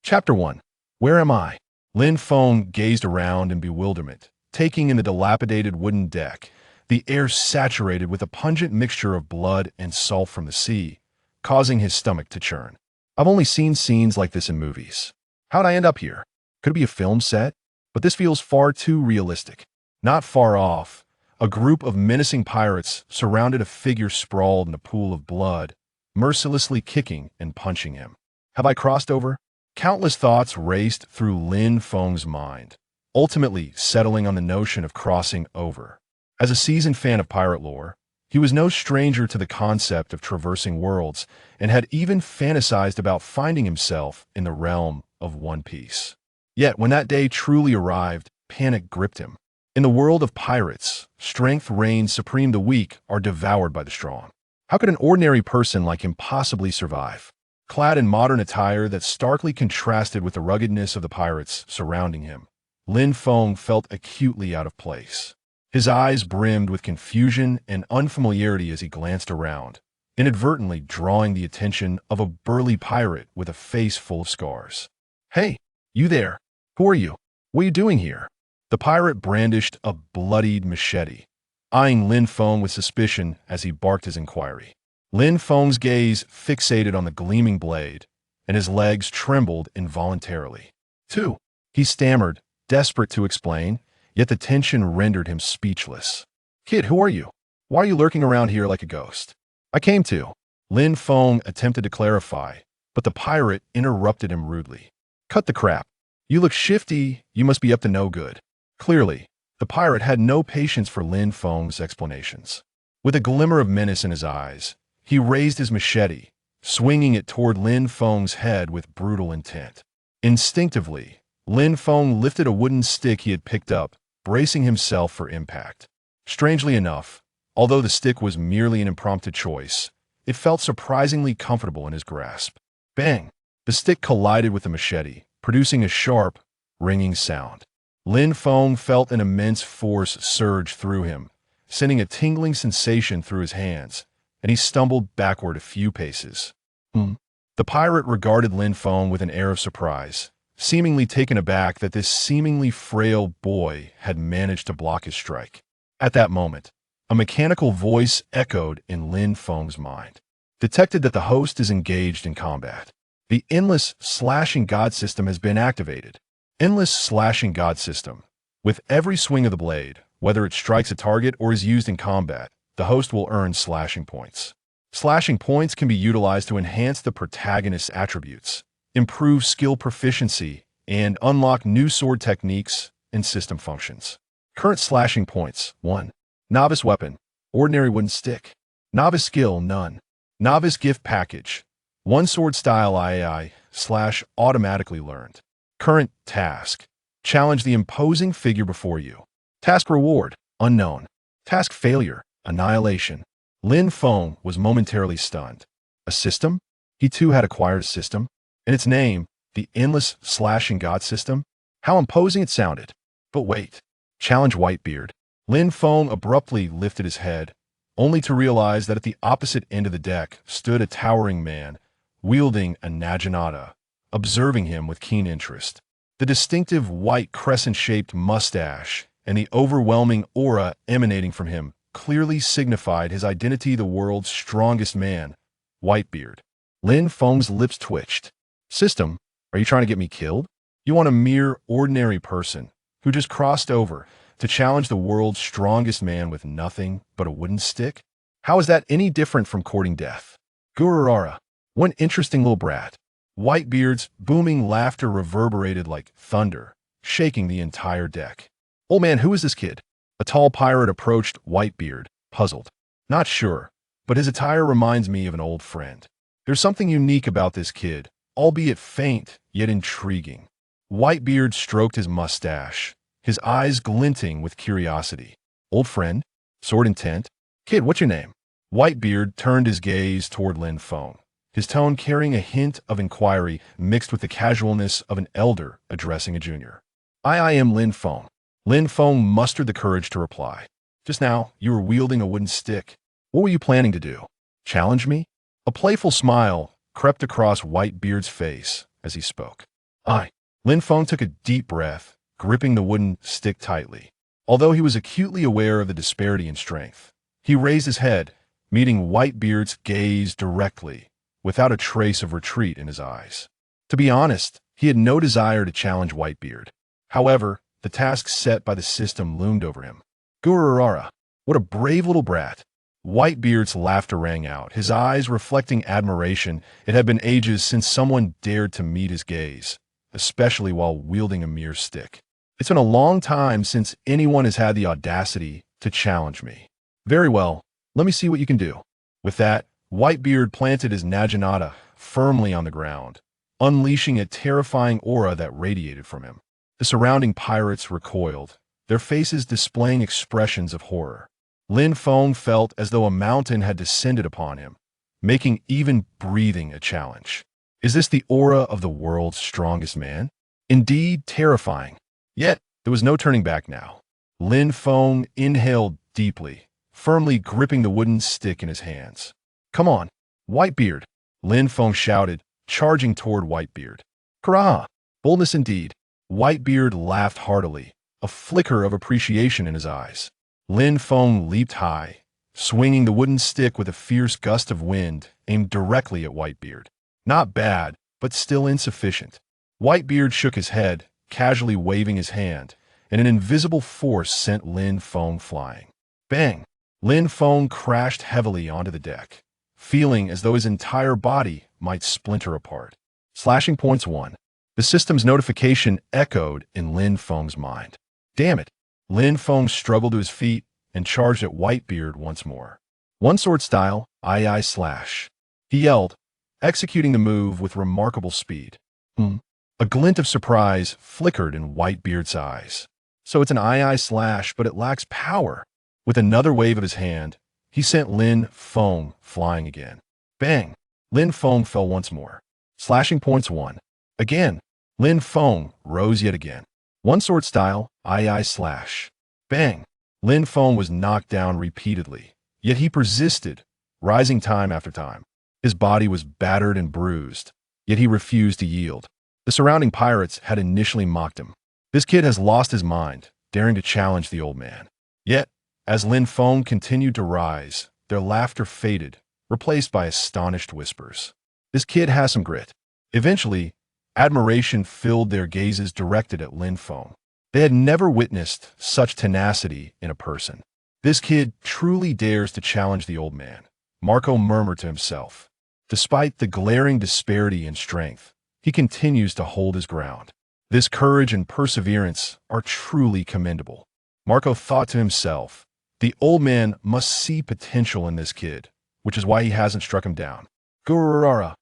Chapter 1. Where am I? Lin Feng gazed around in bewilderment, taking in the dilapidated wooden deck, the air saturated with a pungent mixture of blood and salt from the sea, causing his stomach to churn. I've only seen scenes like this in movies. How'd I end up here? Could it be a film set? But this feels far too realistic. Not far off, a group of menacing pirates surrounded a figure sprawled in a pool of blood, mercilessly kicking and punching him. Have I crossed over? Countless thoughts raced through Lin Feng's mind, ultimately settling on the notion of crossing over. As a seasoned fan of pirate lore, he was no stranger to the concept of traversing worlds and had even fantasized about finding himself in the realm of One Piece. Yet when that day truly arrived, panic gripped him. In the world of pirates, strength reigns supreme. The weak are devoured by the strong. How could an ordinary person like him possibly survive? Clad in modern attire that starkly contrasted with the ruggedness of the pirates surrounding him, Lin Feng felt acutely out of place. His eyes brimmed with confusion and unfamiliarity as he glanced around, inadvertently drawing the attention of a burly pirate with a face full of scars. "Hey, you there? Who are you? What are you doing here?" The pirate brandished a bloodied machete, eyeing Lin Feng with suspicion as he barked his inquiry. Lin Feng's gaze fixated on the gleaming blade, and his legs trembled involuntarily. "Two," he stammered, desperate to explain, yet the tension rendered him speechless. "Kid, who are you? Why are you lurking around here like a ghost?" "I came to." Lin Feng attempted to clarify, but the pirate interrupted him rudely. "Cut the crap. You look shifty, you must be up to no good." Clearly, the pirate had no patience for Lin Feng's explanations. With a glimmer of menace in his eyes, he raised his machete, swinging it toward Lin Feng's head with brutal intent. Instinctively, Lin Feng lifted a wooden stick he had picked up, bracing himself for impact. Strangely enough, although the stick was merely an impromptu choice, it felt surprisingly comfortable in his grasp. Bang! The stick collided with the machete, producing a sharp, ringing sound. Lin Feng felt an immense force surge through him, sending a tingling sensation through his hands, and he stumbled backward a few paces. The pirate regarded Lin Feng with an air of surprise, seemingly taken aback that this seemingly frail boy had managed to block his strike. At that moment, a mechanical voice echoed in Lin Feng's mind. "Detected that the host is engaged in combat. The Endless Slashing God System has been activated." Endless Slashing God System. With every swing of the blade, whether it strikes a target or is used in combat, the host will earn slashing points. Slashing points can be utilized to enhance the protagonist's attributes, improve skill proficiency, and unlock new sword techniques and system functions. Current slashing points: 1. Novice weapon, ordinary wooden stick. Novice skill, none. Novice gift package, 1 sword style AI/automatically learned. Current task: challenge the imposing figure before you. Task reward: unknown. Task failure: annihilation. Lin Feng was momentarily stunned. A system? He too had acquired a system? And its name, the Endless Slashing God System? How imposing it sounded. But wait. Challenge Whitebeard. Lin Feng abruptly lifted his head, only to realize that at the opposite end of the deck stood a towering man, wielding a naginata, observing him with keen interest. The distinctive white crescent-shaped mustache and the overwhelming aura emanating from him clearly signified his identity: the world's strongest man, Whitebeard. Lin Feng's lips twitched. "System, are you trying to get me killed? You want a mere ordinary person who just crossed over to challenge the world's strongest man with nothing but a wooden stick? How is that any different from courting death? Gururara, one interesting little brat." Whitebeard's booming laughter reverberated like thunder, shaking the entire deck. "Old man, who is this kid?" A tall pirate approached Whitebeard, puzzled. "Not sure, but his attire reminds me of an old friend. There's something unique about this kid, albeit faint, yet intriguing." Whitebeard stroked his mustache, his eyes glinting with curiosity. "Old friend? Sword intent? Kid, what's your name?" Whitebeard turned his gaze toward Lin Feng, his tone carrying a hint of inquiry mixed with the casualness of an elder addressing a junior. I am Lin Feng." Lin Feng mustered the courage to reply. "Just now, you were wielding a wooden stick. What were you planning to do? Challenge me?" A playful smile crept across Whitebeard's face as he spoke. I. Lin Feng took a deep breath, gripping the wooden stick tightly. Although he was acutely aware of the disparity in strength, he raised his head, meeting Whitebeard's gaze directly, without a trace of retreat in his eyes. To be honest, he had no desire to challenge Whitebeard. However, the task set by the system loomed over him. Gururara, what a brave little brat. Whitebeard's laughter rang out, his eyes reflecting admiration. It had been ages since someone dared to meet his gaze, especially while wielding a mere stick. It's been a long time since anyone has had the audacity to challenge me. Very well, let me see what you can do. With that, Whitebeard planted his naginata firmly on the ground, unleashing a terrifying aura that radiated from him. The surrounding pirates recoiled, their faces displaying expressions of horror. Lin Feng felt as though a mountain had descended upon him, making even breathing a challenge. Is this the aura of the world's strongest man? Indeed, terrifying. Yet, there was no turning back now. Lin Feng inhaled deeply, firmly gripping the wooden stick in his hands. Come on, Whitebeard, Lin Feng shouted, charging toward Whitebeard. Hurrah! Boldness indeed. Whitebeard laughed heartily, a flicker of appreciation in his eyes. Lin Feng leaped high, swinging the wooden stick with a fierce gust of wind aimed directly at Whitebeard. Not bad, but still insufficient. Whitebeard shook his head, casually waving his hand, and an invisible force sent Lin Feng flying. Bang! Lin Feng crashed heavily onto the deck, feeling as though his entire body might splinter apart. Slashing points 1. The system's notification echoed in Lin Feng's mind. Damn it! Lin Feng struggled to his feet and charged at Whitebeard once more. One sword style, I slash. He yelled, executing the move with remarkable speed. A glint of surprise flickered in Whitebeard's eyes. So it's an I slash, but it lacks power. With another wave of his hand, he sent Lin Feng flying again. Bang! Lin Feng fell once more. Slashing points 1. Again, Lin Feng rose yet again. One sword style, I slash. Bang! Lin Feng was knocked down repeatedly, yet he persisted, rising time after time. His body was battered and bruised, yet he refused to yield. The surrounding pirates had initially mocked him. This kid has lost his mind, daring to challenge the old man. Yet, as Lin Feng continued to rise, their laughter faded, replaced by astonished whispers. This kid has some grit. Eventually, admiration filled their gazes directed at Lin Feng. They had never witnessed such tenacity in a person. This kid truly dares to challenge the old man, Marco murmured to himself. Despite the glaring disparity in strength, he continues to hold his ground. This courage and perseverance are truly commendable. Marco thought to himself, the old man must see potential in this kid, which is why he hasn't struck him down. Gururara!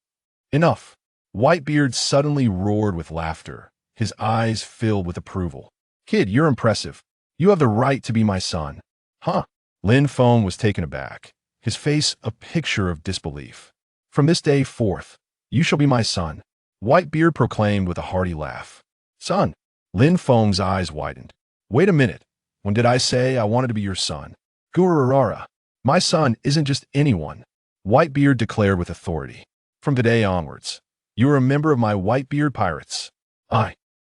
Enough! Whitebeard suddenly roared with laughter, his eyes filled with approval. Kid, you're impressive. You have the right to be my son. Huh? Lin Feng was taken aback, his face a picture of disbelief. From this day forth, you shall be my son, Whitebeard proclaimed with a hearty laugh. Son? Lin Feng's eyes widened. Wait a minute. When did I say I wanted to be your son? Gururara. My son isn't just anyone, Whitebeard declared with authority. From today onwards, you are a member of my Whitebeard pirates.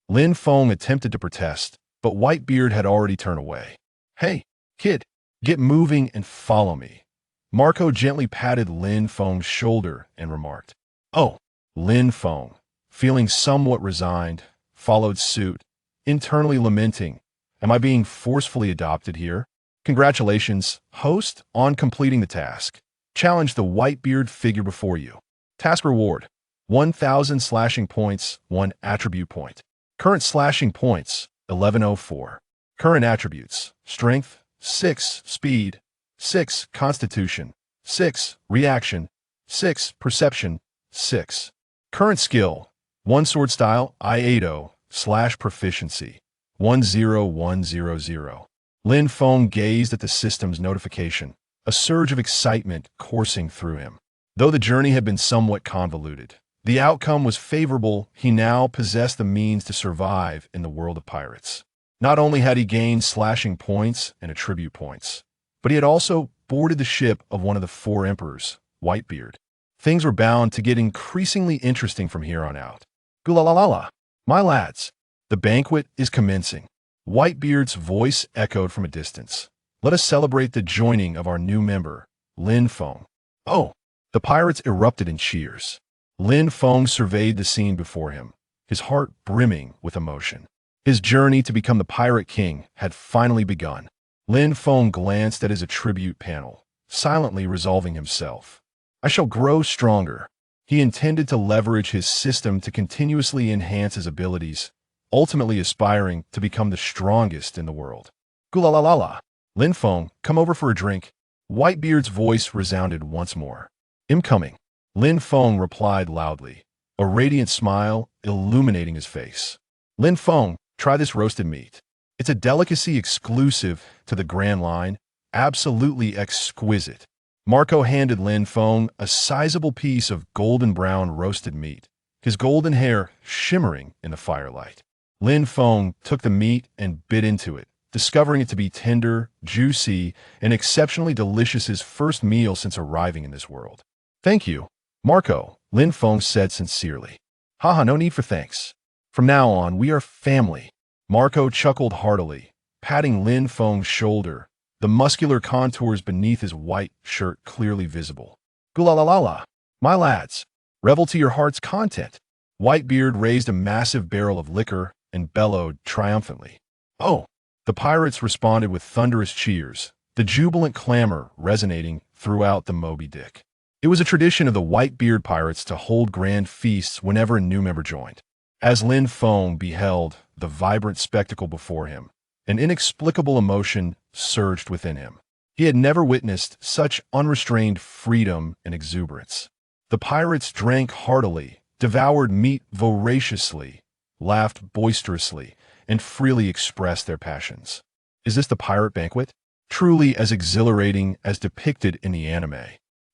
Lin Feng attempted to protest, but Whitebeard had already turned away. Hey, kid, get moving and follow me. Marco gently patted Lin Feng's shoulder and remarked. Oh, Lin Feng, feeling somewhat resigned, followed suit, internally lamenting, am I being forcefully adopted here? Congratulations, host, on completing the task. Challenge the Whitebeard figure before you. Task reward, 1,000 slashing points, 1 attribute point. Current slashing points, 1104. Current attributes, strength, 6, speed, 6, constitution, 6, reaction, 6, perception, 6. Current skill, 1 sword style, I80/proficiency, 10100. Lin Feng gazed at the system's notification, a surge of excitement coursing through him. Though the journey had been somewhat convoluted, the outcome was favorable. He now possessed the means to survive in the world of pirates. Not only had he gained slashing points and attribute points, but he had also boarded the ship of one of the 4 emperors, Whitebeard. Things were bound to get increasingly interesting from here on out. Gulalala! My lads, the banquet is commencing. Whitebeard's voice echoed from a distance. Let us celebrate the joining of our new member, Lin Feng. Oh! The pirates erupted in cheers. Lin Feng surveyed the scene before him, his heart brimming with emotion. His journey to become the Pirate King had finally begun. Lin Feng glanced at his attribute panel, silently resolving himself. I shall grow stronger. He intended to leverage his system to continuously enhance his abilities, ultimately aspiring to become the strongest in the world. Gulalalala. Lin Feng, come over for a drink. Whitebeard's voice resounded once more. I'm coming. Lin Feng replied loudly, a radiant smile illuminating his face. Lin Feng, try this roasted meat. It's a delicacy exclusive to the Grand Line, absolutely exquisite. Marco handed Lin Feng a sizable piece of golden brown roasted meat, his golden hair shimmering in the firelight. Lin Feng took the meat and bit into it, discovering it to be tender, juicy, and exceptionally delicious, his first meal since arriving in this world. Thank you, Marco, Lin Feng said sincerely. Haha, no need for thanks. From now on, we are family. Marco chuckled heartily, patting Lin Feng's shoulder, the muscular contours beneath his white shirt clearly visible. Gulalalala, my lads, revel to your heart's content. Whitebeard raised a massive barrel of liquor and bellowed triumphantly. Oh! The pirates responded with thunderous cheers, the jubilant clamor resonating throughout the Moby Dick. It was a tradition of the Whitebeard pirates to hold grand feasts whenever a new member joined. As Lin Feng beheld the vibrant spectacle before him, an inexplicable emotion surged within him. He had never witnessed such unrestrained freedom and exuberance. The pirates drank heartily, devoured meat voraciously, laughed boisterously, and freely expressed their passions. Is this the pirate banquet? Truly as exhilarating as depicted in the anime.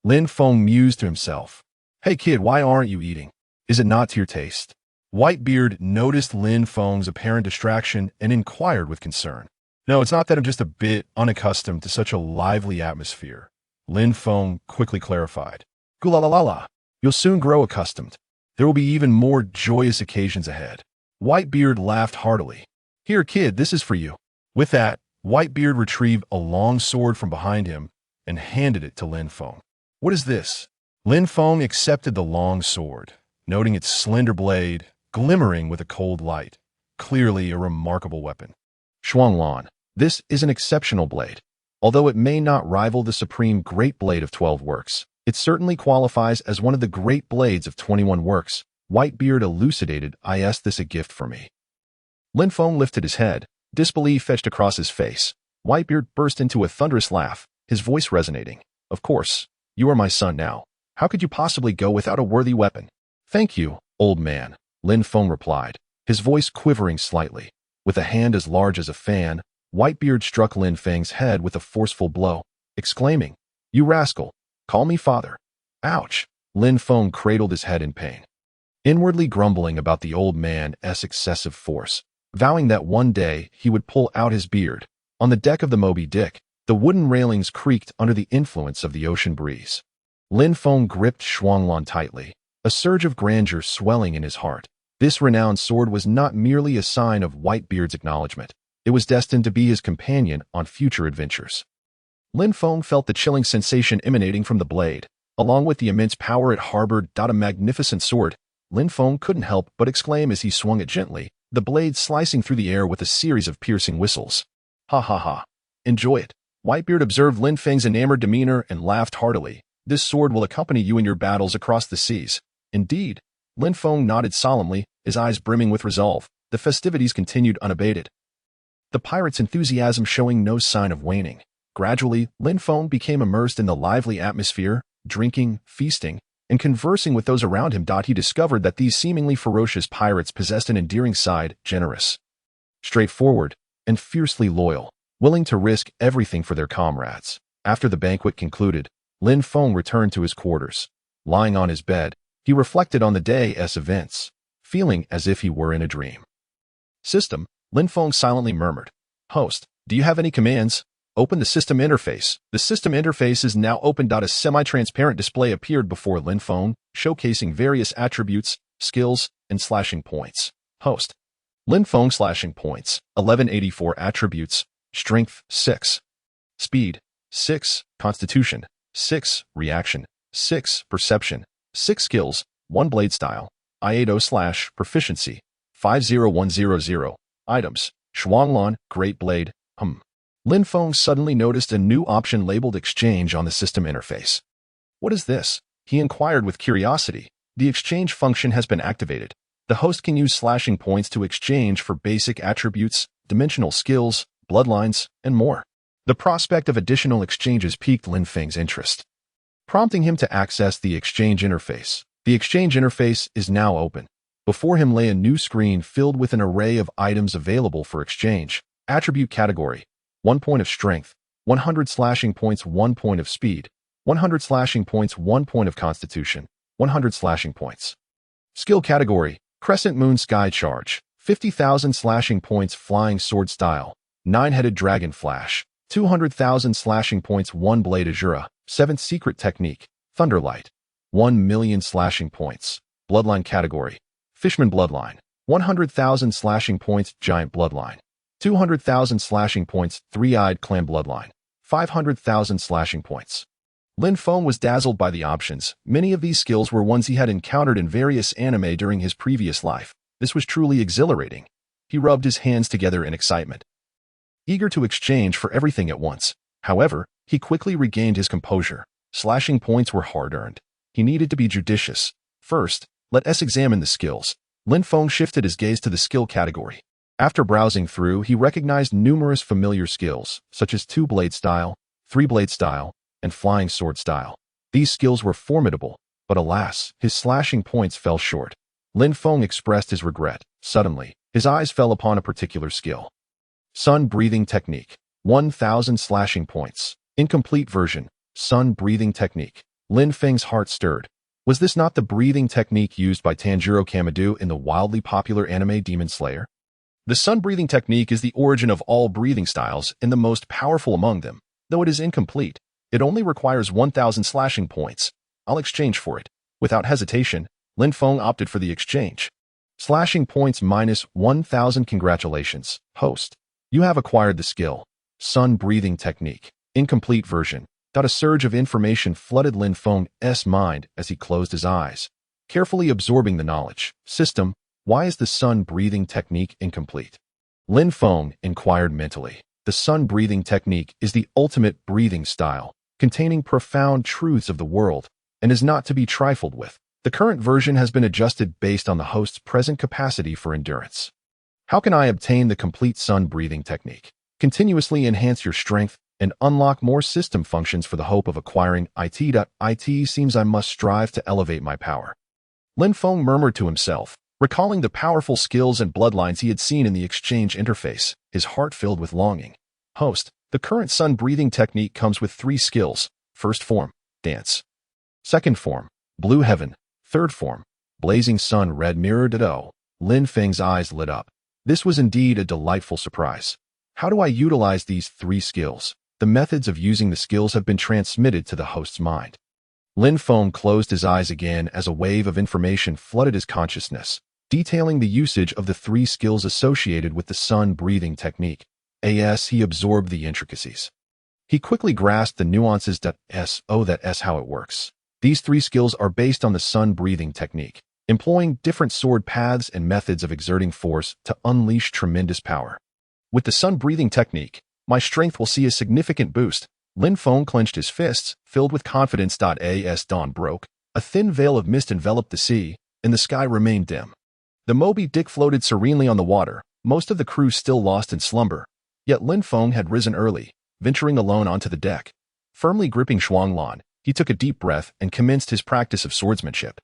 Lin Feng mused to himself. Hey kid, why aren't you eating? Is it not to your taste? Whitebeard noticed Lin Feng's apparent distraction and inquired with concern. No, it's not that I'm just a bit unaccustomed to such a lively atmosphere. Lin Feng quickly clarified. Gulalalala, you'll soon grow accustomed. There will be even more joyous occasions ahead. Whitebeard laughed heartily. Here, kid, this is for you. With that, Whitebeard retrieved a long sword from behind him and handed it to Lin Feng. What is this? Lin Feng accepted the long sword, noting its slender blade glimmering with a cold light, clearly a remarkable weapon. Shuanglan, this is an exceptional blade. Although it may not rival the supreme great blade of 12 works, it certainly qualifies as one of the great blades of 21 works. Whitebeard elucidated, I asked this a gift for me. Lin Feng lifted his head, disbelief etched across his face. Whitebeard burst into a thunderous laugh, his voice resonating. Of course, you are my son now. How could you possibly go without a worthy weapon? Thank you, old man, Lin Feng replied, his voice quivering slightly. With a hand as large as a fan, Whitebeard struck Lin Feng's head with a forceful blow, exclaiming, You rascal, call me father. Ouch! Lin Feng cradled his head in pain, inwardly grumbling about the old man's excessive force, vowing that one day he would pull out his beard. On the deck of the Moby Dick, the wooden railings creaked under the influence of the ocean breeze. Lin Feng gripped Shuanglan tightly, a surge of grandeur swelling in his heart. This renowned sword was not merely a sign of Whitebeard's acknowledgement. It was destined to be his companion on future adventures. Lin Feng felt the chilling sensation emanating from the blade. Along with the immense power it harbored, a magnificent sword, Lin Feng couldn't help but exclaim as he swung it gently, the blade slicing through the air with a series of piercing whistles. Ha ha ha. Enjoy it. Whitebeard observed Lin Feng's enamored demeanor and laughed heartily. This sword will accompany you in your battles across the seas. Indeed. Lin Feng nodded solemnly, his eyes brimming with resolve. The festivities continued unabated, the pirates' enthusiasm showing no sign of waning. Gradually, Lin Feng became immersed in the lively atmosphere, drinking, feasting, and conversing with those around him. He discovered that these seemingly ferocious pirates possessed an endearing side, generous, straightforward, and fiercely loyal, willing to risk everything for their comrades. After the banquet concluded, Lin Feng returned to his quarters. Lying on his bed, he reflected on the day's events, feeling as if he were in a dream. System, Lin Feng silently murmured. Host, do you have any commands? Open the system interface. The system interface is now open. A semi-transparent display appeared before Lin Feng, showcasing various attributes, skills, and slashing points. Host. Lin Feng slashing points, 1184 attributes, strength, 6. Speed, 6. Constitution, 6. Reaction, 6. Perception, 6 skills, 1 blade style, Iado / proficiency, 50100. Items, Shuanglan, Great Blade, Lin Feng suddenly noticed a new option labeled Exchange on the system interface. What is this? He inquired with curiosity. The exchange function has been activated. The host can use slashing points to exchange for basic attributes, dimensional skills, bloodlines, and more. The prospect of additional exchanges piqued Lin Feng's interest, prompting him to access the exchange interface. The exchange interface is now open. Before him lay a new screen filled with an array of items available for exchange. Attribute category: 1 point of strength, 100 slashing points, 1 point of speed, 100 slashing points, 1 point of constitution, 100 slashing points. Skill category: Crescent Moon Sky Charge, 50,000 slashing points, Flying Sword Style, 9-headed Dragon Flash, 200,000 slashing points, 1 Blade Azura, 7th Secret Technique, Thunderlight, 1 million slashing points. Bloodline category: Fishman Bloodline, 100,000 slashing points, Giant Bloodline, 200,000 slashing points, Three-Eyed Clan Bloodline, 500,000 slashing points. Lin Feng was dazzled by the options. Many of these skills were ones he had encountered in various anime during his previous life. This was truly exhilarating. He rubbed his hands together in excitement, eager to exchange for everything at once. However, he quickly regained his composure. Slashing points were hard-earned. He needed to be judicious. First, let us examine the skills. Lin Feng shifted his gaze to the skill category. After browsing through, he recognized numerous familiar skills, such as 2-blade style, 3-blade style, and flying sword style. These skills were formidable, but alas, his slashing points fell short. Lin Feng expressed his regret. Suddenly, his eyes fell upon a particular skill. Sun Breathing Technique, 1,000 slashing points. Incomplete version, Sun Breathing Technique. Lin Feng's heart stirred. Was this not the breathing technique used by Tanjiro Kamado in the wildly popular anime Demon Slayer? The sun breathing technique is the origin of all breathing styles and the most powerful among them. Though it is incomplete, it only requires 1,000 slashing points. I'll exchange for it. Without hesitation, Lin Feng opted for the exchange. Slashing points minus 1,000. Congratulations, host. You have acquired the skill. Sun Breathing Technique. Incomplete version. A surge of information flooded Lin Feng's mind as he closed his eyes, carefully absorbing the knowledge. System, why is the sun breathing technique incomplete? Lin Feng inquired mentally. The sun breathing technique is the ultimate breathing style, containing profound truths of the world, and is not to be trifled with. The current version has been adjusted based on the host's present capacity for endurance. How can I obtain the complete sun breathing technique? Continuously enhance your strength and unlock more system functions for the hope of acquiring it. It seems I must strive to elevate my power. Lin Feng murmured to himself, recalling the powerful skills and bloodlines he had seen in the exchange interface, his heart filled with longing. Host, the current sun breathing technique comes with 3 skills. First form, Dance. Second form, Blue Heaven. Third form, Blazing Sun Red Mirror. Lin Feng's eyes lit up. This was indeed a delightful surprise. How do I utilize these 3 skills? The methods of using the skills have been transmitted to the host's mind. Lin Feng closed his eyes again as a wave of information flooded his consciousnness, detailing the usage of the 3 skills associated with the sun breathing technique. As he absorbed the intricacies, he quickly grasped the nuances. That's how it works. These 3 skills are based on the sun breathing technique, employing different sword paths and methods of exerting force to unleash tremendous power. With the sun breathing technique, my strength will see a significant boost. Lin Feng clenched his fists, filled with confidence. As dawn broke, a thin veil of mist enveloped the sea, and the sky remained dim. The Moby Dick floated serenely on the water, most of the crew still lost in slumber. Yet Lin Feng had risen early, venturing alone onto the deck. Firmly gripping Shuanglan, he took a deep breath and commenced his practice of swordsmanship.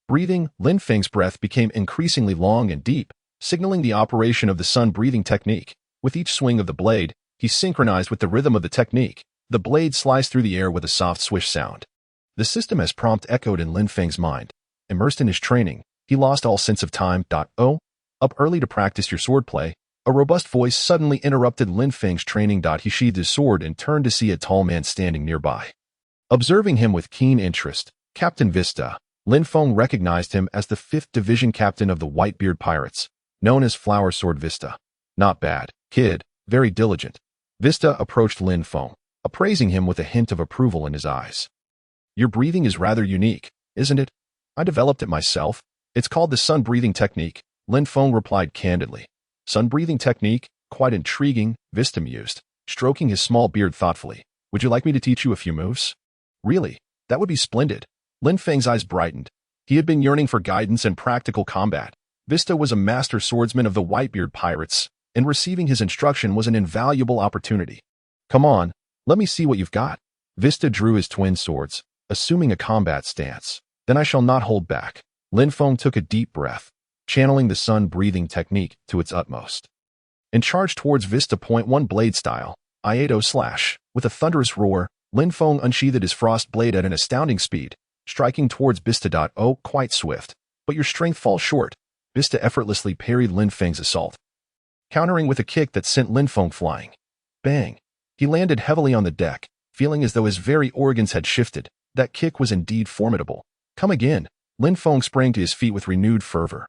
Breathing, Lin Feng's breath became increasingly long and deep, signaling the operation of the sun breathing technique. With each swing of the blade, he synchronized with the rhythm of the technique. The blade sliced through the air with a soft swish sound. The system as prompt echoed in Lin Feng's mind. Immersed in his training, he lost all sense of time. Up early to practice your swordplay, a robust voice suddenly interrupted Lin Feng's training. He sheathed his sword and turned to see a tall man standing nearby. Observing him with keen interest, Captain Vista, Lin Feng recognized him as the 5th Division captain of the Whitebeard Pirates, known as Flower Sword Vista. Not bad, kid, very diligent. Vista approached Lin Feng, appraising him with a hint of approval in his eyes. Your breathing is rather unique, isn't it? I developed it myself. It's called the sun breathing technique, Lin Feng replied candidly. Sun breathing technique? Quite intriguing, Vista mused, stroking his small beard thoughtfully. Would you like me to teach you a few moves? Really? That would be splendid. Lin Feng's eyes brightened. He had been yearning for guidance and practical combat. Vista was a master swordsman of the Whitebeard pirates, and receiving his instruction was an invaluable opportunity. Come on, let me see what you've got. Vista drew his twin swords, assuming a combat stance. Then I shall not hold back. Lin Feng took a deep breath, channeling the sun-breathing technique to its utmost, and charged towards Vista. .1 blade style, Iato slash. With a thunderous roar, Lin Feng unsheathed his frost blade at an astounding speed, striking towards Vista. Oh, quite swift, but your strength falls short. Vista effortlessly parried Lin Feng's assault, countering with a kick that sent Lin Feng flying. Bang! He landed heavily on the deck, feeling as though his very organs had shifted. That kick was indeed formidable. Come again. Lin Feng sprang to his feet with renewed fervor,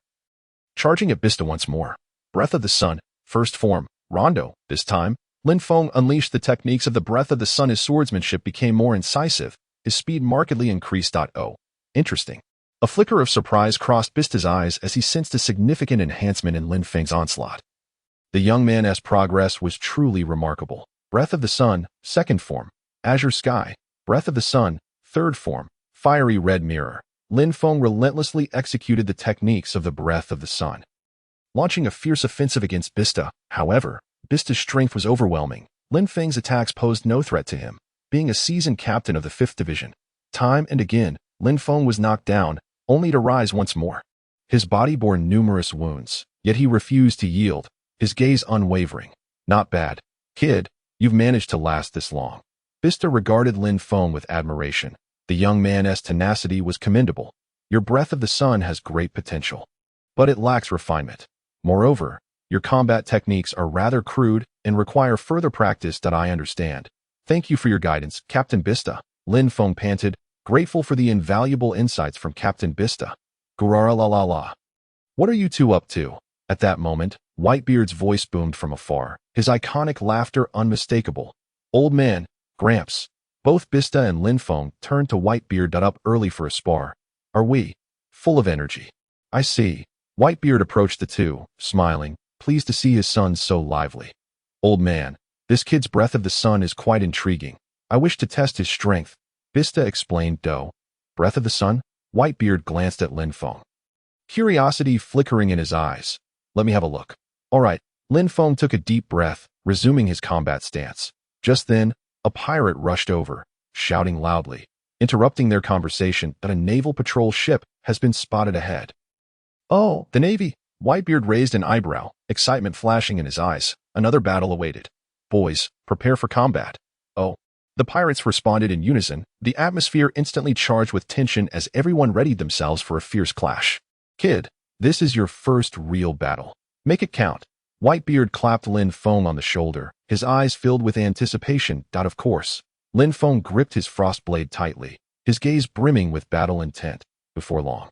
charging at Vista once more. Breath of the Sun, first form, Rondo. This time, Lin Feng unleashed the techniques of the Breath of the Sun. His swordsmanship became more incisive, his speed markedly increased. Oh, interesting. A flicker of surprise crossed Vista's eyes as he sensed a significant enhancement in Lin Feng's onslaught. The young man's progress was truly remarkable. Breath of the Sun, second form, Azure Sky. Breath of the Sun, third form, Fiery Red Mirror. Lin Feng relentlessly executed the techniques of the Breath of the Sun, launching a fierce offensive against Vista. However, Vista's strength was overwhelming. Lin Feng's attacks posed no threat to him, being a seasoned captain of the 5th Division. Time and again, Lin Feng was knocked down, only to rise once more. His body bore numerous wounds, yet he refused to yield, his gaze unwavering. Not bad, kid, you've managed to last this long. Vista regarded Lin Feng with admiration. The young man's tenacity was commendable. Your Breath of the Sun has great potential, but it lacks refinement. Moreover, your combat techniques are rather crude and require further practice. I understand. Thank you for your guidance, Captain Vista. Lin Feng panted, grateful for the invaluable insights from Captain Vista. Gurara la la la. What are you two up to? At that moment, Whitebeard's voice boomed from afar, his iconic laughter unmistakable. Old man, Gramps. Both Vista and Lin Feng turned to Whitebeard. Up early for a spar. Are we? Full of energy. I see. Whitebeard approached the two, smiling, pleased to see his son so lively. Old man, this kid's Breath of the Sun is quite intriguing. I wish to test his strength. Vista explained. Breath of the Sun? Whitebeard glanced at Lin Feng, curiosity flickering in his eyes. Let me have a look. All right. Lin Feng took a deep breath, resuming his combat stance. Just then, a pirate rushed over, shouting loudly, interrupting their conversation that a naval patrol ship has been spotted ahead. Oh, the Navy! Whitebeard raised an eyebrow, excitement flashing in his eyes. Another battle awaited. Boys, prepare for combat. Oh. The pirates responded in unison, the atmosphere instantly charged with tension as everyone readied themselves for a fierce clash. Kid, this is your first real battle. Make it count. Whitebeard clapped Lin Feng on the shoulder, his eyes filled with anticipation. Of course. Lin Feng gripped his frost blade tightly, his gaze brimming with battle intent. Before long,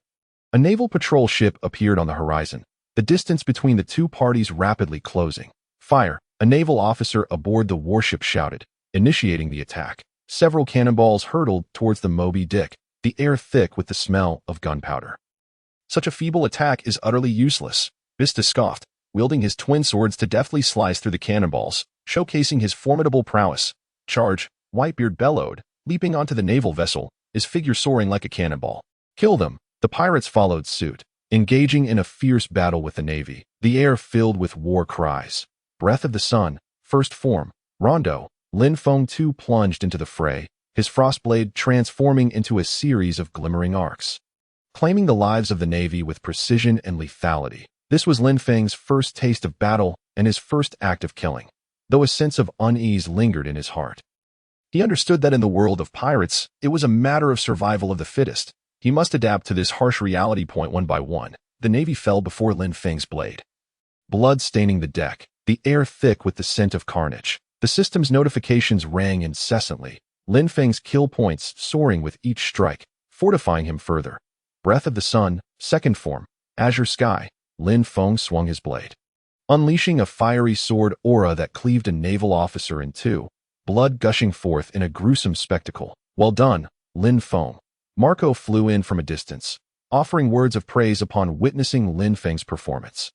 a naval patrol ship appeared on the horizon, the distance between the two parties rapidly closing. Fire! A naval officer aboard the warship shouted, initiating the attack. Several cannonballs hurtled towards the Moby Dick, the air thick with the smell of gunpowder. Such a feeble attack is utterly useless, Vista scoffed, wielding his twin swords to deftly slice through the cannonballs, showcasing his formidable prowess. Charge! Whitebeard bellowed, leaping onto the naval vessel, his figure soaring like a cannonball. Kill them! The pirates followed suit, engaging in a fierce battle with the Navy, the air filled with war cries. Breath of the Sun, first form, Rondo. Lin Feng too plunged into the fray, his frostblade transforming into a series of glimmering arcs, claiming the lives of the Navy with precision and lethality. This was Lin Feng's first taste of battle and his first act of killing, though a sense of unease lingered in his heart. He understood that in the world of pirates, it was a matter of survival of the fittest. He must adapt to this harsh reality. One by one, the Navy fell before Lin Feng's blade, blood staining the deck, the air thick with the scent of carnage. The system's notifications rang incessantly, Lin Feng's kill points soaring with each strike, fortifying him further. Breath of the Sun, second form, Azure Sky. Lin Feng swung his blade, unleashing a fiery sword aura that cleaved a naval officer in two, blood gushing forth in a gruesome spectacle. Well done, Lin Feng. Marco flew in from a distance, offering words of praise upon witnessing Lin Feng's performance.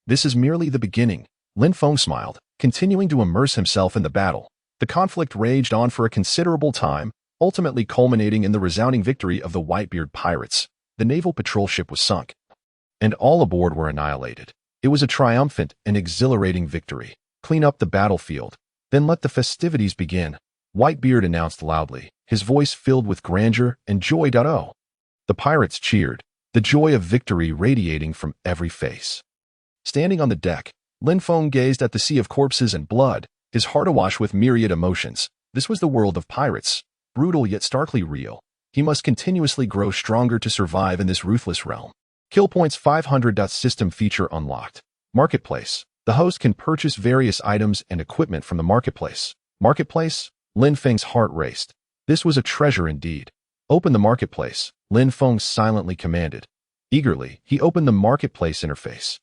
This is merely the beginning, Lin Feng smiled, continuing to immerse himself in the battle. The conflict raged on for a considerable time, ultimately culminating in the resounding victory of the Whitebeard pirates. The naval patrol ship was sunk, and all aboard were annihilated. It was a triumphant and exhilarating victory. Clean up the battlefield, then let the festivities begin, Whitebeard announced loudly, his voice filled with grandeur and joy. The pirates cheered, the joy of victory radiating from every face. Standing on the deck, Lin Feng gazed at the sea of corpses and blood, his heart awash with myriad emotions. This was the world of pirates, brutal yet starkly real. He must continuously grow stronger to survive in this ruthless realm. Kill points 500. System feature unlocked. Marketplace. The host can purchase various items and equipment from the marketplace. Marketplace? Lin Feng's heart raced. This was a treasure indeed. Open the marketplace, Lin Feng silently commanded. Eagerly, he opened the marketplace interface.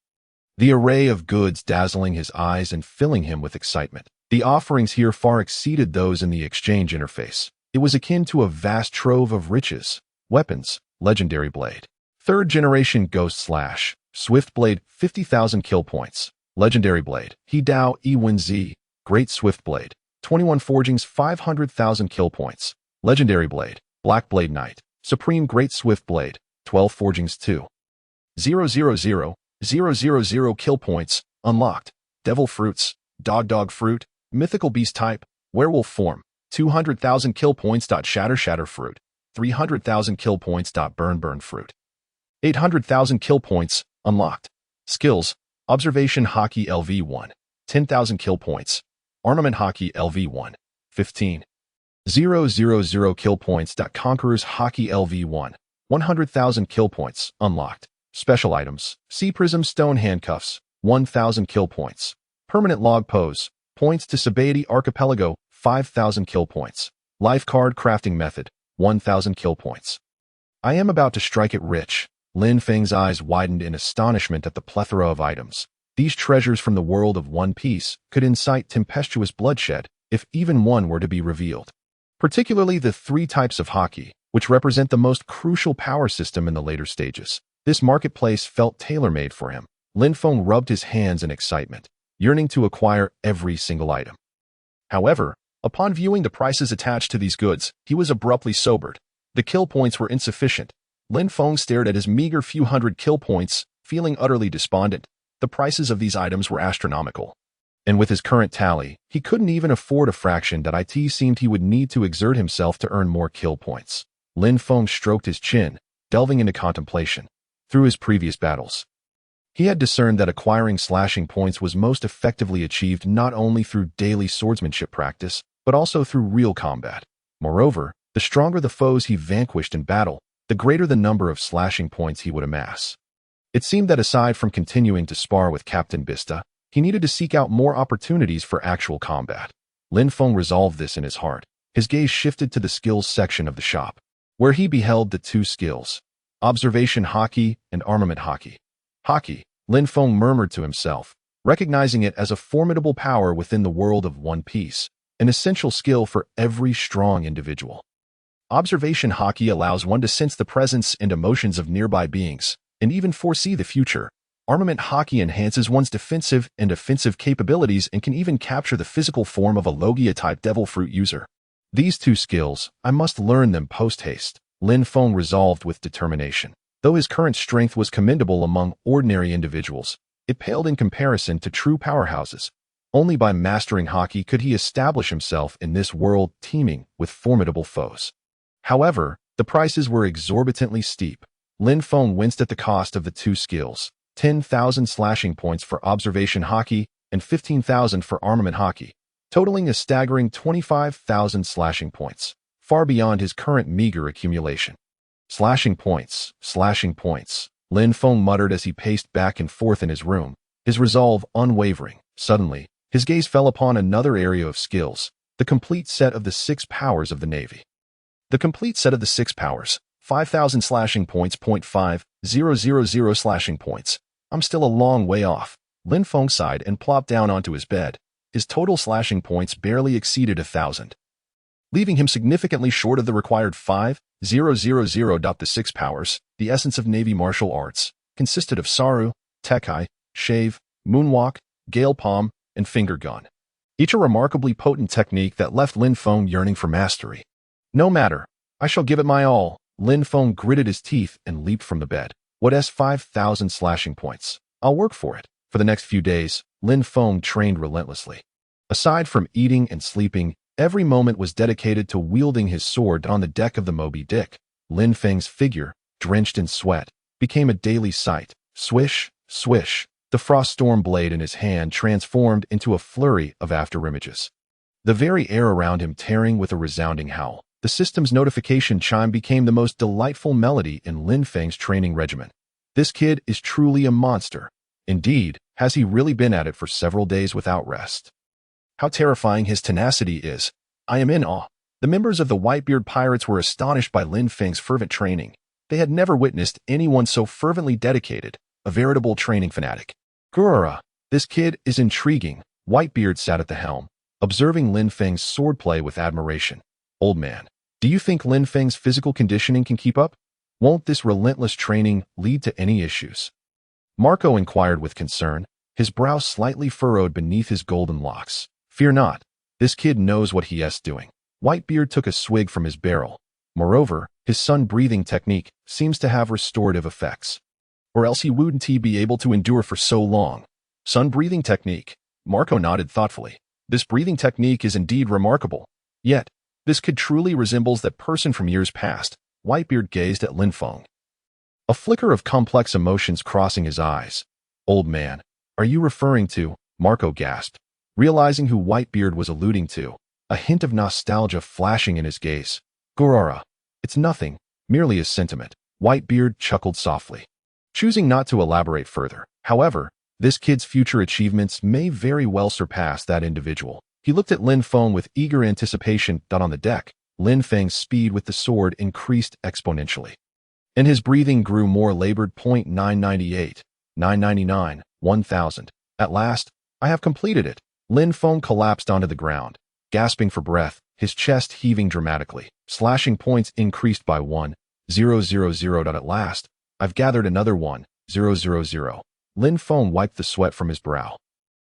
The array of goods dazzling his eyes and filling him with excitement. The offerings here far exceeded those in the exchange interface. It was akin to a vast trove of riches. Weapons, legendary blade. 3rd generation ghost slash, swift blade, 50,000 kill points. Legendary blade, He Dao Ewen Z, great swift blade. 21 forgings, 500,000 kill points. Legendary blade, Black Blade Knight, supreme great swift blade, 12 forgings 2,000 kill points, unlocked. Devil fruits, dog fruit, mythical beast type, werewolf form, 200,000 kill points. Shatter fruit, 300,000 kill points. Burn fruit, 800,000 kill points, unlocked. Skills, observation Haki LV1, 10,000 kill points. Armament Haki LV1, 15,000 kill points. Conqueror's Haki LV1, 100,000 kill points, unlocked. Special items, Sea Prism Stone Handcuffs, 1,000 kill points. Permanent Log Pose, points to Sabaody Archipelago, 5,000 kill points. Life Card Crafting Method, 1,000 kill points. I am about to strike it rich. Lin Feng's eyes widened in astonishment at the plethora of items. These treasures from the world of One Piece could incite tempestuous bloodshed if even one were to be revealed. Particularly the 3 types of Haki, which represent the most crucial power system in the later stages. This marketplace felt tailor-made for him. Lin Feng rubbed his hands in excitement, yearning to acquire every single item. However, upon viewing the prices attached to these goods, he was abruptly sobered. The kill points were insufficient. Lin Feng stared at his meager few hundred kill points, feeling utterly despondent. The prices of these items were astronomical. And with his current tally, he couldn't even afford a fraction that it seemed he would need to exert himself to earn more kill points. Lin Feng stroked his chin, delving into contemplation. Through his previous battles, he had discerned that acquiring slashing points was most effectively achieved not only through daily swordsmanship practice, but also through real combat. Moreover, the stronger the foes he vanquished in battle, the greater the number of slashing points he would amass. It seemed that aside from continuing to spar with Captain Bista, he needed to seek out more opportunities for actual combat. Lin Feng resolved this in his heart. His gaze shifted to the skills section of the shop, where he beheld the 2 skills, observation Haki and armament Haki. Haki, Lin Feng murmured to himself, recognizing it as a formidable power within the world of One Piece, an essential skill for every strong individual. Observation Haki allows one to sense the presence and emotions of nearby beings, and even foresee the future. Armament Haki enhances one's defensive and offensive capabilities and can even capture the physical form of a Logia-type devil fruit user. These 2 skills, I must learn them post-haste, Lin Feng resolved with determination. Though his current strength was commendable among ordinary individuals, it paled in comparison to true powerhouses. Only by mastering Haki could he establish himself in this world teeming with formidable foes. However, the prices were exorbitantly steep. Lin Feng winced at the cost of the 2 skills, 10,000 slashing points for observation Haki and 15,000 for armament Haki, totaling a staggering 25,000 slashing points, far beyond his current meager accumulation. Slashing points, Lin Feng muttered as he paced back and forth in his room, his resolve unwavering. Suddenly, his gaze fell upon another area of skills, the complete set of the 6 powers of the Navy. The complete set of the 6 powers, 5,000 slashing points, 0.5000 slashing points, I'm still a long way off. Lin Feng sighed and plopped down onto his bed. His total slashing points barely exceeded 1,000, leaving him significantly short of the required 5,000. The six powers, the essence of Navy martial arts, consisted of Saru, Tekai, Shave, Moonwalk, Gale Palm, and Finger Gun. Each a remarkably potent technique that left Lin Feng yearning for mastery. No matter, I shall give it my all. Lin Feng gritted his teeth and leaped from the bed. What's 5,000 slashing points? I'll work for it. For the next few days, Lin Feng trained relentlessly. Aside from eating and sleeping, every moment was dedicated to wielding his sword on the deck of the Moby Dick. Lin Feng's figure, drenched in sweat, became a daily sight. Swish, swish, the frost storm blade in his hand transformed into a flurry of afterimages. The very air around him tearing with a resounding howl. The system's notification chime became the most delightful melody in Lin Feng's training regimen. This kid is truly a monster. Indeed, has he really been at it for several days without rest? How terrifying his tenacity is. I am in awe. The members of the Whitebeard pirates were astonished by Lin Feng's fervent training. They had never witnessed anyone so fervently dedicated, a veritable training fanatic. Gurura, this kid is intriguing. Whitebeard sat at the helm, observing Lin Feng's swordplay with admiration. Old man, do you think Lin Feng's physical conditioning can keep up? Won't this relentless training lead to any issues? Marco inquired with concern, his brow slightly furrowed beneath his golden locks. Fear not, this kid knows what he is doing. Whitebeard took a swig from his barrel. Moreover, his sun-breathing technique seems to have restorative effects. Or else he wouldn't be able to endure for so long. Sun-breathing technique. Marco nodded thoughtfully. This breathing technique is indeed remarkable. Yet, this kid truly resembles that person from years past. Whitebeard gazed at Lin Feng, a flicker of complex emotions crossing his eyes. Old man, are you referring to? Marco gasped, realizing who Whitebeard was alluding to, a hint of nostalgia flashing in his gaze. Gurura, it's nothing, merely a sentiment. Whitebeard chuckled softly, choosing not to elaborate further. However, this kid's future achievements may very well surpass that individual. He looked at Lin Feng with eager anticipation. On the deck, Lin Feng's speed with the sword increased exponentially, and his breathing grew more labored. 998, 999, 1,000. At last, I have completed it. Lin Feng collapsed onto the ground, gasping for breath, his chest heaving dramatically. Slashing points increased by 1,000. At last, I've gathered another 1,000. Lin Feng wiped the sweat from his brow,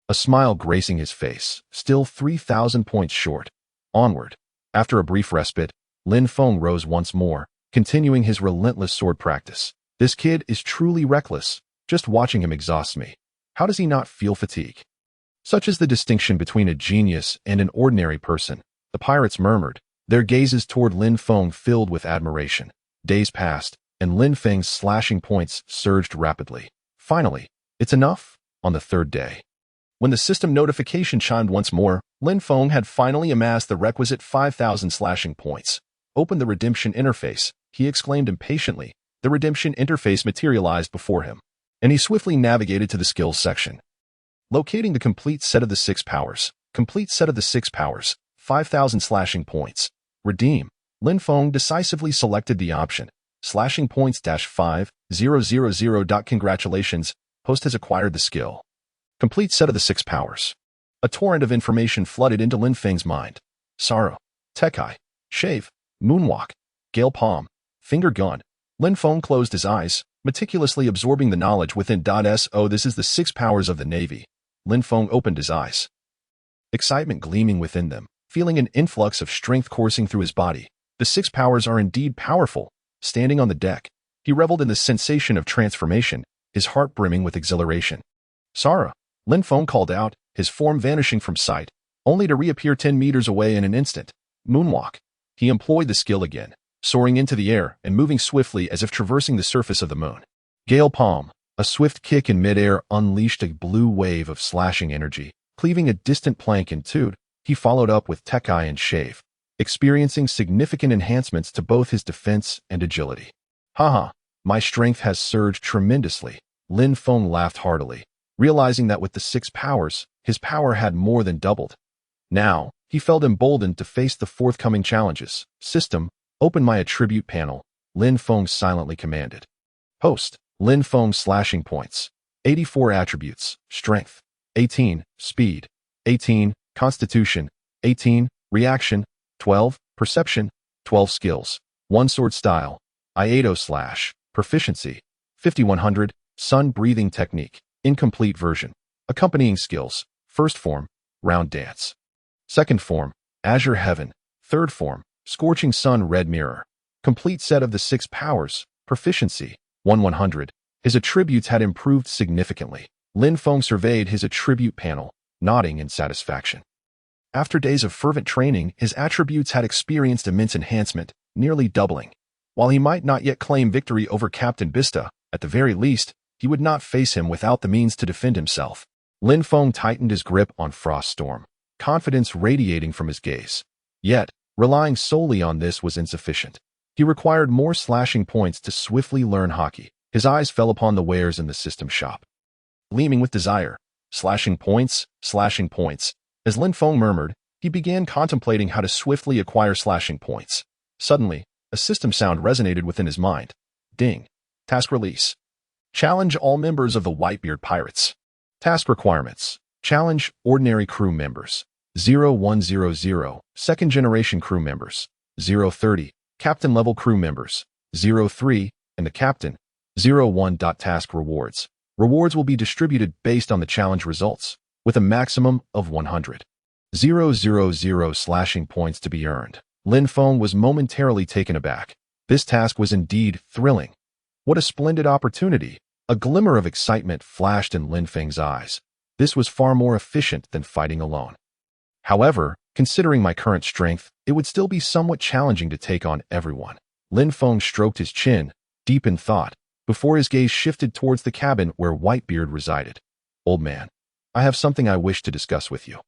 a smile gracing his face, still 3,000 points short. Onward. After a brief respite, Lin Feng rose once more, continuing his relentless sword practice. This kid is truly reckless. Just watching him exhausts me. How does he not feel fatigue? Such is the distinction between a genius and an ordinary person. The pirates murmured, their gazes toward Lin Feng filled with admiration. Days passed, and Lin Feng's slashing points surged rapidly. Finally, it's enough. On the third day, when the system notification chimed once more, Lin Feng had finally amassed the requisite 5,000 slashing points. Open the redemption interface, he exclaimed impatiently. The redemption interface materialized before him, and he swiftly navigated to the skills section. Locating the complete set of the six powers. Complete set of the six powers, 5,000 slashing points. Redeem. Lin Feng decisively selected the option. Slashing points -5,000. Congratulations, host has acquired the skill. Complete set of the six powers. A torrent of information flooded into Lin Feng's mind. Sorrow, Tekai, Shave, Moonwalk, Gale Palm, Finger Gun. Lin Feng closed his eyes, meticulously absorbing the knowledge within. This is the six powers of the Navy. Lin Feng opened his eyes, excitement gleaming within them, feeling an influx of strength coursing through his body. The six powers are indeed powerful. Standing on the deck, he reveled in the sensation of transformation, his heart brimming with exhilaration. Sorrow, Lin Feng called out, his form vanishing from sight, only to reappear 10 meters away in an instant. Moonwalk. He employed the skill again, soaring into the air and moving swiftly as if traversing the surface of the moon. Gale Palm. A swift kick in midair unleashed a blue wave of slashing energy, cleaving a distant plank in two. He followed up with Tekai and Shave, experiencing significant enhancements to both his defense and agility. Haha, my strength has surged tremendously. Lin Feng laughed heartily, realizing that with the six powers, his power had more than doubled. Now, he felt emboldened to face the forthcoming challenges. System, open my attribute panel, Lin Feng silently commanded. Host, Lin Feng slashing points, 84 attributes: Strength, 18, Speed, 18, Constitution, 18, Reaction, 12, Perception, 12 Skills, 1 Sword Style, Iato Slash, Proficiency, 5100, Sun Breathing Technique, Incomplete Version. Accompanying Skills: First Form, Round Dance. Second Form, Azure Heaven. Third Form, Scorching Sun Red Mirror. Complete set of the 6 powers. Proficiency, 100. His attributes had improved significantly. Lin Feng surveyed his attribute panel, nodding in satisfaction. After days of fervent training, his attributes had experienced immense enhancement, nearly doubling. While he might not yet claim victory over Captain Bista, at the very least, he would not face him without the means to defend himself. Lin Feng tightened his grip on Frost Storm, confidence radiating from his gaze. Yet, relying solely on this was insufficient. He required more slashing points to swiftly learn Haki. His eyes fell upon the wares in the system shop. Gleaming with desire, slashing points. As Lin Feng murmured, he began contemplating how to swiftly acquire slashing points. Suddenly, a system sound resonated within his mind. Ding. Task release. Challenge all members of the Whitebeard Pirates. Task requirements. Challenge ordinary crew members. 0100, second generation crew members. 030, captain level crew members. 03, and the captain. 01. Task rewards. Rewards will be distributed based on the challenge results, with a maximum of 100. 000 slashing points to be earned. Lin Feng was momentarily taken aback. This task was indeed thrilling. What a splendid opportunity! A glimmer of excitement flashed in Lin Feng's eyes. This was far more efficient than fighting alone. However, considering my current strength, it would still be somewhat challenging to take on everyone. Lin Feng stroked his chin, deep in thought, before his gaze shifted towards the cabin where Whitebeard resided. Old man, I have something I wish to discuss with you.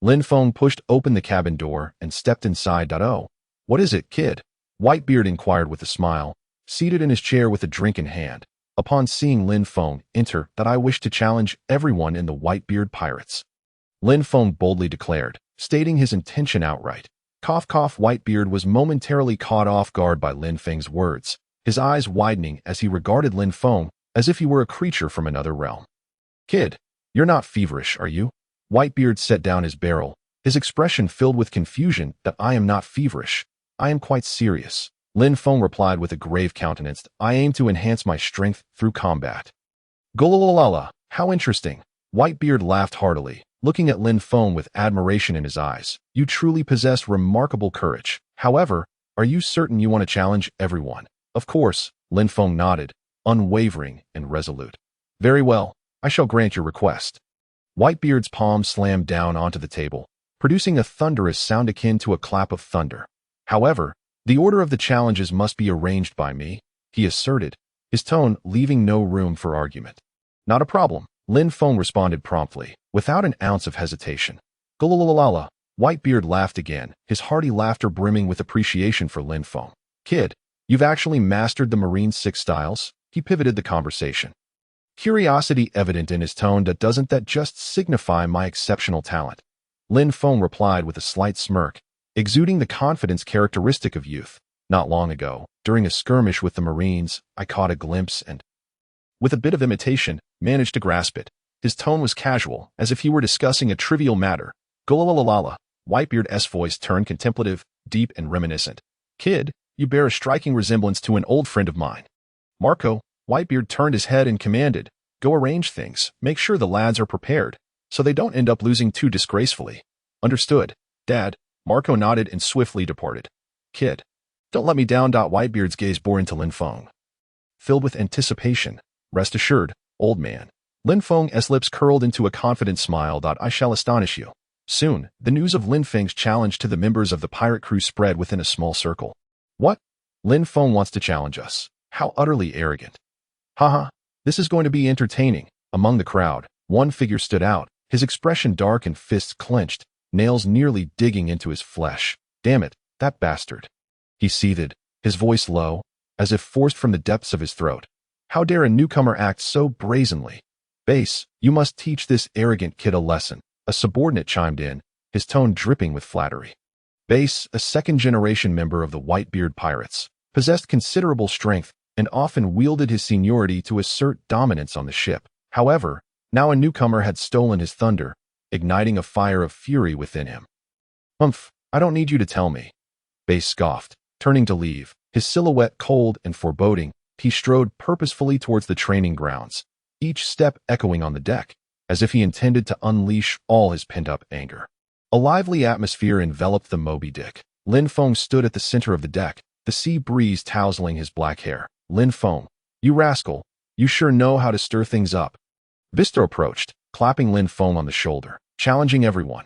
Lin Feng pushed open the cabin door and stepped inside. Oh, what is it, kid? Whitebeard inquired with a smile, seated in his chair with a drink in hand. Upon seeing Lin Feng enter, that I wish to challenge everyone in the Whitebeard Pirates. Lin Feng boldly declared, stating his intention outright. Cough cough. Whitebeard was momentarily caught off guard by Lin Feng's words, his eyes widening as he regarded Lin Feng as if he were a creature from another realm. Kid, you're not feverish, are you? Whitebeard set down his barrel, his expression filled with confusion. That I am not feverish. I am quite serious. Lin Feng replied with a grave countenance. I aim to enhance my strength through combat. Gololala, how interesting. Whitebeard laughed heartily, looking at Lin Feng with admiration in his eyes. You truly possess remarkable courage. However, are you certain you want to challenge everyone? Of course, Lin Feng nodded, unwavering and resolute. Very well, I shall grant your request. Whitebeard's palm slammed down onto the table, producing a thunderous sound akin to a clap of thunder. However, the order of the challenges must be arranged by me, he asserted, his tone leaving no room for argument. Not a problem, Lin Feng responded promptly, without an ounce of hesitation. Gololala. Whitebeard laughed again, his hearty laughter brimming with appreciation for Lin Feng. Kid, you've actually mastered the Marine 6 styles? He pivoted the conversation. Curiosity evident in his tone. Doesn't that just signify my exceptional talent? Lin Feng replied with a slight smirk, exuding the confidence characteristic of youth. Not long ago, during a skirmish with the Marines, I caught a glimpse and, with a bit of imitation, managed to grasp it. His tone was casual, as if he were discussing a trivial matter. Gololala. Whitebeard's voice turned contemplative, deep and reminiscent. Kid, you bear a striking resemblance to an old friend of mine. Marco. Whitebeard turned his head and commanded, go arrange things, make sure the lads are prepared, so they don't end up losing too disgracefully. Understood, Dad. Marco nodded and swiftly departed. Kid, don't let me down. Whitebeard's gaze bore into Lin Feng, filled with anticipation. Rest assured, old man. Lin Feng's lips curled into a confident smile. I shall astonish you. Soon, the news of Lin Feng's challenge to the members of the pirate crew spread within a small circle. What? Lin Feng wants to challenge us. How utterly arrogant. Haha, this is going to be entertaining. Among the crowd, one figure stood out, his expression dark and fists clenched, nails nearly digging into his flesh. Damn it, that bastard. He seethed, his voice low, as if forced from the depths of his throat. How dare a newcomer act so brazenly? Base, you must teach this arrogant kid a lesson. A subordinate chimed in, his tone dripping with flattery. Base, a second-generation member of the Whitebeard Pirates, possessed considerable strength and often wielded his seniority to assert dominance on the ship. However, now a newcomer had stolen his thunder, igniting a fire of fury within him. I don't need you to tell me. Base scoffed, turning to leave. His silhouette cold and foreboding, he strode purposefully towards the training grounds, each step echoing on the deck, as if he intended to unleash all his pent-up anger. A lively atmosphere enveloped the Moby Dick. Lin Feng stood at the center of the deck, the sea breeze tousling his black hair. Lin Feng, you rascal, you sure know how to stir things up. Vista approached, clapping Lin Feng on the shoulder, challenging everyone.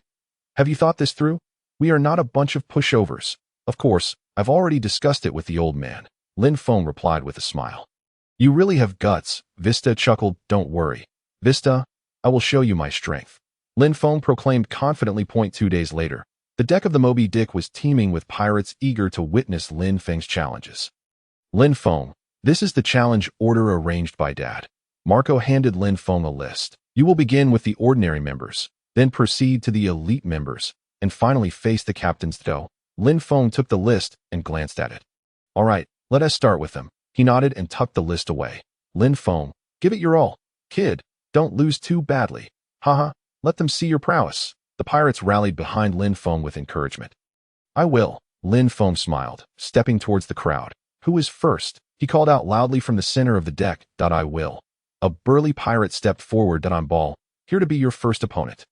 Have you thought this through? We are not a bunch of pushovers. Of course, I've already discussed it with the old man. Lin Feng replied with a smile. You really have guts, Vista chuckled. Don't worry. Vista, I will show you my strength. Lin Feng proclaimed confidently. 2 days later, the deck of the Moby Dick was teeming with pirates eager to witness Lin Feng's challenges. Lin Feng, this is the challenge order arranged by Dad. Marco handed Lin Feng a list. You will begin with the ordinary members, then proceed to the elite members, and finally face the captain's dough. Lin Feng took the list and glanced at it. All right, let us start with them. He nodded and tucked the list away. Lin Feng, give it your all. Kid, don't lose too badly. Haha, let them see your prowess. The pirates rallied behind Lin Feng with encouragement. I will. Lin Feng smiled, stepping towards the crowd. Who is first? He called out loudly from the center of the deck. I will. A burly pirate stepped forward. I'm Ball, here to be your first opponent.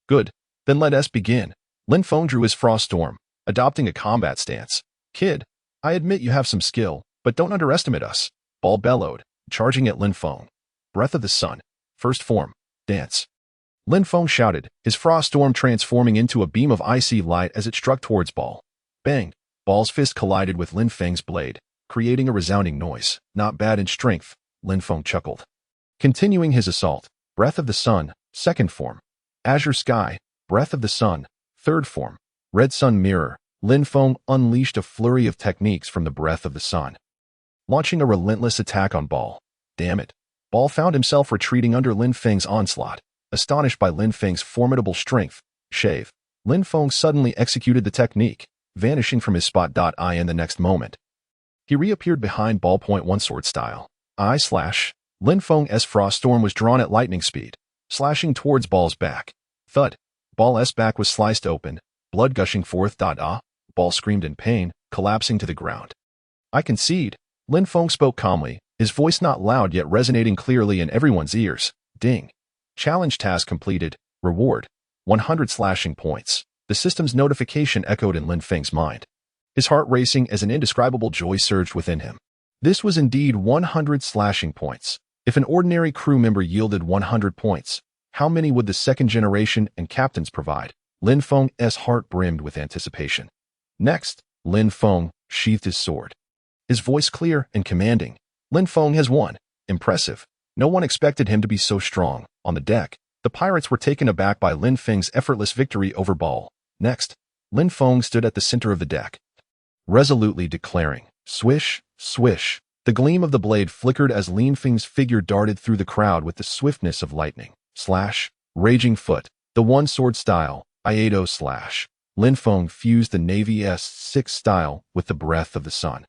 Good, then let us begin. Lin Feng drew his frost storm, adopting a combat stance. Kid, I admit you have some skill, but don't underestimate us. Ball bellowed, charging at Lin Feng. Breath of the Sun. First form. Dance. Lin Feng shouted, his frost storm transforming into a beam of icy light as it struck towards Ball. Bang! Ball's fist collided with Lin Feng's blade, creating a resounding noise. Not bad in strength, Lin Feng chuckled. Continuing his assault, Breath of the Sun. Second form. Azure Sky. Breath of the Sun. Third form. Red Sun Mirror. Lin Feng unleashed a flurry of techniques from the Breath of the Sun, launching a relentless attack on Ball. Damn it. Ball found himself retreating under Lin Feng's onslaught. Astonished by Lin Feng's formidable strength, shave, Lin Feng suddenly executed the technique, vanishing from his spot. In the next moment, he reappeared behind Ball. One sword style. Slash. Lin Feng's frost storm was drawn at lightning speed, slashing towards Ball's back. Thud. Ball's back was sliced open, blood gushing forth. Ball screamed in pain, collapsing to the ground. I concede. Lin Feng spoke calmly, his voice not loud yet resonating clearly in everyone's ears. Ding. Challenge task completed. Reward. 100 slashing points. The system's notification echoed in Lin Feng's mind, his heart racing as an indescribable joy surged within him. This was indeed 100 slashing points. If an ordinary crew member yielded 100 points, how many would the second generation and captains provide? Lin Feng's heart brimmed with anticipation. Next, Lin Feng sheathed his sword, his voice clear and commanding. Lin Feng has won. Impressive. No one expected him to be so strong. On the deck, the pirates were taken aback by Lin Feng's effortless victory over Ball. Next, Lin Feng stood at the center of the deck, resolutely declaring, swish, swish. The gleam of the blade flickered as Lin Feng's figure darted through the crowd with the swiftness of lightning. Slash. Raging foot. The one sword style. Iato slash. Lin Feng fused the Navy's 6 style with the Breath of the Sun,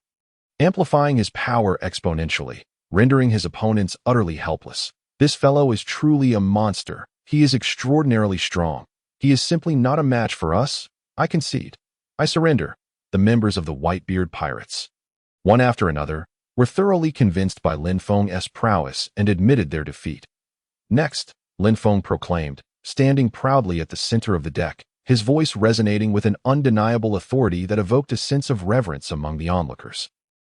amplifying his power exponentially, rendering his opponents utterly helpless. This fellow is truly a monster. He is extraordinarily strong. He is simply not a match for us. I concede. I surrender. The members of the Whitebeard pirates, one after another, were thoroughly convinced by Lin Feng's prowess and admitted their defeat. Next, Lin Feng proclaimed, standing proudly at the center of the deck, his voice resonating with an undeniable authority that evoked a sense of reverence among the onlookers.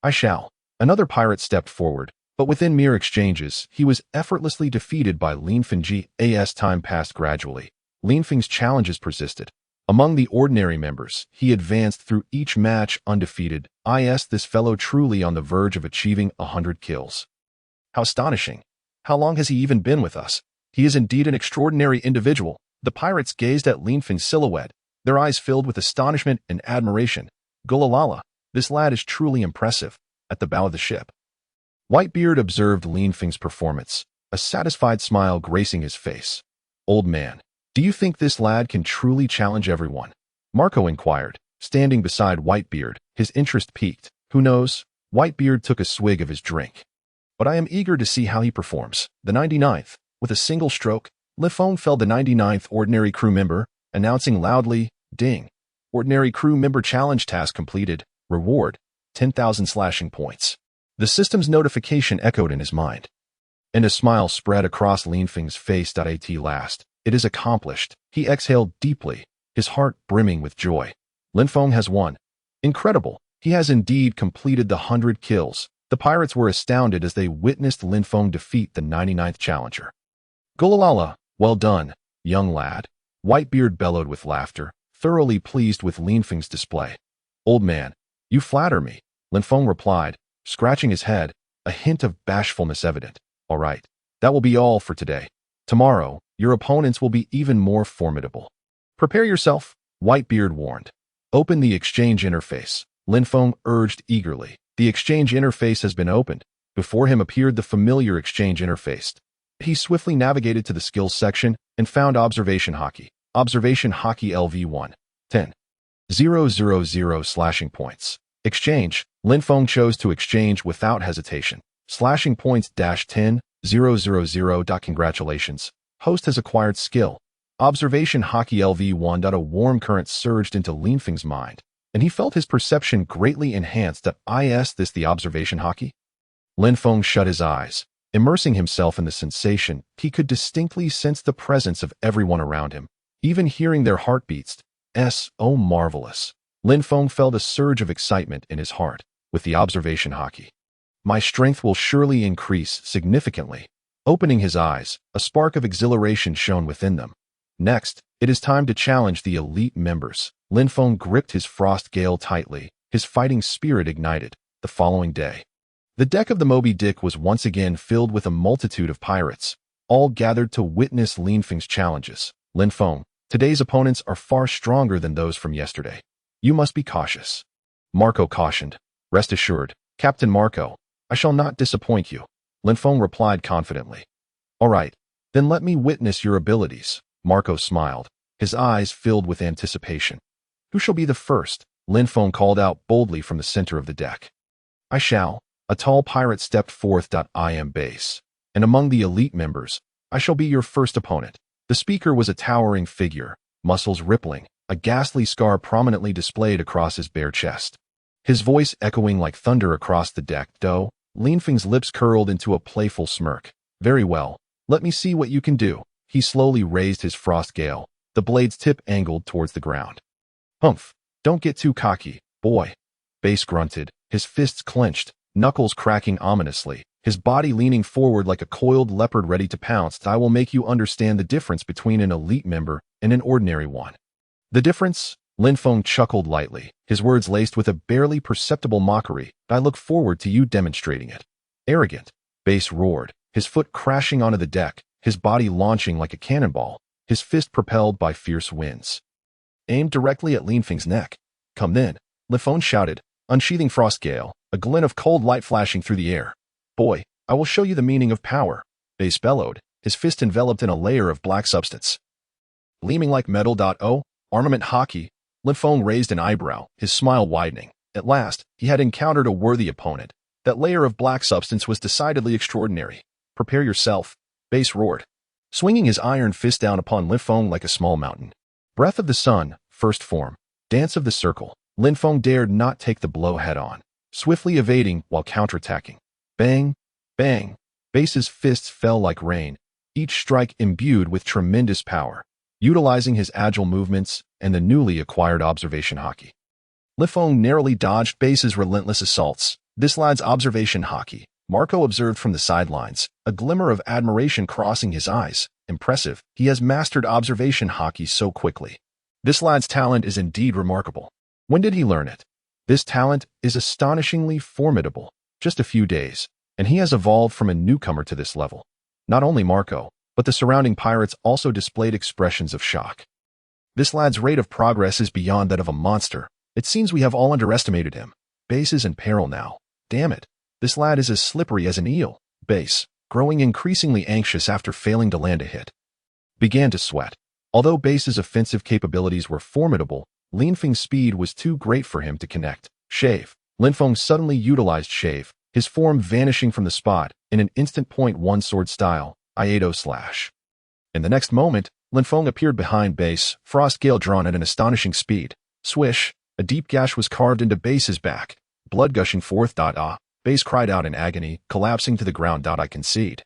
I shall. Another pirate stepped forward, but within mere exchanges, he was effortlessly defeated by Lin Feng. As time passed gradually, Lin Feng's challenges persisted. Among the ordinary members, he advanced through each match undefeated. This fellow truly on the verge of achieving 100 kills. How astonishing. How long has he even been with us? He is indeed an extraordinary individual. The pirates gazed at Lin Feng's silhouette, their eyes filled with astonishment and admiration. Gulalala, this lad is truly impressive. At the bow of the ship, Whitebeard observed Lin Feng's performance, a satisfied smile gracing his face. Old man, do you think this lad can truly challenge everyone? Marco inquired, standing beside Whitebeard, his interest piqued. Who knows? Whitebeard took a swig of his drink. But I am eager to see how he performs. The 99th. With a single stroke, Lifeng felled the 99th ordinary crew member, announcing loudly, "Ding. Ordinary crew member challenge task completed. Reward, 10,000 slashing points." The system's notification echoed in his mind, and a smile spread across Lifeng's face. At last, it is accomplished. He exhaled deeply, his heart brimming with joy. Lifeng has won. Incredible. He has indeed completed the 100 kills. The pirates were astounded as they witnessed Lifeng defeat the 99th challenger. "Gulalala, well done, young lad," Whitebeard bellowed with laughter, thoroughly pleased with Lifeng's display. "Old man, you flatter me," Lifeng replied, scratching his head, a hint of bashfulness evident. "All right, that will be all for today. Tomorrow, your opponents will be even more formidable. Prepare yourself," Whitebeard warned. "Open the exchange interface," Lifeng urged eagerly. The exchange interface has been opened. Before him appeared the familiar exchange interface. He swiftly navigated to the skills section and found Observation Haki. Observation Haki LV1. 10,000 slashing points. Exchange. Lifeng chose to exchange without hesitation. Slashing points -10,000. Congratulations. Host has acquired skill. Observation Haki LV1. A warm current surged into Lifeng's mind, and he felt his perception greatly enhanced. Is this the Observation Haki? Lifeng shut his eyes. Immersing himself in the sensation, he could distinctly sense the presence of everyone around him, even hearing their heartbeats. Oh, marvelous. Lifeng felt a surge of excitement in his heart. With the Observation Haki, my strength will surely increase significantly. Opening his eyes, a spark of exhilaration shone within them. Next, it is time to challenge the elite members. Lifeng gripped his frost gale tightly, his fighting spirit ignited. The following day, the deck of the Moby Dick was once again filled with a multitude of pirates, all gathered to witness Lifeng's challenges. "Lifeng, today's opponents are far stronger than those from yesterday. You must be cautious," Marco cautioned. "Rest assured, Captain Marco, I shall not disappoint you," Lifeng replied confidently. "All right, then let me witness your abilities," Marco smiled, his eyes filled with anticipation. "Who shall be the first?" Lifeng called out boldly from the center of the deck. "I shall." A tall pirate stepped forth. "I am base, and among the elite members, I shall be your first opponent." The speaker was a towering figure, muscles rippling, a ghastly scar prominently displayed across his bare chest. His voice echoing like thunder across the deck. Lifeng's lips curled into a playful smirk. "Very well, let me see what you can do." He slowly raised his frost gale, the blade's tip angled towards the ground. "Humph, don't get too cocky, boy," Base grunted, his fists clenched, knuckles cracking ominously, his body leaning forward like a coiled leopard ready to pounce. "I will make you understand the difference between an elite member and an ordinary one." "The difference?" Lifeng chuckled lightly, his words laced with a barely perceptible mockery. "I look forward to you demonstrating it." "Arrogant," Base roared, his foot crashing onto the deck, his body launching like a cannonball, his fist propelled by fierce winds. Aimed directly at Lifeng's neck. "Come then," Lifeng shouted, unsheathing frost gale, a glint of cold light flashing through the air. "Boy, I will show you the meaning of power," Base bellowed, his fist enveloped in a layer of black substance. Gleaming like metal. Armament Haki. Lifeng raised an eyebrow, his smile widening. At last, he had encountered a worthy opponent. That layer of black substance was decidedly extraordinary. "Prepare yourself," Base roared, swinging his iron fist down upon Lifeng like a small mountain. Breath of the Sun, first form. Dance of the Circle. Lifeng dared not take the blow head-on, swiftly evading while counterattacking. Bang, bang. Base's fists fell like rain, each strike imbued with tremendous power. Utilizing his agile movements and the newly acquired Observation Haki, Lifeng narrowly dodged Base's relentless assaults. "This lad's Observation Haki," Marco observed from the sidelines, a glimmer of admiration crossing his eyes. "Impressive. He has mastered Observation Haki so quickly. This lad's talent is indeed remarkable. When did he learn it?" "This talent is astonishingly formidable. Just a few days, and he has evolved from a newcomer to this level." Not only Marco, but the surrounding pirates also displayed expressions of shock. "This lad's rate of progress is beyond that of a monster. It seems we have all underestimated him. Base is in peril now. Damn it. This lad is as slippery as an eel." Base, growing increasingly anxious after failing to land a hit, began to sweat. Although Base's offensive capabilities were formidable, Lifeng's speed was too great for him to connect. Shave. Lifeng suddenly utilized Shave, his form vanishing from the spot in an instant. Point one sword style. Iato slash. In the next moment, Lin Feng appeared behind base, frost gale drawn at an astonishing speed. Swish, a deep gash was carved into base's back, blood gushing forth. Base cried out in agony, collapsing to the ground. I concede.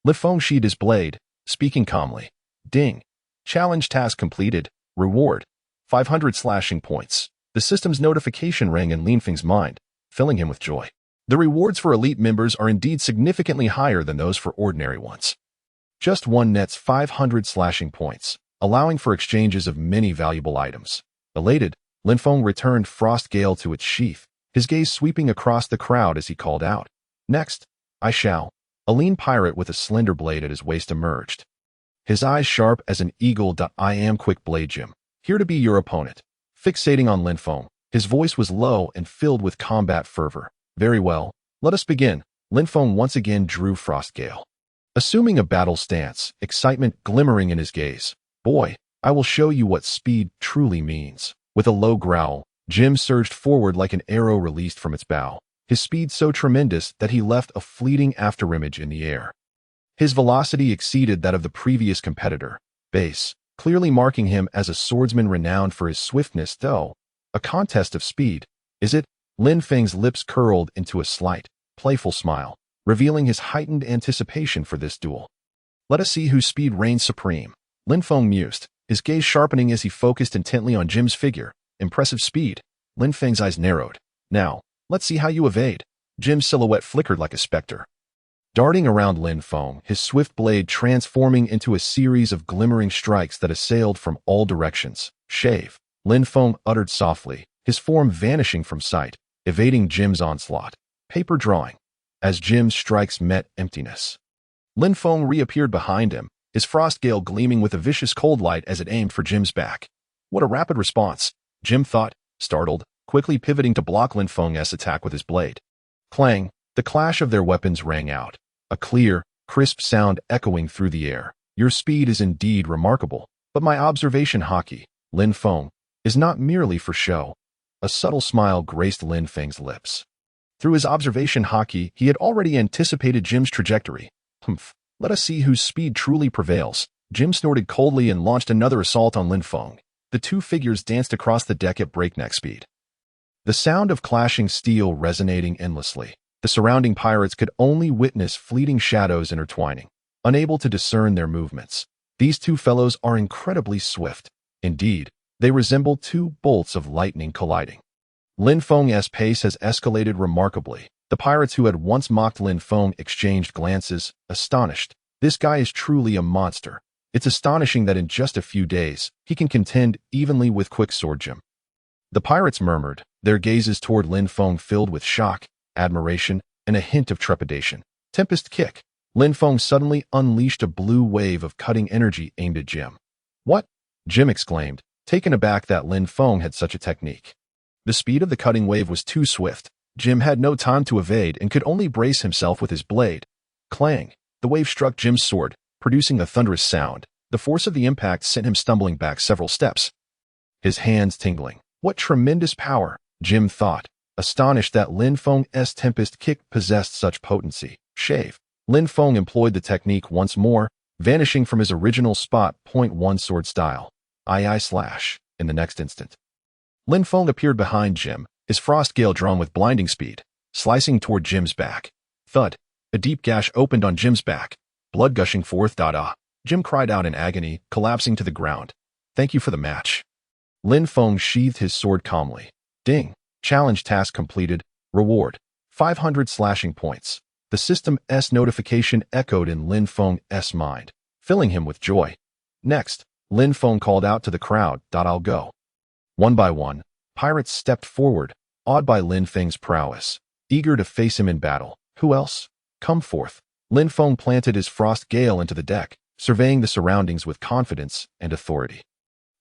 Lin Feng sheathed his blade, speaking calmly. Ding. Challenge task completed. Reward. 500 slashing points. The system's notification rang in Lin Feng's mind, filling him with joy. The rewards for elite members are indeed significantly higher than those for ordinary ones. Just one nets 500 slashing points, allowing for exchanges of many valuable items. Elated, Lin Feng returned Frost Gale to its sheath, his gaze sweeping across the crowd as he called out. Next, I shall. A lean pirate with a slender blade at his waist emerged. His eyes sharp as an eagle. I am Quick Blade Jim, here to be your opponent. Fixating on Lin Feng, his voice was low and filled with combat fervor. Very well, let us begin. Lin Feng once again drew Frost Gale. Assuming a battle stance, excitement glimmering in his gaze. Boy, I will show you what speed truly means. With a low growl, Jim surged forward like an arrow released from its bow, his speed so tremendous that he left a fleeting afterimage in the air. His velocity exceeded that of the previous competitor, Base, clearly marking him as a swordsman renowned for his swiftness. Though a contest of speed, is it? Lin Feng's lips curled into a slight, playful smile, revealing his heightened anticipation for this duel. Let us see whose speed reigns supreme. Lin Feng mused, his gaze sharpening as he focused intently on Jim's figure. Impressive speed. Lin Feng's eyes narrowed. Now, let's see how you evade. Jim's silhouette flickered like a specter, darting around Lin Feng, his swift blade transforming into a series of glimmering strikes that assailed from all directions. Shave. Lin Feng uttered softly, his form vanishing from sight, evading Jim's onslaught. Paper drawing. As Jim's strikes met emptiness, Lin Feng reappeared behind him, his frost gale gleaming with a vicious cold light as it aimed for Jim's back. What a rapid response, Jim thought, startled, quickly pivoting to block Lin Feng's attack with his blade. Clang, the clash of their weapons rang out, a clear, crisp sound echoing through the air. Your speed is indeed remarkable, but my observation Haki, Lin Feng, is not merely for show. A subtle smile graced Lin Feng's lips. Through his observation Haki, he had already anticipated Jim's trajectory. Let us see whose speed truly prevails. Jim snorted coldly and launched another assault on Lin Feng. The two figures danced across the deck at breakneck speed, the sound of clashing steel resonating endlessly. The surrounding pirates could only witness fleeting shadows intertwining, unable to discern their movements. These two fellows are incredibly swift. Indeed, they resemble two bolts of lightning colliding. Lin Feng's pace has escalated remarkably. The pirates who had once mocked Lin Feng exchanged glances, astonished. This guy is truly a monster. It's astonishing that in just a few days, he can contend evenly with Quick Sword Jim. The pirates murmured, their gazes toward Lin Feng filled with shock, admiration, and a hint of trepidation. Tempest Kick. Lin Feng suddenly unleashed a blue wave of cutting energy aimed at Jim. What? Jim exclaimed, taken aback that Lin Feng had such a technique. The speed of the cutting wave was too swift. Jim had no time to evade and could only brace himself with his blade. Clang! The wave struck Jim's sword, producing a thunderous sound. The force of the impact sent him stumbling back several steps, his hands tingling. What tremendous power, Jim thought, astonished that Lin Feng's Tempest Kick possessed such potency. Shave. Lin Feng employed the technique once more, vanishing from his original spot. .1 sword style. Slash. In the next instant, Lin Feng appeared behind Jim, his frost gale drawn with blinding speed, slicing toward Jim's back. Thud. A deep gash opened on Jim's back, blood gushing forth. Jim cried out in agony, collapsing to the ground. Thank you for the match. Lin Feng sheathed his sword calmly. Ding. Challenge task completed. Reward. 500 slashing points. The system's notification echoed in Lin Feng's mind, filling him with joy. Next, Lin Feng called out to the crowd. I'll go. One by one, pirates stepped forward, awed by Lin Feng's prowess, eager to face him in battle. Who else? Come forth. Lin Feng planted his frost gale into the deck, surveying the surroundings with confidence and authority.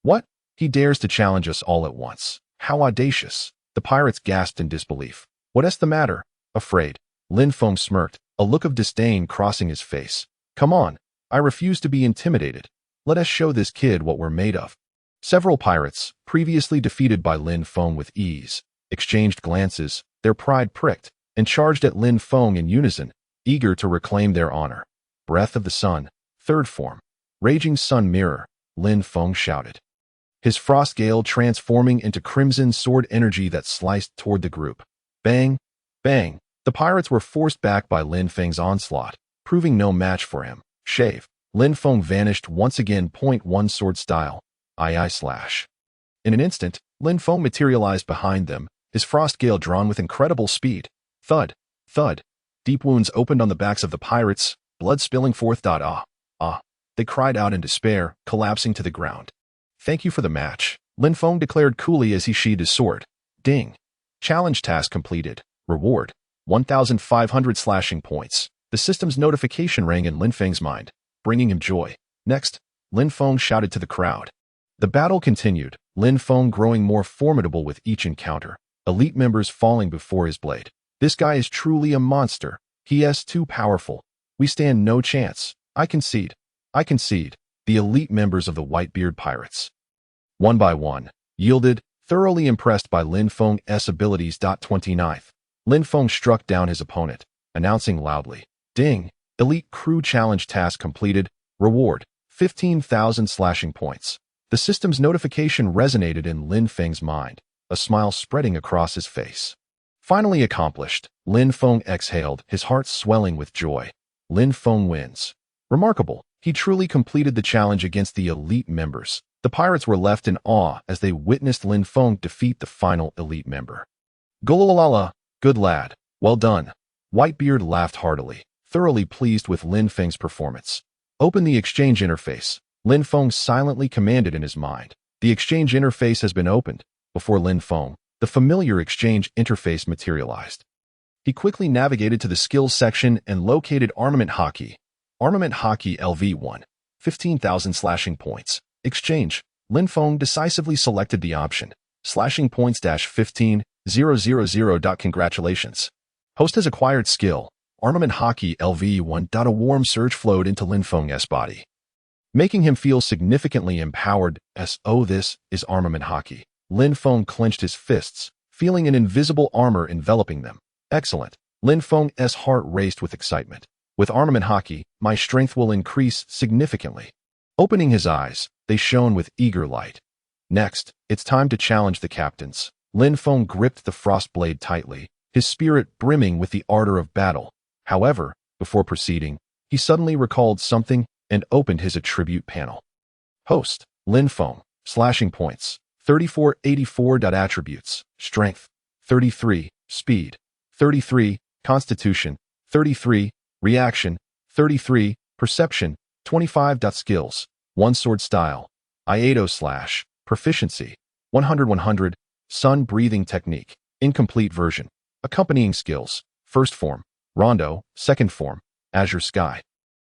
What? He dares to challenge us all at once. How audacious. The pirates gasped in disbelief. What's the matter? Afraid. Lin Feng smirked, a look of disdain crossing his face. Come on. I refuse to be intimidated. Let us show this kid what we're made of. Several pirates, previously defeated by Lin Feng with ease, exchanged glances, their pride pricked, and charged at Lin Feng in unison, eager to reclaim their honor. Breath of the Sun, third form. Raging Sun Mirror, Lin Feng shouted. His frost gale transforming into crimson sword energy that sliced toward the group. Bang! Bang! The pirates were forced back by Lin Feng's onslaught, proving no match for him. Shave. Lin Feng vanished once again. Point one sword style. I slash. In an instant, Lin Feng materialized behind them, his frost gale drawn with incredible speed. Thud. Thud. Deep wounds opened on the backs of the pirates, blood spilling forth. They cried out in despair, collapsing to the ground. Thank you for the match, Lin Feng declared coolly as he sheathed his sword. Ding. Challenge task completed. Reward. 1,500 slashing points. The system's notification rang in Lin Feng's mind, bringing him joy. Next, Lin Feng shouted to the crowd. The battle continued, Lin Feng growing more formidable with each encounter, elite members falling before his blade. This guy is truly a monster. He is too powerful. We stand no chance. I concede. I concede. The elite members of the Whitebeard pirates, one by one, yielded, thoroughly impressed by Lin Feng's abilities. 29th. Lin Feng struck down his opponent, announcing loudly, Ding! Elite crew challenge task completed. Reward, 15,000 slashing points. The system's notification resonated in Lin Feng's mind, a smile spreading across his face. Finally accomplished, Lin Feng exhaled, his heart swelling with joy. Lin Feng wins. Remarkable. He truly completed the challenge against the elite members. The pirates were left in awe as they witnessed Lin Feng defeat the final elite member. Golalala, good lad. Well done. Whitebeard laughed heartily, thoroughly pleased with Lin Feng's performance. Open the exchange interface. Lin Feng silently commanded in his mind. The exchange interface has been opened. Before Lin Feng, the familiar exchange interface materialized. He quickly navigated to the skills section and located Armament Haki. Armament Haki LV1, 15,000 slashing points. Exchange. Lin Feng decisively selected the option. Slashing points -15,000. Congratulations. Host has acquired skill. Armament Haki LV1. A warm surge flowed into Lin Feng's body, making him feel significantly empowered. This is Armament Haki. Lin Feng clenched his fists, feeling an invisible armor enveloping them. Excellent. Lin Feng's heart raced with excitement. With Armament Haki, my strength will increase significantly. Opening his eyes, they shone with eager light. Next, it's time to challenge the captains. Lin Feng gripped the frost blade tightly, his spirit brimming with the ardor of battle. However, before proceeding, he suddenly recalled something and opened his attribute panel. Host, Lin Feng, slashing points, 3484. Attributes, strength, 33, speed, 33, constitution, 33, reaction, 33, perception, 25. Skills, 1 sword style, Iato slash, proficiency, 100. Sun breathing technique, incomplete version. Accompanying skills, first form, Rondo, second form, Azure Sky.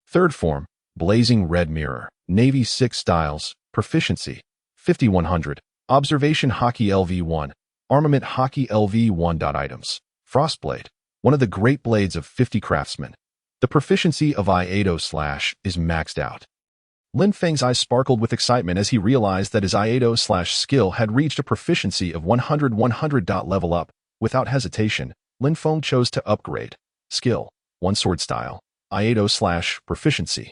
Third form, Blazing Red Mirror, Navy 6 styles, proficiency, 5100. Observation Haki LV1, Armament Haki LV1. Items, Frostblade, one of the great blades of 50 craftsmen. The proficiency of Iato slash is maxed out. Lin Feng's eyes sparkled with excitement as he realized that his Iato slash skill had reached a proficiency of 100. Level up. Without hesitation, Lin Feng chose to upgrade. Skill, 1 sword style, Iato slash, proficiency,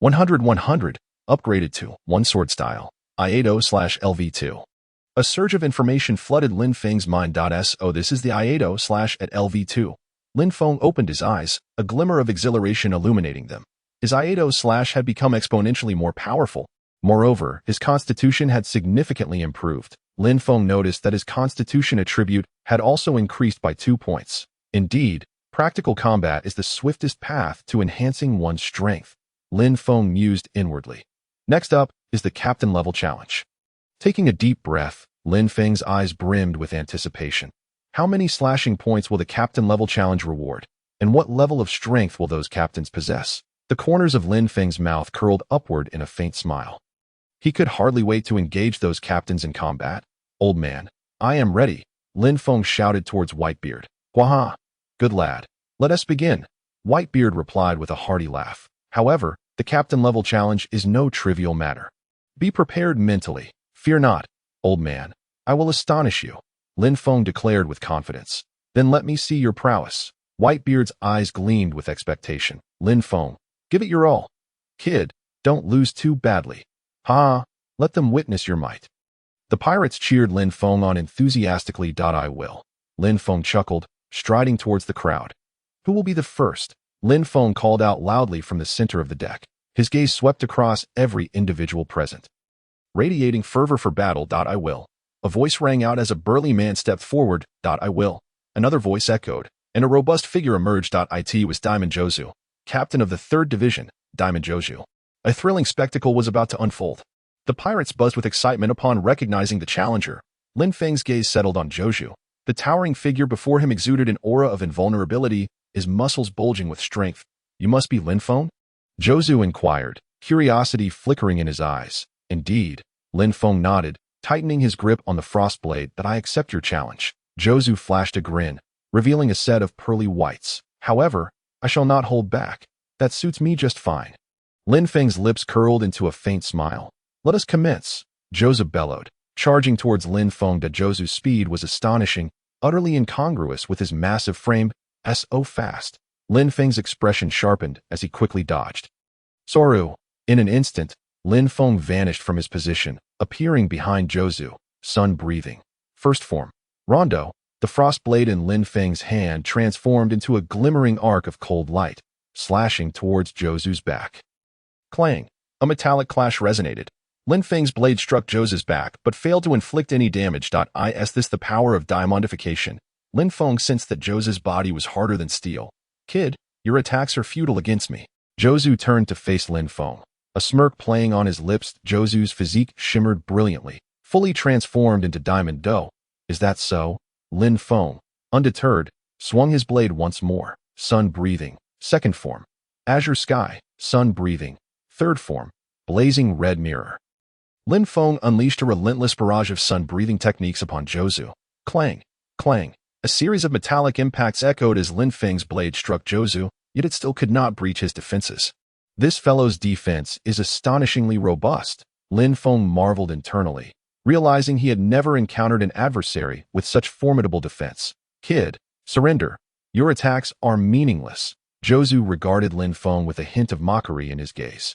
100. Upgraded to 1 sword style, Iato slash LV2. A surge of information flooded Lin Feng's mind. This is the Iato slash at LV2. Lin Feng opened his eyes, a glimmer of exhilaration illuminating them. His Iato slash had become exponentially more powerful. Moreover, his constitution had significantly improved. Lin Feng noticed that his constitution attribute had also increased by 2 points. Indeed, practical combat is the swiftest path to enhancing one's strength. Lin Feng mused inwardly. Next up is the captain level challenge. Taking a deep breath, Lin Feng's eyes brimmed with anticipation. How many slashing points will the captain level challenge reward? And what level of strength will those captains possess? The corners of Lin Feng's mouth curled upward in a faint smile. He could hardly wait to engage those captains in combat. Old man, I am ready, Lin Feng shouted towards Whitebeard. Waha! Good lad. Let us begin. Whitebeard replied with a hearty laugh. However, the captain level challenge is no trivial matter. Be prepared mentally. Fear not, old man. I will astonish you, Lin Feng declared with confidence. Then let me see your prowess. Whitebeard's eyes gleamed with expectation. Lin Feng, Give it your all. Kid, don't lose too badly. Ha, let them witness your might. The pirates cheered Lin Feng on enthusiastically. I will. Lin Feng chuckled, striding towards the crowd. Who will be the first? Lin Feng called out loudly from the center of the deck. His gaze swept across every individual present. Radiating fervor for battle. I will. A voice rang out as a burly man stepped forward. I will. Another voice echoed, and a robust figure emerged. It was Diamond Jozu, captain of the 3rd Division, Diamond Jozu. A thrilling spectacle was about to unfold. The pirates buzzed with excitement upon recognizing the challenger. Lin Feng's gaze settled on Jozu. The towering figure before him exuded an aura of invulnerability, his muscles bulging with strength. You must be Lin Feng? Jozu inquired, curiosity flickering in his eyes. Indeed. Lin Feng nodded, tightening his grip on the frost blade. That I accept your challenge. Jozu flashed a grin, revealing a set of pearly whites. However, I shall not hold back. That suits me just fine. Lin Feng's lips curled into a faint smile. Let us commence. Jozu bellowed, charging towards Lin Feng. Jozu's speed was astonishing, utterly incongruous with his massive frame. So fast. Lin Feng's expression sharpened as he quickly dodged. Soru. In an instant, Lin Feng vanished from his position, appearing behind Jozu, sun breathing. First form. Rondo. The frost blade in Lin Feng's hand transformed into a glimmering arc of cold light, slashing towards Jozu's back. Clang. A metallic clash resonated. Lin Feng's blade struck Jozu's back but failed to inflict any damage. Is this the power of diamondification? Lin Feng sensed that Jozu's body was harder than steel. Kid, your attacks are futile against me. Jozu turned to face Lin Feng. A smirk playing on his lips. Jozu's physique shimmered brilliantly, fully transformed into Diamond Dough. Is that so? Lin Feng, undeterred, swung his blade once more. Sun breathing. Second form. Azure Sky. Sun breathing. Third form. Blazing Red Mirror. Lin Feng unleashed a relentless barrage of sun-breathing techniques upon Jozu. Clang, clang. A series of metallic impacts echoed as Lin Feng's blade struck Jozu, yet it still could not breach his defenses. This fellow's defense is astonishingly robust. Lin Feng marveled internally, realizing he had never encountered an adversary with such formidable defense. Kid, surrender. Your attacks are meaningless. Jozu regarded Lin Feng with a hint of mockery in his gaze.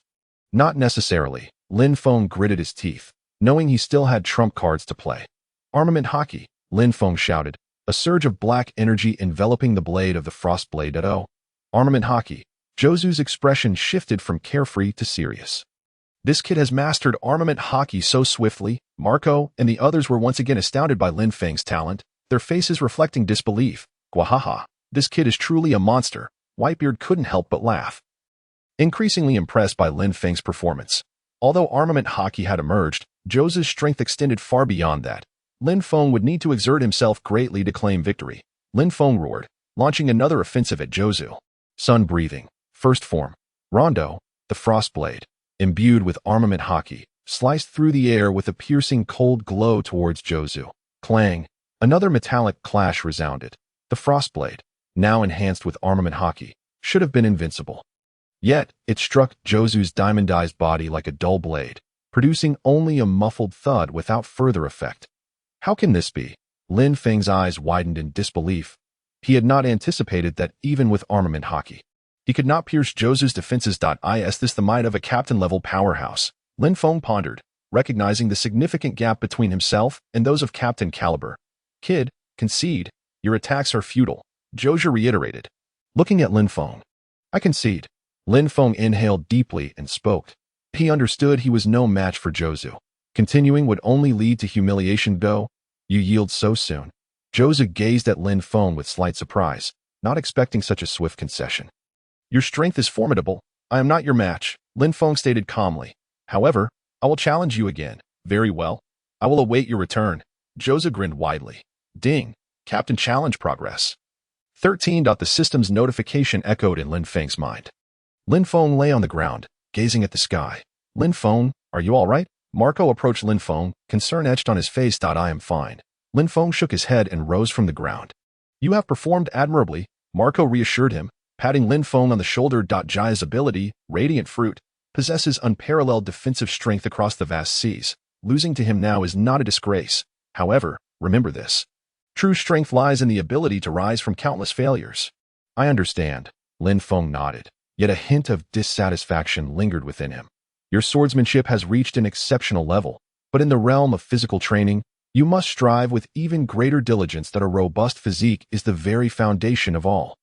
Not necessarily. Lin Feng gritted his teeth, knowing he still had trump cards to play. Armament Haki, Lin Feng shouted, a surge of black energy enveloping the blade of the frost blade. Armament Haki. Jozu's expression shifted from carefree to serious. This kid has mastered Armament Haki so swiftly. Marco and the others were once again astounded by Lin Feng's talent, their faces reflecting disbelief. Gwahaha, this kid is truly a monster. Whitebeard couldn't help but laugh. Increasingly impressed by Lin Feng's performance. Although Armament Haki had emerged, Jozu's strength extended far beyond that. Lin Feng would need to exert himself greatly to claim victory. Lin Feng roared, launching another offensive at Jozu. Sun breathing. First form. Rondo. The frost blade, imbued with Armament Haki, sliced through the air with a piercing cold glow towards Jozu. Clang. Another metallic clash resounded. The frost blade, now enhanced with Armament Haki, should have been invincible. Yet, it struck Jozu's diamondized body like a dull blade, producing only a muffled thud without further effect. How can this be? Lin Feng's eyes widened in disbelief. He had not anticipated that even with Armament Haki, he could not pierce Jozu's defenses. Is this the might of a captain-level powerhouse? Lin Feng pondered, recognizing the significant gap between himself and those of captain caliber. Kid, concede. Your attacks are futile, Jozu reiterated. Looking at Lin Feng. I concede. Lin Feng inhaled deeply and spoke. He understood he was no match for Jozu. Continuing would only lead to humiliation. You yield so soon. Jozu gazed at Lin Feng with slight surprise, not expecting such a swift concession. Your strength is formidable. I am not your match, Lin Feng stated calmly. However, I will challenge you again. Very well. I will await your return. Jozu grinned widely. Ding. Captain challenge progress. 13. The system's notification echoed in Lin Feng's mind. Lin Feng lay on the ground, gazing at the sky. Lin Feng, are you all right? Marco approached Lin Feng, concern etched on his face. I am fine. Lin Feng shook his head and rose from the ground. You have performed admirably, Marco reassured him, patting Lin Feng on the shoulder. Jaya's ability, Radiant Fruit, possesses unparalleled defensive strength across the vast seas. Losing to him now is not a disgrace. However, remember this. True strength lies in the ability to rise from countless failures. I understand. Lin Feng nodded. yet a hint of dissatisfaction lingered within him. Your swordsmanship has reached an exceptional level, but in the realm of physical training, you must strive with even greater diligence that a robust physique is the very foundation of all.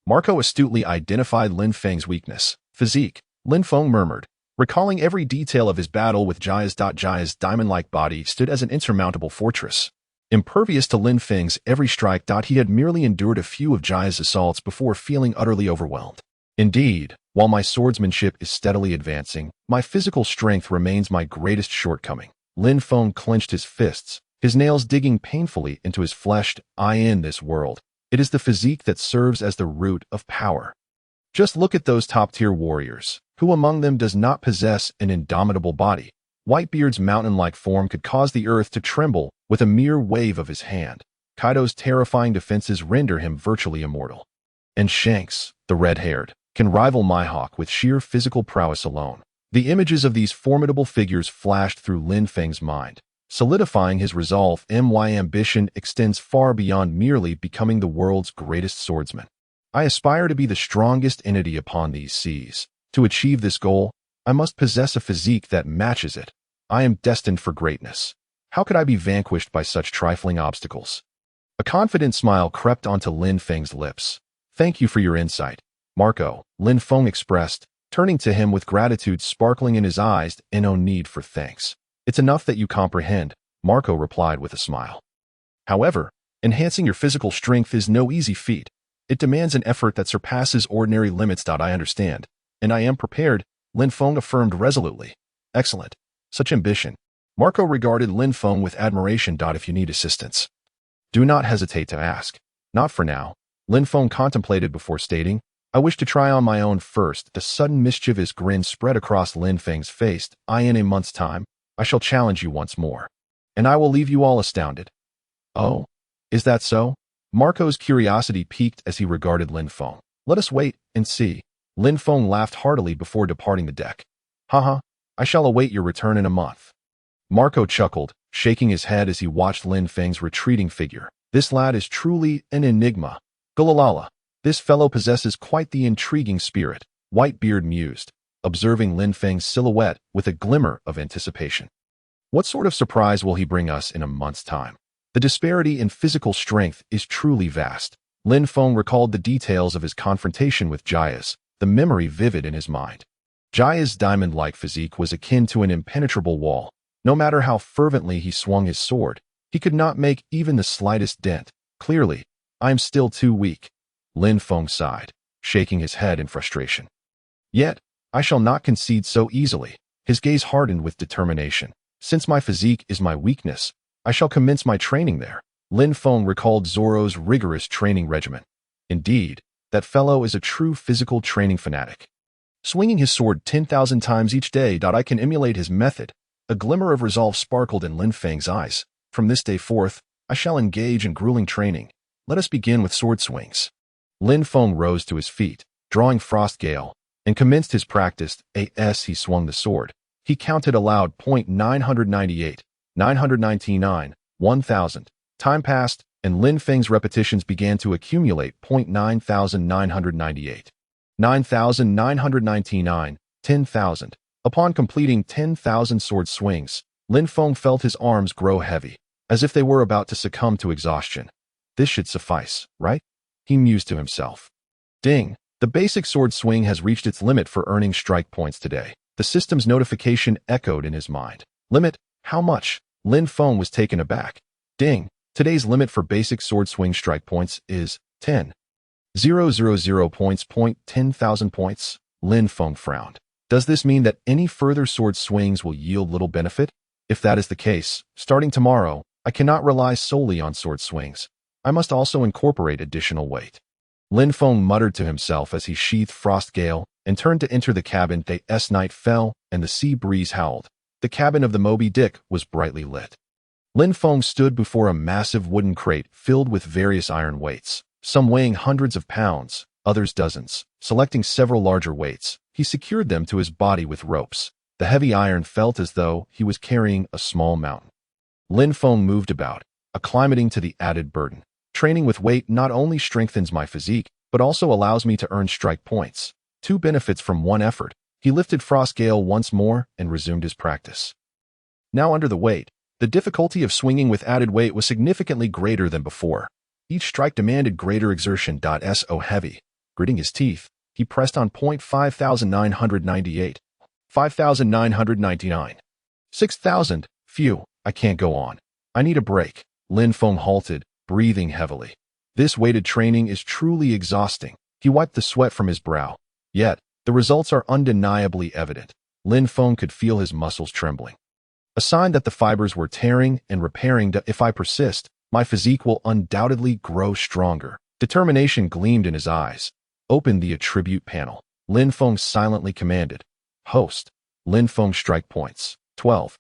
Marco astutely identified Lin Feng's weakness, physique. Lin Feng murmured, recalling every detail of his battle with Jaya's. Jaya's diamond-like body stood as an insurmountable fortress. Impervious to Lin Feng's every strike. He had merely endured a few of Jaya's assaults before feeling utterly overwhelmed. Indeed, while my swordsmanship is steadily advancing, my physical strength remains my greatest shortcoming. Lin Feng clenched his fists, his nails digging painfully into his flesh. In this world, it is the physique that serves as the root of power. Just look at those top-tier warriors. Who among them does not possess an indomitable body? Whitebeard's mountain-like form could cause the earth to tremble with a mere wave of his hand. Kaido's terrifying defenses render him virtually immortal. And Shanks, the red-haired, can rival Mihawk with sheer physical prowess alone. The images of these formidable figures flashed through Lin Feng's mind, solidifying his resolve. My ambition extends far beyond merely becoming the world's greatest swordsman. I aspire to be the strongest entity upon these seas. To achieve this goal, I must possess a physique that matches it. I am destined for greatness. How could I be vanquished by such trifling obstacles? A confident smile crept onto Lin Feng's lips. Thank you for your insight, Marco, Lin Feng expressed, turning to him with gratitude sparkling in his eyes. No need for thanks. It's enough that you comprehend, Marco replied with a smile. However, enhancing your physical strength is no easy feat. It demands an effort that surpasses ordinary limits. I understand, and I am prepared, Lin Feng affirmed resolutely. Excellent. Such ambition. Marco regarded Lin Feng with admiration. If you need assistance, do not hesitate to ask. Not for now, Lin Feng contemplated before stating, I wish to try on my own first. The sudden mischievous grin spread across Lin Feng's face. In a month's time, I shall challenge you once more, and I will leave you all astounded. Oh, is that so? Marco's curiosity piqued as he regarded Lin Feng. Let us wait and see. Lin Feng laughed heartily before departing the deck. Haha, I shall await your return in a month. Marco chuckled, shaking his head as he watched Lin Feng's retreating figure. This lad is truly an enigma. Gulalala, this fellow possesses quite the intriguing spirit, Whitebeard mused, observing Lin Feng's silhouette with a glimmer of anticipation. What sort of surprise will he bring us in a month's time? The disparity in physical strength is truly vast. Lin Feng recalled the details of his confrontation with Jaya's, the memory vivid in his mind. Jaya's diamond-like physique was akin to an impenetrable wall. No matter how fervently he swung his sword, he could not make even the slightest dent. Clearly, I am still too weak. Lin Feng sighed, shaking his head in frustration. Yet, I shall not concede so easily. His gaze hardened with determination. Since my physique is my weakness, I shall commence my training there. Lin Feng recalled Zoro's rigorous training regimen. Indeed, that fellow is a true physical training fanatic. Swinging his sword 10,000 times each day. I can emulate his method. A glimmer of resolve sparkled in Lin Feng's eyes. From this day forth, I shall engage in grueling training. Let us begin with sword swings. Lin Feng rose to his feet, drawing Frost Gale, and commenced his practice. As he swung the sword, he counted aloud. 998, 999, 1000. Time passed, and Lin Feng's repetitions began to accumulate. 9,998, 9,999, 10,000. Upon completing 10,000 sword swings, Lin Feng felt his arms grow heavy, as if they were about to succumb to exhaustion. This should suffice, right? He mused to himself. Ding! The basic sword swing has reached its limit for earning strike points today. The system's notification echoed in his mind. Limit? How much? Lin Feng was taken aback. Ding! Today's limit for basic sword swing strike points is 10,000 points. 10,000 points? Lin Feng frowned. Does this mean that any further sword swings will yield little benefit? If that is the case, starting tomorrow, I cannot rely solely on sword swings. I must also incorporate additional weight. Lin Feng muttered to himself as he sheathed Frost Gale and turned to enter the cabin. The night fell and the sea breeze howled. The cabin of the Moby Dick was brightly lit. Lin Feng stood before a massive wooden crate filled with various iron weights, some weighing hundreds of pounds, others dozens. Selecting several larger weights, he secured them to his body with ropes. The heavy iron felt as though he was carrying a small mountain. Lin Feng moved about, acclimating to the added burden. Training with weight not only strengthens my physique, but also allows me to earn strike points. Two benefits from one effort. He lifted Frost Gale once more and resumed his practice. Now under the weight, the difficulty of swinging with added weight was significantly greater than before. Each strike demanded greater exertion. So heavy. Gritting his teeth, he pressed on point 5,998, 5,999, 6,000. Phew, I can't go on. I need a break. Lin Feng halted, breathing heavily. This weighted training is truly exhausting. He wiped the sweat from his brow. Yet, the results are undeniably evident. Lin Feng could feel his muscles trembling. A sign that the fibers were tearing and repairing. If I persist, my physique will undoubtedly grow stronger. Determination gleamed in his eyes. Open the attribute panel. Lin Feng silently commanded. Host. Lin Feng strike points. 12.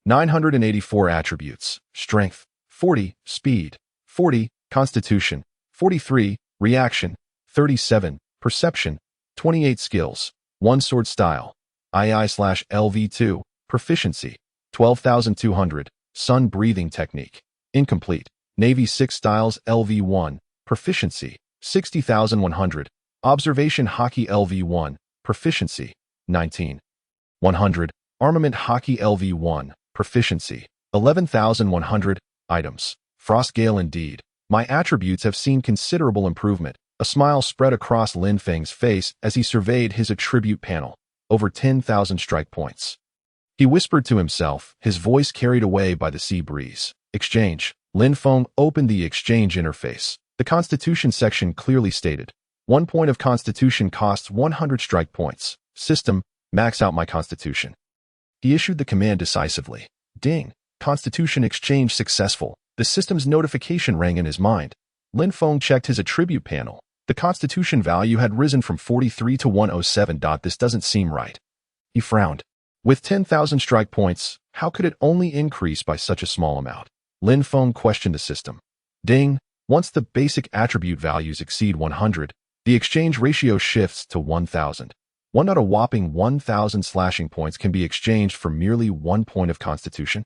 984 attributes. Strength. 40. Speed. 40. Constitution. 43. Reaction. 37. Perception. 28 skills. 1 sword style. II/LV2. Proficiency. 12,200. Sun breathing technique. Incomplete. Navy 6 styles LV1. Proficiency. 60,100. Observation Haki LV1. Proficiency. 19. 100. Armament Haki LV1. Proficiency. 11,100. Items. Frost Gale indeed. My attributes have seen considerable improvement. A smile spread across Lin Feng's face as he surveyed his attribute panel. Over 10,000 strike points. He whispered to himself, his voice carried away by the sea breeze. Exchange. Lin Feng opened the exchange interface. The Constitution section clearly stated, 1 point of Constitution costs 100 strike points. System, max out my Constitution. He issued the command decisively. Ding. Constitution exchange successful. The system's notification rang in his mind. Lin Feng checked his attribute panel. The Constitution value had risen from 43 to 107. This doesn't seem right. He frowned. With 10,000 strike points, how could it only increase by such a small amount? Lin Feng questioned the system. Ding. Once the basic attribute values exceed 100, the exchange ratio shifts to 1,000. A whopping 1,000 slashing points can be exchanged for merely 1 point of Constitution.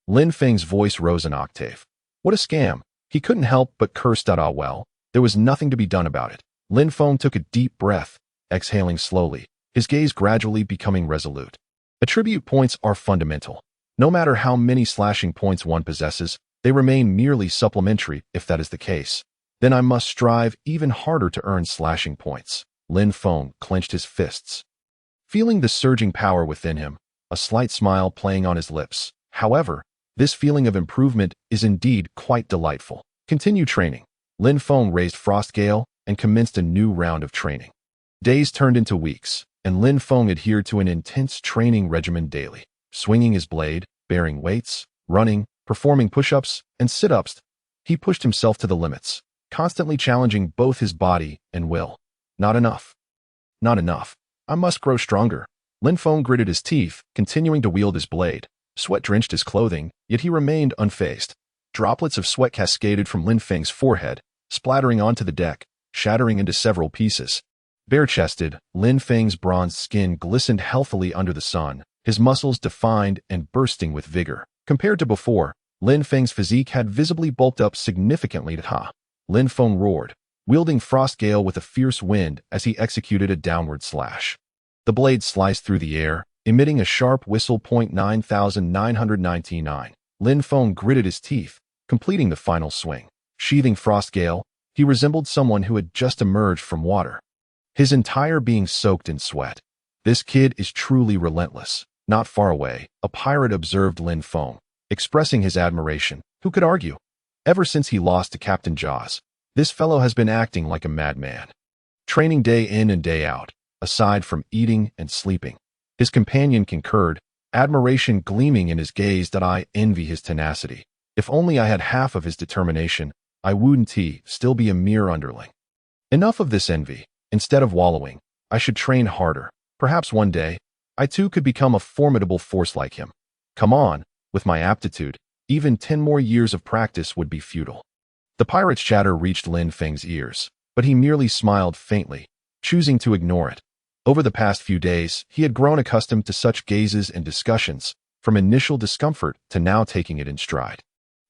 Lin Feng's voice rose an octave. What a scam. He couldn't help but curse. Well, there was nothing to be done about it. Lin Feng took a deep breath, exhaling slowly, his gaze gradually becoming resolute. Attribute points are fundamental. No matter how many slashing points one possesses, they remain merely supplementary. If that is the case, then I must strive even harder to earn slashing points. Lin Feng clenched his fists, feeling the surging power within him, a slight smile playing on his lips. However, this feeling of improvement is indeed quite delightful. Continue training. Lin Feng raised Frost Gale and commenced a new round of training. Days turned into weeks, and Lin Feng adhered to an intense training regimen daily, swinging his blade, bearing weights, running, performing push-ups, and sit-ups. He pushed himself to the limits, constantly challenging both his body and will. Not enough. Not enough. I must grow stronger. Lin Feng gritted his teeth, continuing to wield his blade. Sweat drenched his clothing, yet he remained unfazed. Droplets of sweat cascaded from Lin Feng's forehead, splattering onto the deck, shattering into several pieces. Bare-chested, Lin Feng's bronzed skin glistened healthily under the sun, his muscles defined and bursting with vigor. Compared to before, Lin Feng's physique had visibly bulked up significantly. Lin Feng roared, wielding Frost Gale with a fierce wind as he executed a downward slash. The blade sliced through the air, emitting a sharp whistle. 9,999. Lin Feng gritted his teeth, completing the final swing. Sheathing Frost Gale, he resembled someone who had just emerged from water, his entire being soaked in sweat. This kid is truly relentless. Not far away, a pirate observed Lin Feng, expressing his admiration. Who could argue? Ever since he lost to Captain Jaws, this fellow has been acting like a madman. Training day in and day out, aside from eating and sleeping. His companion concurred, admiration gleaming in his gaze. I envy his tenacity. If only I had half of his determination, I wouldn't still be a mere underling. Enough of this envy. Instead of wallowing, I should train harder. Perhaps one day, I too could become a formidable force like him. Come on, with my aptitude, even 10 more years of practice would be futile. The pirate's chatter reached Lin Feng's ears, but he merely smiled faintly, choosing to ignore it. Over the past few days, he had grown accustomed to such gazes and discussions, from initial discomfort to now taking it in stride.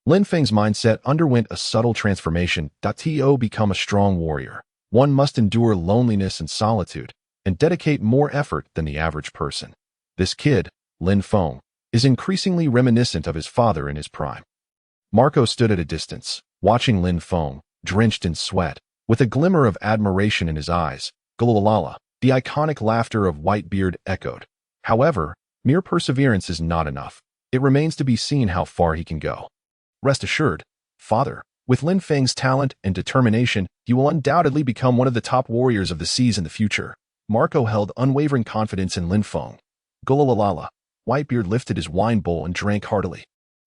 Lin Feng's mindset underwent a subtle transformation. To become a strong warrior, one must endure loneliness and solitude, and dedicate more effort than the average person. This kid, Lin Feng, is increasingly reminiscent of his father in his prime. Marco stood at a distance, watching Lin Feng, drenched in sweat, with a glimmer of admiration in his eyes. Gulalala, the iconic laughter of Whitebeard echoed. However, mere perseverance is not enough. It remains to be seen how far he can go. Rest assured, father, with Lin Feng's talent and determination, you will undoubtedly become one of the top warriors of the seas in the future. Marco held unwavering confidence in Lin Feng. Gulalala, Whitebeard lifted his wine bowl and drank heartily.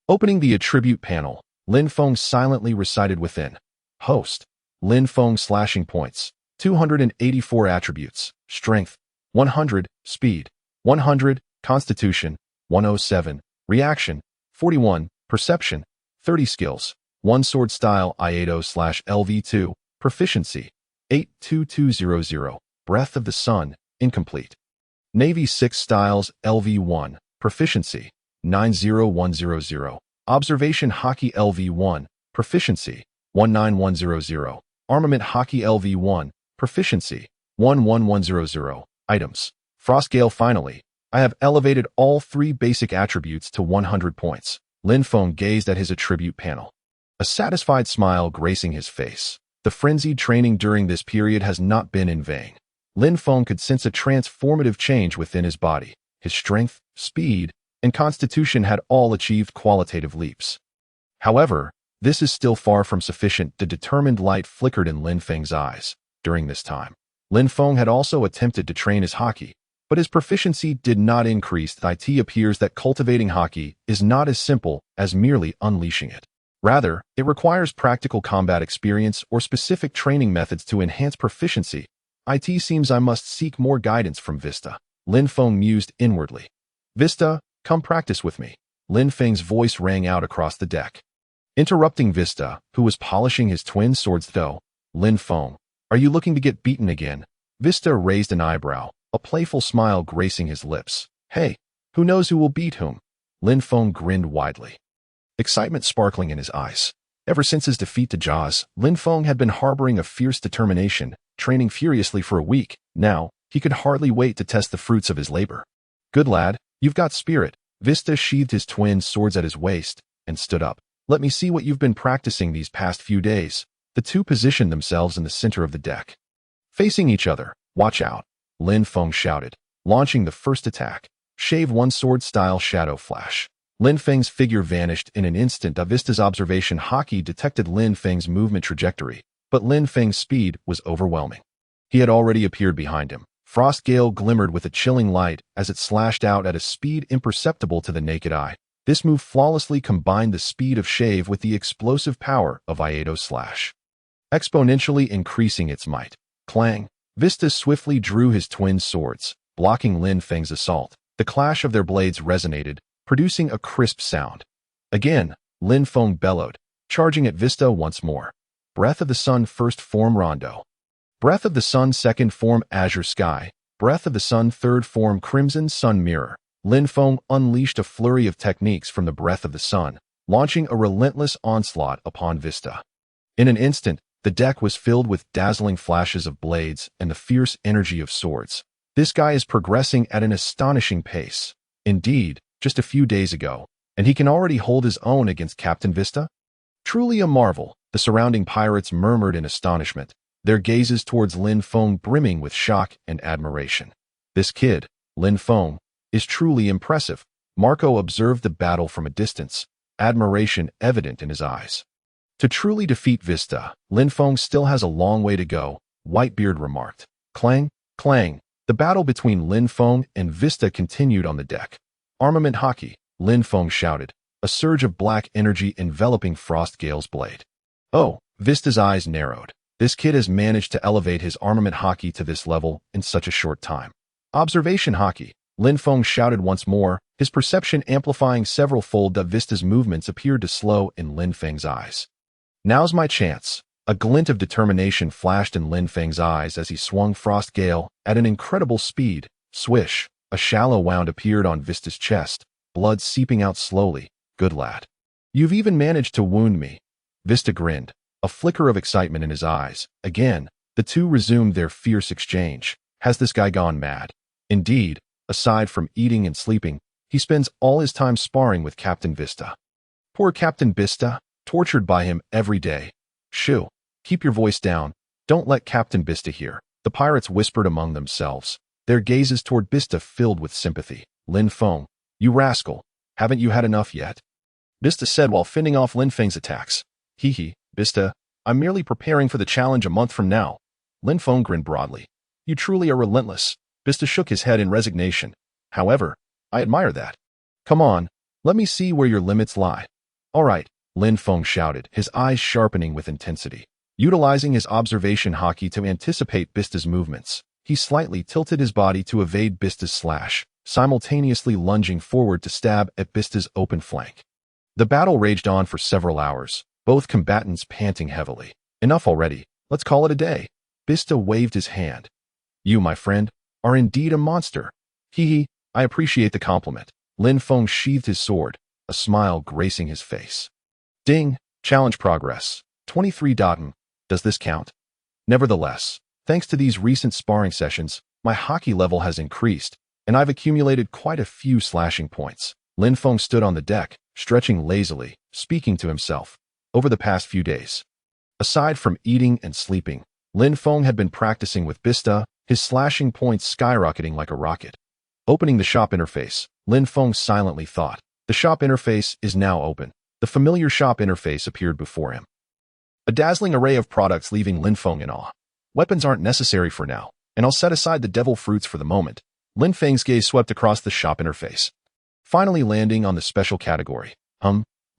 Opening the attribute panel, Lin Feng silently recited within. Host, Lin Feng slashing points, 284 attributes, strength, 100, speed, 100, constitution, 107, reaction, 41, perception, 30 skills, 1 sword style Iato/LV2, proficiency, 82200, breath of the sun, incomplete. Navy 6 styles LV1, proficiency, 90100, observation Haki LV1, proficiency, 19100, armament Haki LV1, proficiency, 11100, items. Frostgale. Finally, I have elevated all 3 basic attributes to 100 points. Lin Feng gazed at his attribute panel, a satisfied smile gracing his face. The frenzied training during this period has not been in vain. Lin Feng could sense a transformative change within his body. His strength, speed, and constitution had all achieved qualitative leaps. However, this is still far from sufficient. The determined light flickered in Lin Feng's eyes. During this time, Lin Feng had also attempted to train his Haki, but his proficiency did not increase. It appears that cultivating Haki is not as simple as merely unleashing it. Rather, it requires practical combat experience or specific training methods to enhance proficiency. It seems I must seek more guidance from Vista. Lin Feng mused inwardly. Vista, come practice with me. Lin Feng's voice rang out across the deck. Interrupting Vista, who was polishing his twin swords though. Lin Feng, are you looking to get beaten again? Vista raised an eyebrow, a playful smile gracing his lips. Hey, who knows who will beat whom? Lin Feng grinned widely, excitement sparkling in his eyes. Ever since his defeat to Jaws, Lin Feng had been harboring a fierce determination, training furiously for a week. Now, he could hardly wait to test the fruits of his labor. Good lad, you've got spirit. Vista sheathed his twin swords at his waist and stood up. Let me see what you've been practicing these past few days. The two positioned themselves in the center of the deck, facing each other. Watch out, Lin Feng shouted, launching the first attack. Shave 1 sword style shadow flash. Lin Feng's figure vanished in an instant. Vista's observation Haki detected Lin Feng's movement trajectory, but Lin Feng's speed was overwhelming. He had already appeared behind him. Frostgale glimmered with a chilling light as it slashed out at a speed imperceptible to the naked eye. This move flawlessly combined the speed of Shave with the explosive power of Iato slash, exponentially increasing its might. Clang! Vista swiftly drew his twin swords, blocking Lin Feng's assault. The clash of their blades resonated, producing a crisp sound. Again, Lin Feng bellowed, charging at Vista once more. Breath of the Sun first form Rondo. Breath of the Sun second form Azure Sky. Breath of the Sun third form Crimson Sun Mirror. Lin Feng unleashed a flurry of techniques from the Breath of the Sun, launching a relentless onslaught upon Vista. In an instant, the deck was filled with dazzling flashes of blades and the fierce energy of swords. This guy is progressing at an astonishing pace. Indeed, just a few days ago, and he can already hold his own against Captain Vista? Truly a marvel, the surrounding pirates murmured in astonishment, their gazes towards Lin Feng brimming with shock and admiration. This kid, Lin Feng, is truly impressive. Marco observed the battle from a distance, admiration evident in his eyes. To truly defeat Vista, Lin Feng still has a long way to go, Whitebeard remarked. Clang, clang. The battle between Lin Feng and Vista continued on the deck. Armament Haki, Lin Feng shouted, a surge of black energy enveloping Frostgale's blade. Oh, Vista's eyes narrowed. This kid has managed to elevate his Armament Haki to this level in such a short time. Observation Haki, Lin Feng shouted once more, his perception amplifying several-fold. Vista's movements appeared to slow in Lin Feng's eyes. Now's my chance. A glint of determination flashed in Lin Feng's eyes as he swung Frostgale at an incredible speed. Swish, a shallow wound appeared on Vista's chest, blood seeping out slowly. Good lad. You've even managed to wound me. Vista grinned, a flicker of excitement in his eyes. Again, the two resumed their fierce exchange. Has this guy gone mad? Indeed, aside from eating and sleeping, he spends all his time sparring with Captain Vista. Poor Captain Vista, tortured by him every day. Shoo, keep your voice down. Don't let Captain Vista hear. The pirates whispered among themselves, their gazes toward Vista filled with sympathy. Lin Feng, you rascal, haven't you had enough yet? Vista said while fending off Lin Feng's attacks. Hee, Vista, I'm merely preparing for the challenge a month from now. Lin Feng grinned broadly. You truly are relentless. Vista shook his head in resignation. However, I admire that. Come on, let me see where your limits lie. All right, Lin Feng shouted, his eyes sharpening with intensity. Utilizing his observation haki to anticipate Vista's movements, he slightly tilted his body to evade Vista's slash, simultaneously lunging forward to stab at Vista's open flank. The battle raged on for several hours, both combatants panting heavily. Enough already, let's call it a day. Vista waved his hand. You, my friend, are indeed a monster. Hee, I appreciate the compliment. Lin Feng sheathed his sword, a smile gracing his face. Ding, challenge progress. 23. Does this count? Nevertheless, thanks to these recent sparring sessions, my Haki level has increased, and I've accumulated quite a few slashing points. Lin Feng stood on the deck, stretching lazily, speaking to himself. Over the past few days, aside from eating and sleeping, Lin Feng had been practicing with Vista, his slashing points skyrocketing like a rocket. Opening the shop interface, Lin Feng silently thought. The shop interface is now open. The familiar shop interface appeared before him. A dazzling array of products leaving Lin Feng in awe. Weapons aren't necessary for now, and I'll set aside the devil fruits for the moment. Lin Feng's gaze swept across the shop interface, finally landing on the special category.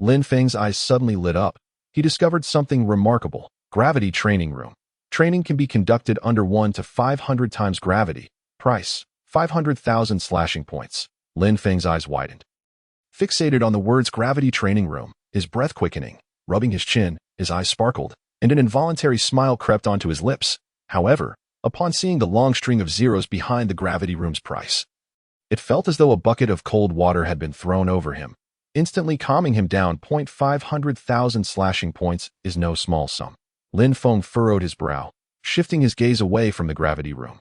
Lin Feng's eyes suddenly lit up. He discovered something remarkable. Gravity training room. Training can be conducted under 1 to 500 times gravity. Price, 500,000 slashing points. Lin Feng's eyes widened. Fixated on the words gravity training room, his breath quickening, rubbing his chin, his eyes sparkled, and an involuntary smile crept onto his lips. However, upon seeing the long string of zeros behind the gravity room's price, it felt as though a bucket of cold water had been thrown over him, instantly calming him down. 500,000 slashing points is no small sum. Lin Feng furrowed his brow, shifting his gaze away from the gravity room.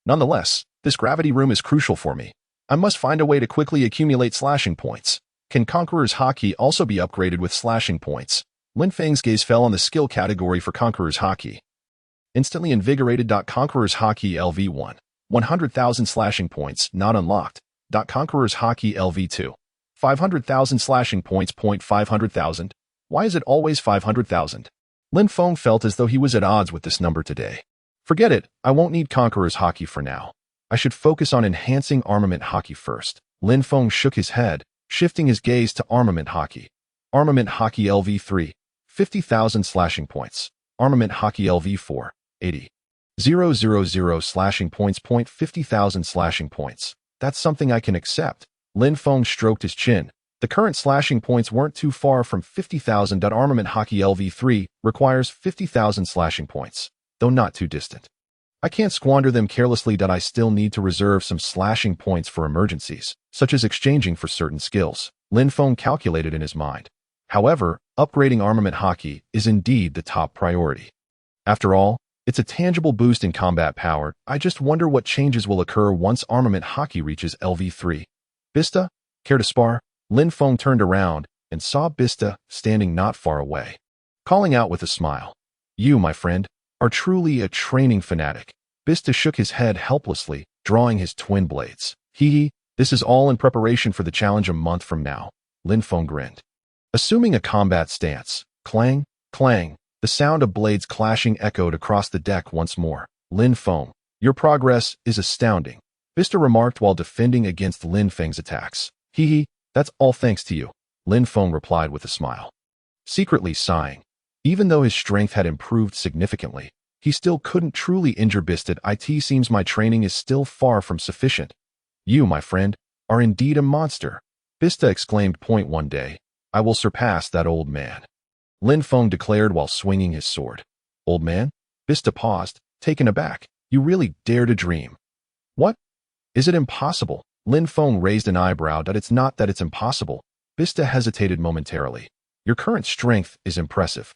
Nonetheless, this gravity room is crucial for me. I must find a way to quickly accumulate slashing points. Can Conqueror's Haki also be upgraded with slashing points? Lin Feng's gaze fell on the skill category for Conqueror's Haki. Instantly invigorated. Conqueror's Haki LV1. 100,000 slashing points, not unlocked. Conqueror's Haki LV2. 500,000 slashing points. 500,000. Why is it always 500,000? Lin Feng felt as though he was at odds with this number today. Forget it, I won't need Conqueror's Haki for now. I should focus on enhancing Armament Haki first. Lin Feng shook his head, shifting his gaze to Armament Haki. Armament Haki LV3. 50,000 slashing points. Armament Haki LV4. 80,000 slashing points. 50,000 slashing points. That's something I can accept. Lin Feng stroked his chin. The current slashing points weren't too far from 50,000. Armament Haki LV3 requires 50,000 slashing points, though not too distant. I can't squander them carelessly. I still need to reserve some slashing points for emergencies, such as exchanging for certain skills. Lin Feng calculated in his mind. However, upgrading Armament Haki is indeed the top priority. After all, it's a tangible boost in combat power. I just wonder what changes will occur once Armament Haki reaches LV3. Vista, care to spar? Lin Feng turned around and saw Vista standing not far away, calling out with a smile. You, my friend, are truly a training fanatic. Vista shook his head helplessly, drawing his twin blades. This is all in preparation for the challenge a month from now. Lin Feng grinned. Assuming a combat stance, clang, clang, the sound of blades clashing echoed across the deck once more. Lin Feng, your progress is astounding, Vista remarked while defending against Lin Feng's attacks. That's all thanks to you, Lin Feng replied with a smile. Secretly sighing, even though his strength had improved significantly, he still couldn't truly injure Vista. It seems my training is still far from sufficient. You, my friend, are indeed a monster, Vista exclaimed. One day, I will surpass that old man, Lin Feng declared while swinging his sword. Old man? Vista paused, taken aback. You really dare to dream? What? Is it impossible? Lin Feng raised an eyebrow. It's not that it's impossible. Vista hesitated momentarily. Your current strength is impressive,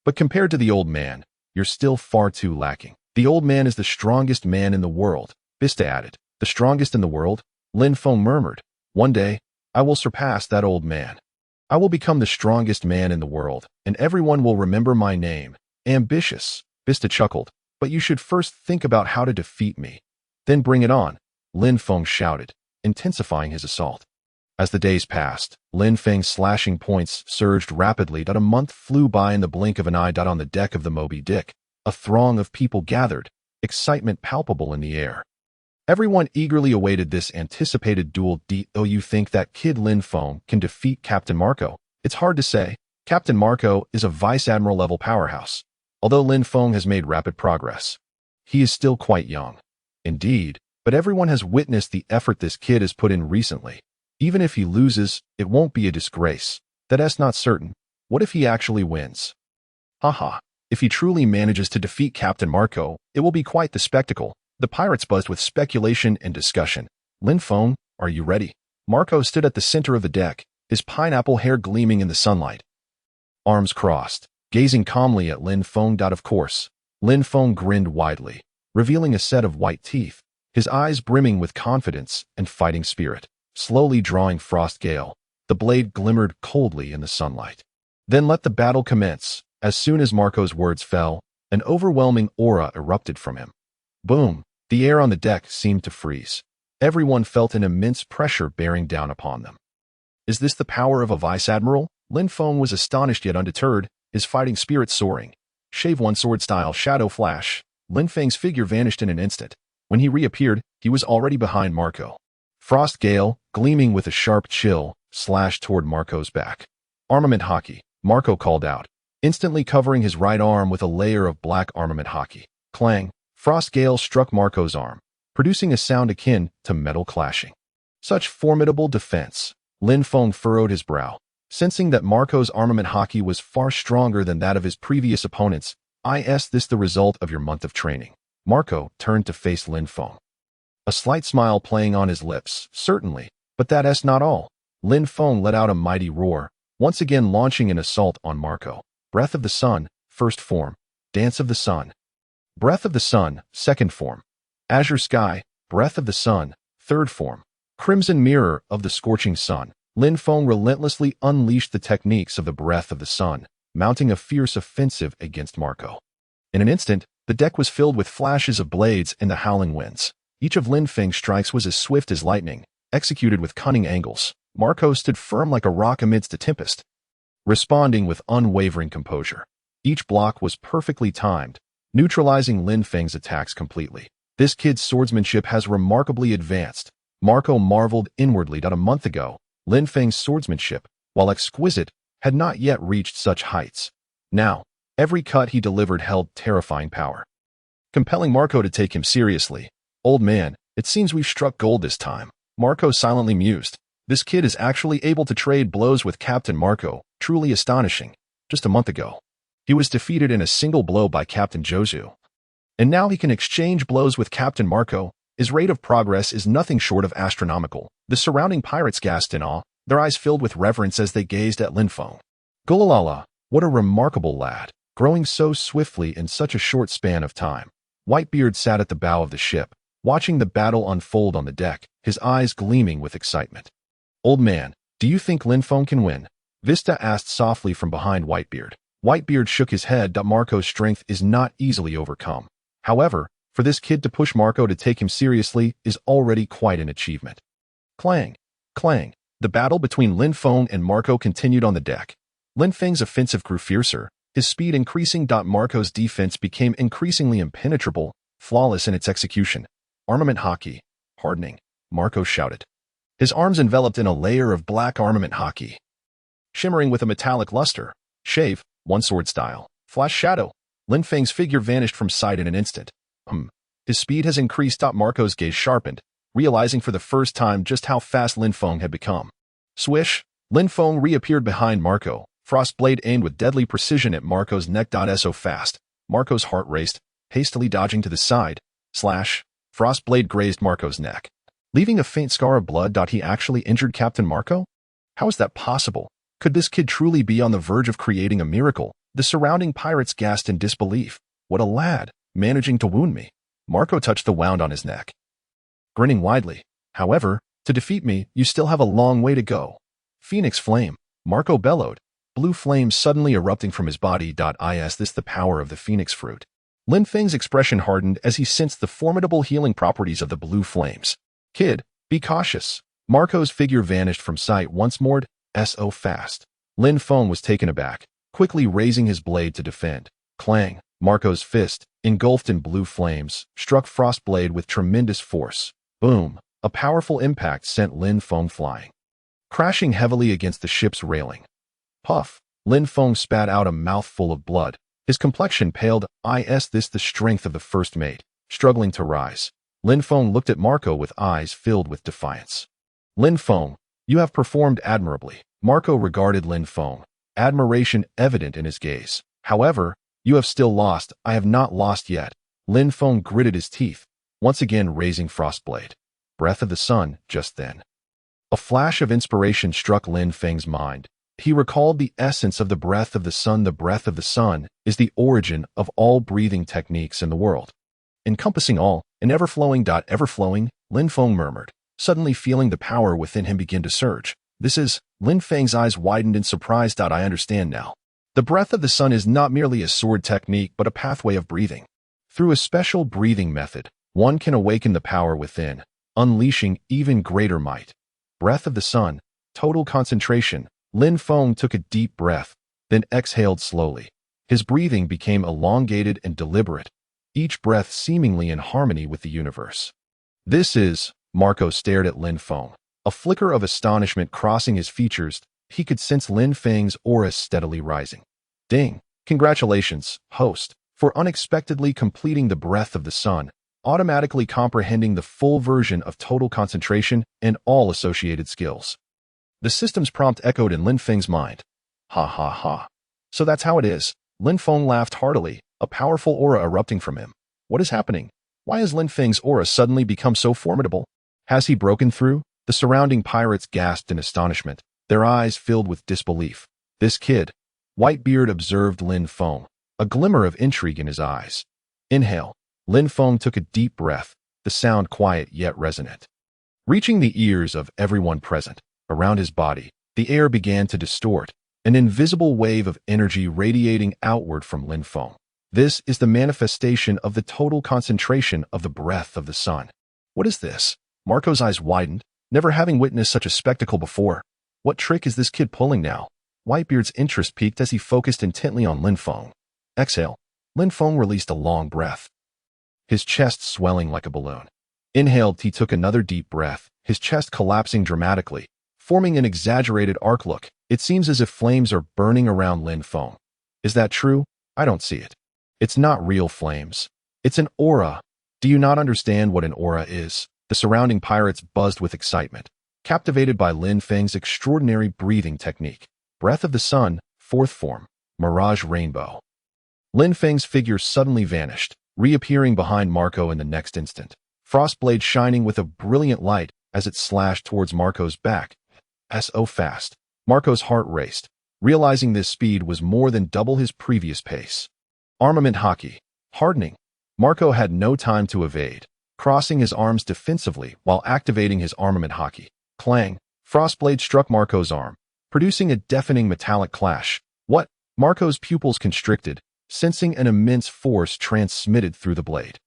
but compared to the old man, you're still far too lacking. The old man is the strongest man in the world, Vista added. The strongest in the world? Lin Feng murmured. One day, I will surpass that old man. I will become the strongest man in the world, and everyone will remember my name. Ambitious, Vista chuckled, but you should first think about how to defeat me. Then bring it on, Lin Feng shouted, intensifying his assault. As the days passed, Lin Feng's slashing points surged rapidly. A month flew by in the blink of an eye. On the deck of the Moby Dick, a throng of people gathered, excitement palpable in the air. Everyone eagerly awaited this anticipated duel. Though you think that kid Lin Feng can defeat Captain Marco, it's hard to say. Captain Marco is a vice admiral level powerhouse. Although Lin Feng has made rapid progress, he is still quite young. Indeed, but everyone has witnessed the effort this kid has put in recently. Even if he loses, it won't be a disgrace. That's not certain. What if he actually wins? Haha. If he truly manages to defeat Captain Marco, it will be quite the spectacle. The pirates buzzed with speculation and discussion. Lin Feng, are you ready? Marco stood at the center of the deck, his pineapple hair gleaming in the sunlight. Arms crossed, gazing calmly at Lin Feng. Of course. Lin Feng grinned widely, revealing a set of white teeth, his eyes brimming with confidence and fighting spirit. Slowly drawing Frost Gale, the blade glimmered coldly in the sunlight. Then let the battle commence. As soon as Marco's words fell, an overwhelming aura erupted from him. Boom! The air on the deck seemed to freeze. Everyone felt an immense pressure bearing down upon them. Is this the power of a vice admiral? Lin Feng was astonished yet undeterred, his fighting spirit soaring. Shave one sword style shadow flash. Lin Feng's figure vanished in an instant. When he reappeared, he was already behind Marco. Frost Gale, gleaming with a sharp chill, slashed toward Marco's back. Armament Haki, Marco called out, instantly covering his right arm with a layer of black armament Haki. Clang, Frost Gale struck Marco's arm, producing a sound akin to metal clashing. Such formidable defense. Lin Feng furrowed his brow, sensing that Marco's armament Haki was far stronger than that of his previous opponents. Is this the result of your month of training? Marco turned to face Lin Feng. A slight smile playing on his lips, certainly, but that's not all. Lin Feng let out a mighty roar, once again launching an assault on Marco. Breath of the Sun, first form. Dance of the Sun. Breath of the Sun, second form. Azure Sky, Breath of the Sun, third form. Crimson Mirror of the Scorching Sun. Lin Feng relentlessly unleashed the techniques of the Breath of the Sun, mounting a fierce offensive against Marco. In an instant, the deck was filled with flashes of blades and the howling winds. Each of Lin Feng's strikes was as swift as lightning, executed with cunning angles. Marco stood firm like a rock amidst a tempest, responding with unwavering composure. Each block was perfectly timed, neutralizing Lin Feng's attacks completely. This kid's swordsmanship has remarkably advanced. Marco marveled inwardly that a month ago, Lin Feng's swordsmanship, while exquisite, had not yet reached such heights. Now, every cut he delivered held terrifying power, compelling Marco to take him seriously. Old man, it seems we've struck gold this time. Marco silently mused. This kid is actually able to trade blows with Captain Marco, truly astonishing. Just a month ago, he was defeated in a single blow by Captain Jozu. And now he can exchange blows with Captain Marco. His rate of progress is nothing short of astronomical. The surrounding pirates gasped in awe, their eyes filled with reverence as they gazed at Lin Feng. Gulalala, what a remarkable lad, growing so swiftly in such a short span of time. Whitebeard sat at the bow of the ship, watching the battle unfold on the deck, his eyes gleaming with excitement. Old man, do you think Lin Feng can win? Vista asked softly from behind Whitebeard. Whitebeard shook his head that Marco's strength is not easily overcome. However, for this kid to push Marco to take him seriously is already quite an achievement. Clang, clang. The battle between Lin Feng and Marco continued on the deck. Lin Feng's offensive grew fiercer, his speed increasing. Marco's defense became increasingly impenetrable, flawless in its execution. Armament Haki, hardening, Marco shouted. His arms enveloped in a layer of black armament Haki, shimmering with a metallic luster. Shave, one sword style. Flash shadow. Lin Feng's figure vanished from sight in an instant. His speed has increased. Marco's gaze sharpened, realizing for the first time just how fast Lin Feng had become. Swish, Lin Feng reappeared behind Marco, frost blade aimed with deadly precision at Marco's neck. So fast, Marco's heart raced, hastily dodging to the side. Slash, frost blade grazed Marco's neck, leaving a faint scar of blood. He actually injured Captain Marco? How is that possible? Could this kid truly be on the verge of creating a miracle? The surrounding pirates gasped in disbelief. What a lad! managing to wound me. Marco touched the wound on his neck, grinning widely. However, to defeat me, you still have a long way to go. Phoenix flame. Marco bellowed, blue flames suddenly erupting from his body. Is this the power of the phoenix fruit? Lin Feng's expression hardened as he sensed the formidable healing properties of the blue flames. Kid, be cautious. Marco's figure vanished from sight once more. So fast. Lin Feng was taken aback, quickly raising his blade to defend. Clang. Marco's fist, engulfed in blue flames, struck Frostblade with tremendous force. Boom. A powerful impact sent Lin Feng flying, crashing heavily against the ship's railing. Puff. Lin Feng spat out a mouthful of blood. His complexion paled. Is this the strength of the first mate? Struggling to rise, Lin Feng looked at Marco with eyes filled with defiance. Lin Feng, you have performed admirably. Marco regarded Lin Feng, admiration evident in his gaze. However, you have still lost. I have not lost yet. Lin Feng gritted his teeth, once again raising Frostblade. Breath of the sun. Just then, a flash of inspiration struck Lin Feng's mind. He recalled the essence of the breath of the sun. The breath of the sun is the origin of all breathing techniques in the world, encompassing all, and ever-flowing. Ever-flowing, Lin Feng murmured, suddenly feeling the power within him begin to surge. This is, Lin Feng's eyes widened in surprise. I understand now. The breath of the sun is not merely a sword technique but a pathway of breathing. Through a special breathing method, one can awaken the power within, unleashing even greater might. Breath of the sun, total concentration. Lin Feng took a deep breath, then exhaled slowly. His breathing became elongated and deliberate, each breath seemingly in harmony with the universe. This is, Marco stared at Lin Feng, a flicker of astonishment crossing his features. He could sense Lin Feng's aura steadily rising. Ding! Congratulations, host, for unexpectedly completing the breath of the sun, automatically comprehending the full version of total concentration and all associated skills. The system's prompt echoed in Lin Feng's mind. Ha ha ha. So that's how it is. Lin Feng laughed heartily, a powerful aura erupting from him. What is happening? Why has Lin Feng's aura suddenly become so formidable? Has he broken through? The surrounding pirates gasped in astonishment, their eyes filled with disbelief. This kid, Whitebeard observed Lin Feng, a glimmer of intrigue in his eyes. Inhale. Lin Feng took a deep breath, the sound quiet yet resonant, reaching the ears of everyone present. Around his body, the air began to distort, an invisible wave of energy radiating outward from Lin Feng. This is the manifestation of the total concentration of the breath of the sun. What is this? Marco's eyes widened, never having witnessed such a spectacle before. What trick is this kid pulling now? Whitebeard's interest peaked as he focused intently on Lin Feng. Exhale. Lin Feng released a long breath, his chest swelling like a balloon. Inhaled, he took another deep breath, his chest collapsing dramatically, forming an exaggerated arc look. It seems as if flames are burning around Lin Feng. Is that true? I don't see it. It's not real flames. It's an aura. Do you not understand what an aura is? The surrounding pirates buzzed with excitement, captivated by Lin Feng's extraordinary breathing technique. Breath of the sun, fourth form, mirage rainbow. Lin Feng's figure suddenly vanished, reappearing behind Marco in the next instant, Frostblade shining with a brilliant light as it slashed towards Marco's back. So fast. Marco's heart raced, realizing this speed was more than double his previous pace. Armament Haki. Hardening. Marco had no time to evade, crossing his arms defensively while activating his Armament Haki. Clang. Frostblade struck Marco's arm, producing a deafening metallic clash. What? Marco's pupils constricted, sensing an immense force transmitted through the blade,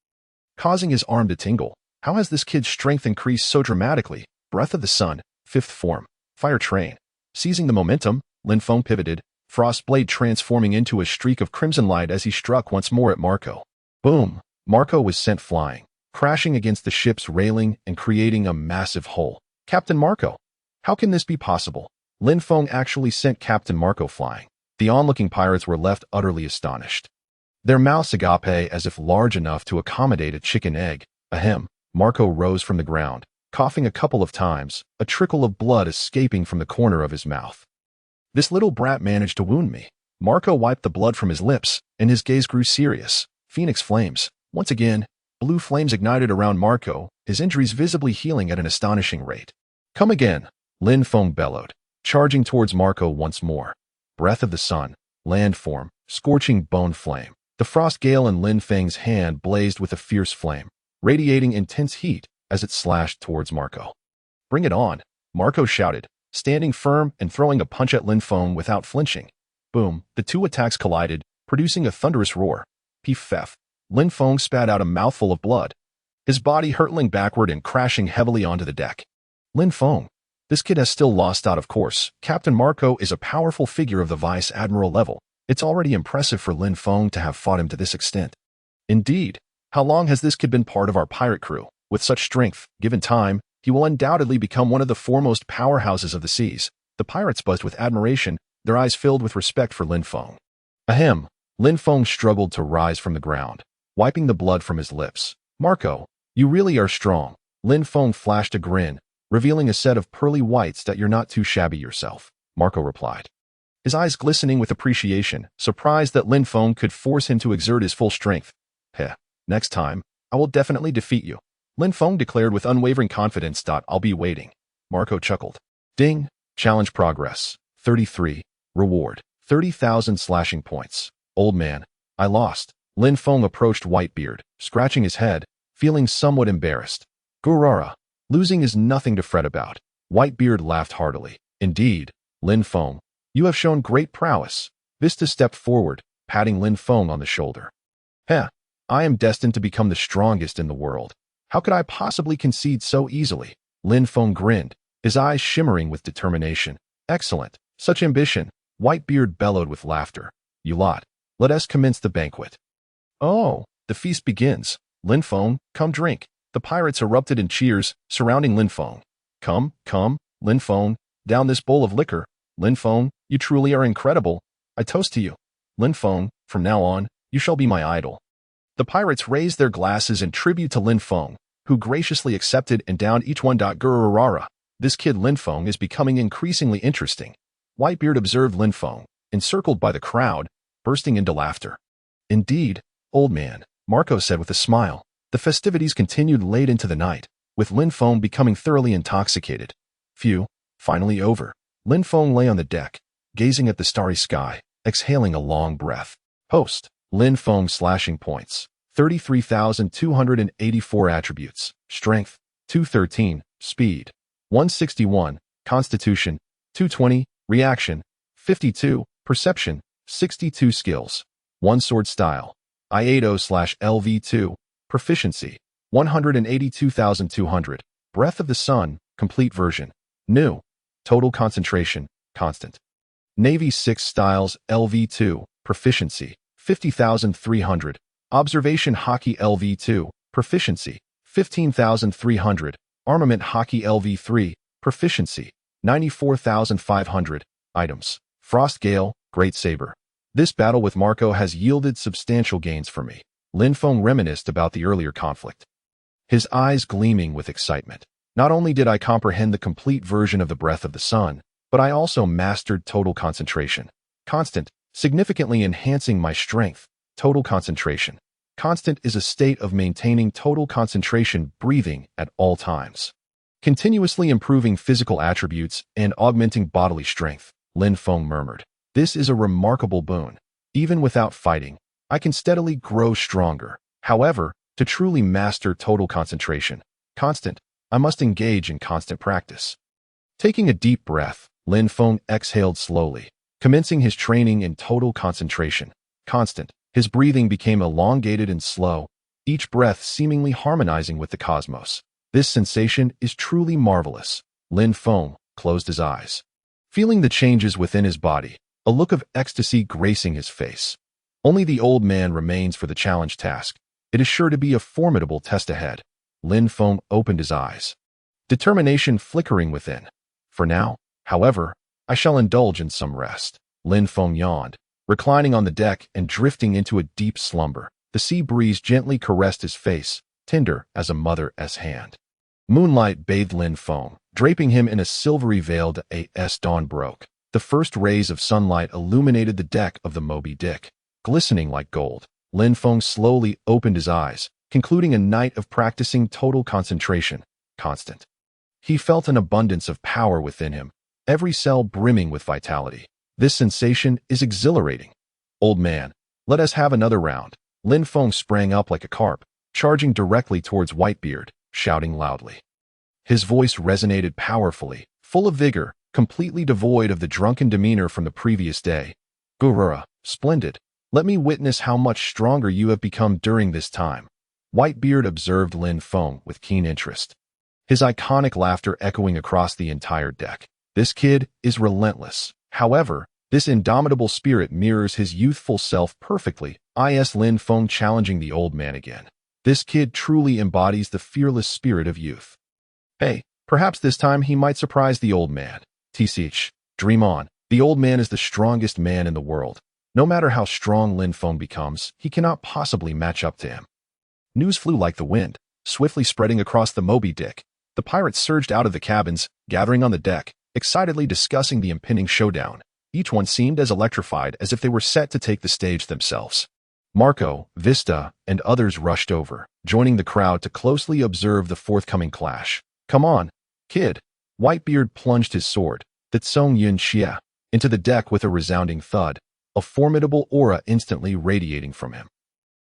causing his arm to tingle. How has this kid's strength increased so dramatically? Breath of the sun, fifth form, fire train. Seizing the momentum, Lin Feng pivoted, Frostblade transforming into a streak of crimson light as he struck once more at Marco. Boom! Marco was sent flying, crashing against the ship's railing and creating a massive hole. Captain Marco! How can this be possible? Lin Feng actually sent Captain Marco flying. The onlooking pirates were left utterly astonished, their mouths agape as if large enough to accommodate a chicken egg. Ahem. Marco rose from the ground, coughing a couple of times, a trickle of blood escaping from the corner of his mouth. This little brat managed to wound me. Marco wiped the blood from his lips, and his gaze grew serious. Phoenix flames. Once again, blue flames ignited around Marco, his injuries visibly healing at an astonishing rate. Come again, Lin Feng bellowed, charging towards Marco once more. Breath of the sun, land form, scorching bone flame. The frost gale in Lin Feng's hand blazed with a fierce flame, radiating intense heat as it slashed towards Marco. "Bring it on," Marco shouted, standing firm and throwing a punch at Lin Feng without flinching. Boom, the two attacks collided, producing a thunderous roar. Pff. Lin Feng spat out a mouthful of blood, his body hurtling backward and crashing heavily onto the deck. Lin Feng. This kid has still lost out, of course. Captain Marco is a powerful figure of the Vice Admiral level. It's already impressive for Lin Feng to have fought him to this extent. Indeed. How long has this kid been part of our pirate crew? With such strength, given time, he will undoubtedly become one of the foremost powerhouses of the seas. The pirates buzzed with admiration, their eyes filled with respect for Lin Feng. Ahem. Lin Feng struggled to rise from the ground, wiping the blood from his lips. "Marco, you really are strong." Lin Feng flashed a grin, revealing a set of pearly whites that you're not too shabby yourself. Marco replied, his eyes glistening with appreciation, surprised that Lin Feng could force him to exert his full strength. "Heh, next time, I will definitely defeat you," Lin Feng declared with unwavering confidence. "I'll be waiting." Marco chuckled. Ding, challenge progress. 33, reward, 30,000 slashing points. "Old man, I lost." Lin Feng approached Whitebeard, scratching his head, feeling somewhat embarrassed. "Gurara, losing is nothing to fret about." Whitebeard laughed heartily. "Indeed, Lin Feng, you have shown great prowess." Vista stepped forward, patting Lin Feng on the shoulder. "Heh, I am destined to become the strongest in the world. How could I possibly concede so easily?" Lin Feng grinned, his eyes shimmering with determination. "Excellent. Such ambition." Whitebeard bellowed with laughter. "You lot, let us commence the banquet." "Oh, the feast begins. Lin Feng, come drink." The pirates erupted in cheers, surrounding Lin Feng. Come, Lin Feng, down this bowl of liquor. Lin Feng, you truly are incredible. I toast to you. Lin Feng, from now on, you shall be my idol." The pirates raised their glasses in tribute to Lin Feng, who graciously accepted and downed each one. Gururara. This kid Lin Feng is becoming increasingly interesting. Whitebeard observed Lin Feng, encircled by the crowd, bursting into laughter. "Indeed, old man," Marco said with a smile. The festivities continued late into the night, with Lin Feng becoming thoroughly intoxicated. Phew, finally over. Lin Feng lay on the deck, gazing at the starry sky, exhaling a long breath. Post. Lin Feng slashing points. 33,284 attributes. Strength, 213. Speed, 161. Constitution, 220. Reaction, 52. Perception, 62. Skills, 1 sword style. Iato/LV2. Proficiency, 182,200. Breath of the Sun, complete version. New. Total concentration, constant. Navy 6 styles LV2. Proficiency, 50,300. Observation Haki LV2. Proficiency, 15,300. Armament Haki LV3. Proficiency, 94,500. Items. Frost Gale, Great Saber. This battle with Marco has yielded substantial gains for me. Lin Feng reminisced about the earlier conflict, his eyes gleaming with excitement. "Not only did I comprehend the complete version of the Breath of the Sun, but I also mastered total concentration. Constant, significantly enhancing my strength. Total concentration. Constant is a state of maintaining total concentration breathing at all times, continuously improving physical attributes and augmenting bodily strength," Lin Feng murmured. "This is a remarkable boon. Even without fighting, I can steadily grow stronger. However, to truly master total concentration, constant, I must engage in constant practice." Taking a deep breath, Lin Feng exhaled slowly, commencing his training in total concentration. Constant, his breathing became elongated and slow, each breath seemingly harmonizing with the cosmos. "This sensation is truly marvelous." Lin Feng closed his eyes, feeling the changes within his body, a look of ecstasy gracing his face. Only the old man remains for the challenge task. It is sure to be a formidable test ahead. Lin Feng opened his eyes, determination flickering within. "For now, however, I shall indulge in some rest." Lin Feng yawned, reclining on the deck and drifting into a deep slumber. The sea breeze gently caressed his face, tender as a mother's hand. Moonlight bathed Lin Feng, draping him in a silvery veil as dawn broke. The first rays of sunlight illuminated the deck of the Moby Dick, glistening like gold. Lin Feng slowly opened his eyes, concluding a night of practicing total concentration, constant. He felt an abundance of power within him, every cell brimming with vitality. This sensation is exhilarating. "Old man, Let us have another round. Lin Feng sprang up like a carp, charging directly towards Whitebeard, shouting loudly. His voice resonated powerfully, full of vigor, completely devoid of the drunken demeanor from the previous day. Gurura, splendid. Let me witness how much stronger you have become during this time. Whitebeard observed Lin Feng with keen interest, his iconic laughter echoing across the entire deck. This kid is relentless. However, this indomitable spirit mirrors his youthful self perfectly. Lin Feng challenging the old man again. This kid truly embodies the fearless spirit of youth. Hey, perhaps this time he might surprise the old man. Tch, dream on. The old man is the strongest man in the world. No matter how strong Lin Feng becomes, he cannot possibly match up to him. News flew like the wind, swiftly spreading across the Moby Dick. The pirates surged out of the cabins, gathering on the deck, excitedly discussing the impending showdown. Each one seemed as electrified as if they were set to take the stage themselves. Marco, Vista, and others rushed over, joining the crowd to closely observe the forthcoming clash. Come on, kid. Whitebeard plunged his sword, the Tsong Yun Xia, into the deck with a resounding thud, a formidable aura instantly radiating from him.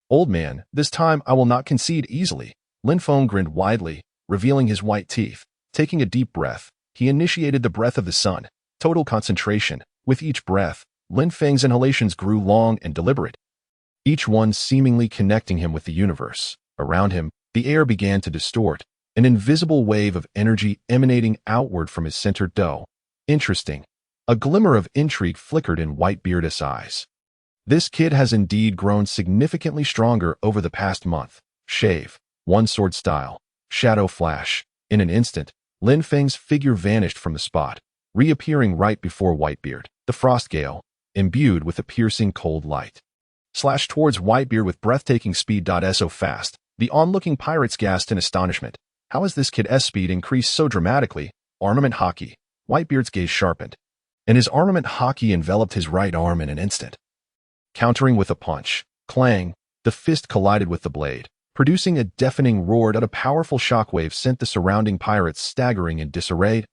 Old man, this time I will not concede easily. Lin Feng grinned widely, revealing his white teeth. Taking a deep breath, he initiated the breath of the sun, total concentration. With each breath, Lin Feng's inhalations grew long and deliberate, each one seemingly connecting him with the universe. Around him, the air began to distort, an invisible wave of energy emanating outward from his centered dough. Interesting. A glimmer of intrigue flickered in Whitebeard's eyes. This kid has indeed grown significantly stronger over the past month. Shave. One sword style. Shadow flash. In an instant, Lin Feng's figure vanished from the spot, reappearing right before Whitebeard. The frost gale, imbued with a piercing cold light, slashed towards Whitebeard with breathtaking speed. So fast, the onlooking pirates gasped in astonishment. How has this kid's speed increased so dramatically? Armament Haki. Whitebeard's gaze sharpened, and his armament Haki enveloped his right arm in an instant. Countering with a punch, clang, the fist collided with the blade, producing a deafening roar that a powerful shockwave sent the surrounding pirates staggering in disarray.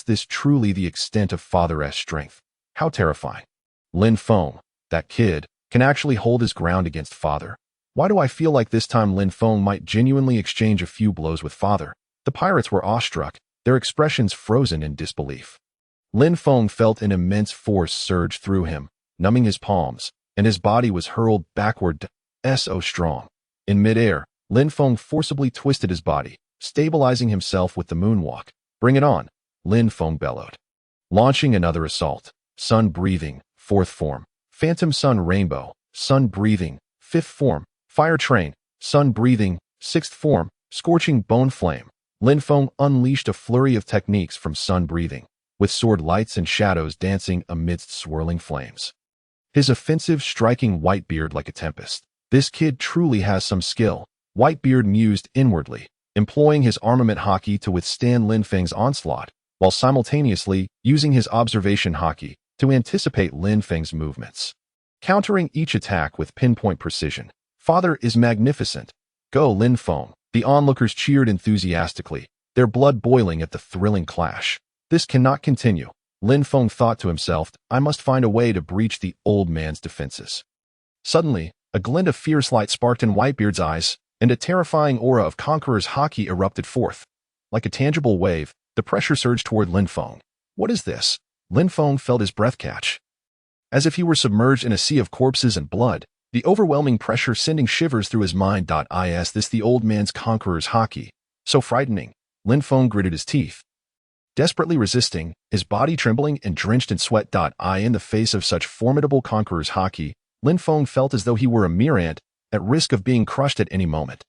This truly the extent of Father's strength. How terrifying. Lin Feng, that kid, can actually hold his ground against Father. Why do I feel like this time Lin Feng might genuinely exchange a few blows with Father? The pirates were awestruck, their expressions frozen in disbelief. Lin Feng felt an immense force surge through him, numbing his palms, and his body was hurled backward. So strong. In midair, Lin Feng forcibly twisted his body, stabilizing himself with the moonwalk. Bring it on, Lin Feng bellowed. Launching another assault. Sun breathing, fourth form. Phantom sun rainbow, sun breathing, fifth form. Fire train, sun breathing, sixth form. Scorching bone flame. Lin Feng unleashed a flurry of techniques from sun breathing, with sword lights and shadows dancing amidst swirling flames. His offensive striking Whitebeard like a tempest. This kid truly has some skill. Whitebeard mused inwardly, employing his armament Haki to withstand Lin Feng's onslaught, while simultaneously using his observation Haki to anticipate Lin Feng's movements. Countering each attack with pinpoint precision. Father is magnificent. Go Lin Feng. The onlookers cheered enthusiastically, their blood boiling at the thrilling clash. This cannot continue. Lin Feng thought to himself, I must find a way to breach the old man's defenses. Suddenly, a glint of fierce light sparked in Whitebeard's eyes, and a terrifying aura of Conqueror's Haki erupted forth. Like a tangible wave, the pressure surged toward Lin Feng. What is this? Lin Feng felt his breath catch. As if he were submerged in a sea of corpses and blood, the overwhelming pressure sending shivers through his mind. Is this the old man's Conqueror's Haki? So frightening. Lin Feng gritted his teeth, desperately resisting, his body trembling and drenched in sweat. In the face of such formidable Conqueror's Haki, Lin Feng felt as though he were a mere ant, at risk of being crushed at any moment.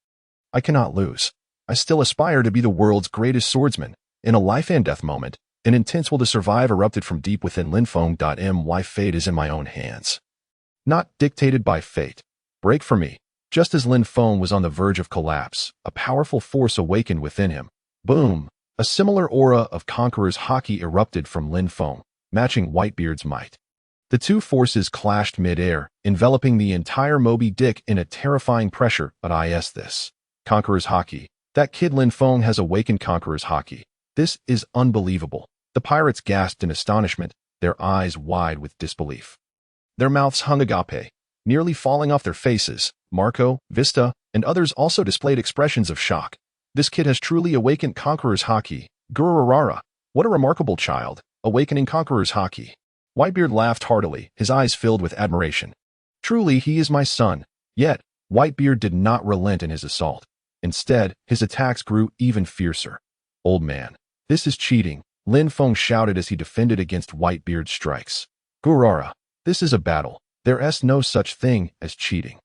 I cannot lose. I still aspire to be the world's greatest swordsman. In a life and death moment, an intense will to survive erupted from deep within Lin Feng. My fate is in my own hands, not dictated by fate. Break for me. Just as Lin Feng was on the verge of collapse, a powerful force awakened within him. Boom! A similar aura of Conqueror's Haki erupted from Lin Feng, matching Whitebeard's might. The two forces clashed mid-air, enveloping the entire Moby Dick in a terrifying pressure. This Conqueror's Haki. That kid Lin Feng has awakened Conqueror's Haki. This is unbelievable. The pirates gasped in astonishment, their eyes wide with disbelief. Their mouths hung agape. nearly falling off their faces. Marco, Vista, and others also displayed expressions of shock. This kid has truly awakened Conqueror's Haki. Gururara, what a remarkable child, awakening Conqueror's Haki. Whitebeard laughed heartily, his eyes filled with admiration. Truly, he is my son. Yet, Whitebeard did not relent in his assault. Instead, his attacks grew even fiercer. Old man, this is cheating, Lin Feng shouted as he defended against Whitebeard's strikes. Gurara, this is a battle. There is no such thing as cheating.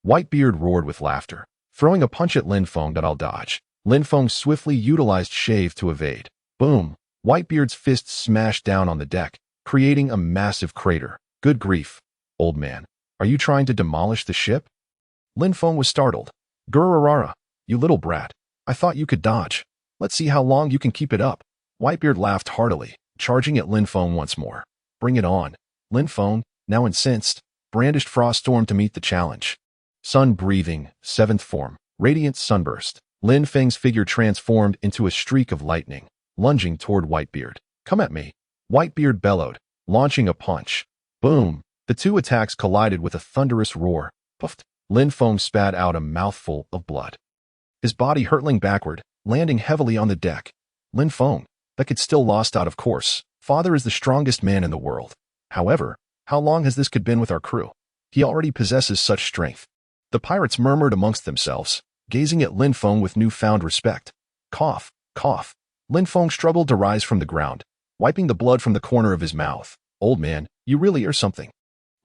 Whitebeard roared with laughter, throwing a punch at Lin Feng that I'll dodge. Lin Feng swiftly utilized Shave to evade. Boom! Whitebeard's fist smashed down on the deck, creating a massive crater. Good grief. Old man, are you trying to demolish the ship? Lin Feng was startled. Gururara, you little brat. I thought you could dodge. Let's see how long you can keep it up. Whitebeard laughed heartily, charging at Lin Feng once more. Bring it on. Lin Feng, now incensed, brandished Frost Storm to meet the challenge. Sun breathing, 7th form, radiant sunburst. Lin Feng's figure transformed into a streak of lightning, lunging toward Whitebeard. Come at me. Whitebeard bellowed, launching a punch. Boom! The two attacks collided with a thunderous roar. Puffed. Lin Feng spat out a mouthful of blood, his body hurtling backward, landing heavily on the deck. Lin Feng, that kid still lost out of course. Father is the strongest man in the world. However, how long has this kid been with our crew? He already possesses such strength. The pirates murmured amongst themselves, gazing at Lin Feng with newfound respect. Cough, cough. Lin Feng struggled to rise from the ground, wiping the blood from the corner of his mouth. Old man, you really are something.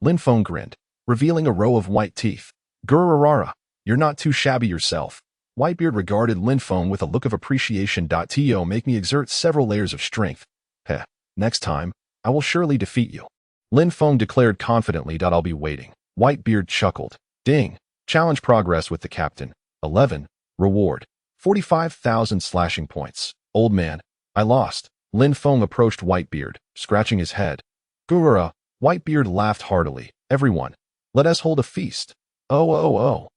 Lin Feng grinned, revealing a row of white teeth. Gururara, you're not too shabby yourself. Whitebeard regarded Lin Feng with a look of appreciation. To make me exert several layers of strength. Heh, next time, I will surely defeat you. Lin Feng declared confidently. I'll be waiting. Whitebeard chuckled. Ding. Challenge progress with the captain. 11. Reward. 45,000 slashing points. Old man, I lost. Lin Feng approached Whitebeard, scratching his head. Gurura, Whitebeard laughed heartily. Everyone, let us hold a feast. Oh.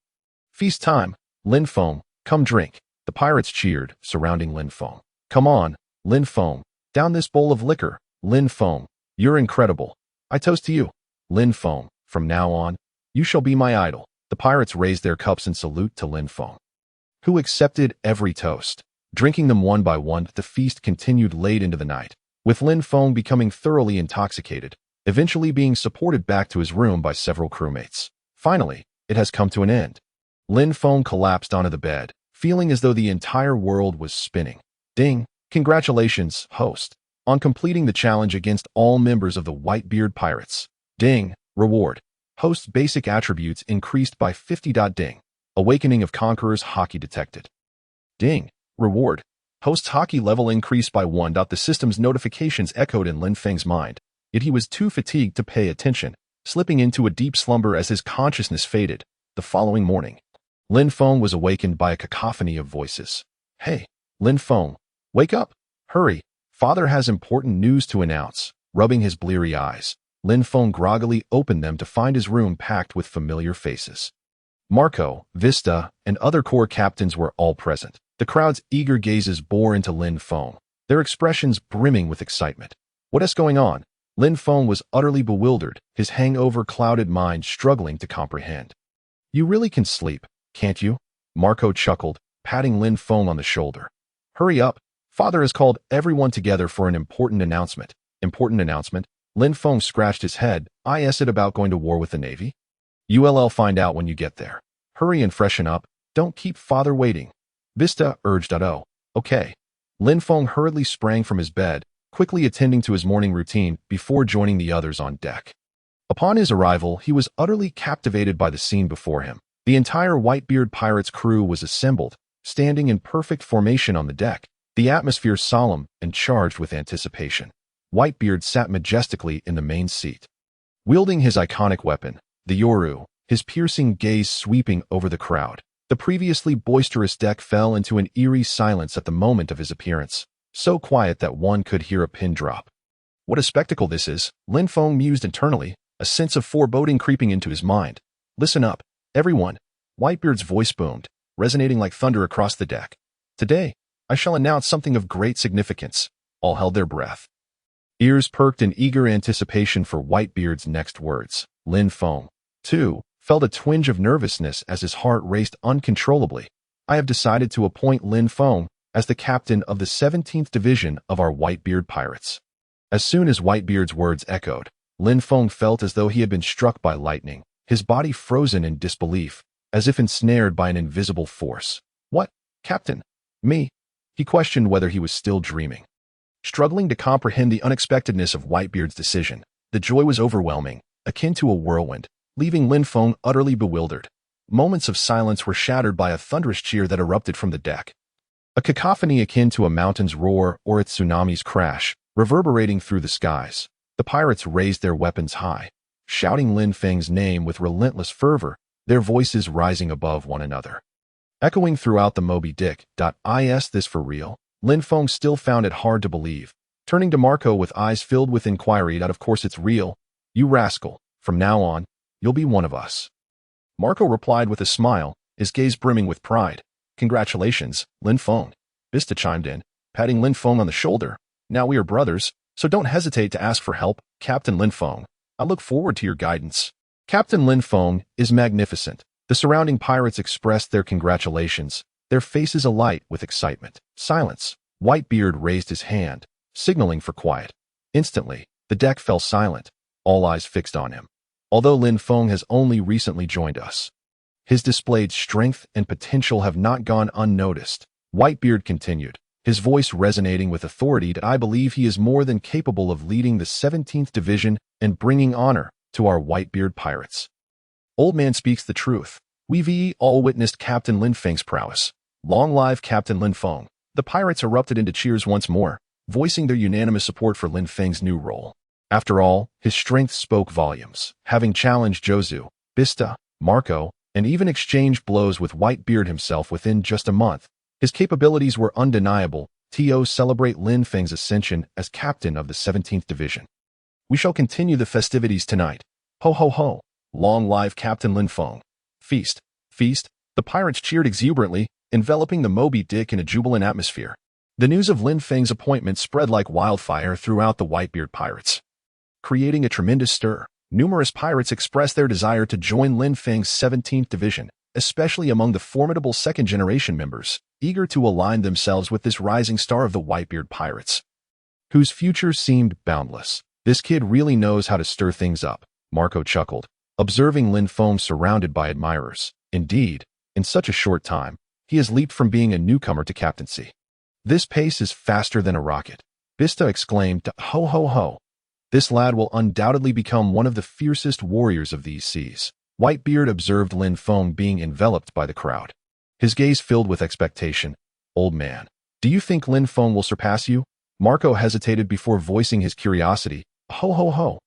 Feast time. Lin Feng, come drink. The pirates cheered, surrounding Lin Feng. Come on, Lin Feng, down this bowl of liquor. Lin Feng, you're incredible. I toast to you. Lin Feng, from now on, you shall be my idol. The pirates raised their cups in salute to Lin Feng, who accepted every toast. Drinking them one by one, the feast continued late into the night, with Lin Feng becoming thoroughly intoxicated, eventually being supported back to his room by several crewmates. Finally, it has come to an end. Lin Feng collapsed onto the bed, feeling as though the entire world was spinning. Ding! Congratulations, host, on completing the challenge against all members of the Whitebeard Pirates. Ding! Reward. Host's basic attributes increased by 50. Ding. Awakening of Conqueror's Haki detected. Ding. Reward. Host's Haki level increased by 1. The system's notifications echoed in Lin Feng's mind, yet he was too fatigued to pay attention, slipping into a deep slumber as his consciousness faded. The following morning, Lin Feng was awakened by a cacophony of voices. Hey, Lin Feng, wake up! Hurry! Father has important news to announce. Rubbing his bleary eyes, Lin Feng groggily opened them to find his room packed with familiar faces. Marco, Vista, and other corps captains were all present. The crowd's eager gazes bore into Lin Feng, their expressions brimming with excitement. What is going on? Lin Feng was utterly bewildered, his hangover-clouded mind struggling to comprehend. You really can sleep, can't you? Marco chuckled, patting Lin Feng on the shoulder. Hurry up. Father has called everyone together for an important announcement. Important announcement? Lin Feng scratched his head. Is it about going to war with the Navy? You'll find out when you get there. Hurry and freshen up. Don't keep father waiting. Vista urged. Oh, okay. Lin Feng hurriedly sprang from his bed, quickly attending to his morning routine before joining the others on deck. Upon his arrival, he was utterly captivated by the scene before him. The entire Whitebeard Pirates crew was assembled, standing in perfect formation on the deck, the atmosphere solemn and charged with anticipation. Whitebeard sat majestically in the main seat, wielding his iconic weapon, the Yoru, his piercing gaze sweeping over the crowd. The previously boisterous deck fell into an eerie silence at the moment of his appearance, so quiet that one could hear a pin drop. What a spectacle this is, Lin Feng mused internally, a sense of foreboding creeping into his mind. Listen up, everyone. Whitebeard's voice boomed, resonating like thunder across the deck. Today, I shall announce something of great significance. All held their breath, ears perked in eager anticipation for Whitebeard's next words. Lin Feng, too, felt a twinge of nervousness as his heart raced uncontrollably. I have decided to appoint Lin Feng as the captain of the 17th Division of our Whitebeard pirates. As soon as Whitebeard's words echoed, Lin Feng felt as though he had been struck by lightning, his body frozen in disbelief, as if ensnared by an invisible force. What, Captain? Me? He questioned whether he was still dreaming. Struggling to comprehend the unexpectedness of Whitebeard's decision, the joy was overwhelming, akin to a whirlwind, leaving Lin Feng utterly bewildered. Moments of silence were shattered by a thunderous cheer that erupted from the deck. A cacophony akin to a mountain's roar or a tsunami's crash, reverberating through the skies. The pirates raised their weapons high, shouting Lin Feng's name with relentless fervor, their voices rising above one another. Echoing throughout the Moby Dick. Is this for real? Lin Feng still found it hard to believe. Turning to Marco with eyes filled with inquiry, of course it's real. You rascal, from now on, you'll be one of us. Marco replied with a smile, his gaze brimming with pride. Congratulations, Lin Feng. Bista chimed in, patting Lin Feng on the shoulder. Now we are brothers, so don't hesitate to ask for help, Captain Lin Feng. I look forward to your guidance. Captain Lin Feng is magnificent. The surrounding pirates expressed their congratulations, their faces alight with excitement. Silence. Whitebeard raised his hand, signaling for quiet. Instantly, the deck fell silent, all eyes fixed on him. Although Lin Feng has only recently joined us, his displayed strength and potential have not gone unnoticed. Whitebeard continued, his voice resonating with authority, that I believe he is more than capable of leading the 17th Division and bringing honor to our Whitebeard pirates. Old man speaks the truth. We've all witnessed Captain Lin Feng's prowess. Long live Captain Lin Feng. The pirates erupted into cheers once more, voicing their unanimous support for Lin Feng's new role. After all, his strength spoke volumes, having challenged Jozu, Bista, Marco, and even exchanged blows with Whitebeard himself within just a month. His capabilities were undeniable. To celebrate Lin Feng's ascension as captain of the 17th Division. We shall continue the festivities tonight. Ho ho ho. Long live Captain Lin Feng. Feast. Feast. The pirates cheered exuberantly, enveloping the Moby Dick in a jubilant atmosphere. The news of Lin Feng's appointment spread like wildfire throughout the Whitebeard pirates, creating a tremendous stir. Numerous pirates expressed their desire to join Lin Feng's 17th Division, especially among the formidable second-generation members, eager to align themselves with this rising star of the Whitebeard pirates, whose future seemed boundless. This kid really knows how to stir things up, Marco chuckled, observing Lin Feng surrounded by admirers. Indeed, in such a short time, he has leaped from being a newcomer to captaincy. This pace is faster than a rocket. Bista exclaimed, ho ho ho. This lad will undoubtedly become one of the fiercest warriors of these seas. Whitebeard observed Lin Feng being enveloped by the crowd, his gaze filled with expectation. Old man, do you think Lin Feng will surpass you? Marco hesitated before voicing his curiosity. Ho ho ho.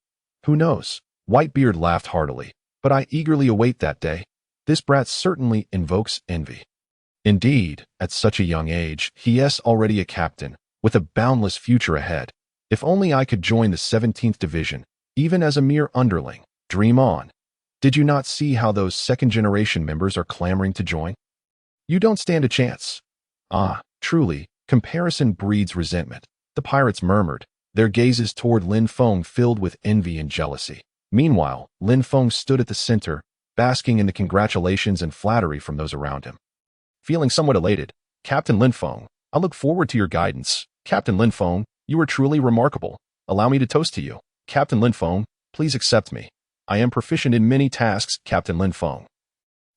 Who knows? Whitebeard laughed heartily. But I eagerly await that day. This brat certainly invokes envy. Indeed, at such a young age, he is already a captain, with a boundless future ahead. If only I could join the 17th Division, even as a mere underling. Dream on. Did you not see how those second-generation members are clamoring to join? You don't stand a chance. Ah, truly, comparison breeds resentment. The pirates murmured, their gazes toward Lin Feng filled with envy and jealousy. Meanwhile, Lin Feng stood at the center, basking in the congratulations and flattery from those around him. Feeling somewhat elated, Captain Lin Feng, I look forward to your guidance. Captain Lin Feng, you are truly remarkable. Allow me to toast to you. Captain Lin Feng, please accept me. I am proficient in many tasks, Captain Lin Feng.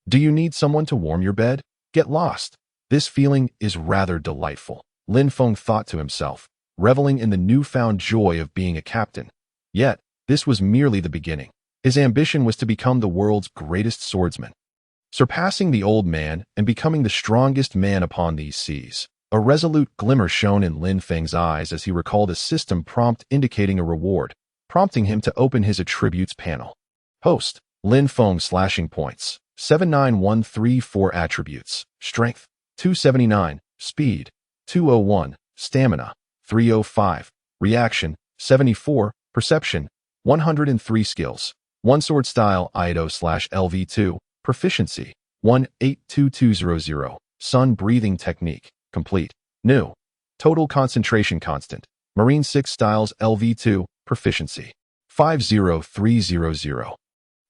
Do you need someone to warm your bed? Get lost. This feeling is rather delightful. Lin Feng thought to himself, reveling in the newfound joy of being a captain. Yet, this was merely the beginning. His ambition was to become the world's greatest swordsman, surpassing the old man and becoming the strongest man upon these seas. A resolute glimmer shone in Lin Feng's eyes as he recalled a system prompt indicating a reward, prompting him to open his attributes panel. Host, Lin Feng slashing points, 79134 attributes, strength, 279, speed, 201, stamina, 305, reaction, 74, perception, 103 skills, 1 sword style Ido/LV2, proficiency, 182200, sun breathing technique, complete, new, total concentration constant, marine 6 styles LV2, proficiency, 50300.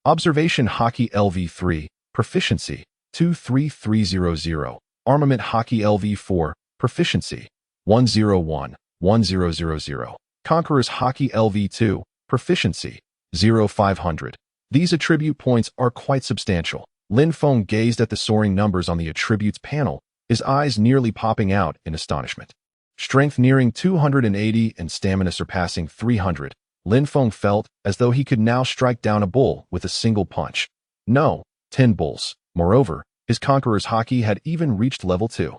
Observation Haki LV3, Proficiency, 23300. Armament Haki LV4, Proficiency, 1011000. Conqueror's Haki LV2, Proficiency, 0500. These attribute points are quite substantial. Lin Feng gazed at the soaring numbers on the attributes panel, his eyes nearly popping out in astonishment. Strength nearing 280 and stamina surpassing 300. Lin Feng felt as though he could now strike down a bull with a single punch. No, 10 bulls. Moreover, his Conqueror's Haki had even reached level 2.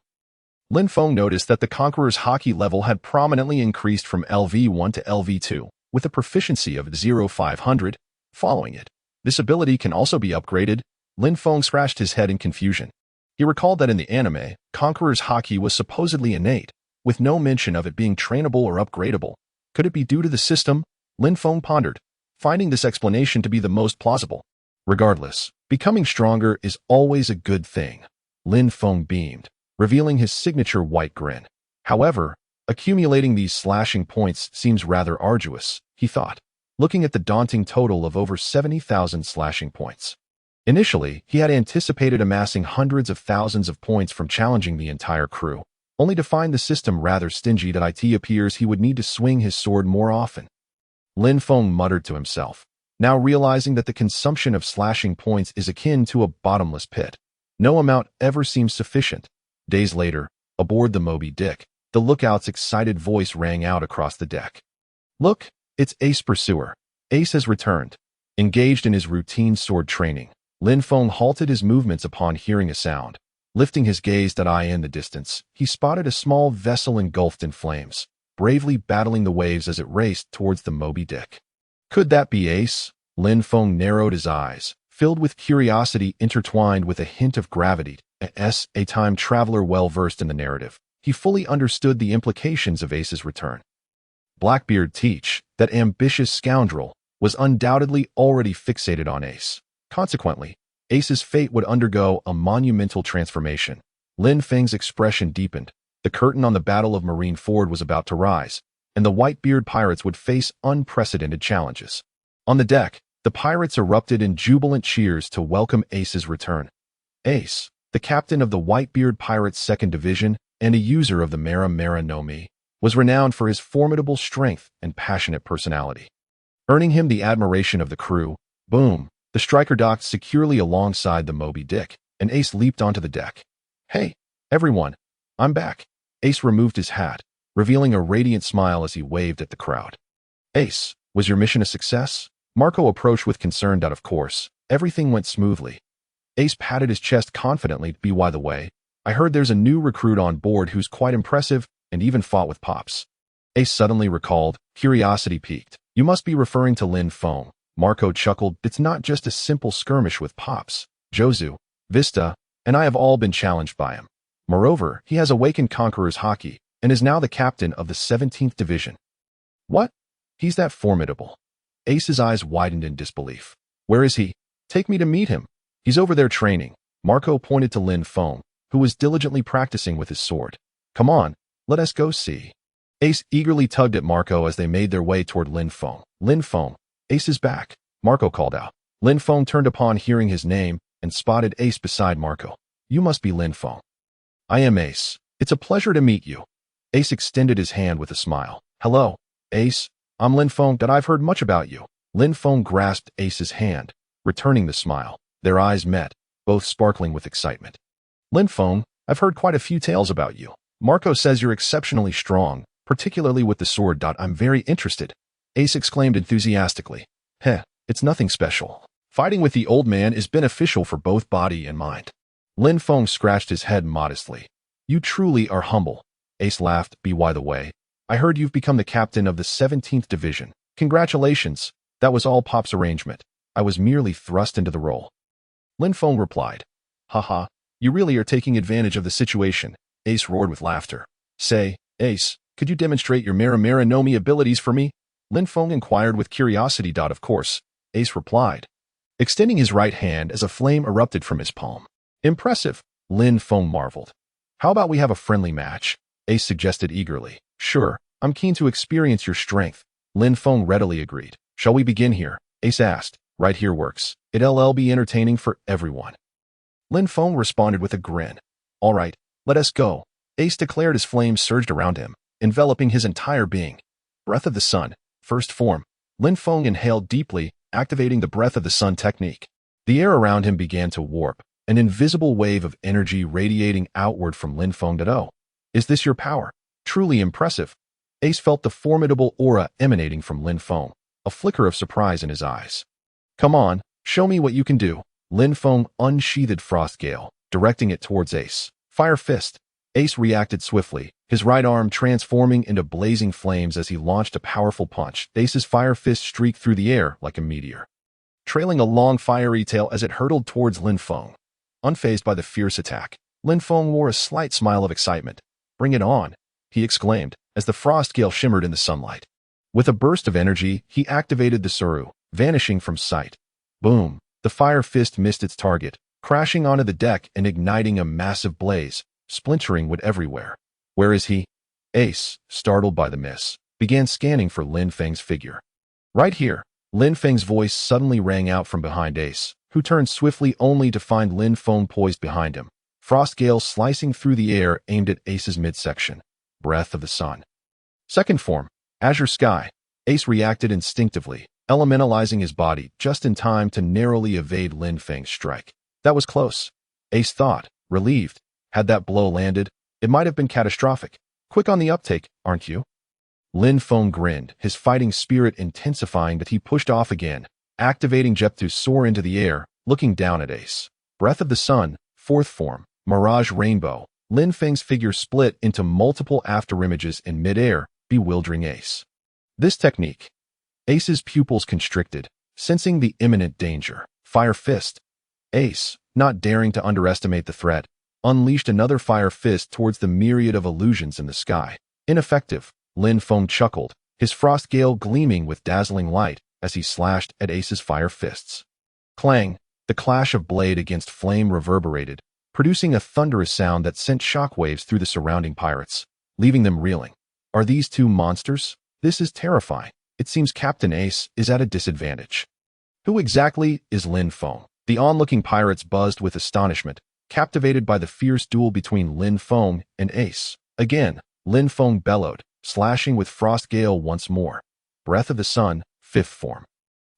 Lin Feng noticed that the Conqueror's Haki level had prominently increased from LV1 to LV2, with a proficiency of 0500 following it. This ability can also be upgraded. Lin Feng scratched his head in confusion. He recalled that in the anime, Conqueror's Haki was supposedly innate, with no mention of it being trainable or upgradable. Could it be due to the system? Lin Feng pondered, finding this explanation to be the most plausible. Regardless, becoming stronger is always a good thing. Lin Feng beamed, revealing his signature white grin. However, accumulating these slashing points seems rather arduous, he thought, looking at the daunting total of over 70,000 slashing points. Initially, he had anticipated amassing hundreds of thousands of points from challenging the entire crew, only to find the system rather stingy that it appears he would need to swing his sword more often. Lin Feng muttered to himself, now realizing that the consumption of slashing points is akin to a bottomless pit. No amount ever seems sufficient. Days later, aboard the Moby Dick, the lookout's excited voice rang out across the deck. "Look, it's Ace Pursuer. Ace has returned." Engaged in his routine sword training, Lin Feng halted his movements upon hearing a sound. Lifting his gaze that eye in the distance, he spotted a small vessel engulfed in flames, bravely battling the waves as it raced towards the Moby Dick. Could that be Ace? Lin Feng narrowed his eyes, filled with curiosity intertwined with a hint of gravity. As a time traveler well versed in the narrative, he fully understood the implications of Ace's return. Blackbeard Teach, that ambitious scoundrel, was undoubtedly already fixated on Ace. Consequently, Ace's fate would undergo a monumental transformation. Lin Feng's expression deepened. The curtain on the Battle of Marine Ford was about to rise, and the Whitebeard pirates would face unprecedented challenges. On the deck, the pirates erupted in jubilant cheers to welcome Ace's return. Ace, the captain of the Whitebeard Pirates' 2nd Division and a user of the Mera Mera no Mi, was renowned for his formidable strength and passionate personality. Earning him the admiration of the crew, boom, the striker docked securely alongside the Moby Dick, and Ace leaped onto the deck. "Hey, everyone, I'm back." Ace removed his hat, revealing a radiant smile as he waved at the crowd. "Ace, was your mission a success?" Marco approached with concern. Of course, everything went smoothly. Ace patted his chest confidently. "By the way, I heard there's a new recruit on board who's quite impressive and even fought with Pops." Ace suddenly recalled, curiosity piqued. "You must be referring to Lin Feng." Marco chuckled. "It's not just a simple skirmish with Pops. Jozu, Vista, and I have all been challenged by him. Moreover, he has awakened Conqueror's Haki and is now the captain of the 17th Division." "What? He's that formidable?" Ace's eyes widened in disbelief. "Where is he? Take me to meet him." "He's over there training." Marco pointed to Lin Feng, who was diligently practicing with his sword. "Come on, let us go see." Ace eagerly tugged at Marco as they made their way toward Lin Feng. "Lin Feng, Ace is back," Marco called out. Lin Feng turned upon hearing his name and spotted Ace beside Marco. "You must be Lin Feng." "I am Ace. It's a pleasure to meet you." Ace extended his hand with a smile. "Hello, Ace. I'm Lin Feng. I've heard much about you." Lin Feng grasped Ace's hand, returning the smile. Their eyes met, both sparkling with excitement. "Lin Feng, I've heard quite a few tales about you. Marco says you're exceptionally strong, particularly with the sword. I'm very interested." Ace exclaimed enthusiastically. "Heh, it's nothing special. Fighting with the old man is beneficial for both body and mind." Lin Feng scratched his head modestly. "You truly are humble." Ace laughed. "By the way, I heard you've become the captain of the 17th Division. Congratulations. That was all Pop's arrangement. I was merely thrust into the role." Lin Feng replied. "Haha, you really are taking advantage of the situation." Ace roared with laughter. "Say, Ace, could you demonstrate your Mera Mera no Mi abilities for me?" Lin Feng inquired with curiosity. "Of course," Ace replied, extending his right hand as a flame erupted from his palm. "Impressive," Lin Feng marveled. "How about we have a friendly match?" Ace suggested eagerly. "Sure, I'm keen to experience your strength." Lin Feng readily agreed. "Shall we begin here?" Ace asked, Right here works. It'll be entertaining for everyone. Lin Feng responded with a grin. All right, let us go. Ace declared as flames surged around him, enveloping his entire being. Breath of the Sun, first form. Lin Feng inhaled deeply, activating the Breath of the Sun technique. The air around him began to warp, an invisible wave of energy radiating outward from Lin Feng. Oh, is this your power? Truly impressive. Ace felt the formidable aura emanating from Lin Feng, a flicker of surprise in his eyes. Come on, show me what you can do. Lin Feng unsheathed Frost Gale, directing it towards Ace. Fire Fist. Ace reacted swiftly, his right arm transforming into blazing flames as he launched a powerful punch. Ace's Fire Fist streaked through the air like a meteor, trailing a long fiery tail as it hurtled towards Lin Feng. Unfazed by the fierce attack, Lin Feng wore a slight smile of excitement. Bring it on, he exclaimed, as the Frost Gale shimmered in the sunlight. With a burst of energy, he activated the Suru, vanishing from sight. Boom! The Fire Fist missed its target, crashing onto the deck and igniting a massive blaze, splintering wood everywhere. Where is he? Ace, startled by the miss, began scanning for Lin Feng's figure. Right here. Lin Feng's voice suddenly rang out from behind Ace, who turned swiftly only to find Lin Feng poised behind him. Frost Gale slicing through the air aimed at Ace's midsection. Breath of the Sun. Second form, Azure Sky. Ace reacted instinctively, elementalizing his body just in time to narrowly evade Lin Feng's strike. That was close. Ace thought, relieved. Had that blow landed, it might have been catastrophic. Quick on the uptake, aren't you? Lin Feng grinned, his fighting spirit intensifying that he pushed off again, activating Jep to soar into the air, looking down at Ace. Breath of the Sun, fourth form, Mirage Rainbow. Lin Feng's figure split into multiple afterimages in midair, bewildering Ace. This technique. Ace's pupils constricted, sensing the imminent danger. Fire Fist. Ace, not daring to underestimate the threat, unleashed another Fire Fist towards the myriad of illusions in the sky. Ineffective. Lin Feng chuckled, his Frost Gale gleaming with dazzling light as he slashed at Ace's Fire Fists. Clang! The clash of blade against flame reverberated, producing a thunderous sound that sent shockwaves through the surrounding pirates, leaving them reeling. Are these two monsters? This is terrifying. It seems Captain Ace is at a disadvantage. Who exactly is Lin Feng? The onlooking pirates buzzed with astonishment, captivated by the fierce duel between Lin Feng and Ace. Again, Lin Feng bellowed, slashing with Frost Gale once more. Breath of the Sun, fifth form.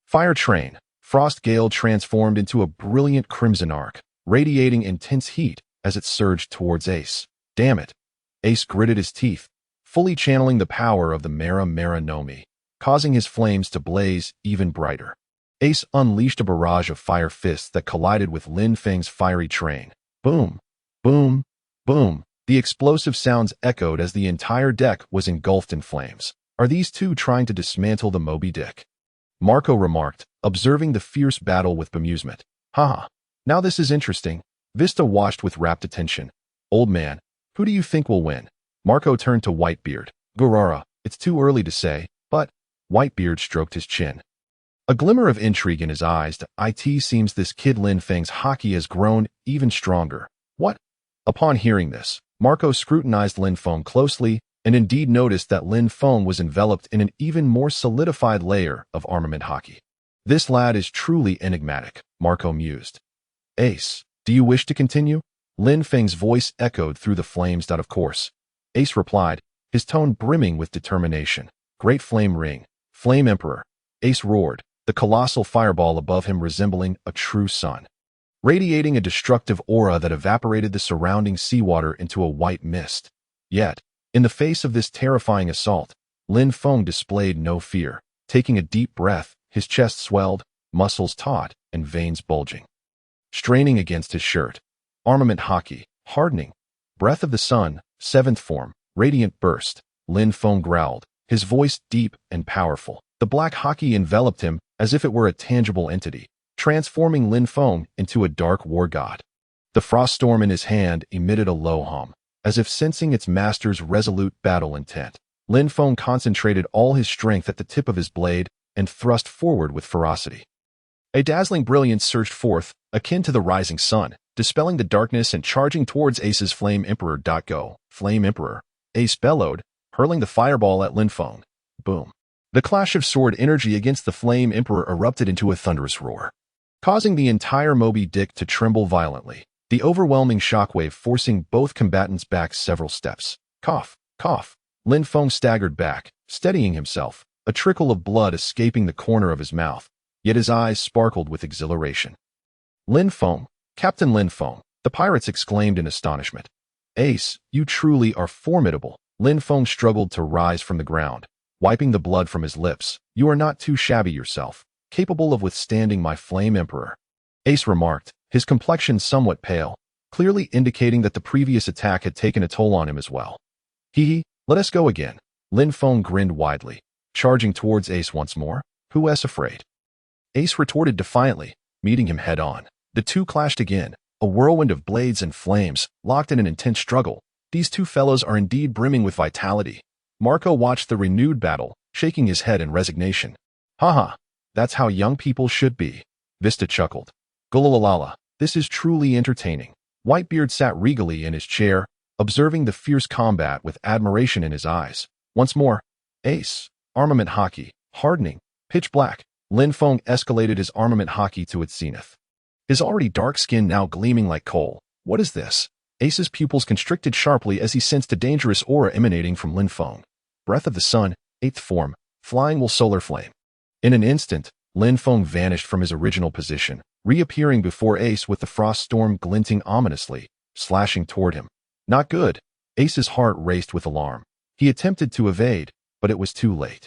Fire Train. Frost Gale transformed into a brilliant crimson arc, radiating intense heat as it surged towards Ace. Damn it. Ace gritted his teeth, fully channeling the power of the Mera Mera no Mi, causing his flames to blaze even brighter. Ace unleashed a barrage of fire fists that collided with Lin Feng's fiery train. Boom, boom, boom. The explosive sounds echoed as the entire deck was engulfed in flames. Are these two trying to dismantle the Moby Dick? Marco remarked, observing the fierce battle with bemusement. Haha, now this is interesting. Vista watched with rapt attention. Old man, who do you think will win? Marco turned to Whitebeard. Gurara, it's too early to say, but Whitebeard stroked his chin. A glimmer of intrigue in his eyes. It seems this kid Lin Feng's Haki has grown even stronger. What? Upon hearing this, Marco scrutinized Lin Feng closely and indeed noticed that Lin Feng was enveloped in an even more solidified layer of armament Haki. This lad is truly enigmatic, Marco mused. Ace, do you wish to continue? Lin Feng's voice echoed through the flames. Of course. Ace replied, his tone brimming with determination. Great Flame Ring. Flame Emperor. Ace roared, the colossal fireball above him resembling a true sun, radiating a destructive aura that evaporated the surrounding seawater into a white mist. Yet, in the face of this terrifying assault, Lin Feng displayed no fear. Taking a deep breath, his chest swelled, muscles taut, and veins bulging. Straining against his shirt. Armament Haki, hardening. Breath of the Sun, seventh form, radiant burst. Lin Feng growled, his voice deep and powerful. The black Haki enveloped him as if it were a tangible entity, transforming Lin Feng into a dark war god. The frost storm in his hand emitted a low hum, as if sensing its master's resolute battle intent. Lin Feng concentrated all his strength at the tip of his blade and thrust forward with ferocity. A dazzling brilliance surged forth, akin to the rising sun, dispelling the darkness and charging towards Ace's Flame Emperor. Go, Flame Emperor. Ace bellowed, hurling the fireball at Lin Feng. Boom. The clash of sword energy against the Flame Emperor erupted into a thunderous roar, causing the entire Moby Dick to tremble violently, the overwhelming shockwave forcing both combatants back several steps. Cough, cough. Lin Feng staggered back, steadying himself, a trickle of blood escaping the corner of his mouth, yet his eyes sparkled with exhilaration. Lin Feng, Captain Lin Feng, the pirates exclaimed in astonishment. Ace, you truly are formidable. Lin Feng struggled to rise from the ground, wiping the blood from his lips. You are not too shabby yourself, capable of withstanding my Flame Emperor. Ace remarked, his complexion somewhat pale, clearly indicating that the previous attack had taken a toll on him as well. Hee, let us go again. Lin Feng grinned widely, charging towards Ace once more. Who is afraid? Ace retorted defiantly, meeting him head-on. The two clashed again, a whirlwind of blades and flames, locked in an intense struggle. These two fellows are indeed brimming with vitality. Marco watched the renewed battle, shaking his head in resignation. Haha, that's how young people should be. Vista chuckled. Gulalala, this is truly entertaining. Whitebeard sat regally in his chair, observing the fierce combat with admiration in his eyes. Once more, Ace, Armament Haki, hardening, pitch black. Lin Feng escalated his Armament Haki to its zenith, his already dark skin now gleaming like coal. What is this? Ace's pupils constricted sharply as he sensed a dangerous aura emanating from Lin Feng. Breath of the Sun, 8th form, Flying Will Solar Flame. In an instant, Lin Feng vanished from his original position, reappearing before Ace with the frost storm glinting ominously, slashing toward him. Not good. Ace's heart raced with alarm. He attempted to evade, but it was too late.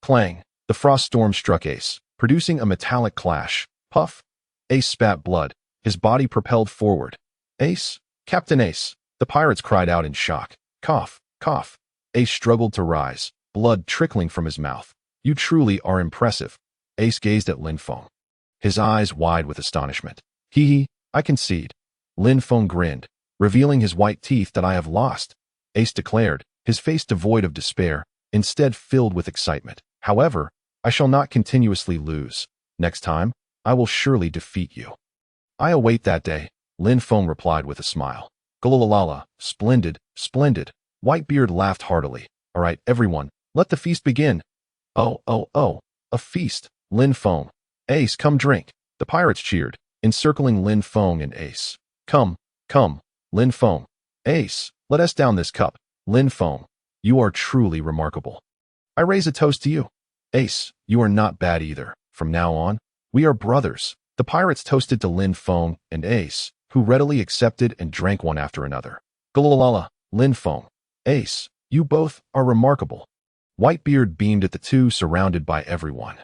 Clang. The frost storm struck Ace, producing a metallic clash. Puff. Ace spat blood, his body propelled forward. Ace? Captain Ace! The pirates cried out in shock. Cough, cough. Ace struggled to rise, blood trickling from his mouth. You truly are impressive. Ace gazed at Lin Feng, his eyes wide with astonishment. Hee, I concede. Lin Feng grinned, revealing his white teeth. That I have lost, Ace declared, his face devoid of despair, instead filled with excitement. However, I shall not continuously lose. Next time, I will surely defeat you. I await that day, Lin Feng replied with a smile. Gulalala, splendid, splendid. Whitebeard laughed heartily. All right, everyone, let the feast begin. Oh, a feast. Lin Feng. Ace, come drink. The pirates cheered, encircling Lin Feng and Ace. Come, Lin Feng. Ace, let us down this cup. Lin Feng, you are truly remarkable. I raise a toast to you. Ace, you are not bad either. From now on, we are brothers. The pirates toasted to Lin Feng and Ace, who readily accepted and drank one after another. Gulalala, Lin Feng. Ace, you both are remarkable. Whitebeard beamed at the two, surrounded by everyone.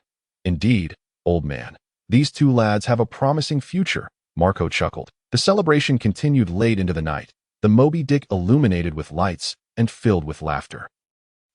Indeed, old man, these two lads have a promising future, Marco chuckled. The celebration continued late into the night, the Moby Dick illuminated with lights and filled with laughter.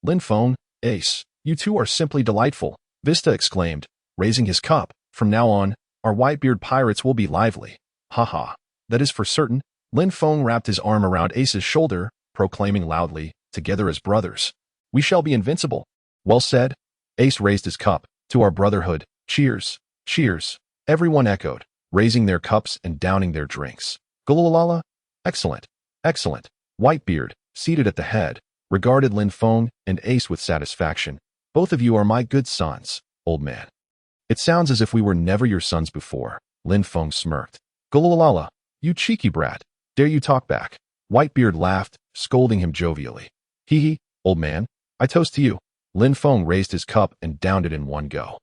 Lin Feng, Ace, you two are simply delightful, Vista exclaimed, raising his cup. From now on, our Whitebeard pirates will be lively. Haha, that is for certain. Lin Feng wrapped his arm around Ace's shoulder, proclaiming loudly, together as brothers, we shall be invincible. Well said. Ace raised his cup. To our brotherhood. Cheers. Cheers. Everyone echoed, raising their cups and downing their drinks. Gulalala. Excellent. Excellent. Whitebeard, seated at the head, regarded Lin Feng and Ace with satisfaction. Both of you are my good sons, old man. It sounds as if we were never your sons before. Lin Feng smirked. Gulalala, you cheeky brat. Dare you talk back? Whitebeard laughed, scolding him jovially. Hee, old man, I toast to you. Lin Feng raised his cup and downed it in one go.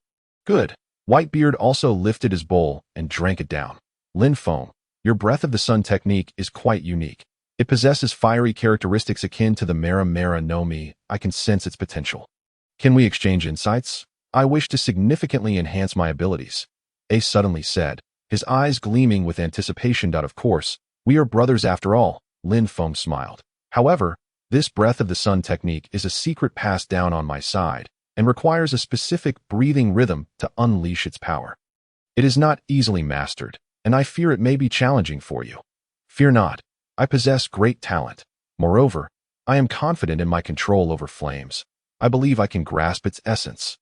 Good. Whitebeard also lifted his bowl and drank it down. Lin Feng, your Breath of the Sun technique is quite unique. It possesses fiery characteristics akin to the Mera Mera no Mi. I can sense its potential. Can we exchange insights? I wish to significantly enhance my abilities, Ace suddenly said, his eyes gleaming with anticipation. Of course, we are brothers after all, Lin Feng smiled. However, this Breath of the Sun technique is a secret passed down on my side and requires a specific breathing rhythm to unleash its power. It is not easily mastered, and I fear it may be challenging for you. Fear not, I possess great talent. Moreover, I am confident in my control over flames. I believe I can grasp its essence.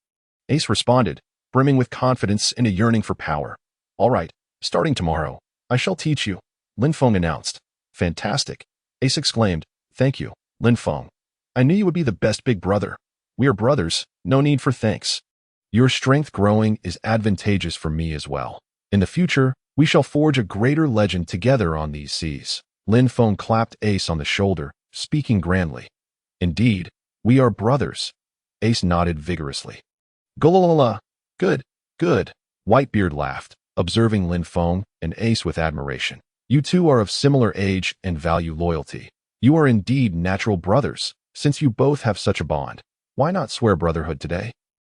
Ace responded, brimming with confidence and a yearning for power. All right, starting tomorrow, I shall teach you, Lin Feng announced. Fantastic, Ace exclaimed. Thank you, Lin Feng. I knew you would be the best big brother. We are brothers, no need for thanks. Your strength growing is advantageous for me as well. In the future, we shall forge a greater legend together on these seas. Lin Feng clapped Ace on the shoulder, speaking grandly. Indeed, we are brothers. Ace nodded vigorously. Gololala. Good, good. Whitebeard laughed, observing Lin Feng and Ace with admiration. You two are of similar age and value loyalty. You are indeed natural brothers. Since you both have such a bond, why not swear brotherhood today?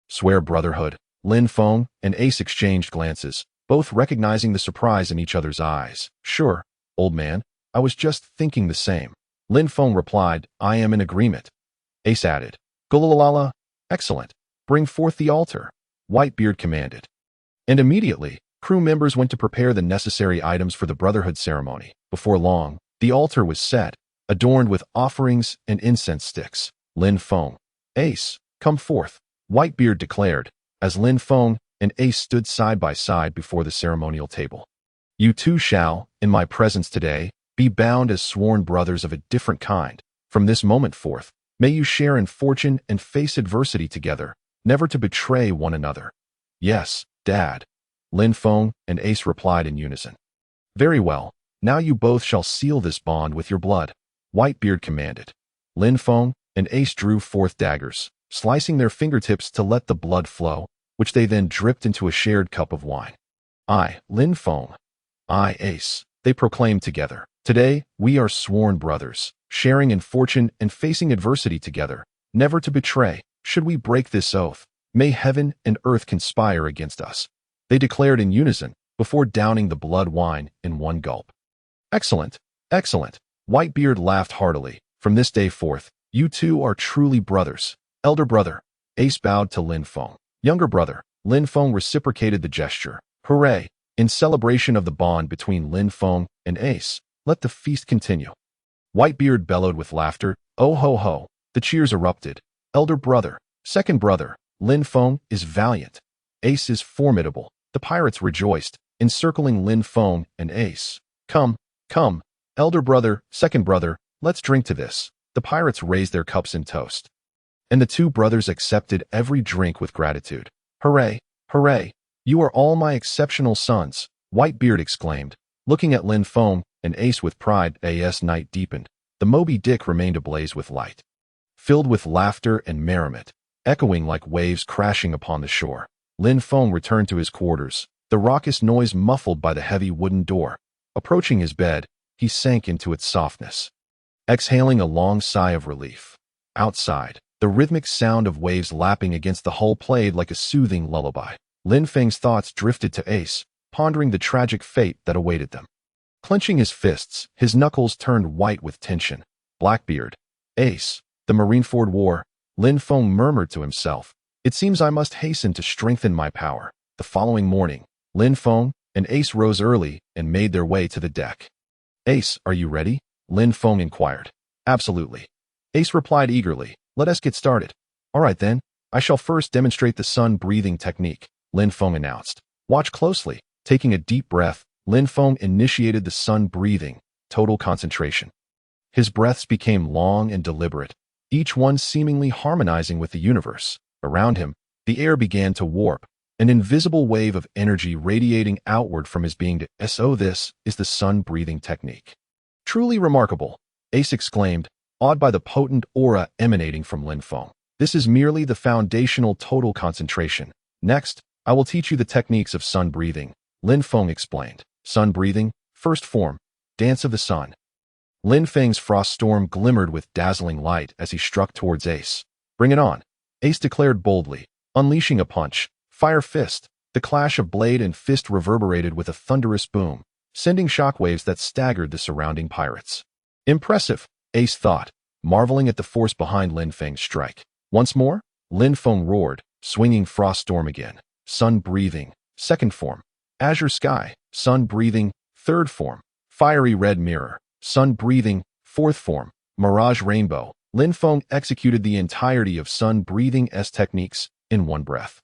Swear brotherhood. Lin Feng and Ace exchanged glances, both recognizing the surprise in each other's eyes. Sure, old man, I was just thinking the same. Lin Feng replied, I am in agreement. Ace added, Gololala. Excellent. Bring forth the altar. Whitebeard commanded. And immediately, crew members went to prepare the necessary items for the brotherhood ceremony. Before long, the altar was set, adorned with offerings and incense sticks. Lin Feng. Ace, come forth, Whitebeard declared, as Lin Feng and Ace stood side by side before the ceremonial table. You two shall, in my presence today, be bound as sworn brothers of a different kind. From this moment forth, may you share in fortune and face adversity together, never to betray one another. Yes, Dad. Lin Feng and Ace replied in unison. Very well, now you both shall seal this bond with your blood, Whitebeard commanded. Lin Feng and Ace drew forth daggers, slicing their fingertips to let the blood flow, which they then dripped into a shared cup of wine. I, Lin Feng. I, Ace, they proclaimed together. Today, we are sworn brothers, sharing in fortune and facing adversity together, never to betray. Should we break this oath, may heaven and earth conspire against us. They declared in unison, before downing the blood wine in one gulp. Excellent, excellent. Whitebeard laughed heartily. From this day forth, you two are truly brothers. Elder brother. Ace bowed to Lin Feng. Younger brother. Lin Feng reciprocated the gesture. Hooray! In celebration of the bond between Lin Feng and Ace, let the feast continue. Whitebeard bellowed with laughter. Oh ho ho. The cheers erupted. Elder brother. Second brother. Lin Feng is valiant. Ace is formidable. The pirates rejoiced, encircling Lin Feng and Ace. Come, come, elder brother, second brother, let's drink to this. The pirates raised their cups in toast. And the two brothers accepted every drink with gratitude. Hooray, hooray, you are all my exceptional sons, Whitebeard exclaimed, looking at Lin Feng and Ace with pride. As night deepened, the Moby Dick remained ablaze with light, filled with laughter and merriment, echoing like waves crashing upon the shore. Lin Feng returned to his quarters, the raucous noise muffled by the heavy wooden door. Approaching his bed, he sank into its softness, exhaling a long sigh of relief. Outside, the rhythmic sound of waves lapping against the hull played like a soothing lullaby. Lin Feng's thoughts drifted to Ace, pondering the tragic fate that awaited them. Clenching his fists, his knuckles turned white with tension. Blackbeard. Ace. The Marineford War. Lin Feng murmured to himself. It seems I must hasten to strengthen my power. The following morning, Lin Feng and Ace rose early and made their way to the deck. Ace, are you ready? Lin Feng inquired. Absolutely. Ace replied eagerly. Let us get started. All right then, I shall first demonstrate the sun-breathing technique, Lin Feng announced. Watch closely. Taking a deep breath, Lin Feng initiated the sun-breathing, total concentration. His breaths became long and deliberate, each one seemingly harmonizing with the universe. Around him, the air began to warp, an invisible wave of energy radiating outward from his being. So this is the sun-breathing technique. Truly remarkable, Ace exclaimed, awed by the potent aura emanating from Lin Feng. This is merely the foundational total concentration. Next, I will teach you the techniques of sun-breathing, Lin Feng explained. Sun-breathing, first form, dance of the sun. Lin Feng's frost storm glimmered with dazzling light as he struck towards Ace. Bring it on, Ace declared boldly, unleashing a punch. Fire fist. The clash of blade and fist reverberated with a thunderous boom, sending shockwaves that staggered the surrounding pirates. Impressive, Ace thought, marveling at the force behind Lin Feng's strike. Once more, Lin Feng roared, swinging frost storm again. Sun-breathing, second form. Azure sky. Sun-breathing, third form. Fiery red mirror. Sun-breathing, fourth form. Mirage rainbow. Lin Feng executed the entirety of sun-breathing-s techniques in one breath,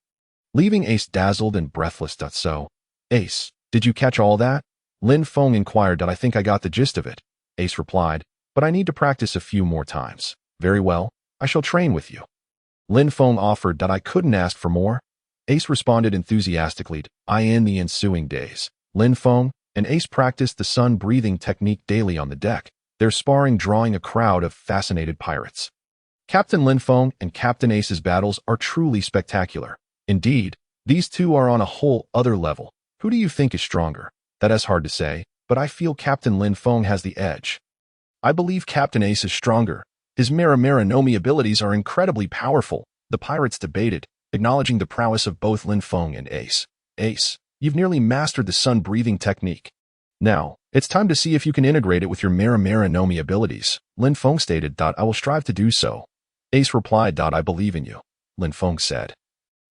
leaving Ace dazzled and breathless. So, Ace, did you catch all that? Lin Feng inquired. I think I got the gist of it, Ace replied, but I need to practice a few more times. Very well, I shall train with you. Lin Feng offered that I couldn't ask for more. Ace responded enthusiastically. In the ensuing days, Lin Feng and Ace practiced the sun-breathing technique daily on the deck, their sparring drawing a crowd of fascinated pirates. Captain Lin Feng and Captain Ace's battles are truly spectacular. Indeed, these two are on a whole other level. Who do you think is stronger? That is hard to say, but I feel Captain Lin Feng has the edge. I believe Captain Ace is stronger. His Mara Nomi abilities are incredibly powerful. The pirates debated, acknowledging the prowess of both Lin Feng and Ace. Ace, you've nearly mastered the sun-breathing technique. Now, it's time to see if you can integrate it with your Mara Nomi abilities. Lin Feng stated, I will strive to do so. Ace replied, I believe in you, Lin Feng said.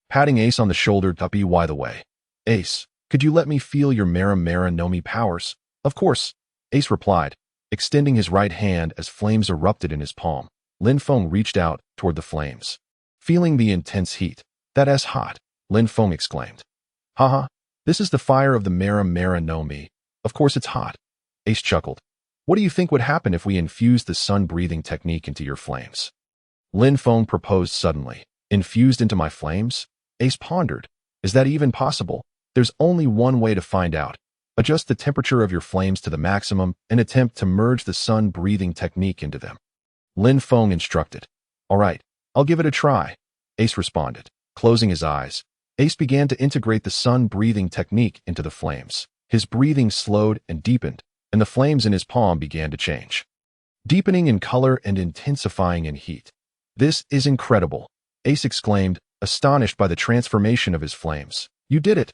Patting Ace on the shoulder, by the way. Ace, could you let me feel your Mara Nomi powers? Of course, Ace replied, extending his right hand as flames erupted in his palm. Lin Feng reached out toward the flames. Feeling the intense heat. That is hot, Lin Feng exclaimed. Haha, this is the fire of the Mara Nomi. Of course it's hot. Ace chuckled. What do you think would happen if we infused the sun-breathing technique into your flames? Lin Feng proposed suddenly. Infused into my flames? Ace pondered. Is that even possible? There's only one way to find out. Adjust the temperature of your flames to the maximum and attempt to merge the sun-breathing technique into them. Lin Feng instructed. All right, I'll give it a try, Ace responded. Closing his eyes, Ace began to integrate the sun-breathing technique into the flames. His breathing slowed and deepened, and the flames in his palm began to change, deepening in color and intensifying in heat. This is incredible, Ace exclaimed, astonished by the transformation of his flames. You did it,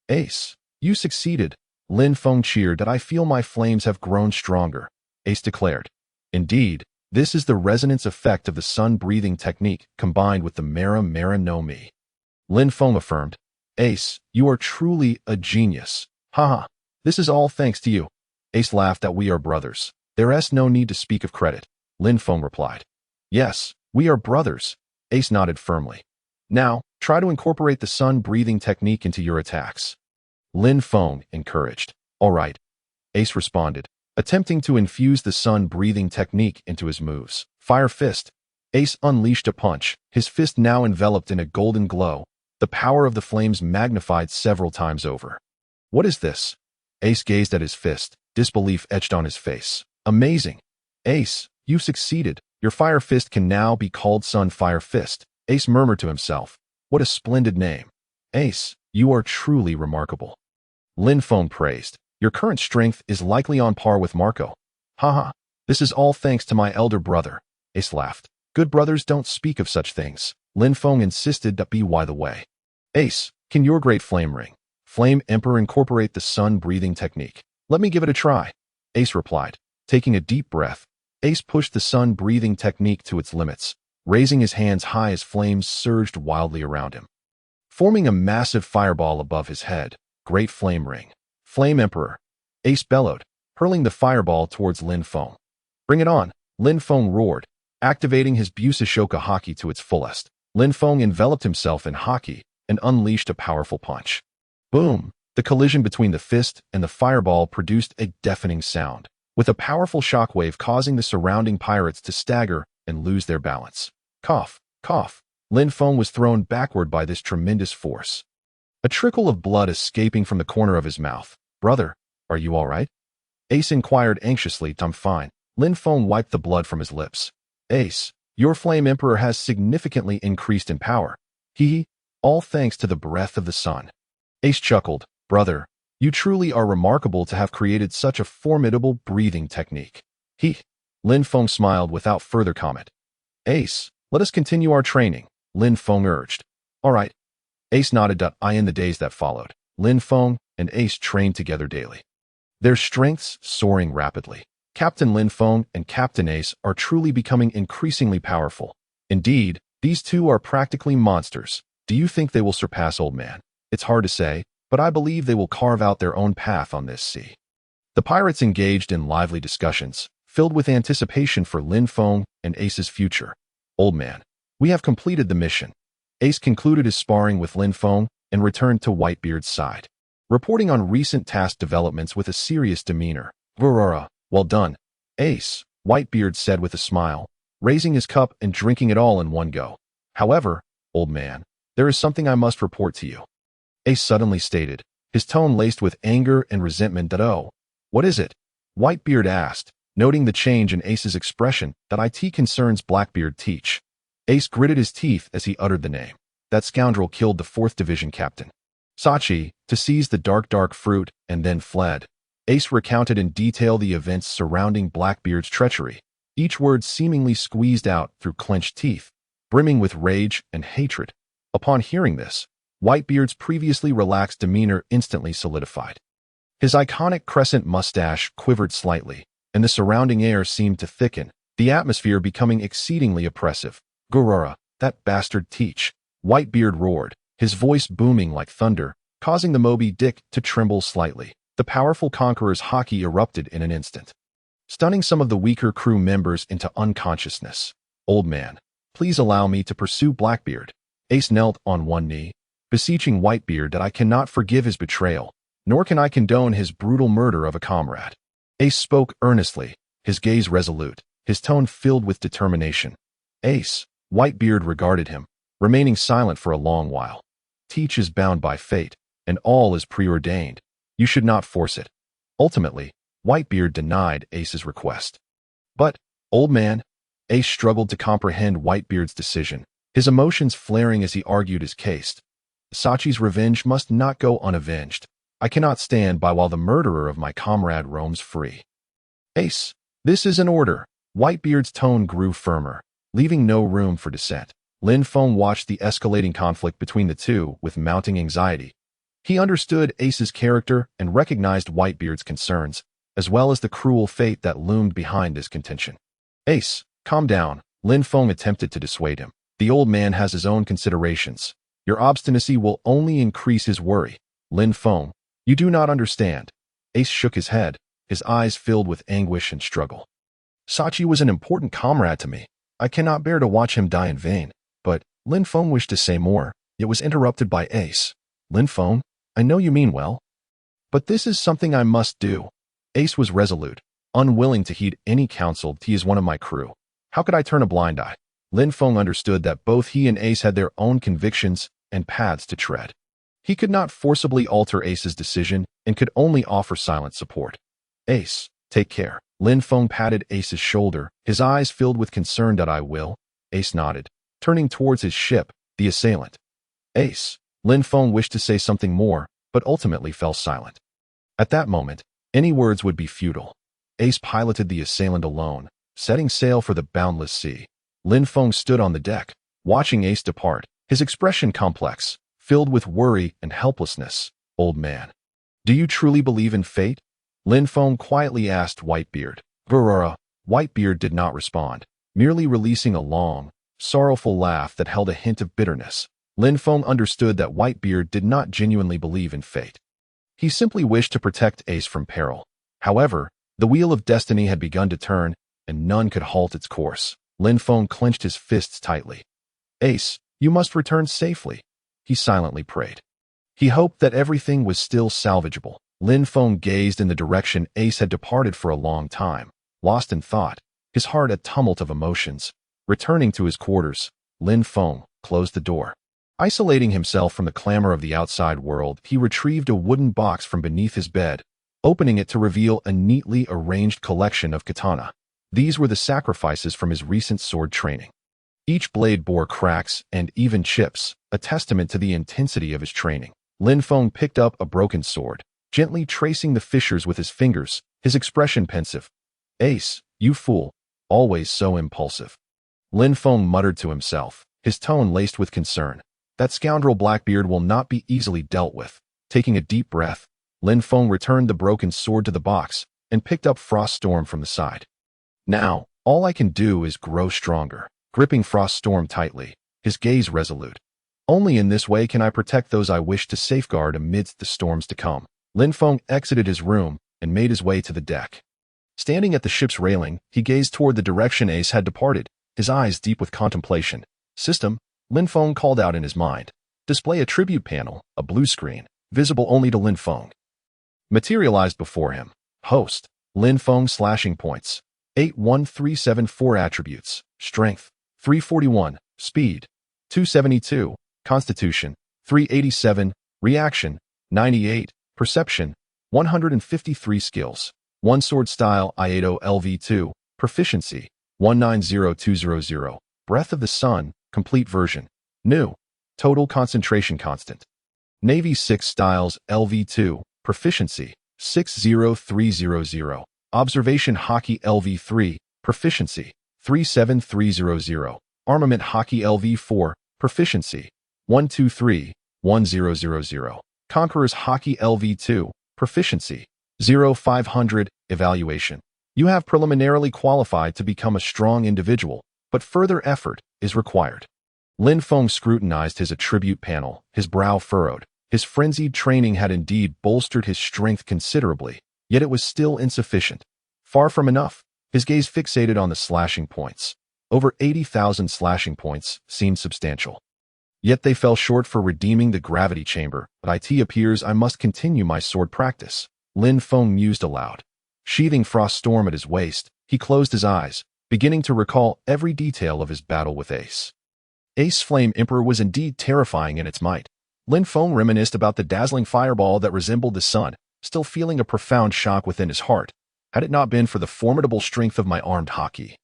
Ace. You succeeded. Lin Feng cheered. I feel my flames have grown stronger, Ace declared. Indeed, this is the resonance effect of the sun-breathing technique combined with the Mara Nomi. Lin Feng affirmed. Ace, you are truly a genius. Haha, this is all thanks to you. Ace laughed. That we are brothers. There is no need to speak of credit, Lin Feng replied. Yes, we are brothers, Ace nodded firmly. Now, try to incorporate the sun-breathing technique into your attacks. Lin Feng encouraged. All right, Ace responded, attempting to infuse the sun-breathing technique into his moves. Fire Fist. Ace unleashed a punch, his fist now enveloped in a golden glow, the power of the flames magnified several times over. What is this? Ace gazed at his fist, disbelief etched on his face. Amazing. Ace, you succeeded. Your Fire Fist can now be called Sun Fire Fist. Ace murmured to himself. What a splendid name. Ace, you are truly remarkable. Lin Feng praised. Your current strength is likely on par with Marco. Haha, this is all thanks to my elder brother. Ace laughed. Good brothers don't speak of such things. Lin Feng insisted. By the way, Ace, can your great flame ring, Flame Emperor incorporate the sun-breathing technique? Let me give it a try, Ace replied. Taking a deep breath, Ace pushed the sun-breathing technique to its limits, raising his hands high as flames surged wildly around him, forming a massive fireball above his head. Great flame ring. Flame Emperor. Ace bellowed, hurling the fireball towards Lin Feng. Bring it on, Lin Feng roared, activating his Busashoka Haki to its fullest. Lin Feng enveloped himself in Haki and unleashed a powerful punch. Boom! The collision between the fist and the fireball produced a deafening sound, with a powerful shockwave causing the surrounding pirates to stagger and lose their balance. Cough, cough. Lin Feng was thrown backward by this tremendous force, a trickle of blood escaping from the corner of his mouth. Brother, are you all right? Ace inquired anxiously. I'm fine. Lin Feng wiped the blood from his lips. Ace, your Flame Emperor has significantly increased in power. All thanks to the breath of the sun. Ace chuckled. Brother, you truly are remarkable to have created such a formidable breathing technique. Lin Feng smiled without further comment. Ace, let us continue our training, Lin Feng urged. All right. Ace nodded. In the days that followed, Lin Feng and Ace trained together daily, their strengths soaring rapidly. Captain Lin Feng and Captain Ace are truly becoming increasingly powerful. Indeed, these two are practically monsters. Do you think they will surpass Old Man? It's hard to say, but I believe they will carve out their own path on this sea. The pirates engaged in lively discussions, filled with anticipation for Lin Feng and Ace's future. Old Man, we have completed the mission. Ace concluded his sparring with Lin Feng and returned to Whitebeard's side, reporting on recent task developments with a serious demeanor. Well done, Ace, Whitebeard said with a smile, raising his cup and drinking it all in one go. However, old man, there is something I must report to you. Ace suddenly stated, his tone laced with anger and resentment that, oh, what is it? Whitebeard asked, noting the change in Ace's expression that IT concerns Blackbeard teach. Ace gritted his teeth as he uttered the name. That scoundrel killed the 4th Division captain, Sachi, to seize the dark fruit and then fled. Ace recounted in detail the events surrounding Blackbeard's treachery, each word seemingly squeezed out through clenched teeth, brimming with rage and hatred. Upon hearing this, Whitebeard's previously relaxed demeanor instantly solidified. His iconic crescent mustache quivered slightly, and the surrounding air seemed to thicken, the atmosphere becoming exceedingly oppressive. Gurura, that bastard teach, Whitebeard roared, his voice booming like thunder, causing the Moby Dick to tremble slightly. The powerful conqueror's Haki erupted in an instant, stunning some of the weaker crew members into unconsciousness. Old man, please allow me to pursue Blackbeard. Ace knelt on one knee, beseeching Whitebeard that I cannot forgive his betrayal, nor can I condone his brutal murder of a comrade. Ace spoke earnestly, his gaze resolute, his tone filled with determination. Ace, Whitebeard regarded him, remaining silent for a long while. Teach is bound by fate, and all is preordained. You should not force it. Ultimately, Whitebeard denied Ace's request. But, old man, Ace struggled to comprehend Whitebeard's decision, his emotions flaring as he argued his case. Sachi's revenge must not go unavenged. I cannot stand by while the murderer of my comrade roams free. Ace, this is an order. Whitebeard's tone grew firmer, leaving no room for dissent. Lin Feng watched the escalating conflict between the two with mounting anxiety. He understood Ace's character and recognized Whitebeard's concerns, as well as the cruel fate that loomed behind this contention. Ace, calm down. Lin Feng attempted to dissuade him. The old man has his own considerations. Your obstinacy will only increase his worry. Lin Feng, you do not understand. Ace shook his head, his eyes filled with anguish and struggle. Sachi was an important comrade to me. I cannot bear to watch him die in vain. But, Lin Feng wished to say more, yet was interrupted by Ace. Lin Feng, I know you mean well, but this is something I must do. Ace was resolute, unwilling to heed any counsel. He is one of my crew. How could I turn a blind eye? Lin Feng understood that both he and Ace had their own convictions and paths to tread. He could not forcibly alter Ace's decision and could only offer silent support. Ace, take care. Lin Feng patted Ace's shoulder, his eyes filled with concern. That I will. Ace nodded, turning towards his ship, the assailant. Ace. Lin Feng wished to say something more, but ultimately fell silent. At that moment, any words would be futile. Ace piloted the assailant alone, setting sail for the boundless sea. Lin Feng stood on the deck, watching Ace depart, his expression complex, filled with worry and helplessness. Old man, do you truly believe in fate? Lin Feng quietly asked Whitebeard. Gurura. Whitebeard did not respond, merely releasing a long, sorrowful laugh that held a hint of bitterness. Lin Feng understood that Whitebeard did not genuinely believe in fate. He simply wished to protect Ace from peril. However, the wheel of destiny had begun to turn, and none could halt its course. Lin Feng clenched his fists tightly. Ace, you must return safely. He silently prayed. He hoped that everything was still salvageable. Lin Feng gazed in the direction Ace had departed for a long time, lost in thought, his heart a tumult of emotions. Returning to his quarters, Lin Feng closed the door. Isolating himself from the clamor of the outside world, he retrieved a wooden box from beneath his bed, opening it to reveal a neatly arranged collection of katana. These were the sacrifices from his recent sword training. Each blade bore cracks and even chips, a testament to the intensity of his training. Lin Feng picked up a broken sword, gently tracing the fissures with his fingers, his expression pensive. Ace, you fool, always so impulsive. Lin Feng muttered to himself, his tone laced with concern. That scoundrel Blackbeard will not be easily dealt with. Taking a deep breath, Lin Feng returned the broken sword to the box and picked up Frost Storm from the side. Now, all I can do is grow stronger. Gripping Frost Storm tightly, his gaze resolute. Only in this way can I protect those I wish to safeguard amidst the storms to come. Lin Feng exited his room and made his way to the deck. Standing at the ship's railing, he gazed toward the direction Ace had departed, his eyes deep with contemplation. System, Lin Feng called out in his mind. Display a tribute panel, a blue screen, visible only to Lin Feng. Materialized before him. Host, Lin Feng slashing points. 81374 attributes. Strength, 341. Speed, 272, Constitution, 387, Reaction, 98, Perception, 153 Skills, 1 Sword Style Iato LV2, Proficiency, 190200, Breath of the Sun, Complete Version, New, Total Concentration Constant. Navy 6 Styles LV2, Proficiency, 60300, Observation Haki LV3, Proficiency, 37300, Armament Haki LV4, Proficiency, 1231000, Conqueror's Haki LV2, Proficiency, 0500, Evaluation. You have preliminarily qualified to become a strong individual, but further effort is required. Lin Feng scrutinized his attribute panel, his brow furrowed. His frenzied training had indeed bolstered his strength considerably, yet it was still insufficient. Far from enough. His gaze fixated on the slashing points. Over 80,000 slashing points seemed substantial. Yet they fell short for redeeming the gravity chamber, but it appears I must continue my sword practice. Lin Feng mused aloud. Sheathing Frost Storm at his waist, he closed his eyes, beginning to recall every detail of his battle with Ace. Ace Flame Emperor was indeed terrifying in its might. Lin Feng reminisced about the dazzling fireball that resembled the sun, still feeling a profound shock within his heart. Had it not been for the formidable strength of my armed Haki,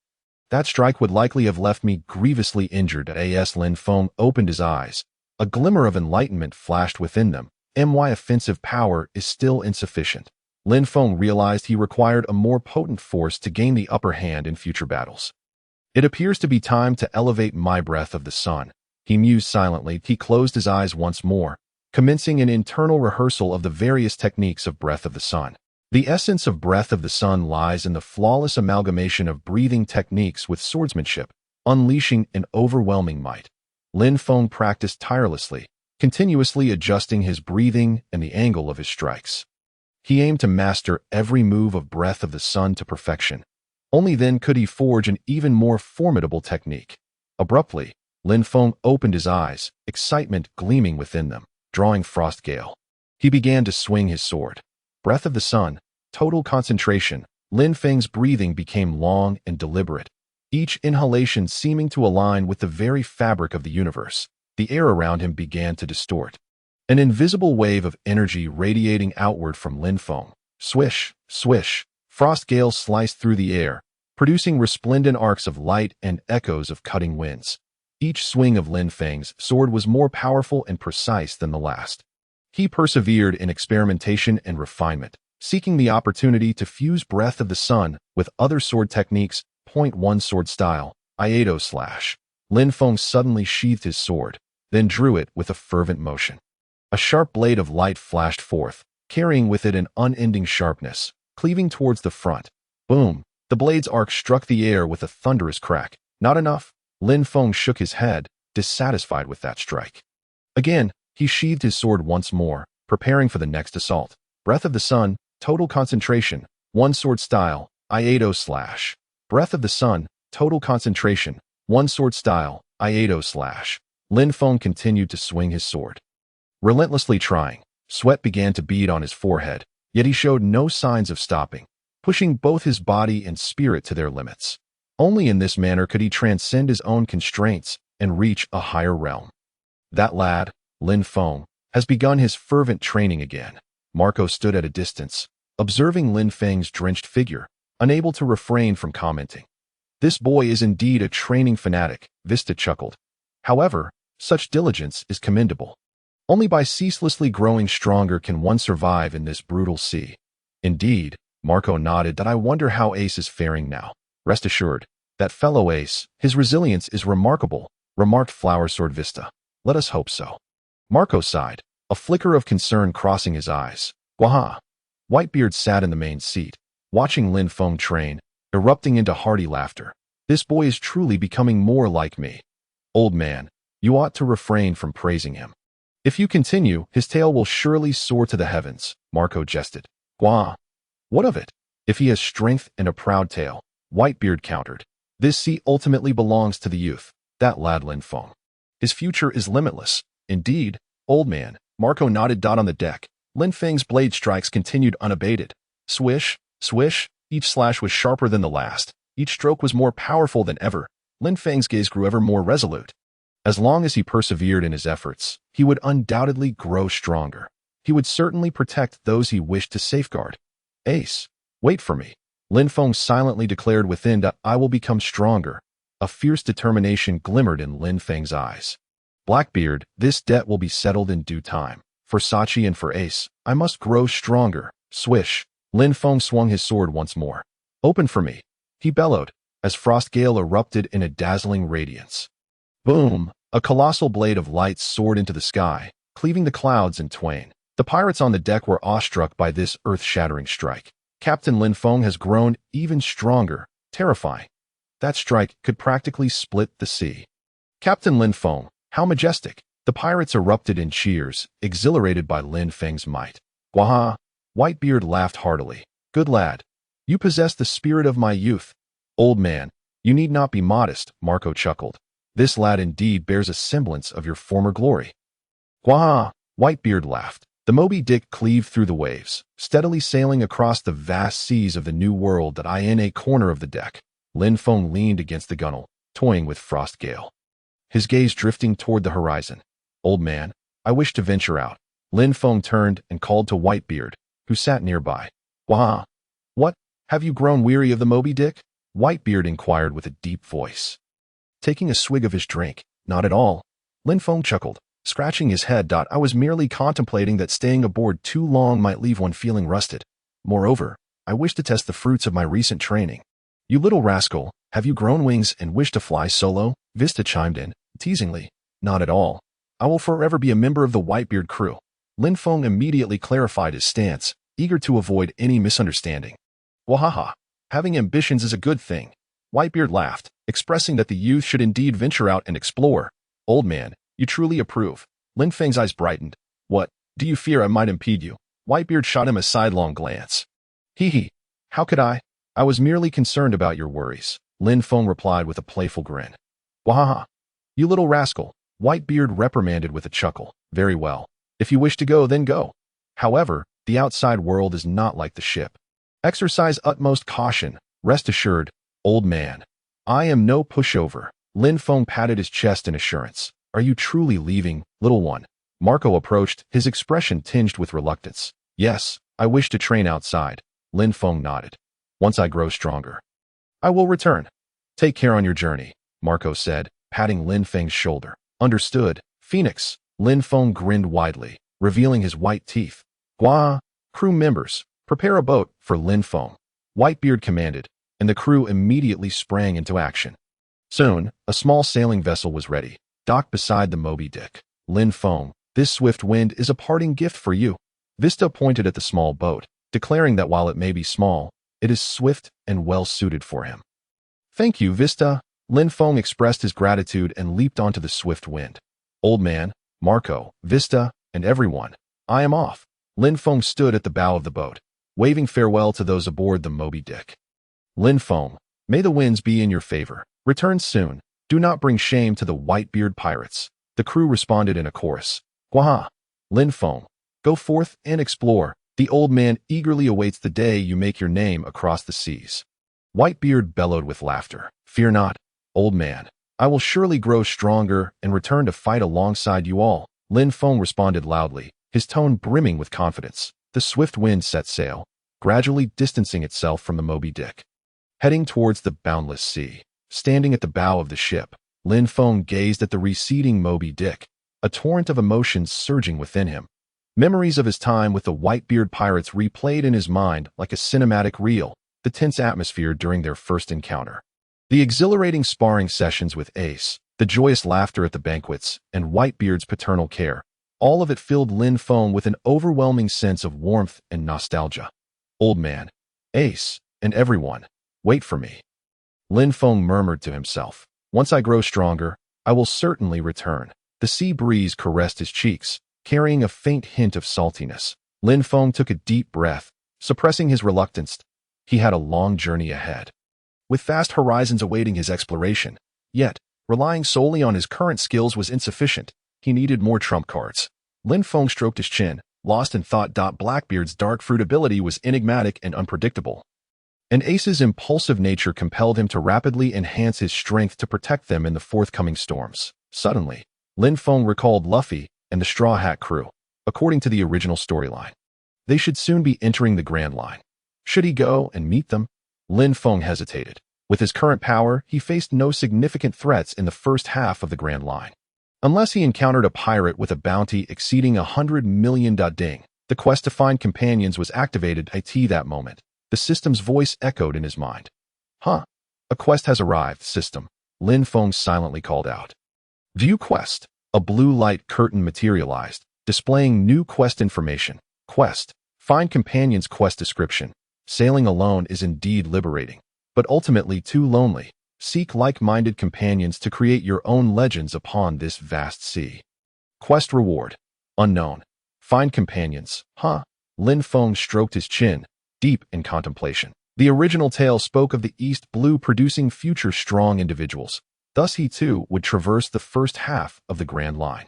that strike would likely have left me grievously injured. As Lin Feng opened his eyes, a glimmer of enlightenment flashed within them. My offensive power is still insufficient. Lin Feng realized he required a more potent force to gain the upper hand in future battles. It appears to be time to elevate my Breath of the Sun. He mused silently. He closed his eyes once more, commencing an internal rehearsal of the various techniques of Breath of the Sun. The essence of Breath of the Sun lies in the flawless amalgamation of breathing techniques with swordsmanship, unleashing an overwhelming might. Lin Feng practiced tirelessly, continuously adjusting his breathing and the angle of his strikes. He aimed to master every move of Breath of the Sun to perfection. Only then could he forge an even more formidable technique. Abruptly, Lin Feng opened his eyes, excitement gleaming within them, drawing Frost Gale. He began to swing his sword. Breath of the Sun, total concentration. Lin Feng's breathing became long and deliberate, each inhalation seeming to align with the very fabric of the universe. The air around him began to distort. An invisible wave of energy radiating outward from Lin Feng. Swish, swish, Frost Gale sliced through the air, producing resplendent arcs of light and echoes of cutting winds. Each swing of Lin Feng's sword was more powerful and precise than the last. He persevered in experimentation and refinement, seeking the opportunity to fuse Breath of the Sun with other sword techniques. 1 Sword Style, Iato Slash. Lin Feng suddenly sheathed his sword, then drew it with a fervent motion. A sharp blade of light flashed forth, carrying with it an unending sharpness, cleaving towards the front. Boom! The blade's arc struck the air with a thunderous crack. Not enough. Lin Feng shook his head, dissatisfied with that strike. Again, he sheathed his sword once more, preparing for the next assault. Breath of the Sun, total concentration. 1 Sword Style, Iato Slash. Breath of the Sun, total concentration. 1 Sword Style, Iato Slash. Lin Feng continued to swing his sword, relentlessly trying. Sweat began to bead on his forehead, yet he showed no signs of stopping, pushing both his body and spirit to their limits. Only in this manner could he transcend his own constraints and reach a higher realm. That lad, Lin Feng, has begun his fervent training again. Marco stood at a distance, observing Lin Feng's drenched figure, unable to refrain from commenting. This boy is indeed a training fanatic, Vista chuckled. However, such diligence is commendable. Only by ceaselessly growing stronger can one survive in this brutal sea. Indeed, Marco nodded. That I wonder how Ace is faring now. Rest assured, that fellow Ace, his resilience is remarkable, remarked Flower Sword Vista. Let us hope so. Marco sighed, a flicker of concern crossing his eyes. Waha! Whitebeard sat in the main seat, watching Lin Feng train, erupting into hearty laughter. This boy is truly becoming more like me. Old man, you ought to refrain from praising him. If you continue, his tail will surely soar to the heavens, Marco jested. Wah! What of it? If he has strength and a proud tail, Whitebeard countered. This sea ultimately belongs to the youth, that lad Lin Feng. His future is limitless. Indeed, old man, Marco nodded. On the deck, Lin Feng's blade strikes continued unabated. Swish, swish, each slash was sharper than the last. Each stroke was more powerful than ever. Lin Feng's gaze grew ever more resolute. As long as he persevered in his efforts, he would undoubtedly grow stronger. He would certainly protect those he wished to safeguard. Ace, wait for me. Lin Feng silently declared within that I will become stronger. A fierce determination glimmered in Lin Feng's eyes. Blackbeard, this debt will be settled in due time. For Sachi and for Ace, I must grow stronger. Swish. Lin Feng swung his sword once more. Open for me, he bellowed, as frost gale erupted in a dazzling radiance. Boom! A colossal blade of light soared into the sky, cleaving the clouds in twain. The pirates on the deck were awestruck by this earth-shattering strike. Captain Lin Feng has grown even stronger, terrifying. That strike could practically split the sea. Captain Lin Feng, how majestic! The pirates erupted in cheers, exhilarated by Lin Feng's might. Waha! Whitebeard laughed heartily. Good lad. You possess the spirit of my youth. Old man, you need not be modest, Marco chuckled. This lad indeed bears a semblance of your former glory. Waha! Whitebeard laughed. The Moby Dick cleaved through the waves, steadily sailing across the vast seas of the new world that I in a corner of the deck. Lin Feng leaned against the gunwale, toying with frost gale. His gaze drifting toward the horizon. Old man, I wish to venture out. Lin Feng turned and called to Whitebeard, who sat nearby. Wah! What? Have you grown weary of the Moby Dick? Whitebeard inquired with a deep voice. Taking a swig of his drink. Not at all. Lin Feng chuckled, scratching his head. I was merely contemplating that staying aboard too long might leave one feeling rusted. Moreover, I wish to test the fruits of my recent training. You little rascal, have you grown wings and wish to fly solo? Vista chimed in, teasingly. Not at all. I will forever be a member of the Whitebeard crew. Lin Feng immediately clarified his stance, eager to avoid any misunderstanding. Wahaha, having ambitions is a good thing. Whitebeard laughed, expressing that the youth should indeed venture out and explore. Old man, you truly approve. Lin Feng's eyes brightened. What, do you fear I might impede you? Whitebeard shot him a sidelong glance. Hee. How could I? I was merely concerned about your worries. Lin Feng replied with a playful grin. Wahaha. You little rascal. Whitebeard reprimanded with a chuckle. Very well. If you wish to go, then go. However, the outside world is not like the ship. Exercise utmost caution. Rest assured, old man. I am no pushover. Lin Feng patted his chest in assurance. Are you truly leaving, little one? Marco approached, his expression tinged with reluctance. Yes, I wish to train outside. Lin Feng nodded. Once I grow stronger, I will return. Take care on your journey, Marco said, patting Lin Feng's shoulder. Understood, Phoenix. Lin Feng grinned widely, revealing his white teeth. Gua, crew members, prepare a boat for Lin Feng. Whitebeard commanded, and the crew immediately sprang into action. Soon, a small sailing vessel was ready, docked beside the Moby Dick. Lin Feng, this swift wind is a parting gift for you. Vista pointed at the small boat, declaring that while it may be small, it is swift and well suited for him. Thank you, Vista. Lin Feng expressed his gratitude and leaped onto the swift wind. Old man, Marco, Vista, and everyone, I am off. Lin Feng stood at the bow of the boat, waving farewell to those aboard the Moby Dick. Lin Feng, may the winds be in your favor. Return soon. Do not bring shame to the Whitebeard pirates. The crew responded in a chorus. Gwaha. Lin Feng, go forth and explore. The old man eagerly awaits the day you make your name across the seas. Whitebeard bellowed with laughter. Fear not, old man. I will surely grow stronger and return to fight alongside you all. Lin Feng responded loudly, his tone brimming with confidence. The swift wind set sail, gradually distancing itself from the Moby Dick, heading towards the boundless sea. Standing at the bow of the ship, Lin Feng gazed at the receding Moby Dick, a torrent of emotions surging within him. Memories of his time with the Whitebeard pirates replayed in his mind like a cinematic reel, the tense atmosphere during their first encounter, the exhilarating sparring sessions with Ace, the joyous laughter at the banquets, and Whitebeard's paternal care. All of it filled Lin Feng with an overwhelming sense of warmth and nostalgia. Old man, Ace, and everyone, wait for me. Lin Feng murmured to himself. Once I grow stronger, I will certainly return. The sea breeze caressed his cheeks, carrying a faint hint of saltiness. Lin Feng took a deep breath, suppressing his reluctance. He had a long journey ahead, with vast horizons awaiting his exploration. Yet, relying solely on his current skills was insufficient. He needed more trump cards. Lin Feng stroked his chin, lost in thought. Blackbeard's dark fruit ability was enigmatic and unpredictable, and Ace's impulsive nature compelled him to rapidly enhance his strength to protect them in the forthcoming storms. Suddenly, Lin Feng recalled Luffy and the Straw Hat crew, according to the original storyline. They should soon be entering the Grand Line. Should he go and meet them? Lin Feng hesitated. With his current power, he faced no significant threats in the first half of the Grand Line. Unless he encountered a pirate with a bounty exceeding 100 million ding, the quest to find companions was activated at that moment. The system's voice echoed in his mind. Huh. A quest has arrived, system. Lin Feng silently called out. View quest. A blue light curtain materialized, displaying new quest information. Quest. Find companions. Quest description. Sailing alone is indeed liberating, but ultimately too lonely. Seek like-minded companions to create your own legends upon this vast sea. Quest reward. Unknown. Find companions. Huh? Lin Feng stroked his chin, deep in contemplation. The original tale spoke of the East Blue producing future strong individuals. Thus he too would traverse the first half of the Grand Line.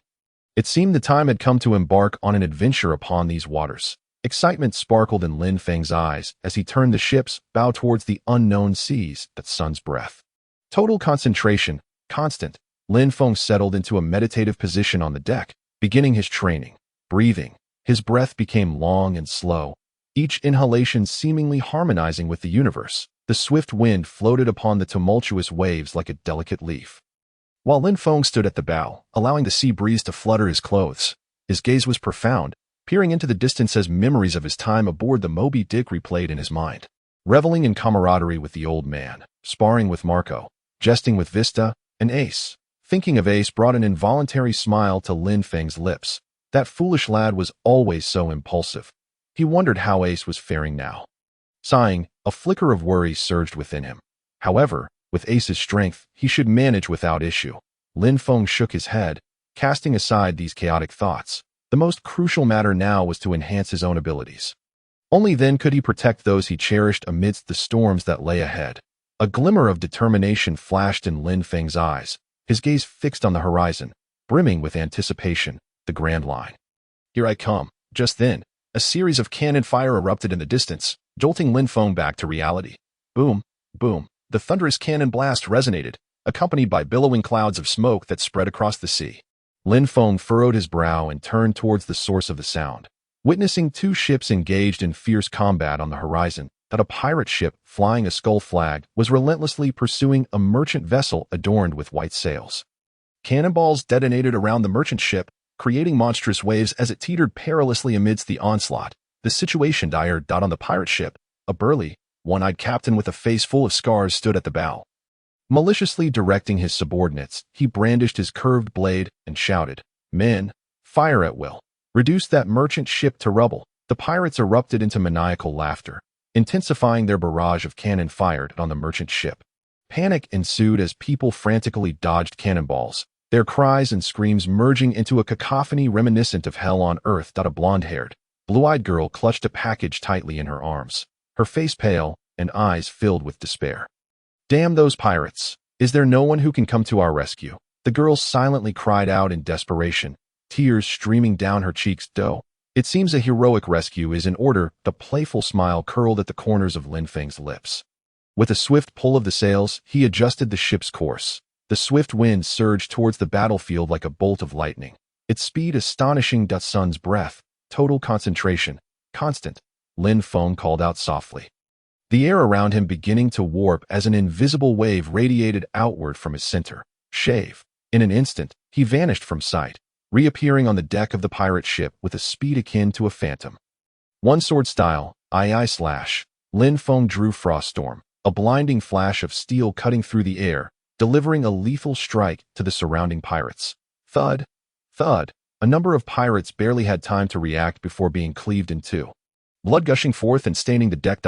It seemed the time had come to embark on an adventure upon these waters. Excitement sparkled in Lin Feng's eyes as he turned the ship's bow towards the unknown seas at sun's breath. Total concentration, constant. Lin Feng settled into a meditative position on the deck, beginning his training. Breathing. His breath became long and slow, each inhalation seemingly harmonizing with the universe. The swift wind floated upon the tumultuous waves like a delicate leaf. While Lin Feng stood at the bow, allowing the sea breeze to flutter his clothes, his gaze was profound, peering into the distance as memories of his time aboard the Moby Dick replayed in his mind. Reveling in camaraderie with the old man, sparring with Marco, jesting with Vista, and Ace. Thinking of Ace brought an involuntary smile to Lin Feng's lips. That foolish lad was always so impulsive. He wondered how Ace was faring now. Sighing, a flicker of worry surged within him. However, with Ace's strength, he should manage without issue. Lin Feng shook his head, casting aside these chaotic thoughts. The most crucial matter now was to enhance his own abilities. Only then could he protect those he cherished amidst the storms that lay ahead. A glimmer of determination flashed in Lin Feng's eyes, his gaze fixed on the horizon, brimming with anticipation, the Grand Line. Here I come. Just then, a series of cannon fire erupted in the distance, jolting Lin Feng back to reality. Boom, boom. The thunderous cannon blast resonated, accompanied by billowing clouds of smoke that spread across the sea. Lin Feng furrowed his brow and turned towards the source of the sound. Witnessing two ships engaged in fierce combat on the horizon, that a pirate ship flying a skull flag was relentlessly pursuing a merchant vessel adorned with white sails. Cannonballs detonated around the merchant ship, creating monstrous waves as it teetered perilously amidst the onslaught. The situation dire. On the pirate ship, a burly, one-eyed captain with a face full of scars stood at the bow. Maliciously directing his subordinates, he brandished his curved blade and shouted, "Men, fire at will. Reduce that merchant ship to rubble." The pirates erupted into maniacal laughter, intensifying their barrage of cannon fired on the merchant ship. Panic ensued as people frantically dodged cannonballs, their cries and screams merging into a cacophony reminiscent of hell on earth. A blonde-haired, blue-eyed girl clutched a package tightly in her arms, her face pale and eyes filled with despair. "Damn those pirates! Is there no one who can come to our rescue?" The girl silently cried out in desperation, tears streaming down her cheeks. It seems a heroic rescue is in order. The playful smile curled at the corners of Lin Feng's lips. With a swift pull of the sails, he adjusted the ship's course. The swift wind surged towards the battlefield like a bolt of lightning, its speed astonishing. Sun's breath, total concentration, constant. Lin Feng called out softly, the air around him beginning to warp as an invisible wave radiated outward from his center. Shave. In an instant, he vanished from sight, reappearing on the deck of the pirate ship with a speed akin to a phantom. One sword style, I slash. Lin Feng drew Froststorm, a blinding flash of steel cutting through the air, delivering a lethal strike to the surrounding pirates. Thud, thud. A number of pirates barely had time to react before being cleaved in two, blood gushing forth and staining the deck.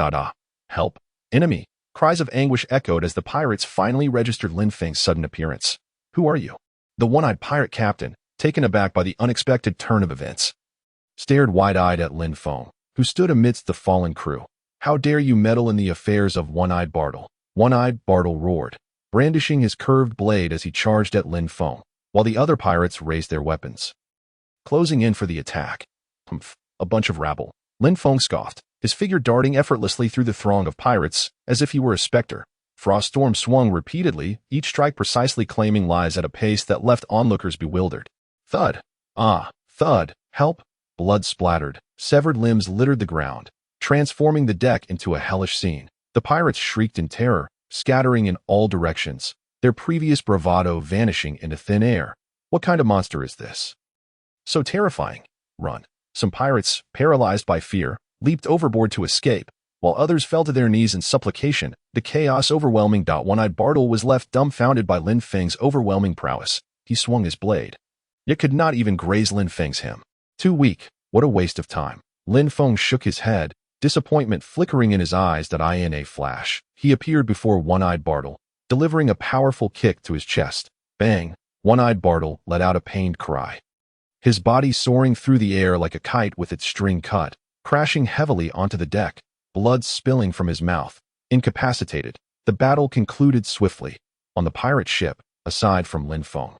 Help! Enemy! Cries of anguish echoed as the pirates finally registered Lin Feng's sudden appearance. Who are you? The one-eyed pirate captain, taken aback by the unexpected turn of events, stared wide-eyed at Lin Feng, who stood amidst the fallen crew. How dare you meddle in the affairs of One-Eyed Bartle? One-Eyed Bartle roared, brandishing his curved blade as he charged at Lin Feng, while the other pirates raised their weapons, closing in for the attack. Humph, a bunch of rabble. Lin Feng scoffed, his figure darting effortlessly through the throng of pirates, as if he were a specter. Frost Storm swung repeatedly, each strike precisely claiming lives at a pace that left onlookers bewildered. Thud. Ah, thud. Help. Blood splattered. Severed limbs littered the ground, transforming the deck into a hellish scene. The pirates shrieked in terror, scattering in all directions, their previous bravado vanishing into thin air. What kind of monster is this? So terrifying. Run. Some pirates, paralyzed by fear, leaped overboard to escape, while others fell to their knees in supplication. The chaos overwhelming. One-eyed Bartle was left dumbfounded by Lin Feng's overwhelming prowess. He swung his blade. It could not even graze Lin Feng's hem. Too weak. What a waste of time. Lin Feng shook his head, disappointment flickering in his eyes. In a flash, he appeared before One-eyed Bartle, delivering a powerful kick to his chest. Bang! One-eyed Bartle let out a pained cry. His body soaring through the air like a kite with its string cut, crashing heavily onto the deck, blood spilling from his mouth. Incapacitated, the battle concluded swiftly. On the pirate ship, aside from Lin Feng,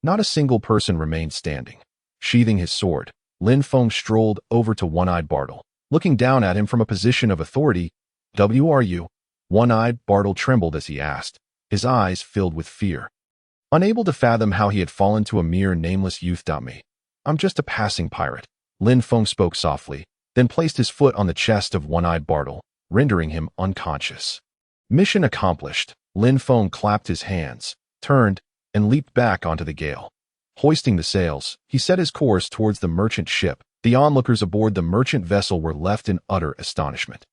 not a single person remained standing. Sheathing his sword, Lin Feng strolled over to One-eyed Bartle, looking down at him from a position of authority. "Who are you?" One-eyed Bartle trembled as he asked, his eyes filled with fear. Unable to fathom how he had fallen to a mere nameless youth. "Me. I'm just a passing pirate." Lin Feng spoke softly, then placed his foot on the chest of One-eyed Bartle, rendering him unconscious. Mission accomplished. Lin Feng clapped his hands, turned, and leaped back onto the gale. Hoisting the sails, he set his course towards the merchant ship. The onlookers aboard the merchant vessel were left in utter astonishment.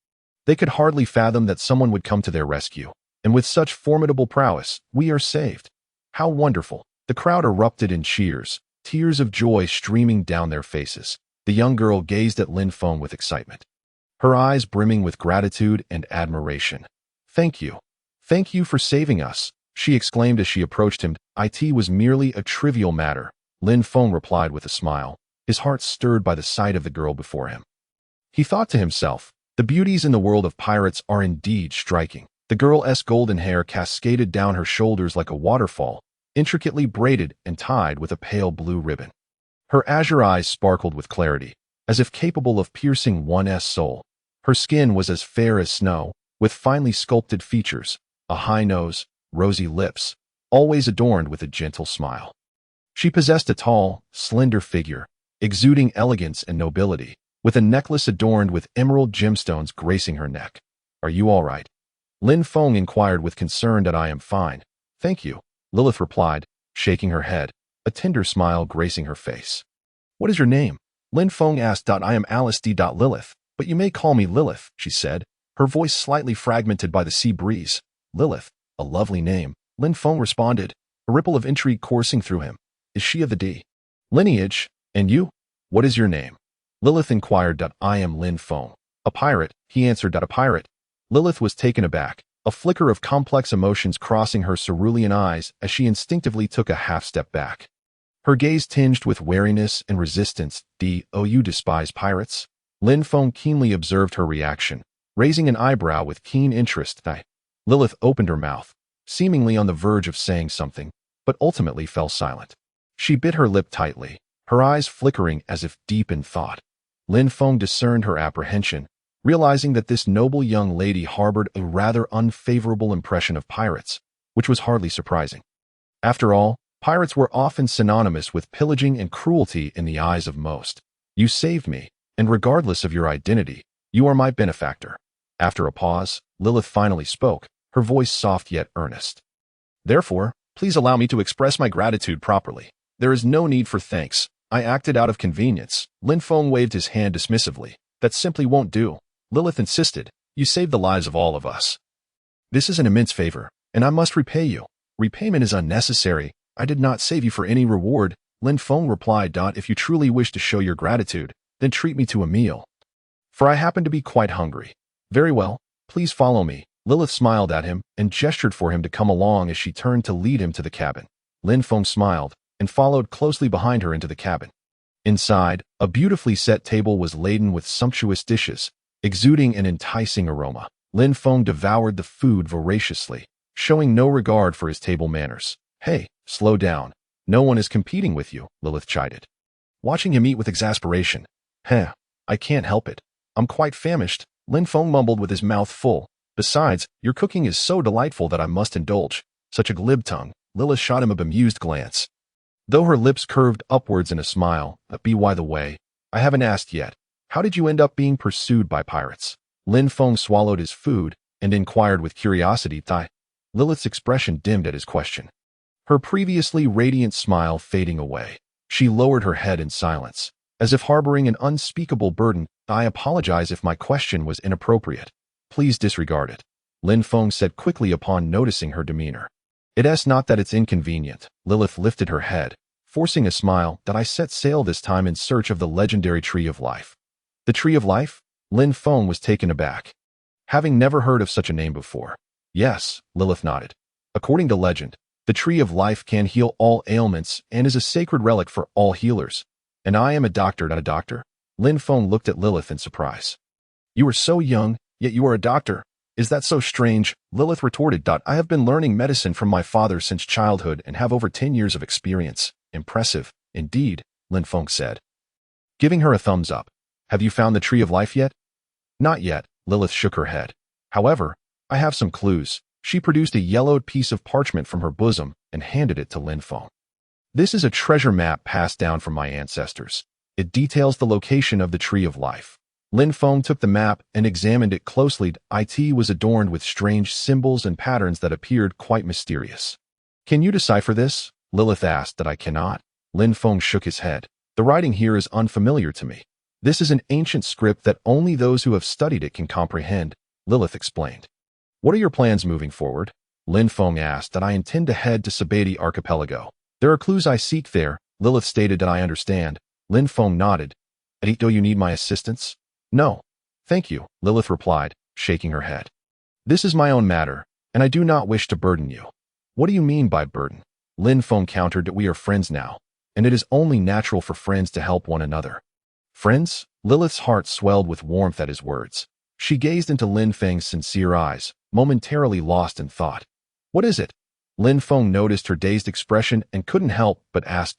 They could hardly fathom that someone would come to their rescue, and with such formidable prowess, "We are saved." How wonderful. The crowd erupted in cheers, tears of joy streaming down their faces. The young girl gazed at Lin Feng with excitement, her eyes brimming with gratitude and admiration. "Thank you. Thank you for saving us," she exclaimed as she approached him. "It was merely a trivial matter," Lin Feng replied with a smile, his heart stirred by the sight of the girl before him. He thought to himself, the beauties in the world of pirates are indeed striking. The girl's golden hair cascaded down her shoulders like a waterfall, intricately braided and tied with a pale blue ribbon. Her azure eyes sparkled with clarity, as if capable of piercing one's soul. Her skin was as fair as snow, with finely sculpted features, a high nose, rosy lips, always adorned with a gentle smile. She possessed a tall, slender figure, exuding elegance and nobility, with a necklace adorned with emerald gemstones gracing her neck. "Are you all right?" Lin Feng inquired with concern. "I am fine, thank you," Lilith replied, shaking her head, a tender smile gracing her face. "What is your name?" Lin Feng asked. "I am Alice D. Lilith, but you may call me Lilith," she said, her voice slightly fragmented by the sea breeze. "Lilith, a lovely name," Lin Feng responded, a ripple of intrigue coursing through him. "Is she of the D lineage? And you? What is your name?" Lilith inquired. "I am Lin Feng." "A pirate," he answered. "A pirate." Lilith was taken aback, a flicker of complex emotions crossing her cerulean eyes as she instinctively took a half-step back. Her gaze tinged with wariness and resistance. "Oh, you despise pirates?" Lin Feng keenly observed her reaction, raising an eyebrow with keen interest. Lilith opened her mouth, seemingly on the verge of saying something, but ultimately fell silent. She bit her lip tightly, her eyes flickering as if deep in thought. Lin Feng discerned her apprehension, realizing that this noble young lady harbored a rather unfavorable impression of pirates, which was hardly surprising. After all, pirates were often synonymous with pillaging and cruelty in the eyes of most. "You saved me, and regardless of your identity, you are my benefactor." After a pause, Lilith finally spoke, her voice soft yet earnest. "Therefore, please allow me to express my gratitude properly. There is no need for thanks. I acted out of convenience." Lin Feng waved his hand dismissively. "That simply won't do," Lilith insisted. "You saved the lives of all of us. This is an immense favor, and I must repay you." "Repayment is unnecessary. I did not save you for any reward," Lin Feng replied. "If you truly wish to show your gratitude, then treat me to a meal, for I happen to be quite hungry." "Very well, please follow me." Lilith smiled at him and gestured for him to come along as she turned to lead him to the cabin. Lin Feng smiled and followed closely behind her into the cabin. Inside, a beautifully set table was laden with sumptuous dishes, exuding an enticing aroma. Lin Feng devoured the food voraciously, showing no regard for his table manners. "Hey, slow down. No one is competing with you," Lilith chided, watching him eat with exasperation. I can't help it. I'm quite famished," Lin Feng mumbled with his mouth full, Besides, your cooking is so delightful that I must indulge. Such a glib tongue. Lilith shot him a bemused glance, though her lips curved upwards in a smile. By the way, I haven't asked yet. How did you end up being pursued by pirates? Lin Feng swallowed his food and inquired with curiosity. Lilith's expression dimmed at his question, her previously radiant smile fading away. She lowered her head in silence, as if harboring an unspeakable burden. I apologize if my question was inappropriate. Please disregard it, Lin Feng said quickly upon noticing her demeanor. It's not that it's inconvenient. Lilith lifted her head, forcing a smile. I set sail this time in search of the legendary Tree of Life. The Tree of Life? Lin Feng was taken aback, having never heard of such a name before. Yes, Lilith nodded. According to legend, the Tree of Life can heal all ailments and is a sacred relic for all healers. And I am a doctor, not a doctor? Lin Feng looked at Lilith in surprise. You are so young, yet you are a doctor. Is that so strange? Lilith retorted. I have been learning medicine from my father since childhood and have over 10 years of experience. Impressive, indeed, Lin Feng said, giving her a thumbs up. Have you found the Tree of Life yet? Not yet, Lilith shook her head. However, I have some clues. She produced a yellowed piece of parchment from her bosom and handed it to Lin Feng. This is a treasure map passed down from my ancestors. It details the location of the Tree of Life. Lin Feng took the map and examined it closely. It was adorned with strange symbols and patterns that appeared quite mysterious. Can you decipher this? Lilith asked. I cannot. Lin Feng shook his head. The writing here is unfamiliar to me. This is an ancient script that only those who have studied it can comprehend, Lilith explained. What are your plans moving forward? Lin Feng asked. I intend to head to Sabati Archipelago. There are clues I seek there, Lilith stated. I understand. Lin Feng nodded. Do you need my assistance? No. Thank you, Lilith replied, shaking her head. This is my own matter, and I do not wish to burden you. What do you mean by burden? Lin Feng countered. We are friends now, and it is only natural for friends to help one another. Friends? Lilith's heart swelled with warmth at his words. She gazed into Lin Feng's sincere eyes, momentarily lost in thought. What is it? Lin Feng noticed her dazed expression and couldn't help but ask.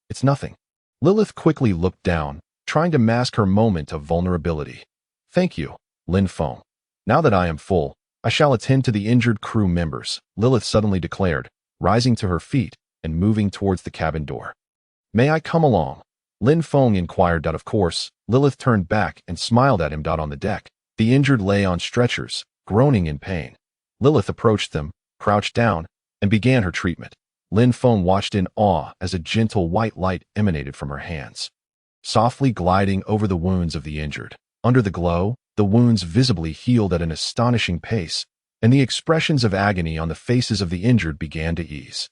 It's nothing. Lilith quickly looked down, trying to mask her moment of vulnerability. Thank you, Lin Feng. Now that I am full, I shall attend to the injured crew members, Lilith suddenly declared, rising to her feet and moving towards the cabin door. May I come along? Lin Feng inquired. Of course. Lilith turned back and smiled at him. On the deck, the injured lay on stretchers, groaning in pain. Lilith approached them, crouched down, and began her treatment. Lin Feng watched in awe as a gentle white light emanated from her hands, softly gliding over the wounds of the injured. Under the glow, the wounds visibly healed at an astonishing pace, and the expressions of agony on the faces of the injured began to ease.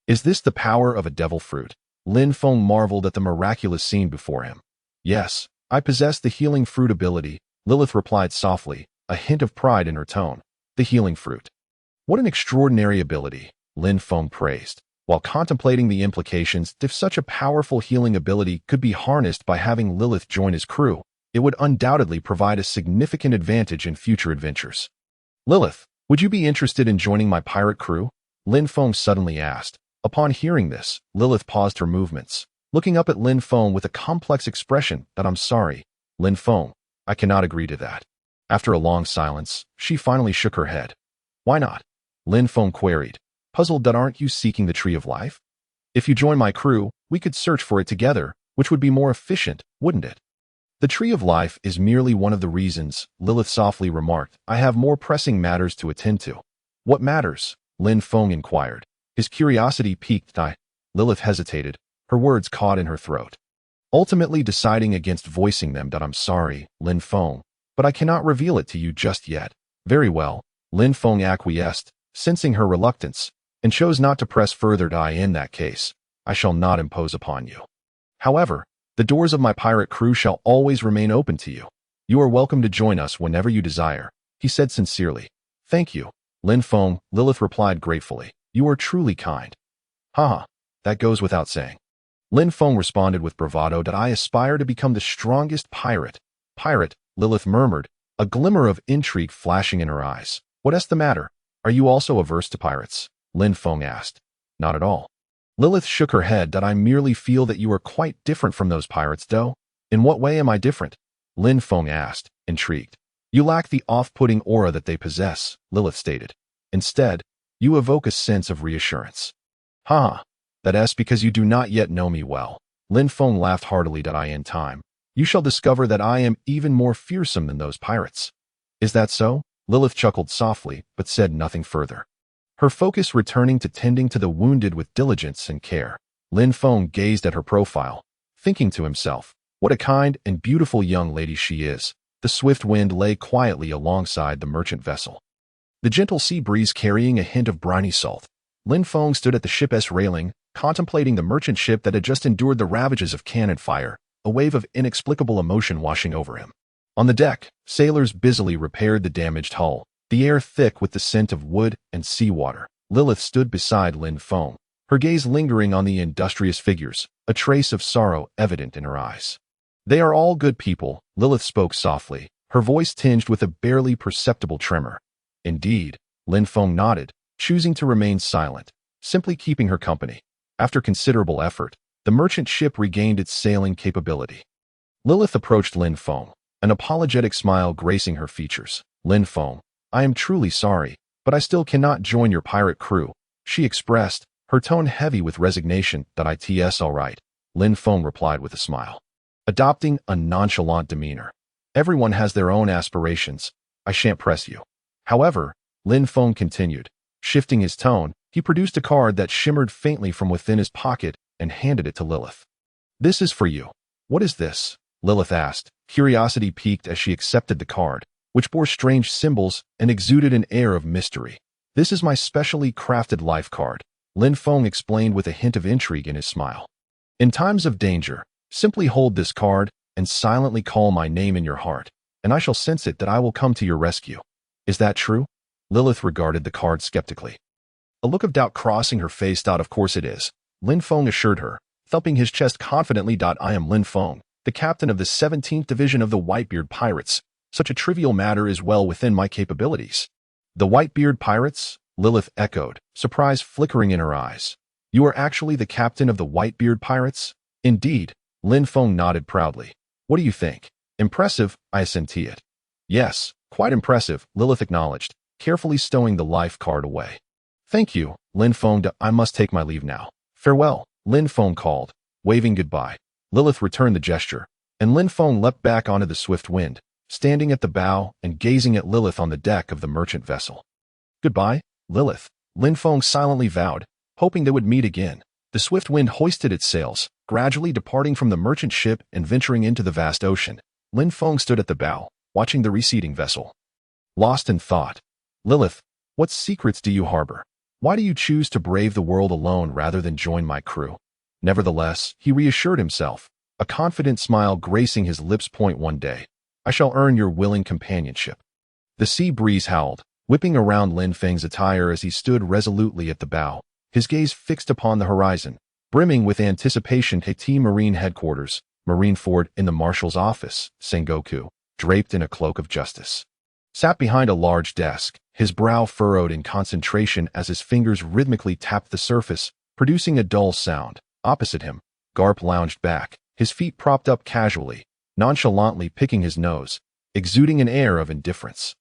Is this the power of a devil fruit? Lin Feng marveled at the miraculous scene before him. Yes, I possess the healing fruit ability, Lilith replied softly, a hint of pride in her tone. The healing fruit. What an extraordinary ability, Lin Feng praised, while contemplating the implications. If such a powerful healing ability could be harnessed by having Lilith join his crew, it would undoubtedly provide a significant advantage in future adventures. Lilith, would you be interested in joining my pirate crew? Lin Feng suddenly asked. Upon hearing this, Lilith paused her movements, looking up at Lin Feng with a complex expression. I'm sorry, Lin Feng, I cannot agree to that. After a long silence, she finally shook her head. Why not? Lin Feng queried, puzzled. Aren't you seeking the Tree of Life? If you join my crew, we could search for it together, which would be more efficient, wouldn't it? The Tree of Life is merely one of the reasons, Lilith softly remarked. I have more pressing matters to attend to. What matters? Lin Feng inquired. His curiosity piqued. Lilith hesitated, her words caught in her throat, ultimately deciding against voicing them. I'm sorry, Lin Feng, but I cannot reveal it to you just yet. Very well, Lin Feng acquiesced, sensing her reluctance, and chose not to press further. In that case, I shall not impose upon you. However, the doors of my pirate crew shall always remain open to you. You are welcome to join us whenever you desire, he said sincerely. Thank you, Lin Feng, Lilith replied gratefully. You are truly kind. Haha, that goes without saying. Lin Feng responded with bravado. I aspire to become the strongest pirate. Pirate, Lilith murmured, a glimmer of intrigue flashing in her eyes. What's the matter? Are you also averse to pirates? Lin Feng asked. Not at all. Lilith shook her head. I merely feel that you are quite different from those pirates, though. In what way am I different? Lin Feng asked, intrigued. You lack the off-putting aura that they possess, Lilith stated. Instead, you evoke a sense of reassurance. Ha! That's because you do not yet know me well. Lin Feng laughed heartily. In time, you shall discover that I am even more fearsome than those pirates. Is that so? Lilith chuckled softly, but said nothing further. Her focus returning to tending to the wounded with diligence and care. Lin Feng gazed at her profile, thinking to himself, what a kind and beautiful young lady she is. The swift wind lay quietly alongside the merchant vessel, the gentle sea breeze carrying a hint of briny salt. Lin Feng stood at the ship's railing, contemplating the merchant ship that had just endured the ravages of cannon fire, a wave of inexplicable emotion washing over him. On the deck, sailors busily repaired the damaged hull, the air thick with the scent of wood and seawater. Lilith stood beside Lin Feng, her gaze lingering on the industrious figures, a trace of sorrow evident in her eyes. They are all good people, Lilith spoke softly, her voice tinged with a barely perceptible tremor. Indeed, Lin Feng nodded, choosing to remain silent, simply keeping her company. After considerable effort, the merchant ship regained its sailing capability. Lilith approached Lin Feng, an apologetic smile gracing her features. Lin Feng, I am truly sorry, but I still cannot join your pirate crew, she expressed, her tone heavy with resignation. It's all right, Lin Feng replied with a smile, adopting a nonchalant demeanor. Everyone has their own aspirations. I shan't press you. However, Lin Feng continued. Shifting his tone, he produced a card that shimmered faintly from within his pocket and handed it to Lilith. This is for you. What is this? Lilith asked, curiosity piqued as she accepted the card, which bore strange symbols and exuded an air of mystery. This is my specially crafted life card, Lin Feng explained with a hint of intrigue in his smile. In times of danger, simply hold this card and silently call my name in your heart, and I shall sense it that I will come to your rescue. Is that true? Lilith regarded the card skeptically, a look of doubt crossing her face. Of course it is, Lin Feng assured her, thumping his chest confidently. I am Lin Feng, the captain of the 17th Division of the Whitebeard Pirates. Such a trivial matter is well within my capabilities. The Whitebeard Pirates? Lilith echoed, surprise flickering in her eyes. You are actually the captain of the Whitebeard Pirates? Indeed, Lin Feng nodded proudly. What do you think? Impressive, I assented. Yes, quite impressive, Lilith acknowledged, carefully stowing the life card away. Thank you, Lin Feng. I must take my leave now. Farewell, Lin Feng called, waving goodbye. Lilith returned the gesture, and Lin Feng leapt back onto the swift wind, standing at the bow and gazing at Lilith on the deck of the merchant vessel. Goodbye, Lilith, Lin Feng silently vowed, hoping they would meet again. The swift wind hoisted its sails, gradually departing from the merchant ship and venturing into the vast ocean. Lin Feng stood at the bow, watching the receding vessel, lost in thought. Lilith, what secrets do you harbor? Why do you choose to brave the world alone rather than join my crew? Nevertheless, he reassured himself, a confident smile gracing his lips. One day, I shall earn your willing companionship. The sea breeze howled, whipping around Lin Feng's attire as he stood resolutely at the bow, his gaze fixed upon the horizon, brimming with anticipation. Haki Marine Headquarters, Marineford in the Marshal's office, Sengoku, draped in a cloak of justice, sat behind a large desk, his brow furrowed in concentration as his fingers rhythmically tapped the surface, producing a dull sound. Opposite him, Garp lounged back, his feet propped up casually, nonchalantly picking his nose, exuding an air of indifference.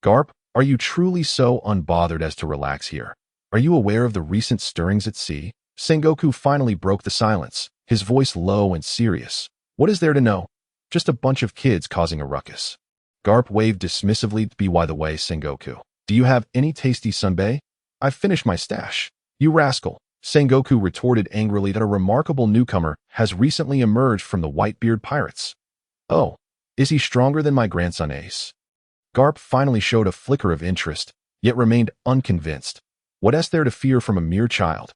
Garp, are you truly so unbothered as to relax here? Are you aware of the recent stirrings at sea? Sengoku finally broke the silence, his voice low and serious. What is there to know? Just a bunch of kids causing a ruckus. Garp waved dismissively. By the way, Sengoku, do you have any tasty sunbae? I've finished my stash. You rascal, Sengoku retorted angrily that a remarkable newcomer has recently emerged from the Whitebeard Pirates. Oh, is he stronger than my grandson Ace? Garp finally showed a flicker of interest, yet remained unconvinced. What is there to fear from a mere child?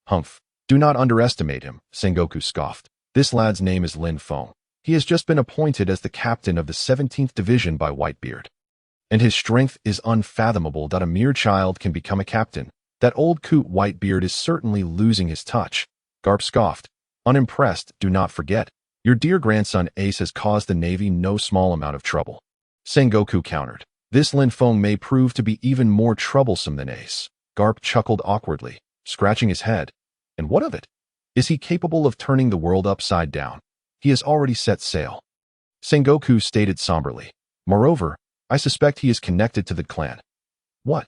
Humph, do not underestimate him, Sengoku scoffed. This lad's name is Lin Feng. He has just been appointed as the captain of the 17th Division by Whitebeard. And his strength is unfathomable. That a mere child can become a captain. That old coot Whitebeard is certainly losing his touch. Garp scoffed. Unimpressed, do not forget, your dear grandson Ace has caused the Navy no small amount of trouble. Sengoku countered. This Lin Feng may prove to be even more troublesome than Ace. Garp chuckled awkwardly, scratching his head. And what of it? Is he capable of turning the world upside down? He has already set sail. Sengoku stated somberly. Moreover, I suspect he is connected to the clan. What?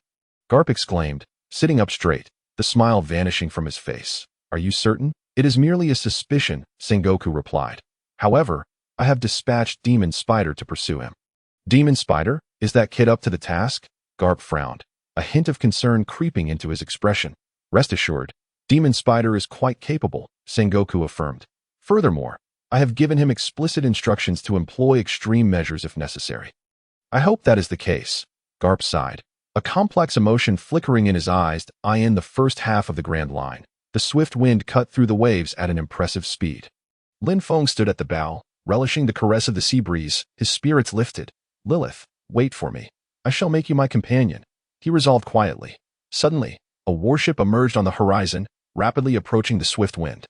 Garp exclaimed, sitting up straight, the smile vanishing from his face. Are you certain? It is merely a suspicion, Sengoku replied. However, I have dispatched Demon Spider to pursue him. Demon Spider? Is that kid up to the task? Garp frowned, a hint of concern creeping into his expression. Rest assured, Demon Spider is quite capable, Sengoku affirmed. Furthermore, I have given him explicit instructions to employ extreme measures if necessary. I hope that is the case, Garp sighed, a complex emotion flickering in his eyes. In the first half of the Grand Line, the swift wind cut through the waves at an impressive speed. Lin Feng stood at the bow, relishing the caress of the sea breeze, his spirits lifted. Lilith, wait for me. I shall make you my companion, he resolved quietly. Suddenly, a warship emerged on the horizon, rapidly approaching the swift wind.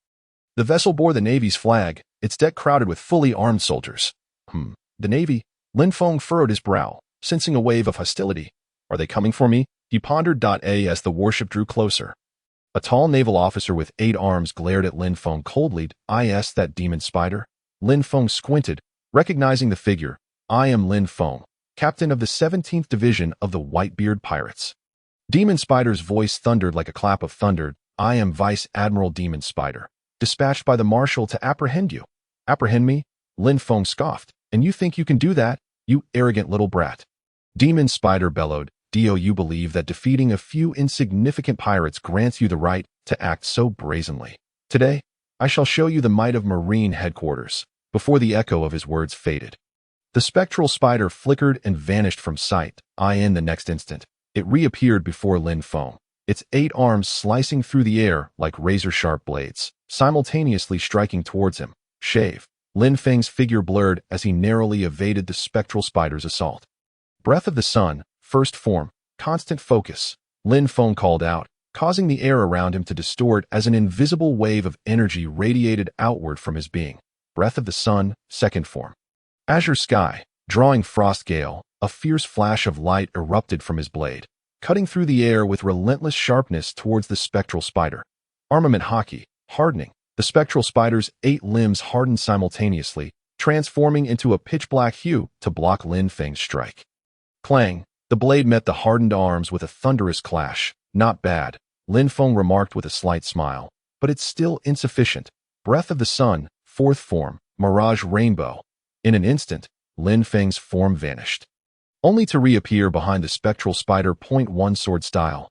The vessel bore the Navy's flag, its deck crowded with fully armed soldiers. The Navy? Lin Feng furrowed his brow, sensing a wave of hostility. Are they coming for me? He pondered. As the warship drew closer, a tall naval officer with 8 arms glared at Lin Feng coldly. Is that Demon Spider? Lin Feng squinted, recognizing the figure. I am Lin Feng, captain of the 17th Division of the Whitebeard Pirates. Demon Spider's voice thundered like a clap of thunder. I am Vice Admiral Demon Spider, dispatched by the Marshal to apprehend you. Apprehend me? Lin Feng scoffed. And you think you can do that, you arrogant little brat? Demon Spider bellowed. Do you believe that defeating a few insignificant pirates grants you the right to act so brazenly? Today, I shall show you the might of Marine headquarters. Before the echo of his words faded, the spectral spider flickered and vanished from sight. In the next instant, it reappeared before Lin Feng, its 8 arms slicing through the air like razor-sharp blades, simultaneously striking towards him. Shave. Lin Feng's figure blurred as he narrowly evaded the spectral spider's assault. Breath of the Sun, first form, constant focus, Lin Feng called out, causing the air around him to distort as an invisible wave of energy radiated outward from his being. Breath of the Sun, second form. Azure Sky, drawing Frost Gale, a fierce flash of light erupted from his blade, cutting through the air with relentless sharpness towards the spectral spider. Armament Haki, hardening. The spectral spider's 8 limbs hardened simultaneously, transforming into a pitch-black hue to block Lin Feng's strike. Clang! The blade met the hardened arms with a thunderous clash. Not bad, Lin Feng remarked with a slight smile, but it's still insufficient. Breath of the Sun, fourth form, Mirage Rainbow. In an instant, Lin Feng's form vanished, only to reappear behind the spectral spider. .1 sword style.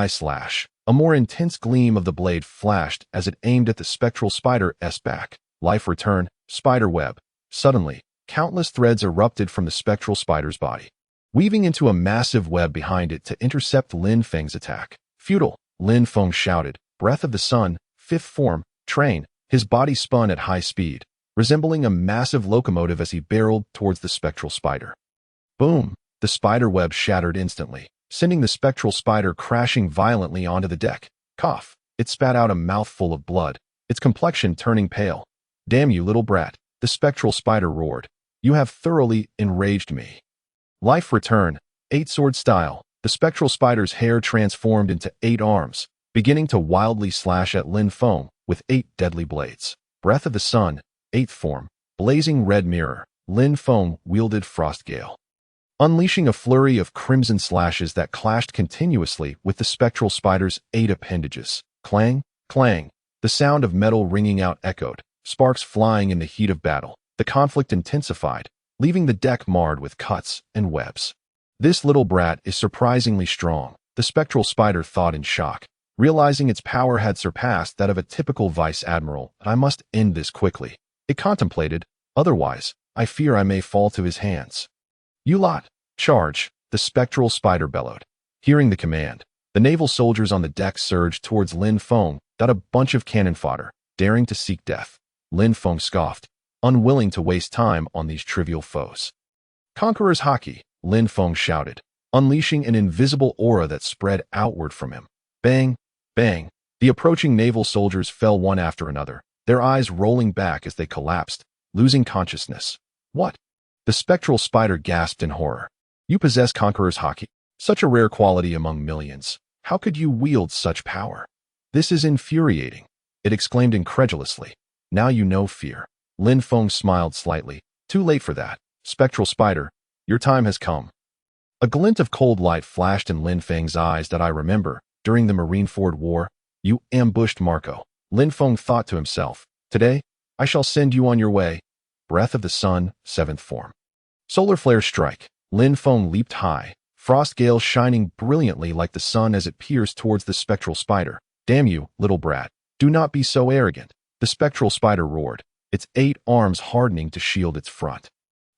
Slash. A more intense gleam of the blade flashed as it aimed at the spectral spider's back. Life return, spider web. Suddenly, countless threads erupted from the spectral spider's body, weaving into a massive web behind it to intercept Lin Feng's attack. Futile, Lin Feng shouted. Breath of the Sun, fifth form, train. His body spun at high speed, resembling a massive locomotive as he barreled towards the spectral spider. Boom! The spider web shattered instantly, sending the spectral spider crashing violently onto the deck. Cough! It spat out a mouthful of blood, its complexion turning pale. Damn you, little brat! The spectral spider roared. You have thoroughly enraged me. Life return, 8 sword style. The spectral spider's hair transformed into 8 arms, beginning to wildly slash at Lin Feng with 8 deadly blades. Breath of the Sun, 8th form, blazing red mirror. Lin Feng wielded Frost Gale, unleashing a flurry of crimson slashes that clashed continuously with the spectral spider's 8 appendages. Clang, clang. The sound of metal ringing out echoed, sparks flying in the heat of battle. The conflict intensified, leaving the deck marred with cuts and webs. This little brat is surprisingly strong, the spectral spider thought in shock, realizing its power had surpassed that of a typical vice admiral. I must end this quickly, it contemplated, otherwise, I fear I may fall to his hands. You lot, charge, the spectral spider bellowed. Hearing the command, the naval soldiers on the deck surged towards Lin Feng, a bunch of cannon fodder, daring to seek death. Lin Feng scoffed, unwilling to waste time on these trivial foes. Conqueror's Haki, Lin Feng shouted, unleashing an invisible aura that spread outward from him. Bang, bang. The approaching naval soldiers fell one after another, their eyes rolling back as they collapsed, losing consciousness. What? The spectral spider gasped in horror. You possess Conqueror's Haki, such a rare quality among millions. How could you wield such power? This is infuriating, it exclaimed incredulously. Now you know fear. Lin Feng smiled slightly. Too late for that. Spectral spider, your time has come. A glint of cold light flashed in Lin Feng's eyes that I remember. During the Marineford War, you ambushed Marco. Lin Feng thought to himself, today, I shall send you on your way. Breath of the Sun, 7th form. Solar flare strike. Lin Feng leaped high, frost gale shining brilliantly like the sun as it pierced towards the spectral spider. Damn you, little brat. Do not be so arrogant. The spectral spider roared, its 8 arms hardening to shield its front.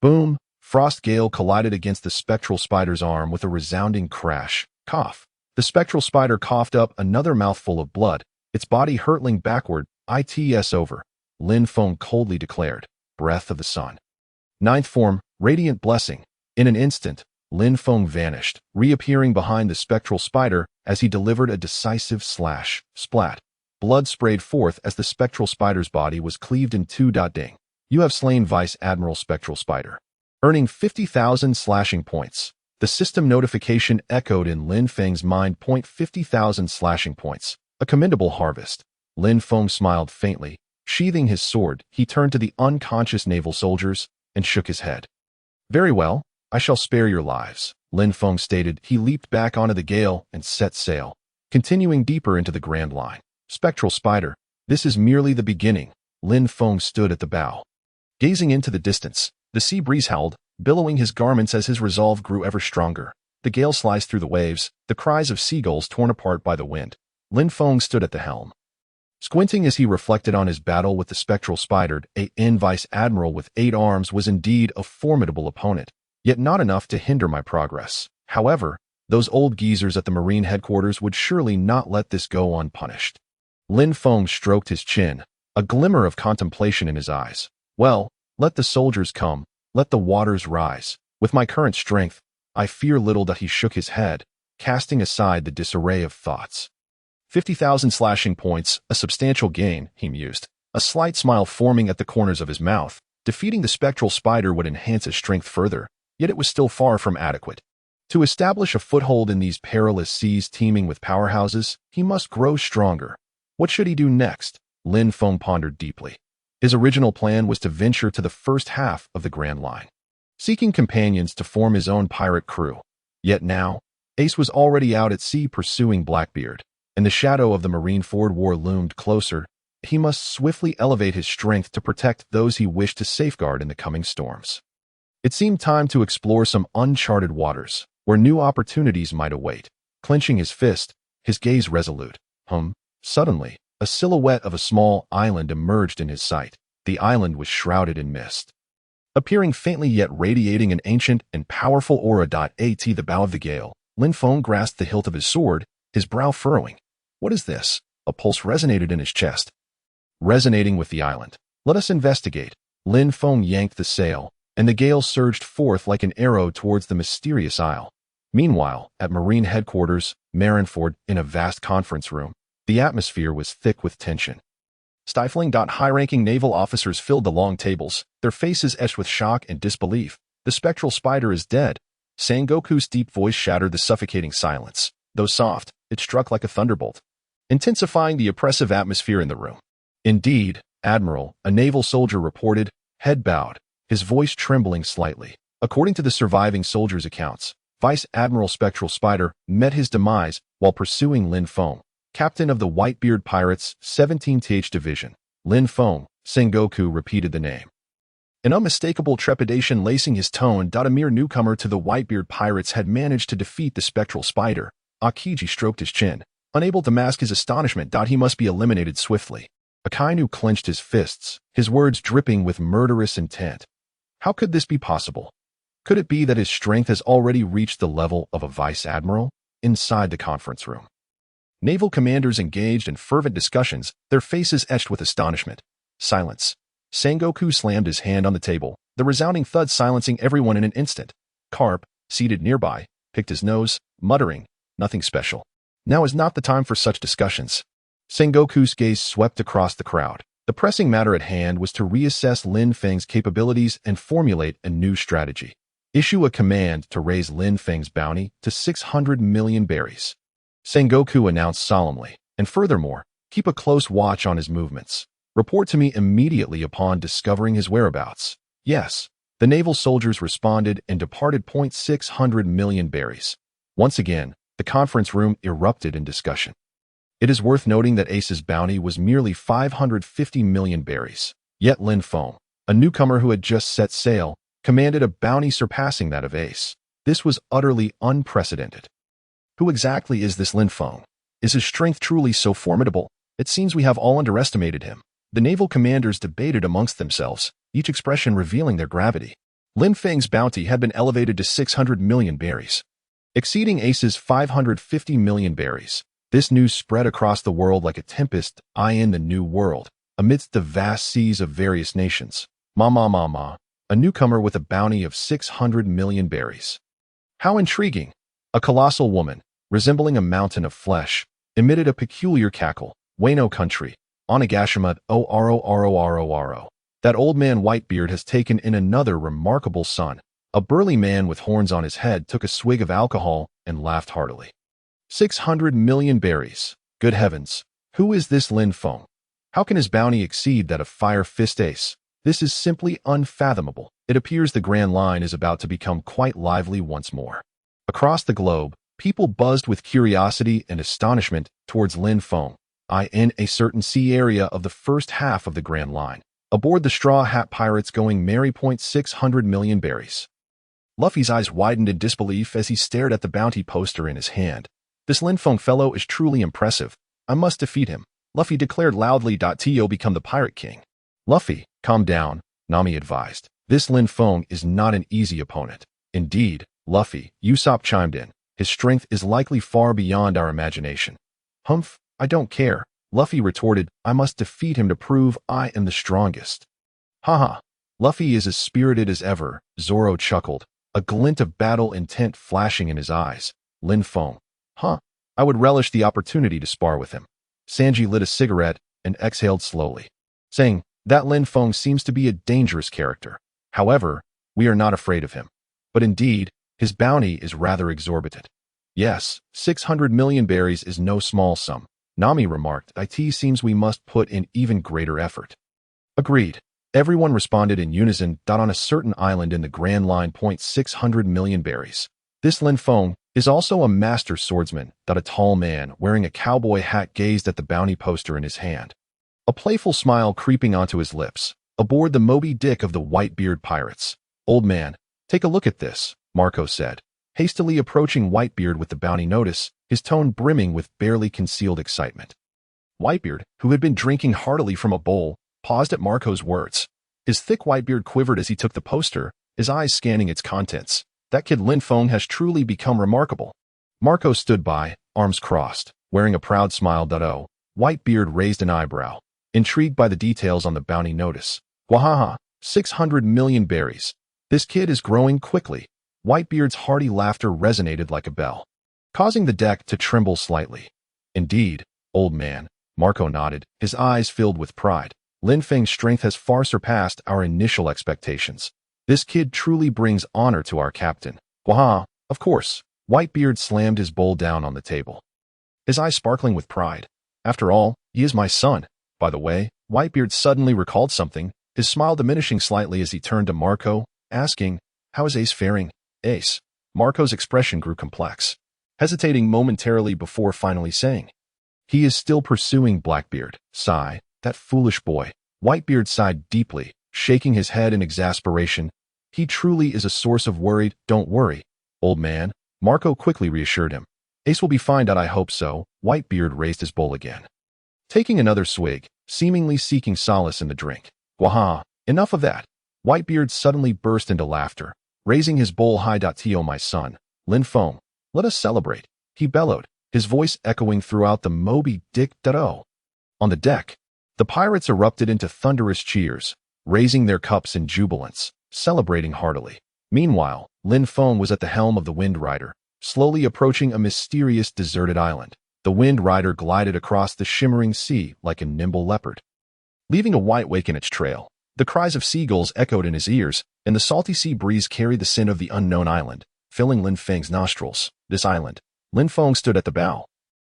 Boom! Frost gale collided against the spectral spider's arm with a resounding crash. Cough. The spectral spider coughed up another mouthful of blood, its body hurtling backward. It's over, Lin Feng coldly declared. Breath of the Sun. 9th form, Radiant Blessing. In an instant, Lin Feng vanished, reappearing behind the spectral spider as he delivered a decisive slash. Splat. Blood sprayed forth as the spectral spider's body was cleaved in two. Ding. You have slain Vice Admiral Spectral Spider. Earning 50,000 slashing points. The system notification echoed in Lin Feng's mind. 50,000 slashing points. A commendable harvest. Lin Feng smiled faintly. Sheathing his sword, he turned to the unconscious naval soldiers and shook his head. Very well, I shall spare your lives, Lin Feng stated. He leaped back onto the gale and set sail, continuing deeper into the Grand Line. Spectral Spider, this is merely the beginning. Lin Feng stood at the bow, gazing into the distance. The sea breeze howled, billowing his garments as his resolve grew ever stronger. The gale sliced through the waves, the cries of seagulls torn apart by the wind. Lin Feng stood at the helm, squinting as he reflected on his battle with the spectral spider. A Vice Admiral with 8 arms was indeed a formidable opponent, yet not enough to hinder my progress. However, those old geezers at the Marine headquarters would surely not let this go unpunished. Lin Feng stroked his chin, a glimmer of contemplation in his eyes. Well, let the soldiers come, let the waters rise. With my current strength, I fear little. He shook his head, casting aside the disarray of thoughts. 50,000 slashing points, a substantial gain, he mused, a slight smile forming at the corners of his mouth. Defeating the spectral spider would enhance his strength further, yet it was still far from adequate. To establish a foothold in these perilous seas teeming with powerhouses, he must grow stronger. What should he do next? Lin Feng pondered deeply. His original plan was to venture to the first half of the Grand Line, seeking companions to form his own pirate crew. Yet now, Ace was already out at sea pursuing Blackbeard, and the shadow of the Marineford War loomed closer. He must swiftly elevate his strength to protect those he wished to safeguard in the coming storms. It seemed time to explore some uncharted waters, where new opportunities might await. Clenching his fist, his gaze resolute. Suddenly, a silhouette of a small island emerged in his sight. The island was shrouded in mist, appearing faintly yet radiating an ancient and powerful aura. At the bow of the gale, Lin Feng grasped the hilt of his sword, his brow furrowing. What is this? A pulse resonated in his chest, resonating with the island. Let us investigate. Lin Feng yanked the sail, and the gale surged forth like an arrow towards the mysterious isle. Meanwhile, at Marine headquarters, Marineford, in a vast conference room, the atmosphere was thick with tension. Stifling. High-ranking naval officers filled the long tables, their faces etched with shock and disbelief. The spectral spider is dead. Sengoku's deep voice shattered the suffocating silence. Though soft, it struck like a thunderbolt, intensifying the oppressive atmosphere in the room. Indeed, Admiral, a naval soldier reported, head bowed, his voice trembling slightly. According to the surviving soldiers' accounts, Vice Admiral Spectral Spider met his demise while pursuing Lin Feng, captain of the Whitebeard Pirates, 17th Division. Lin Feng, Sengoku repeated the name, an unmistakable trepidation lacing his tone. A mere newcomer to the Whitebeard Pirates had managed to defeat the Spectral Spider. Akiji stroked his chin, unable to mask his astonishment. He must be eliminated swiftly. Akainu clenched his fists, his words dripping with murderous intent. How could this be possible? Could it be that his strength has already reached the level of a vice admiral? Inside the conference room, naval commanders engaged in fervent discussions, their faces etched with astonishment. Silence. Sengoku slammed his hand on the table, the resounding thud silencing everyone in an instant. Carp, seated nearby, picked his nose, muttering, nothing special. Now is not the time for such discussions. Sengoku's gaze swept across the crowd. The pressing matter at hand was to reassess Lin Feng's capabilities and formulate a new strategy. Issue a command to raise Lin Feng's bounty to 600 million berries, Sengoku announced solemnly, and furthermore, keep a close watch on his movements. Report to me immediately upon discovering his whereabouts. Yes, The naval soldiers responded and departed 600 million berries. Once again, the conference room erupted in discussion. It is worth noting that Ace's bounty was merely 550 million berries. Yet Lin Feng, a newcomer who had just set sail, commanded a bounty surpassing that of Ace. This was utterly unprecedented. Who exactly is this Lin Feng? Is his strength truly so formidable? It seems we have all underestimated him. The naval commanders debated amongst themselves, each expression revealing their gravity. Lin Feng's bounty had been elevated to 600 million berries, exceeding Ace's 550 million berries. This news spread across the world like a tempest in the new world, amidst the vast seas of various nations. A newcomer with a bounty of 600 million berries. How intriguing! A colossal woman, resembling a mountain of flesh, emitted a peculiar cackle. Wano country, Onagashima Oro. That old man Whitebeard has taken in another remarkable son. A burly man with horns on his head took a swig of alcohol and laughed heartily. 600 million berries. Good heavens. Who is this Lin Feng? How can his bounty exceed that of Fire Fist Ace? This is simply unfathomable. It appears the Grand Line is about to become quite lively once more. Across the globe, people buzzed with curiosity and astonishment towards Lin Feng, in a certain sea area of the first half of the Grand Line. Aboard the Straw Hat Pirates going merry. 600 million berries. Luffy's eyes widened in disbelief as he stared at the bounty poster in his hand. This Lin Feng fellow is truly impressive. I must defeat him, Luffy declared loudly. To become the Pirate King. Luffy, calm down, Nami advised. This Lin Feng is not an easy opponent. Indeed, Luffy, Usopp chimed in. His strength is likely far beyond our imagination. Humph, I don't care, Luffy retorted. I must defeat him to prove I am the strongest. Haha, Luffy is as spirited as ever, Zoro chuckled, a glint of battle intent flashing in his eyes. Lin Feng. I would relish the opportunity to spar with him. Sanji lit a cigarette and exhaled slowly, saying, that Lin Feng seems to be a dangerous character. However, we are not afraid of him. But indeed, his bounty is rather exorbitant. Yes, 600 million berries is no small sum, Nami remarked. It seems we must put in even greater effort. Agreed. Everyone responded in unison. On a certain island in the Grand Line. 600 million berries. This Lin Feng is also a master swordsman. A tall man wearing a cowboy hat gazed at the bounty poster in his hand, a playful smile creeping onto his lips. Aboard the Moby Dick of the Whitebeard pirates. Old man, take a look at this, Marco said, hastily approaching Whitebeard with the bounty notice, his tone brimming with barely concealed excitement. Whitebeard, who had been drinking heartily from a bowl, paused at Marco's words. His thick white beard quivered as he took the poster, his eyes scanning its contents. That kid Lin Feng has truly become remarkable. Marco stood by, arms crossed, wearing a proud smile. Whitebeard raised an eyebrow, intrigued by the details on the bounty notice. Wahaha, 600 million berries. This kid is growing quickly. Whitebeard's hearty laughter resonated like a bell, causing the deck to tremble slightly. Indeed, old man, Marco nodded, his eyes filled with pride. Lin Feng's strength has far surpassed our initial expectations. This kid truly brings honor to our captain. Waha, of course. Whitebeard slammed his bowl down on the table, his eyes sparkling with pride. After all, he is my son. By the way, Whitebeard suddenly recalled something, his smile diminishing slightly as he turned to Marco, asking, how is Ace faring? Ace. Marco's expression grew complex, hesitating momentarily before finally saying, he is still pursuing Blackbeard. Sigh, that foolish boy. Whitebeard sighed deeply, shaking his head in exasperation. He truly is a source of worry. Don't worry, old man, Marco quickly reassured him. Ace will be fine. I hope so. Whitebeard raised his bowl again, taking another swig, seemingly seeking solace in the drink. Waha, enough of that. Whitebeard suddenly burst into laughter, raising his bowl high. To my son, Lin Feng, let us celebrate, he bellowed, his voice echoing throughout the Moby Dick. On the deck, the pirates erupted into thunderous cheers, raising their cups in jubilance, celebrating heartily. Meanwhile, Lin Feng was at the helm of the Wind Rider, slowly approaching a mysterious deserted island. The Wind Rider glided across the shimmering sea like a nimble leopard, leaving a white wake in its trail. The cries of seagulls echoed in his ears, and the salty sea breeze carried the scent of the unknown island, filling Lin Feng's nostrils. This island. Lin Feng stood at the bow,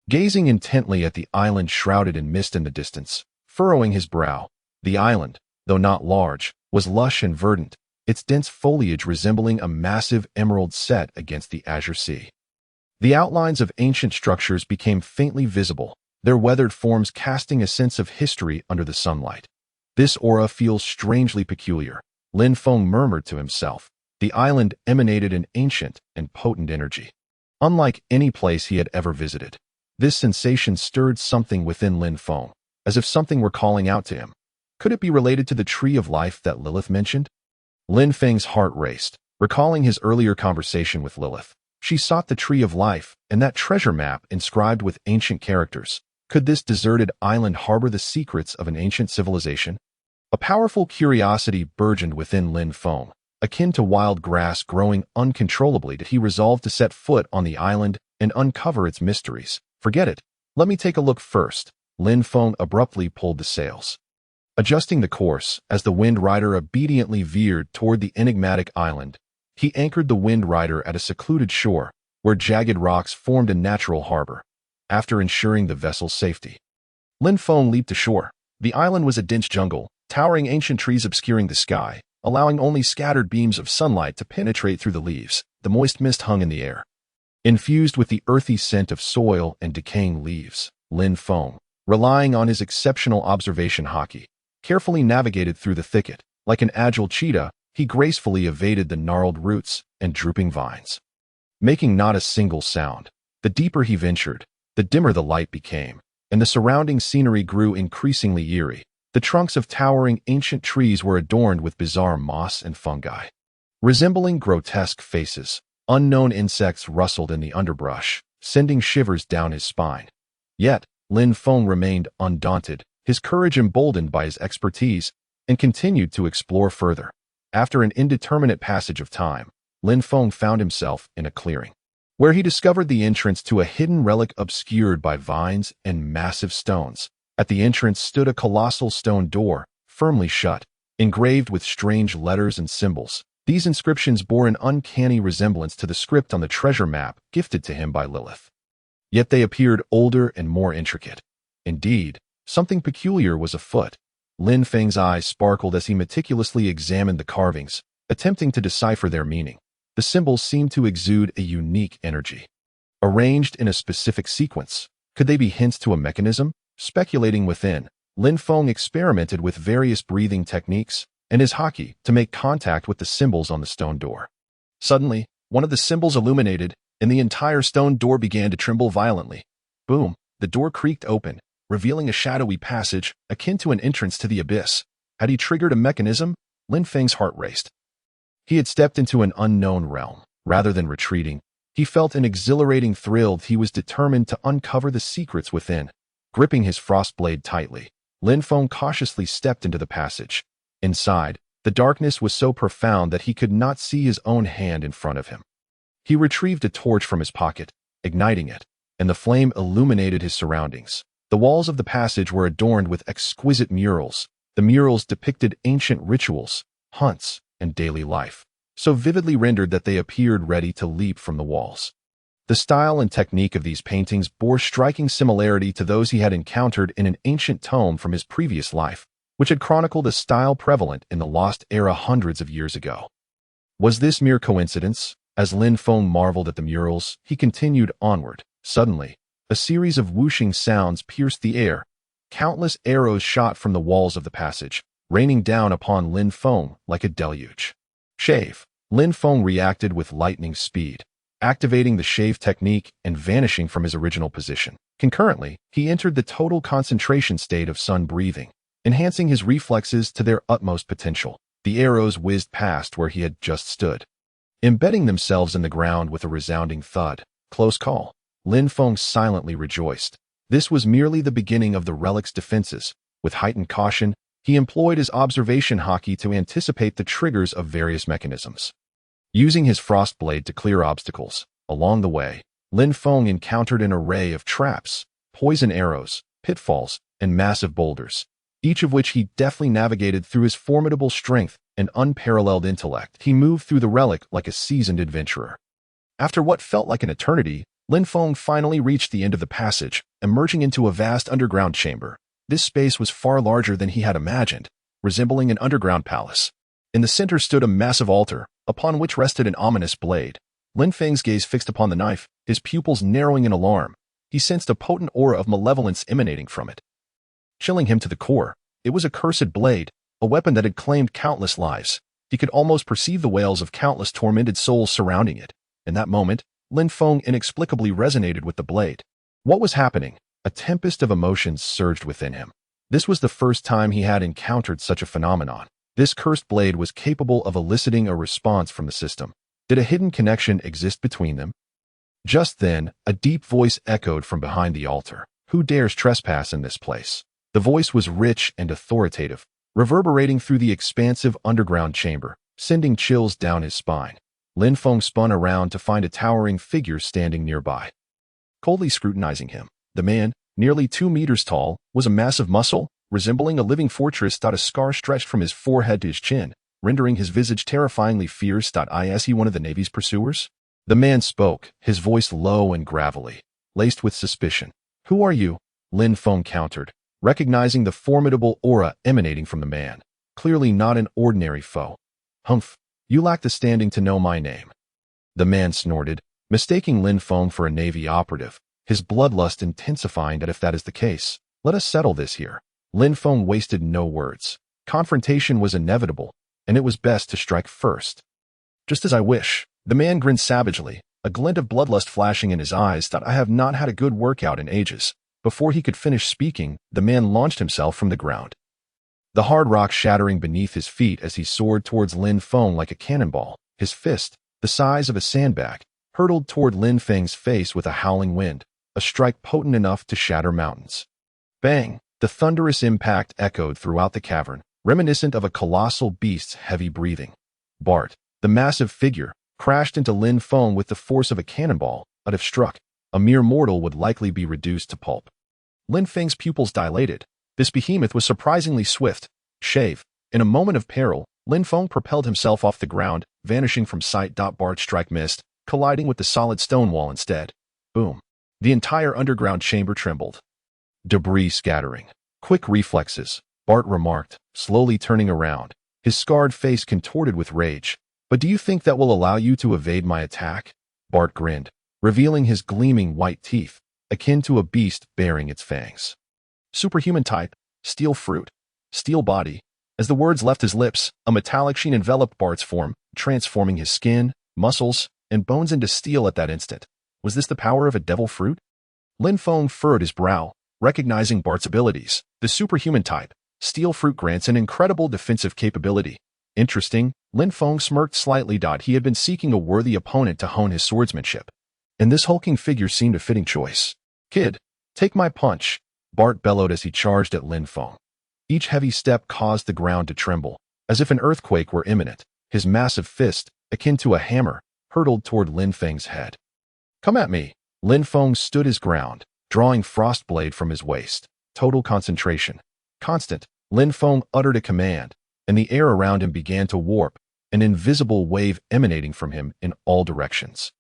gazing intently at the island shrouded in mist in the distance, furrowing his brow. The island, though not large, was lush and verdant, its dense foliage resembling a massive emerald set against the azure sea. The outlines of ancient structures became faintly visible, their weathered forms casting a sense of history under the sunlight. This aura feels strangely peculiar, Lin Feng murmured to himself. The island emanated an ancient and potent energy, unlike any place he had ever visited. This sensation stirred something within Lin Feng, as if something were calling out to him. Could it be related to the tree of life that Lilith mentioned? Lin Feng's heart raced, recalling his earlier conversation with Lilith. She sought the tree of life and that treasure map inscribed with ancient characters. Could this deserted island harbor the secrets of an ancient civilization? A powerful curiosity burgeoned within Lin Feng, akin to wild grass growing uncontrollably. He resolved to set foot on the island and uncover its mysteries. Forget it. Let me take a look first. Lin Feng abruptly pulled the sails, adjusting the course as the Wind Rider obediently veered toward the enigmatic island. He anchored the Wind Rider at a secluded shore, where jagged rocks formed a natural harbor. After ensuring the vessel's safety, Lin Feng leaped ashore. The island was a dense jungle, towering ancient trees obscuring the sky, allowing only scattered beams of sunlight to penetrate through the leaves. The moist mist hung in the air, infused with the earthy scent of soil and decaying leaves. Lin Feng, relying on his exceptional observation Haki, carefully navigated through the thicket. Like an agile cheetah, he gracefully evaded the gnarled roots and drooping vines, making not a single sound. The deeper he ventured, the dimmer the light became, and the surrounding scenery grew increasingly eerie. The trunks of towering ancient trees were adorned with bizarre moss and fungi, resembling grotesque faces. Unknown insects rustled in the underbrush, sending shivers down his spine. Yet, Lin Feng remained undaunted, his courage emboldened by his expertise, and continued to explore further. After an indeterminate passage of time, Lin Feng found himself in a clearing, where he discovered the entrance to a hidden relic obscured by vines and massive stones. At the entrance stood a colossal stone door, firmly shut, engraved with strange letters and symbols. These inscriptions bore an uncanny resemblance to the script on the treasure map gifted to him by Lilith. Yet they appeared older and more intricate. Indeed, something peculiar was afoot. Lin Feng's eyes sparkled as he meticulously examined the carvings, attempting to decipher their meaning. The symbols seemed to exude a unique energy, arranged in a specific sequence. Could they be hints to a mechanism? Speculating within, Lin Feng experimented with various breathing techniques and his Haki to make contact with the symbols on the stone door. Suddenly, one of the symbols illuminated, and the entire stone door began to tremble violently. Boom! The door creaked open, revealing a shadowy passage akin to an entrance to the abyss. Had he triggered a mechanism? Lin Feng's heart raced. He had stepped into an unknown realm. Rather than retreating, he felt an exhilarating thrill. He was determined to uncover the secrets within. Gripping his frost blade tightly, Lin Feng cautiously stepped into the passage. Inside, the darkness was so profound that he could not see his own hand in front of him. He retrieved a torch from his pocket, igniting it, and the flame illuminated his surroundings. The walls of the passage were adorned with exquisite murals. The murals depicted ancient rituals, hunts, and daily life, so vividly rendered that they appeared ready to leap from the walls. The style and technique of these paintings bore striking similarity to those he had encountered in an ancient tome from his previous life, which had chronicled a style prevalent in the Lost Era hundreds of years ago. Was this mere coincidence? As Lin Feng marveled at the murals, he continued onward. Suddenly, a series of whooshing sounds pierced the air. Countless arrows shot from the walls of the passage, raining down upon Lin Feng like a deluge. Shave! Lin Feng reacted with lightning speed, activating the shave technique and vanishing from his original position. Concurrently, he entered the total concentration state of sun breathing, enhancing his reflexes to their utmost potential. The arrows whizzed past where he had just stood, embedding themselves in the ground with a resounding thud. Close call. Lin Feng silently rejoiced. This was merely the beginning of the relic's defenses. With heightened caution, he employed his observation Haki to anticipate the triggers of various mechanisms. Using his frost blade to clear obstacles, along the way, Lin Feng encountered an array of traps, poison arrows, pitfalls, and massive boulders, each of which he deftly navigated through his formidable strength and unparalleled intellect. He moved through the relic like a seasoned adventurer. After what felt like an eternity, Lin Feng finally reached the end of the passage, emerging into a vast underground chamber. This space was far larger than he had imagined, resembling an underground palace. In the center stood a massive altar, upon which rested an ominous blade. Lin Feng's gaze fixed upon the knife, his pupils narrowing in alarm. He sensed a potent aura of malevolence emanating from it, chilling him to the core. It was a cursed blade, a weapon that had claimed countless lives. He could almost perceive the wails of countless tormented souls surrounding it. In that moment, Lin Feng inexplicably resonated with the blade. What was happening? A tempest of emotions surged within him. This was the first time he had encountered such a phenomenon. This cursed blade was capable of eliciting a response from the system. Did a hidden connection exist between them? Just then, a deep voice echoed from behind the altar. Who dares trespass in this place? The voice was rich and authoritative, reverberating through the expansive underground chamber, sending chills down his spine. Lin Feng spun around to find a towering figure standing nearby, coldly scrutinizing him. The man, nearly 2 meters tall, was a mass of muscle, resembling a living fortress. A scar stretched from his forehead to his chin, rendering his visage terrifyingly fierce. Is he one of the Navy's pursuers? The man spoke, his voice low and gravelly, laced with suspicion. Who are you? Lin Feng countered, recognizing the formidable aura emanating from the man. Clearly not an ordinary foe. Humph, you lack the standing to know my name. The man snorted, mistaking Lin Feng for a Navy operative, his bloodlust intensifying. If that is the case, let us settle this here. Lin Feng wasted no words. Confrontation was inevitable, and it was best to strike first. Just as I wish. The man grinned savagely, a glint of bloodlust flashing in his eyes. I have not had a good workout in ages. Before he could finish speaking, the man launched himself from the ground, the hard rock shattering beneath his feet as he soared towards Lin Feng like a cannonball. His fist, the size of a sandbag, hurtled toward Lin Feng's face with a howling wind, a strike potent enough to shatter mountains. Bang! The thunderous impact echoed throughout the cavern, reminiscent of a colossal beast's heavy breathing. Bart, the massive figure, crashed into Lin Feng with the force of a cannonball, but if struck, a mere mortal would likely be reduced to pulp. Lin Feng's pupils dilated. This behemoth was surprisingly swift. Shave. In a moment of peril, Lin Feng propelled himself off the ground, vanishing from sight. Bart's strike missed, colliding with the solid stone wall instead. Boom. The entire underground chamber trembled. Debris scattering. Quick reflexes, Bart remarked, slowly turning around, his scarred face contorted with rage. But do you think that will allow you to evade my attack? Bart grinned, revealing his gleaming white teeth, akin to a beast bearing its fangs. Superhuman type, steel fruit, steel body. As the words left his lips, a metallic sheen enveloped Bart's form, transforming his skin, muscles, and bones into steel at that instant. Was this the power of a devil fruit? Lin Feng furrowed his brow, recognizing Bart's abilities. The superhuman type, steel fruit grants an incredible defensive capability. Interesting, Lin Feng smirked slightly. He had been seeking a worthy opponent to hone his swordsmanship, and this hulking figure seemed a fitting choice. Kid, take my punch, Bart bellowed as he charged at Lin Feng. Each heavy step caused the ground to tremble, as if an earthquake were imminent. His massive fist, akin to a hammer, hurtled toward Lin Feng's head. Come at me. Lin Feng stood his ground, drawing Frostblade from his waist. Total concentration. Constant. Lin Feng uttered a command, and the air around him began to warp, an invisible wave emanating from him in all directions.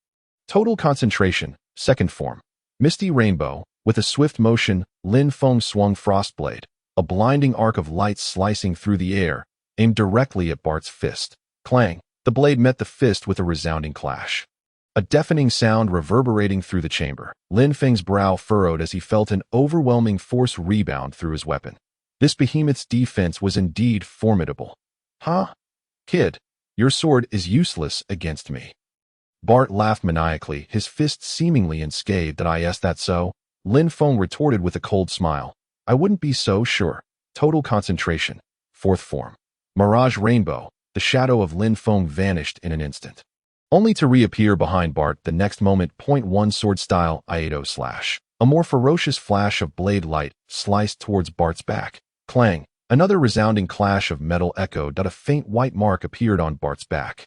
Total concentration. Second form. Misty rainbow. With a swift motion, Lin Feng swung Frostblade, a blinding arc of light slicing through the air, aimed directly at Bart's fist. Clang! The blade met the fist with a resounding clash. A deafening sound reverberating through the chamber. Lin Feng's brow furrowed as he felt an overwhelming force rebound through his weapon. This behemoth's defense was indeed formidable. Huh? Kid, your sword is useless against me. Bart laughed maniacally, his fist seemingly unscathed. Is that so? Lin Feng retorted with a cold smile. I wouldn't be so sure. Total concentration. Fourth form. Mirage rainbow. The shadow of Lin Feng vanished in an instant, only to reappear behind Bart the next moment. Point one sword style Iato slash. A more ferocious flash of blade light sliced towards Bart's back. Clang. Another resounding clash of metal echoed. A faint white mark appeared on Bart's back.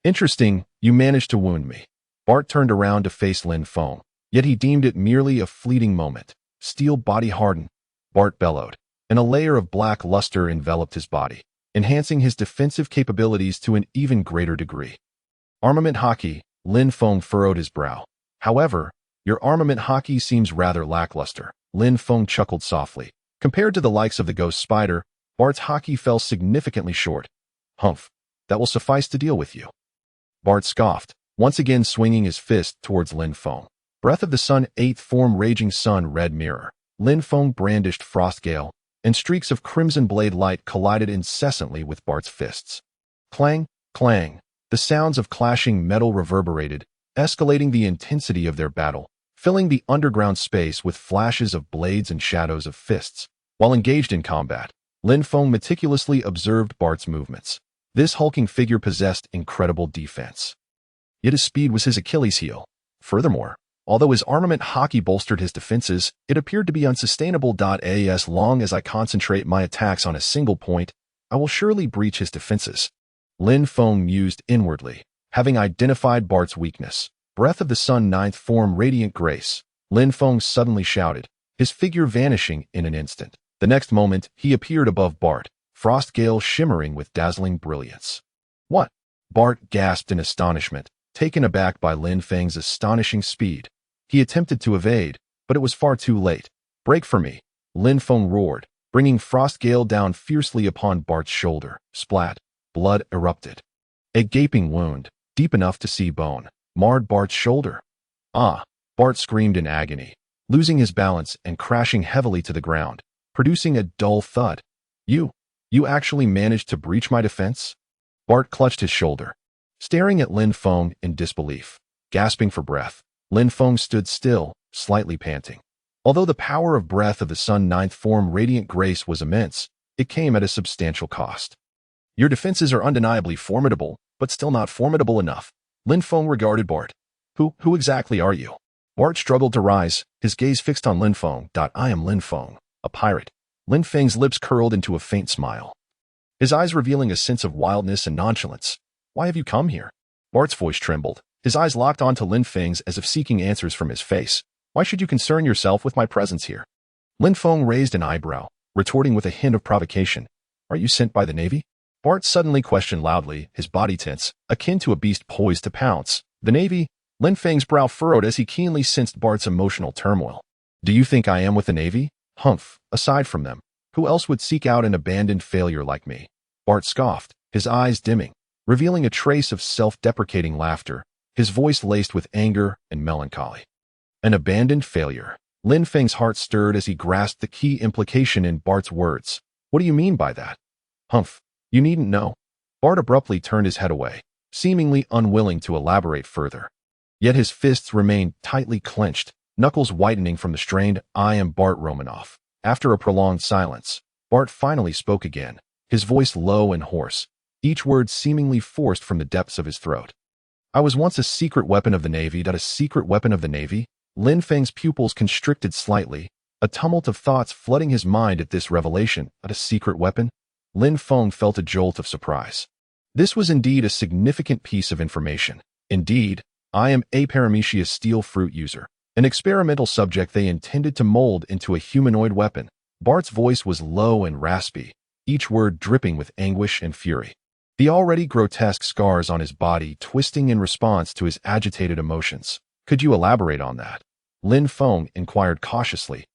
Interesting, you managed to wound me. Bart turned around to face Lin Feng, yet he deemed it merely a fleeting moment. Steel body hardened, Bart bellowed, and a layer of black luster enveloped his body, enhancing his defensive capabilities to an even greater degree. Armament Haki. Lin Feng furrowed his brow. However, your armament Haki seems rather lackluster. Lin Feng chuckled softly. Compared to the likes of the ghost spider, Bart's Haki fell significantly short. Humph. That will suffice to deal with you." Bart scoffed, once again swinging his fist towards Lin Feng. Breath of the Sun, 8th form, Raging Sun, Red Mirror. Lin Feng brandished Frostgale, and streaks of crimson blade light collided incessantly with Bart's fists. Clang, clang. The sounds of clashing metal reverberated, escalating the intensity of their battle, filling the underground space with flashes of blades and shadows of fists. While engaged in combat, Lin Feng meticulously observed Bart's movements. This hulking figure possessed incredible defense. Yet his speed was his Achilles heel. Furthermore, although his armament Haki bolstered his defenses, it appeared to be unsustainable. As long as I concentrate my attacks on a single point, I will surely breach his defenses. Lin Feng mused inwardly, having identified Bart's weakness. Breath of the Sun, 9th form, Radiant Grace. Lin Feng suddenly shouted, his figure vanishing in an instant. The next moment, he appeared above Bart, Frostgale shimmering with dazzling brilliance. "What?" Bart gasped in astonishment, taken aback by Lin Feng's astonishing speed. He attempted to evade, but it was far too late. "Break for me," Lin Feng roared, bringing Frostgale down fiercely upon Bart's shoulder. Splat. Blood erupted. A gaping wound, deep enough to see bone, marred Bart's shoulder. "Ah!" Bart screamed in agony, losing his balance and crashing heavily to the ground, producing a dull thud. You actually managed to breach my defense?" Bart clutched his shoulder, staring at Lin Feng in disbelief. Gasping for breath, Lin Feng stood still, slightly panting. Although the power of Breath of the Sun, 9th form, Radiant Grace was immense, it came at a substantial cost. "Your defenses are undeniably formidable, but still not formidable enough." Lin Feng regarded Bart. Who exactly are you?" Bart struggled to rise, his gaze fixed on Lin Feng. "I am Lin Feng, a pirate." Lin Feng's lips curled into a faint smile, his eyes revealing a sense of wildness and nonchalance. "Why have you come here?" Bart's voice trembled, his eyes locked onto Lin Feng's as if seeking answers from his face. "Why should you concern yourself with my presence here?" Lin Feng raised an eyebrow, retorting with a hint of provocation. "Are you sent by the Navy?" Bart suddenly questioned loudly, his body tense, akin to a beast poised to pounce. "The Navy?" Lin Feng's brow furrowed as he keenly sensed Bart's emotional turmoil. "Do you think I am with the Navy?" "Humph, aside from them, who else would seek out an abandoned failure like me?" Bart scoffed, his eyes dimming, revealing a trace of self-deprecating laughter, his voice laced with anger and melancholy. "An abandoned failure." Lin Feng's heart stirred as he grasped the key implication in Bart's words. "What do you mean by that?" "Humph, you needn't know." Bart abruptly turned his head away, seemingly unwilling to elaborate further. Yet his fists remained tightly clenched, knuckles whitening from the strained, "I am Bart Romanoff." After a prolonged silence, Bart finally spoke again, his voice low and hoarse, each word seemingly forced from the depths of his throat. "I was once a secret weapon of the Navy." A secret weapon of the Navy? Lin Feng's pupils constricted slightly, a tumult of thoughts flooding his mind at this revelation. "A secret weapon?" Lin Feng felt a jolt of surprise. This was indeed a significant piece of information. "Indeed, I am a paramecia steel fruit user, an experimental subject they intended to mold into a humanoid weapon." Bart's voice was low and raspy, each word dripping with anguish and fury, the already grotesque scars on his body twisting in response to his agitated emotions. "Could you elaborate on that?" Lin Feng inquired cautiously.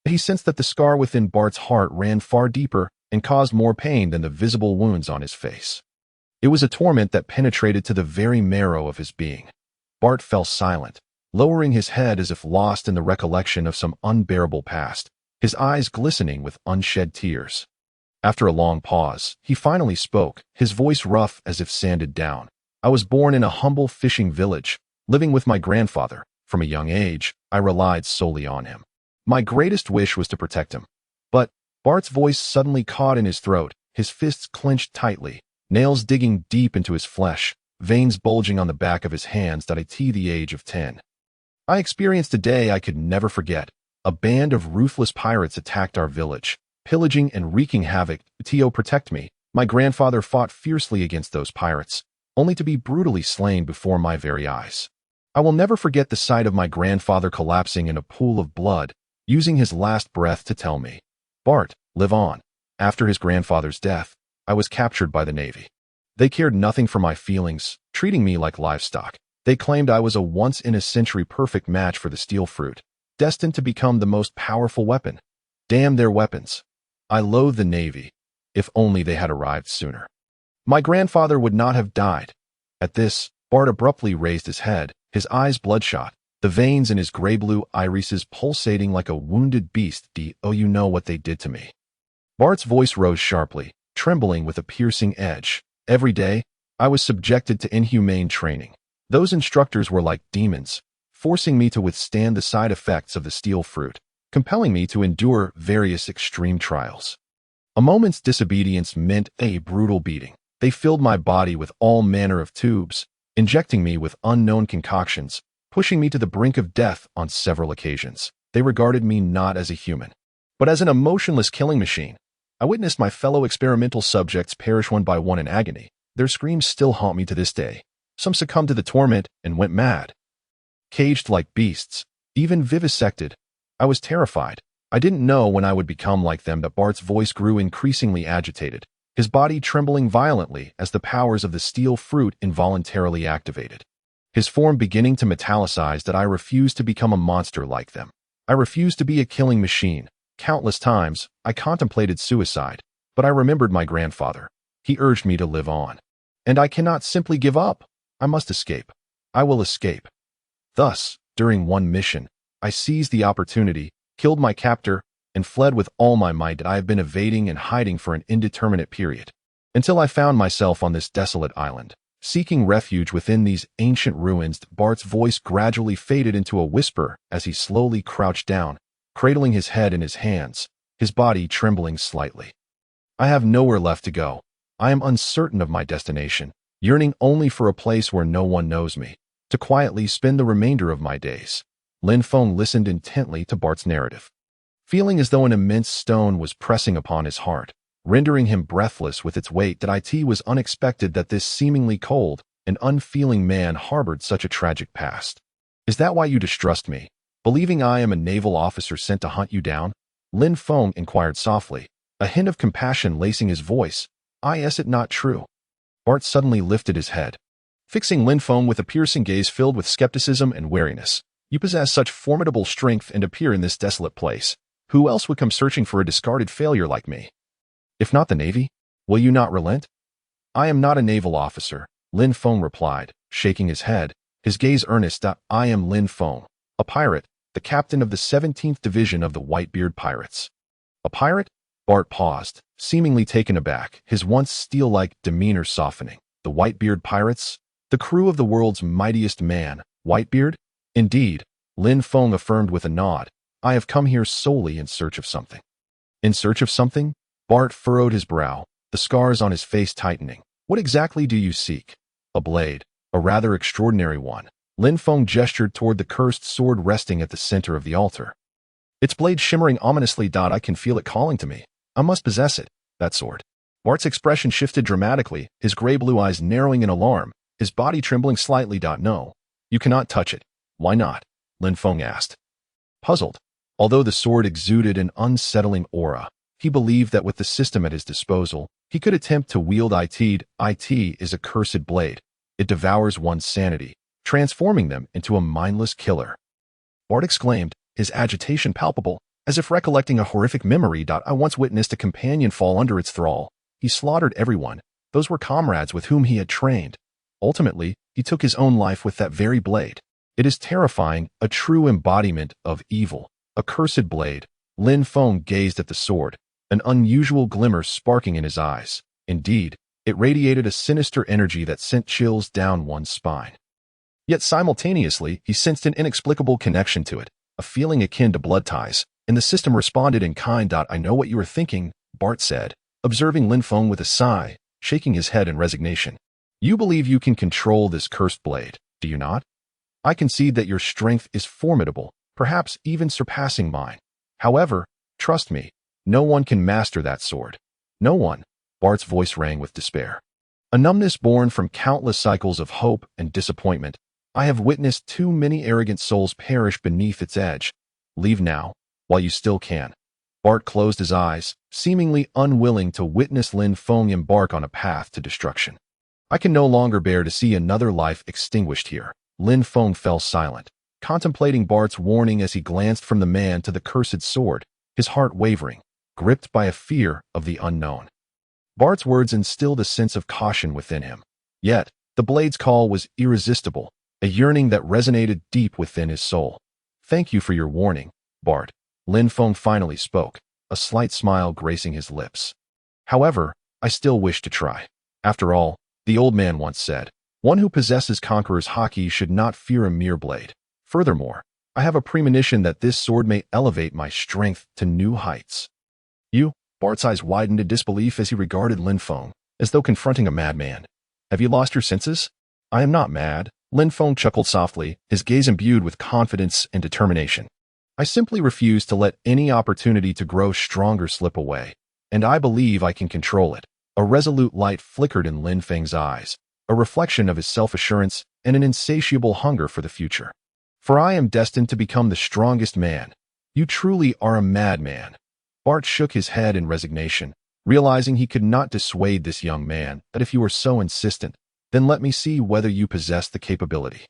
He sensed that the scar within Bart's heart ran far deeper and caused more pain than the visible wounds on his face. It was a torment that penetrated to the very marrow of his being. Bart fell silent, lowering his head as if lost in the recollection of some unbearable past, his eyes glistening with unshed tears. After a long pause, he finally spoke, his voice rough as if sanded down. "I was born in a humble fishing village, living with my grandfather. From a young age, I relied solely on him. My greatest wish was to protect him." But Bart's voice suddenly caught in his throat, his fists clenched tightly, nails digging deep into his flesh, veins bulging on the back of his hands. "At the age of 10, I experienced a day I could never forget. A band of ruthless pirates attacked our village, pillaging and wreaking havoc. To protect me, my grandfather fought fiercely against those pirates, only to be brutally slain before my very eyes. I will never forget the sight of my grandfather collapsing in a pool of blood, using his last breath to tell me, 'Bart, live on.' After his grandfather's death, I was captured by the Navy. They cared nothing for my feelings, treating me like livestock. They claimed I was a once-in-a-century perfect match for the steel fruit, destined to become the most powerful weapon. Damn their weapons. I loathe the Navy. If only they had arrived sooner." My grandfather would not have died. At this, Bart abruptly raised his head, his eyes bloodshot, the veins in his gray-blue irises pulsating like a wounded beast. "Oh, you know what they did to me." Bart's voice rose sharply, trembling with a piercing edge. "Every day, I was subjected to inhumane training. Those instructors were like demons, forcing me to withstand the side effects of the steel fruit, compelling me to endure various extreme trials. A moment's disobedience meant a brutal beating. They filled my body with all manner of tubes, injecting me with unknown concoctions, pushing me to the brink of death on several occasions. They regarded me not as a human, but as an emotionless killing machine. I witnessed my fellow experimental subjects perish one by one in agony. Their screams still haunt me to this day. Some succumbed to the torment and went mad. Caged like beasts, even vivisected. I was terrified. I didn't know when I would become like them." But Bart's voice grew increasingly agitated, his body trembling violently as the powers of the steel fruit involuntarily activated. His form beginning to metallicize. "That I refused to become a monster like them. I refused to be a killing machine. Countless times, I contemplated suicide, but I remembered my grandfather. He urged me to live on. And I cannot simply give up. I must escape. I will escape." Thus, during one mission, I seized the opportunity, killed my captor, and fled with all my might that I have been evading and hiding for an indeterminate period, until I found myself on this desolate island, seeking refuge within these ancient ruins. Bart's voice gradually faded into a whisper as he slowly crouched down, cradling his head in his hands, his body trembling slightly. "I have nowhere left to go. I am uncertain of my destination, yearning only for a place where no one knows me, to quietly spend the remainder of my days." Lin Feng listened intently to Bart's narrative, feeling as though an immense stone was pressing upon his heart, rendering him breathless with its weight. It was unexpected that this seemingly cold and unfeeling man harbored such a tragic past. "Is that why you distrust me, believing I am a naval officer sent to hunt you down?" Lin Feng inquired softly, a hint of compassion lacing his voice. "Is it not true?" Bart suddenly lifted his head, fixing Lin Feng with a piercing gaze filled with skepticism and wariness. "You possess such formidable strength and appear in this desolate place. Who else would come searching for a discarded failure like me? If not the Navy, will you not relent?" "I am not a naval officer," Lin Feng replied, shaking his head, his gaze earnest. "I am Lin Feng, a pirate, the captain of the 17th Division of the Whitebeard Pirates." "A pirate?" Bart paused, seemingly taken aback, his once steel-like demeanor softening. "The Whitebeard Pirates? The crew of the world's mightiest man, Whitebeard?" "Indeed," Lin Feng affirmed with a nod. "I have come here solely in search of something." "In search of something?" Bart furrowed his brow, the scars on his face tightening. "What exactly do you seek?" "A blade, a rather extraordinary one." Lin Feng gestured toward the cursed sword resting at the center of the altar, its blade shimmering ominously. "I can feel it calling to me. I must possess it, that sword." Bart's expression shifted dramatically, his gray-blue eyes narrowing in alarm, his body trembling slightly. "No, you cannot touch it." "Why not?" Lin Feng asked, puzzled. Although the sword exuded an unsettling aura, he believed that with the system at his disposal, he could attempt to wield it. "It is a cursed blade. It devours one's sanity, transforming them into a mindless killer." Bart exclaimed, his agitation palpable, as if recollecting a horrific memory. "I once witnessed a companion fall under its thrall. He slaughtered everyone. Those were comrades with whom he had trained. Ultimately, he took his own life with that very blade. It is terrifying, a true embodiment of evil. A cursed blade." Lin Feng gazed at the sword, an unusual glimmer sparking in his eyes. Indeed, it radiated a sinister energy that sent chills down one's spine. Yet simultaneously, he sensed an inexplicable connection to it, a feeling akin to blood ties, and the system responded in kind. "I know what you are thinking," Bart said, observing Lin Feng with a sigh, shaking his head in resignation. "You believe you can control this cursed blade, do you not? I concede that your strength is formidable, perhaps even surpassing mine. However, trust me, no one can master that sword. No one." Bart's voice rang with despair, a numbness born from countless cycles of hope and disappointment. "I have witnessed too many arrogant souls perish beneath its edge. Leave now, while you still can." Bart closed his eyes, seemingly unwilling to witness Lin Feng embark on a path to destruction. "I can no longer bear to see another life extinguished here." Lin Feng fell silent, contemplating Bart's warning as he glanced from the man to the cursed sword, his heart wavering, gripped by a fear of the unknown. Bart's words instilled a sense of caution within him. Yet, the blade's call was irresistible, a yearning that resonated deep within his soul. "Thank you for your warning, Bart," Lin Feng finally spoke, a slight smile gracing his lips. "However, I still wish to try. After all, the old man once said, one who possesses Conqueror's Haki should not fear a mere blade. Furthermore, I have a premonition that this sword may elevate my strength to new heights." "You?" Bart's eyes widened in disbelief as he regarded Lin Feng, as though confronting a madman. "Have you lost your senses?" "I am not mad," Lin Feng chuckled softly, his gaze imbued with confidence and determination. "I simply refuse to let any opportunity to grow stronger slip away, and I believe I can control it." A resolute light flickered in Lin Feng's eyes, a reflection of his self-assurance and an insatiable hunger for the future. "For I am destined to become the strongest man." "You truly are a madman." Bart shook his head in resignation, realizing he could not dissuade this young man. "But if you are so insistent, then let me see whether you possess the capability."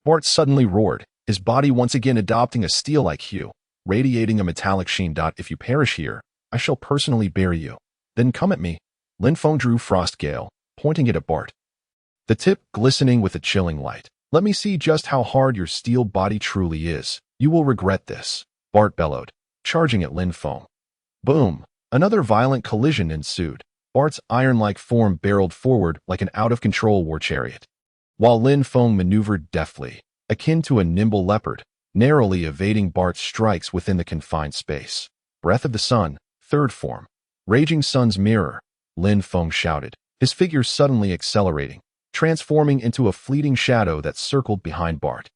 Bart suddenly roared, his body once again adopting a steel-like hue, radiating a metallic sheen. "If you perish here, I shall personally bury you. Then come at me." Lin Feng drew Frost Gale, pointing it at Bart, the tip glistening with a chilling light. "Let me see just how hard your steel body truly is. You will regret this," Bart bellowed, charging at Lin Feng. Boom! Another violent collision ensued. Bart's iron-like form barreled forward like an out-of-control war chariot, while Lin Feng maneuvered deftly, akin to a nimble leopard, narrowly evading Bart's strikes within the confined space. "Breath of the Sun, third form. Raging Sun's mirror," Lin Feng shouted, his figure suddenly accelerating, transforming into a fleeting shadow that circled behind Bart.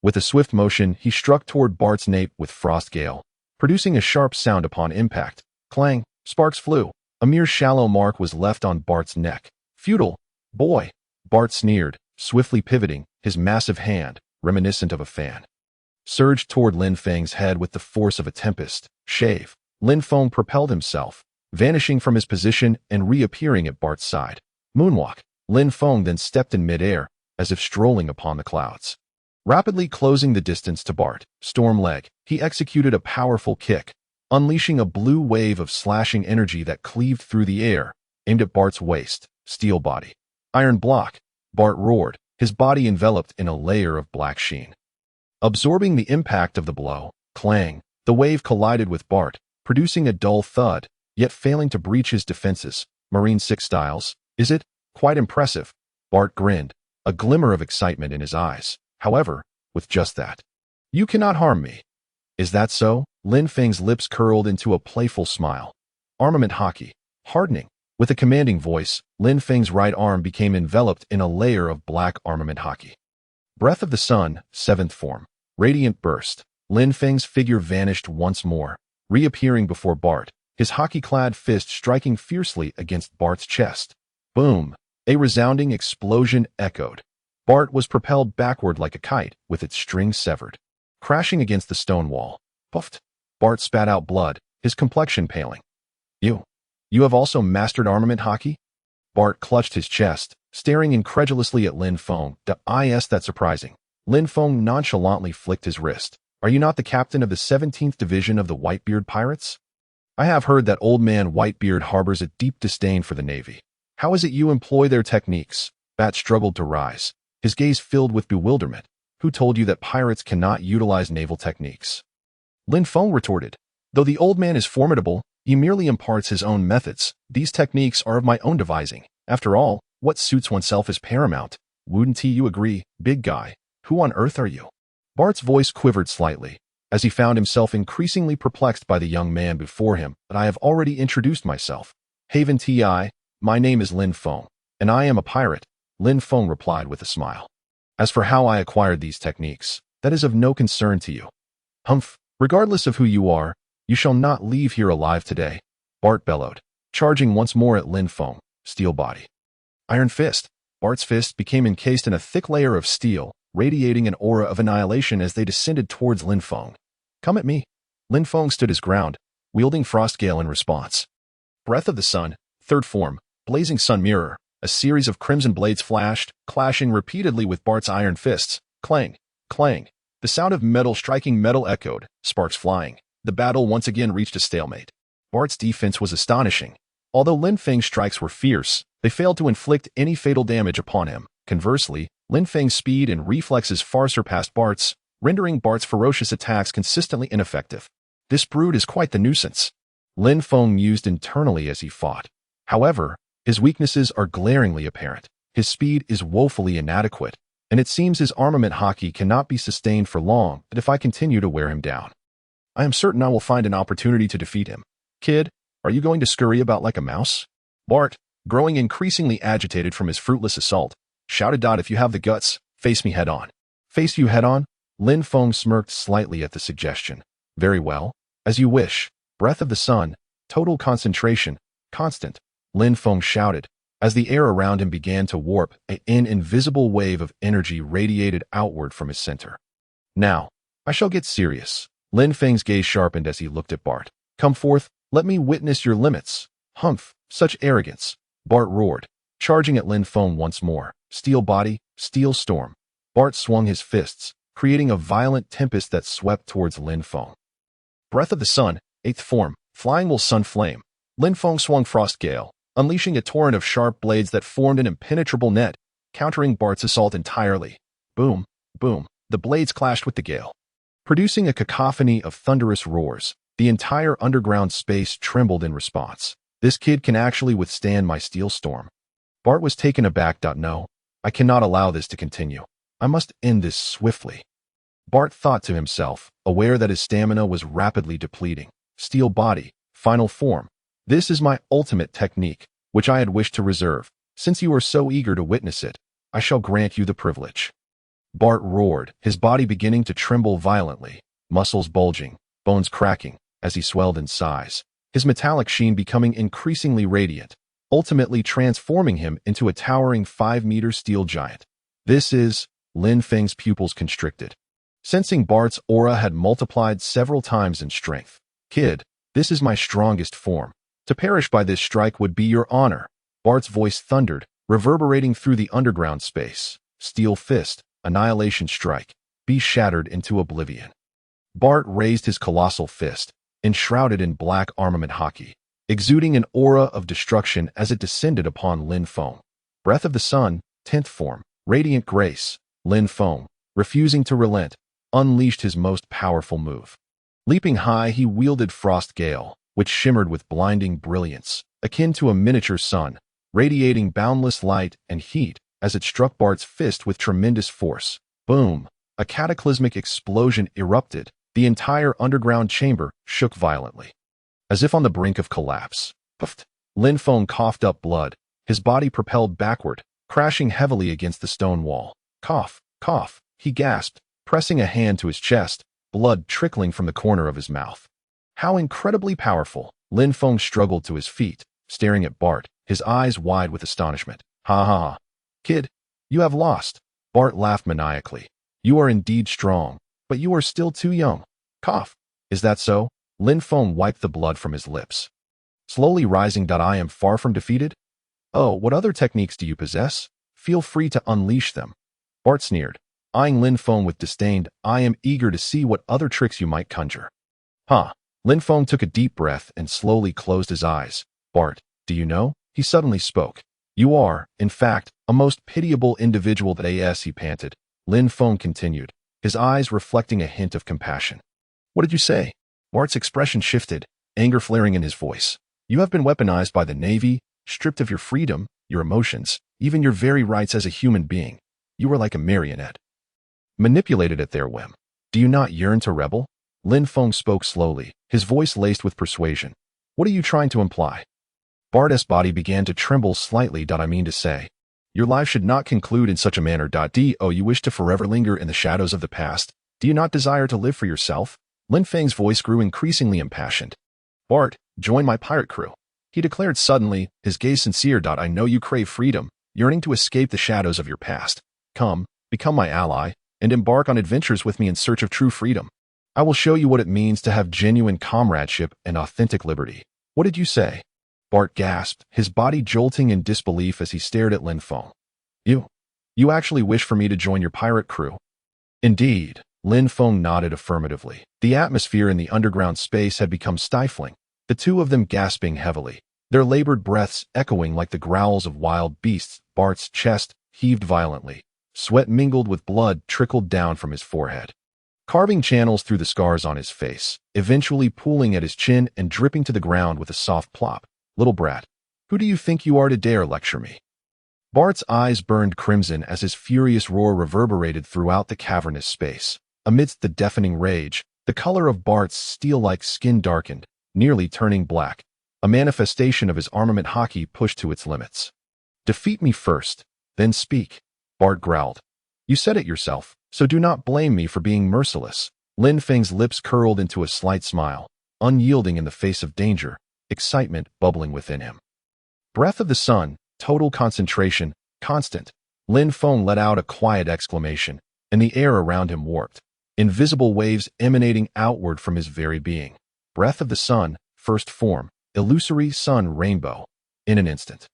With a swift motion, he struck toward Bart's nape with Frost Gale, producing a sharp sound upon impact. Clang! Sparks flew. A mere shallow mark was left on Bart's neck. "Futile, boy," Bart sneered, swiftly pivoting, his massive hand, reminiscent of a fan, surged toward Lin Feng's head with the force of a tempest. Shave. Lin Feng propelled himself, vanishing from his position and reappearing at Bart's side. Moonwalk. Lin Feng then stepped in midair, as if strolling upon the clouds. Rapidly closing the distance to Bart, Storm Leg, he executed a powerful kick, unleashing a blue wave of slashing energy that cleaved through the air, aimed at Bart's waist. Steel body. Iron block. Bart roared, his body enveloped in a layer of black sheen. Absorbing the impact of the blow, clang, the wave collided with Bart, producing a dull thud, yet failing to breach his defenses. Marine 6 styles, is it? Quite impressive. Bart grinned, a glimmer of excitement in his eyes. However, with just that, "You cannot harm me." "Is that so?" Lin Feng's lips curled into a playful smile. Armament Haki. Hardening. With a commanding voice, Lin Feng's right arm became enveloped in a layer of black armament Haki. Breath of the Sun, 7th form. Radiant burst. Lin Feng's figure vanished once more, reappearing before Bart, his Haki-clad fist striking fiercely against Bart's chest. Boom! A resounding explosion echoed. Bart was propelled backward like a kite, with its strings severed, crashing against the stone wall. Puffed! Bart spat out blood, his complexion paling. You have also mastered armament Haki?" Bart clutched his chest, staring incredulously at Lin Feng. That's surprising." Lin Feng nonchalantly flicked his wrist. "Are you not the captain of the 17th Division of the Whitebeard Pirates? I have heard that old man Whitebeard harbors a deep disdain for the Navy. How is it you employ their techniques?" Bat struggled to rise, his gaze filled with bewilderment. "Who told you that pirates cannot utilize naval techniques?" Lin Feng retorted. "Though the old man is formidable, he merely imparts his own methods. These techniques are of my own devising. After all, what suits oneself is paramount. Wouldn't you agree, big guy? Who on earth are you?" Bart's voice quivered slightly, as he found himself increasingly perplexed by the young man before him. "But I have already introduced myself. Haven Ti, my name is Lin Feng, and I am a pirate," Lin Feng replied with a smile. "As for how I acquired these techniques, that is of no concern to you." "Humph, regardless of who you are, you shall not leave here alive today," Bart bellowed, charging once more at Lin Feng. Steel body. Iron fist. Bart's fist became encased in a thick layer of steel, radiating an aura of annihilation as they descended towards Lin Feng. "Come at me." Lin Feng stood his ground, wielding Frost Gale in response. Breath of the Sun, 3rd form. Blazing Sun Mirror. A series of crimson blades flashed, clashing repeatedly with Bart's iron fists. Clang, clang. The sound of metal striking metal echoed, sparks flying. The battle once again reached a stalemate. Bart's defense was astonishing, Although Lin Feng's strikes were fierce, they failed to inflict any fatal damage upon him. Conversely, Lin Feng's speed and reflexes far surpassed Bart's, rendering Bart's ferocious attacks consistently ineffective. This brood is quite the nuisance, Lin Feng mused internally as he fought. However, his weaknesses are glaringly apparent. His speed is woefully inadequate, and it seems his armament Haki cannot be sustained for long if I continue to wear him down. I am certain I will find an opportunity to defeat him. Kid, are you going to scurry about like a mouse? Bart, growing increasingly agitated from his fruitless assault, shouted. If you have the guts, face me head on. Face you head on? Lin Feng smirked slightly at the suggestion. Very well. As you wish. Breath of the sun. Total concentration. Constant. Lin Feng shouted. As the air around him began to warp, an invisible wave of energy radiated outward from his center. Now, I shall get serious. Lin Feng's gaze sharpened as he looked at Bart. Come forth, let me witness your limits. Humph, such arrogance. Bart roared, charging at Lin Feng once more. Steel body, steel storm. Bart swung his fists, creating a violent tempest that swept towards Lin Feng. Breath of the sun, 8th form, flying will sun flame. Lin Feng swung frost gale, unleashing a torrent of sharp blades that formed an impenetrable net, countering Bart's assault entirely. Boom, boom, the blades clashed with the gale, producing a cacophony of thunderous roars. The entire underground space trembled in response. This kid can actually withstand my steel storm. Bart was taken aback. No, I cannot allow this to continue. I must end this swiftly. Bart thought to himself, aware that his stamina was rapidly depleting. Steel body, final form. This is my ultimate technique, which I had wished to reserve. Since you are so eager to witness it, I shall grant you the privilege. Bart roared, his body beginning to tremble violently, muscles bulging, bones cracking, as he swelled in size, his metallic sheen becoming increasingly radiant, ultimately transforming him into a towering 5-meter steel giant. This is, Lin Feng's pupils constricted, sensing Bart's aura had multiplied several times in strength. Kid, this is my strongest form. To perish by this strike would be your honor. Bart's voice thundered, reverberating through the underground space. Steel fist, annihilation strike, be shattered into oblivion. Bart raised his colossal fist, enshrouded in black armament Haki, exuding an aura of destruction as it descended upon Lin Feng. Breath of the sun, 10th form, radiant grace. Lin Feng, refusing to relent, unleashed his most powerful move. Leaping high, he wielded Frost Gale, which shimmered with blinding brilliance, akin to a miniature sun, radiating boundless light and heat as it struck Bart's fist with tremendous force. Boom! A cataclysmic explosion erupted. The entire underground chamber shook violently, as if on the brink of collapse. Puffed! Lin Feng coughed up blood, his body propelled backward, crashing heavily against the stone wall. Cough, cough, he gasped, pressing a hand to his chest, blood trickling from the corner of his mouth. How incredibly powerful! Lin Feng struggled to his feet, staring at Bart, his eyes wide with astonishment. Ha ha ha. Kid, you have lost. Bart laughed maniacally. You are indeed strong, but you are still too young. Cough. Is that so? Lin Feng wiped the blood from his lips, slowly rising. I am far from defeated. Oh, what other techniques do you possess? Feel free to unleash them. Bart sneered, eyeing Lin Feng with disdain. I am eager to see what other tricks you might conjure. Huh. Lin Feng took a deep breath and slowly closed his eyes. Bart, do you know? He suddenly spoke. You are, in fact, a most pitiable individual. He panted. Lin Feng continued, his eyes reflecting a hint of compassion. What did you say? Bart's expression shifted, anger flaring in his voice. You have been weaponized by the Navy, stripped of your freedom, your emotions, even your very rights as a human being. You are like a marionette, manipulated at their whim. Do you not yearn to rebel? Lin Feng spoke slowly, his voice laced with persuasion. What are you trying to imply? Bart's body began to tremble slightly. I mean to say, your life should not conclude in such a manner. Do you wish to forever linger in the shadows of the past? Do you not desire to live for yourself? Lin Feng's voice grew increasingly impassioned. Bart, join my pirate crew, he declared suddenly, his gaze sincere. I know you crave freedom, yearning to escape the shadows of your past. Come, become my ally, and embark on adventures with me in search of true freedom. I will show you what it means to have genuine comradeship and authentic liberty. What did you say? Bart gasped, his body jolting in disbelief as he stared at Lin Feng. You actually wish for me to join your pirate crew? Indeed. Lin Feng nodded affirmatively. The atmosphere in the underground space had become stifling, the two of them gasping heavily. their labored breaths echoing like the growls of wild beasts. Bart's chest heaved violently. Sweat mingled with blood trickled down from his forehead, carving channels through the scars on his face, eventually pooling at his chin and dripping to the ground with a soft plop. Little brat, who do you think you are to dare lecture me? Bart's eyes burned crimson as his furious roar reverberated throughout the cavernous space. Amidst the deafening rage, the color of Bart's steel-like skin darkened, nearly turning black, a manifestation of his armament Haki pushed to its limits. Defeat me first, then speak, Bart growled. You said it yourself, so do not blame me for being merciless. Lin Feng's lips curled into a slight smile, unyielding in the face of danger, excitement bubbling within him. Breath of the sun, total concentration, constant. Lin Feng let out a quiet exclamation, and the air around him warped, invisible waves emanating outward from his very being. Breath of the sun, first form, illusory sun rainbow. In an instant,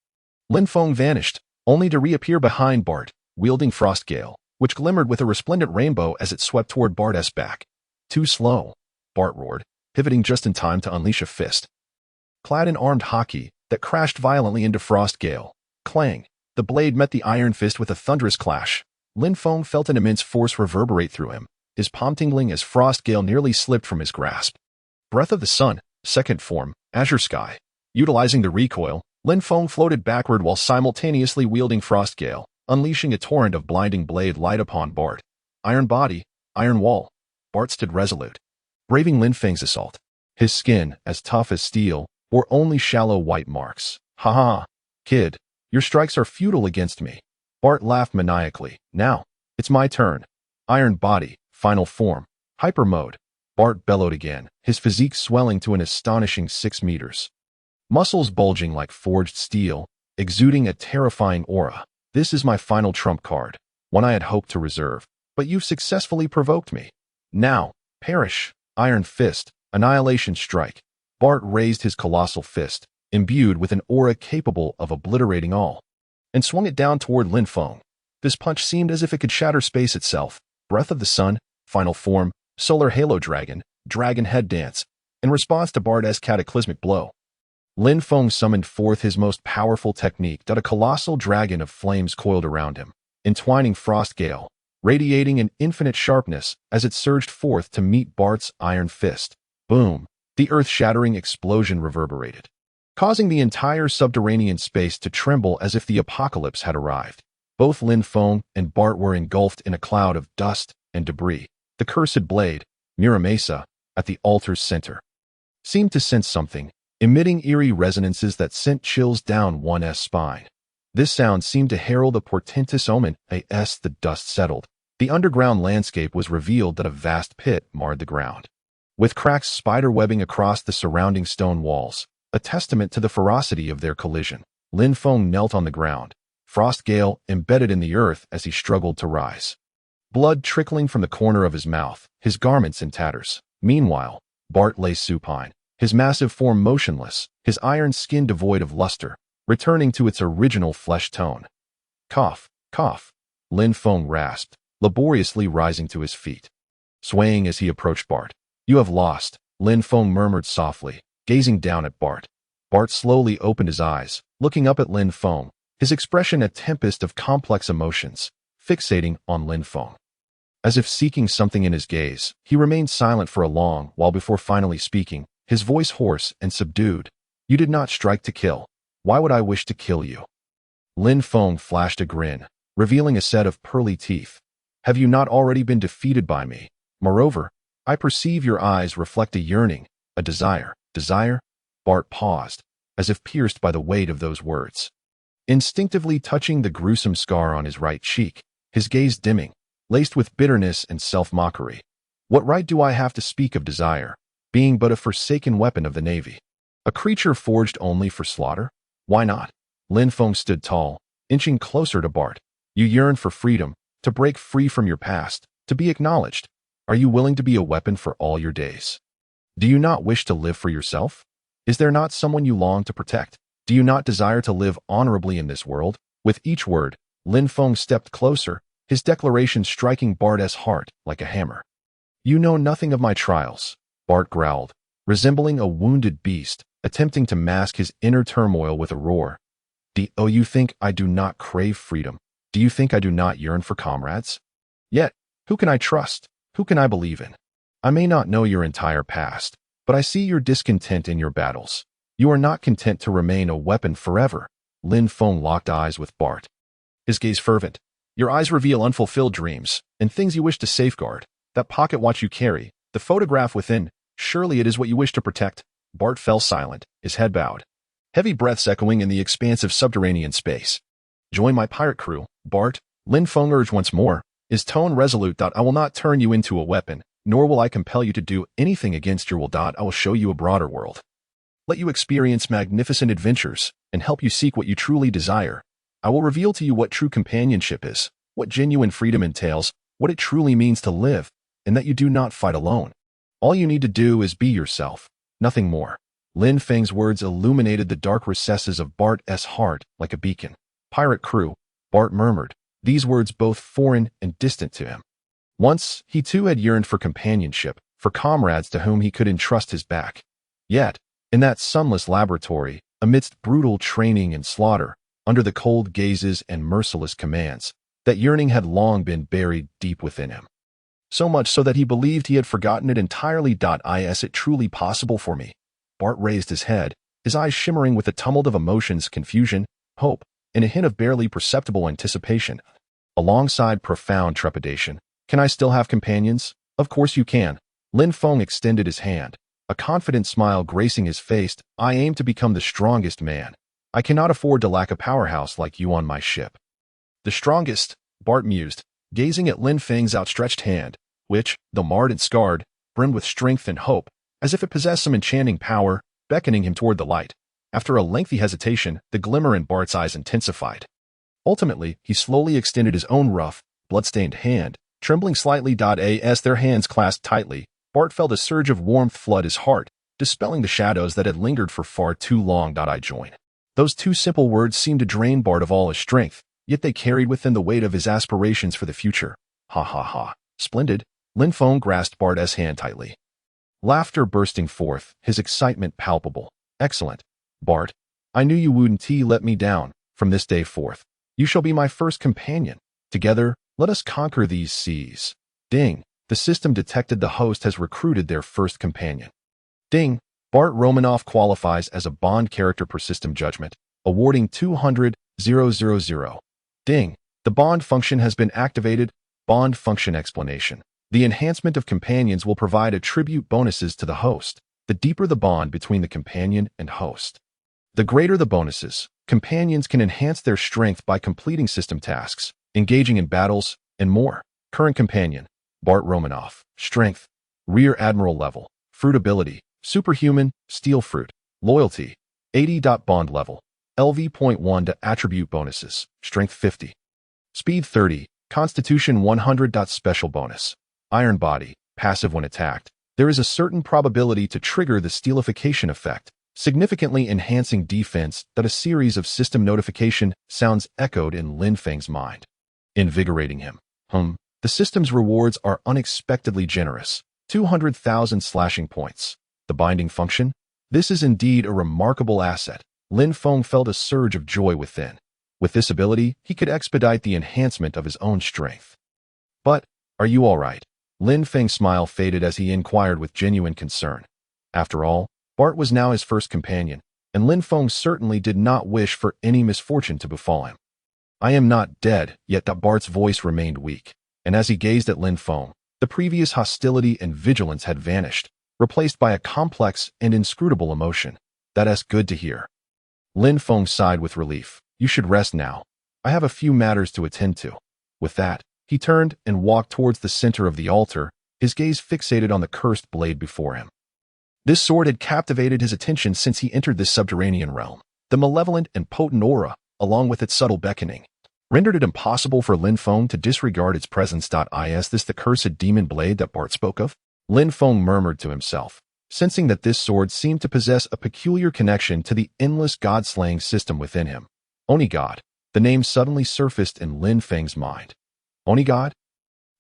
Lin Feng vanished, only to reappear behind Bart, wielding Frostgale, which glimmered with a resplendent rainbow as it swept toward Bart's back. Too slow, Bart roared, pivoting just in time to unleash a fist. Clad in armed Haki, that crashed violently into Frostgale. Clang! The blade met the iron fist with a thunderous clash. Lin Feng felt an immense force reverberate through him, his palm tingling as Frostgale nearly slipped from his grasp. Breath of the sun, second form, azure sky. Utilizing the recoil, Lin Feng floated backward while simultaneously wielding Frostgale, unleashing a torrent of blinding blade light upon Bart. Iron body, iron wall. Bart stood resolute, braving Lin Feng's assault. His skin, as tough as steel, bore only shallow white marks. Ha ha, kid, your strikes are futile against me. Bart laughed maniacally. Now, it's my turn. Iron body, final form, hyper mode. Bart bellowed again, his physique swelling to an astonishing 6 meters. Muscles bulging like forged steel, exuding a terrifying aura. This is my final trump card, one I had hoped to reserve, but you've successfully provoked me. Now, perish. Iron fist, annihilation strike. Bart raised his colossal fist, imbued with an aura capable of obliterating all, and swung it down toward Lin Feng. This punch seemed as if it could shatter space itself. Breath of the sun, final form, solar halo dragon, dragon head dance, in response to Bart's cataclysmic blow. Lin Feng summoned forth his most powerful technique. A colossal dragon of flames coiled around him, entwining Frostgale, radiating an infinite sharpness as it surged forth to meet Bart's iron fist. Boom! The earth-shattering explosion reverberated, causing the entire subterranean space to tremble as if the apocalypse had arrived. Both Lin Feng and Bart were engulfed in a cloud of dust and debris. The cursed blade, Muramasa, at the altar's center, seemed to sense something, emitting eerie resonances that sent chills down one's spine. This sound seemed to herald a portentous omen. As the dust settled, the underground landscape was revealed that a vast pit marred the ground, with cracks spider-webbing across the surrounding stone walls, a testament to the ferocity of their collision. Lin Feng knelt on the ground, Frostgale embedded in the earth as he struggled to rise, blood trickling from the corner of his mouth, his garments in tatters. Meanwhile, Bart lay supine, his massive form motionless, his iron skin devoid of luster, returning to its original flesh tone. Cough, cough, Lin Feng rasped, laboriously rising to his feet, swaying as he approached Bart. You have lost, Lin Feng murmured softly, gazing down at Bart. Bart slowly opened his eyes, looking up at Lin Feng, his expression a tempest of complex emotions, fixating on Lin Feng. As if seeking something in his gaze, he remained silent for a long while before finally speaking, his voice hoarse and subdued. You did not strike to kill. Why would I wish to kill you? Lin Feng flashed a grin, revealing a set of pearly teeth. Have you not already been defeated by me? Moreover, I perceive your eyes reflect a yearning, a desire. Desire? Bart paused, as if pierced by the weight of those words, instinctively touching the gruesome scar on his right cheek, his gaze dimming, laced with bitterness and self-mockery. What right do I have to speak of desire, being but a forsaken weapon of the Navy? A creature forged only for slaughter? Why not? Lin Feng stood tall, inching closer to Bart. You yearn for freedom, to break free from your past, to be acknowledged. Are you willing to be a weapon for all your days? Do you not wish to live for yourself? Is there not someone you long to protect? Do you not desire to live honorably in this world? With each word, Lin Feng stepped closer, his declaration striking Bart's heart like a hammer. You know nothing of my trials, Bart growled, resembling a wounded beast, attempting to mask his inner turmoil with a roar. "Oh, you think I do not crave freedom? Do you think I do not yearn for comrades? Yet, who can I trust? Who can I believe in? I may not know your entire past, but I see your discontent in your battles. You are not content to remain a weapon forever." Lin Feng locked eyes with Bart, his gaze fervent. "Your eyes reveal unfulfilled dreams and things you wish to safeguard. That pocket watch you carry, the photograph within, surely it is what you wish to protect." Bart fell silent, his head bowed, heavy breaths echoing in the expansive subterranean space. "Join my pirate crew, Bart," Lin Feng urged once more, his tone resolute. "I will not turn you into a weapon, nor will I compel you to do anything against your will. I will show you a broader world. Let you experience magnificent adventures and help you seek what you truly desire. I will reveal to you what true companionship is, what genuine freedom entails, what it truly means to live, and that you do not fight alone. All you need to do is be yourself, nothing more." Lin Feng's words illuminated the dark recesses of Bart's heart like a beacon. "Pirate crew," Bart murmured, these words both foreign and distant to him. Once, he too had yearned for companionship, for comrades to whom he could entrust his back. Yet, in that sunless laboratory, amidst brutal training and slaughter, under the cold gazes and merciless commands, that yearning had long been buried deep within him. So much so that he believed he had forgotten it entirely. "Is it truly possible for me?" Bart raised his head, his eyes shimmering with a tumult of emotions, confusion, hope, and a hint of barely perceptible anticipation, alongside profound trepidation. "Can I still have companions?" "Of course you can." Lin Feng extended his hand, a confident smile gracing his face. "I aim to become the strongest man. I cannot afford to lack a powerhouse like you on my ship." "The strongest," Bart mused, gazing at Lin Feng's outstretched hand, which, though marred and scarred, brimmed with strength and hope, as if it possessed some enchanting power, beckoning him toward the light. After a lengthy hesitation, the glimmer in Bart's eyes intensified. Ultimately, he slowly extended his own rough, blood-stained hand, trembling slightly. As their hands clasped tightly, Bart felt a surge of warmth flood his heart, dispelling the shadows that had lingered for far too long. "I join." Those two simple words seemed to drain Bart of all his strength, yet they carried within the weight of his aspirations for the future. "Ha ha ha. Splendid." Lin Feng grasped Bart's hand tightly, laughter bursting forth, his excitement palpable. "Excellent, Bart. I knew you wouldn't let me down. From this day forth, you shall be my first companion. Together, let us conquer these seas." Ding. The system detected the host has recruited their first companion. Ding. Bart Romanoff qualifies as a bond character per system judgment, awarding 200,000. Ding. The bond function has been activated. Bond function explanation. The enhancement of companions will provide attribute bonuses to the host, the deeper the bond between the companion and host. The greater the bonuses, companions can enhance their strength by completing system tasks, engaging in battles, and more. Current companion, Bart Romanoff. Strength, Rear Admiral level. Fruit ability, Superhuman, Steel Fruit. Loyalty, 80. Bond level, LV.1 to attribute bonuses, Strength 50. Speed 30, Constitution 100. Special bonus, Iron Body, passive when attacked. There is a certain probability to trigger the steelification effect, significantly enhancing defense. A series of system notification sounds echoed in Lin Feng's mind, invigorating him. The system's rewards are unexpectedly generous. 200,000 slashing points. The binding function? This is indeed a remarkable asset. Lin Feng felt a surge of joy within. With this ability, he could expedite the enhancement of his own strength. "But, are you all right?" Lin Feng's smile faded as he inquired with genuine concern. After all, Bart was now his first companion, and Lin Feng certainly did not wish for any misfortune to befall him. "I am not dead," yet Bart's voice remained weak, and as he gazed at Lin Feng, the previous hostility and vigilance had vanished, replaced by a complex and inscrutable emotion. "That's good to hear." Lin Feng sighed with relief. "You should rest now. I have a few matters to attend to." With that, he turned and walked towards the center of the altar, his gaze fixated on the cursed blade before him. This sword had captivated his attention since he entered this subterranean realm. The malevolent and potent aura, along with its subtle beckoning, rendered it impossible for Lin Feng to disregard its presence. "Is this the cursed demon blade that Bart spoke of?" Lin Feng murmured to himself, sensing that this sword seemed to possess a peculiar connection to the endless god-slaying system within him. Oni God. The name suddenly surfaced in Lin Feng's mind. Oni God?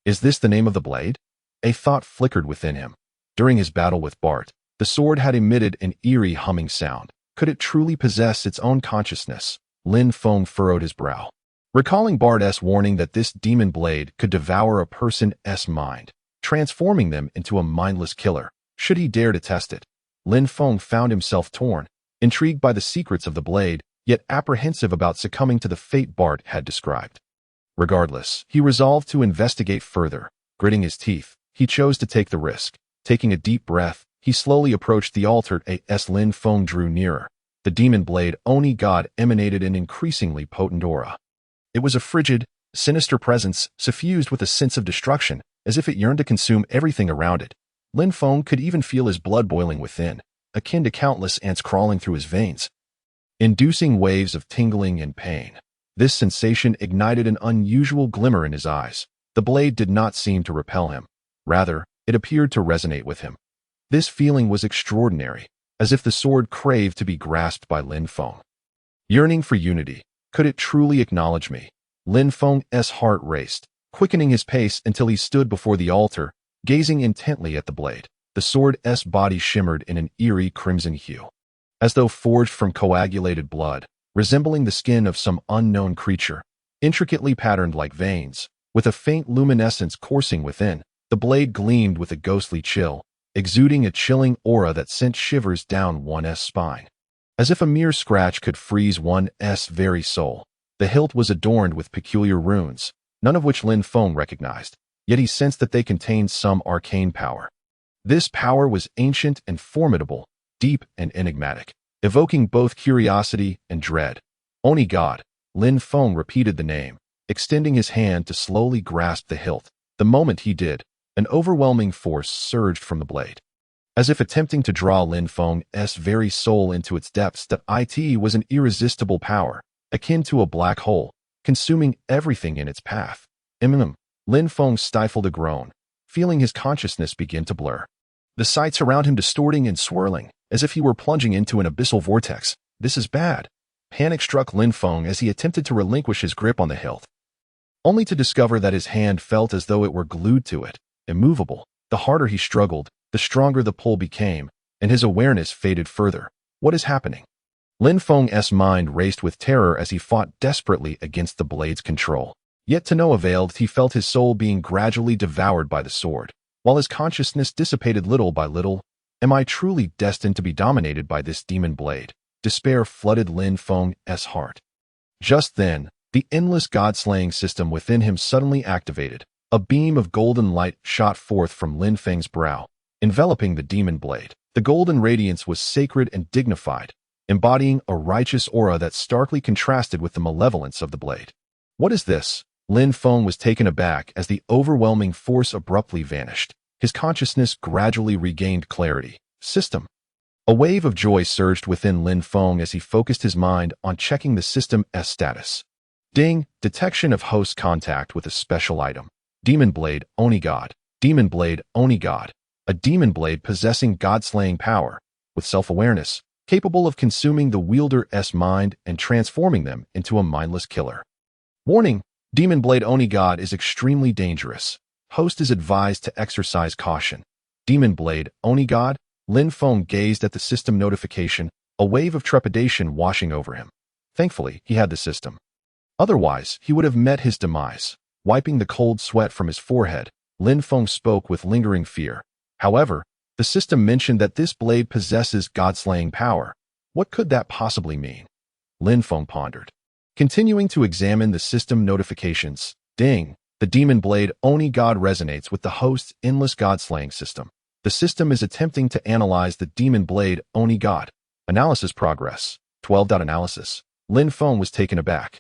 Is this the name of the blade? A thought flickered within him. During his battle with Bart, The sword had emitted an eerie humming sound. Could it truly possess its own consciousness? Lin Feng furrowed his brow. Recalling Bard's warning that this demon blade could devour a person's mind, transforming them into a mindless killer, should he dare to test it? Lin Feng found himself torn, intrigued by the secrets of the blade, yet apprehensive about succumbing to the fate Bard had described. Regardless, he resolved to investigate further. Gritting his teeth, he chose to take the risk. Taking a deep breath, he slowly approached the altar as Lin Feng drew nearer. The demon blade Oni God emanated an increasingly potent aura. It was a frigid, sinister presence, suffused with a sense of destruction, as if it yearned to consume everything around it. Lin Feng could even feel his blood boiling within, akin to countless ants crawling through his veins, inducing waves of tingling and pain. This sensation ignited an unusual glimmer in his eyes. The blade did not seem to repel him. Rather, it appeared to resonate with him. This feeling was extraordinary, as if the sword craved to be grasped by Lin Feng. Yearning for unity, could it truly acknowledge me? Lin Feng's heart raced, quickening his pace until he stood before the altar, gazing intently at the blade. The sword's body shimmered in an eerie crimson hue, as though forged from coagulated blood, resembling the skin of some unknown creature, intricately patterned like veins. With a faint luminescence coursing within, the blade gleamed with a ghostly chill, exuding a chilling aura that sent shivers down one's spine. As if a mere scratch could freeze one's very soul. The hilt was adorned with peculiar runes, none of which Lin Feng recognized, yet he sensed that they contained some arcane power. This power was ancient and formidable, deep and enigmatic, evoking both curiosity and dread. Oni God, Lin Feng repeated the name, extending his hand to slowly grasp the hilt. The moment he did, an overwhelming force surged from the blade, as if attempting to draw Lin Feng's very soul into its depths. It was an irresistible power, akin to a black hole, consuming everything in its path. Lin Feng stifled a groan, feeling his consciousness begin to blur. The sights around him distorting and swirling, as if he were plunging into an abyssal vortex. This is bad. Panic struck Lin Feng as he attempted to relinquish his grip on the hilt, only to discover that his hand felt as though it were glued to it, immovable. The harder he struggled, the stronger the pull became, and his awareness faded further. What is happening? Lin Feng's mind raced with terror as he fought desperately against the blade's control. Yet to no avail, he felt his soul being gradually devoured by the sword, while his consciousness dissipated little by little. Am I truly destined to be dominated by this demon blade? Despair flooded Lin Feng's heart. Just then, the endless god-slaying system within him suddenly activated. A beam of golden light shot forth from Lin Feng's brow, enveloping the demon blade. The golden radiance was sacred and dignified, embodying a righteous aura that starkly contrasted with the malevolence of the blade. What is this? Lin Feng was taken aback as the overwhelming force abruptly vanished. His consciousness gradually regained clarity. System. A wave of joy surged within Lin Feng as he focused his mind on checking the system's status. Ding! Detection of host contact with a special item. Demon Blade, Oni God. Demon Blade, Oni God. A demon blade possessing god-slaying power, with self-awareness, capable of consuming the wielder's mind and transforming them into a mindless killer. Warning! Demon Blade Oni God is extremely dangerous. Host is advised to exercise caution. Demon Blade Oni God. Lin Feng gazed at the system notification, a wave of trepidation washing over him. Thankfully, he had the system. Otherwise, he would have met his demise. Wiping the cold sweat from his forehead, Lin Feng spoke with lingering fear. However, the system mentioned that this blade possesses god-slaying power. What could that possibly mean? Lin Feng pondered. Continuing to examine the system notifications, ding, the demon blade Oni God resonates with the host's endless god-slaying system. The system is attempting to analyze the demon blade Oni God. Analysis progress. 12. Analysis. Lin Feng was taken aback.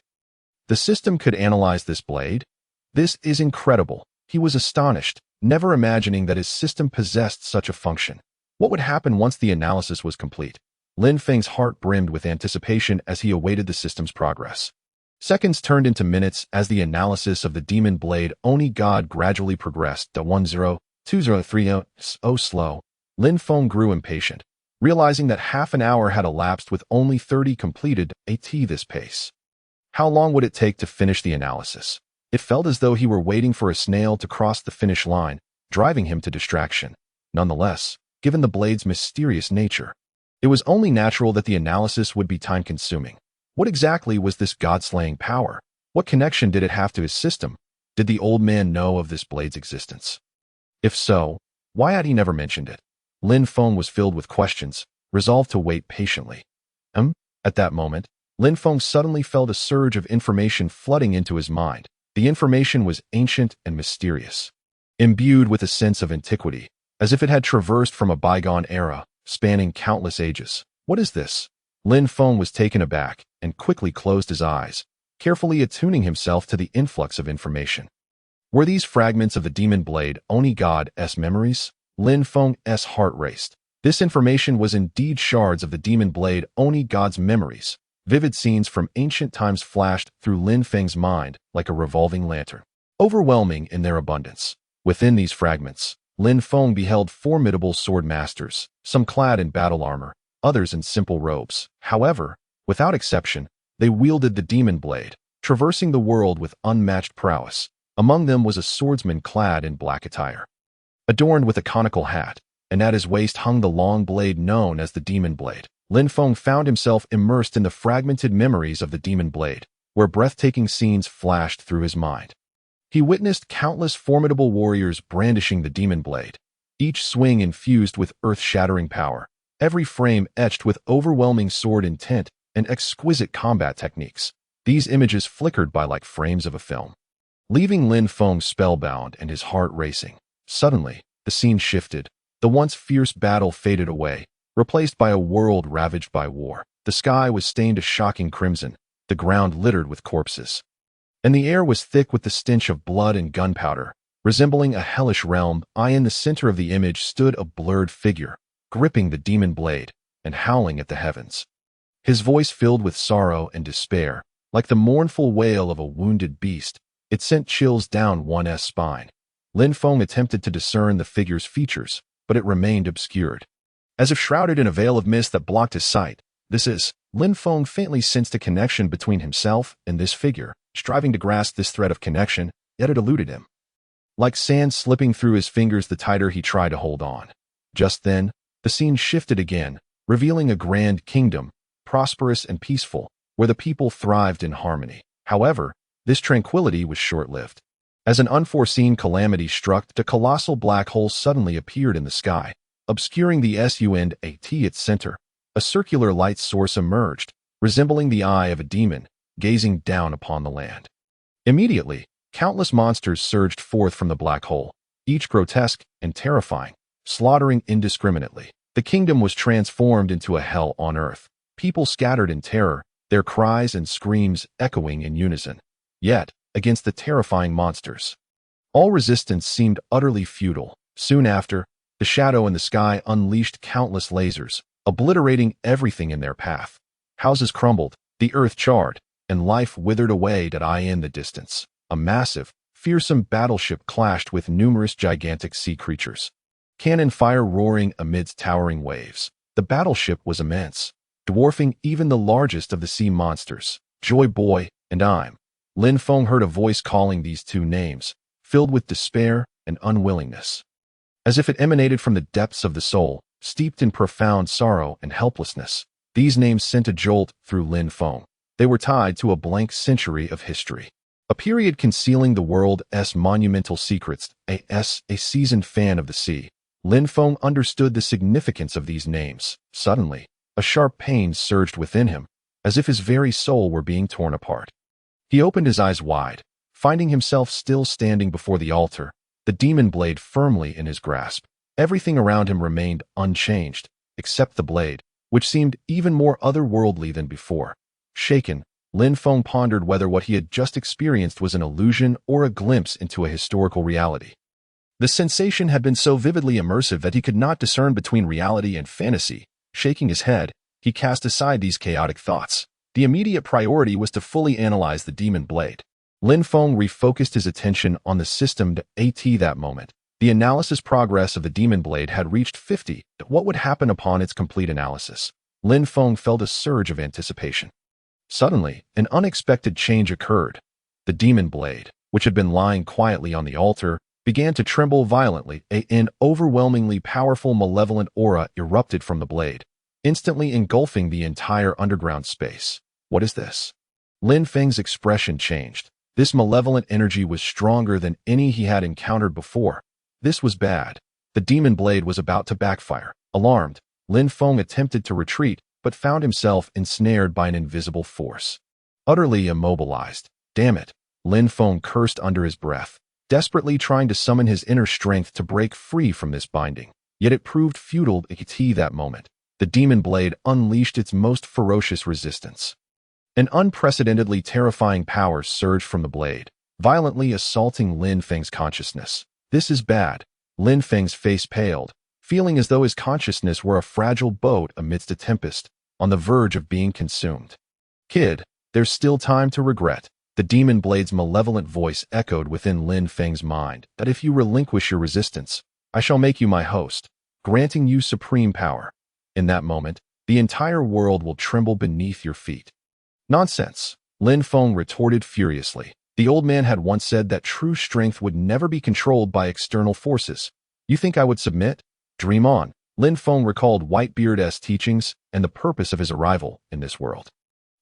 The system could analyze this blade? This is incredible. He was astonished, never imagining that his system possessed such a function. What would happen once the analysis was complete? Lin Feng's heart brimmed with anticipation as he awaited the system's progress. Seconds turned into minutes as the analysis of the demon blade Oni God gradually progressed. 10-20-30 slow. Lin Feng grew impatient, realizing that half an hour had elapsed with only 30 completed. This pace. How long would it take to finish the analysis? It felt as though he were waiting for a snail to cross the finish line, driving him to distraction. Nonetheless, given the blade's mysterious nature. It was only natural that the analysis would be time-consuming. What exactly was this god-slaying power? What connection did it have to his system? Did the old man know of this blade's existence? If so, why had he never mentioned it? Lin Feng was filled with questions, resolved to wait patiently. At that moment, Lin Feng suddenly felt a surge of information flooding into his mind. The information was ancient and mysterious, imbued with a sense of antiquity, as if it had traversed from a bygone era, spanning countless ages. What is this? Lin Feng was taken aback and quickly closed his eyes, carefully attuning himself to the influx of information. Were these fragments of the demon blade Oni God's memories? Lin Feng's heart raced. This information was indeed shards of the demon blade Oni God's memories. Vivid scenes from ancient times flashed through Lin Feng's mind like a revolving lantern, overwhelming in their abundance. Within these fragments, Lin Feng beheld formidable sword masters, some clad in battle armor, others in simple robes. However, without exception, they wielded the demon blade, traversing the world with unmatched prowess. Among them was a swordsman clad in black attire, adorned with a conical hat, and at his waist hung the long blade known as the demon blade. Lin Feng found himself immersed in the fragmented memories of the demon blade, where breathtaking scenes flashed through his mind. He witnessed countless formidable warriors brandishing the demon blade, each swing infused with earth-shattering power, every frame etched with overwhelming sword intent and exquisite combat techniques. These images flickered by like frames of a film, leaving Lin Feng spellbound and his heart racing. Suddenly, the scene shifted. The once fierce battle faded away, replaced by a world ravaged by war. The sky was stained a shocking crimson, the ground littered with corpses, and the air was thick with the stench of blood and gunpowder. Resembling a hellish realm, in the center of the image stood a blurred figure, gripping the demon blade and howling at the heavens. His voice filled with sorrow and despair, like the mournful wail of a wounded beast. It sent chills down one's spine. Lin Feng attempted to discern the figure's features, but it remained obscured, as if shrouded in a veil of mist that blocked his sight. Lin Feng faintly sensed a connection between himself and this figure, striving to grasp this thread of connection, yet it eluded him. Like sand slipping through his fingers the tighter he tried to hold on. Just then, the scene shifted again, revealing a grand kingdom, prosperous and peaceful, where the people thrived in harmony. However, this tranquility was short-lived. As an unforeseen calamity struck, a colossal black hole suddenly appeared in the sky, obscuring the sun at its center. A circular light source emerged, resembling the eye of a demon, gazing down upon the land. Immediately, countless monsters surged forth from the black hole, each grotesque and terrifying, slaughtering indiscriminately. The kingdom was transformed into a hell on earth. People scattered in terror, their cries and screams echoing in unison. Yet, against the terrifying monsters, all resistance seemed utterly futile. Soon after, the shadow in the sky unleashed countless lasers, obliterating everything in their path. Houses crumbled, the earth charred, and life withered away in the distance. A massive, fearsome battleship clashed with numerous gigantic sea creatures, cannon fire roaring amidst towering waves. The battleship was immense, dwarfing even the largest of the sea monsters. Joy Boy and Lin Feng heard a voice calling these two names, filled with despair and unwillingness, as if it emanated from the depths of the soul, steeped in profound sorrow and helplessness. These names sent a jolt through Lin Feng. They were tied to a blank century of history, a period concealing the world's monumental secrets. As a seasoned fan of the sea, Lin Feng understood the significance of these names. Suddenly, a sharp pain surged within him, as if his very soul were being torn apart. He opened his eyes wide, finding himself still standing before the altar, the demon blade firmly in his grasp. Everything around him remained unchanged, except the blade, which seemed even more otherworldly than before. Shaken, Lin Feng pondered whether what he had just experienced was an illusion or a glimpse into a historical reality. The sensation had been so vividly immersive that he could not discern between reality and fantasy. Shaking his head, he cast aside these chaotic thoughts. The immediate priority was to fully analyze the demon blade. Lin Feng refocused his attention on the system at that moment. The analysis progress of the demon blade had reached 50. What would happen upon its complete analysis? Lin Feng felt a surge of anticipation. Suddenly, an unexpected change occurred. The demon blade, which had been lying quietly on the altar, began to tremble violently. An overwhelmingly powerful malevolent aura erupted from the blade, instantly engulfing the entire underground space. What is this? Lin Feng's expression changed. This malevolent energy was stronger than any he had encountered before. This was bad. The demon blade was about to backfire. Alarmed, Lin Feng attempted to retreat, but found himself ensnared by an invisible force. Utterly immobilized. Damn it, Lin Feng cursed under his breath, desperately trying to summon his inner strength to break free from this binding. Yet it proved futile at that moment. The demon blade unleashed its most ferocious resistance. An unprecedentedly terrifying power surged from the blade, violently assaulting Lin Feng's consciousness. This is bad. Lin Feng's face paled, feeling as though his consciousness were a fragile boat amidst a tempest, on the verge of being consumed. Kid, there's still time to regret. The demon blade's malevolent voice echoed within Lin Feng's mind that if you relinquish your resistance, I shall make you my host, granting you supreme power. In that moment, the entire world will tremble beneath your feet. Nonsense, Lin Feng retorted furiously. The old man had once said that true strength would never be controlled by external forces. You think I would submit? Dream on. Lin Feng recalled Whitebeard's teachings and the purpose of his arrival in this world.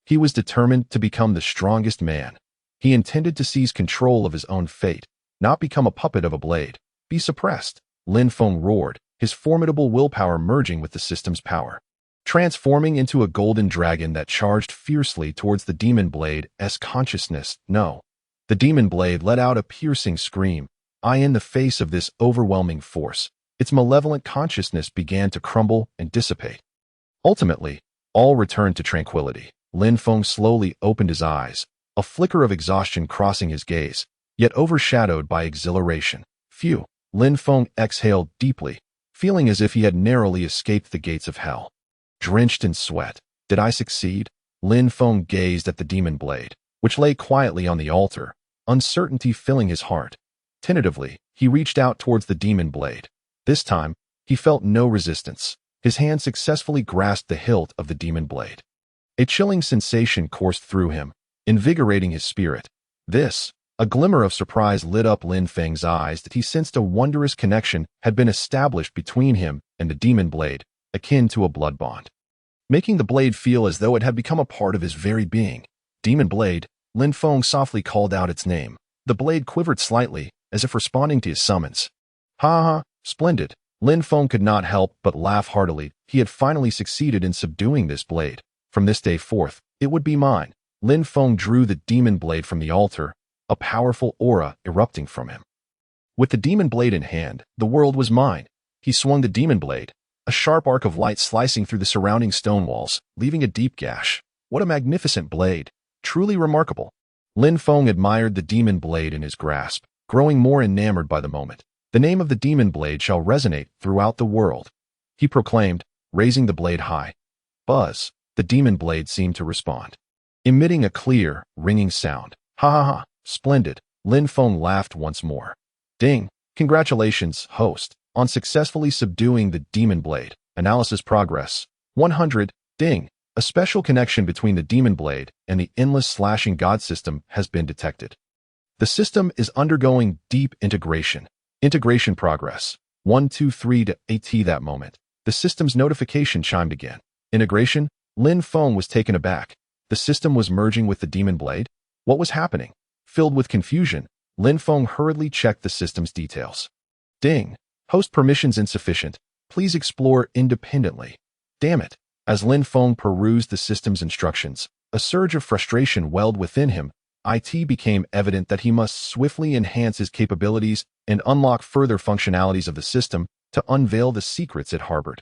He was determined to become the strongest man. He intended to seize control of his own fate, not become a puppet of a blade. Be suppressed, Lin Feng roared, his formidable willpower merging with the system's power, transforming into a golden dragon that charged fiercely towards the demon blade's consciousness. No. The demon blade let out a piercing scream. In the face of this overwhelming force, its malevolent consciousness began to crumble and dissipate. Ultimately, all returned to tranquility. Lin Feng slowly opened his eyes, a flicker of exhaustion crossing his gaze, yet overshadowed by exhilaration. Phew, Lin Feng exhaled deeply, feeling as if he had narrowly escaped the gates of hell. Drenched in sweat, did I succeed? Lin Feng gazed at the demon blade, which lay quietly on the altar, uncertainty filling his heart. Tentatively, he reached out towards the demon blade. This time, he felt no resistance. His hand successfully grasped the hilt of the demon blade. A chilling sensation coursed through him, invigorating his spirit. A glimmer of surprise lit up Lin Feng's eyes that he sensed a wondrous connection had been established between him and the demon blade, akin to a blood bond, making the blade feel as though it had become a part of his very being. Demon blade, Lin Feng softly called out its name. The blade quivered slightly, as if responding to his summons. Ha ha, splendid. Lin Feng could not help but laugh heartily. He had finally succeeded in subduing this blade. From this day forth, it would be mine. Lin Feng drew the demon blade from the altar, a powerful aura erupting from him. With the demon blade in hand, the world was mine. He swung the demon blade, a sharp arc of light slicing through the surrounding stone walls, leaving a deep gash. What a magnificent blade. Truly remarkable. Lin Feng admired the demon blade in his grasp, growing more enamored by the moment. The name of the demon blade shall resonate throughout the world, he proclaimed, raising the blade high. Buzz, the demon blade seemed to respond, emitting a clear, ringing sound. Ha ha ha, splendid. Lin Feng laughed once more. Ding, congratulations, host, on successfully subduing the demon blade. Analysis progress. 100, ding. A special connection between the demon blade and the endless slashing god system has been detected. The system is undergoing deep integration. Integration progress. 123 to 80. That moment, the system's notification chimed again. Integration? Lin Feng was taken aback. The system was merging with the demon blade? What was happening? Filled with confusion, Lin Feng hurriedly checked the system's details. Ding. Host permissions insufficient. Please explore independently. Damn it. As Lin Feng perused the system's instructions, a surge of frustration welled within him. It became evident that he must swiftly enhance his capabilities and unlock further functionalities of the system to unveil the secrets it harbored.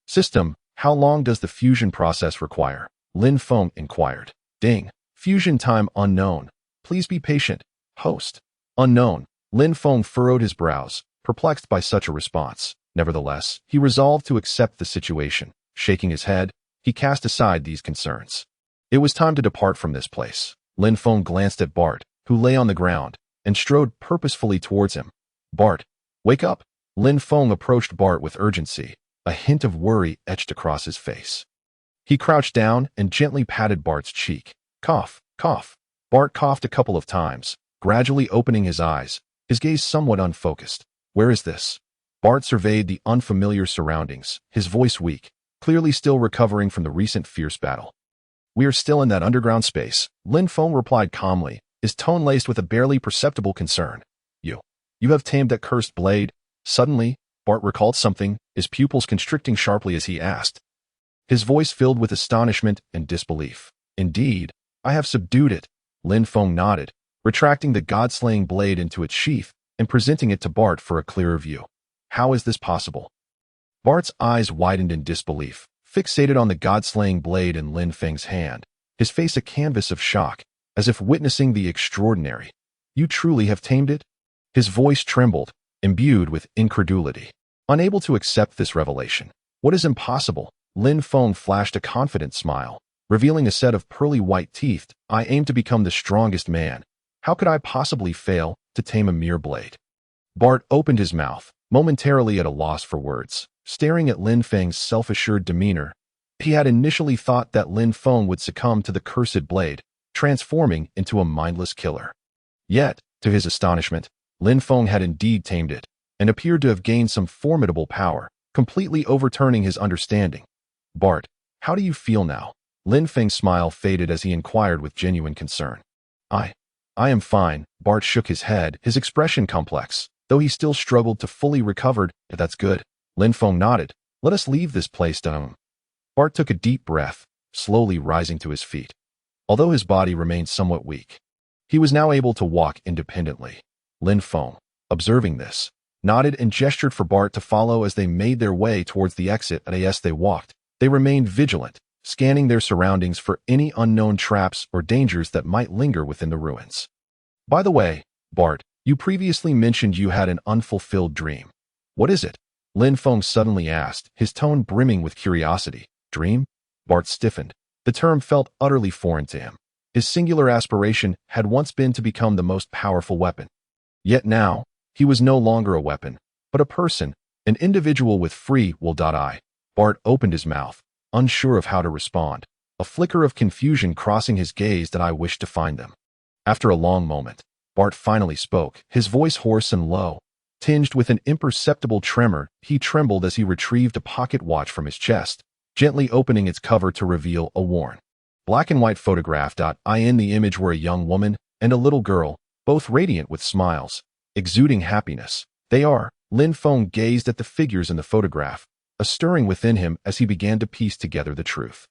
System, how long does the fusion process require? Lin Feng inquired. Ding. Fusion time unknown. Please be patient. Host. Unknown. Lin Feng furrowed his brows, perplexed by such a response. Nevertheless, he resolved to accept the situation. Shaking his head, he cast aside these concerns. It was time to depart from this place. Lin Feng glanced at Bart, who lay on the ground, and strode purposefully towards him. Bart, wake up! Lin Feng approached Bart with urgency, a hint of worry etched across his face. He crouched down and gently patted Bart's cheek. Cough, cough. Bart coughed a couple of times, gradually opening his eyes, his gaze somewhat unfocused. Where is this? Bart surveyed the unfamiliar surroundings, his voice weak, clearly still recovering from the recent fierce battle. We are still in that underground space, Lin Feng replied calmly, his tone laced with a barely perceptible concern. You have tamed that cursed blade? Suddenly, Bart recalled something, his pupils constricting sharply as he asked. His voice filled with astonishment and disbelief. Indeed, I have subdued it, Lin Feng nodded, retracting the god-slaying blade into its sheath and presenting it to Bart for a clearer view. How is this possible? Bart's eyes widened in disbelief, fixated on the god-slaying blade in Lin Feng's hand, his face a canvas of shock, as if witnessing the extraordinary. You truly have tamed it? His voice trembled, imbued with incredulity. Unable to accept this revelation. What is impossible? Lin Feng flashed a confident smile, revealing a set of pearly white teeth. I aim to become the strongest man. How could I possibly fail to tame a mere blade? Bart opened his mouth, momentarily at a loss for words, staring at Lin Feng's self-assured demeanor. He had initially thought that Lin Feng would succumb to the cursed blade, transforming into a mindless killer. Yet, to his astonishment, Lin Feng had indeed tamed it, and appeared to have gained some formidable power, completely overturning his understanding. Bart, how do you feel now? Lin Feng's smile faded as he inquired with genuine concern. I am fine, Bart shook his head, his expression complex, though he still struggled to fully recover. That's good. Lin Feng nodded. Let us leave this place down. Bart took a deep breath, slowly rising to his feet. Although his body remained somewhat weak, he was now able to walk independently. Lin Feng, observing this, nodded and gestured for Bart to follow as they made their way towards the exit. As they walked, they remained vigilant, scanning their surroundings for any unknown traps or dangers that might linger within the ruins. By the way, Bart, you previously mentioned you had an unfulfilled dream. What is it? Lin Feng suddenly asked, his tone brimming with curiosity. Dream? Bart stiffened. The term felt utterly foreign to him. His singular aspiration had once been to become the most powerful weapon. Yet now, he was no longer a weapon, but a person, an individual with free will. Bart opened his mouth, unsure of how to respond, a flicker of confusion crossing his gaze. That I wished to find them. After a long moment, Bart finally spoke, his voice hoarse and low, tinged with an imperceptible tremor. He trembled as he retrieved a pocket watch from his chest, gently opening its cover to reveal a worn, black and white photograph. In the image were a young woman and a little girl, both radiant with smiles, exuding happiness. They are. Lin Feng gazed at the figures in the photograph, a stirring within him as he began to piece together the truth.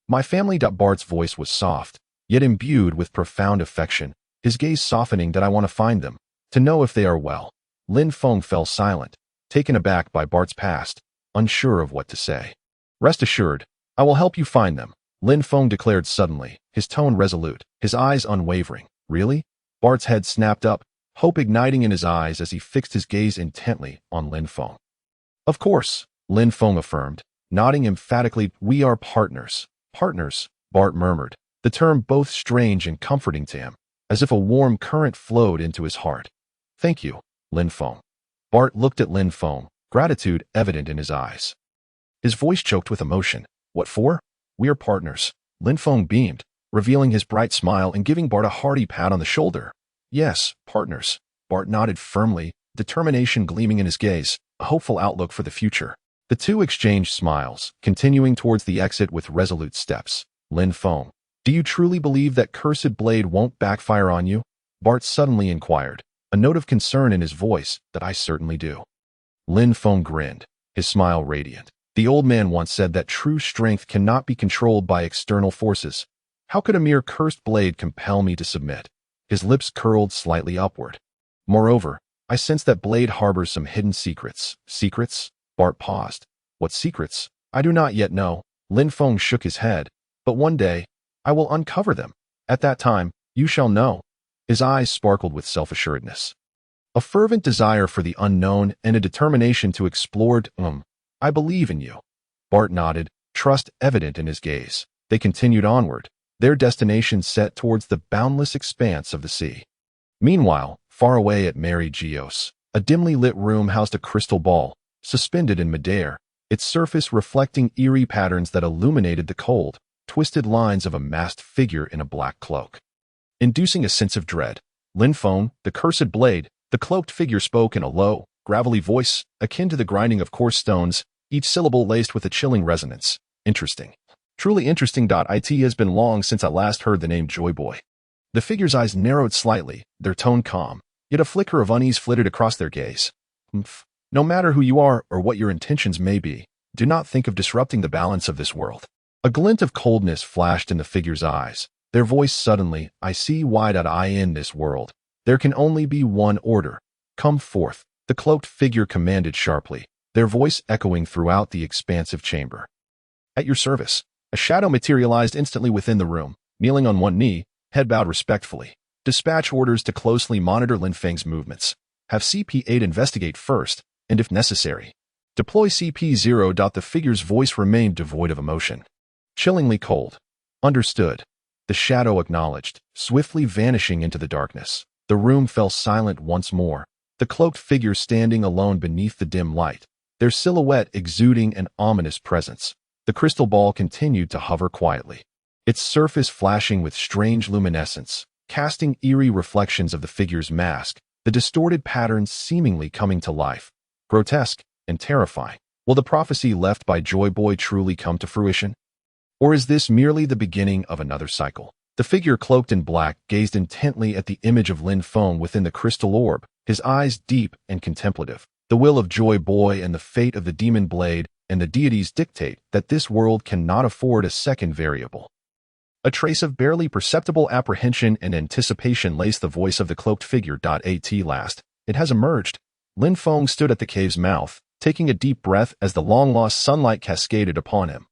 My family. Bart's voice was soft, yet imbued with profound affection, his gaze softening. That I want to find them, to know if they are well. Lin Feng fell silent, taken aback by Bart's past, unsure of what to say. Rest assured, I will help you find them, Lin Feng declared suddenly, his tone resolute, his eyes unwavering. Really? Bart's head snapped up, hope igniting in his eyes as he fixed his gaze intently on Lin Feng. Of course, Lin Feng affirmed, nodding emphatically. We are partners. Partners, Bart murmured, the term both strange and comforting to him, as if a warm current flowed into his heart. Thank you, Lin Feng. Bart looked at Lin Feng, gratitude evident in his eyes. His voice choked with emotion. What for? We are partners. Lin Feng beamed, revealing his bright smile and giving Bart a hearty pat on the shoulder. Yes, partners. Bart nodded firmly, determination gleaming in his gaze, a hopeful outlook for the future. The two exchanged smiles, continuing towards the exit with resolute steps. Lin Feng, do you truly believe that cursed blade won't backfire on you? Bart suddenly inquired, a note of concern in his voice. That I certainly do. Lin Feng grinned, his smile radiant. The old man once said that true strength cannot be controlled by external forces. How could a mere cursed blade compel me to submit? His lips curled slightly upward. Moreover, I sense that blade harbors some hidden secrets. Secrets? Bart paused. What secrets? I do not yet know. Lin Feng shook his head. But one day, I will uncover them. At that time, you shall know. His eyes sparkled with self-assuredness. A fervent desire for the unknown and a determination to explore. I believe in you. Bart nodded, trust evident in his gaze. They continued onward, their destination set towards the boundless expanse of the sea. Meanwhile, far away at Mary Geos, a dimly lit room housed a crystal ball, suspended in midair, its surface reflecting eerie patterns that illuminated the cold, twisted lines of a masked figure in a black cloak. Inducing a sense of dread, Lin Feng, the cursed blade, The cloaked figure spoke in a low, gravelly voice, akin to the grinding of coarse stones, each syllable laced with a chilling resonance. Interesting. Truly interesting. It has been long since I last heard the name Joy Boy. The figure's eyes narrowed slightly, their tone calm, yet a flicker of unease flitted across their gaze. No matter who you are or what your intentions may be, do not think of disrupting the balance of this world. A glint of coldness flashed in the figure's eyes. Their voice suddenly, I see why. In this world, there can only be one order. Come forth, the cloaked figure commanded sharply, their voice echoing throughout the expansive chamber. At your service. A shadow materialized instantly within the room, kneeling on one knee, head bowed respectfully. Dispatch orders to closely monitor Lin Feng's movements. Have CP-8 investigate first, and if necessary, deploy CP-0. The figure's voice remained devoid of emotion. Chillingly cold. Understood. The shadow acknowledged, swiftly vanishing into the darkness. The room fell silent once more, the cloaked figure standing alone beneath the dim light, their silhouette exuding an ominous presence. The crystal ball continued to hover quietly, its surface flashing with strange luminescence, casting eerie reflections of the figure's mask, the distorted patterns seemingly coming to life. Grotesque and terrifying. Will the prophecy left by Joy Boy truly come to fruition? Or is this merely the beginning of another cycle? The figure cloaked in black gazed intently at the image of Lin Feng within the crystal orb, his eyes deep and contemplative. The will of Joy Boy and the fate of the demon blade and the deities dictate that this world cannot afford a second variable. A trace of barely perceptible apprehension and anticipation laced the voice of the cloaked figure. At last, it has emerged. Lin Feng stood at the cave's mouth, taking a deep breath as the long-lost sunlight cascaded upon him.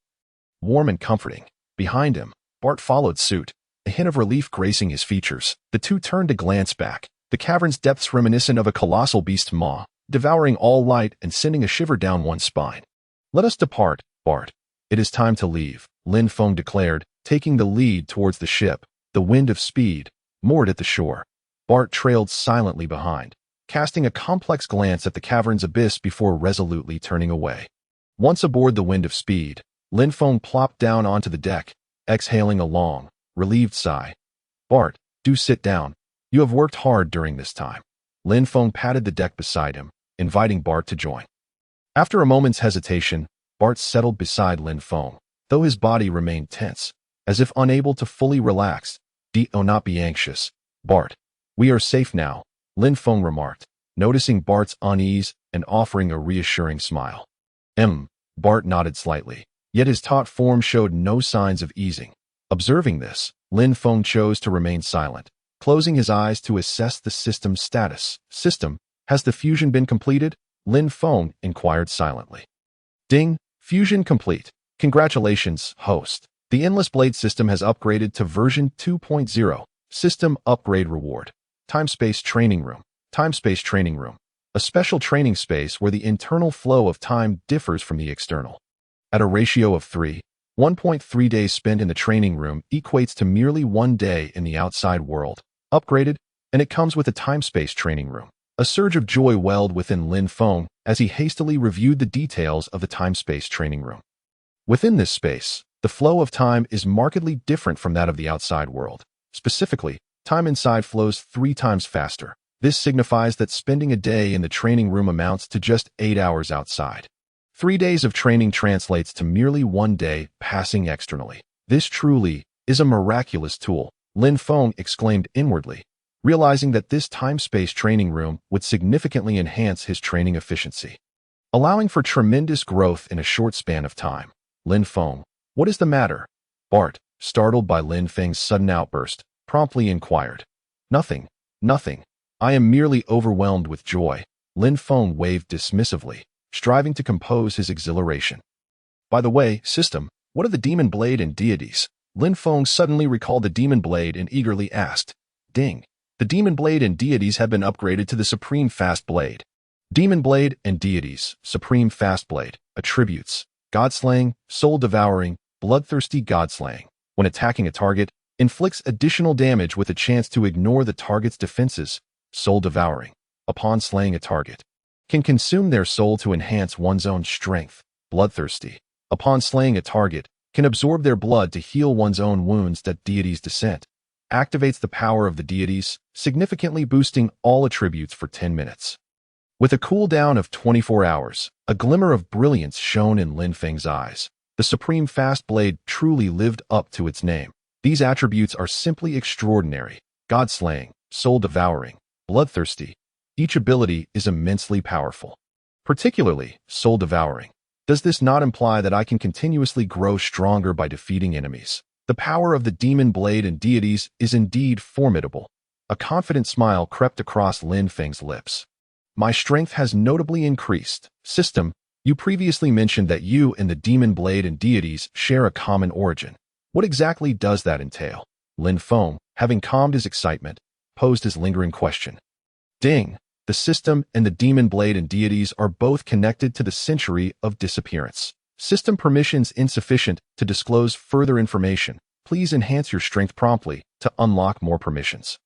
Warm and comforting. Behind him, Bart followed suit, a hint of relief gracing his features. The two turned to glance back, the cavern's depths reminiscent of a colossal beast's maw, devouring all light and sending a shiver down one's spine. Let us depart, Bart. It is time to leave, Lin Feng declared, taking the lead towards the ship, the wind of speed, moored at the shore. Bart trailed silently behind, casting a complex glance at the cavern's abyss before resolutely turning away. Once aboard the wind of speed, Lin Feng plopped down onto the deck, exhaling a long, relieved sigh. Bart, do sit down. You have worked hard during this time. Lin Feng patted the deck beside him, inviting Bart to join. After a moment's hesitation, Bart settled beside Lin Feng, though his body remained tense, as if unable to fully relax. Do not be anxious, Bart. We are safe now, Lin Feng remarked, noticing Bart's unease and offering a reassuring smile. Bart nodded slightly, yet his taut form showed no signs of easing. Observing this, Lin Feng chose to remain silent, closing his eyes to assess the system's status. System, has the fusion been completed? Lin Feng inquired silently. Ding, fusion complete. Congratulations, host. The Endless Blade system has upgraded to version 2.0. System upgrade reward. Time-space training room. Time-space training room. A special training space where the internal flow of time differs from the external. At a ratio of 3, 1.3 days spent in the training room equates to merely 1 day in the outside world. Upgraded, and it comes with a time-space training room. A surge of joy welled within Lin Feng as he hastily reviewed the details of the time-space training room. Within this space, the flow of time is markedly different from that of the outside world. Specifically, time inside flows 3 times faster. This signifies that spending a day in the training room amounts to just 8 hours outside. 3 days of training translates to merely 1 day passing externally. This truly is a miraculous tool, Lin Feng exclaimed inwardly, realizing that this time-space training room would significantly enhance his training efficiency, allowing for tremendous growth in a short span of time. Lin Feng, what is the matter? Bart, startled by Lin Feng's sudden outburst, promptly inquired. Nothing, nothing. I am merely overwhelmed with joy. Lin Feng waved dismissively, striving to compose his exhilaration. By the way, system, what of the demon blade and deities? Lin Feng suddenly recalled the demon blade and eagerly asked. Ding. The demon blade and deities have been upgraded to the supreme fast blade. Demon blade and deities, supreme fast blade, attributes, godslaying, soul-devouring, bloodthirsty godslaying. When attacking a target, inflicts additional damage with a chance to ignore the target's defenses. Soul-devouring, upon slaying a target, can consume their soul to enhance one's own strength. Bloodthirsty, upon slaying a target, can absorb their blood to heal one's own wounds. Deity's descent. activates the power of the deities, significantly boosting all attributes for 10 minutes. With a cooldown of 24 hours, a glimmer of brilliance shone in Lin Feng's eyes. The Supreme Fast Blade truly lived up to its name. These attributes are simply extraordinary. God-slaying, soul-devouring, bloodthirsty. Each ability is immensely powerful. Particularly, soul-devouring. Does this not imply that I can continuously grow stronger by defeating enemies? The power of the demon blade and deities is indeed formidable. A confident smile crept across Lin Feng's lips. My strength has notably increased. System, you previously mentioned that you and the demon blade and deities share a common origin. What exactly does that entail? Lin Feng, having calmed his excitement, posed his lingering question. Ding! The system and the demon blade and deities are both connected to the century of disappearance. System permissions insufficient to disclose further information. Please enhance your strength promptly to unlock more permissions.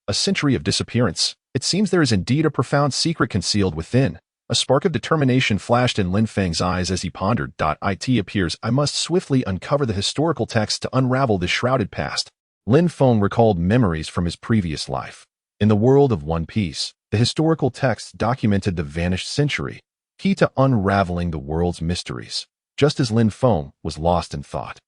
A century of disappearance. It seems there is indeed a profound secret concealed within. A spark of determination flashed in Lin Feng's eyes as he pondered. It appears I must swiftly uncover the historical text to unravel this shrouded past. Lin Feng recalled memories from his previous life. In the world of One Piece, the historical text documented the vanished century, key to unraveling the world's mysteries, just as Lin Feng was lost in thought.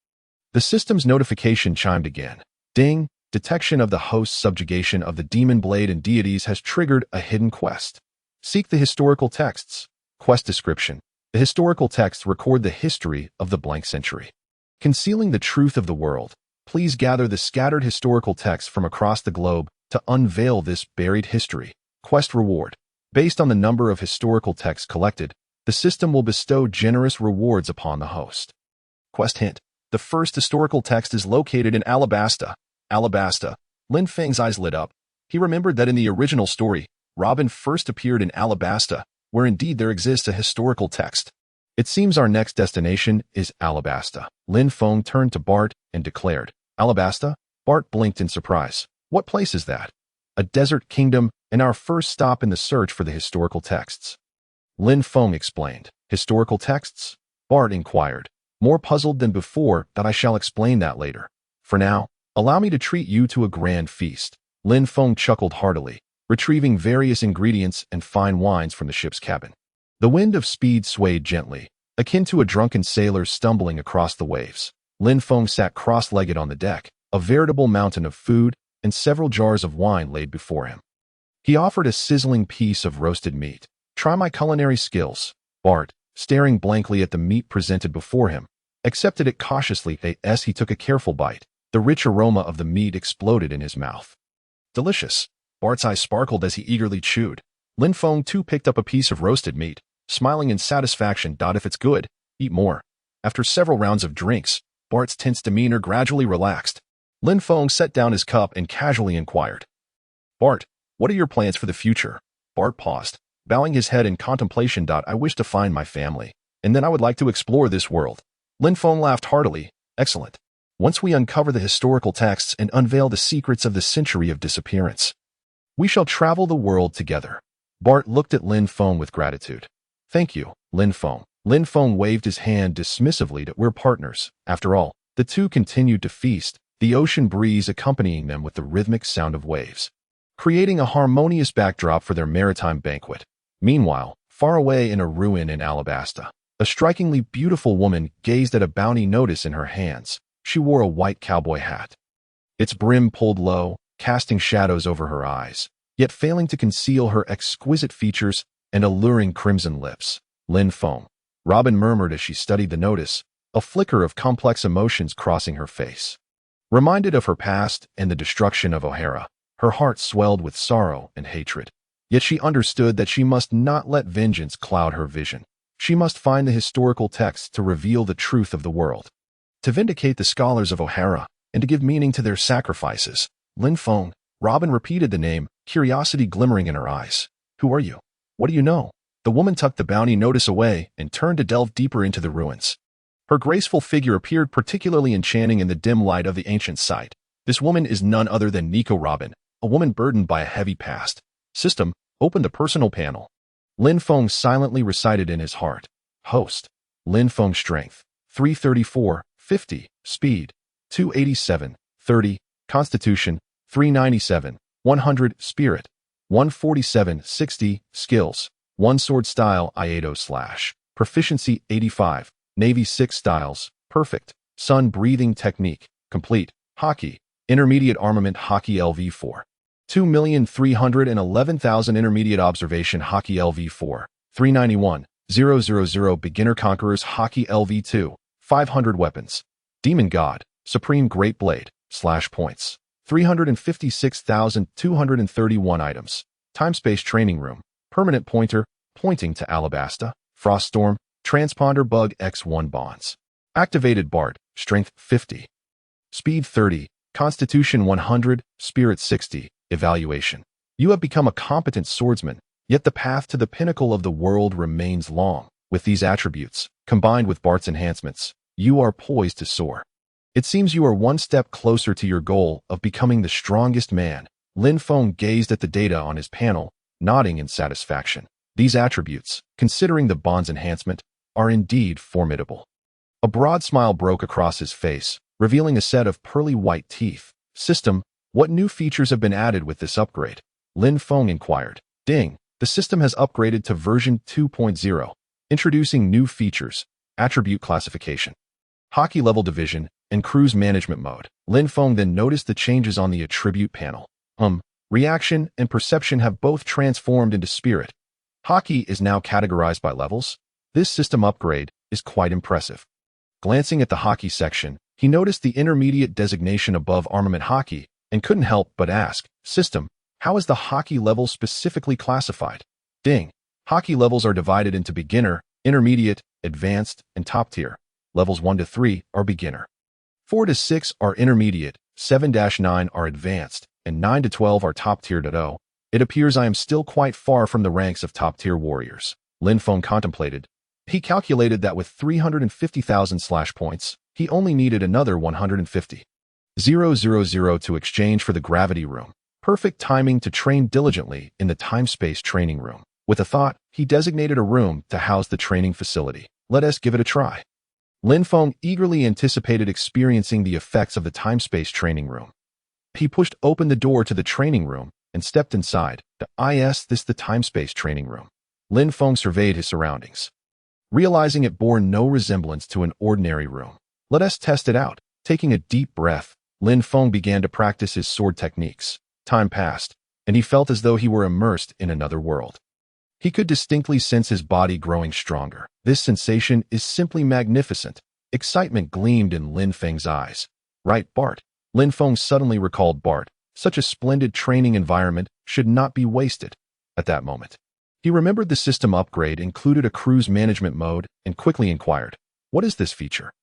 The system's notification chimed again. Ding! Detection of the host's subjugation of the demon blade and deities has triggered a hidden quest. Seek the historical texts. Quest description. The historical texts record the history of the blank century. Concealing the truth of the world, please gather the scattered historical texts from across the globe to unveil this buried history. Quest reward. Based on the number of historical texts collected, the system will bestow generous rewards upon the host. Quest hint. The first historical text is located in Alabasta. Alabasta. Lin Feng's eyes lit up. He remembered that in the original story, Robin first appeared in Alabasta, where indeed there exists a historical text. It seems our next destination is Alabasta. Lin Feng turned to Bart and declared, Alabasta? Bart blinked in surprise. What place is that? A desert kingdom and our first stop in the search for the historical texts. Lin Feng explained. Historical texts? Bart inquired, more puzzled than before. That I shall explain that later. For now, allow me to treat you to a grand feast. Lin Feng chuckled heartily, retrieving various ingredients and fine wines from the ship's cabin. The wind of speed swayed gently, akin to a drunken sailor stumbling across the waves. Lin Feng sat cross-legged on the deck, a veritable mountain of food and several jars of wine laid before him. He offered a sizzling piece of roasted meat. Try my culinary skills. Bart, staring blankly at the meat presented before him, accepted it cautiously as he took a careful bite. The rich aroma of the meat exploded in his mouth. Delicious. Bart's eyes sparkled as he eagerly chewed. Lin Feng too picked up a piece of roasted meat, smiling in satisfaction. If it's good, eat more. After several rounds of drinks, Bart's tense demeanor gradually relaxed. Lin Feng set down his cup and casually inquired, Bart, what are your plans for the future? Bart paused, bowing his head in contemplation. I wish to find my family, and then I would like to explore this world. Lin Feng laughed heartily. Excellent. Once we uncover the historical texts and unveil the secrets of the century of disappearance, we shall travel the world together. Bart looked at Lin Feng with gratitude. Thank you, Lin Feng. Lin Feng waved his hand dismissively. We're partners. After all, the two continued to feast, the ocean breeze accompanying them with the rhythmic sound of waves, creating a harmonious backdrop for their maritime banquet. Meanwhile, far away in a ruin in Alabasta, a strikingly beautiful woman gazed at a bounty notice in her hands. She wore a white cowboy hat, its brim pulled low, casting shadows over her eyes, yet failing to conceal her exquisite features and alluring crimson lips. Lin Feng. Robin murmured as she studied the notice, a flicker of complex emotions crossing her face. Reminded of her past and the destruction of O'Hara, her heart swelled with sorrow and hatred. Yet she understood that she must not let vengeance cloud her vision. She must find the historical texts to reveal the truth of the world, to vindicate the scholars of O'Hara, and to give meaning to their sacrifices. Lin Feng. Robin repeated the name, curiosity glimmering in her eyes. Who are you? What do you know? The woman tucked the bounty notice away and turned to delve deeper into the ruins. Her graceful figure appeared particularly enchanting in the dim light of the ancient site. This woman is none other than Nico Robin, a woman burdened by a heavy past. System, open the personal panel. Lin Feng silently recited in his heart. Host. Lin Feng strength, 334, 50, speed, 287, 30, Constitution, 397, 100, Spirit, 147, 60, Skills, 1 Sword Style, Iato/. Proficiency, 85, Navy 6 Styles, Perfect, Sun Breathing Technique, Complete, Haki, Intermediate Armament Haki LV4. 2,311,000 Intermediate Observation Haki LV4, 391,000 Beginner Conquerors Haki LV2, 500 Weapons, Demon God, Supreme Great Blade, /points, 356,231 Items, Time-Space Training Room, Permanent Pointer, Pointing to Alabasta, Froststorm, Transponder Bug X1 Bonds. Activated Bard, Strength 50. Speed 30, Constitution 100, Spirit 60, Evaluation. You have become a competent swordsman, yet the path to the pinnacle of the world remains long. With these attributes, combined with Bart's enhancements, you are poised to soar. It seems you are one step closer to your goal of becoming the strongest man. Lin Feng gazed at the data on his panel, nodding in satisfaction. These attributes, considering the bond's enhancement, are indeed formidable. A broad smile broke across his face, revealing a set of pearly white teeth. System, what new features have been added with this upgrade? Lin Feng inquired. Ding, the system has upgraded to version 2.0, introducing new features, attribute classification, Haki level division, and cruise management mode. Lin Feng then noticed the changes on the attribute panel. Reaction and perception have both transformed into spirit. Haki is now categorized by levels. This system upgrade is quite impressive. Glancing at the Haki section, he noticed the intermediate designation above Armament Haki and couldn't help but ask, System, how is the Haki level specifically classified? Ding. Haki levels are divided into beginner, intermediate, advanced, and top tier. Levels 1 to 3 are beginner. 4 to 6 are intermediate, 7-9 are advanced, and 9 to 12 are top tier. It appears I am still quite far from the ranks of top tier warriors. Lin Feng contemplated. He calculated that with 350,000 points, he only needed another 150,000 to exchange for the gravity room. Perfect timing to train diligently in the time-space training room. With a thought, he designated a room to house the training facility. Let us give it a try. Lin Feng eagerly anticipated experiencing the effects of the time-space training room. He pushed open the door to the training room and stepped inside. The time-space training room. Lin Feng surveyed his surroundings, realizing it bore no resemblance to an ordinary room. Let us test it out. Taking a deep breath, Lin Feng began to practice his sword techniques. Time passed, and he felt as though he were immersed in another world. He could distinctly sense his body growing stronger. This sensation is simply magnificent. Excitement gleamed in Lin Feng's eyes. Right, Bart. Lin Feng suddenly recalled Bart. Such a splendid training environment should not be wasted. At that moment, he remembered the system upgrade included a cruise management mode and quickly inquired, what is this feature?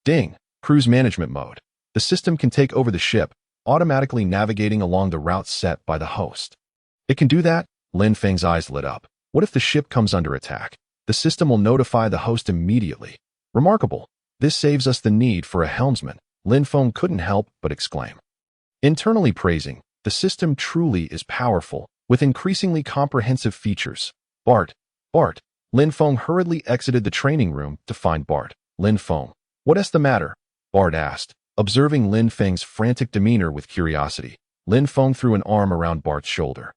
Ding, cruise management mode. The system can take over the ship, automatically navigating along the route set by the host. It can do that? Lin Feng's eyes lit up. What if the ship comes under attack? The system will notify the host immediately. Remarkable. This saves us the need for a helmsman. Lin Feng couldn't help but exclaim. Internally praising, the system truly is powerful, with increasingly comprehensive features. Bart. Lin Feng hurriedly exited the training room to find Bart. Lin Feng. What is the matter? Bart asked, observing Lin Feng's frantic demeanor with curiosity. Lin Feng threw an arm around Bart's shoulder,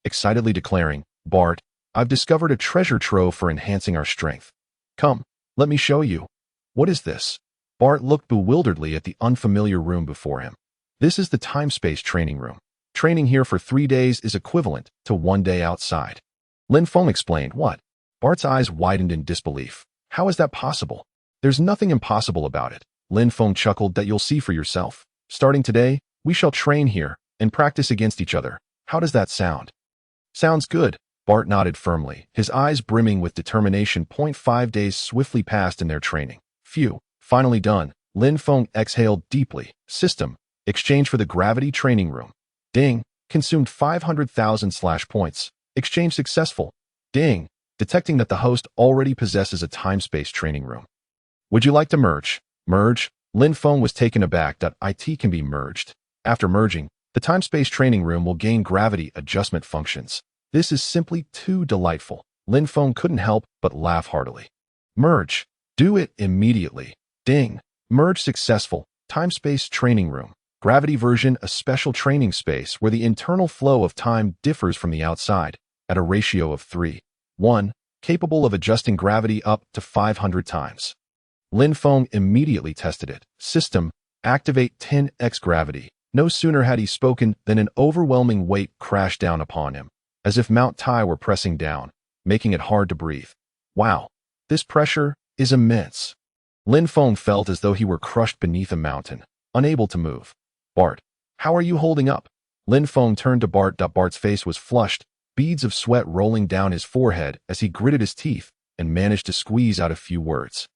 excitedly declaring, Bart, I've discovered a treasure trove for enhancing our strength. Come, let me show you. What is this? Bart looked bewilderedly at the unfamiliar room before him. This is the time-space training room. Training here for 3 days is equivalent to 1 day outside. Lin Feng explained. What? Bart's eyes widened in disbelief. How is that possible? There's nothing impossible about it. Lin Feng chuckled. That you'll see for yourself. Starting today, we shall train here and practice against each other. How does that sound? Sounds good. Bart nodded firmly, his eyes brimming with determination. 5 days swiftly passed in their training. Phew, finally done. Lin Feng exhaled deeply. System, exchange for the gravity training room. Ding, consumed 500,000 points. Exchange successful. Ding, detecting that the host already possesses a time-space training room. Would you like to merge? Merge? Lin Feng was taken aback. It can be merged. After merging, the time-space training room will gain gravity adjustment functions. This is simply too delightful. Lin Feng couldn't help but laugh heartily. Merge. Do it immediately. Ding. Merge successful. Time-space training room. Gravity version, a special training space where the internal flow of time differs from the outside at a ratio of 3:1, capable of adjusting gravity up to 500 times. Lin Feng immediately tested it. System, activate 10x gravity. No sooner had he spoken than an overwhelming weight crashed down upon him, as if Mount Tai were pressing down, making it hard to breathe. Wow, this pressure is immense. Lin Feng felt as though he were crushed beneath a mountain, unable to move. Bart, how are you holding up? Lin Feng turned to Bart. Bart's face was flushed, beads of sweat rolling down his forehead as he gritted his teeth and managed to squeeze out a few words.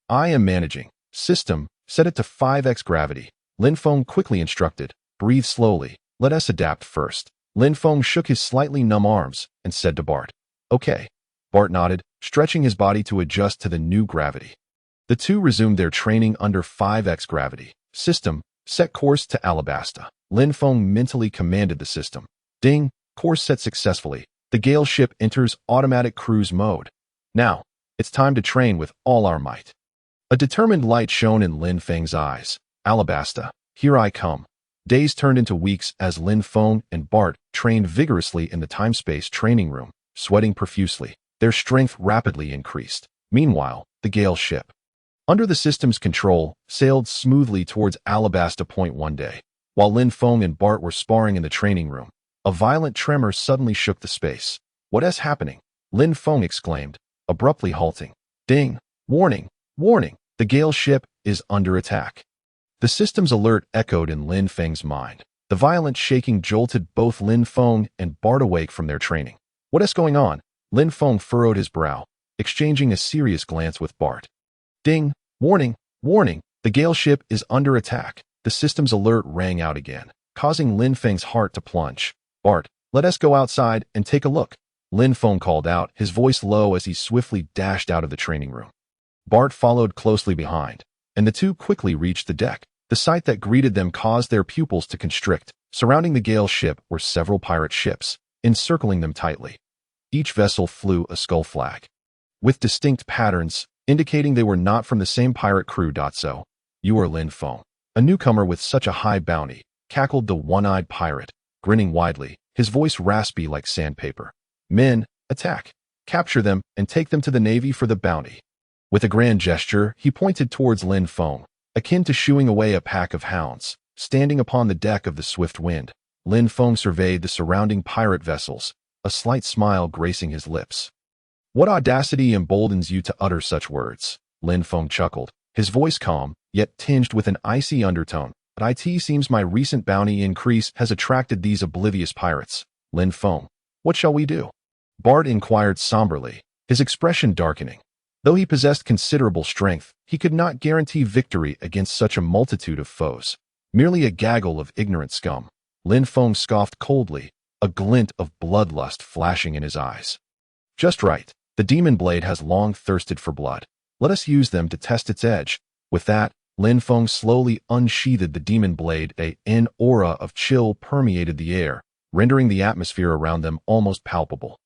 I am managing. System, set it to 5x gravity. Lin Feng quickly instructed. Breathe slowly. Let us adapt first. Lin Feng shook his slightly numb arms and said to Bart, Okay. Bart nodded, stretching his body to adjust to the new gravity. The two resumed their training under 5x gravity. System, set course to Alabasta. Lin Feng mentally commanded the system. Ding, course set successfully. The Gale ship enters automatic cruise mode. Now, it's time to train with all our might. A determined light shone in Lin Feng's eyes. Alabasta, here I come. Days turned into weeks as Lin Feng and Bart trained vigorously in the time-space training room, sweating profusely. Their strength rapidly increased. Meanwhile, the Gale ship, under the system's control, sailed smoothly towards Alabasta Point one day. While Lin Feng and Bart were sparring in the training room, a violent tremor suddenly shook the space. What is happening? Lin Feng exclaimed, abruptly halting. Ding! Warning! Warning! The Gale ship is under attack. The system's alert echoed in Lin Feng's mind. The violent shaking jolted both Lin Feng and Bart awake from their training. What is going on? Lin Feng furrowed his brow, exchanging a serious glance with Bart. Ding! Warning! Warning! The Gale ship is under attack. The system's alert rang out again, causing Lin Feng's heart to plunge. Bart, let us go outside and take a look. Lin Feng called out, his voice low as he swiftly dashed out of the training room. Bart followed closely behind, and the two quickly reached the deck. The sight that greeted them caused their pupils to constrict. Surrounding the Gale ship were several pirate ships, encircling them tightly. Each vessel flew a skull flag, with distinct patterns, indicating they were not from the same pirate crew. So, you are Lin Feng, a newcomer with such a high bounty, cackled the one-eyed pirate, grinning widely, his voice raspy like sandpaper. Men, attack, capture them, and take them to the Navy for the bounty. With a grand gesture, he pointed towards Lin Feng, akin to shooing away a pack of hounds. Standing upon the deck of the Swift Wind, Lin Feng surveyed the surrounding pirate vessels, a slight smile gracing his lips. What audacity emboldens you to utter such words? Lin Feng chuckled, his voice calm, yet tinged with an icy undertone. But it seems my recent bounty increase has attracted these oblivious pirates. Lin Feng, what shall we do? Bart inquired somberly, his expression darkening. Though he possessed considerable strength, he could not guarantee victory against such a multitude of foes. Merely a gaggle of ignorant scum. Lin Feng scoffed coldly, a glint of bloodlust flashing in his eyes. Just right. The demon blade has long thirsted for blood. Let us use them to test its edge. With that, Lin Feng slowly unsheathed the demon blade. An aura of chill permeated the air, rendering the atmosphere around them almost palpable.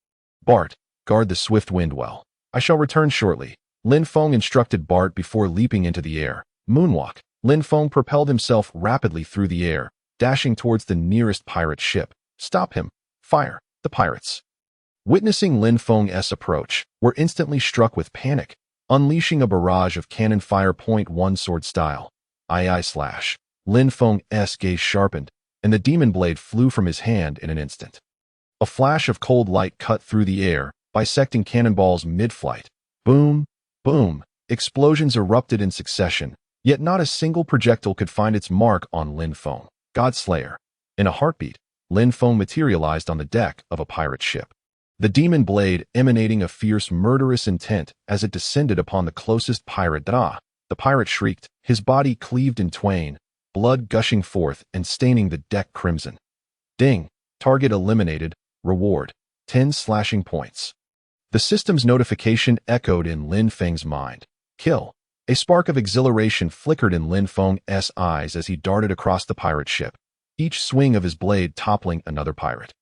Bart, guard the Swift Wind well. I shall return shortly. Lin Feng instructed Bart before leaping into the air. Moonwalk. Lin Feng propelled himself rapidly through the air, dashing towards the nearest pirate ship. Stop him. Fire. The pirates, witnessing Lin Feng's approach, were instantly struck with panic, unleashing a barrage of cannon fire. .1 sword style. Slash. Lin Feng's gaze sharpened, and the demon blade flew from his hand in an instant. A flash of cold light cut through the air, bisecting cannonballs mid-flight. Boom, boom, explosions erupted in succession, yet not a single projectile could find its mark on Lin Feng. Godslayer. In a heartbeat, Lin Feng materialized on the deck of a pirate ship, the demon blade emanating a fierce, murderous intent as it descended upon the closest pirate. The pirate shrieked, his body cleaved in twain, blood gushing forth and staining the deck crimson. Ding! Target eliminated. Reward. 10 slashing points. The system's notification echoed in Lin Feng's mind. Kill. A spark of exhilaration flickered in Lin Feng's eyes as he darted across the pirate ship, each swing of his blade toppling another pirate.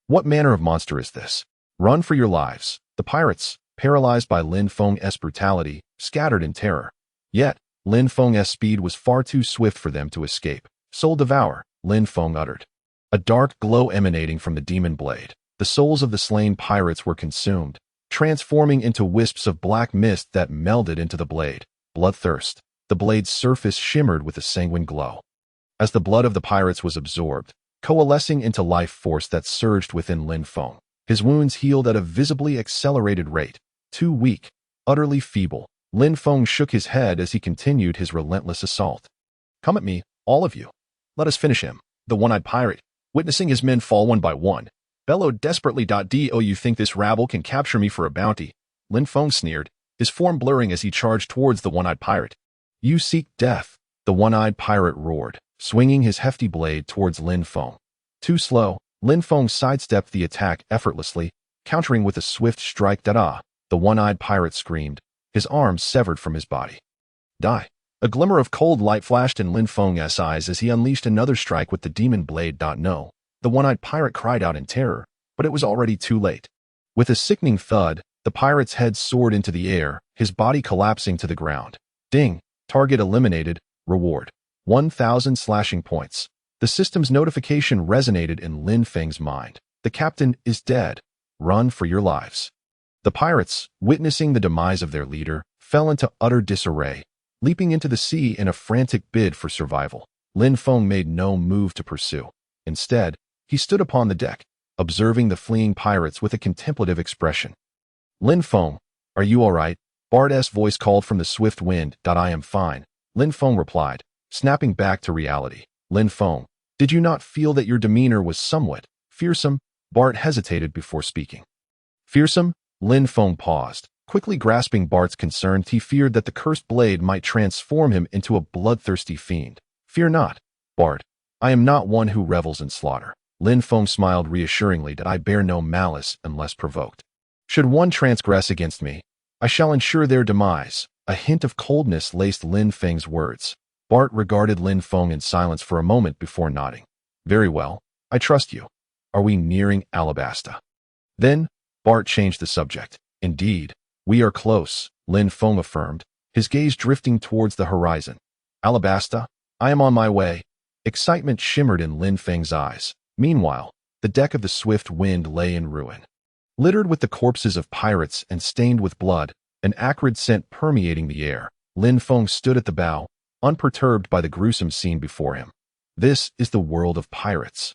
What manner of monster is this? Run for your lives. The pirates, paralyzed by Lin Feng's brutality, scattered in terror. Yet, Lin Feng's speed was far too swift for them to escape. Soul devour, Lin Feng uttered. A dark glow emanating from the demon blade. The souls of the slain pirates were consumed, transforming into wisps of black mist that melded into the blade. Bloodthirst. The blade's surface shimmered with a sanguine glow. As the blood of the pirates was absorbed, coalescing into life force that surged within Lin Feng, his wounds healed at a visibly accelerated rate. Too weak, utterly feeble, Lin Feng shook his head as he continued his relentless assault. Come at me, all of you. Let us finish him. The one-eyed pirate, witnessing his men fall one by one, bellowed desperately. Do you think this rabble can capture me for a bounty? Lin Feng sneered, his form blurring as he charged towards the one-eyed pirate. You seek death, the one-eyed pirate roared, swinging his hefty blade towards Lin Feng. Too slow, Lin Feng sidestepped the attack effortlessly, countering with a swift strike. The one-eyed pirate screamed, his arms severed from his body. Die. A glimmer of cold light flashed in Lin Feng's eyes as he unleashed another strike with the demon blade. No. The one-eyed pirate cried out in terror, but it was already too late. With a sickening thud, the pirate's head soared into the air, his body collapsing to the ground. Ding. Target eliminated. Reward. 1,000 slashing points. The system's notification resonated in Lin Feng's mind. The captain is dead. Run for your lives. The pirates, witnessing the demise of their leader, fell into utter disarray, leaping into the sea in a frantic bid for survival. Lin Feng made no move to pursue. Instead, he stood upon the deck, observing the fleeing pirates with a contemplative expression. Lin Feng, are you all right? Bart's voice called from the swift wind. I am fine, Lin Feng replied, snapping back to reality. Lin Feng, did you not feel that your demeanor was somewhat fearsome? Bart hesitated before speaking. Fearsome? Lin Feng paused, quickly grasping Bart's concern. He feared that the cursed blade might transform him into a bloodthirsty fiend. Fear not, Bart. I am not one who revels in slaughter. Lin Feng smiled reassuringly. I bear no malice unless provoked. Should one transgress against me, I shall ensure their demise. A hint of coldness laced Lin Feng's words. Bart regarded Lin Feng in silence for a moment before nodding. Very well, I trust you. Are we nearing Alabasta? Then, Bart changed the subject. Indeed, we are close, Lin Feng affirmed, his gaze drifting towards the horizon. Alabasta? I am on my way. Excitement shimmered in Lin Feng's eyes. Meanwhile, the deck of the swift wind lay in ruin. Littered with the corpses of pirates and stained with blood, an acrid scent permeating the air, Lin Feng stood at the bow, unperturbed by the gruesome scene before him. This is the world of pirates.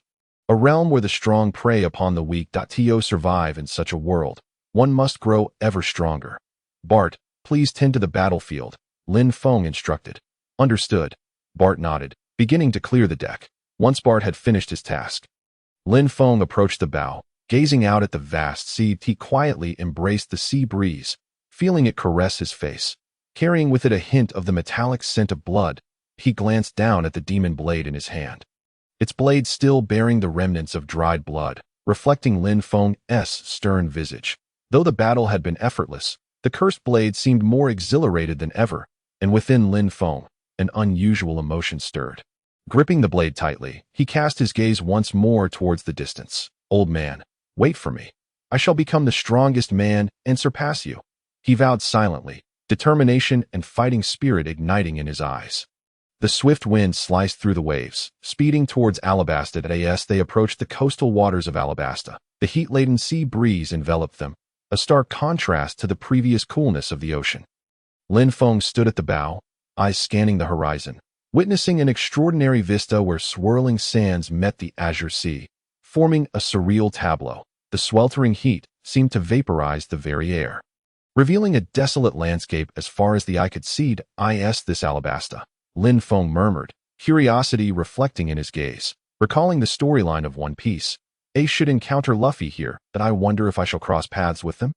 A realm where the strong prey upon the weak. To survive in such a world, one must grow ever stronger. Bart, please tend to the battlefield, Lin Feng instructed. Understood. Bart nodded, beginning to clear the deck. Once Bart had finished his task, Lin Feng approached the bow, gazing out at the vast sea. He quietly embraced the sea breeze, feeling it caress his face, carrying with it a hint of the metallic scent of blood. He glanced down at the demon blade in his hand, its blade still bearing the remnants of dried blood, reflecting Lin Feng's stern visage. Though the battle had been effortless, the cursed blade seemed more exhilarated than ever, and within Lin Feng, an unusual emotion stirred. Gripping the blade tightly, he cast his gaze once more towards the distance. Old man, wait for me. I shall become the strongest man and surpass you. He vowed silently, determination and fighting spirit igniting in his eyes. The swift wind sliced through the waves, speeding towards Alabasta. As they approached the coastal waters of Alabasta, the heat-laden sea breeze enveloped them, a stark contrast to the previous coolness of the ocean. Lin Feng stood at the bow, eyes scanning the horizon, witnessing an extraordinary vista where swirling sands met the azure sea, forming a surreal tableau. The sweltering heat seemed to vaporize the very air, revealing a desolate landscape as far as the eye could see. This Alabasta, Lin Feng murmured, curiosity reflecting in his gaze, recalling the storyline of One Piece. Ace should encounter Luffy here, but I wonder if I shall cross paths with them?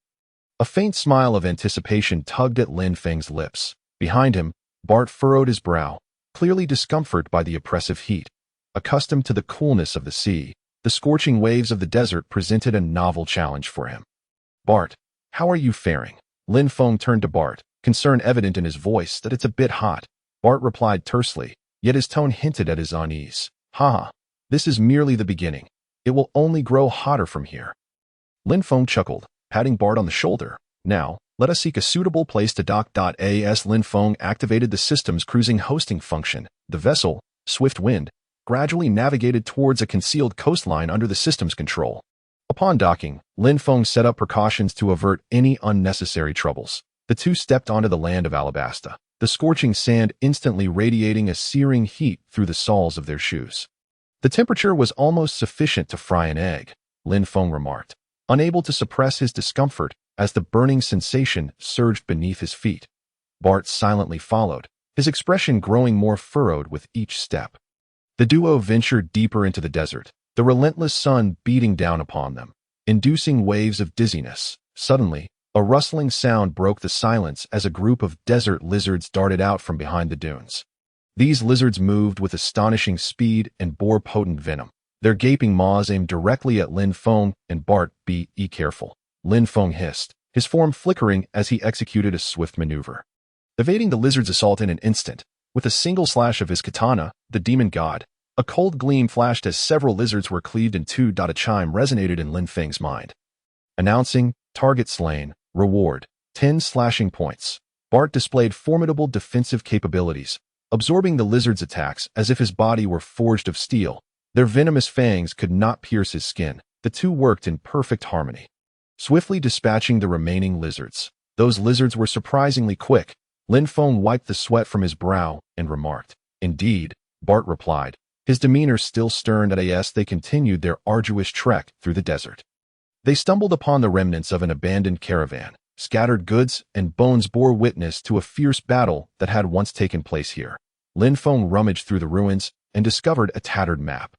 A faint smile of anticipation tugged at Lin Feng's lips. Behind him, Bart furrowed his brow, clearly discomforted by the oppressive heat. Accustomed to the coolness of the sea, the scorching waves of the desert presented a novel challenge for him. Bart, how are you faring? Lin Feng turned to Bart, concern evident in his voice that it's a bit hot. Bart replied tersely, yet his tone hinted at his unease. Ha! This is merely the beginning. It will only grow hotter from here. Lin Feng chuckled, patting Bart on the shoulder. Now, let us seek a suitable place to dock. As Lin Feng activated the system's cruising hosting function, the vessel, Swift Wind, gradually navigated towards a concealed coastline under the system's control. Upon docking, Lin Feng set up precautions to avert any unnecessary troubles. The two stepped onto the land of Alabasta, the scorching sand instantly radiating a searing heat through the soles of their shoes. The temperature was almost sufficient to fry an egg, Lin Feng remarked, unable to suppress his discomfort as the burning sensation surged beneath his feet. Bart silently followed, his expression growing more furrowed with each step. The duo ventured deeper into the desert, the relentless sun beating down upon them, inducing waves of dizziness. Suddenly, a rustling sound broke the silence as a group of desert lizards darted out from behind the dunes. These lizards moved with astonishing speed and bore potent venom, their gaping maws aimed directly at Lin Feng and Bart. Be careful, Lin Feng hissed, his form flickering as he executed a swift maneuver. Evading the lizard's assault in an instant, with a single slash of his katana, the demon god, a cold gleam flashed as several lizards were cleaved in two. A chime resonated in Lin Feng's mind, announcing, target slain, reward, 10 slashing points. Bart displayed formidable defensive capabilities, absorbing the lizard's attacks as if his body were forged of steel. Their venomous fangs could not pierce his skin. The two worked in perfect harmony, swiftly dispatching the remaining lizards. Those lizards were surprisingly quick. Lin Feng wiped the sweat from his brow and remarked, "Indeed," Bart replied, his demeanor still stern. As they continued their arduous trek through the desert, they stumbled upon the remnants of an abandoned caravan. Scattered goods and bones bore witness to a fierce battle that had once taken place here. Lin Feng rummaged through the ruins and discovered a tattered map,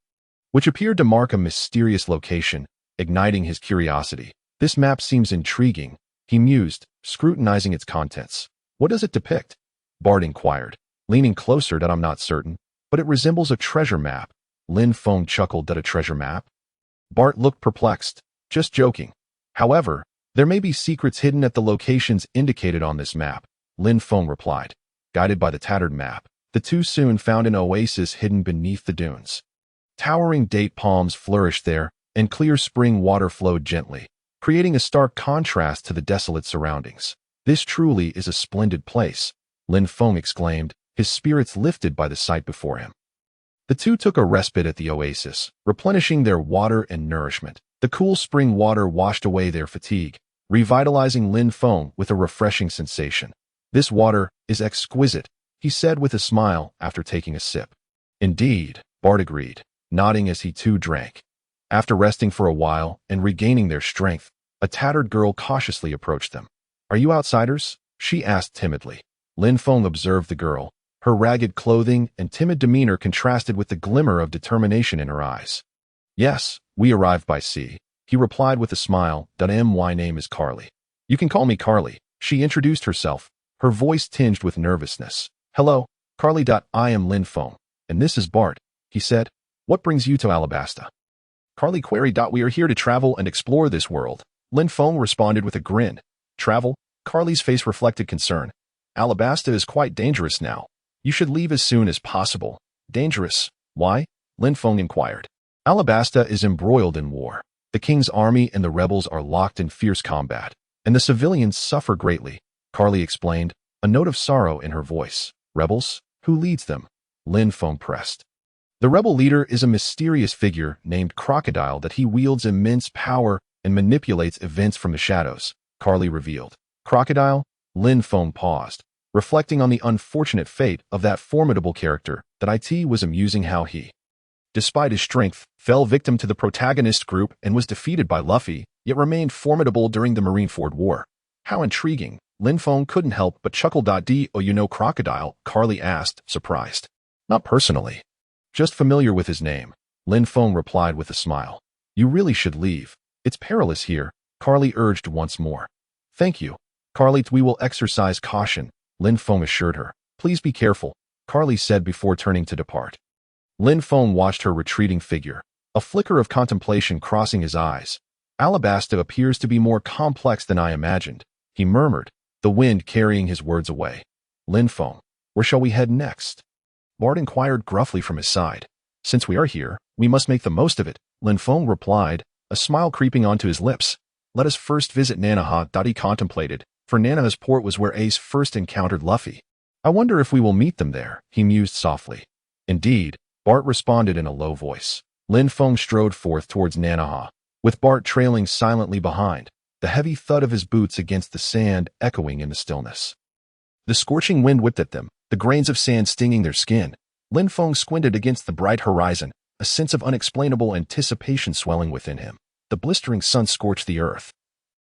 which appeared to mark a mysterious location, igniting his curiosity. "This map seems intriguing," he mused, scrutinizing its contents. "What does it depict?" Bart inquired, leaning closer. "I'm not certain, but it resembles a treasure map." Lin Feng chuckled. "A treasure map?" Bart looked perplexed. "Just joking. However, there may be secrets hidden at the locations indicated on this map," Lin Feng replied. Guided by the tattered map, the two soon found an oasis hidden beneath the dunes. Towering date palms flourished there, and clear spring water flowed gently, creating a stark contrast to the desolate surroundings. "This truly is a splendid place," Lin Feng exclaimed, his spirits lifted by the sight before him. The two took a respite at the oasis, replenishing their water and nourishment. The cool spring water washed away their fatigue, revitalizing Lin Feng with a refreshing sensation. "This water is exquisite," he said with a smile after taking a sip. "Indeed," Bart agreed, nodding as he too drank. After resting for a while and regaining their strength, a tattered girl cautiously approached them. "Are you outsiders?" she asked timidly. Lin Feng observed the girl. Her ragged clothing and timid demeanor contrasted with the glimmer of determination in her eyes. "Yes, we arrived by sea," he replied with a smile. "My name is Carly. You can call me Carly." She introduced herself, her voice tinged with nervousness. "Hello, Carly. I am Lin Feng, and this is Bart," he said. "What brings you to Alabasta?" Carly queried. "We are here to travel and explore this world," Lin Feng responded with a grin. "Travel?" Carly's face reflected concern. "Alabasta is quite dangerous now. You should leave as soon as possible." "Dangerous? Why?" Lin Feng inquired. "Alabasta is embroiled in war. The king's army and the rebels are locked in fierce combat, and the civilians suffer greatly," Carly explained, a note of sorrow in her voice. "Rebels? Who leads them?" Lin Feng pressed. "The rebel leader is a mysterious figure named Crocodile. That he wields immense power and manipulates events from the shadows," Carly revealed. "Crocodile?" Lin Feng paused, reflecting on the unfortunate fate of that formidable character. That it was amusing how he, despite his strength, fell victim to the protagonist group and was defeated by Luffy, yet remained formidable during the Marineford War. How intriguing. Lin Feng couldn't help but chuckle. "Do you know Crocodile?" Carly asked, surprised. "Not personally. Just familiar with his name," Lin Feng replied with a smile. "You really should leave. It's perilous here," Carly urged once more. "Thank you, Carly. We will exercise caution," Lin Feng assured her. "Please be careful," Carly said before turning to depart. Lin Feng watched her retreating figure, a flicker of contemplation crossing his eyes. "Alabasta appears to be more complex than I imagined," he murmured, the wind carrying his words away. "Lin Feng, where shall we head next?" Bart inquired gruffly from his side. "Since we are here, we must make the most of it," Lin Feng replied, a smile creeping onto his lips. "Let us first visit Nanaha." He contemplated, for Nanaha's port was where Ace first encountered Luffy. "I wonder if we will meet them there," he mused softly. Indeed, Bart responded in a low voice. Lin Feng strode forth towards Nanaha, with Bart trailing silently behind, the heavy thud of his boots against the sand echoing in the stillness. The scorching wind whipped at them, the grains of sand stinging their skin. Lin Feng squinted against the bright horizon, a sense of unexplainable anticipation swelling within him. The blistering sun scorched the earth,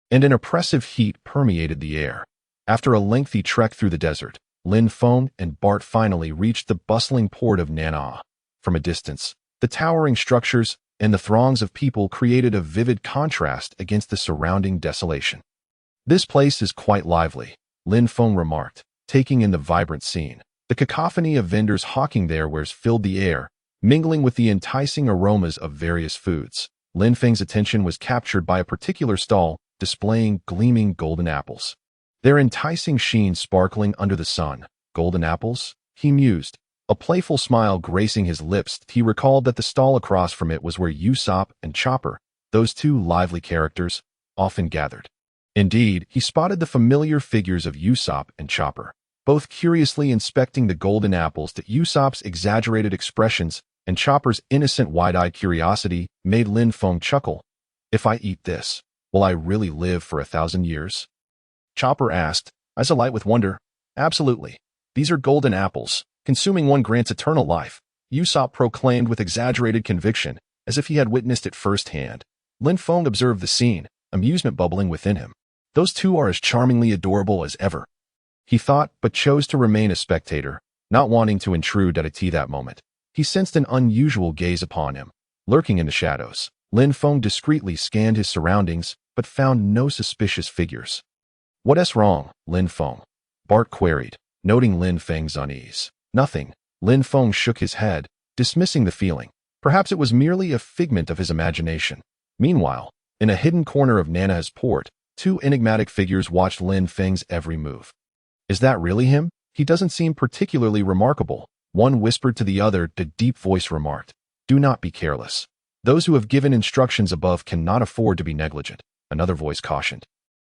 and an oppressive heat permeated the air. After a lengthy trek through the desert, Lin Feng and Bart finally reached the bustling port of Nanaha. From a distance, the towering structures and the throngs of people created a vivid contrast against the surrounding desolation. "This place is quite lively," Lin Feng remarked, taking in the vibrant scene. The cacophony of vendors hawking their wares filled the air, mingling with the enticing aromas of various foods. Lin Feng's attention was captured by a particular stall displaying gleaming golden apples. Their enticing sheen sparkling under the sun. Golden apples? He mused, a playful smile gracing his lips. He recalled that the stall across from it was where Usopp and Chopper, those two lively characters, often gathered. Indeed, he spotted the familiar figures of Usopp and Chopper, both curiously inspecting the golden apples. That Usopp's exaggerated expressions and Chopper's innocent wide-eyed curiosity made Lin Feng chuckle. "If I eat this, will I really live for 1,000 years?" Chopper asked, eyes alight with wonder. "Absolutely. These are golden apples. Consuming one grants eternal life," Usopp proclaimed with exaggerated conviction, as if he had witnessed it firsthand. Lin Feng observed the scene, amusement bubbling within him. "Those two are as charmingly adorable as ever," he thought, but chose to remain a spectator, not wanting to intrude at that moment. He sensed an unusual gaze upon him, lurking in the shadows. Lin Feng discreetly scanned his surroundings, but found no suspicious figures. "What's wrong, Lin Feng?" Bart queried, noting Lin Feng's unease. "Nothing." Lin Feng shook his head, dismissing the feeling. Perhaps it was merely a figment of his imagination. Meanwhile, in a hidden corner of Nanaha's port, two enigmatic figures watched Lin Feng's every move. "Is that really him? He doesn't seem particularly remarkable," one whispered to the other. The deep voice remarked. "Do not be careless. Those who have given instructions above cannot afford to be negligent," another voice cautioned.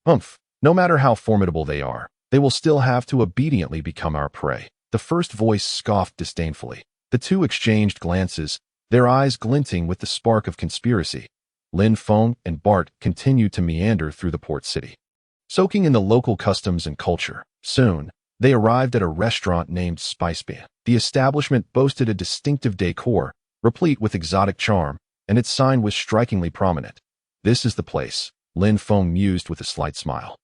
"Humph. No matter how formidable they are, they will still have to obediently become our prey," the first voice scoffed disdainfully. The two exchanged glances, their eyes glinting with the spark of conspiracy. Lin Feng and Bart continued to meander through the port city, soaking in the local customs and culture. Soon, they arrived at a restaurant named Spicebean. The establishment boasted a distinctive decor, replete with exotic charm, and its sign was strikingly prominent. "This is the place," Lin Feng mused with a slight smile,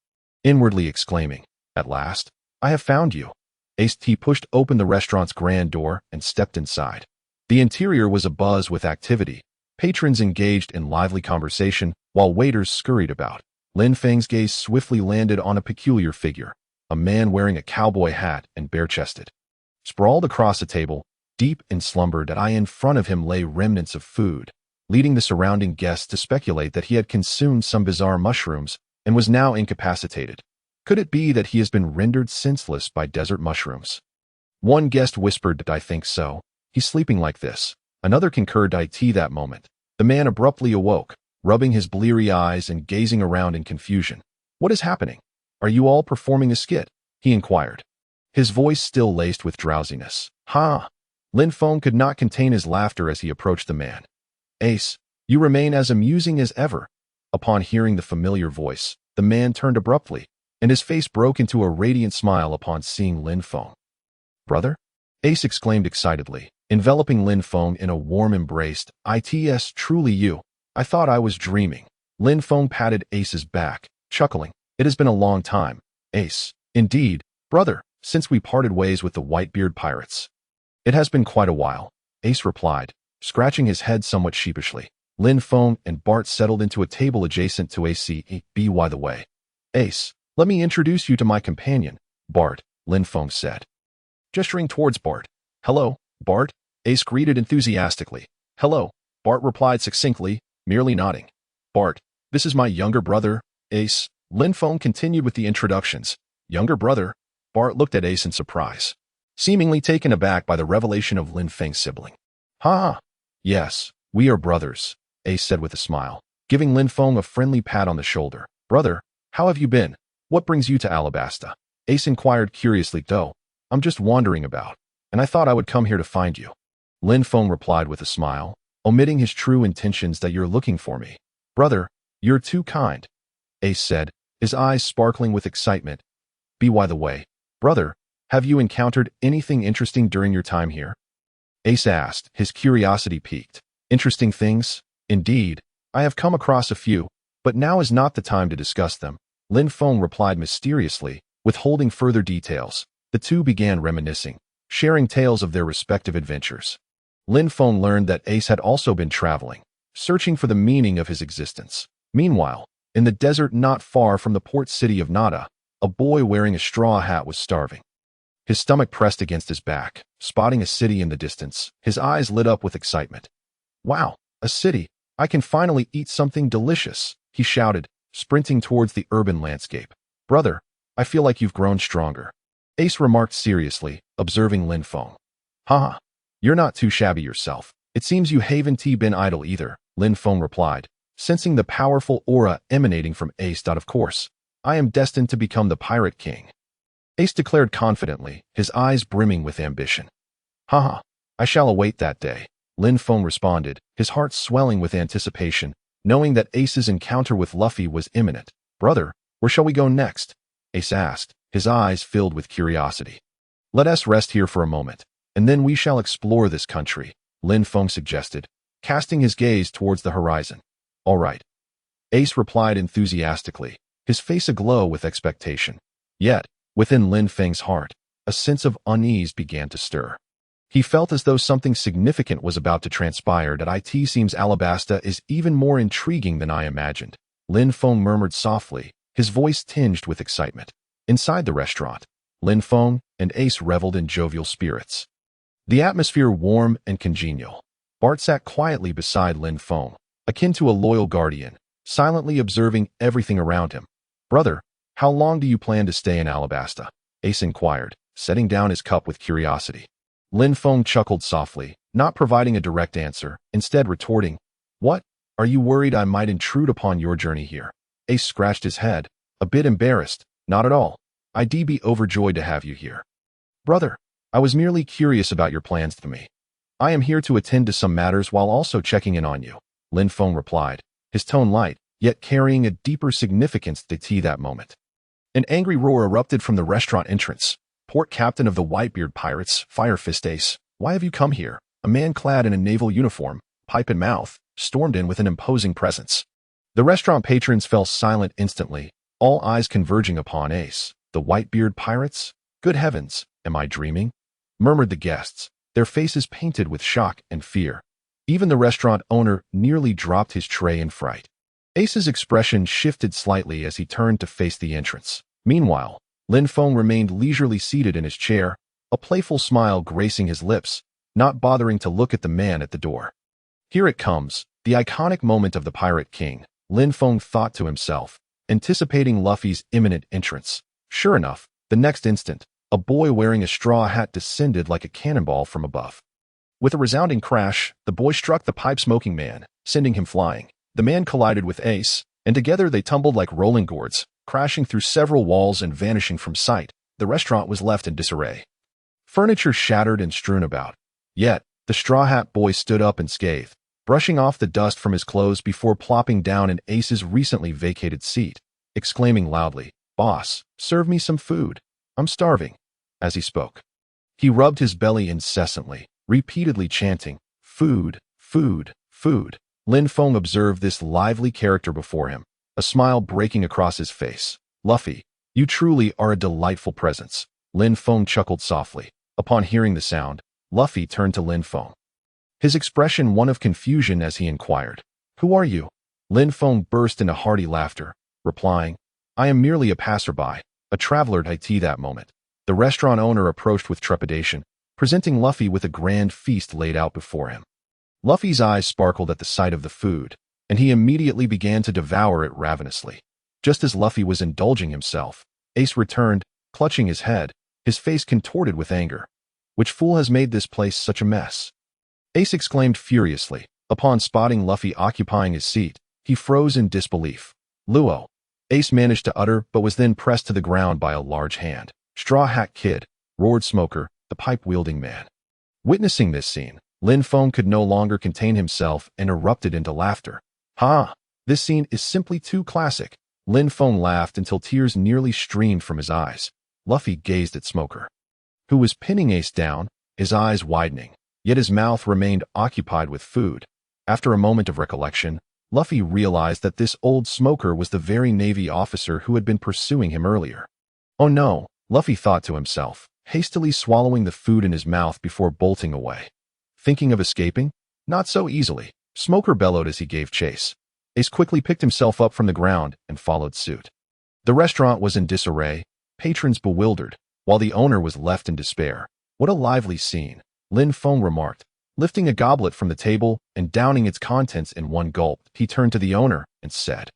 inwardly exclaiming, "At last, I have found you." He pushed open the restaurant's grand door and stepped inside. The interior was abuzz with activity. Patrons engaged in lively conversation, while waiters scurried about. Lin Feng's gaze swiftly landed on a peculiar figure, a man wearing a cowboy hat and bare-chested. Sprawled across a table, deep in slumber, in front of him lay remnants of food, leading the surrounding guests to speculate that he had consumed some bizarre mushrooms and was now incapacitated. Could it be that he has been rendered senseless by desert mushrooms? One guest whispered, "I think so. He's sleeping like this." Another concurred. That moment, the man abruptly awoke, rubbing his bleary eyes and gazing around in confusion. "What is happening? Are you all performing a skit?" he inquired, his voice still laced with drowsiness. "Ha!" Lin Feng could not contain his laughter as he approached the man. "Ace, you remain as amusing as ever." Upon hearing the familiar voice, the man turned abruptly, and his face broke into a radiant smile upon seeing Lin Feng. "Brother?" Ace exclaimed excitedly, enveloping Lin Feng in a warm embrace. "It's truly you. I thought I was dreaming." Lin Feng patted Ace's back, chuckling. "It has been a long time, Ace." "Indeed, brother, since we parted ways with the Whitebeard pirates." "It has been quite a while," Ace replied, scratching his head somewhat sheepishly. Lin Feng and Bart settled into a table adjacent to Ace. "By the way, Ace, let me introduce you to my companion, Bart," Lin Feng said, gesturing towards Bart. "Hello, Bart," Ace greeted enthusiastically. "Hello," Bart replied succinctly, merely nodding. "Bart, this is my younger brother, Ace." Lin Feng continued with the introductions. "Younger brother?" Bart looked at Ace in surprise, seemingly taken aback by the revelation of Lin Feng's sibling. "Ha! Yes, we are brothers," Ace said with a smile, giving Lin Feng a friendly pat on the shoulder. "Brother, how have you been? What brings you to Alabasta?" Ace inquired curiously. "I'm just wandering about, and I thought I would come here to find you." Lin Feng replied with a smile, omitting his true intentions. That you're looking for me. Brother, you're too kind, Ace said, his eyes sparkling with excitement. By the way, brother, have you encountered anything interesting during your time here? Ace asked, his curiosity piqued. Interesting things? Indeed, I have come across a few, but now is not the time to discuss them, Lin Feng replied mysteriously, withholding further details. The two began reminiscing, sharing tales of their respective adventures. Lin Feng learned that Ace had also been traveling, searching for the meaning of his existence. Meanwhile, in the desert not far from the port city of Nada, a boy wearing a straw hat was starving. His stomach pressed against his back. Spotting a city in the distance, his eyes lit up with excitement. Wow, a city! I can finally eat something delicious, he shouted, sprinting towards the urban landscape. Brother, I feel like you've grown stronger, Ace remarked seriously, observing Lin Feng. Haha, you're not too shabby yourself. It seems you haven't been idle either, Lin Feng replied, sensing the powerful aura emanating from Ace. Of course, I am destined to become the Pirate King, Ace declared confidently, his eyes brimming with ambition. Haha, I shall await that day, Lin Feng responded, his heart swelling with anticipation, knowing that Ace's encounter with Luffy was imminent. Brother, where shall we go next? Ace asked, his eyes filled with curiosity. Let us rest here for a moment, and then we shall explore this country, Lin Feng suggested, casting his gaze towards the horizon. All right, Ace replied enthusiastically, his face aglow with expectation. Yet, within Lin Feng's heart, a sense of unease began to stir. He felt as though something significant was about to transpire. That it seems Alabasta is even more intriguing than I imagined, Lin Feng murmured softly, his voice tinged with excitement. Inside the restaurant, Lin Feng and Ace reveled in jovial spirits. The atmosphere warm and congenial. Bart sat quietly beside Lin Feng, akin to a loyal guardian, silently observing everything around him. Brother, how long do you plan to stay in Alabasta? Ace inquired, setting down his cup with curiosity. Lin Feng chuckled softly, not providing a direct answer, instead retorting, What? Are you worried I might intrude upon your journey here? Ace scratched his head, a bit embarrassed. Not at all. I'd be overjoyed to have you here. Brother, I was merely curious about your plans to me. I am here to attend to some matters while also checking in on you, Lin Feng replied, his tone light, yet carrying a deeper significance to that moment. An angry roar erupted from the restaurant entrance. Port captain of the Whitebeard pirates, Fire Fist Ace, why have you come here? A man clad in a naval uniform, pipe in mouth, stormed in with an imposing presence. The restaurant patrons fell silent instantly, all eyes converging upon Ace. The Whitebeard pirates? Good heavens, am I dreaming? Murmured the guests, their faces painted with shock and fear. Even the restaurant owner nearly dropped his tray in fright. Ace's expression shifted slightly as he turned to face the entrance. Meanwhile, Lin Feng remained leisurely seated in his chair, a playful smile gracing his lips, not bothering to look at the man at the door. Here it comes, the iconic moment of the Pirate King, Lin Feng thought to himself, anticipating Luffy's imminent entrance. Sure enough, the next instant, a boy wearing a straw hat descended like a cannonball from above. With a resounding crash, the boy struck the pipe-smoking man, sending him flying. The man collided with Ace, and together they tumbled like rolling gourds, crashing through several walls and vanishing from sight. The restaurant was left in disarray. Furniture shattered and strewn about. Yet, the straw hat boy stood up unscathed, brushing off the dust from his clothes before plopping down in Ace's recently vacated seat, exclaiming loudly, Boss, serve me some food. I'm starving. As he spoke, he rubbed his belly incessantly, repeatedly chanting, Food, food, food. Lin Feng observed this lively character before him, a smile breaking across his face. Luffy, you truly are a delightful presence. Lin Feng chuckled softly. Upon hearing the sound, Luffy turned to Lin Feng, his expression one of confusion as he inquired, Who are you? Lin Feng burst into hearty laughter, replying, I am merely a passerby, a traveler at that moment. The restaurant owner approached with trepidation, presenting Luffy with a grand feast laid out before him. Luffy's eyes sparkled at the sight of the food, and he immediately began to devour it ravenously. Just as Luffy was indulging himself, Ace returned, clutching his head, his face contorted with anger. Which fool has made this place such a mess? Ace exclaimed furiously. Upon spotting Luffy occupying his seat, he froze in disbelief. Luo, Ace managed to utter but was then pressed to the ground by a large hand. Straw Hat Kid, roared Smoker, the pipe-wielding man. Witnessing this scene, Lin Feng could no longer contain himself and erupted into laughter. Ha! This scene is simply too classic. Lin Feng laughed until tears nearly streamed from his eyes. Luffy gazed at Smoker, who was pinning Ace down, his eyes widening, yet his mouth remained occupied with food. After a moment of recollection, Luffy realized that this old Smoker was the very Navy officer who had been pursuing him earlier. Oh no, Luffy thought to himself, hastily swallowing the food in his mouth before bolting away. Thinking of escaping? Not so easily, Smoker bellowed as he gave chase. Ace quickly picked himself up from the ground and followed suit. The restaurant was in disarray, patrons bewildered, while the owner was left in despair. What a lively scene, Lin Feng remarked. Lifting a goblet from the table and downing its contents in one gulp, he turned to the owner and said,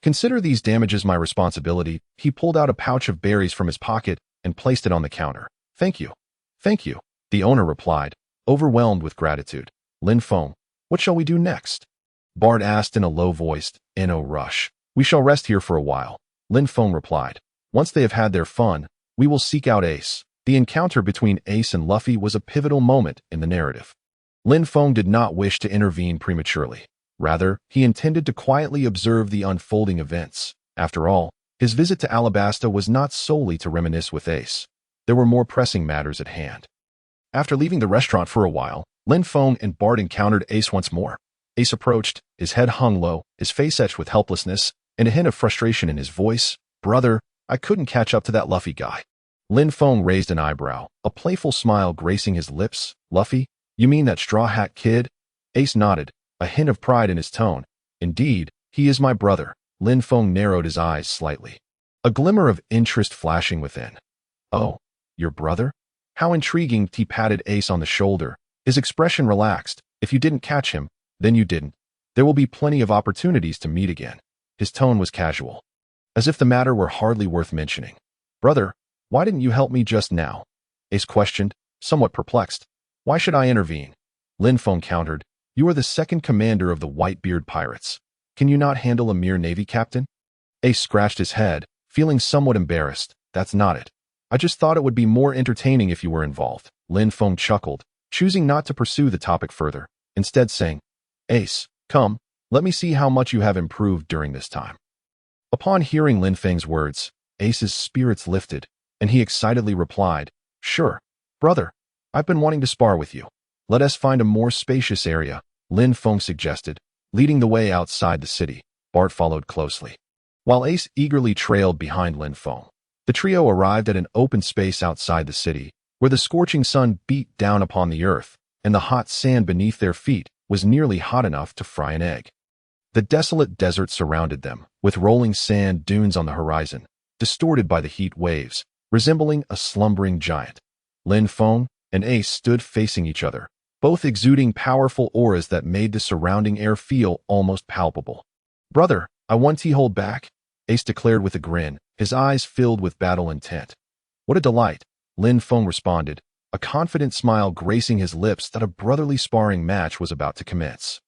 "Consider these damages my responsibility." He pulled out a pouch of berries from his pocket and placed it on the counter. "Thank you. Thank you," the owner replied, overwhelmed with gratitude. "Lin Feng, what shall we do next?" Bart asked in a low voice. "In no rush. We shall rest here for a while," Lin Feng replied. "Once they have had their fun, we will seek out Ace." The encounter between Ace and Luffy was a pivotal moment in the narrative. Lin Feng did not wish to intervene prematurely. Rather, he intended to quietly observe the unfolding events. After all, his visit to Alabasta was not solely to reminisce with Ace. There were more pressing matters at hand. After leaving the restaurant for a while, Lin Feng and Bart encountered Ace once more. Ace approached, his head hung low, his face etched with helplessness, and a hint of frustration in his voice. "Brother, I couldn't catch up to that Luffy guy." Lin Feng raised an eyebrow, a playful smile gracing his lips. "Luffy? You mean that straw hat kid?" Ace nodded, a hint of pride in his tone. "Indeed, he is my brother." Lin Feng narrowed his eyes slightly, a glimmer of interest flashing within. "Oh, your brother? How intriguing." He patted Ace on the shoulder, his expression relaxed. "If you didn't catch him, then you didn't. There will be plenty of opportunities to meet again." His tone was casual, as if the matter were hardly worth mentioning. "Brother, why didn't you help me just now?" Ace questioned, somewhat perplexed. "Why should I intervene?" Lin Feng countered. "You are the second commander of the Whitebeard pirates. Can you not handle a mere Navy captain?" Ace scratched his head, feeling somewhat embarrassed. "That's not it. I just thought it would be more entertaining if you were involved." Lin Feng chuckled, choosing not to pursue the topic further, instead saying, "Ace, come, let me see how much you have improved during this time." Upon hearing Lin Feng's words, Ace's spirits lifted, and he excitedly replied, "Sure, brother, I've been wanting to spar with you. Let us find a more spacious area," Lin Feng suggested, leading the way outside the city. Bart followed closely, while Ace eagerly trailed behind Lin Feng. The trio arrived at an open space outside the city, where the scorching sun beat down upon the earth, and the hot sand beneath their feet was nearly hot enough to fry an egg. The desolate desert surrounded them, with rolling sand dunes on the horizon, distorted by the heat waves, resembling a slumbering giant. Lin Feng and Ace stood facing each other, both exuding powerful auras that made the surrounding air feel almost palpable. "Brother, I won't hold back," Ace declared with a grin, his eyes filled with battle intent. "What a delight," Lin Feng responded, a confident smile gracing his lips that a brotherly sparring match was about to commence.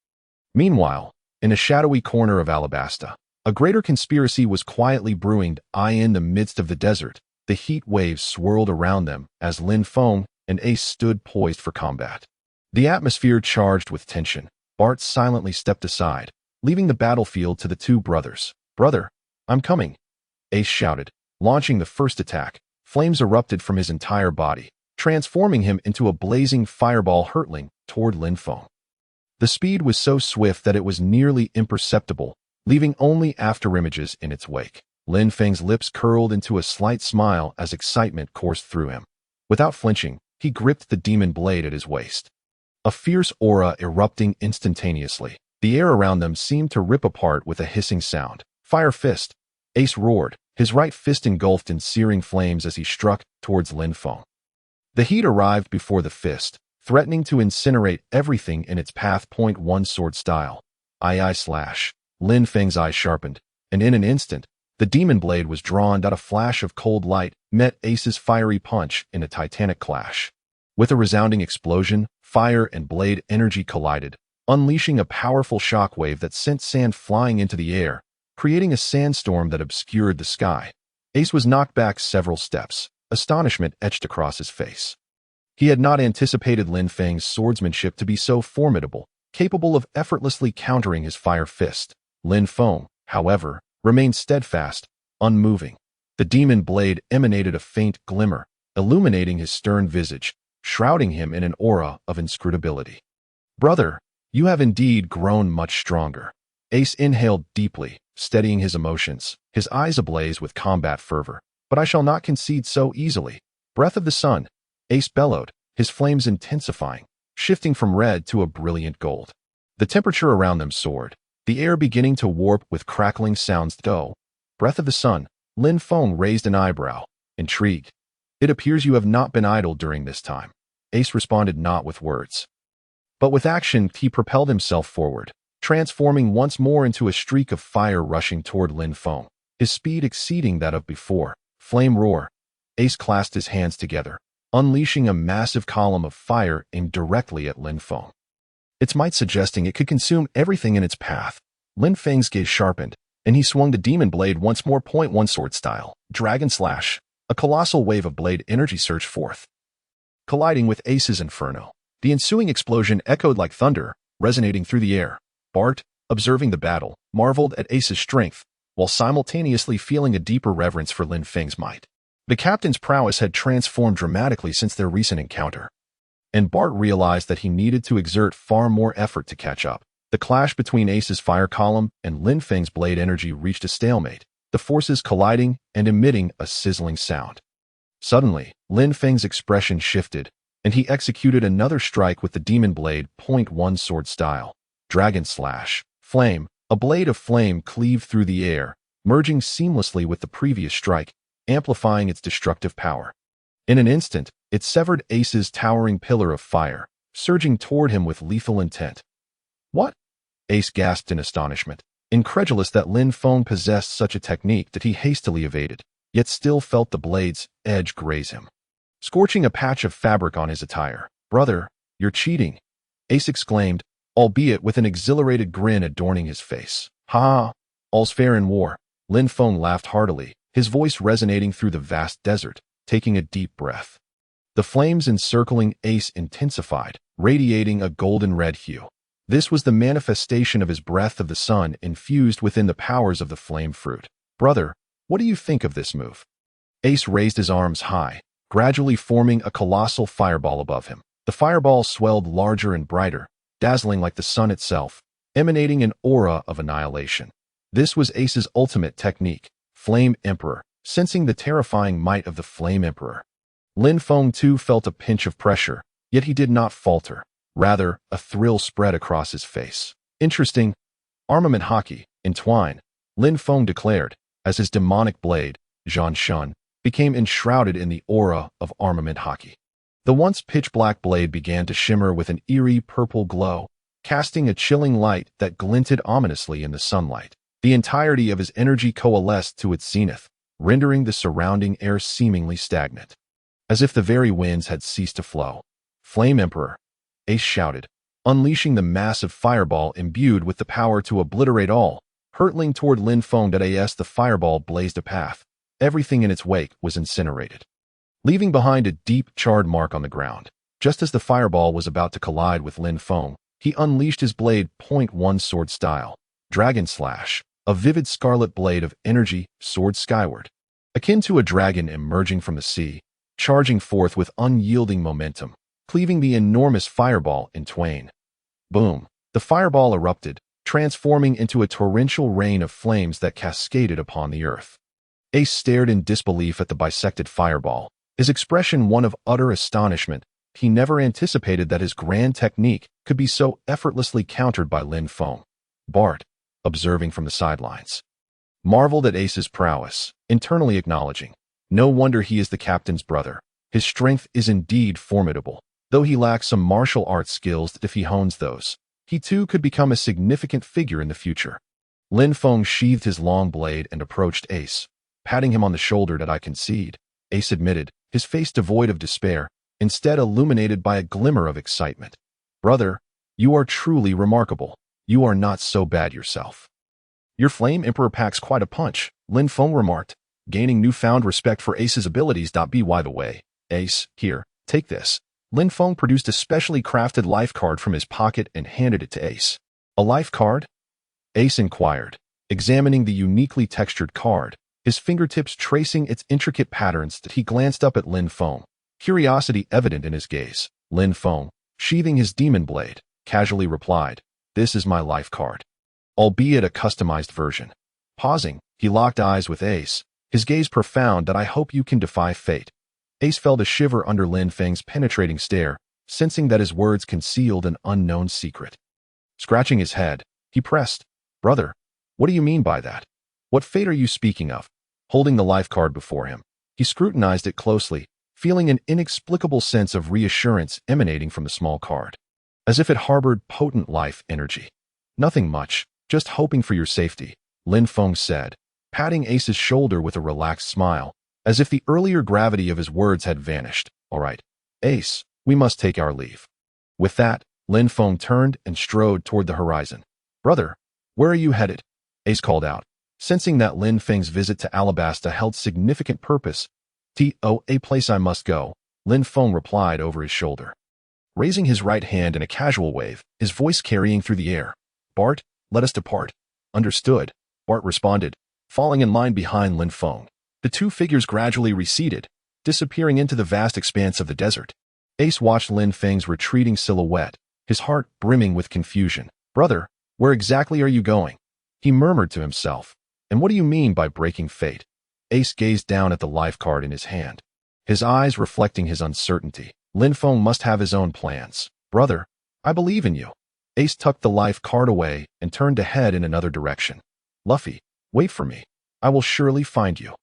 Meanwhile, in a shadowy corner of Alabasta, a greater conspiracy was quietly brewing. In the midst of the desert, the heat waves swirled around them as Lin Feng and Ace stood poised for combat. The atmosphere charged with tension. Bart silently stepped aside, leaving the battlefield to the two brothers. "Brother, I'm coming," Ace shouted, launching the first attack. Flames erupted from his entire body, transforming him into a blazing fireball hurtling toward Lin Feng. The speed was so swift that it was nearly imperceptible, leaving only afterimages in its wake. Lin Feng's lips curled into a slight smile as excitement coursed through him. Without flinching, he gripped the demon blade at his waist, a fierce aura erupting instantaneously. The air around them seemed to rip apart with a hissing sound. "Fire fist!" Ace roared, his right fist engulfed in searing flames as he struck towards Lin Feng. The heat arrived before the fist, threatening to incinerate everything in its path. One sword style. Slash. Lin Feng's eyes sharpened, and in an instant, the demon blade was drawn. A flash of cold light met Ace's fiery punch in a titanic clash. With a resounding explosion, fire and blade energy collided, unleashing a powerful shockwave that sent sand flying into the air, creating a sandstorm that obscured the sky. Ace was knocked back several steps, astonishment etched across his face. He had not anticipated Lin Feng's swordsmanship to be so formidable, capable of effortlessly countering his fire fist. Lin Feng, however, remained steadfast, unmoving. The demon blade emanated a faint glimmer, illuminating his stern visage, shrouding him in an aura of inscrutability. "Brother, you have indeed grown much stronger." Ace inhaled deeply, steadying his emotions, his eyes ablaze with combat fervor. "But I shall not concede so easily." "Breath of the sun," Ace bellowed, his flames intensifying, shifting from red to a brilliant gold. The temperature around them soared, the air beginning to warp with crackling sounds. "Oh, breath of the sun." Lin Feng raised an eyebrow, intrigued. "It appears you have not been idle during this time." Ace responded not with words, but with action. He propelled himself forward, transforming once more into a streak of fire rushing toward Lin Feng, his speed exceeding that of before. Flame roar. Ace clasped his hands together, unleashing a massive column of fire aimed directly at Lin Feng, its might suggesting it could consume everything in its path. Lin Feng's gaze sharpened, and he swung the demon blade once more. Point one sword style, dragon slash. A colossal wave of blade energy surged forth, colliding with Ace's inferno. The ensuing explosion echoed like thunder, resonating through the air. Bart, observing the battle, marveled at Ace's strength, while simultaneously feeling a deeper reverence for Lin Feng's might. The captain's prowess had transformed dramatically since their recent encounter, and Bart realized that he needed to exert far more effort to catch up. The clash between Ace's fire column and Lin Feng's blade energy reached a stalemate, the forces colliding and emitting a sizzling sound. Suddenly, Lin Feng's expression shifted, and he executed another strike with the demon blade. Point one sword style, dragon slash. Flame. A blade of flame cleaved through the air, merging seamlessly with the previous strike, amplifying its destructive power. In an instant, it severed Ace's towering pillar of fire, surging toward him with lethal intent. "What?" Ace gasped in astonishment, incredulous that Lin Feng possessed such a technique that he hastily evaded, yet still felt the blade's edge graze him, scorching a patch of fabric on his attire. "Brother, you're cheating," Ace exclaimed, albeit with an exhilarated grin adorning his face. "Ha! All's fair in war." Lin Feng laughed heartily, his voice resonating through the vast desert. Taking a deep breath, the flames encircling Ace intensified, radiating a golden red hue. This was the manifestation of his breath of the sun infused within the powers of the flame fruit. "Brother, what do you think of this move?" Ace raised his arms high, gradually forming a colossal fireball above him. The fireball swelled larger and brighter, dazzling like the sun itself, emanating an aura of annihilation. This was Ace's ultimate technique, Flame Emperor. Sensing the terrifying might of the Flame Emperor, Lin Feng too felt a pinch of pressure, yet he did not falter. Rather, a thrill spread across his face. "Interesting. Armament Haki, entwine," Lin Feng declared, as his demonic blade, Zhan Shun, became enshrouded in the aura of Armament Haki. The once pitch-black blade began to shimmer with an eerie purple glow, casting a chilling light that glinted ominously in the sunlight. The entirety of his energy coalesced to its zenith, rendering the surrounding air seemingly stagnant, as if the very winds had ceased to flow. "Flame Emperor," Ace shouted, unleashing the massive fireball imbued with the power to obliterate all, hurtling toward Lin Feng. As the fireball blazed a path, everything in its wake was incinerated, leaving behind a deep, charred mark on the ground. Just as the fireball was about to collide with Lin Feng, he unleashed his blade. Point one sword style, dragon slash. A vivid scarlet blade of energy soared skyward, akin to a dragon emerging from the sea, charging forth with unyielding momentum, cleaving the enormous fireball in twain. Boom! The fireball erupted, transforming into a torrential rain of flames that cascaded upon the earth. Ace stared in disbelief at the bisected fireball, his expression one of utter astonishment. He never anticipated that his grand technique could be so effortlessly countered by Lin Feng. Bart, observing from the sidelines, marveled at Ace's prowess, internally acknowledging, "No wonder he is the captain's brother. His strength is indeed formidable. Though he lacks some martial arts skills, if he hones those, he too could become a significant figure in the future." Lin Feng sheathed his long blade and approached Ace, patting him on the shoulder. "I concede," Ace admitted, his face devoid of despair, instead illuminated by a glimmer of excitement. "Brother, you are truly remarkable. You are not so bad yourself." "Your Flame Emperor packs quite a punch," Lin Feng remarked, gaining newfound respect for Ace's abilities. "By the way, Ace, here, take this." Lin Feng produced a specially crafted life card from his pocket and handed it to Ace. A life card? Ace inquired, examining the uniquely textured card, his fingertips tracing its intricate patterns. He glanced up at Lin Feng, curiosity evident in his gaze. Lin Feng, sheathing his demon blade, casually replied, "This is my life card, albeit a customized version." Pausing, he locked eyes with Ace, his gaze profound. "I hope you can defy fate." Ace felt a shiver under Lin Feng's penetrating stare, sensing that his words concealed an unknown secret. Scratching his head, he pressed, "Brother, what do you mean by that? What fate are you speaking of?" Holding the life card before him, he scrutinized it closely, feeling an inexplicable sense of reassurance emanating from the small card, as if it harbored potent life energy. "Nothing much, just hoping for your safety," Lin Feng said, patting Ace's shoulder with a relaxed smile, as if the earlier gravity of his words had vanished. "All right, Ace, we must take our leave." With that, Lin Feng turned and strode toward the horizon. "Brother, where are you headed?" Ace called out, sensing that Lin Feng's visit to Alabasta held significant purpose. "A place I must go," Lin Feng replied over his shoulder, raising his right hand in a casual wave, his voice carrying through the air. "Bart, let us depart." "Understood," Bart responded, falling in line behind Lin Feng. The two figures gradually receded, disappearing into the vast expanse of the desert. Ace watched Lin Feng's retreating silhouette, his heart brimming with confusion. "Brother, where exactly are you going?" he murmured to himself. "And what do you mean by breaking fate?" Ace gazed down at the life card in his hand, his eyes reflecting his uncertainty. Lin Feng must have his own plans. "Brother, I believe in you." Ace tucked the life card away and turned to head in another direction. "Luffy, wait for me. I will surely find you."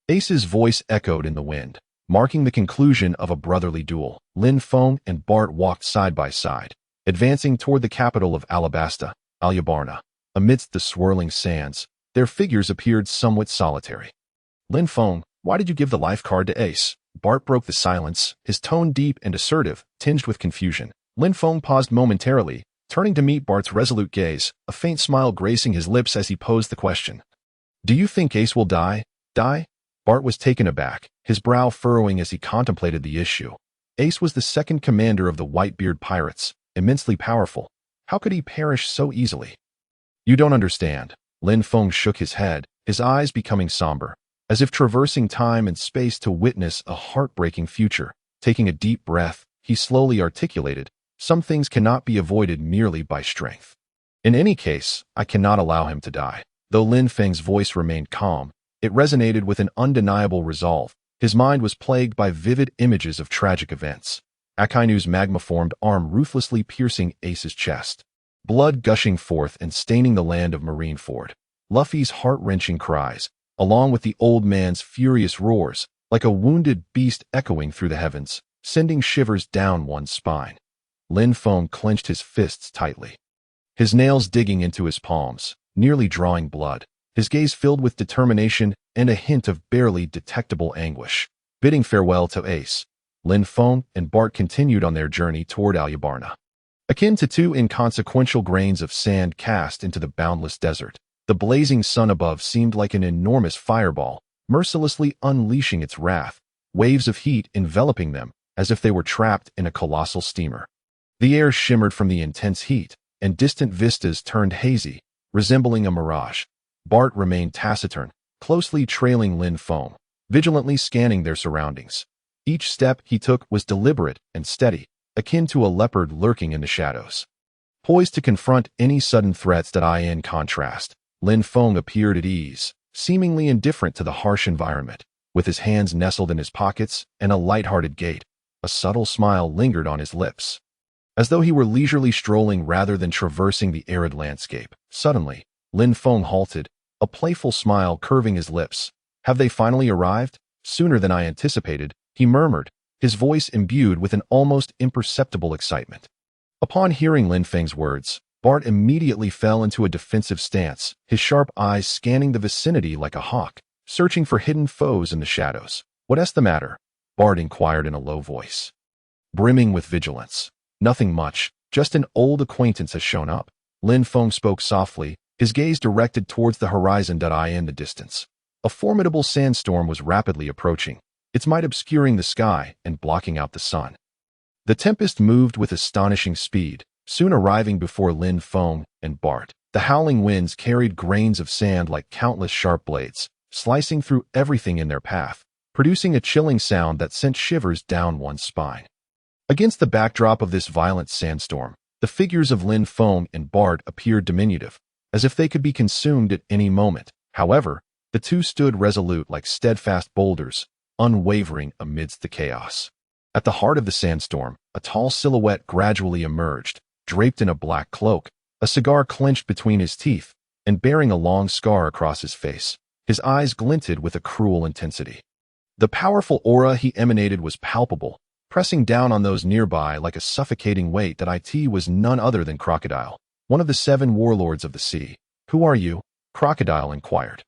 Ace's voice echoed in the wind, marking the conclusion of a brotherly duel. Lin Feng and Bart walked side by side, advancing toward the capital of Alabasta, Alyabarna. Amidst the swirling sands, their figures appeared somewhat solitary. "Lin Feng, why did you give the life card to Ace?" Bart broke the silence, his tone deep and assertive, tinged with confusion. Lin Feng paused momentarily, turning to meet Bart's resolute gaze, a faint smile gracing his lips as he posed the question. "Do you think Ace will die?" "Die?" Bart was taken aback, his brow furrowing as he contemplated the issue. Ace was the second commander of the Whitebeard pirates, immensely powerful. How could he perish so easily? "You don't understand." Lin Feng shook his head, his eyes becoming somber, as if traversing time and space to witness a heartbreaking future. Taking a deep breath, he slowly articulated, "Some things cannot be avoided merely by strength. In any case, I cannot allow him to die." Though Lin Feng's voice remained calm, it resonated with an undeniable resolve. His mind was plagued by vivid images of tragic events. Akainu's magma-formed arm ruthlessly piercing Ace's chest, blood gushing forth and staining the land of Marineford. Luffy's heart-wrenching cries, along with the old man's furious roars, like a wounded beast echoing through the heavens, sending shivers down one's spine. Lin Feng clenched his fists tightly, his nails digging into his palms, nearly drawing blood, his gaze filled with determination and a hint of barely detectable anguish. Bidding farewell to Ace, Lin Feng and Bart continued on their journey toward Alyabarna. Akin to two inconsequential grains of sand cast into the boundless desert, the blazing sun above seemed like an enormous fireball, mercilessly unleashing its wrath, waves of heat enveloping them as if they were trapped in a colossal steamer. The air shimmered from the intense heat, and distant vistas turned hazy, resembling a mirage. Bart remained taciturn, closely trailing Lin Feng, vigilantly scanning their surroundings. Each step he took was deliberate and steady, akin to a leopard lurking in the shadows, poised to confront any sudden threats. In contrast, Lin Feng appeared at ease, seemingly indifferent to the harsh environment, with his hands nestled in his pockets and a light-hearted gait. A subtle smile lingered on his lips, as though he were leisurely strolling rather than traversing the arid landscape. Suddenly, Lin Feng halted, a playful smile curving his lips. "Have they finally arrived?" "Sooner than I anticipated," he murmured, his voice imbued with an almost imperceptible excitement. Upon hearing Lin Feng's words, Bart immediately fell into a defensive stance, his sharp eyes scanning the vicinity like a hawk, searching for hidden foes in the shadows. "What's the matter?" Bart inquired in a low voice, brimming with vigilance. "Nothing much, just an old acquaintance has shown up." Lin Feng spoke softly, his gaze directed towards the horizon. In the distance, a formidable sandstorm was rapidly approaching, its might obscuring the sky and blocking out the sun. The tempest moved with astonishing speed, soon arriving before Lin Feng and Bart. The howling winds carried grains of sand like countless sharp blades, slicing through everything in their path, producing a chilling sound that sent shivers down one's spine. Against the backdrop of this violent sandstorm, the figures of Lin Feng and Bart appeared diminutive, as if they could be consumed at any moment. However, the two stood resolute like steadfast boulders, unwavering amidst the chaos. At the heart of the sandstorm, a tall silhouette gradually emerged, draped in a black cloak, a cigar clenched between his teeth, and bearing a long scar across his face. His eyes glinted with a cruel intensity. The powerful aura he emanated was palpable, pressing down on those nearby like a suffocating weight. That it was none other than Crocodile, one of the 7 warlords of the sea. "Who are you?" Crocodile inquired.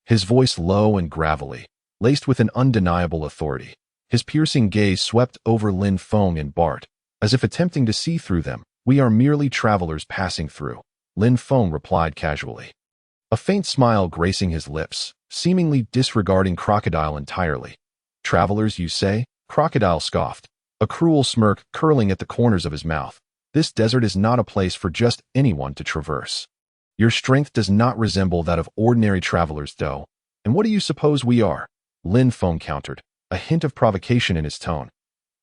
His voice low and gravelly, laced with an undeniable authority. His piercing gaze swept over Lin Feng and Bart, as if attempting to see through them. "We are merely travelers passing through," Lin Feng replied casually. A faint smile gracing his lips, seemingly disregarding Crocodile entirely. "Travelers, you say?" Crocodile scoffed, a cruel smirk curling at the corners of his mouth. "This desert is not a place for just anyone to traverse. Your strength does not resemble that of ordinary travelers, though. And what do you suppose we are?" Lin Feng countered, a hint of provocation in his tone.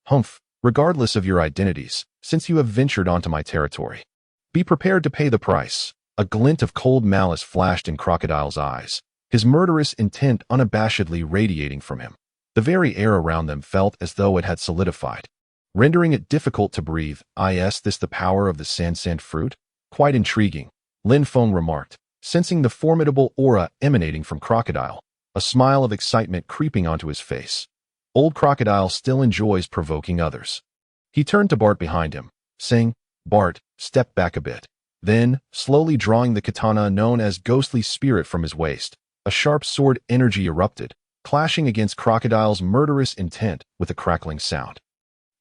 "Humph, regardless of your identities, since you have ventured onto my territory, be prepared to pay the price." A glint of cold malice flashed in Crocodile's eyes, his murderous intent unabashedly radiating from him. The very air around them felt as though it had solidified, rendering it difficult to breathe. "Is this the power of the sand fruit? Quite intriguing," Lin Feng remarked, sensing the formidable aura emanating from Crocodile, a smile of excitement creeping onto his face. Old Crocodile still enjoys provoking others. He turned to Bart behind him, saying, "Bart, step back a bit." Then, slowly drawing the katana known as Ghostly Spirit from his waist, a sharp sword energy erupted, clashing against Crocodile's murderous intent with a crackling sound.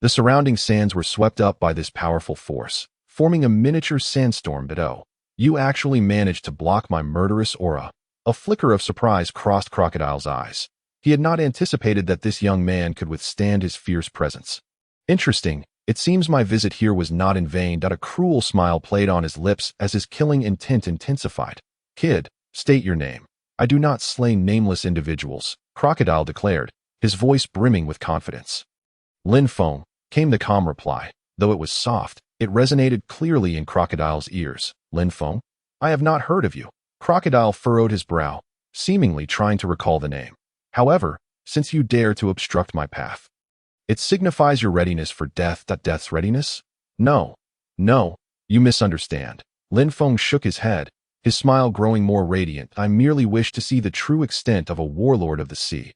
The surrounding sands were swept up by this powerful force, forming a miniature sandstorm. "But oh, you actually managed to block my murderous aura." A flicker of surprise crossed Crocodile's eyes. He had not anticipated that this young man could withstand his fierce presence. "Interesting. It seems my visit here was not in vain." A cruel smile played on his lips as his killing intent intensified. "Kid, state your name." "I do not slay nameless individuals," Crocodile declared, his voice brimming with confidence. "Lin Feng," came the calm reply. Though it was soft, it resonated clearly in Crocodile's ears. "Lin Feng? I have not heard of you." Crocodile furrowed his brow, seemingly trying to recall the name. "However, since you dare to obstruct my path, it signifies your readiness for death." "Death's readiness? No, you misunderstand." Lin Feng shook his head, his smile growing more radiant. "I merely wish to see the true extent of a warlord of the sea."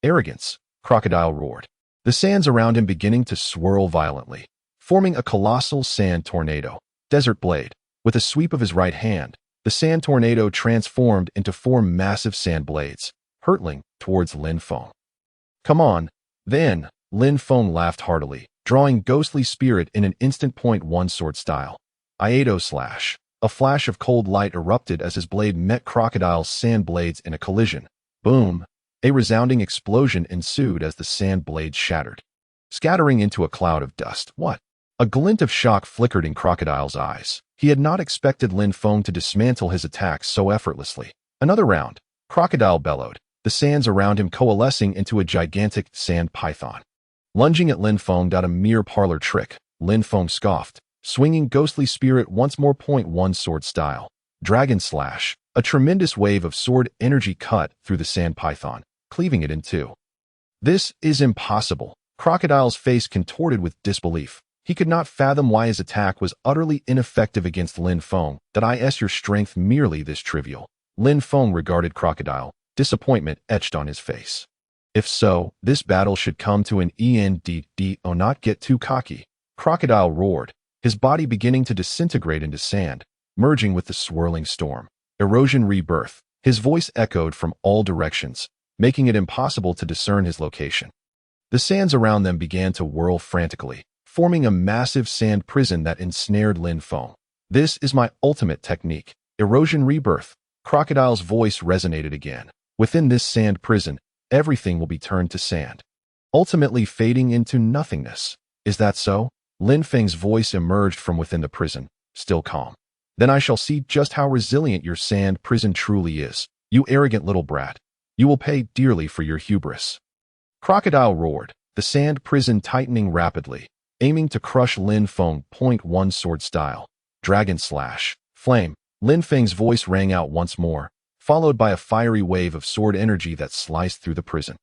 "Arrogance," Crocodile roared, the sands around him beginning to swirl violently, forming a colossal sand tornado. Desert Blade. With a sweep of his right hand, the sand tornado transformed into 4 massive sand blades, hurtling towards Lin Feng. "Come on, then." Lin Feng laughed heartily, drawing Ghostly Spirit in an instant. .1 sword style. Iato slash. A flash of cold light erupted as his blade met Crocodile's sand blades in a collision. Boom! A resounding explosion ensued as the sand blades shattered, scattering into a cloud of dust. "What?" A glint of shock flickered in Crocodile's eyes. He had not expected Lin Feng to dismantle his attacks so effortlessly. "Another round," Crocodile bellowed, the sands around him coalescing into a gigantic sand python. Lunging at Lin Feng. "A mere parlor trick," Lin Feng scoffed, swinging Ghostly Spirit once more. .1 sword style. Dragon slash. A tremendous wave of sword energy cut through the sand python, cleaving it in two. "This is impossible." Crocodile's face contorted with disbelief. He could not fathom why his attack was utterly ineffective against Lin Feng. "Is your strength merely this trivial?" Lin Feng regarded Crocodile, disappointment etched on his face. "If so, this battle should come to an end. Oh, not get too cocky," Crocodile roared, his body beginning to disintegrate into sand, merging with the swirling storm. "Erosion rebirth." His voice echoed from all directions, making it impossible to discern his location. The sands around them began to whirl frantically, forming a massive sand prison that ensnared Lin Feng. "This is my ultimate technique. Erosion rebirth." Crocodile's voice resonated again. "Within this sand prison, everything will be turned to sand, ultimately fading into nothingness." Is that so? Lin Feng's voice emerged from within the prison, still calm. Then I shall see just how resilient your sand prison truly is. You arrogant little brat. You will pay dearly for your hubris. Crocodile roared, the sand prison tightening rapidly, aiming to crush Lin Feng. One sword style. Dragon slash. Flame. Lin Feng's voice rang out once more, followed by a fiery wave of sword energy that sliced through the prison.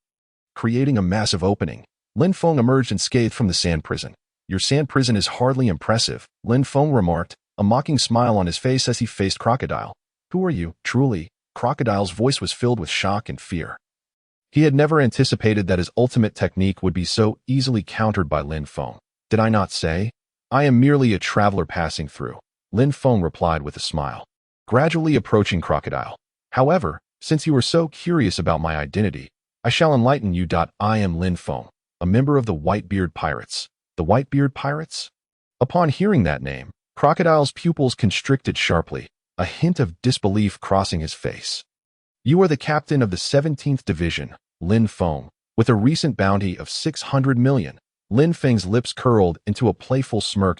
Creating a massive opening, Lin Feng emerged unscathed from the sand prison. Your sand prison is hardly impressive, Lin Feng remarked, a mocking smile on his face as he faced Crocodile. Who are you, truly? Crocodile's voice was filled with shock and fear. He had never anticipated that his ultimate technique would be so easily countered by Lin Feng. Did I not say? I am merely a traveler passing through, Lin Feng replied with a smile, gradually approaching Crocodile. However, since you are so curious about my identity, I shall enlighten you. I am Lin Feng, a member of the Whitebeard Pirates. The Whitebeard Pirates? Upon hearing that name, Crocodile's pupils constricted sharply, a hint of disbelief crossing his face. You are the captain of the 17th Division, Lin Feng, with a recent bounty of 600 million. Lin Feng's lips curled into a playful smirk.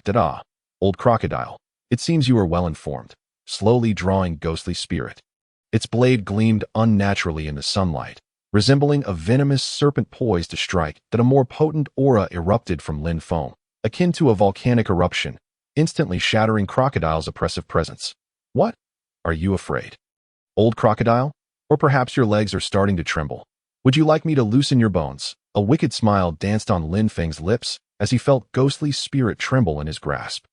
Old Crocodile, it seems you are well informed, slowly drawing ghostly spirit. Its blade gleamed unnaturally in the sunlight, resembling a venomous serpent poised to strike. A more potent aura erupted from Lin Feng, akin to a volcanic eruption, instantly shattering Crocodile's oppressive presence. What? Are you afraid? Old Crocodile? Or perhaps your legs are starting to tremble. Would you like me to loosen your bones? A wicked smile danced on Lin Feng's lips as he felt ghostly spirit tremble in his grasp.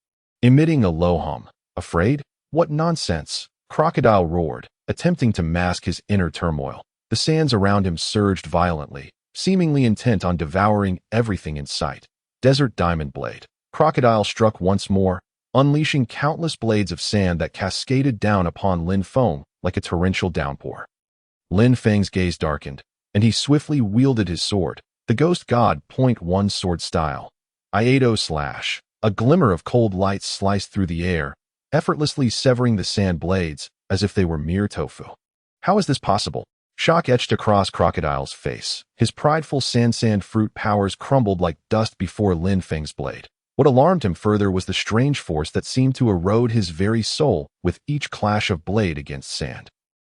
Emitting a low hum. Afraid? What nonsense! Crocodile roared, attempting to mask his inner turmoil. The sands around him surged violently, seemingly intent on devouring everything in sight. Desert Diamond Blade. Crocodile struck once more, unleashing countless blades of sand that cascaded down upon Lin Feng like a torrential downpour. Lin Feng's gaze darkened, and he swiftly wielded his sword, the Ghost God. One sword style. Iato slash. A glimmer of cold light sliced through the air, effortlessly severing the sand blades as if they were mere tofu. How is this possible? Shock etched across Crocodile's face. His prideful sand fruit powers crumbled like dust before Lin Feng's blade. What alarmed him further was the strange force that seemed to erode his very soul with each clash of blade against sand.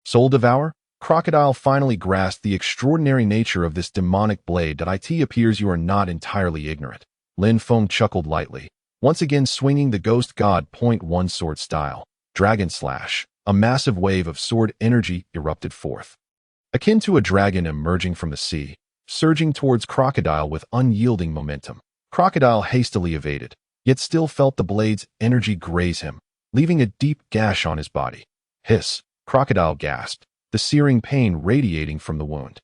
Soul Devour? Crocodile finally grasped the extraordinary nature of this demonic blade. It appears you are not entirely ignorant. Lin Feng chuckled lightly, once again swinging the Ghost God. One sword style. Dragon slash. A massive wave of sword energy erupted forth. Akin to a dragon emerging from the sea, surging towards Crocodile with unyielding momentum. Crocodile hastily evaded, yet still felt the blade's energy graze him, leaving a deep gash on his body. Hiss! Crocodile gasped, the searing pain radiating from the wound.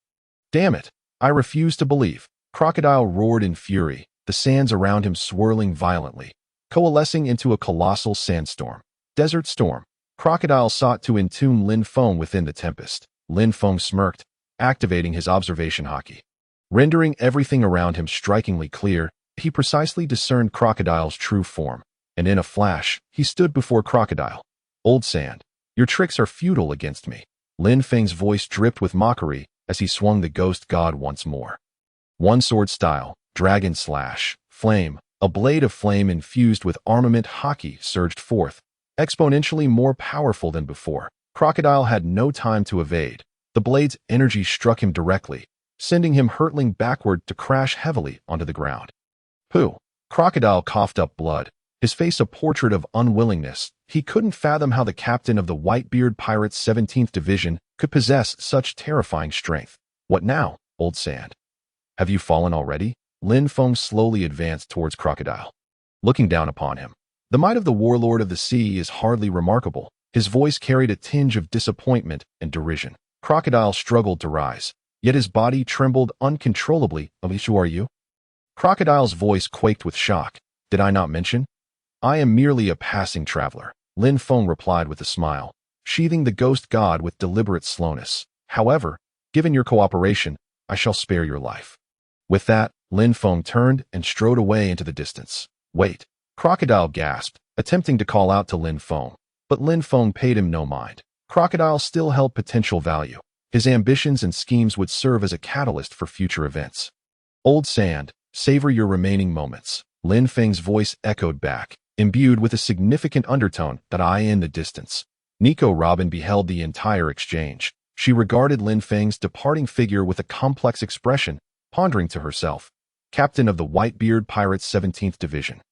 Damn it! I refuse to believe. Crocodile roared in fury, the sands around him swirling violently, coalescing into a colossal sandstorm. Desert Storm. Crocodile sought to entomb Lin Feng within the tempest. Lin Feng smirked, activating his observation Haki. Rendering everything around him strikingly clear, he precisely discerned Crocodile's true form, and in a flash, he stood before Crocodile. Old Sand, your tricks are futile against me. Lin Feng's voice dripped with mockery as he swung the Ghost God once more. One sword style, Dragon slash. Flame. A blade of flame infused with Armament Haki surged forth, exponentially more powerful than before. Crocodile had no time to evade. The blade's energy struck him directly, sending him hurtling backward to crash heavily onto the ground. Pooh! Crocodile coughed up blood, his face a portrait of unwillingness. He couldn't fathom how the captain of the Whitebeard Pirates' 17th Division could possess such terrifying strength. What now, Old Sand? Have you fallen already? Lin Feng slowly advanced towards Crocodile, looking down upon him. The might of the warlord of the sea is hardly remarkable. His voice carried a tinge of disappointment and derision. Crocodile struggled to rise, yet his body trembled uncontrollably. Who are you? Crocodile's voice quaked with shock. Did I not mention? I am merely a passing traveler, Lin Feng replied with a smile, sheathing the Ghost God with deliberate slowness. However, given your cooperation, I shall spare your life. With that, Lin Feng turned and strode away into the distance. Wait! Crocodile gasped, attempting to call out to Lin Feng, but Lin Feng paid him no mind. Crocodile still held potential value. His ambitions and schemes would serve as a catalyst for future events. Old Sand, savor your remaining moments. Lin Feng's voice echoed back, imbued with a significant undertone that I in the distance. Nico Robin beheld the entire exchange. She regarded Lin Feng's departing figure with a complex expression, pondering to herself. Captain of the Whitebeard Pirates 17th Division.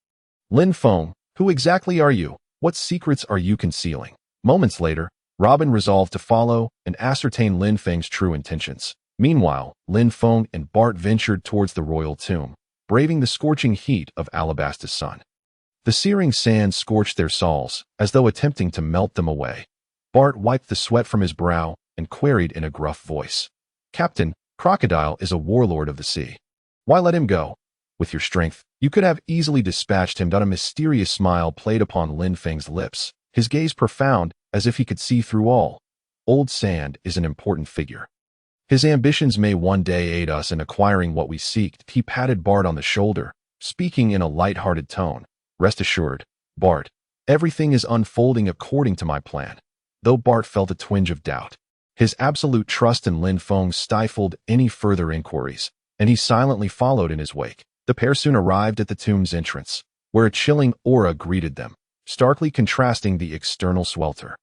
Lin Feng, who exactly are you? What secrets are you concealing? Moments later, Robin resolved to follow and ascertain Lin Feng's true intentions. Meanwhile, Lin Feng and Bart ventured towards the royal tomb, braving the scorching heat of Alabasta's sun. The searing sand scorched their soles, as though attempting to melt them away. Bart wiped the sweat from his brow and queried in a gruff voice. Captain, Crocodile is a warlord of the sea. Why let him go? With your strength, you could have easily dispatched him. A mysterious smile played upon Lin Feng's lips, his gaze profound, as if he could see through all. Old Sand is an important figure. His ambitions may one day aid us in acquiring what we seek. He patted Bart on the shoulder, speaking in a light-hearted tone. Rest assured, Bart, everything is unfolding according to my plan. Though Bart felt a twinge of doubt, his absolute trust in Lin Feng stifled any further inquiries, and he silently followed in his wake. The pair soon arrived at the tomb's entrance, where a chilling aura greeted them, starkly contrasting the external swelter.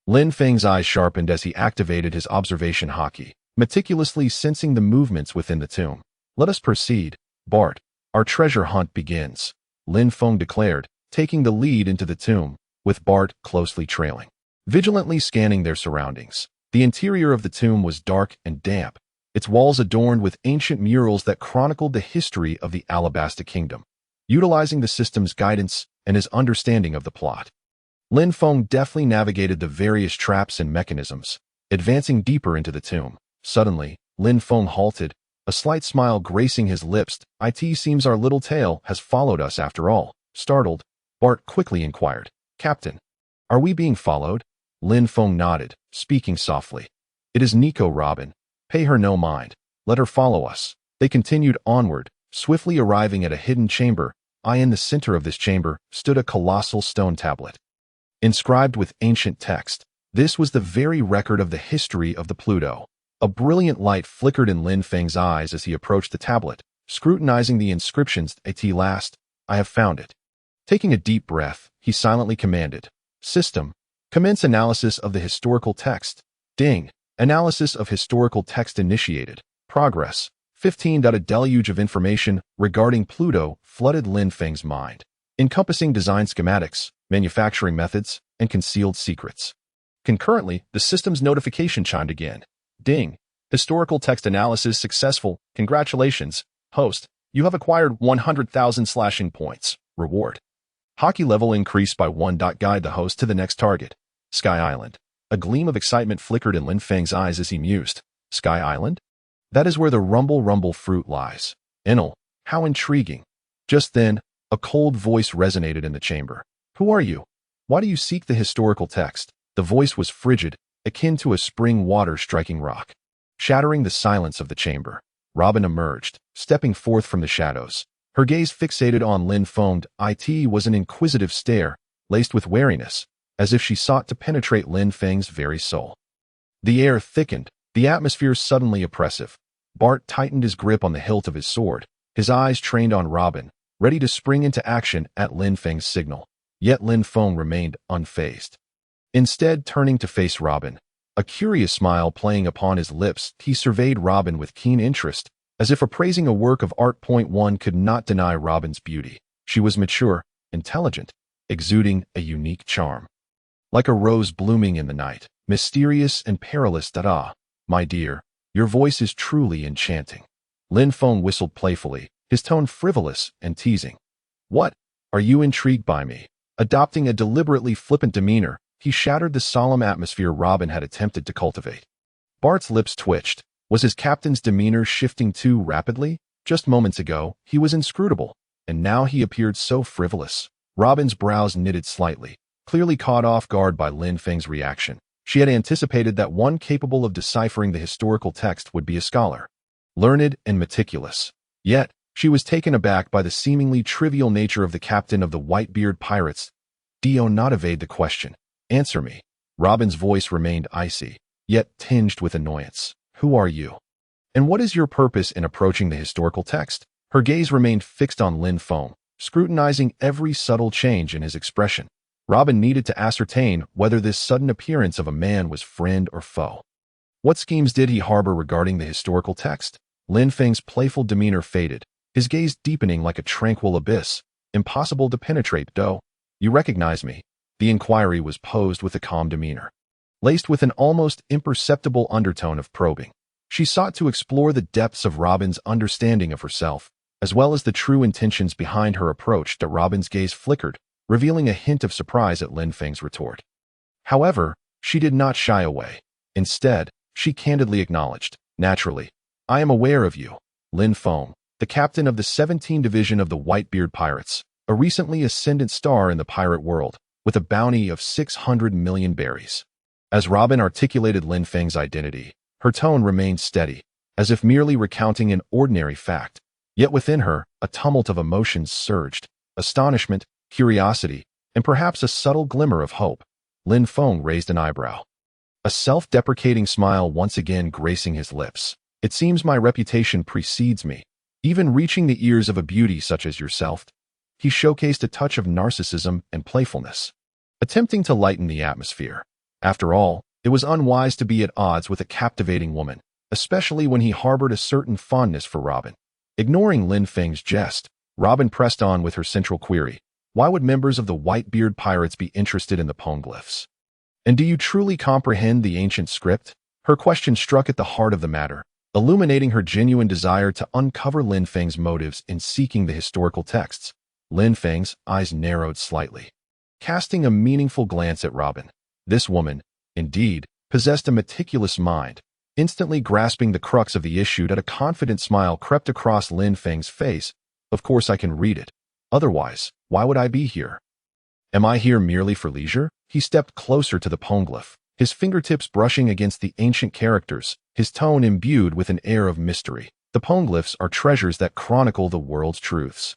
Lin Feng's eyes sharpened as he activated his observation Haki, meticulously sensing the movements within the tomb. Let us proceed, Bart. Our treasure hunt begins, Lin Feng declared, taking the lead into the tomb, with Bart closely trailing. Vigilantly scanning their surroundings, the interior of the tomb was dark and damp, its walls adorned with ancient murals that chronicled the history of the Alabasta Kingdom. Utilizing the system's guidance and his understanding of the plot, Lin Feng deftly navigated the various traps and mechanisms, advancing deeper into the tomb. Suddenly, Lin Feng halted, a slight smile gracing his lips. It seems our little tale has followed us after all. Startled, Bart quickly inquired, Captain, are we being followed? Lin Feng nodded, speaking softly. It is Nico Robin. Pay her no mind. Let her follow us. They continued onward, swiftly arriving at a hidden chamber. In the center of this chamber stood a colossal stone tablet, inscribed with ancient text. This was the very record of the history of the Pluto. A brilliant light flickered in Lin Feng's eyes as he approached the tablet, scrutinizing the inscriptions. At last, I have found it. Taking a deep breath, he silently commanded, System, commence analysis of the historical text. Ding. Analysis of historical text initiated. Progress. 15. A deluge of information regarding Pluto flooded Lin Feng's mind, encompassing design schematics, manufacturing methods, and concealed secrets. Concurrently, the system's notification chimed again. Ding. Historical text analysis successful. Congratulations, host. You have acquired 100,000 slashing points. Reward. Haki level increased by 1. Guide the host to the next target. Sky Island. A gleam of excitement flickered in Lin Feng's eyes as he mused. Sky Island? That is where the rumble fruit lies. Enel, how intriguing. Just then, a cold voice resonated in the chamber. Who are you? Why do you seek the historical text? The voice was frigid, akin to a spring water striking rock. Shattering the silence of the chamber, Robin emerged, stepping forth from the shadows. Her gaze fixated on Lin Feng. It was an inquisitive stare, laced with wariness, as if she sought to penetrate Lin Feng's very soul. The air thickened, the atmosphere suddenly oppressive. Bart tightened his grip on the hilt of his sword, his eyes trained on Robin, ready to spring into action at Lin Feng's signal. Yet Lin Feng remained unfazed. Instead, turning to face Robin, a curious smile playing upon his lips, he surveyed Robin with keen interest, as if appraising a work of art. One could not deny Robin's beauty. She was mature, intelligent, exuding a unique charm. Like a rose blooming in the night, mysterious and perilous. My dear, your voice is truly enchanting. Lin Feng whistled playfully, his tone frivolous and teasing. What? Are you intrigued by me? Adopting a deliberately flippant demeanor, he shattered the solemn atmosphere Robin had attempted to cultivate. Bart's lips twitched. Was his captain's demeanor shifting too rapidly? Just moments ago, he was inscrutable, and now he appeared so frivolous. Robin's brows knitted slightly, clearly caught off guard by Lin Feng's reaction. She had anticipated that one capable of deciphering the historical text would be a scholar, learned and meticulous. Yet, she was taken aback by the seemingly trivial nature of the captain of the Whitebeard pirates. Do not evade the question. Answer me. Robin's voice remained icy, yet tinged with annoyance. Who are you? And what is your purpose in approaching the historical text? Her gaze remained fixed on Lin Feng, scrutinizing every subtle change in his expression. Robin needed to ascertain whether this sudden appearance of a man was friend or foe. What schemes did he harbor regarding the historical text? Lin Feng's playful demeanor faded, his gaze deepening like a tranquil abyss. Impossible to penetrate, though. You recognize me? The inquiry was posed with a calm demeanor, laced with an almost imperceptible undertone of probing. She sought to explore the depths of Robin's understanding of herself, as well as the true intentions behind her approach. That Robin's gaze flickered, revealing a hint of surprise at Lin Feng's retort. However, she did not shy away. Instead, she candidly acknowledged, "Naturally, I am aware of you, Lin Feng, the captain of the 17th Division of the Whitebeard Pirates, a recently ascendant star in the pirate world, with a bounty of 600 million berries." As Robin articulated Lin Feng's identity, her tone remained steady, as if merely recounting an ordinary fact. Yet within her, a tumult of emotions surged: astonishment, curiosity, and perhaps a subtle glimmer of hope. Lin Feng raised an eyebrow, a self-deprecating smile once again gracing his lips. "It seems my reputation precedes me, even reaching the ears of a beauty such as yourself." He showcased a touch of narcissism and playfulness, attempting to lighten the atmosphere. After all, it was unwise to be at odds with a captivating woman, especially when he harbored a certain fondness for Robin. Ignoring Lin Feng's jest, Robin pressed on with her central query: why would members of the Whitebeard Pirates be interested in the poneglyphs? And do you truly comprehend the ancient script? Her question struck at the heart of the matter, illuminating her genuine desire to uncover Lin Feng's motives in seeking the historical texts. Lin Feng's eyes narrowed slightly, casting a meaningful glance at Robin. This woman, indeed, possessed a meticulous mind. Instantly grasping the crux of the issue, that a confident smile crept across Lin Feng's face. "Of course I can read it. Otherwise, why would I be here? Am I here merely for leisure?" He stepped closer to the poneglyph, his fingertips brushing against the ancient characters, his tone imbued with an air of mystery. "The poneglyphs are treasures that chronicle the world's truths.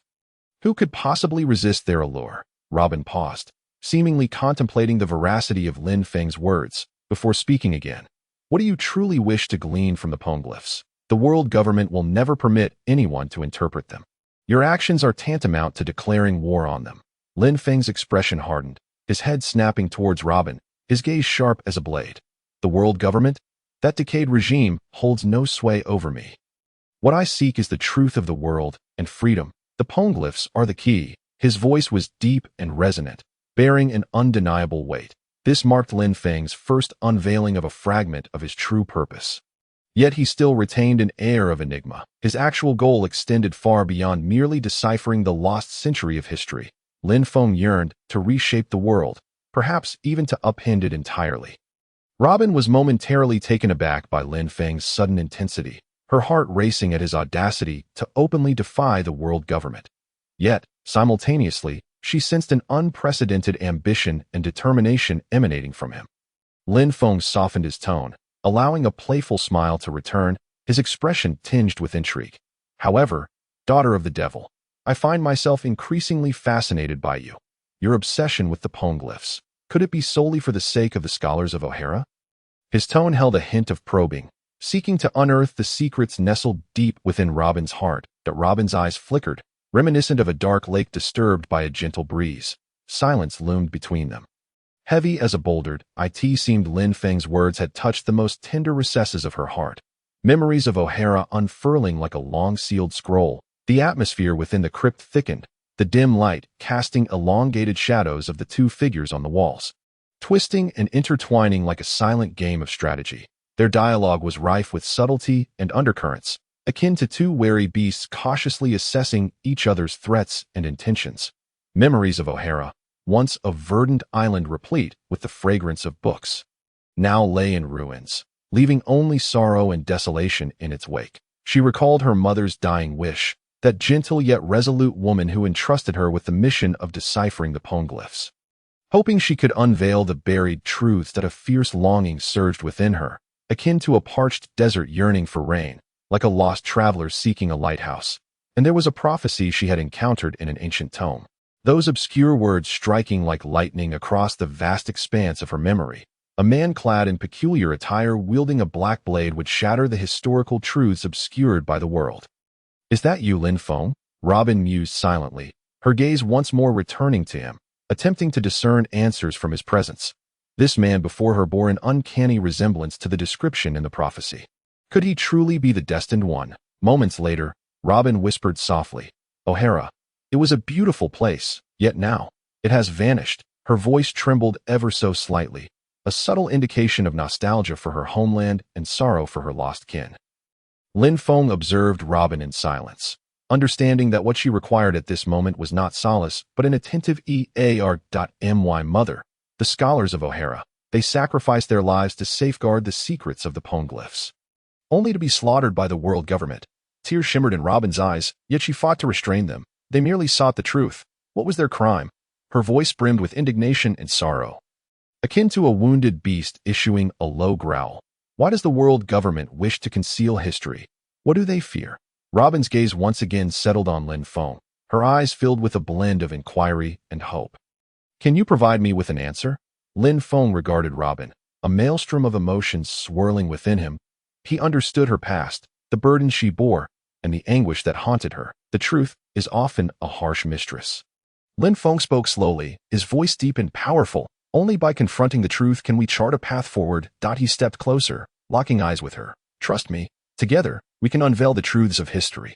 Who could possibly resist their allure?" Robin paused, seemingly contemplating the veracity of Lin Feng's words, before speaking again. "What do you truly wish to glean from the poneglyphs? The world government will never permit anyone to interpret them. Your actions are tantamount to declaring war on them." Lin Feng's expression hardened, his head snapping towards Robin, his gaze sharp as a blade. "The world government? That decayed regime holds no sway over me. What I seek is the truth of the world and freedom. The poneglyphs are the key." His voice was deep and resonant, bearing an undeniable weight. This marked Lin Feng's first unveiling of a fragment of his true purpose. Yet he still retained an air of enigma. His actual goal extended far beyond merely deciphering the lost century of history. Lin Feng yearned to reshape the world, perhaps even to upend it entirely. Robin was momentarily taken aback by Lin Feng's sudden intensity, her heart racing at his audacity to openly defy the world government. Yet, simultaneously, she sensed an unprecedented ambition and determination emanating from him. Lin Feng softened his tone, allowing a playful smile to return, his expression tinged with intrigue. "However, daughter of the devil, I find myself increasingly fascinated by you. Your obsession with the poneglyphs. Could it be solely for the sake of the scholars of O'Hara?" His tone held a hint of probing, seeking to unearth the secrets nestled deep within Robin's heart. That Robin's eyes flickered, reminiscent of a dark lake disturbed by a gentle breeze. Silence loomed between them. Heavy as a boulder, it seemed Lin Feng's words had touched the most tender recesses of her heart. Memories of O'Hara unfurling like a long-sealed scroll. The atmosphere within the crypt thickened, the dim light casting elongated shadows of the two figures on the walls, twisting and intertwining like a silent game of strategy. Their dialogue was rife with subtlety and undercurrents, akin to two wary beasts cautiously assessing each other's threats and intentions. Memories of O'Hara, once a verdant island replete with the fragrance of books, now lay in ruins, leaving only sorrow and desolation in its wake. She recalled her mother's dying wish, that gentle yet resolute woman who entrusted her with the mission of deciphering the poneglyphs. Hoping she could unveil the buried truths, that a fierce longing surged within her, akin to a parched desert yearning for rain, like a lost traveler seeking a lighthouse. And there was a prophecy she had encountered in an ancient tome, those obscure words striking like lightning across the vast expanse of her memory. A man clad in peculiar attire wielding a black blade would shatter the historical truths obscured by the world. "Is that you, Lin Feng?" Robin mused silently, her gaze once more returning to him, attempting to discern answers from his presence. This man before her bore an uncanny resemblance to the description in the prophecy. Could he truly be the destined one? Moments later, Robin whispered softly, "O'Hara, it was a beautiful place, yet now, it has vanished." Her voice trembled ever so slightly, a subtle indication of nostalgia for her homeland and sorrow for her lost kin. Lin Feng observed Robin in silence, understanding that what she required at this moment was not solace, but an attentive EAR.my mother. The scholars of O'Hara, they sacrificed their lives to safeguard the secrets of the poneglyphs, only to be slaughtered by the world government. Tears shimmered in Robin's eyes, yet she fought to restrain them. They merely sought the truth. What was their crime? Her voice brimmed with indignation and sorrow, akin to a wounded beast issuing a low growl. Why does the world government wish to conceal history? What do they fear? Robin's gaze once again settled on Lin Feng, her eyes filled with a blend of inquiry and hope. Can you provide me with an answer? Lin Feng regarded Robin, a maelstrom of emotions swirling within him. He understood her past, the burden she bore, and the anguish that haunted her. The truth is often a harsh mistress. Lin Feng spoke slowly, his voice deep and powerful. Only by confronting the truth can we chart a path forward. He stepped closer, locking eyes with her. Trust me, together, we can unveil the truths of history.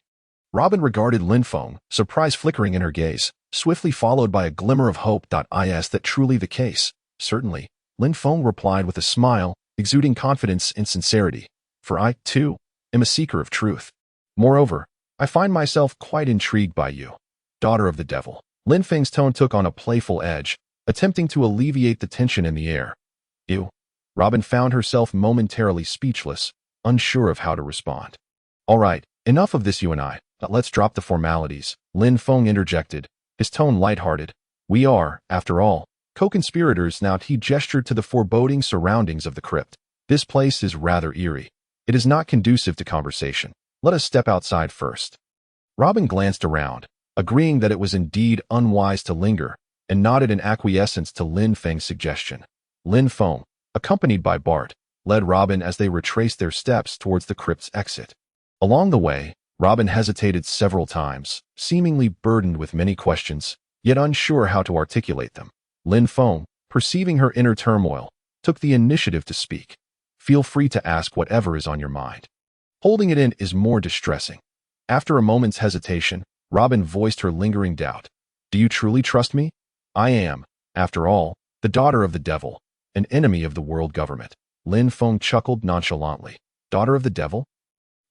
Robin regarded Lin Feng, surprise flickering in her gaze, swiftly followed by a glimmer of hope. Is that truly the case? Certainly, Lin Feng replied with a smile, exuding confidence and sincerity. For I, too, am a seeker of truth. Moreover, I find myself quite intrigued by you, daughter of the devil. Lin Feng's tone took on a playful edge, attempting to alleviate the tension in the air. You. Robin found herself momentarily speechless, unsure of how to respond. All right, enough of this you and I. Let's drop the formalities, Lin Feng interjected, his tone lighthearted. We are, after all, co-conspirators now. He gestured to the foreboding surroundings of the crypt. This place is rather eerie. It is not conducive to conversation. Let us step outside first. Robin glanced around, agreeing that it was indeed unwise to linger, and nodded in acquiescence to Lin Feng's suggestion. Lin Feng, accompanied by Bart, led Robin as they retraced their steps towards the crypt's exit. Along the way, Robin hesitated several times, seemingly burdened with many questions, yet unsure how to articulate them. Lin Feng, perceiving her inner turmoil, took the initiative to speak. Feel free to ask whatever is on your mind. Holding it in is more distressing. After a moment's hesitation, Robin voiced her lingering doubt. Do you truly trust me? I am, after all, the daughter of the devil, an enemy of the world government. Lin Feng chuckled nonchalantly. Daughter of the devil?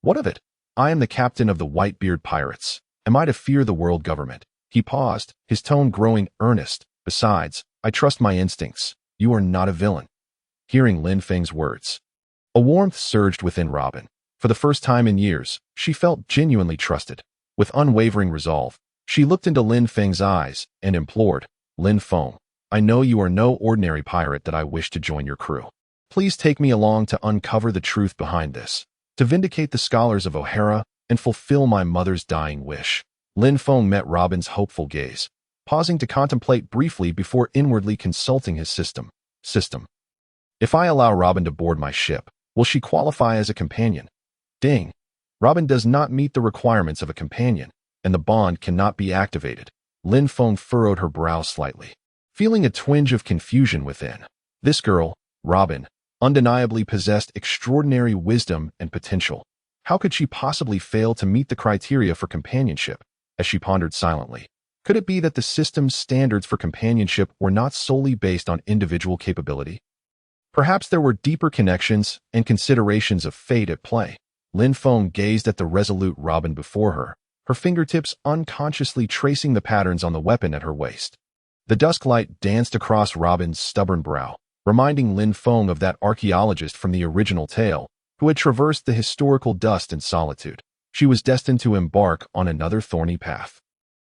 What of it? I am the captain of the Whitebeard pirates. Am I to fear the world government? He paused, his tone growing earnest. Besides, I trust my instincts. You are not a villain. Hearing Lin Feng's words, a warmth surged within Robin. For the first time in years, she felt genuinely trusted. With unwavering resolve, she looked into Lin Feng's eyes and implored, Lin Feng, I know you are no ordinary pirate that I wish to join your crew. Please take me along to uncover the truth behind this, to vindicate the scholars of O'Hara and fulfill my mother's dying wish. Lin Feng met Robin's hopeful gaze, pausing to contemplate briefly before inwardly consulting his system. If I allow Robin to board my ship, will she qualify as a companion? Ding. Robin does not meet the requirements of a companion, and the bond cannot be activated. Lin Feng furrowed her brow slightly, feeling a twinge of confusion within. This girl, Robin, undeniably possessed extraordinary wisdom and potential. How could she possibly fail to meet the criteria for companionship? As she pondered silently, could it be that the system's standards for companionship were not solely based on individual capability? Perhaps there were deeper connections and considerations of fate at play. Lin Feng gazed at the resolute Robin before her, her fingertips unconsciously tracing the patterns on the weapon at her waist. The dusk light danced across Robin's stubborn brow, reminding Lin Feng of that archaeologist from the original tale, who had traversed the historical dust in solitude. She was destined to embark on another thorny path,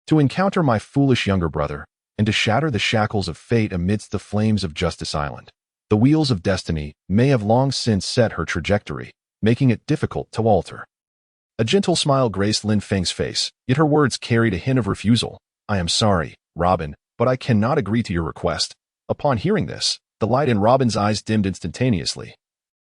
to encounter my foolish younger brother, and to shatter the shackles of fate amidst the flames of Justice Island. The wheels of destiny may have long since set her trajectory, making it difficult to alter. A gentle smile graced Lin Feng's face, yet her words carried a hint of refusal. I am sorry, Robin, but I cannot agree to your request. Upon hearing this, the light in Robin's eyes dimmed instantaneously,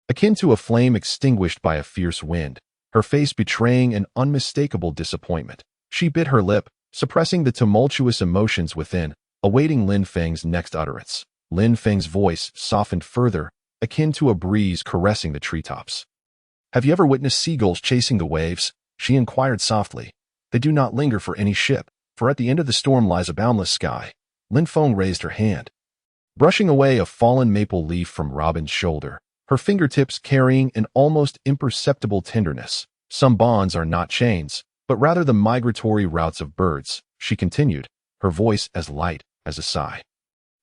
akin to a flame extinguished by a fierce wind, her face betraying an unmistakable disappointment. She bit her lip, suppressing the tumultuous emotions within, awaiting Lin Feng's next utterance. Lin Feng's voice softened further, akin to a breeze caressing the treetops. "Have you ever witnessed seagulls chasing the waves?" she inquired softly. "They do not linger for any ship, for at the end of the storm lies a boundless sky." Lin Feng raised her hand, brushing away a fallen maple leaf from Robin's shoulder, her fingertips carrying an almost imperceptible tenderness. "Some bonds are not chains, but rather the migratory routes of birds," she continued, her voice as light as a sigh.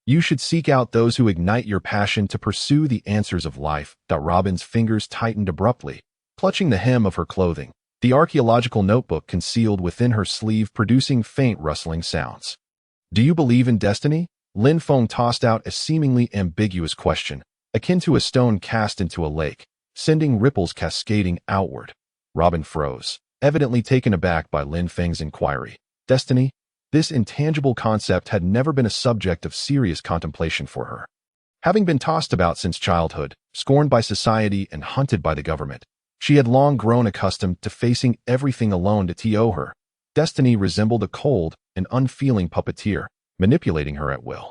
"You should seek out those who ignite your passion to pursue the answers of life." Robin's fingers tightened abruptly, clutching the hem of her clothing, the archaeological notebook concealed within her sleeve producing faint rustling sounds. "Do you believe in destiny?" Lin Feng tossed out a seemingly ambiguous question, akin to a stone cast into a lake, sending ripples cascading outward. Robin froze, evidently taken aback by Lin Feng's inquiry. Destiny? This intangible concept had never been a subject of serious contemplation for her. Having been tossed about since childhood, scorned by society and hunted by the government, she had long grown accustomed to facing everything alone to her. Destiny resembled a cold and unfeeling puppeteer, manipulating her at will.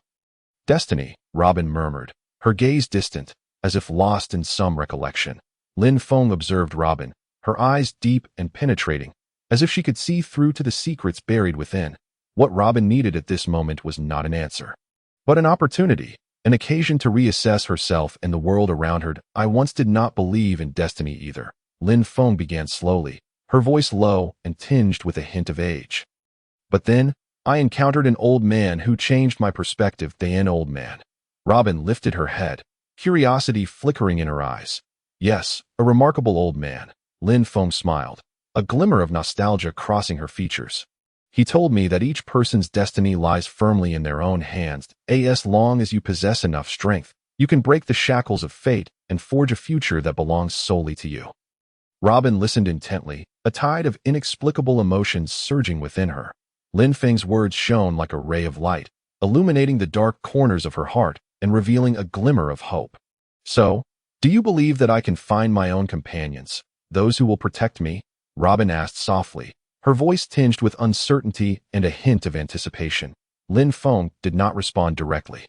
"Destiny," Robin murmured, her gaze distant, as if lost in some recollection. Lin Feng observed Robin, her eyes deep and penetrating, as if she could see through to the secrets buried within. What Robin needed at this moment was not an answer, but an opportunity, an occasion to reassess herself and the world around her. "I once did not believe in destiny either," Lin Feng began slowly, her voice low and tinged with a hint of age. "But then, I encountered an old man who changed my perspective." An old man. Robin lifted her head, curiosity flickering in her eyes. "Yes, a remarkable old man." Lin Feng smiled, a glimmer of nostalgia crossing her features. "He told me that each person's destiny lies firmly in their own hands. As long as you possess enough strength, you can break the shackles of fate and forge a future that belongs solely to you." Robin listened intently, a tide of inexplicable emotions surging within her. Lin Feng's words shone like a ray of light, illuminating the dark corners of her heart and revealing a glimmer of hope. "So, do you believe that I can find my own companions, those who will protect me?" Robin asked softly, her voice tinged with uncertainty and a hint of anticipation. Lin Feng did not respond directly,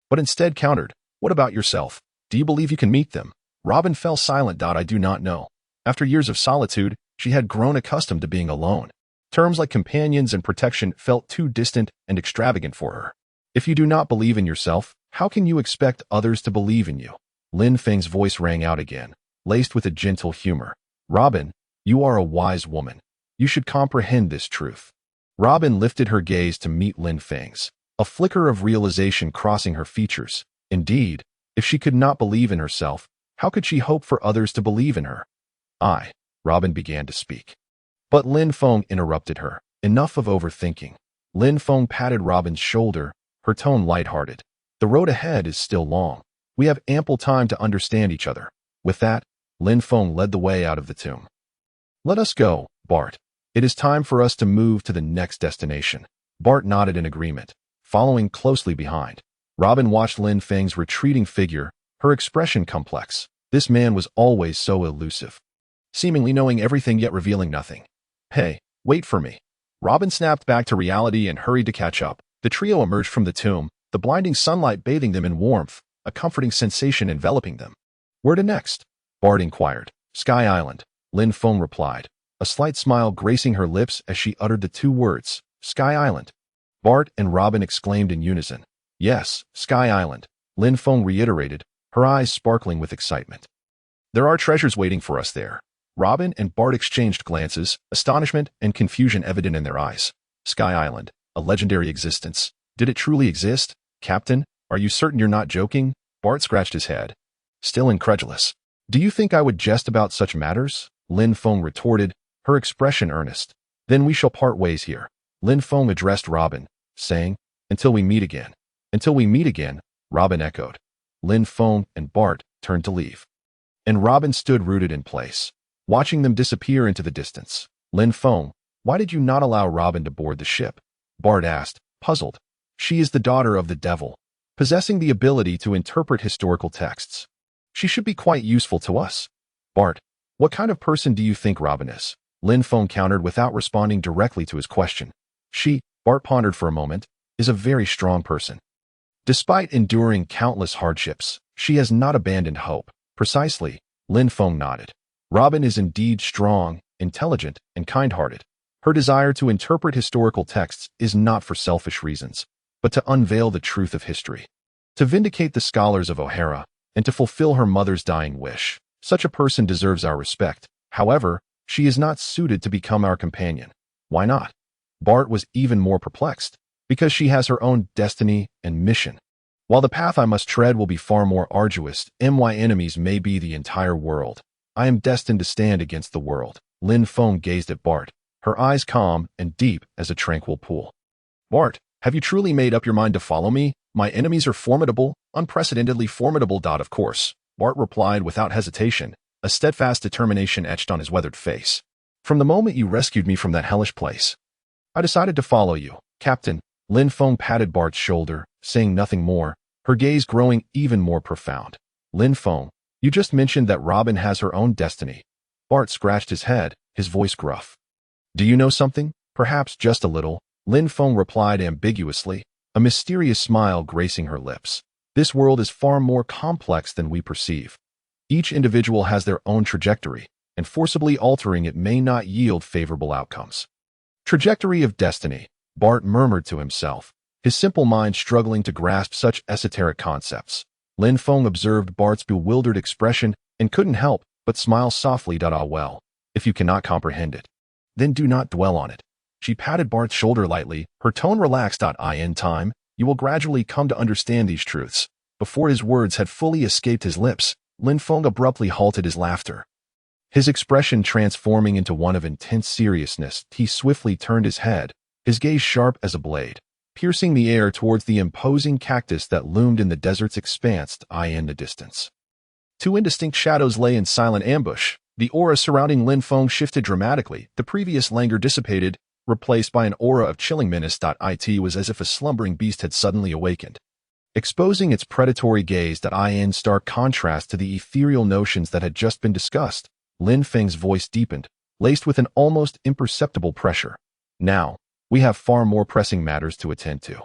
but instead countered, "What about yourself? Do you believe you can meet them?" Robin fell silent. "I do not know." After years of solitude, she had grown accustomed to being alone. Terms like companions and protection felt too distant and extravagant for her. "If you do not believe in yourself, how can you expect others to believe in you?" Lin Feng's voice rang out again, laced with a gentle humor. "Robin, you are a wise woman. You should comprehend this truth." Robin lifted her gaze to meet Lin Feng's, a flicker of realization crossing her features. Indeed, if she could not believe in herself, how could she hope for others to believe in her? Robin began to speak. But Lin Feng interrupted her. "Enough of overthinking." Lin Feng patted Robin's shoulder, her tone lighthearted. "The road ahead is still long. We have ample time to understand each other." With that, Lin Feng led the way out of the tomb. "Let us go, Bart. It is time for us to move to the next destination." Bart nodded in agreement, following closely behind. Robin watched Lin Feng's retreating figure, her expression complex. This man was always so elusive, seemingly knowing everything yet revealing nothing. "Hey, wait for me." Robin snapped back to reality and hurried to catch up. The trio emerged from the tomb, the blinding sunlight bathing them in warmth, a comforting sensation enveloping them. "Where to next?" Bart inquired. "Sky Island," Lin Feng replied, a slight smile gracing her lips as she uttered the two words, "Sky Island." Bart and Robin exclaimed in unison. "Yes, Sky Island," Lin Feng reiterated, her eyes sparkling with excitement. "There are treasures waiting for us there." Robin and Bart exchanged glances, astonishment and confusion evident in their eyes. Sky Island, a legendary existence. Did it truly exist? "Captain, are you certain you're not joking?" Bart scratched his head, still incredulous. "Do you think I would jest about such matters?" Lin Feng retorted, her expression earnest. "Then we shall part ways here." Lin Feng addressed Robin, saying, "Until we meet again." "Until we meet again," Robin echoed. Lin Feng and Bart turned to leave, and Robin stood rooted in place, watching them disappear into the distance. "Lin Feng, why did you not allow Robin to board the ship?" Bart asked, puzzled. "She is the daughter of the devil, possessing the ability to interpret historical texts. She should be quite useful to us." "Bart, what kind of person do you think Robin is?" Lin Feng countered without responding directly to his question. Bart pondered for a moment, is a very strong person. Despite enduring countless hardships, she has not abandoned hope. Precisely, Lin Feng nodded. Robin is indeed strong, intelligent, and kind-hearted. Her desire to interpret historical texts is not for selfish reasons, but to unveil the truth of history, to vindicate the scholars of O'Hara, and to fulfill her mother's dying wish. Such a person deserves our respect. However, she is not suited to become our companion. Why not? Bart was even more perplexed. Because she has her own destiny and mission. While the path I must tread will be far more arduous, my enemies may be the entire world. I am destined to stand against the world. Lin Feng gazed at Bart, her eyes calm and deep as a tranquil pool. Bart, have you truly made up your mind to follow me? My enemies are formidable, unprecedentedly formidable. Of course, Bart replied without hesitation, a steadfast determination etched on his weathered face. From the moment you rescued me from that hellish place, I decided to follow you, Captain. Lin Feng patted Bart's shoulder, saying nothing more, her gaze growing even more profound. Lin Feng, you just mentioned that Robin has her own destiny. Bart scratched his head, his voice gruff. Do you know something? Perhaps just a little, Lin Feng replied ambiguously, a mysterious smile gracing her lips. This world is far more complex than we perceive. Each individual has their own trajectory, and forcibly altering it may not yield favorable outcomes. Trajectory of destiny, Bart murmured to himself, his simple mind struggling to grasp such esoteric concepts. Lin Feng observed Bart's bewildered expression and couldn't help but smile softly. Ah well, if you cannot comprehend it, then do not dwell on it. She patted Bart's shoulder lightly, her tone relaxed. In time, you will gradually come to understand these truths. Before his words had fully escaped his lips, Lin Feng abruptly halted his laughter. His expression transforming into one of intense seriousness, he swiftly turned his head, his gaze sharp as a blade, piercing the air towards the imposing cactus that loomed in the desert's expanse in the distance. Two indistinct shadows lay in silent ambush. The aura surrounding Lin Feng shifted dramatically, the previous languor dissipated, replaced by an aura of chilling menace. It was as if a slumbering beast had suddenly awakened, exposing its predatory gaze. In stark contrast to the ethereal notions that had just been discussed, Lin Feng's voice deepened, laced with an almost imperceptible pressure. Now, we have far more pressing matters to attend to.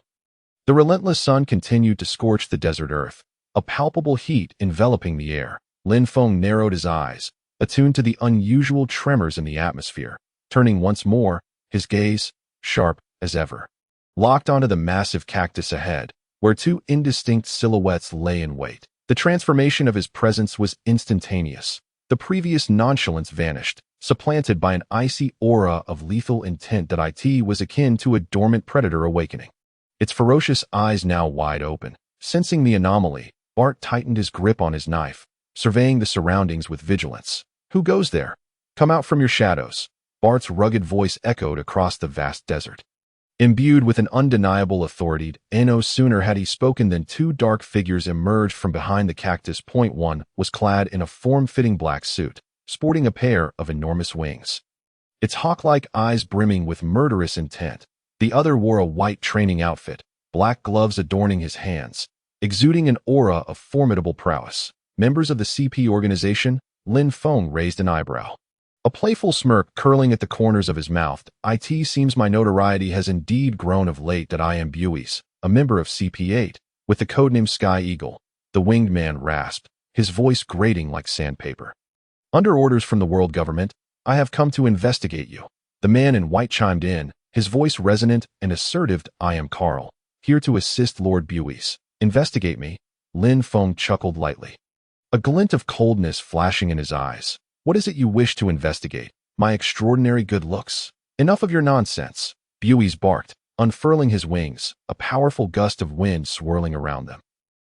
The relentless sun continued to scorch the desert earth, a palpable heat enveloping the air. Lin Feng narrowed his eyes, attuned to the unusual tremors in the atmosphere, turning once more, his gaze, sharp as ever, locked onto the massive cactus ahead, where two indistinct silhouettes lay in wait. The transformation of his presence was instantaneous. The previous nonchalance vanished, supplanted by an icy aura of lethal intent. It was akin to a dormant predator awakening. Its ferocious eyes now wide open. Sensing the anomaly, Bart tightened his grip on his knife, surveying the surroundings with vigilance. Who goes there? Come out from your shadows. Bart's rugged voice echoed across the vast desert. Imbued with an undeniable authority, no sooner had he spoken than two dark figures emerged from behind the cactus. One was clad in a form-fitting black suit, sporting a pair of enormous wings, its hawk-like eyes brimming with murderous intent. The other wore a white training outfit, black gloves adorning his hands, exuding an aura of formidable prowess. Members of the CP organization, Lin Feng raised an eyebrow, a playful smirk curling at the corners of his mouth. It seems my notoriety has indeed grown of late. I am Buies, a member of CP8, with the codename Sky Eagle, the winged man rasped, his voice grating like sandpaper. Under orders from the world government, I have come to investigate you. The man in white chimed in, his voice resonant and assertive. I am Carl, here to assist Lord Buies. Investigate me? Lin Feng chuckled lightly, a glint of coldness flashing in his eyes. What is it you wish to investigate? My extraordinary good looks? Enough of your nonsense, Buies barked, unfurling his wings, a powerful gust of wind swirling around them.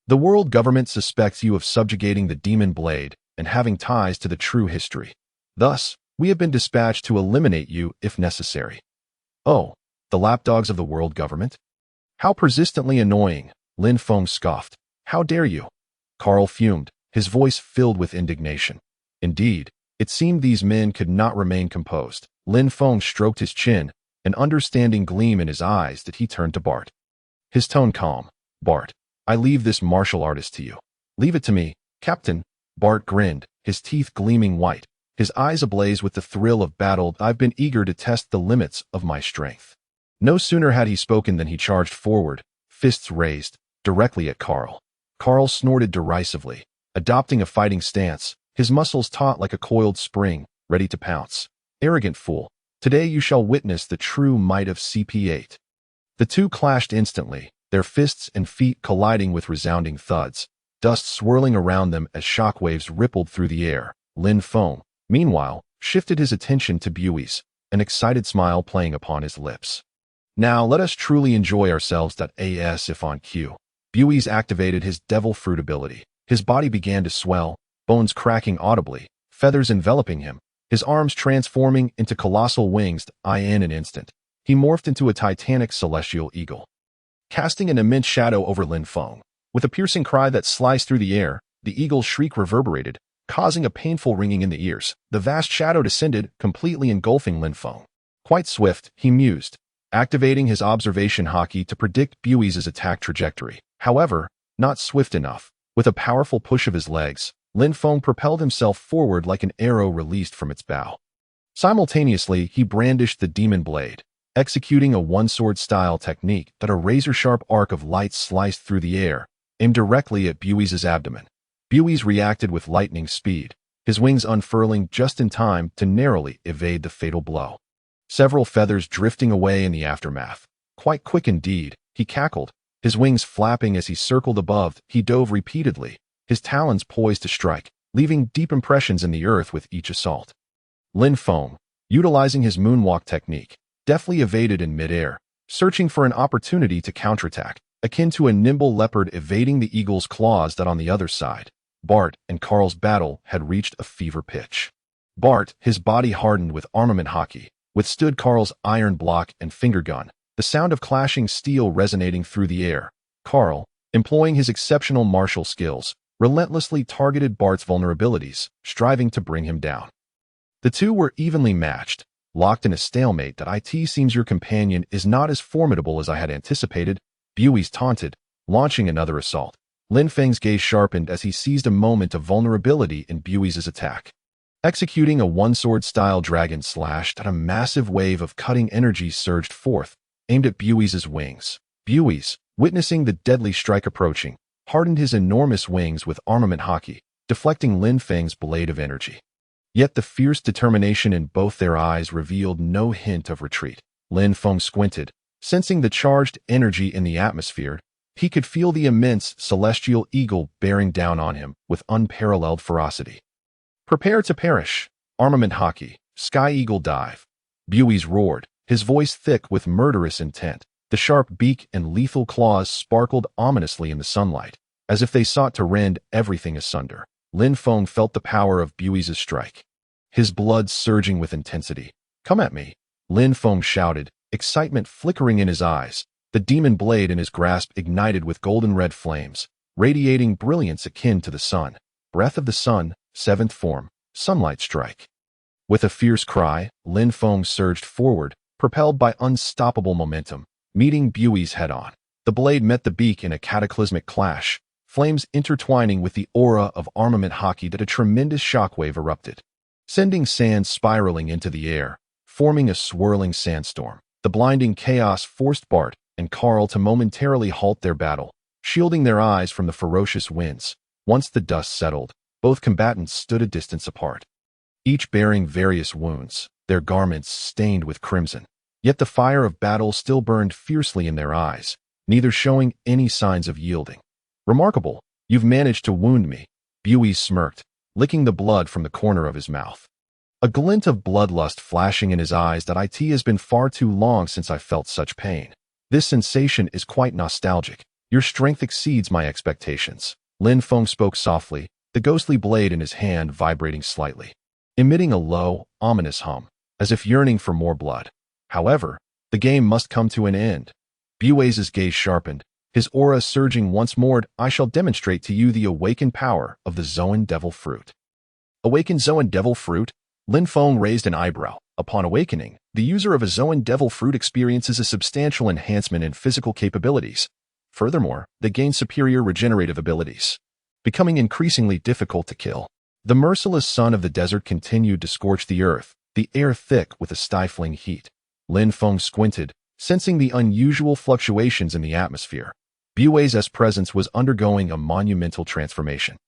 The world government suspects you of subjugating the demon blade and having ties to the true history. Thus, we have been dispatched to eliminate you if necessary. Oh, the lapdogs of the world government? How persistently annoying, Lin Feng scoffed. How dare you? Carl fumed, his voice filled with indignation. Indeed, it seemed these men could not remain composed. Lin Feng stroked his chin, an understanding gleam in his eyes that he turned to Bart. His tone calm. Bart, I leave this martial artist to you. Leave it to me, Captain. Bart grinned, his teeth gleaming white, his eyes ablaze with the thrill of battle. I've been eager to test the limits of my strength. No sooner had he spoken than he charged forward, fists raised, directly at Carl. Carl snorted derisively, adopting a fighting stance, his muscles taut like a coiled spring, ready to pounce. Arrogant fool, today you shall witness the true might of CP8. The two clashed instantly, their fists and feet colliding with resounding thuds, dust swirling around them as shockwaves rippled through the air. Lin Feng, meanwhile, shifted his attention to Bui's, an excited smile playing upon his lips. Now let us truly enjoy ourselves. As if on cue, Bui's activated his devil fruit ability. His body began to swell, bones cracking audibly, feathers enveloping him, his arms transforming into colossal wings. In an instant, he morphed into a titanic celestial eagle, casting an immense shadow over Lin Feng. With a piercing cry that sliced through the air, the eagle's shriek reverberated, causing a painful ringing in the ears. The vast shadow descended, completely engulfing Lin Feng. Quite swift, he mused, activating his observation Haki to predict Bui's attack trajectory. However, not swift enough. With a powerful push of his legs, Lin Feng propelled himself forward like an arrow released from its bow. Simultaneously, he brandished the demon blade, executing a one-sword-style technique that a razor-sharp arc of light sliced through the air, aimed directly at Bui's abdomen. Bui's reacted with lightning speed, his wings unfurling just in time to narrowly evade the fatal blow. Several feathers drifting away in the aftermath. Quite quick indeed, he cackled, his wings flapping as he circled above. He dove repeatedly, his talons poised to strike, leaving deep impressions in the earth with each assault. Lin Feng, utilizing his moonwalk technique, deftly evaded in midair, searching for an opportunity to counterattack, akin to a nimble leopard evading the eagle's claws. On the other side, Bart and Carl's battle had reached a fever pitch. Bart, his body hardened with armament Haki, withstood Carl's iron block and finger gun, the sound of clashing steel resonating through the air. Carl, employing his exceptional martial skills, relentlessly targeted Bart's vulnerabilities, striving to bring him down. The two were evenly matched, locked in a stalemate. It seems your companion is not as formidable as I had anticipated, Bui's taunted, launching another assault. Lin Feng's gaze sharpened as he seized a moment of vulnerability in Bui's attack. Executing a one-sword-style dragon slash, a massive wave of cutting energy surged forth, aimed at Bui's wings. Bui's, witnessing the deadly strike approaching, hardened his enormous wings with armament Haki, deflecting Lin Feng's blade of energy. Yet the fierce determination in both their eyes revealed no hint of retreat. Lin Feng squinted, sensing the charged energy in the atmosphere. He could feel the immense celestial eagle bearing down on him with unparalleled ferocity. Prepare to perish. Armament Haki, Sky Eagle dive. Bui's roared, his voice thick with murderous intent. The sharp beak and lethal claws sparkled ominously in the sunlight, as if they sought to rend everything asunder. Lin Feng felt the power of Bui's strike, his blood surging with intensity. Come at me, Lin Feng shouted, excitement flickering in his eyes. The demon blade in his grasp ignited with golden-red flames, radiating brilliance akin to the sun. Breath of the sun, 7th form, sunlight strike. With a fierce cry, Lin Feng surged forward, propelled by unstoppable momentum, meeting Bui's head-on. The blade met the beak in a cataclysmic clash, flames intertwining with the aura of armament Haki. A tremendous shockwave erupted, sending sand spiraling into the air, forming a swirling sandstorm. The blinding chaos forced Bart and Carl to momentarily halt their battle, shielding their eyes from the ferocious winds. Once the dust settled, both combatants stood a distance apart, each bearing various wounds, their garments stained with crimson. Yet the fire of battle still burned fiercely in their eyes, neither showing any signs of yielding. Remarkable, you've managed to wound me, Bui smirked, licking the blood from the corner of his mouth. A glint of bloodlust flashing in his eyes. It has been far too long since I felt such pain. This sensation is quite nostalgic. Your strength exceeds my expectations. Lin Feng spoke softly, the ghostly blade in his hand vibrating slightly, emitting a low, ominous hum, as if yearning for more blood. However, the game must come to an end. Bui's gaze sharpened, his aura surging once more. I shall demonstrate to you the awakened power of the Zoan Devil Fruit. Awakened Zoan Devil Fruit? Lin Feng raised an eyebrow. Upon awakening, the user of a Zoan Devil Fruit experiences a substantial enhancement in physical capabilities. Furthermore, they gain superior regenerative abilities, becoming increasingly difficult to kill. The merciless sun of the desert continued to scorch the earth, the air thick with a stifling heat. Lin Feng squinted, Sensing the unusual fluctuations in the atmosphere, Bue's presence was undergoing a monumental transformation.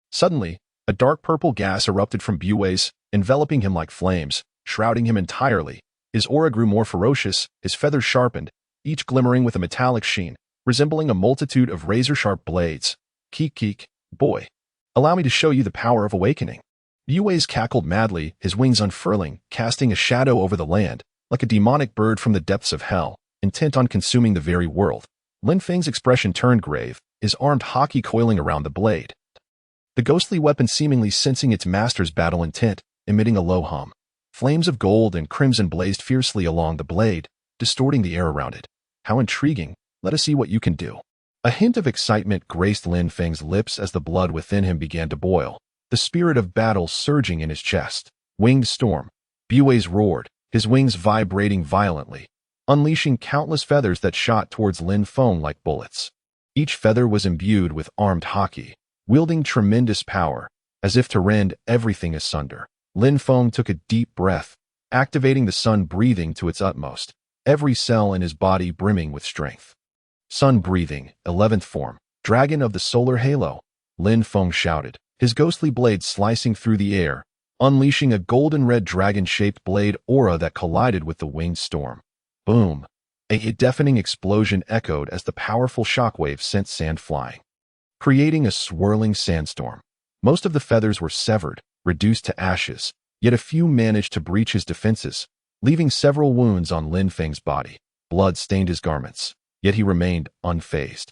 Suddenly, a dark purple gas erupted from Bue's, enveloping him like flames, shrouding him entirely. His aura grew more ferocious, his feathers sharpened, each glimmering with a metallic sheen, resembling a multitude of razor-sharp blades. Keek keek, boy. Allow me to show you the power of awakening. Bue's cackled madly, his wings unfurling, casting a shadow over the land, like a demonic bird from the depths of hell, intent on consuming the very world. Lin Feng's expression turned grave, his armed Haki coiling around the blade. The ghostly weapon seemingly sensing its master's battle intent, emitting a low hum. Flames of gold and crimson blazed fiercely along the blade, distorting the air around it. How intriguing. Let us see what you can do. A hint of excitement graced Lin Feng's lips as the blood within him began to boil, the spirit of battle surging in his chest. Winged storm. Bue's roared, his wings vibrating violently, unleashing countless feathers that shot towards Lin Feng like bullets. Each feather was imbued with armed Haki, wielding tremendous power, as if to rend everything asunder. Lin Feng took a deep breath, activating the sun breathing to its utmost, every cell in his body brimming with strength. Sun breathing, 11th form, dragon of the solar halo, Lin Feng shouted, his ghostly blade slicing through the air, unleashing a golden-red dragon-shaped blade aura that collided with the winged storm. Boom! A deafening explosion echoed as the powerful shockwave sent sand flying, creating a swirling sandstorm. Most of the feathers were severed, reduced to ashes, yet a few managed to breach his defenses, leaving several wounds on Lin Feng's body. Blood stained his garments, yet he remained unfazed.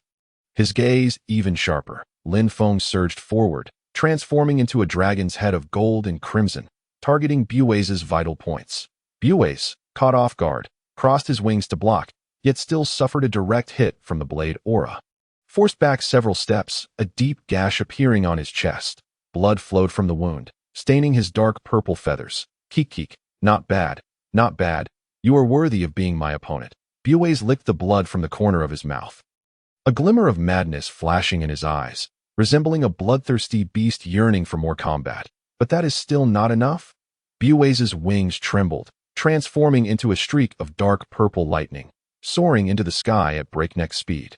His gaze even sharper, Lin Feng surged forward, transforming into a dragon's head of gold and crimson, targeting Bue's vital points. Bue's, caught off guard, crossed his wings to block, yet still suffered a direct hit from the blade aura. Forced back several steps, a deep gash appearing on his chest. Blood flowed from the wound, staining his dark purple feathers. Keek keek, not bad, not bad. You are worthy of being my opponent. Bue's licked the blood from the corner of his mouth. A glimmer of madness flashing in his eyes, resembling a bloodthirsty beast yearning for more combat. But that is still not enough? Bue's wings trembled, transforming into a streak of dark purple lightning, soaring into the sky at breakneck speed.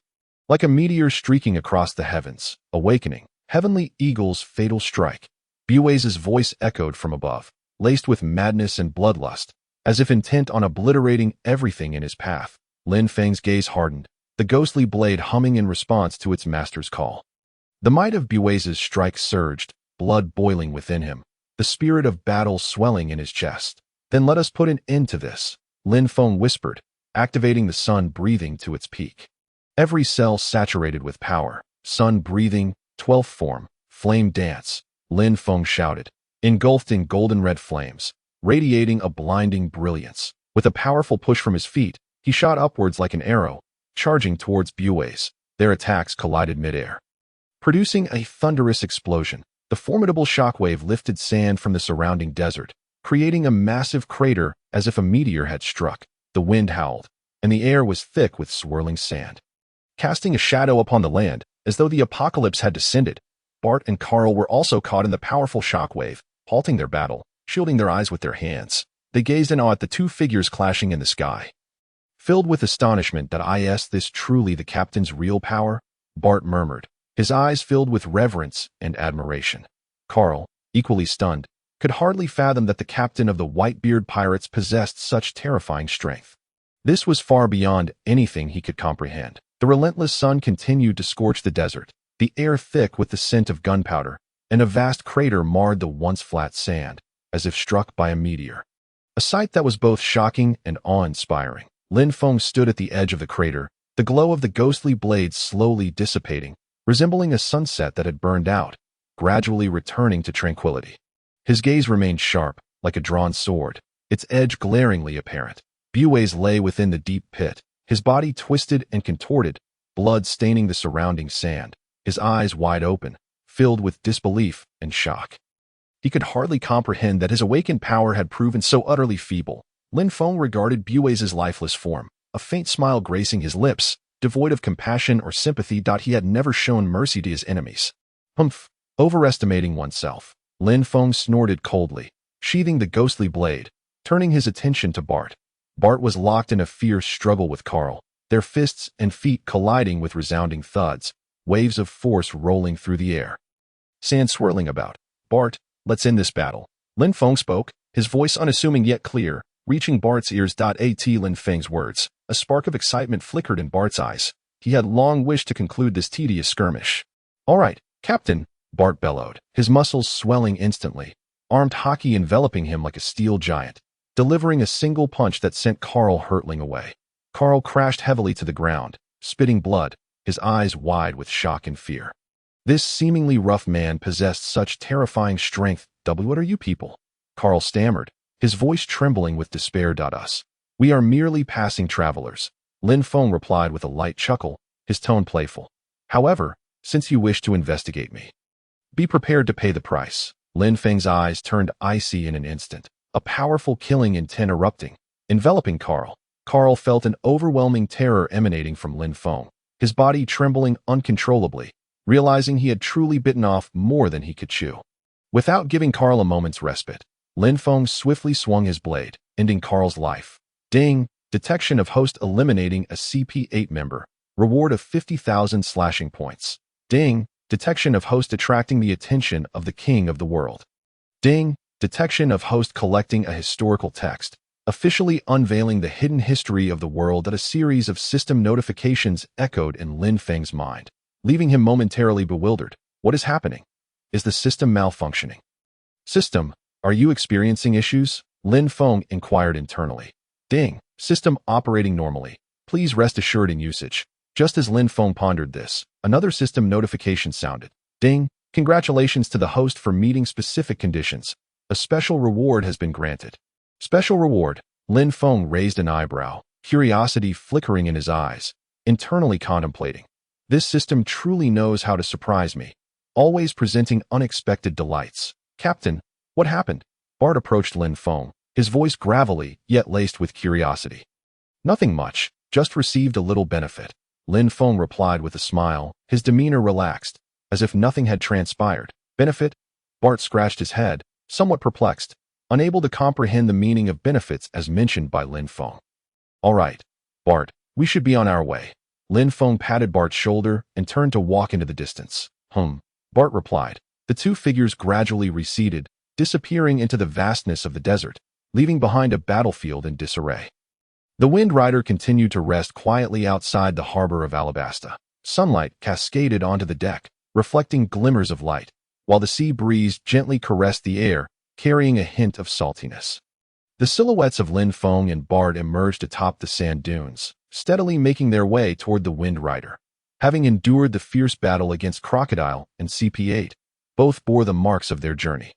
Like a meteor streaking across the heavens, awakening, heavenly eagle's fatal strike. Bue's voice echoed from above, laced with madness and bloodlust, as if intent on obliterating everything in his path. Lin Feng's gaze hardened, the ghostly blade humming in response to its master's call. The might of Bue's strike surged, blood boiling within him, the spirit of battle swelling in his chest. Then let us put an end to this, Lin Feng whispered, activating the sun breathing to its peak. Every cell saturated with power. Sun breathing, 12th form, flame dance, Lin Feng shouted, engulfed in golden-red flames, radiating a blinding brilliance. With a powerful push from his feet, he shot upwards like an arrow, charging towards Bue's. Their attacks collided midair, producing a thunderous explosion. The formidable shockwave lifted sand from the surrounding desert, creating a massive crater as if a meteor had struck. The wind howled, and the air was thick with swirling sand, casting a shadow upon the land, as though the apocalypse had descended. Bart and Carl were also caught in the powerful shockwave, halting their battle, shielding their eyes with their hands. They gazed in awe at the two figures clashing in the sky. Filled with astonishment that is this truly the captain's real power? Bart murmured, his eyes filled with reverence and admiration. Carl, equally stunned, could hardly fathom that the captain of the Whitebeard pirates possessed such terrifying strength. This was far beyond anything he could comprehend. The relentless sun continued to scorch the desert, the air thick with the scent of gunpowder, and a vast crater marred the once flat sand, as if struck by a meteor. A sight that was both shocking and awe-inspiring. Lin Feng stood at the edge of the crater, the glow of the ghostly blade slowly dissipating, resembling a sunset that had burned out, gradually returning to tranquility. His gaze remained sharp, like a drawn sword, its edge glaringly apparent. Bue's lay within the deep pit, his body twisted and contorted, blood staining the surrounding sand, his eyes wide open, filled with disbelief and shock. He could hardly comprehend that his awakened power had proven so utterly feeble. Lin Feng regarded Bue's lifeless form, a faint smile gracing his lips, devoid of compassion or sympathy. He had never shown mercy to his enemies. Humph, overestimating oneself. Lin Feng snorted coldly, sheathing the ghostly blade, turning his attention to Bart. Bart was locked in a fierce struggle with Carl, their fists and feet colliding with resounding thuds, waves of force rolling through the air. Sand swirling about. Bart, let's end this battle. Lin Feng spoke, his voice unassuming yet clear, reaching Bart's ears. At Lin Feng's words, a spark of excitement flickered in Bart's eyes. He had long wished to conclude this tedious skirmish. All right, Captain, Bart bellowed, his muscles swelling instantly, armed Haki enveloping him like a steel giant, delivering a single punch that sent Carl hurtling away. Carl crashed heavily to the ground, spitting blood, his eyes wide with shock and fear. This seemingly rough man possessed such terrifying strength. What are you people? Carl stammered, his voice trembling with despair. Us. We are merely passing travelers. Lin Feng replied with a light chuckle, his tone playful. However, since you wish to investigate me, be prepared to pay the price. Lin Feng's eyes turned icy in an instant, a powerful killing intent erupting, enveloping Carl. Carl felt an overwhelming terror emanating from Lin Feng, his body trembling uncontrollably, realizing he had truly bitten off more than he could chew. Without giving Carl a moment's respite, Lin Feng swiftly swung his blade, ending Carl's life. Ding! Detection of host eliminating a CP8 member. Reward of 50,000 slashing points. Ding! Detection of host attracting the attention of the king of the world. Ding! Detection of host collecting a historical text, officially unveiling the hidden history of the world. A series of system notifications echoed in Lin Feng's mind, leaving him momentarily bewildered. What is happening? Is the system malfunctioning? System, are you experiencing issues? Lin Feng inquired internally. Ding! System operating normally. Please rest assured in usage. Just as Lin Feng pondered this, another system notification sounded. Ding! Congratulations to the host for meeting specific conditions. A special reward has been granted. Special reward. Lin Feng raised an eyebrow, curiosity flickering in his eyes, internally contemplating. This system truly knows how to surprise me, always presenting unexpected delights. Captain, what happened? Bart approached Lin Feng, his voice gravelly yet laced with curiosity. Nothing much, just received a little benefit. Lin Feng replied with a smile, his demeanor relaxed, as if nothing had transpired. Benefit? Bart scratched his head, somewhat perplexed, unable to comprehend the meaning of benefits as mentioned by Lin Feng. All right, Bart, we should be on our way. Lin Feng patted Bart's shoulder and turned to walk into the distance. Bart replied. The two figures gradually receded, disappearing into the vastness of the desert, leaving behind a battlefield in disarray. The Wind Rider continued to rest quietly outside the harbor of Alabasta. Sunlight cascaded onto the deck, reflecting glimmers of light, while the sea breeze gently caressed the air, carrying a hint of saltiness. The silhouettes of Lin Feng and Bart emerged atop the sand dunes, steadily making their way toward the Wind Rider. Having endured the fierce battle against Crocodile and CP8, both bore the marks of their journey.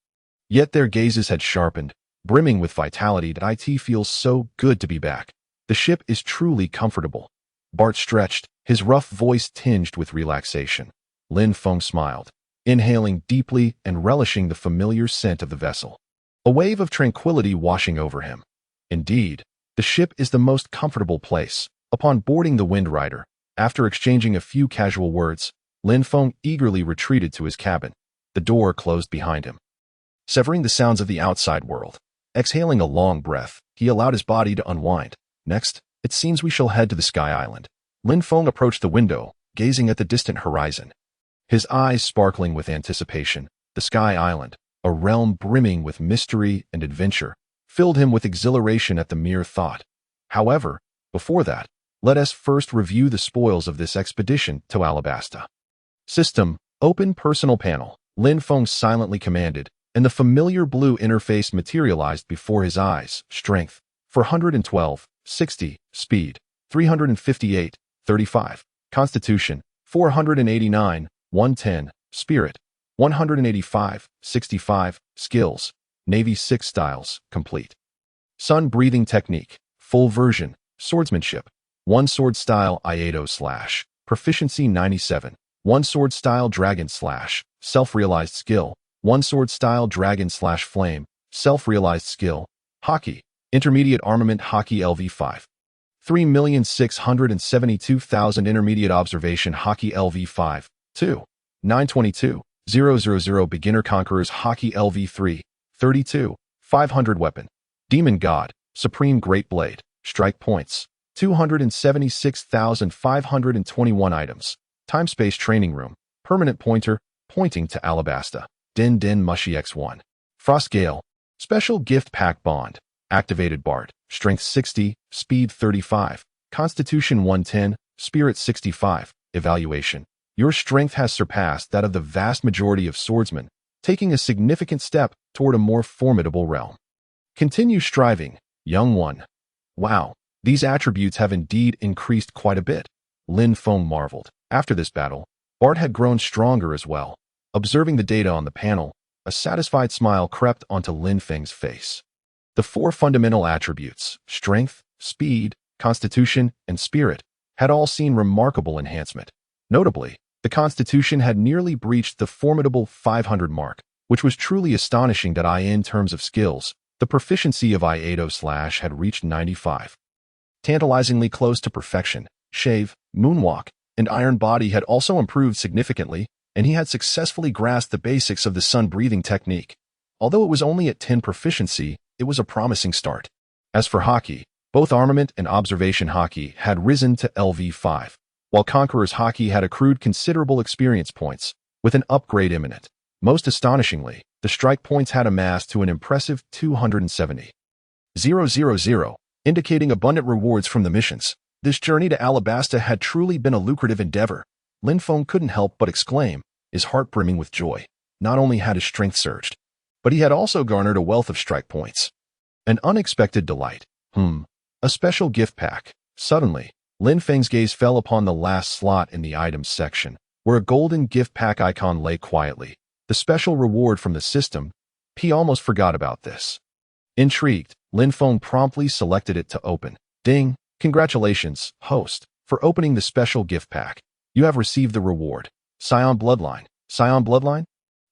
Yet their gazes had sharpened, brimming with vitality. It feels so good to be back. The ship is truly comfortable. Bart stretched, his rough voice tinged with relaxation. Lin Feng smiled, inhaling deeply and relishing the familiar scent of the vessel. A wave of tranquility washing over him. Indeed, the ship is the most comfortable place. Upon boarding the Wind Rider, after exchanging a few casual words, Lin Feng eagerly retreated to his cabin. The door closed behind him, severing the sounds of the outside world. Exhaling a long breath, he allowed his body to unwind. Next, it seems we shall head to the Sky Island. Lin Feng approached the window, gazing at the distant horizon. His eyes sparkling with anticipation. The Sky Island, a realm brimming with mystery and adventure, filled him with exhilaration at the mere thought. However, before that, let us first review the spoils of this expedition to Alabasta. System, open personal panel. Lin Feng silently commanded, and the familiar blue interface materialized before his eyes. Strength, 412, 60, speed, 358, 35, constitution, 489, 110, spirit, 185, 65, skills, Navy 6 styles, complete. Sun breathing technique, full version, swordsmanship, 1 sword style Iato / proficiency 97, 1 sword style dragon / self-realized skill, 1 sword style dragon / flame, self-realized skill, Haki, intermediate armament Haki LV5. 3,672,000 intermediate observation Haki LV5, 2. 922,000 beginner conquerors Haki LV3, 32, 500 weapon. Demon God, Supreme Great Blade, Strike points, 276,521 items. Time-space training room, permanent pointer, pointing to Alabasta. Din Din Mushy X1. Frost Gale, special gift pack bond. Activated Bard, strength 60, speed 35, constitution 110, spirit 65. Evaluation. Your strength has surpassed that of the vast majority of swordsmen, taking a significant step toward a more formidable realm. Continue striving, young one. Wow, these attributes have indeed increased quite a bit. Lin Feng marveled. After this battle, Bard had grown stronger as well. Observing the data on the panel, a satisfied smile crept onto Lin Feng's face. The four fundamental attributes, strength, speed, constitution, and spirit, had all seen remarkable enhancement. Notably, the constitution had nearly breached the formidable 500 mark, which was truly astonishing that in terms of skills, the proficiency of Iato/ had reached 95. Tantalizingly close to perfection, Shave, Moonwalk, and Iron Body had also improved significantly, and he had successfully grasped the basics of the sun-breathing technique. Although it was only at 10 proficiency, it was a promising start. As for Haki, both Armament and Observation Haki had risen to LV5, while Conqueror's Haki had accrued considerable experience points, with an upgrade imminent. Most astonishingly, the strike points had amassed to an impressive 270,000, indicating abundant rewards from the missions. This journey to Alabasta had truly been a lucrative endeavor. Lin Feng couldn't help but exclaim, his heart brimming with joy. Not only had his strength surged, but he had also garnered a wealth of strike points. An unexpected delight. A special gift pack. Suddenly, Lin Feng's gaze fell upon the last slot in the items section, where a golden gift pack icon lay quietly. The special reward from the system. He almost forgot about this. Intrigued, Lin Feng promptly selected it to open. Ding! Congratulations, host, for opening the special gift pack. You have received the reward. Scion Bloodline. Scion Bloodline?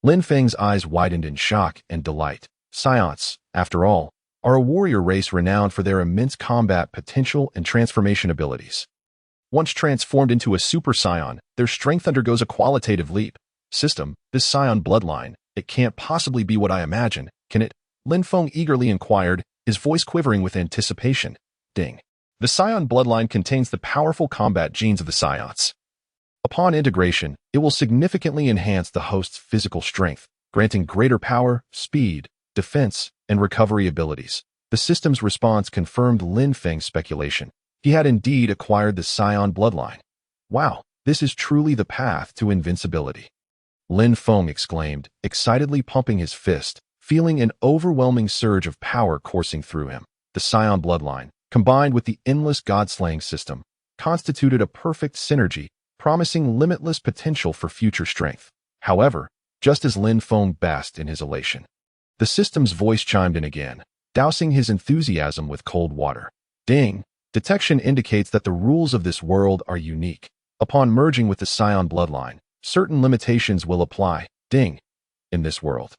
Lin Feng's eyes widened in shock and delight. Scions, after all, are a warrior race renowned for their immense combat potential and transformation abilities. Once transformed into a super scion, their strength undergoes a qualitative leap. System, this scion bloodline, it can't possibly be what I imagine, can it? Lin Feng eagerly inquired, his voice quivering with anticipation. Ding. The scion bloodline contains the powerful combat genes of the scions. Upon integration, it will significantly enhance the host's physical strength, granting greater power, speed, defense, and recovery abilities. The system's response confirmed Lin Feng's speculation. He had indeed acquired the scion bloodline. Wow, this is truly the path to invincibility. Lin Feng exclaimed, excitedly pumping his fist, feeling an overwhelming surge of power coursing through him. The scion bloodline, combined with the endless god-slaying system, constituted a perfect synergy, promising limitless potential for future strength. However, just as Lin Feng basked in his elation, the system's voice chimed in again, dousing his enthusiasm with cold water. Ding! Detection indicates that the rules of this world are unique. Upon merging with the scion bloodline, certain limitations will apply. Ding! In this world,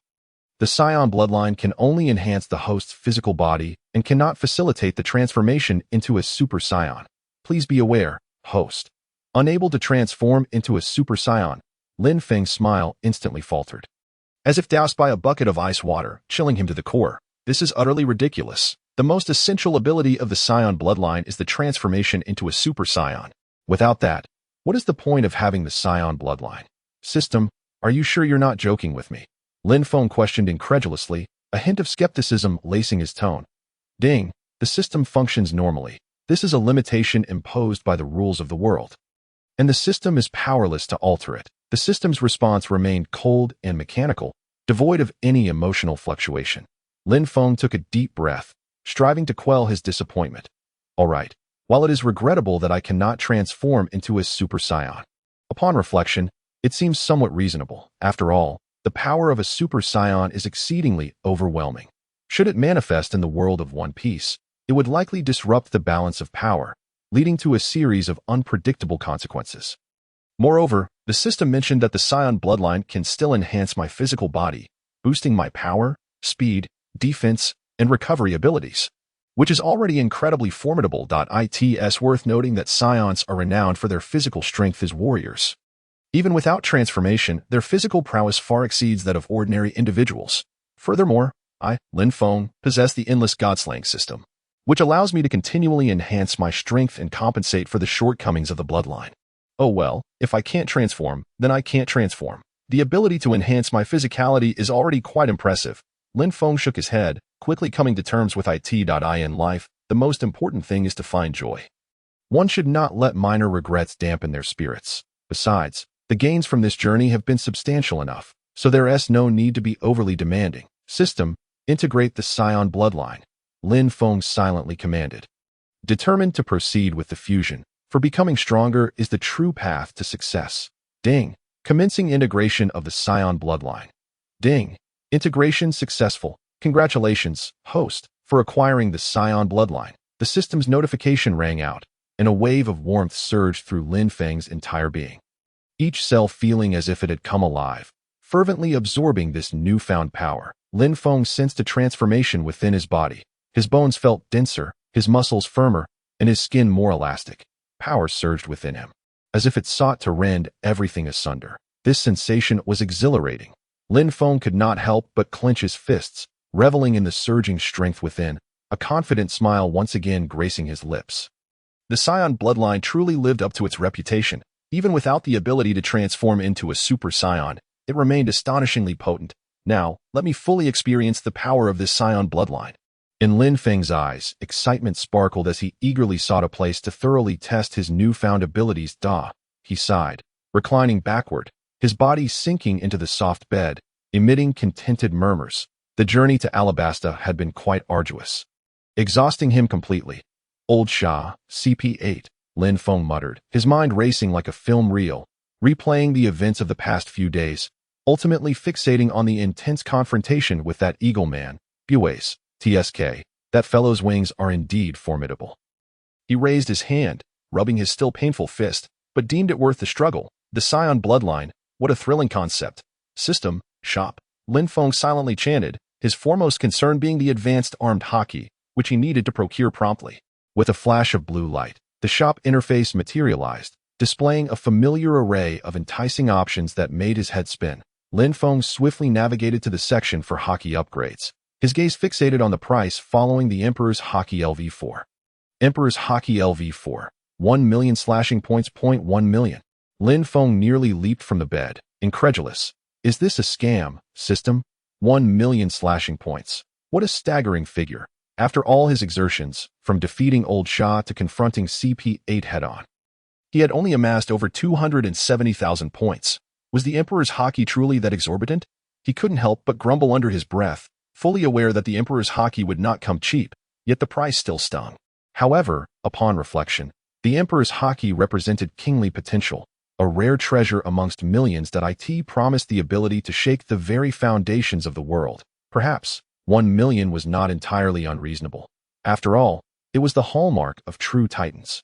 the scion bloodline can only enhance the host's physical body and cannot facilitate the transformation into a super scion. Please be aware, host. Unable to transform into a super scion, Lin Feng's smile instantly faltered. As if doused by a bucket of ice water, chilling him to the core. This is utterly ridiculous. The most essential ability of the scion bloodline is the transformation into a super scion. Without that, what is the point of having the scion bloodline? System, are you sure you're not joking with me? Lin Feng questioned incredulously, a hint of skepticism lacing his tone. Ding, the system functions normally. This is a limitation imposed by the rules of the world. And the system is powerless to alter it. The system's response remained cold and mechanical, devoid of any emotional fluctuation. Lin Feng took a deep breath, striving to quell his disappointment. All right, while it is regrettable that I cannot transform into a super scion, upon reflection, it seems somewhat reasonable. After all, the power of a super scion is exceedingly overwhelming. Should it manifest in the world of One Piece, it would likely disrupt the balance of power, leading to a series of unpredictable consequences. Moreover, the system mentioned that the scion bloodline can still enhance my physical body, boosting my power, speed, defense, and recovery abilities, which is already incredibly formidable. It's worth noting that scions are renowned for their physical strength as warriors. Even without transformation, their physical prowess far exceeds that of ordinary individuals. Furthermore, I, Lin Feng, possess the endless god-slaying system, which allows me to continually enhance my strength and compensate for the shortcomings of the bloodline. Oh well, if I can't transform, then I can't transform. The ability to enhance my physicality is already quite impressive. Lin Feng shook his head, quickly coming to terms with in life. The most important thing is to find joy. One should not let minor regrets dampen their spirits. Besides, the gains from this journey have been substantial enough, so there is no need to be overly demanding. System, integrate the Scion bloodline. Lin Feng silently commanded. Determined to proceed with the fusion, for becoming stronger is the true path to success. Ding. Commencing integration of the Scion bloodline. Ding. Integration successful. Congratulations, host, for acquiring the Scion bloodline. The system's notification rang out, and a wave of warmth surged through Lin Feng's entire being. Each cell feeling as if it had come alive, fervently absorbing this newfound power. Lin Feng sensed a transformation within his body. His bones felt denser, his muscles firmer, and his skin more elastic. Power surged within him, as if it sought to rend everything asunder. This sensation was exhilarating. Lin Feng could not help but clench his fists, reveling in the surging strength within, a confident smile once again gracing his lips. The Scion bloodline truly lived up to its reputation. Even without the ability to transform into a Super Scion, it remained astonishingly potent. Now, let me fully experience the power of this Scion bloodline. In Lin Feng's eyes, excitement sparkled as he eagerly sought a place to thoroughly test his newfound abilities. He sighed, reclining backward, his body sinking into the soft bed, emitting contented murmurs. The journey to Alabasta had been quite arduous, exhausting him completely. Old Sha, CP8, Lin Feng muttered, his mind racing like a film reel, replaying the events of the past few days, ultimately fixating on the intense confrontation with that eagle man. Bues, TSK, that fellow's wings are indeed formidable. He raised his hand, rubbing his still painful fist, but deemed it worth the struggle. The Scion bloodline, what a thrilling concept. System, shop, Lin Feng silently chanted, his foremost concern being the advanced armed Haki, which he needed to procure promptly. With a flash of blue light, the shop interface materialized, displaying a familiar array of enticing options that made his head spin. Lin Feng swiftly navigated to the section for Haki upgrades, his gaze fixated on the price following the Emperor's Haki LV4. Emperor's Haki LV4, 1 million slashing points. 1 million. Lin Feng nearly leaped from the bed, incredulous. Is this a scam, system? 1 million slashing points. What a staggering figure. After all his exertions, from defeating Old Sha to confronting CP8 head-on, he had only amassed over 270,000 points. Was the Emperor's Haki truly that exorbitant? He couldn't help but grumble under his breath, fully aware that the Emperor's Haki would not come cheap, yet the price still stung. However, upon reflection, the Emperor's Haki represented kingly potential, a rare treasure amongst millions that IT promised the ability to shake the very foundations of the world. Perhaps 1 million was not entirely unreasonable. After all, it was the hallmark of true titans.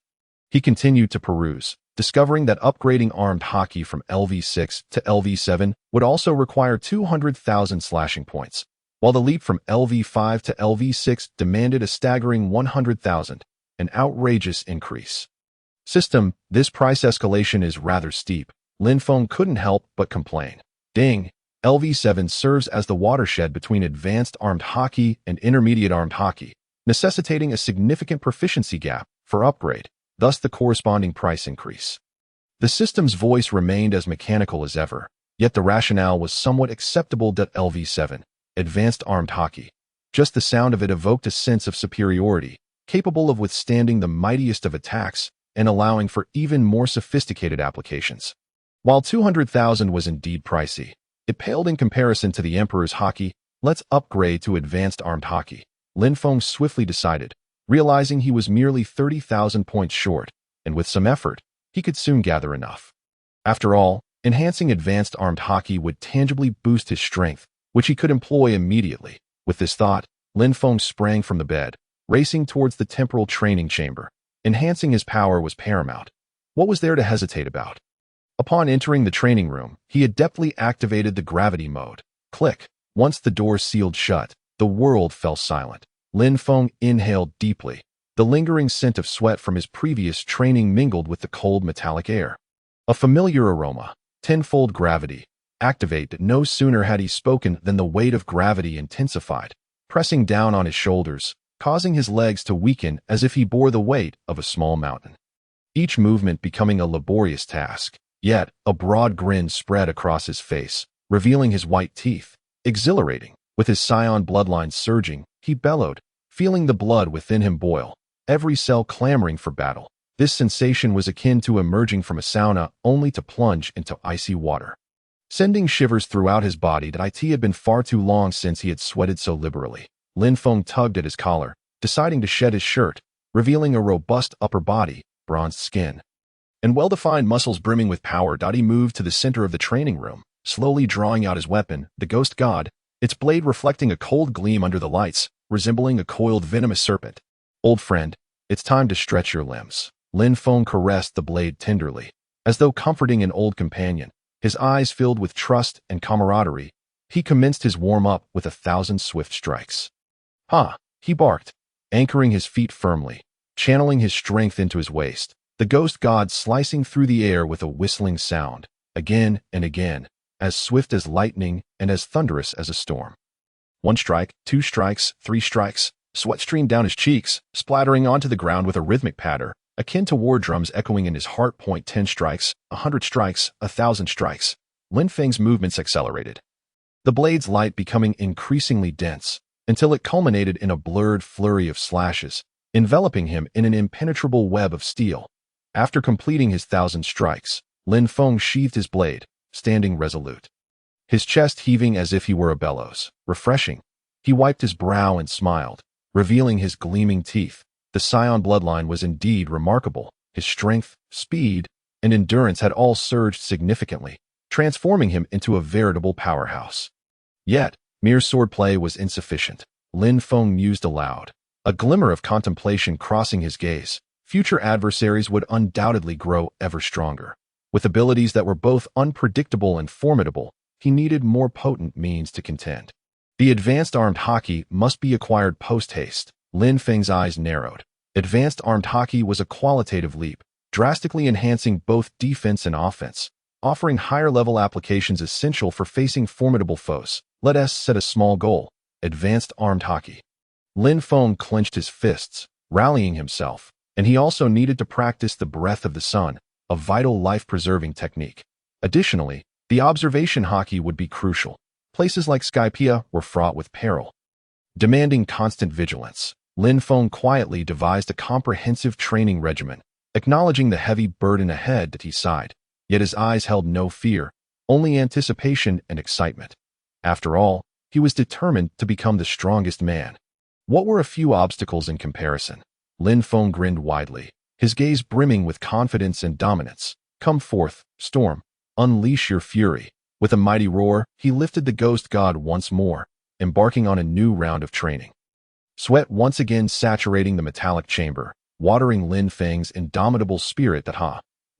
He continued to peruse, discovering that upgrading armed Haki from LV6 to LV7 would also require 200,000 slashing points, while the leap from LV5 to LV6 demanded a staggering 100,000, an outrageous increase. System, this price escalation is rather steep. Lin Feng couldn't help but complain. Ding. LV7 serves as the watershed between advanced armed Haki and intermediate armed Haki, necessitating a significant proficiency gap for upgrade, thus the corresponding price increase. The system's voice remained as mechanical as ever, yet the rationale was somewhat acceptable. LV7, advanced armed Haki. Just the sound of it evoked a sense of superiority, capable of withstanding the mightiest of attacks and allowing for even more sophisticated applications. While 200,000 was indeed pricey, it paled in comparison to the Emperor's Haki. Let's upgrade to advanced armed Haki, Lin Feng swiftly decided, realizing he was merely 30,000 points short, and with some effort, he could soon gather enough. After all, enhancing advanced armed Haki would tangibly boost his strength, which he could employ immediately. With this thought, Lin Feng sprang from the bed, racing towards the temporal training chamber. Enhancing his power was paramount. What was there to hesitate about? Upon entering the training room, he adeptly activated the gravity mode. Click. Once the door sealed shut, the world fell silent. Lin Feng inhaled deeply. The lingering scent of sweat from his previous training mingled with the cold metallic air. A familiar aroma. Tenfold gravity. Activate. No sooner had he spoken than the weight of gravity intensified, pressing down on his shoulders, causing his legs to weaken as if he bore the weight of a small mountain. Each movement becoming a laborious task, yet a broad grin spread across his face, revealing his white teeth. Exhilarating, with his scion bloodline surging, he bellowed, feeling the blood within him boil, every cell clamoring for battle. This sensation was akin to emerging from a sauna only to plunge into icy water, sending shivers throughout his body. That it had been far too long since he had sweated so liberally. Lin Feng tugged at his collar, deciding to shed his shirt, revealing a robust upper body, bronzed skin, and well-defined muscles brimming with power. He moved to the center of the training room, slowly drawing out his weapon, the ghost god, its blade reflecting a cold gleam under the lights, resembling a coiled venomous serpent. Old friend, it's time to stretch your limbs. Lin Feng caressed the blade tenderly, as though comforting an old companion. His eyes filled with trust and camaraderie, he commenced his warm-up with 1,000 swift strikes. Ha! He barked, anchoring his feet firmly, channeling his strength into his waist, the ghost god slicing through the air with a whistling sound, again and again, as swift as lightning and as thunderous as a storm. 1 strike, 2 strikes, 3 strikes, sweat streamed down his cheeks, splattering onto the ground with a rhythmic patter, akin to war drums echoing in his heart. 10 strikes, 100 strikes, 1,000 strikes. Lin Feng's movements accelerated, the blade's light becoming increasingly dense, until it culminated in a blurred flurry of slashes, enveloping him in an impenetrable web of steel. After completing his 1,000 strikes, Lin Feng sheathed his blade, standing resolute, his chest heaving as if he were a bellows. Refreshing. He wiped his brow and smiled, revealing his gleaming teeth. The scion bloodline was indeed remarkable. His strength, speed, and endurance had all surged significantly, transforming him into a veritable powerhouse. Yet, mere swordplay was insufficient. Lin Feng mused aloud, a glimmer of contemplation crossing his gaze. Future adversaries would undoubtedly grow ever stronger. With abilities that were both unpredictable and formidable, he needed more potent means to contend. The advanced armed Haki must be acquired post-haste. Lin Feng's eyes narrowed. Advanced armed Haki was a qualitative leap, drastically enhancing both defense and offense, offering higher-level applications essential for facing formidable foes. Let us set a small goal. Advanced armed Haki. Lin Feng clenched his fists, rallying himself, and he also needed to practice the breath of the sun, a vital life-preserving technique. Additionally, the observation Haki would be crucial. Places like Skypiea were fraught with peril, demanding constant vigilance. Lin Feng quietly devised a comprehensive training regimen, acknowledging the heavy burden ahead. That he sighed, yet his eyes held no fear, only anticipation and excitement. After all, he was determined to become the strongest man. What were a few obstacles in comparison? Lin Feng grinned widely, his gaze brimming with confidence and dominance. Come forth, storm, unleash your fury. With a mighty roar, he lifted the ghost god once more, embarking on a new round of training. Sweat once again saturating the metallic chamber, watering Lin Feng's indomitable spirit.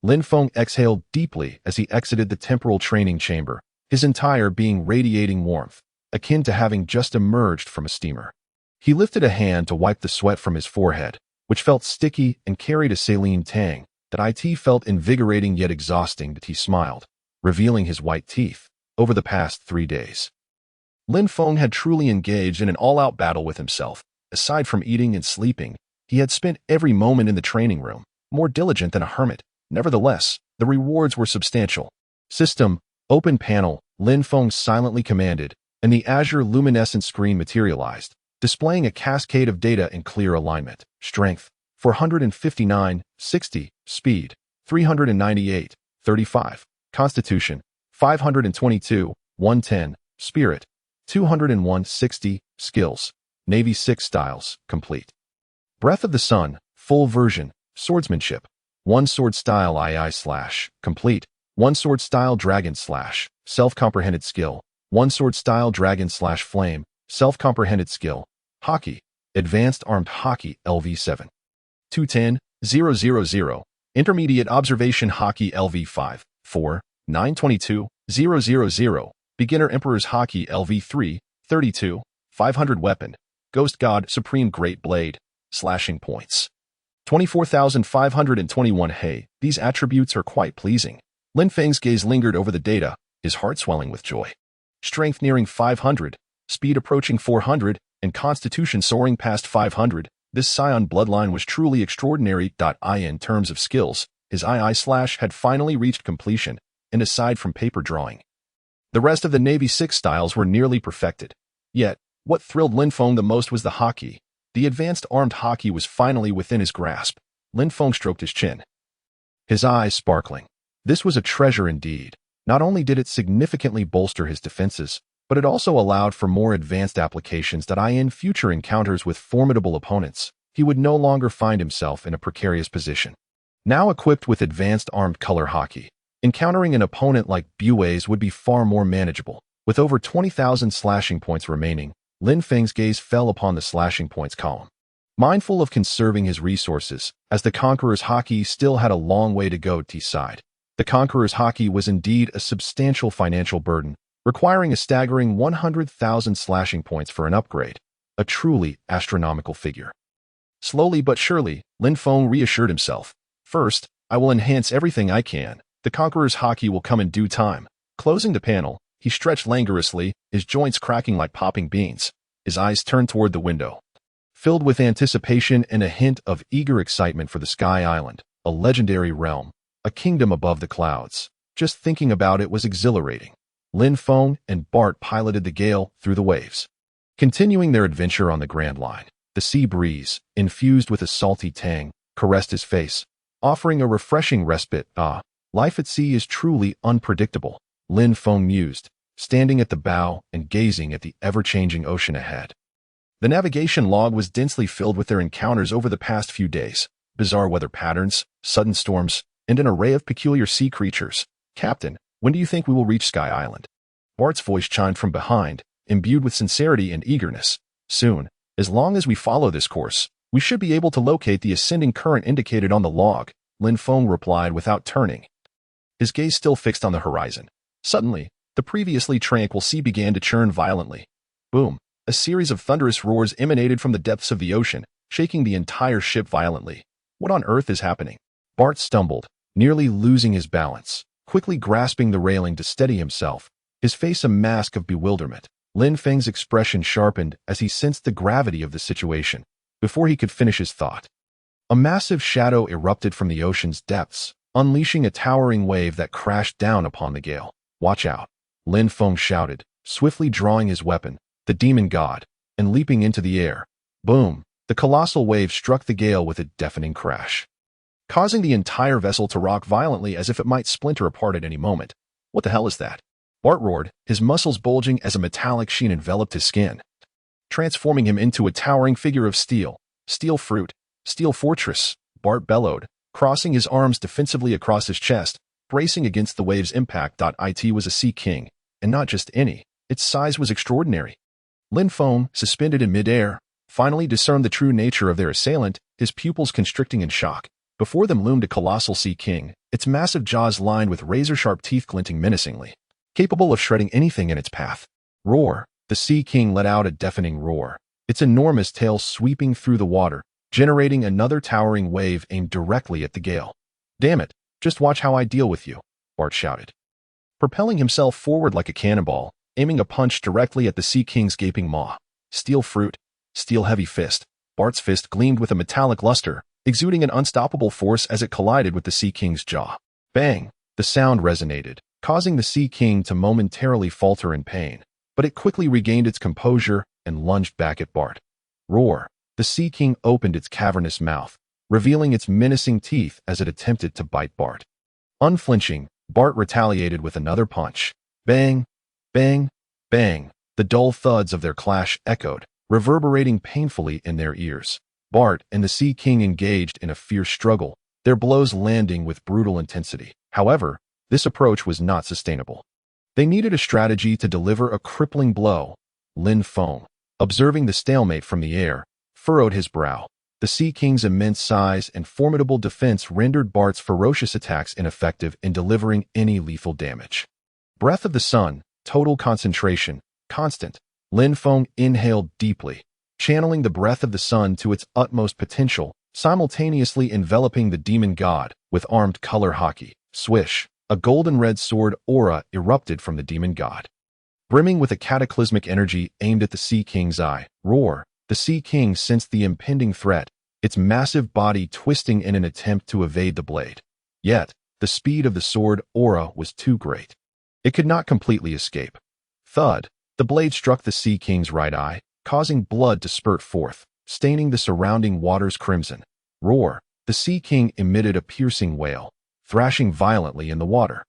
Lin Feng exhaled deeply as he exited the temporal training chamber, his entire being radiating warmth, akin to having just emerged from a steamer. He lifted a hand to wipe the sweat from his forehead, which felt sticky and carried a saline tang. That it felt invigorating yet exhausting. That he smiled, revealing his white teeth. Over the past 3 days, Lin Feng had truly engaged in an all-out battle with himself. Aside from eating and sleeping, he had spent every moment in the training room, more diligent than a hermit. Nevertheless, the rewards were substantial. System, open panel, Lin Feng silently commanded, and the azure luminescent screen materialized, displaying a cascade of data in clear alignment. Strength, 459, 60, speed, 398, 35, constitution, 522, 110, spirit, 201, 60, skills, Navy 6 styles, complete. Breath of the Sun, full version, swordsmanship, 1 sword style II/, complete, 1 sword style dragon/, self-comprehended skill, 1 sword style dragon/flame, self-comprehended skill, Haki, advanced armed Haki LV7. 210,000, intermediate observation Haki LV5, 4, 922,000, beginner emperor's Haki LV3, 32, 500 weapon, ghost god supreme great blade, slashing points, 24,521. Hey, these attributes are quite pleasing. Lin Feng's gaze lingered over the data, his heart swelling with joy. Strength nearing 500, speed approaching 400, and constitution soaring past 500, this scion bloodline was truly extraordinary. In terms of skills, his II/ had finally reached completion, and aside from paper drawing, the rest of the Navy 6 styles were nearly perfected. Yet, what thrilled Lin Feng the most was the Haki. The advanced armed Haki was finally within his grasp. Lin Feng stroked his chin, his eyes sparkling. This was a treasure indeed. Not only did it significantly bolster his defenses, but it also allowed for more advanced applications that in future encounters with formidable opponents, he would no longer find himself in a precarious position. Now equipped with advanced armed color Haki, encountering an opponent like Bui's would be far more manageable. With over 20,000 slashing points remaining, Lin Feng's gaze fell upon the slashing points column. Mindful of conserving his resources, as the Conqueror's Haki still had a long way to go to side. The Conqueror's Haki was indeed a substantial financial burden, requiring a staggering 100,000 slashing points for an upgrade, a truly astronomical figure. Slowly but surely, Lin Feng reassured himself. First, I will enhance everything I can. The Conqueror's Haki will come in due time. Closing the panel, he stretched languorously, his joints cracking like popping beans. His eyes turned toward the window, filled with anticipation and a hint of eager excitement for the Sky Island, a legendary realm, a kingdom above the clouds. Just thinking about it was exhilarating. Lin Feng and Bart piloted the gale through the waves, continuing their adventure on the Grand Line. The sea breeze, infused with a salty tang, caressed his face, offering a refreshing respite. Life at sea is truly unpredictable, Lin Feng mused, standing at the bow and gazing at the ever-changing ocean ahead. The navigation log was densely filled with their encounters over the past few days, bizarre weather patterns, sudden storms, and an array of peculiar sea creatures. Captain, when do you think we will reach Sky Island? Bart's voice chimed from behind, imbued with sincerity and eagerness. Soon, as long as we follow this course, we should be able to locate the ascending current indicated on the log, Lin Feng replied without turning, his gaze still fixed on the horizon. Suddenly, the previously tranquil sea began to churn violently. Boom! A series of thunderous roars emanated from the depths of the ocean, shaking the entire ship violently. What on earth is happening? Bart stumbled, nearly losing his balance, quickly grasping the railing to steady himself, his face a mask of bewilderment. Lin Feng's expression sharpened as he sensed the gravity of the situation. Before he could finish his thought, a massive shadow erupted from the ocean's depths, unleashing a towering wave that crashed down upon the gale. Watch out, Lin Feng shouted, swiftly drawing his weapon, the demon god, and leaping into the air. Boom! The colossal wave struck the gale with a deafening crash, causing the entire vessel to rock violently as if it might splinter apart at any moment. What the hell is that? Bart roared, his muscles bulging as a metallic sheen enveloped his skin, transforming him into a towering figure of steel. Steel fruit, steel fortress, Bart bellowed, crossing his arms defensively across his chest, bracing against the wave's impact. It was a sea king, and not just any. Its size was extraordinary. Lin Feng, suspended in midair, finally discerned the true nature of their assailant, his pupils constricting in shock. Before them loomed a colossal sea king, its massive jaws lined with razor-sharp teeth glinting menacingly, capable of shredding anything in its path. Roar! The sea king let out a deafening roar, its enormous tail sweeping through the water, generating another towering wave aimed directly at the gale. Damn it, just watch how I deal with you, Bart shouted, propelling himself forward like a cannonball, aiming a punch directly at the sea king's gaping maw. Steel fruit, steel heavy fist. Bart's fist gleamed with a metallic luster, exuding an unstoppable force as it collided with the sea king's jaw. Bang! The sound resonated, causing the sea king to momentarily falter in pain, but it quickly regained its composure and lunged back at Bart. Roar! The sea king opened its cavernous mouth, revealing its menacing teeth as it attempted to bite Bart. Unflinching, Bart retaliated with another punch. Bang! Bang! Bang! The dull thuds of their clash echoed, reverberating painfully in their ears. Bart and the Sea King engaged in a fierce struggle, their blows landing with brutal intensity. However, this approach was not sustainable. They needed a strategy to deliver a crippling blow. Lin Feng, observing the stalemate from the air, furrowed his brow. The Sea King's immense size and formidable defense rendered Bart's ferocious attacks ineffective in delivering any lethal damage. Breath of the Sun, total concentration, constant. Lin Feng inhaled deeply, channeling the breath of the sun to its utmost potential, simultaneously enveloping the demon god with armed color Haki. Swish! A golden red sword aura erupted from the demon god. brimming with a cataclysmic energy aimed at the Sea King's eye. Roar! The Sea King sensed the impending threat, its massive body twisting in an attempt to evade the blade. Yet, the speed of the sword aura was too great. It could not completely escape. Thud! The blade struck the Sea King's right eye, causing blood to spurt forth, staining the surrounding waters crimson. Roar! The Sea King emitted a piercing wail, thrashing violently in the water,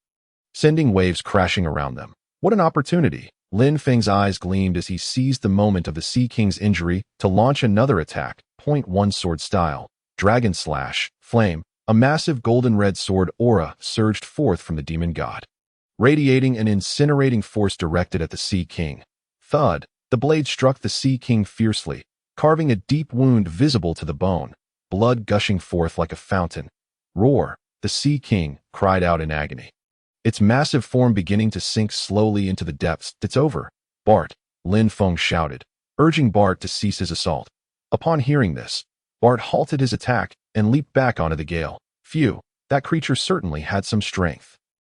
sending waves crashing around them. What an opportunity! Lin Feng's eyes gleamed as he seized the moment of the Sea King's injury to launch another attack, point one sword style. Dragon Slash, Flame. A massive golden-red sword aura surged forth from the demon god, radiating an incinerating force directed at the Sea King. Thud! The blade struck the Sea King fiercely, carving a deep wound visible to the bone, blood gushing forth like a fountain. Roar! The Sea King cried out in agony, its massive form beginning to sink slowly into the depths. It's over. Bart! Lin Feng shouted, urging Bart to cease his assault. Upon hearing this, Bart halted his attack and leaped back onto the gale. Phew, that creature certainly had some strength.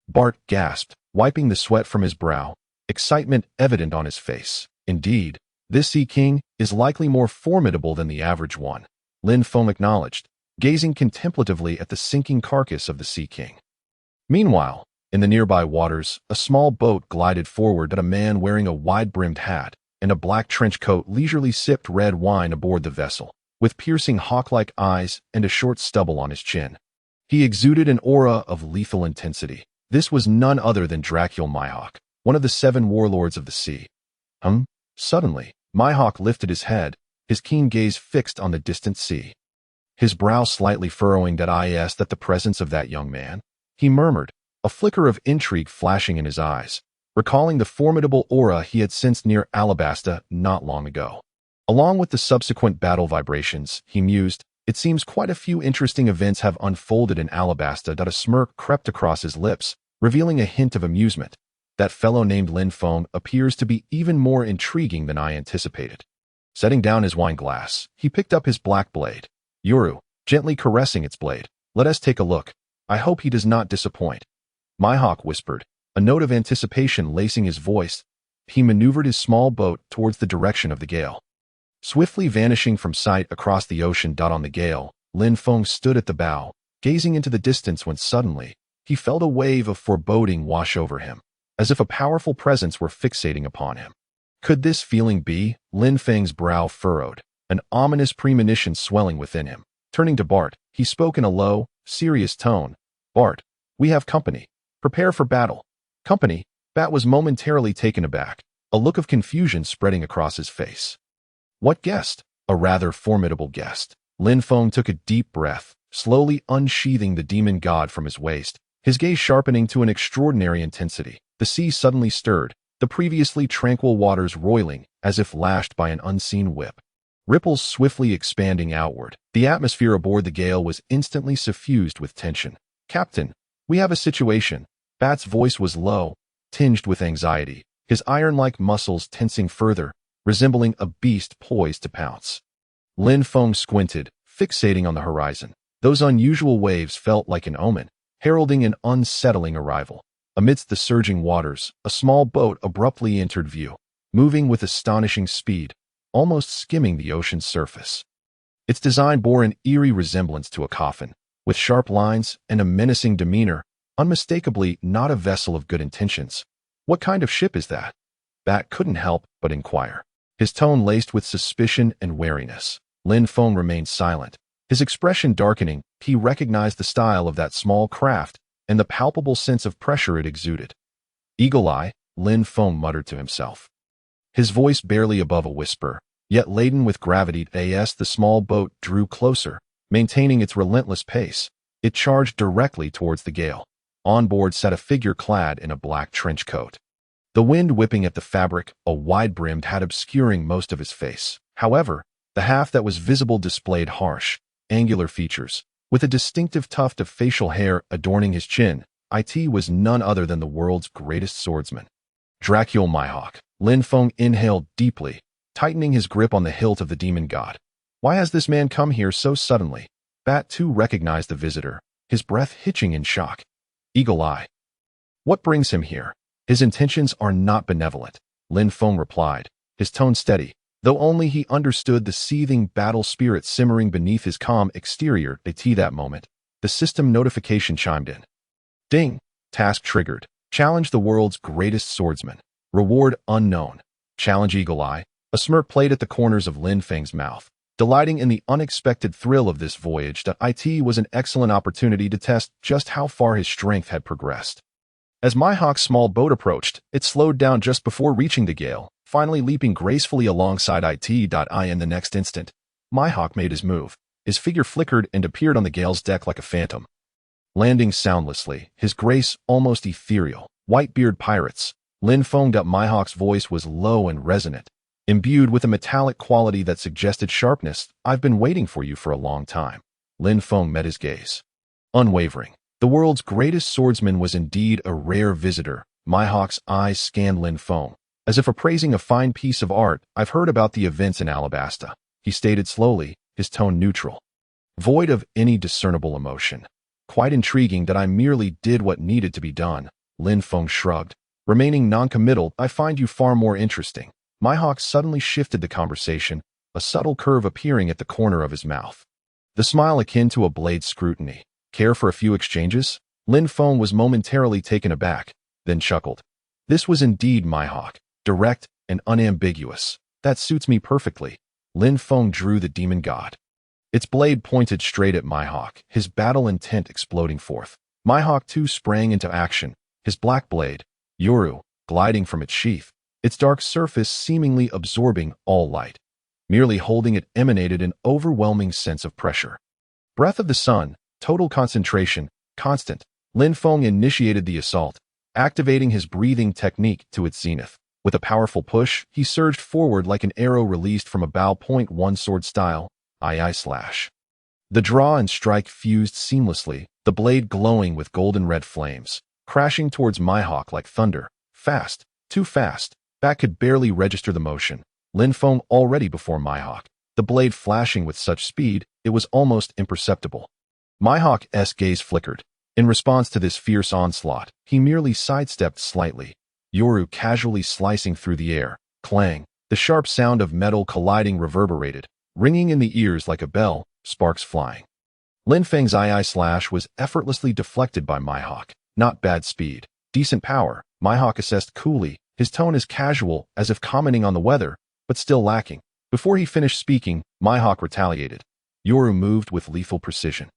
Bart gasped, wiping the sweat from his brow, excitement evident on his face. Indeed, this Sea King is likely more formidable than the average one, Lin Feng acknowledged, gazing contemplatively at the sinking carcass of the Sea King. Meanwhile, in the nearby waters, a small boat glided forward at a man wearing a wide-brimmed hat and a black trench coat leisurely sipped red wine aboard the vessel, with piercing hawk-like eyes and a short stubble on his chin. He exuded an aura of lethal intensity. This was none other than Dracul Mihawk, one of the 7 warlords of the sea. Suddenly, Mihawk lifted his head, his keen gaze fixed on the distant sea. His brow slightly furrowing at the presence of that young man. He murmured, a flicker of intrigue flashing in his eyes, recalling the formidable aura he had sensed near Alabasta not long ago. Along with the subsequent battle vibrations, he mused, it seems quite a few interesting events have unfolded in Alabasta. A smirk crept across his lips, revealing a hint of amusement. That fellow named Lin Feng appears to be even more intriguing than I anticipated. Setting down his wine glass, he picked up his black blade. Yuru, gently caressing its blade. Let us take a look. I hope he does not disappoint. Mihawk whispered, a note of anticipation lacing his voice. He maneuvered his small boat towards the direction of the gale. Swiftly vanishing from sight across the ocean. On the gale, Lin Feng stood at the bow, gazing into the distance when suddenly, he felt a wave of foreboding wash over him, as if a powerful presence were fixating upon him. Could this feeling be? Lin Feng's brow furrowed, an ominous premonition swelling within him. Turning to Bart, he spoke in a low, serious tone. Bart, we have company. Prepare for battle. Company? Bat was momentarily taken aback, a look of confusion spreading across his face. What guest? A rather formidable guest. Lin Feng took a deep breath, slowly unsheathing the demon god from his waist, his gaze sharpening to an extraordinary intensity. The sea suddenly stirred, the previously tranquil waters roiling as if lashed by an unseen whip. Ripples swiftly expanding outward. The atmosphere aboard the gale was instantly suffused with tension. Captain, we have a situation. Bat's voice was low, tinged with anxiety, his iron-like muscles tensing further, resembling a beast poised to pounce. Lin Feng squinted, fixating on the horizon. Those unusual waves felt like an omen, heralding an unsettling arrival. Amidst the surging waters, a small boat abruptly entered view, moving with astonishing speed, almost skimming the ocean's surface. Its design bore an eerie resemblance to a coffin, with sharp lines and a menacing demeanor, unmistakably not a vessel of good intentions. What kind of ship is that? Bat couldn't help but inquire, his tone laced with suspicion and wariness. Lin Feng remained silent, his expression darkening. He recognized the style of that small craft and the palpable sense of pressure it exuded. Eagle Eye, Lin Feng muttered to himself, his voice barely above a whisper, yet laden with gravity. The small boat drew closer, maintaining its relentless pace. It charged directly towards the gale. On board sat a figure clad in a black trench coat, the wind whipping at the fabric, a wide-brimmed hat obscuring most of his face. However, the half that was visible displayed harsh, angular features, with a distinctive tuft of facial hair adorning his chin. It was none other than the world's greatest swordsman, Dracul Mihawk. Lin Feng inhaled deeply, tightening his grip on the hilt of the demon god. Why has this man come here so suddenly? Bat too recognized the visitor, his breath hitching in shock. Eagle Eye. What brings him here? His intentions are not benevolent. Lin Feng replied, his tone steady, though only he understood the seething battle spirit simmering beneath his calm exterior. At that moment, the system notification chimed in. Ding! Task triggered. Challenge the world's greatest swordsman. Reward unknown. Challenge Eagle Eye. A smirk played at the corners of Lin Feng's mouth, delighting in the unexpected thrill of this voyage. It was an excellent opportunity to test just how far his strength had progressed. As Mihawk's small boat approached, it slowed down just before reaching the gale, finally leaping gracefully alongside it. In the next instant, Mihawk made his move. His figure flickered and appeared on the gale's deck like a phantom. Landing soundlessly, his grace almost ethereal. Whitebeard pirates. Lin Feng. Mihawk's voice was low and resonant, imbued with a metallic quality that suggested sharpness. I've been waiting for you for a long time. Lin Feng met his gaze. Unwavering. The world's greatest swordsman was indeed a rare visitor. Mihawk's eyes scanned Lin Feng, as if appraising a fine piece of art. I've heard about the events in Alabasta, he stated slowly, his tone neutral, void of any discernible emotion. Quite intriguing. I merely did what needed to be done. Lin Feng shrugged, remaining non-committal. I find you far more interesting. Mihawk suddenly shifted the conversation, a subtle curve appearing at the corner of his mouth. The smile akin to a blade's scrutiny. Care for a few exchanges? Lin Feng was momentarily taken aback, then chuckled. This was indeed Mihawk, direct and unambiguous. That suits me perfectly. Lin Feng drew the demon god. Its blade pointed straight at Mihawk, his battle intent exploding forth. Mihawk too sprang into action, his black blade, Yoru, gliding from its sheath, its dark surface seemingly absorbing all light. Merely holding it emanated an overwhelming sense of pressure. Breath of the sun, total concentration, constant. Lin Feng initiated the assault, activating his breathing technique to its zenith. With a powerful push, he surged forward like an arrow released from a bow. One sword style, slash. The draw and strike fused seamlessly, the blade glowing with golden red flames, crashing towards Mihawk like thunder. Fast, too fast. Bat could barely register the motion. Lin Feng already before Mihawk, the blade flashing with such speed, it was almost imperceptible. Mihawk's gaze flickered. In response to this fierce onslaught, he merely sidestepped slightly, Yoru casually slicing through the air. Clang! The sharp sound of metal colliding reverberated, ringing in the ears like a bell, sparks flying. Lin Feng's slash was effortlessly deflected by Mihawk. Not bad speed, decent power, Mihawk assessed coolly, his tone as casual as if commenting on the weather, but still lacking. Before he finished speaking, Mihawk retaliated. Yoru moved with lethal precision.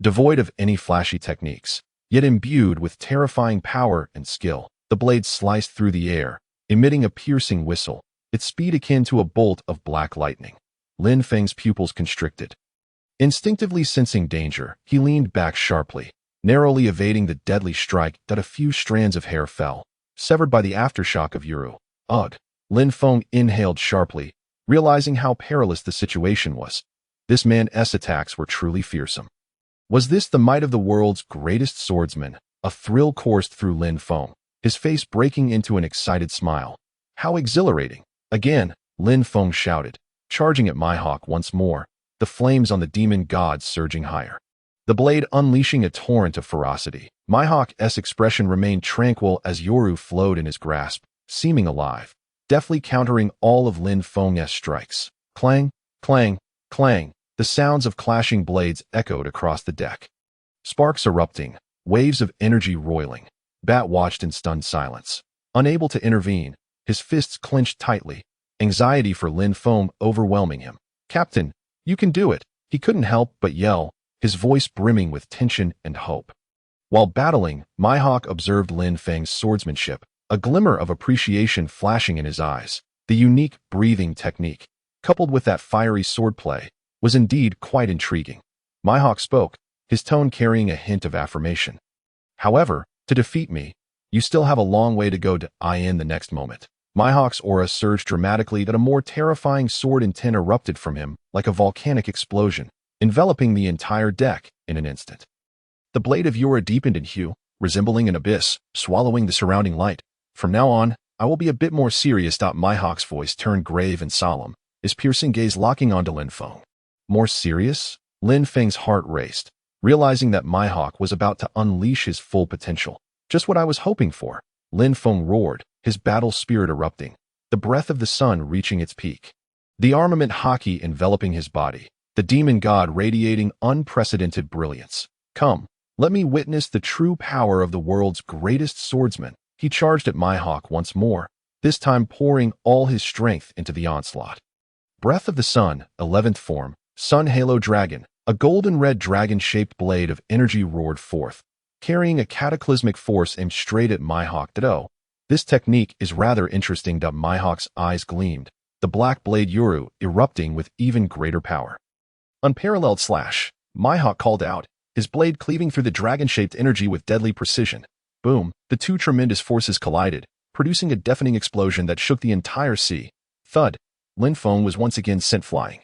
Devoid of any flashy techniques, yet imbued with terrifying power and skill, the blade sliced through the air, emitting a piercing whistle, its speed akin to a bolt of black lightning. Lin Feng's pupils constricted. Instinctively sensing danger, he leaned back sharply, narrowly evading the deadly strike. A few strands of hair fell, severed by the aftershock of Yoru. Ugh! Lin Feng inhaled sharply, realizing how perilous the situation was. This man's attacks were truly fearsome. Was this the might of the world's greatest swordsman? A thrill coursed through Lin Feng, his face breaking into an excited smile. How exhilarating! Again, Lin Feng shouted, charging at Mihawk once more, the flames on the demon god surging higher. The blade unleashing a torrent of ferocity. Mihawk's expression remained tranquil as Yoru flowed in his grasp, seeming alive, deftly countering all of Lin Feng's strikes. Clang, clang, clang. The sounds of clashing blades echoed across the deck. Sparks erupting, waves of energy roiling. Bat watched in stunned silence, unable to intervene, his fists clenched tightly, anxiety for Lin Feng overwhelming him. Captain, you can do it! He couldn't help but yell, his voice brimming with tension and hope. While battling, Mihawk observed Lin Feng's swordsmanship, a glimmer of appreciation flashing in his eyes. The unique breathing technique, coupled with that fiery swordplay, was indeed quite intriguing. Mihawk spoke, his tone carrying a hint of affirmation. However, to defeat me, you still have a long way to go. In the next moment, Mihawk's aura surged dramatically. A more terrifying sword intent erupted from him like a volcanic explosion, enveloping the entire deck in an instant. The blade of Yoru deepened in hue, resembling an abyss, swallowing the surrounding light. From now on, I will be a bit more serious. Mihawk's voice turned grave and solemn, his piercing gaze locking onto Lin Feng. More serious? Lin Feng's heart raced, realizing that Mihawk was about to unleash his full potential. Just what I was hoping for. Lin Feng roared, his battle spirit erupting. the breath of the sun reaching its peak. The armament Haki enveloping his body, the demon god radiating unprecedented brilliance. Come, let me witness the true power of the world's greatest swordsman. He charged at Mihawk once more, this time pouring all his strength into the onslaught. Breath of the Sun, 11th form, Sun Halo Dragon, a golden-red dragon-shaped blade of energy roared forth, carrying a cataclysmic force aimed straight at Mihawk. This technique is rather interesting. Mihawk's eyes gleamed, the black blade Yuru erupting with even greater power. Unparalleled slash, Mihawk called out, his blade cleaving through the dragon-shaped energy with deadly precision. Boom, the two tremendous forces collided, producing a deafening explosion that shook the entire sea. Thud, Lin Feng was once again sent flying.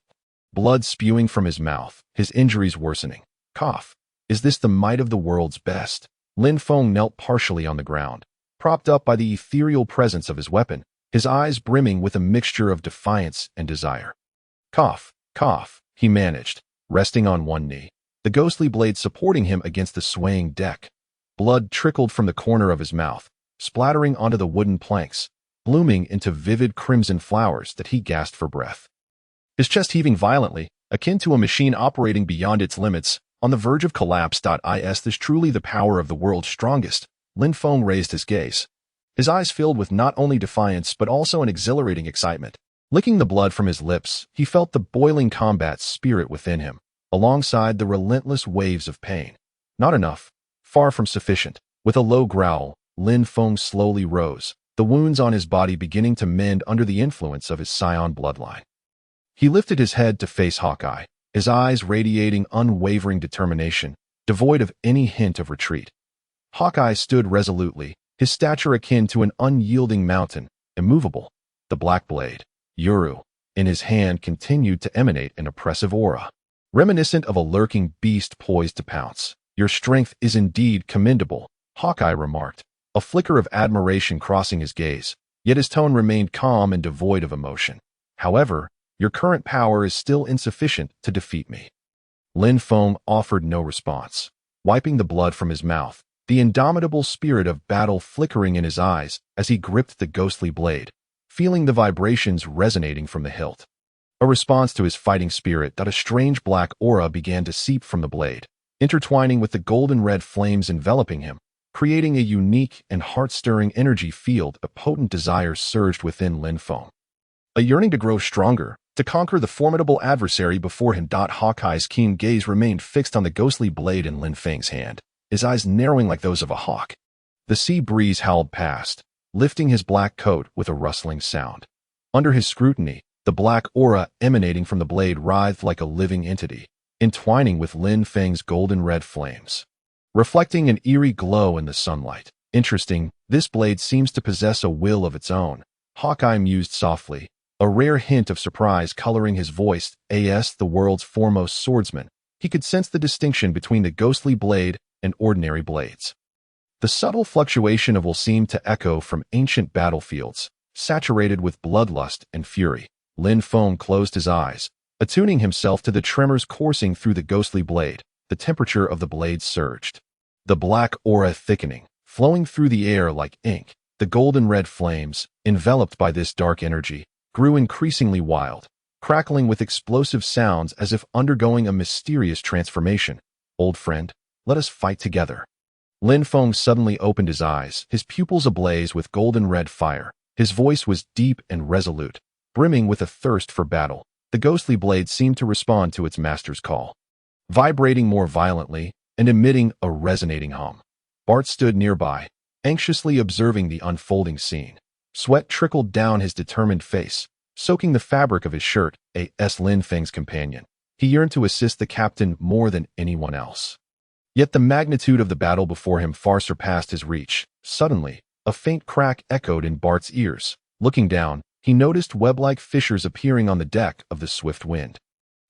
Blood spewing from his mouth, his injuries worsening. Cough. Is this the might of the world's best? Lin Feng knelt partially on the ground, propped up by the ethereal presence of his weapon, his eyes brimming with a mixture of defiance and desire. Cough, cough, he managed, resting on one knee, the ghostly blade supporting him against the swaying deck. Blood trickled from the corner of his mouth, splattering onto the wooden planks, blooming into vivid crimson flowers that he gasped for breath. His chest heaving violently, akin to a machine operating beyond its limits, on the verge of collapse. Is this truly the power of the world's strongest? Lin Feng raised his gaze, his eyes filled with not only defiance but also an exhilarating excitement. Licking the blood from his lips, he felt the boiling combat spirit within him, alongside the relentless waves of pain. Not enough, far from sufficient. With a low growl, Lin Feng slowly rose, the wounds on his body beginning to mend under the influence of his scion bloodline. He lifted his head to face Hawkeye, his eyes radiating unwavering determination, devoid of any hint of retreat. Hawkeye stood resolutely, his stature akin to an unyielding mountain, immovable. The black blade, Yuru, in his hand continued to emanate an oppressive aura, reminiscent of a lurking beast poised to pounce. Your strength is indeed commendable, Hawkeye remarked, a flicker of admiration crossing his gaze, yet his tone remained calm and devoid of emotion. However, your current power is still insufficient to defeat me. Lin Feng offered no response, wiping the blood from his mouth, the indomitable spirit of battle flickering in his eyes as he gripped the ghostly blade, feeling the vibrations resonating from the hilt. A response to his fighting spirit, a strange black aura began to seep from the blade, intertwining with the golden red flames enveloping him, creating a unique and heart-stirring energy field. A potent desire surged within Lin Feng, a yearning to grow stronger, to conquer the formidable adversary before him. Hawkeye's keen gaze remained fixed on the ghostly blade in Lin Feng's hand, his eyes narrowing like those of a hawk. The sea breeze howled past, lifting his black coat with a rustling sound. Under his scrutiny, the black aura emanating from the blade writhed like a living entity, entwining with Lin Feng's golden red flames, reflecting an eerie glow in the sunlight. Interesting, this blade seems to possess a will of its own, Hawkeye mused softly, a rare hint of surprise coloring his voice. As the world's foremost swordsman, he could sense the distinction between the ghostly blade and ordinary blades. The subtle fluctuation of will seemed to echo from ancient battlefields, saturated with bloodlust and fury. Lin Feng closed his eyes, attuning himself to the tremors coursing through the ghostly blade. The temperature of the blade surged, the black aura thickening, flowing through the air like ink. The golden red flames, enveloped by this dark energy, grew increasingly wild, crackling with explosive sounds as if undergoing a mysterious transformation. Old friend, let us fight together. Lin Feng suddenly opened his eyes, his pupils ablaze with golden red fire. His voice was deep and resolute, brimming with a thirst for battle. The ghostly blade seemed to respond to its master's call, vibrating more violently and emitting a resonating hum. Bart stood nearby, anxiously observing the unfolding scene. Sweat trickled down his determined face, soaking the fabric of his shirt. Lin Feng's companion, he yearned to assist the captain more than anyone else. Yet the magnitude of the battle before him far surpassed his reach. Suddenly, a faint crack echoed in Bart's ears. Looking down, he noticed web-like fissures appearing on the deck of the Swift Wind.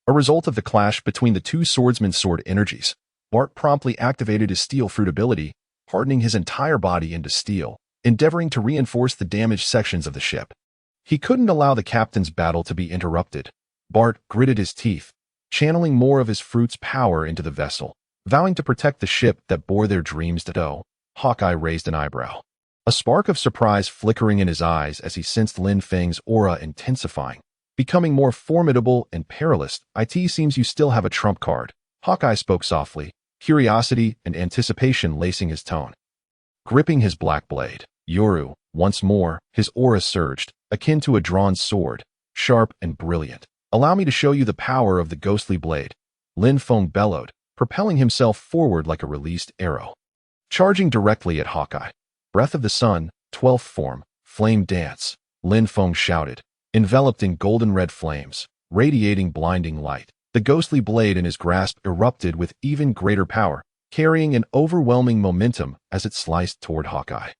A result of the clash between the two swordsmen's sword energies, Bart promptly activated his steel fruit ability, hardening his entire body into steel, endeavoring to reinforce the damaged sections of the ship. He couldn't allow the captain's battle to be interrupted. Bart gritted his teeth, channeling more of his fruit's power into the vessel, vowing to protect the ship that bore their dreams. Hawkeye raised an eyebrow. a spark of surprise flickering in his eyes as he sensed Lin Feng's aura intensifying. Becoming more formidable and perilous, it seems you still have a trump card. Hawkeye spoke softly, curiosity and anticipation lacing his tone. Gripping his black blade, Yoru, once more, his aura surged, akin to a drawn sword, sharp and brilliant. Allow me to show you the power of the ghostly blade. Lin Feng bellowed, propelling himself forward like a released arrow. Charging directly at Hawkeye. Breath of the Sun, 12th form, flame dance, Lin Feng shouted. Enveloped in golden red flames, radiating blinding light, the ghostly blade in his grasp erupted with even greater power, carrying an overwhelming momentum as it sliced toward Hawkeye.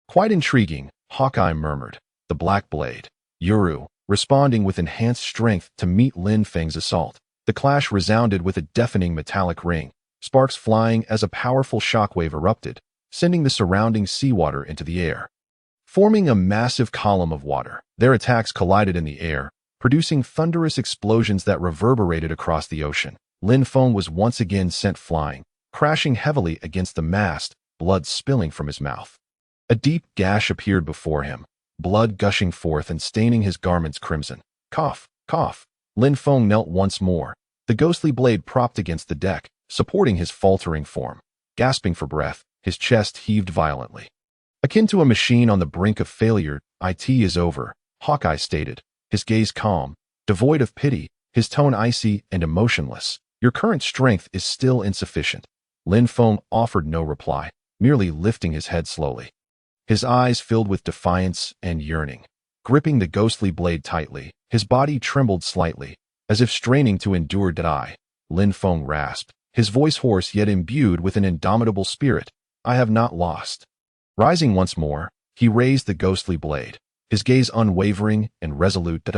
Quite intriguing, Hawkeye murmured. The black blade. Yoru, responding with enhanced strength to meet Lin Feng's assault. The clash resounded with a deafening metallic ring, sparks flying as a powerful shockwave erupted, sending the surrounding seawater into the air. Forming a massive column of water, their attacks collided in the air, producing thunderous explosions that reverberated across the ocean. Lin Feng was once again sent flying, crashing heavily against the mast, blood spilling from his mouth. A deep gash appeared before him, blood gushing forth and staining his garments crimson. Cough, cough. Lin Feng knelt once more, the ghostly blade propped against the deck, supporting his faltering form. Gasping for breath, his chest heaved violently. Akin to a machine on the brink of failure, it is over, Hawkeye stated, his gaze calm, devoid of pity, his tone icy and emotionless. Your current strength is still insufficient. Lin Feng offered no reply, merely lifting his head slowly. His eyes filled with defiance and yearning. Gripping the ghostly blade tightly, his body trembled slightly, as if straining to endure die. Lin Feng rasped, his voice hoarse yet imbued with an indomitable spirit. I have not lost. Rising once more, he raised the ghostly blade, his gaze unwavering and resolute.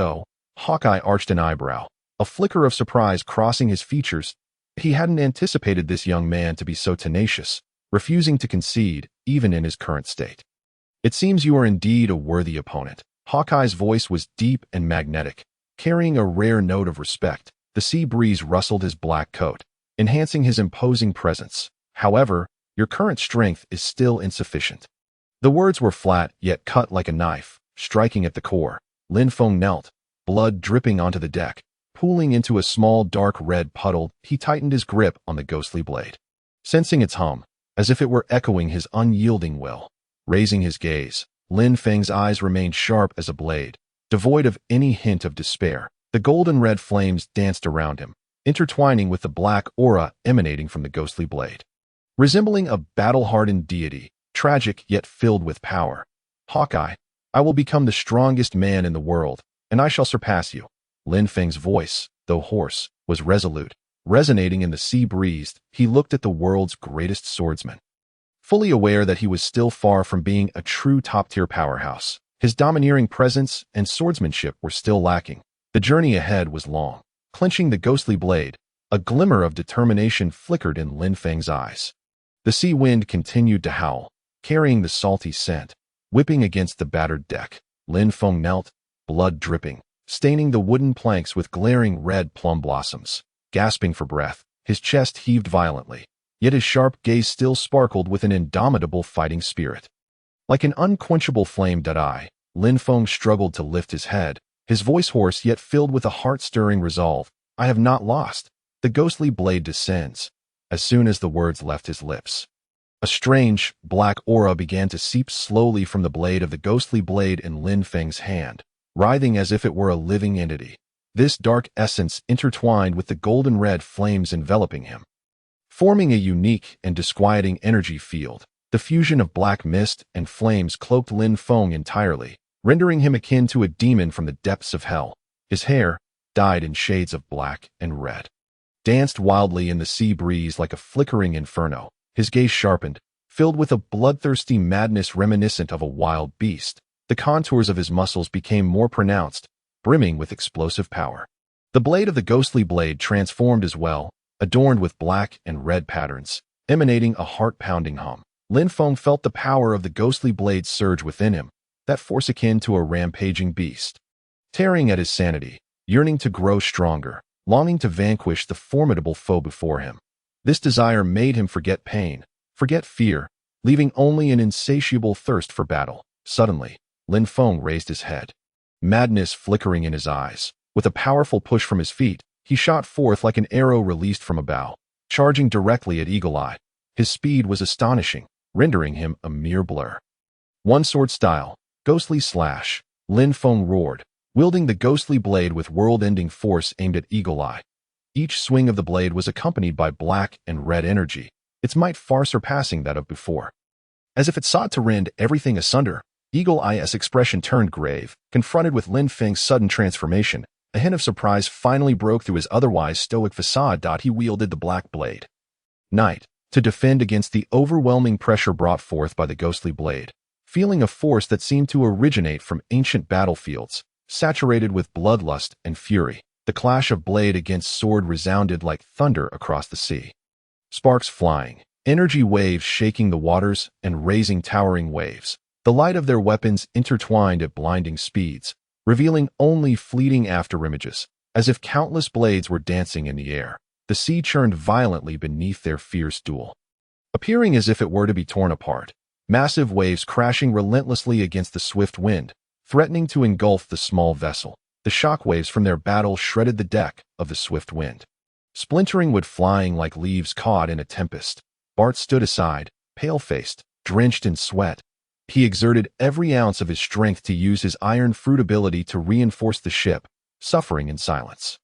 Hawkeye arched an eyebrow, a flicker of surprise crossing his features. He hadn't anticipated this young man to be so tenacious, refusing to concede, even in his current state. It seems you are indeed a worthy opponent. Hawkeye's voice was deep and magnetic, carrying a rare note of respect. The sea breeze rustled his black coat, enhancing his imposing presence. However, your current strength is still insufficient. The words were flat, yet cut like a knife, striking at the core. Lin Feng knelt, blood dripping onto the deck. Pooling into a small dark red puddle, he tightened his grip on the ghostly blade, sensing its hum, as if it were echoing his unyielding will. Raising his gaze, Lin Feng's eyes remained sharp as a blade, devoid of any hint of despair. The golden red flames danced around him, intertwining with the black aura emanating from the ghostly blade. Resembling a battle-hardened deity, tragic yet filled with power. Hawkeye, I will become the strongest man in the world, and I shall surpass you. Lin Feng's voice, though hoarse, was resolute. Resonating in the sea breeze, he looked at the world's greatest swordsman. Fully aware that he was still far from being a true top-tier powerhouse, his domineering presence and swordsmanship were still lacking. The journey ahead was long. Clenching the ghostly blade, a glimmer of determination flickered in Lin Feng's eyes. The sea wind continued to howl, carrying the salty scent, whipping against the battered deck. Lin Feng knelt, blood dripping, staining the wooden planks with glaring red plum blossoms. Gasping for breath, his chest heaved violently, yet his sharp gaze still sparkled with an indomitable fighting spirit. Like an unquenchable flame, Lin Feng struggled to lift his head, his voice hoarse yet filled with a heart-stirring resolve. I have not lost. The ghostly blade descends. As soon as the words left his lips, a strange, black aura began to seep slowly from the blade of the ghostly blade in Lin Feng's hand, writhing as if it were a living entity. This dark essence intertwined with the golden red flames enveloping him, forming a unique and disquieting energy field. The fusion of black mist and flames cloaked Lin Feng entirely, rendering him akin to a demon from the depths of hell. His hair, dyed in shades of black and red, danced wildly in the sea breeze like a flickering inferno. His gaze sharpened, filled with a bloodthirsty madness reminiscent of a wild beast. The contours of his muscles became more pronounced, brimming with explosive power. The blade of the ghostly blade transformed as well, adorned with black and red patterns, emanating a heart-pounding hum. Lin Feng felt the power of the ghostly blade surge within him, that force akin to a rampaging beast, tearing at his sanity, yearning to grow stronger, longing to vanquish the formidable foe before him. This desire made him forget pain, forget fear, leaving only an insatiable thirst for battle. Suddenly, Lin Feng raised his head, madness flickering in his eyes. With a powerful push from his feet, he shot forth like an arrow released from a bow, charging directly at Eagle Eye. His speed was astonishing, rendering him a mere blur. One sword style, ghostly slash, Lin Feng roared, wielding the ghostly blade with world-ending force aimed at Eagle Eye. Each swing of the blade was accompanied by black and red energy, its might far surpassing that of before. As if it sought to rend everything asunder, Eagle Eye's expression turned grave. Confronted with Lin Feng's sudden transformation, a hint of surprise finally broke through his otherwise stoic facade. He wielded the black blade. Knight, to defend against the overwhelming pressure brought forth by the ghostly blade, feeling a force that seemed to originate from ancient battlefields, saturated with bloodlust and fury. The clash of blade against sword resounded like thunder across the sea. Sparks flying, energy waves shaking the waters and raising towering waves. The light of their weapons intertwined at blinding speeds, revealing only fleeting afterimages, as if countless blades were dancing in the air. The sea churned violently beneath their fierce duel, appearing as if it were to be torn apart. Massive waves crashing relentlessly against the swift wind, threatening to engulf the small vessel. The shockwaves from their battle shredded the deck of the swift wind, splintering wood flying like leaves caught in a tempest. Bart stood aside, pale-faced, drenched in sweat. He exerted every ounce of his strength to use his iron fruit ability to reinforce the ship, suffering in silence.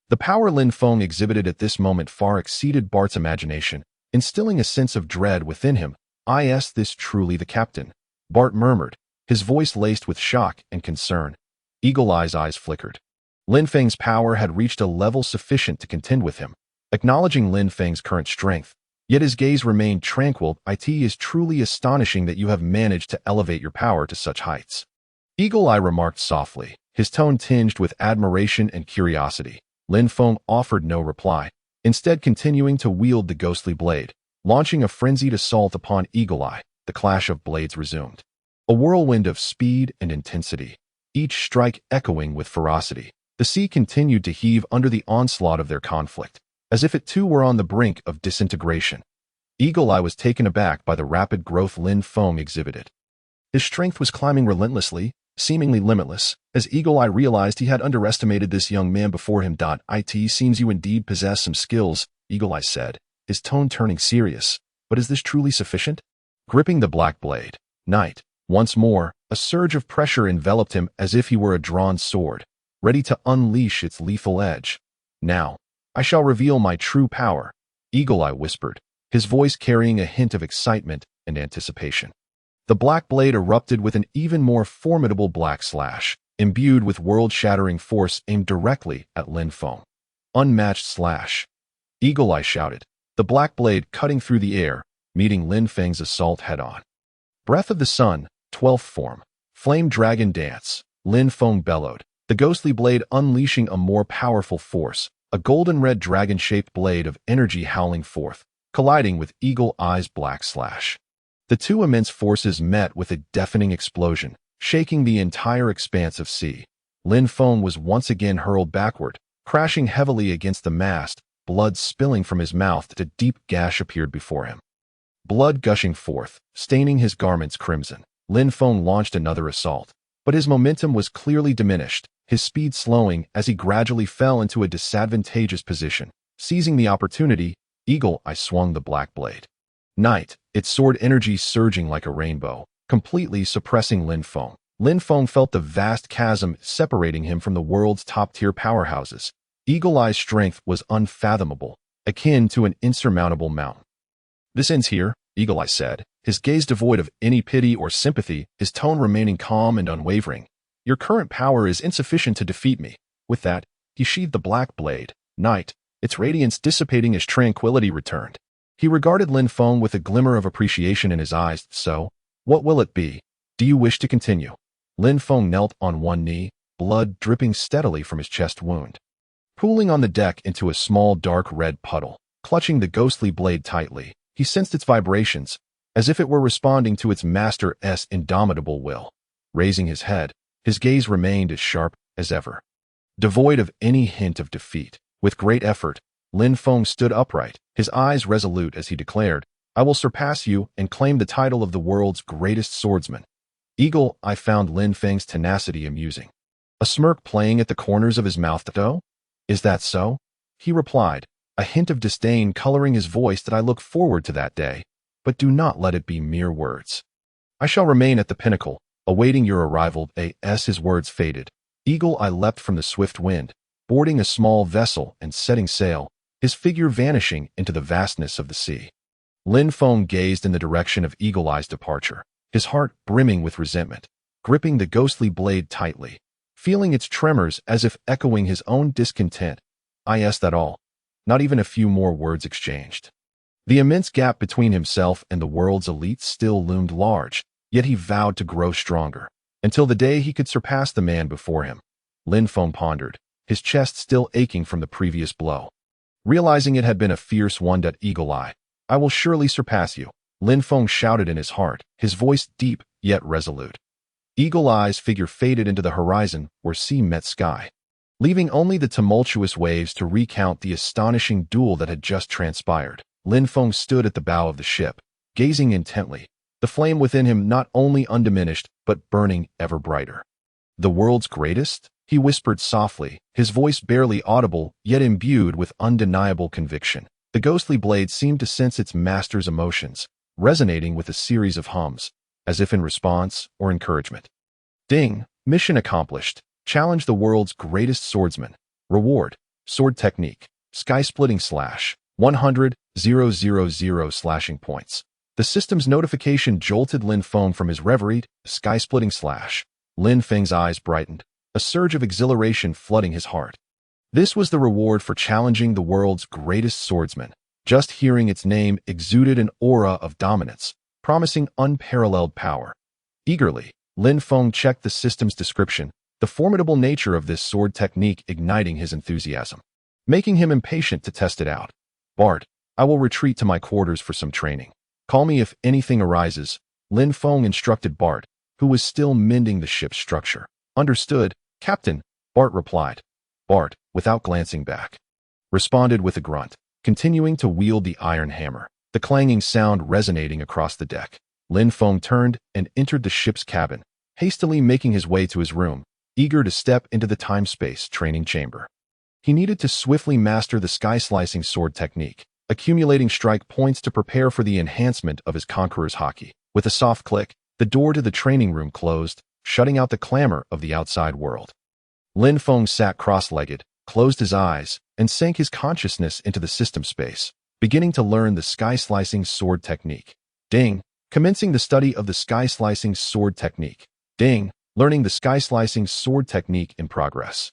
The power Lin Feng exhibited at this moment far exceeded Bart's imagination, instilling a sense of dread within him. "Is this truly the captain?" Bart murmured, his voice laced with shock and concern. Eagle Eye's eyes flickered. Lin Feng's power had reached a level sufficient to contend with him. Acknowledging Lin Feng's current strength, yet his gaze remained tranquil. "It is truly astonishing that you have managed to elevate your power to such heights," Eagle Eye remarked softly, his tone tinged with admiration and curiosity. Lin Feng offered no reply, instead continuing to wield the ghostly blade, launching a frenzied assault upon Eagle Eye. The clash of blades resumed, a whirlwind of speed and intensity, each strike echoing with ferocity. The sea continued to heave under the onslaught of their conflict, as if it too were on the brink of disintegration. Eagle Eye was taken aback by the rapid growth Lin Feng exhibited. His strength was climbing relentlessly, seemingly limitless, as Eagle Eye realized he had underestimated this young man before him. "It seems you indeed possess some skills," Eagle Eye said, his tone turning serious. "But is this truly sufficient?" Gripping the black blade, Knight, once more, a surge of pressure enveloped him as if he were a drawn sword, ready to unleash its lethal edge. "Now, I shall reveal my true power," Eagle Eye whispered, his voice carrying a hint of excitement and anticipation. The black blade erupted with an even more formidable black slash, imbued with world-shattering force aimed directly at Lin Feng. "Unmatched slash," Eagle Eye shouted, the black blade cutting through the air, meeting Lin Feng's assault head-on. "Breath of the Sun, 12th form, Flame Dragon Dance," Lin Feng bellowed, the ghostly blade unleashing a more powerful force, a golden-red dragon-shaped blade of energy howling forth, colliding with Eagle Eye's black slash. The two immense forces met with a deafening explosion, shaking the entire expanse of sea. Lin Feng was once again hurled backward, crashing heavily against the mast, blood spilling from his mouth. A deep gash appeared before him, blood gushing forth, staining his garments crimson. Lin Feng launched another assault, but his momentum was clearly diminished, his speed slowing as he gradually fell into a disadvantageous position. Seizing the opportunity, Eagle Eye swung the black blade. Knight, its sword energy surging like a rainbow, completely suppressing Lin Feng. Lin Feng felt the vast chasm separating him from the world's top-tier powerhouses. Eagle Eye's strength was unfathomable, akin to an insurmountable mountain. "This ends here," Eagle Eye said, his gaze devoid of any pity or sympathy, his tone remaining calm and unwavering. "Your current power is insufficient to defeat me." With that, he sheathed the black blade. Knight, its radiance dissipating as tranquility returned. He regarded Lin Feng with a glimmer of appreciation in his eyes. "So, what will it be? Do you wish to continue?" Lin Feng knelt on one knee, blood dripping steadily from his chest wound, pooling on the deck into a small dark red puddle. Clutching the ghostly blade tightly, he sensed its vibrations, as if it were responding to its master's indomitable will. Raising his head, his gaze remained as sharp as ever, devoid of any hint of defeat. With great effort, Lin Feng stood upright, his eyes resolute as he declared, I will surpass you and claim the title of the world's greatest swordsman. Eagle Eye found Lin Feng's tenacity amusing. A smirk playing at the corners of his mouth, though? Is that so? He replied, a hint of disdain coloring his voice. That I look forward to that day, but do not let it be mere words. I shall remain at the pinnacle, awaiting your arrival. As his words faded, Eagle Eye leapt from the swift wind, boarding a small vessel and setting sail, his figure vanishing into the vastness of the sea. Lin Feng gazed in the direction of Eagle Eye's departure, his heart brimming with resentment, gripping the ghostly blade tightly, feeling its tremors as if echoing his own discontent. That all. Not even a few more words exchanged. The immense gap between himself and the world's elite still loomed large, yet he vowed to grow stronger, until the day he could surpass the man before him. Lin Feng pondered, his chest still aching from the previous blow. Realizing it had been a fierce one. Eagle Eye, I will surely surpass you, Lin Feng shouted in his heart, his voice deep yet resolute. Eagle Eye's figure faded into the horizon where sea met sky, leaving only the tumultuous waves to recount the astonishing duel that had just transpired. Lin Feng stood at the bow of the ship, gazing intently, the flame within him not only undiminished but burning ever brighter. The world's greatest? He whispered softly, his voice barely audible yet imbued with undeniable conviction. The ghostly blade seemed to sense its master's emotions, resonating with a series of hums, as if in response or encouragement. Ding! Mission accomplished. Challenge the world's greatest swordsman. Reward: sword technique, sky-splitting slash, 100,000 slashing points. The system's notification jolted Lin Feng from his reverie. Sky-splitting slash. Lin Feng's eyes brightened, a surge of exhilaration flooding his heart. This was the reward for challenging the world's greatest swordsman. Just hearing its name exuded an aura of dominance, promising unparalleled power. Eagerly, Lin Feng checked the system's description, the formidable nature of this sword technique igniting his enthusiasm, making him impatient to test it out. Bart, I will retreat to my quarters for some training. Call me if anything arises, Lin Feng instructed Bart, who was still mending the ship's structure. Understood, Captain, Bart replied. Bart, without glancing back, responded with a grunt, continuing to wield the iron hammer, the clanging sound resonating across the deck. Lin Feng turned and entered the ship's cabin, hastily making his way to his room, eager to step into the time-space training chamber. He needed to swiftly master the sky-slicing sword technique, accumulating strike points to prepare for the enhancement of his conqueror's Haki. With a soft click, the door to the training room closed, shutting out the clamor of the outside world. Lin Feng sat cross-legged, closed his eyes, and sank his consciousness into the system space, beginning to learn the sky-slicing sword technique. Ding! Commencing the study of the sky-slicing sword technique. Ding! Learning the sky-slicing sword technique in progress.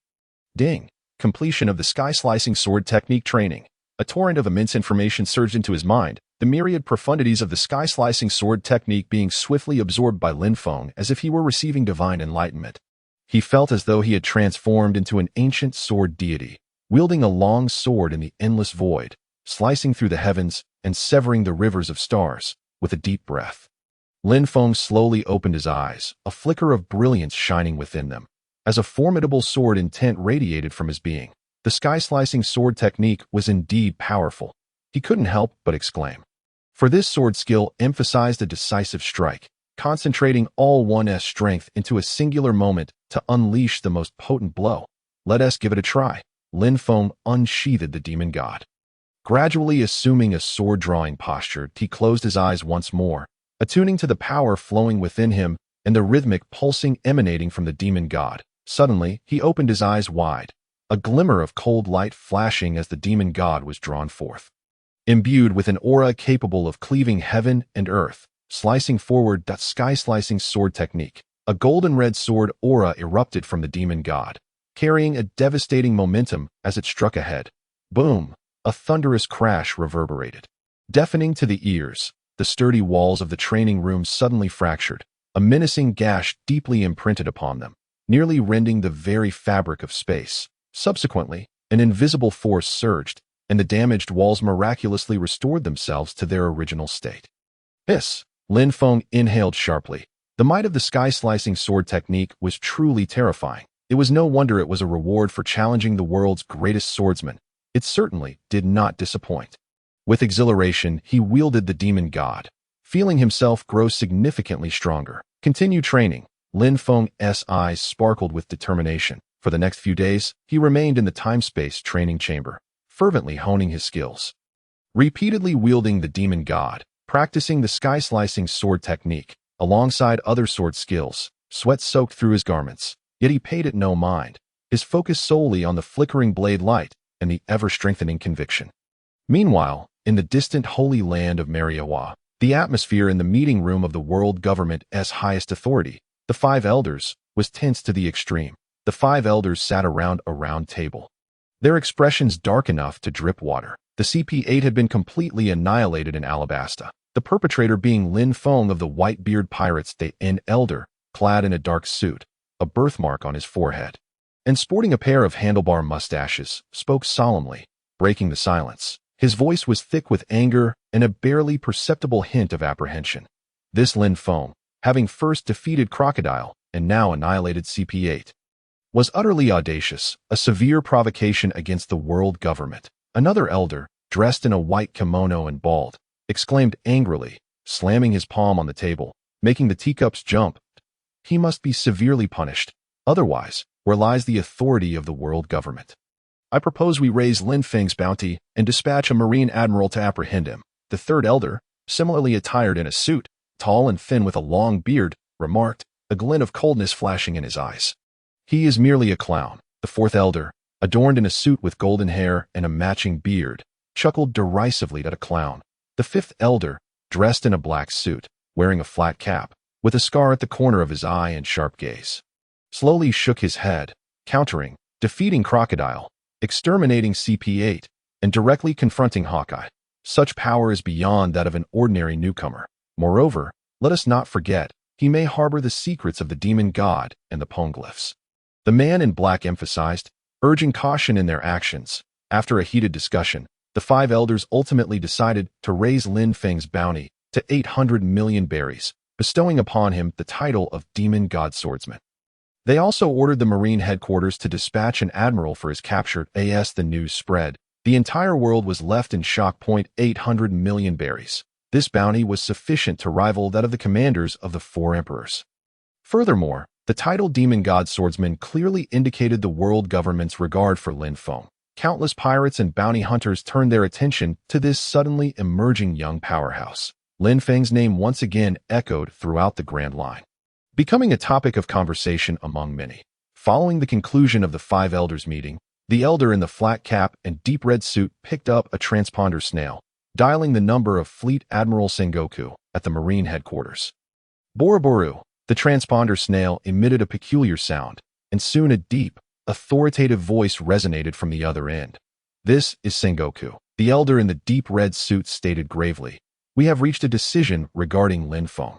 Ding! Completion of the sky-slicing sword technique training. A torrent of immense information surged into his mind, the myriad profundities of the sky-slicing sword technique being swiftly absorbed by Lin Feng as if he were receiving divine enlightenment. He felt as though he had transformed into an ancient sword deity, wielding a long sword in the endless void, slicing through the heavens and severing the rivers of stars. With a deep breath, Lin Feng slowly opened his eyes, a flicker of brilliance shining within them, as a formidable sword intent radiated from his being. The sky-slicing sword technique was indeed powerful. He couldn't help but exclaim. For this sword skill emphasized a decisive strike, concentrating all one's strength into a singular moment to unleash the most potent blow. Let us give it a try. Lin Feng unsheathed the demon god. Gradually assuming a sword-drawing posture, he closed his eyes once more, attuning to the power flowing within him and the rhythmic pulsing emanating from the demon god. Suddenly, he opened his eyes wide, a glimmer of cold light flashing as the demon god was drawn forth. Imbued with an aura capable of cleaving heaven and earth, slicing forward that sky-slicing sword technique, a golden red sword aura erupted from the demon god, carrying a devastating momentum as it struck ahead. Boom! A thunderous crash reverberated. Deafening to the ears, the sturdy walls of the training room suddenly fractured, a menacing gash deeply imprinted upon them, nearly rending the very fabric of space. Subsequently, an invisible force surged, and the damaged walls miraculously restored themselves to their original state. Hiss! Lin Feng inhaled sharply. The might of the sky-slicing sword technique was truly terrifying. It was no wonder it was a reward for challenging the world's greatest swordsman. It certainly did not disappoint. With exhilaration, he wielded the demon god, feeling himself grow significantly stronger. Continue training. Lin Feng's eyes sparkled with determination. For the next few days, he remained in the time-space training chamber, fervently honing his skills. Repeatedly wielding the demon god, practicing the sky-slicing sword technique, alongside other sword skills, sweat soaked through his garments, yet he paid it no mind, his focus solely on the flickering blade light and the ever-strengthening conviction. Meanwhile, in the distant holy land of Mariawa, the atmosphere in the meeting room of the world government's highest authority, the five elders, was tense to the extreme. The five elders sat around a round table, their expressions dark enough to drip water. The CP8 had been completely annihilated in Alabasta, the perpetrator being Lin Feng of the Whitebeard Pirates, an elder, clad in a dark suit, a birthmark on his forehead, and sporting a pair of handlebar mustaches, spoke solemnly, breaking the silence. His voice was thick with anger and a barely perceptible hint of apprehension. This Lin Feng, having first defeated Crocodile and now annihilated CP8, was utterly audacious, a severe provocation against the world government. Another elder, dressed in a white kimono and bald, exclaimed angrily, slamming his palm on the table, making the teacups jump. He must be severely punished. Otherwise, where lies the authority of the world government? I propose we raise Lin Feng's bounty and dispatch a marine admiral to apprehend him. The third elder, similarly attired in a suit, tall and thin with a long beard, remarked, a glint of coldness flashing in his eyes. He is merely a clown. The fourth elder, adorned in a suit with golden hair and a matching beard, chuckled derisively at a clown. The fifth elder, dressed in a black suit, wearing a flat cap, with a scar at the corner of his eye and sharp gaze, slowly shook his head, countering, defeating Crocodile, exterminating CP8, and directly confronting Hawkeye. Such power is beyond that of an ordinary newcomer. Moreover, let us not forget, he may harbor the secrets of the demon god and the poneglyphs. The man in black emphasized, urging caution in their actions. After a heated discussion, the five elders ultimately decided to raise Lin Feng's bounty to 800 million berries, bestowing upon him the title of Demon God Swordsman. They also ordered the Marine headquarters to dispatch an admiral for his capture. As the news spread, the entire world was left in shock. 800 million berries. This bounty was sufficient to rival that of the commanders of the four emperors. Furthermore, the title Demon God Swordsman clearly indicated the world government's regard for Lin Feng. Countless pirates and bounty hunters turned their attention to this suddenly emerging young powerhouse. Lin Feng's name once again echoed throughout the Grand Line, becoming a topic of conversation among many. Following the conclusion of the five elders meeting, the elder in the flat cap and deep red suit picked up a transponder snail, dialing the number of Fleet Admiral Sengoku at the Marine headquarters. Boroboru. The transponder snail emitted a peculiar sound, and soon a deep, authoritative voice resonated from the other end. This is Sengoku. The elder in the deep red suit stated gravely, we have reached a decision regarding Lin Feng.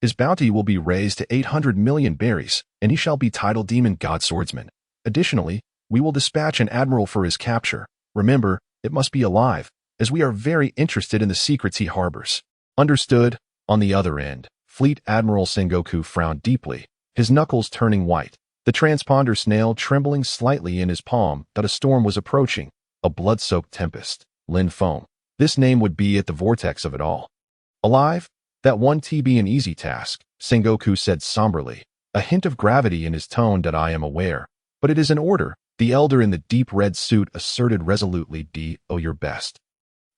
His bounty will be raised to 800 million berries, and he shall be titled Demon God Swordsman. Additionally, we will dispatch an admiral for his capture. Remember, it must be alive, as we are very interested in the secrets he harbors. Understood. On the other end, Fleet Admiral Sengoku frowned deeply, his knuckles turning white, the transponder snail trembling slightly in his palm that a storm was approaching, a blood-soaked tempest. Lin Feng. This name would be at the vortex of it all. Alive? That one be an easy task, Sengoku said somberly, a hint of gravity in his tone that I am aware, but it is an order. The elder in the deep red suit asserted resolutely, do your best.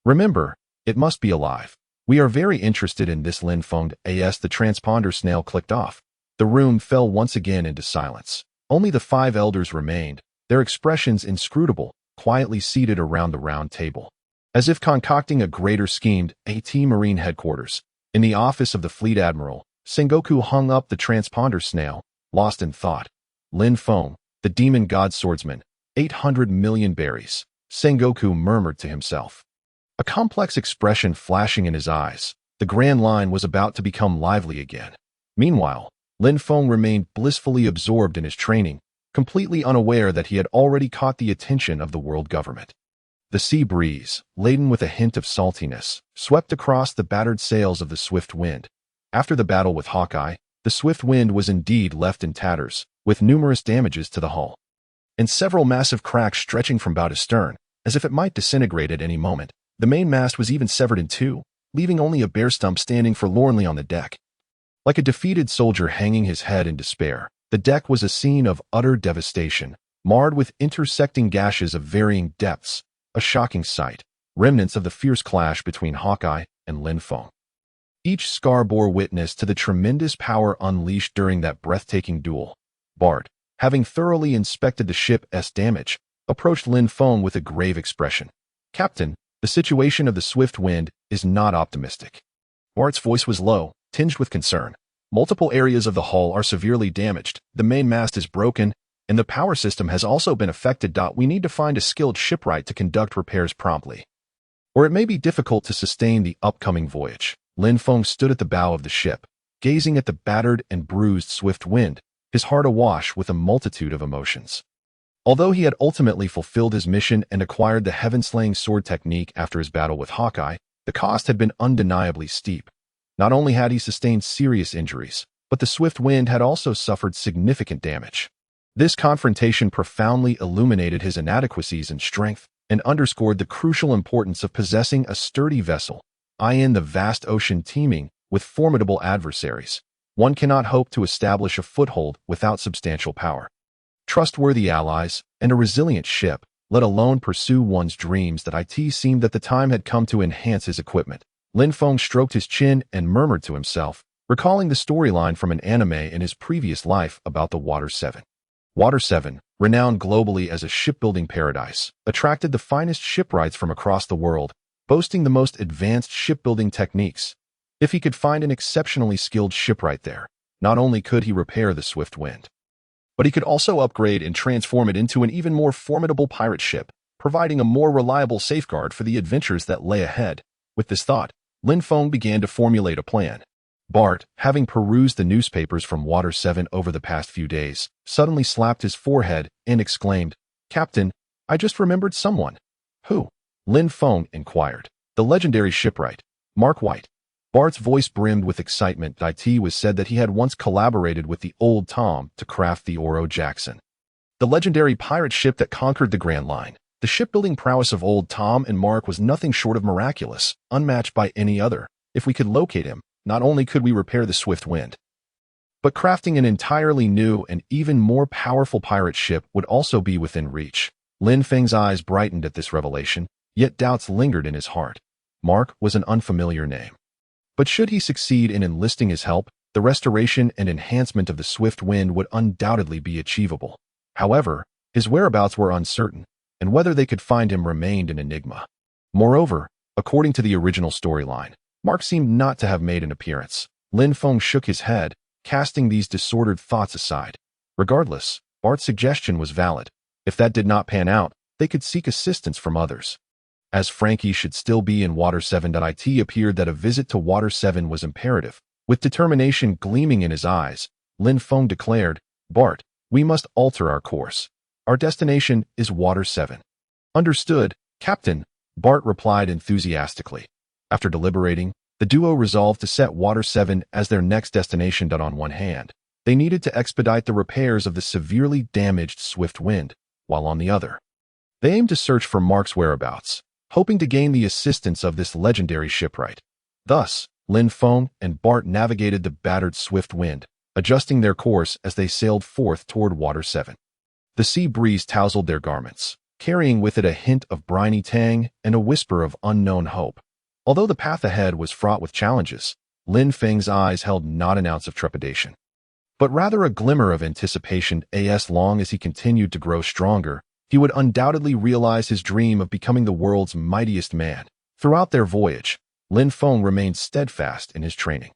Remember, it must be alive. We are very interested in this Lin Feng. As the transponder snail clicked off, the room fell once again into silence. Only the five elders remained, their expressions inscrutable, quietly seated around the round table. As if concocting a greater scheme, at Marine headquarters, in the office of the Fleet Admiral, Sengoku hung up the transponder snail, lost in thought. Lin Feng, the Demon God Swordsman, 800 million berries, Sengoku murmured to himself, a complex expression flashing in his eyes. The Grand Line was about to become lively again. Meanwhile, Lin Feng remained blissfully absorbed in his training, completely unaware that he had already caught the attention of the world government. The sea breeze, laden with a hint of saltiness, swept across the battered sails of the Swift Wind. After the battle with Hawkeye, the Swift Wind was indeed left in tatters, with numerous damages to the hull, and several massive cracks stretching from bow to stern, as if it might disintegrate at any moment. The main mast was even severed in two, leaving only a bare stump standing forlornly on the deck. Like a defeated soldier hanging his head in despair, the deck was a scene of utter devastation, marred with intersecting gashes of varying depths, a shocking sight, remnants of the fierce clash between Hawkeye and Lin Feng. Each scar bore witness to the tremendous power unleashed during that breathtaking duel. Bart, having thoroughly inspected the ship's damage, approached Lin Feng with a grave expression. "Captain, the situation of the Swift Wind is not optimistic." Bart's voice was low, tinged with concern. "Multiple areas of the hull are severely damaged, the main mast is broken, and the power system has also been affected. We need to find a skilled shipwright to conduct repairs promptly, or it may be difficult to sustain the upcoming voyage." Lin Feng stood at the bow of the ship, gazing at the battered and bruised Swift Wind, his heart awash with a multitude of emotions. Although he had ultimately fulfilled his mission and acquired the heaven-slaying sword technique after his battle with Hawkeye, the cost had been undeniably steep. Not only had he sustained serious injuries, but the Swift Wind had also suffered significant damage. This confrontation profoundly illuminated his inadequacies in strength and underscored the crucial importance of possessing a sturdy vessel, in the vast ocean teeming with formidable adversaries. One cannot hope to establish a foothold without substantial power, trustworthy allies, and a resilient ship, let alone pursue one's dreams. It seemed that the time had come to enhance his equipment. Lin Feng stroked his chin and murmured to himself, recalling the storyline from an anime in his previous life about the Water 7. Water 7, renowned globally as a shipbuilding paradise, attracted the finest shipwrights from across the world, boasting the most advanced shipbuilding techniques. If he could find an exceptionally skilled shipwright there, not only could he repair the Swift Wind, but he could also upgrade and transform it into an even more formidable pirate ship, providing a more reliable safeguard for the adventures that lay ahead. With this thought, Lin Feng began to formulate a plan. Bart, having perused the newspapers from Water 7 over the past few days, suddenly slapped his forehead and exclaimed, "Captain, I just remembered someone." "Who?" Lin Feng inquired. "The legendary shipwright, Mark White." Bart's voice brimmed with excitement. It was said that he had once collaborated with the Old Tom to craft the Oro Jackson, the legendary pirate ship that conquered the Grand Line. The shipbuilding prowess of Old Tom and Mark was nothing short of miraculous, unmatched by any other. If we could locate him, not only could we repair the Swift Wind, but crafting an entirely new and even more powerful pirate ship would also be within reach. Lin Feng's eyes brightened at this revelation, yet doubts lingered in his heart. Mark was an unfamiliar name. But should he succeed in enlisting his help, the restoration and enhancement of the Swift Wind would undoubtedly be achievable. However, his whereabouts were uncertain, and whether they could find him remained an enigma. Moreover, according to the original storyline, Mark seemed not to have made an appearance. Lin Feng shook his head, casting these disordered thoughts aside. Regardless, Bart's suggestion was valid. If that did not pan out, they could seek assistance from others. As Frankie should still be in Water 7, it appeared that a visit to Water 7 was imperative. With determination gleaming in his eyes, Lin Feng declared, "Bart, we must alter our course. Our destination is Water 7. "Understood, Captain," Bart replied enthusiastically. After deliberating, the duo resolved to set Water 7 as their next destination. On one hand, they needed to expedite the repairs of the severely damaged Swift Wind, while on the other, they aimed to search for Mark's whereabouts, hoping to gain the assistance of this legendary shipwright. Thus, Lin Feng and Bart navigated the battered Swift Wind, adjusting their course as they sailed forth toward Water 7. The sea breeze tousled their garments, carrying with it a hint of briny tang and a whisper of unknown hope. Although the path ahead was fraught with challenges, Lin Feng's eyes held not an ounce of trepidation, but rather a glimmer of anticipation. As long as he continued to grow stronger, he would undoubtedly realize his dream of becoming the world's mightiest man. Throughout their voyage, Lin Feng remained steadfast in his training.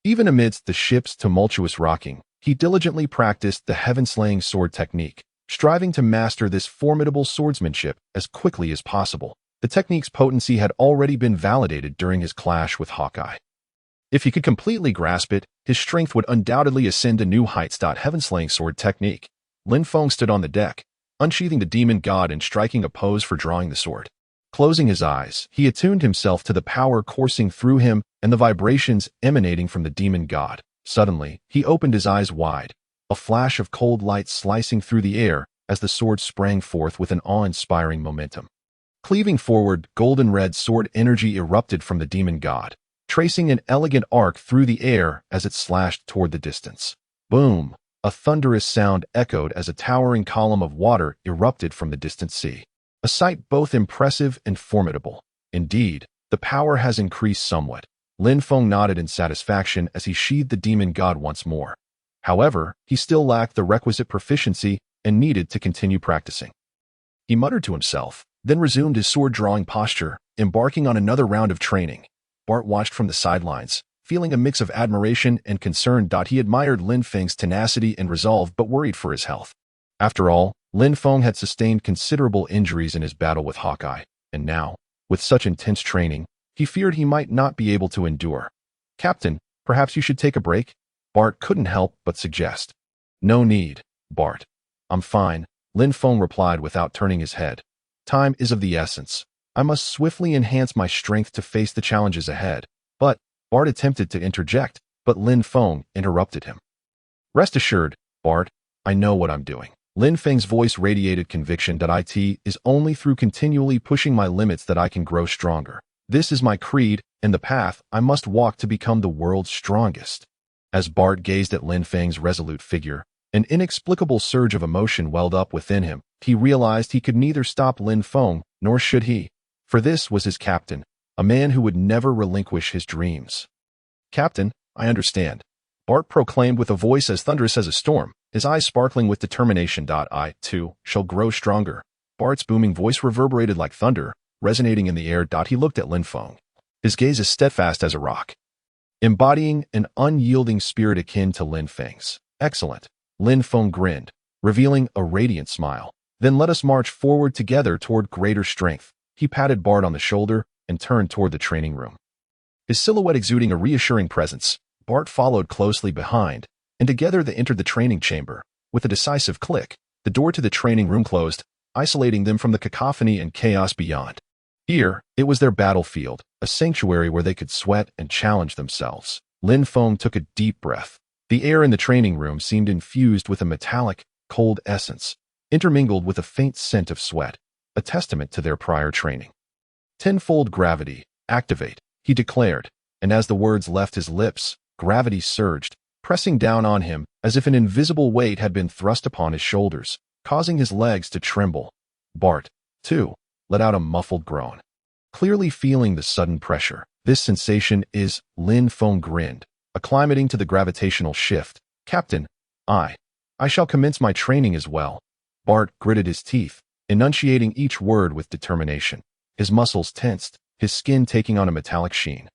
Even amidst the ship's tumultuous rocking, he diligently practiced the heaven-slaying sword technique, striving to master this formidable swordsmanship as quickly as possible. The technique's potency had already been validated during his clash with Hawkeye. If he could completely grasp it, his strength would undoubtedly ascend to new heights. Heaven-slaying sword technique. Lin Feng stood on the deck, unsheathing the demon god and striking a pose for drawing the sword. Closing his eyes, he attuned himself to the power coursing through him and the vibrations emanating from the demon god. Suddenly, he opened his eyes wide, a flash of cold light slicing through the air as the sword sprang forth with an awe-inspiring momentum. Cleaving forward, golden red sword energy erupted from the demon god, tracing an elegant arc through the air as it slashed toward the distance. Boom! A thunderous sound echoed as a towering column of water erupted from the distant sea. A sight both impressive and formidable. Indeed, the power has increased somewhat. Lin Feng nodded in satisfaction as he sheathed the demon god once more. However, he still lacked the requisite proficiency and needed to continue practicing. He muttered to himself, then resumed his sword-drawing posture, embarking on another round of training. Bart watched from the sidelines, feeling a mix of admiration and concern. He admired Lin Feng's tenacity and resolve but worried for his health. After all, Lin Feng had sustained considerable injuries in his battle with Hawkeye, and now, with such intense training, he feared he might not be able to endure. "Captain, perhaps you should take a break?" Bart couldn't help but suggest. "No need, Bart. I'm fine," Lin Feng replied without turning his head. "Time is of the essence. I must swiftly enhance my strength to face the challenges ahead." But Bart attempted to interject, but Lin Feng interrupted him. "Rest assured, Bart, I know what I'm doing." Lin Feng's voice radiated conviction. "It is only through continually pushing my limits that I can grow stronger. This is my creed and the path I must walk to become the world's strongest." As Bart gazed at Lin Feng's resolute figure, an inexplicable surge of emotion welled up within him. He realized he could neither stop Lin Feng, nor should he, for this was his captain, a man who would never relinquish his dreams. "Captain, I understand," Bart proclaimed with a voice as thunderous as a storm, his eyes sparkling with determination. "I, too, shall grow stronger." Bart's booming voice reverberated like thunder, resonating in the air. He looked at Lin Feng, his gaze as steadfast as a rock, embodying an unyielding spirit akin to Lin Feng's. "Excellent." Lin Feng grinned, revealing a radiant smile. "Then let us march forward together toward greater strength." He patted Bart on the shoulder and turned toward the training room. His silhouette exuding a reassuring presence, Bart followed closely behind, and together they entered the training chamber. With a decisive click, the door to the training room closed, isolating them from the cacophony and chaos beyond. Here, it was their battlefield, a sanctuary where they could sweat and challenge themselves. Lin Feng took a deep breath. The air in the training room seemed infused with a metallic, cold essence, intermingled with a faint scent of sweat, a testament to their prior training. "Tenfold gravity, activate," he declared, and as the words left his lips, gravity surged, pressing down on him as if an invisible weight had been thrust upon his shoulders, causing his legs to tremble. Bart, too, let out a muffled groan, clearly feeling the sudden pressure. "This sensation is," Lin Feng grinned, acclimating to the gravitational shift. "Captain, I shall commence my training as well." Bart gritted his teeth, enunciating each word with determination. His muscles tensed, his skin taking on a metallic sheen,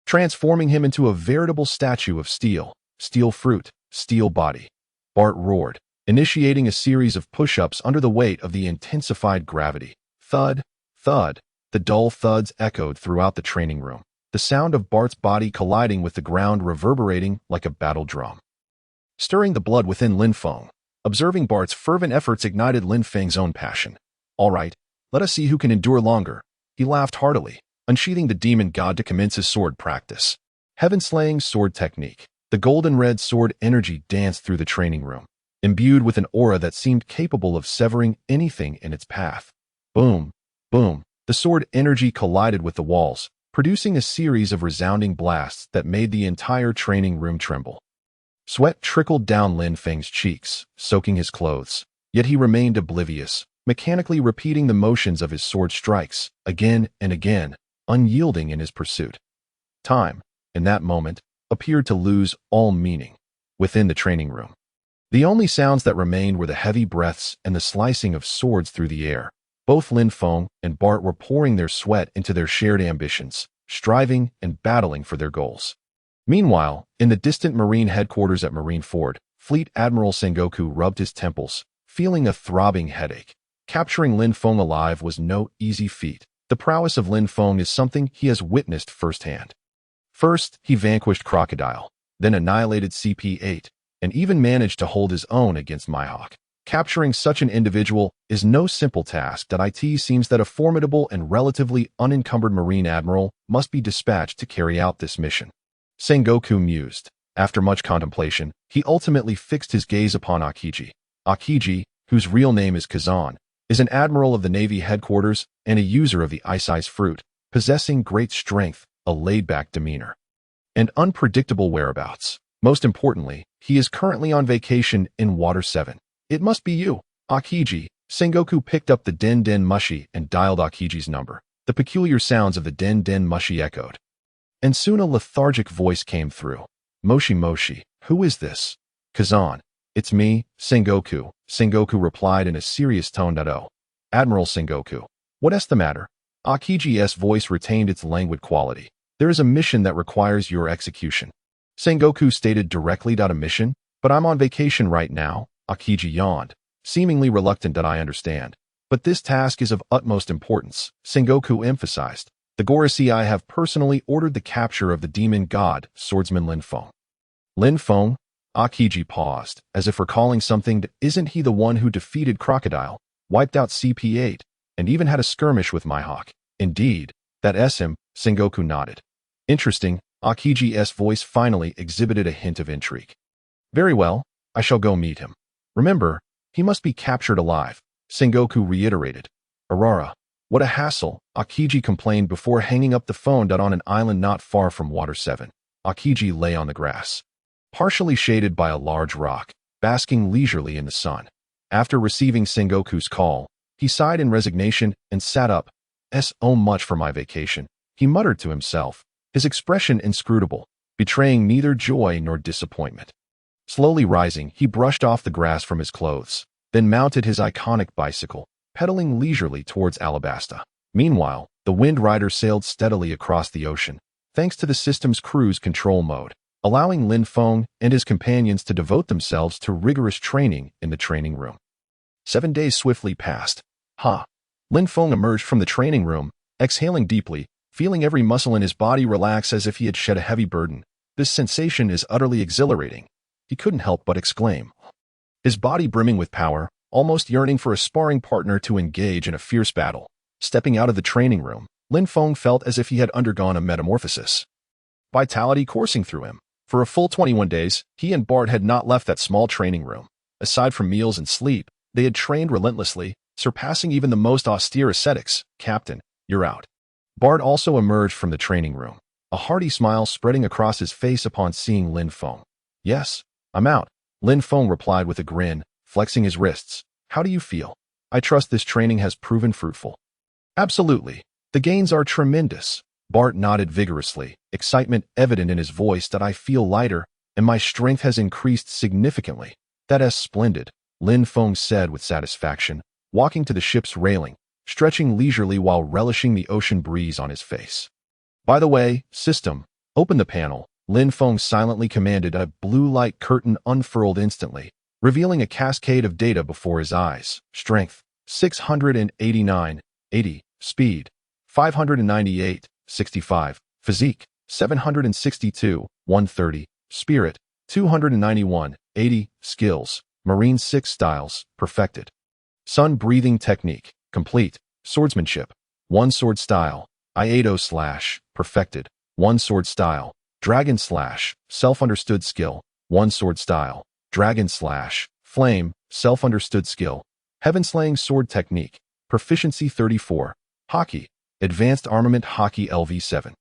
transforming him into a veritable statue of steel. Steel fruit, steel body. Bart roared, initiating a series of push-ups under the weight of the intensified gravity. Thud, thud. The dull thuds echoed throughout the training room, the sound of Bart's body colliding with the ground reverberating like a battle drum. Stirring the blood within Lin Feng, observing Bart's fervent efforts ignited Lin Feng's own passion. "All right, let us see who can endure longer." He laughed heartily, unsheathing the demon god to commence his sword practice. Heaven-slaying sword technique. The golden red sword energy danced through the training room, imbued with an aura that seemed capable of severing anything in its path. Boom, boom. The sword energy collided with the walls, producing a series of resounding blasts that made the entire training room tremble. Sweat trickled down Lin Feng's cheeks, soaking his clothes, yet he remained oblivious, mechanically repeating the motions of his sword strikes, again and again, unyielding in his pursuit. Time, in that moment, appeared to lose all meaning. Within the training room, the only sounds that remained were the heavy breaths and the slicing of swords through the air. Both Lin Feng and Bart were pouring their sweat into their shared ambitions, striving and battling for their goals. Meanwhile, in the distant Marine headquarters at Marineford, Fleet Admiral Sengoku rubbed his temples, feeling a throbbing headache. Capturing Lin Feng alive was no easy feat. The prowess of Lin Feng is something he has witnessed firsthand. First, he vanquished Crocodile, then annihilated CP-8, and even managed to hold his own against Mihawk. Capturing such an individual is no simple task. It seems that a formidable and relatively unencumbered Marine Admiral must be dispatched to carry out this mission. Sengoku mused. After much contemplation, he ultimately fixed his gaze upon Akiji. Akiji, whose real name is Kazan, is an admiral of the Navy headquarters and a user of the ice fruit, possessing great strength, a laid-back demeanor, and unpredictable whereabouts. Most importantly, he is currently on vacation in Water 7. It must be you, Akiji. Sengoku picked up the Den Den Mushi and dialed Akiji's number. The peculiar sounds of the Den Den Mushi echoed. And soon a lethargic voice came through. Moshi Moshi, who is this? Kazan. It's me, Sengoku. Sengoku replied in a serious tone. Oh, Admiral Sengoku. What's the matter? Akiji's voice retained its languid quality. There is a mission that requires your execution. Sengoku stated directly. A mission? But I'm on vacation right now. Akiji yawned, seemingly reluctant. I understand. But this task is of utmost importance, Sengoku emphasized. The Gorosei have personally ordered the capture of the demon god, swordsman Lin Feng. Lin Feng? Akiji paused, as if recalling something. Isn't he the one who defeated Crocodile, wiped out CP8, and even had a skirmish with Mihawk? Indeed, that's him, Sengoku nodded. Interesting, Akiji's voice finally exhibited a hint of intrigue. Very well, I shall go meet him. Remember, he must be captured alive, Sengoku reiterated. Arara, what a hassle, Akiji complained before hanging up the phone. On an island not far from Water 7, Akiji lay on the grass, partially shaded by a large rock, basking leisurely in the sun. After receiving Sengoku's call, he sighed in resignation and sat up. So much for my vacation, he muttered to himself, his expression inscrutable, betraying neither joy nor disappointment. Slowly rising, he brushed off the grass from his clothes, then mounted his iconic bicycle, pedaling leisurely towards Alabasta. Meanwhile, the Wind Rider sailed steadily across the ocean, thanks to the system's cruise control mode, allowing Lin Feng and his companions to devote themselves to rigorous training in the training room. 7 days swiftly passed. Lin Feng emerged from the training room, exhaling deeply, feeling every muscle in his body relax as if he had shed a heavy burden. This sensation is utterly exhilarating. He couldn't help but exclaim. His body brimming with power, almost yearning for a sparring partner to engage in a fierce battle. Stepping out of the training room, Lin Feng felt as if he had undergone a metamorphosis. Vitality coursing through him. For a full 21 days, he and Bart had not left that small training room. Aside from meals and sleep, they had trained relentlessly, surpassing even the most austere ascetics. Captain, you're out. Bart also emerged from the training room, a hearty smile spreading across his face upon seeing Lin Feng. Yes, I'm out, Lin Feng replied with a grin, flexing his wrists. How do you feel? I trust this training has proven fruitful. Absolutely. The gains are tremendous. Bart nodded vigorously, excitement evident in his voice. I feel lighter, and my strength has increased significantly. That's splendid, Lin Feng said with satisfaction, walking to the ship's railing, stretching leisurely while relishing the ocean breeze on his face. By the way, system, open the panel, Lin Feng silently commanded. A blue light curtain unfurled instantly, revealing a cascade of data before his eyes. Strength, 689, 80, speed, 598, 65, physique, 762, 130, spirit, 291, 80, skills, marine 6 styles, perfected. Sun breathing technique, complete, swordsmanship, 1 sword style, Iato slash, perfected, 1 sword style, dragon slash, self-understood skill, 1 sword style, dragon slash, flame, self-understood skill, heaven-slaying sword technique, proficiency 34, Haki, advanced armament Haki LV7.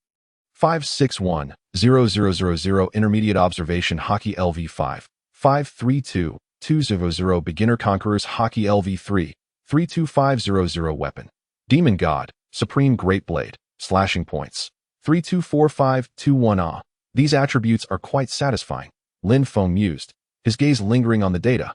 561-0000 intermediate observation Haki LV5. 532-200 beginner conquerors Haki LV3. 32500 weapon. Demon God, supreme great blade, slashing points. 324521 These attributes are quite satisfying, Lin Feng mused, his gaze lingering on the data.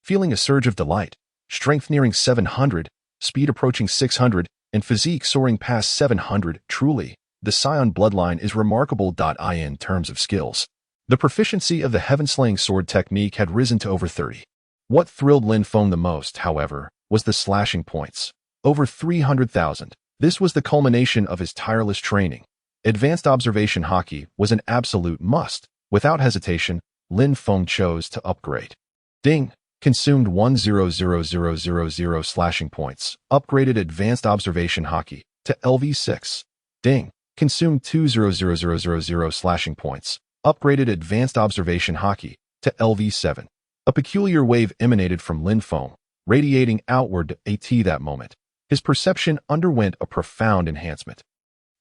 Feeling a surge of delight, strength nearing 700, speed approaching 600, and physique soaring past 700, truly, the Scion bloodline is remarkable. In terms of skills, the proficiency of the heaven-slaying sword technique had risen to over 30. What thrilled Lin Feng the most, however, was the slashing points. Over 300,000. This was the culmination of his tireless training. Advanced observation Haki was an absolute must. Without hesitation, Lin Feng chose to upgrade. Ding! Consumed 100,000 slashing points. Upgraded advanced observation Haki to LV6. Ding! Consumed 200,000 slashing points. Upgraded advanced observation Haki to LV7. A peculiar wave emanated from Lin Feng, radiating outward at that moment. His perception underwent a profound enhancement.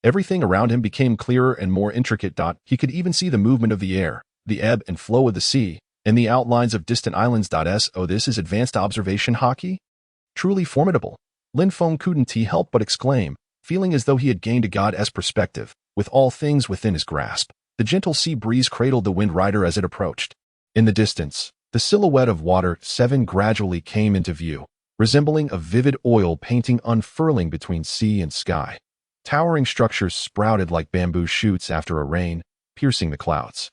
Everything around him became clearer and more intricate. He could even see the movement of the air, the ebb and flow of the sea, and the outlines of distant islands. So this is advanced observation Haki? Truly formidable. Lin Feng couldn't help but exclaim, feeling as though he had gained a god's perspective, with all things within his grasp. The gentle sea breeze cradled the Wind Rider as it approached. In the distance, the silhouette of Water 7 gradually came into view, resembling a vivid oil painting unfurling between sea and sky. Towering structures sprouted like bamboo shoots after a rain, piercing the clouds.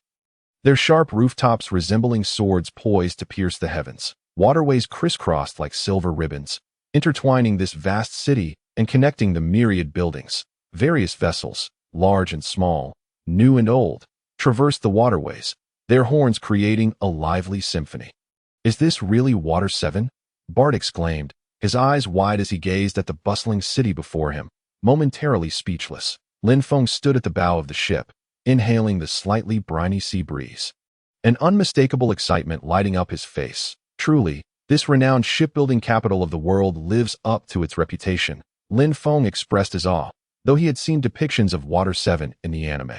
Their sharp rooftops resembling swords poised to pierce the heavens. Waterways crisscrossed like silver ribbons, intertwining this vast city and connecting the myriad buildings. Various vessels, large and small, new and old, traversed the waterways, their horns creating a lively symphony. "Is this really Water 7? Bart exclaimed, his eyes wide as he gazed at the bustling city before him, momentarily speechless. Lin Feng stood at the bow of the ship, inhaling the slightly briny sea breeze. An unmistakable excitement lighting up his face. Truly, this renowned shipbuilding capital of the world lives up to its reputation. Lin Feng expressed his awe, though he had seen depictions of Water 7 in the anime.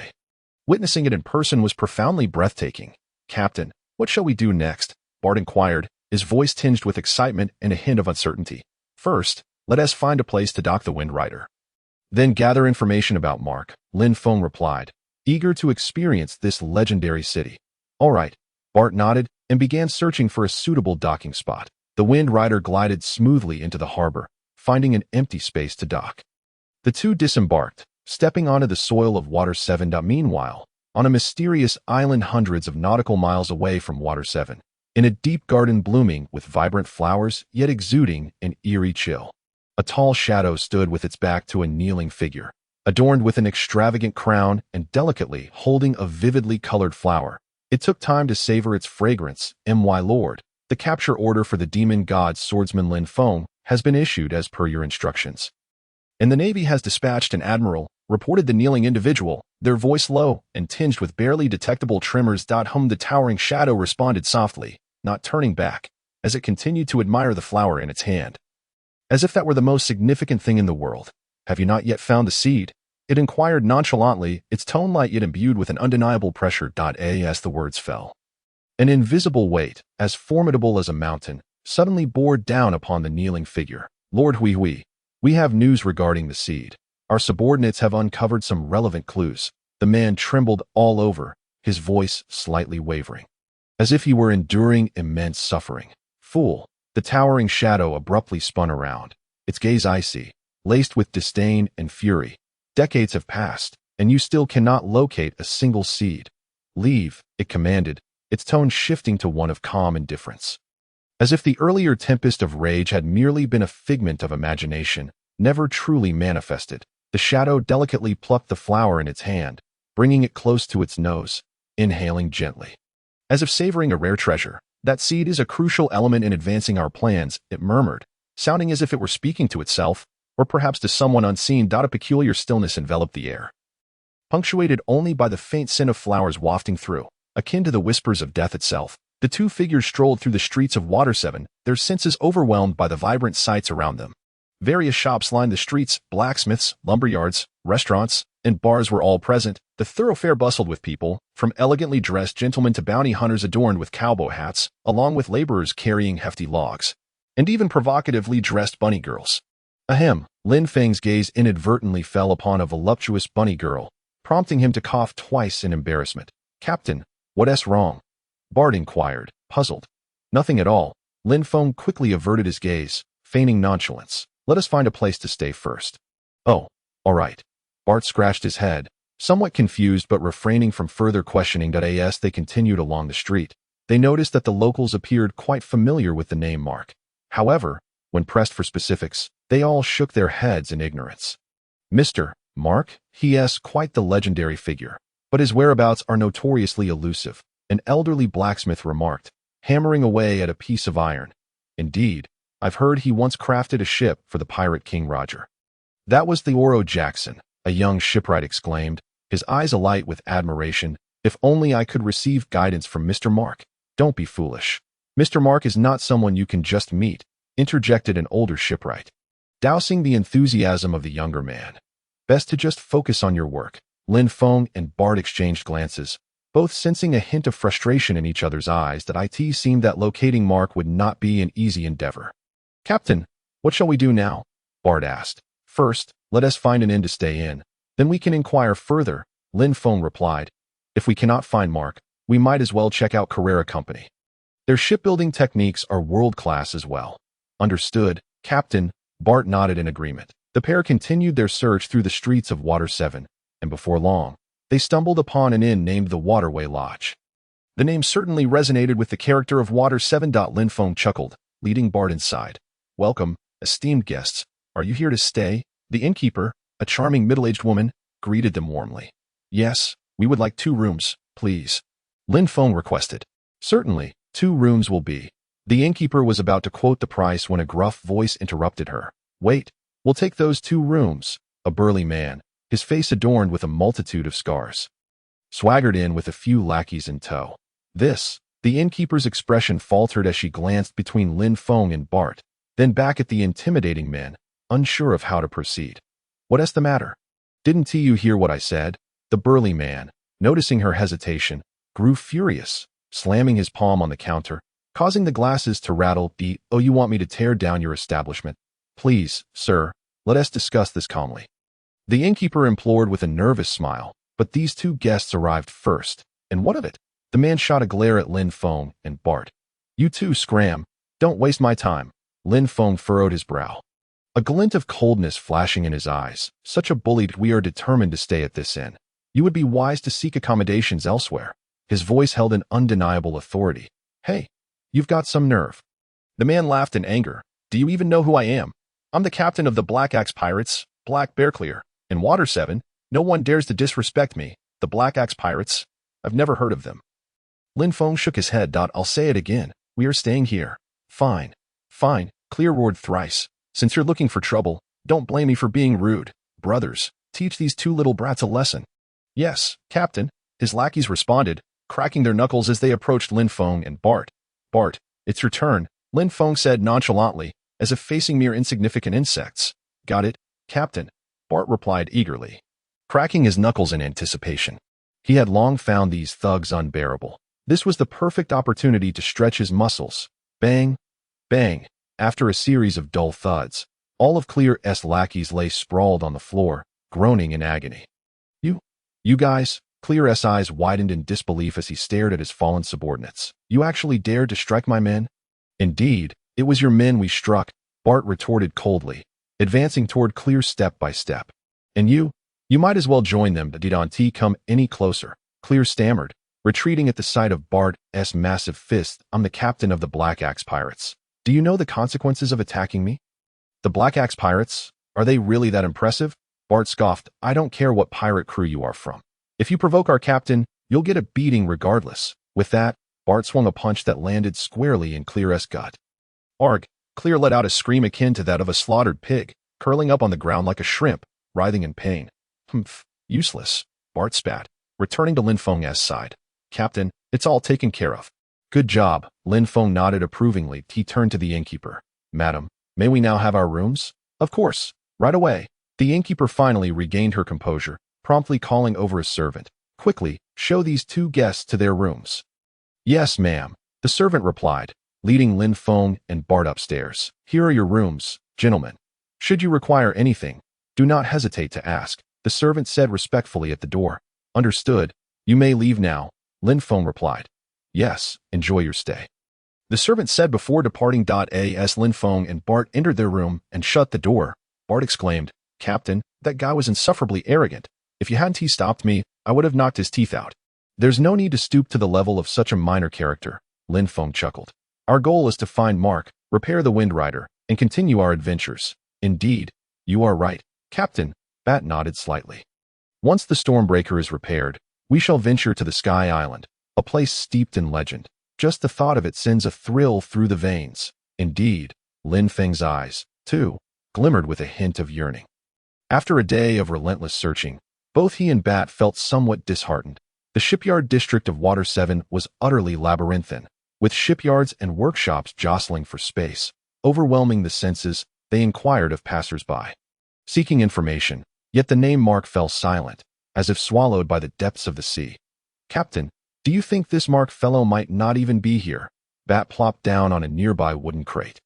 Witnessing it in person was profoundly breathtaking. "Captain, what shall we do next?" Bart inquired, his voice tinged with excitement and a hint of uncertainty. "First, let us find a place to dock the Wind Rider. Then gather information about Mark," Lin Feng replied, eager to experience this legendary city. "All right," Bart nodded and began searching for a suitable docking spot. The Wind Rider glided smoothly into the harbor, finding an empty space to dock. The two disembarked, stepping onto the soil of Water 7. Meanwhile, on a mysterious island hundreds of nautical miles away from Water 7, in a deep garden blooming with vibrant flowers yet exuding an eerie chill, a tall shadow stood with its back to a kneeling figure, adorned with an extravagant crown and delicately holding a vividly colored flower. It took time to savor its fragrance. "My lord, the capture order for the demon god swordsman Lin Feng has been issued as per your instructions. And the Navy has dispatched an admiral," reported the kneeling individual, their voice low and tinged with barely detectable tremors. The towering shadow responded softly, not turning back, as it continued to admire the flower in its hand. As if that were the most significant thing in the world. "Have you not yet found the seed?" it inquired nonchalantly, its tone light yet imbued with an undeniable pressure. As the words fell, an invisible weight, as formidable as a mountain, suddenly bore down upon the kneeling figure. "Lord Hui, we have news regarding the seed. Our subordinates have uncovered some relevant clues." The man trembled all over, his voice slightly wavering, as if he were enduring immense suffering. "Fool!" The towering shadow abruptly spun around, its gaze icy, laced with disdain and fury. "Decades have passed, and you still cannot locate a single seed. Leave," it commanded, its tone shifting to one of calm indifference. As if the earlier tempest of rage had merely been a figment of imagination, never truly manifested, the shadow delicately plucked the flower in its hand, bringing it close to its nose, inhaling gently, as if savoring a rare treasure. "That seed is a crucial element in advancing our plans," it murmured, sounding as if it were speaking to itself, or perhaps to someone unseen. A peculiar stillness enveloped the air, punctuated only by the faint scent of flowers wafting through, akin to the whispers of death itself. The two figures strolled through the streets of Water 7, their senses overwhelmed by the vibrant sights around them. Various shops lined the streets, blacksmiths, lumberyards, restaurants, and bars were all present. The thoroughfare bustled with people, from elegantly dressed gentlemen to bounty hunters adorned with cowboy hats, along with laborers carrying hefty logs, and even provocatively dressed bunny girls. Ahem, Lin Feng's gaze inadvertently fell upon a voluptuous bunny girl, prompting him to cough twice in embarrassment. "Captain, what's wrong?" Bart inquired, puzzled. "Nothing at all." Lin Feng quickly averted his gaze, feigning nonchalance. "Let us find a place to stay first." "Oh, all right." Bart scratched his head, somewhat confused but refraining from further questioning. As they continued along the street, they noticed that the locals appeared quite familiar with the name Mark. However, when pressed for specifics, they all shook their heads in ignorance. "Mr. Mark? He is quite the legendary figure, but his whereabouts are notoriously elusive," an elderly blacksmith remarked, hammering away at a piece of iron. "Indeed, I've heard he once crafted a ship for the pirate King Roger." "That was the Oro Jackson," a young shipwright exclaimed, his eyes alight with admiration. "If only I could receive guidance from Mr. Mark." "Don't be foolish. Mr. Mark is not someone you can just meet," interjected an older shipwright, dousing the enthusiasm of the younger man. Best to just focus on your work. Lin Feng and Bart exchanged glances, both sensing a hint of frustration in each other's eyes that it seemed that locating Mark would not be an easy endeavor. Captain, what shall we do now? Bart asked. First, let us find an inn to stay in. Then we can inquire further, Lin Feng replied. If we cannot find Mark, we might as well check out Carrera Company. Their shipbuilding techniques are world-class as well. Understood, Captain, Bart nodded in agreement. The pair continued their search through the streets of Water 7, and before long, they stumbled upon an inn named the Waterway Lodge. The name certainly resonated with the character of Water 7. Lin Feng chuckled, leading Bart inside. Welcome, esteemed guests. Are you here to stay? The innkeeper, a charming middle-aged woman, greeted them warmly. Yes, we would like 2 rooms, please. Lin Feng requested. Certainly, 2 rooms will be. The innkeeper was about to quote the price when a gruff voice interrupted her. Wait, we'll take those 2 rooms. A burly man, his face adorned with a multitude of scars, swaggered in with a few lackeys in tow. The innkeeper's expression faltered as she glanced between Lin Feng and Bart, then back at the intimidating men, unsure of how to proceed. What's the matter? Didn't you hear what I said? The burly man, noticing her hesitation, grew furious, slamming his palm on the counter, causing the glasses to rattle. Oh, you want me to tear down your establishment? Please, sir, let us discuss this calmly. The innkeeper implored with a nervous smile, but these 2 guests arrived first, and what of it? The man shot a glare at Lin Feng and Bart. You 2 scram, don't waste my time. Lin Feng furrowed his brow, a glint of coldness flashing in his eyes. Such a bully. We are determined to stay at this inn. You would be wise to seek accommodations elsewhere. His voice held an undeniable authority. Hey, you've got some nerve. The man laughed in anger. Do you even know who I am? I'm the captain of the Black Axe Pirates, Black Bear Clear. In Water 7, no one dares to disrespect me. The Black Axe Pirates? I've never heard of them. Lin Feng shook his head. I'll say it again. We are staying here. Fine. Fine, Clear roared thrice. Since you're looking for trouble, don't blame me for being rude. Brothers, teach these 2 little brats a lesson. Yes, Captain, his lackeys responded, cracking their knuckles as they approached Lin Feng and Bart. Bart, it's your turn, Lin Feng said nonchalantly, as if facing mere insignificant insects. Got it, Captain, Bart replied eagerly, cracking his knuckles in anticipation. He had long found these thugs unbearable. This was the perfect opportunity to stretch his muscles. Bang, bang. After a series of dull thuds, all of Clear's lackeys lay sprawled on the floor, groaning in agony. You guys, Clear's eyes widened in disbelief as he stared at his fallen subordinates. You actually dared to strike my men? Indeed, it was your men we struck, Bart retorted coldly, advancing toward Clear step by step. And you might as well join them. Didn't come any closer, Clear stammered, retreating at the sight of Bart's massive fist. I'm the captain of the Black Axe Pirates. Do you know the consequences of attacking me? The Black Axe Pirates? Are they really that impressive? Bart scoffed. I don't care what pirate crew you are from. If you provoke our captain, you'll get a beating regardless. With that, Bart swung a punch that landed squarely in Clear's gut. Arg! Clear let out a scream akin to that of a slaughtered pig, curling up on the ground like a shrimp, writhing in pain. Humph, useless, Bart spat, returning to Lin Feng's side. Captain, it's all taken care of. Good job, Lin Feng nodded approvingly. He turned to the innkeeper. Madam, may we now have our rooms? Of course, right away. The innkeeper finally regained her composure, promptly calling over a servant. Quickly, show these 2 guests to their rooms. Yes, ma'am, the servant replied, leading Lin Feng and Bart upstairs. Here are your rooms, gentlemen. Should you require anything, do not hesitate to ask, the servant said respectfully at the door. Understood. You may leave now, Lin Feng replied. Yes, enjoy your stay. The servant said before departing. As Lin Feng and Bart entered their room and shut the door, Bart exclaimed, Captain, that guy was insufferably arrogant. If you hadn't stopped me, I would have knocked his teeth out. There's no need to stoop to the level of such a minor character, Lin Feng chuckled. Our goal is to find Mark, repair the Wind Rider, and continue our adventures. Indeed, you are right, Captain, Bat nodded slightly. Once the Stormbreaker is repaired, we shall venture to the Sky Island, a place steeped in legend. Just the thought of it sends a thrill through the veins. Indeed, Lin Feng's eyes, too, glimmered with a hint of yearning. After a day of relentless searching, both he and Bat felt somewhat disheartened. The shipyard district of Water 7 was utterly labyrinthine, with shipyards and workshops jostling for space. Overwhelming the senses, they inquired of passers-by, seeking information, yet the name Mark fell silent, as if swallowed by the depths of the sea. "Captain, do you think this Mark fellow might not even be here?" Bat plopped down on a nearby wooden crate,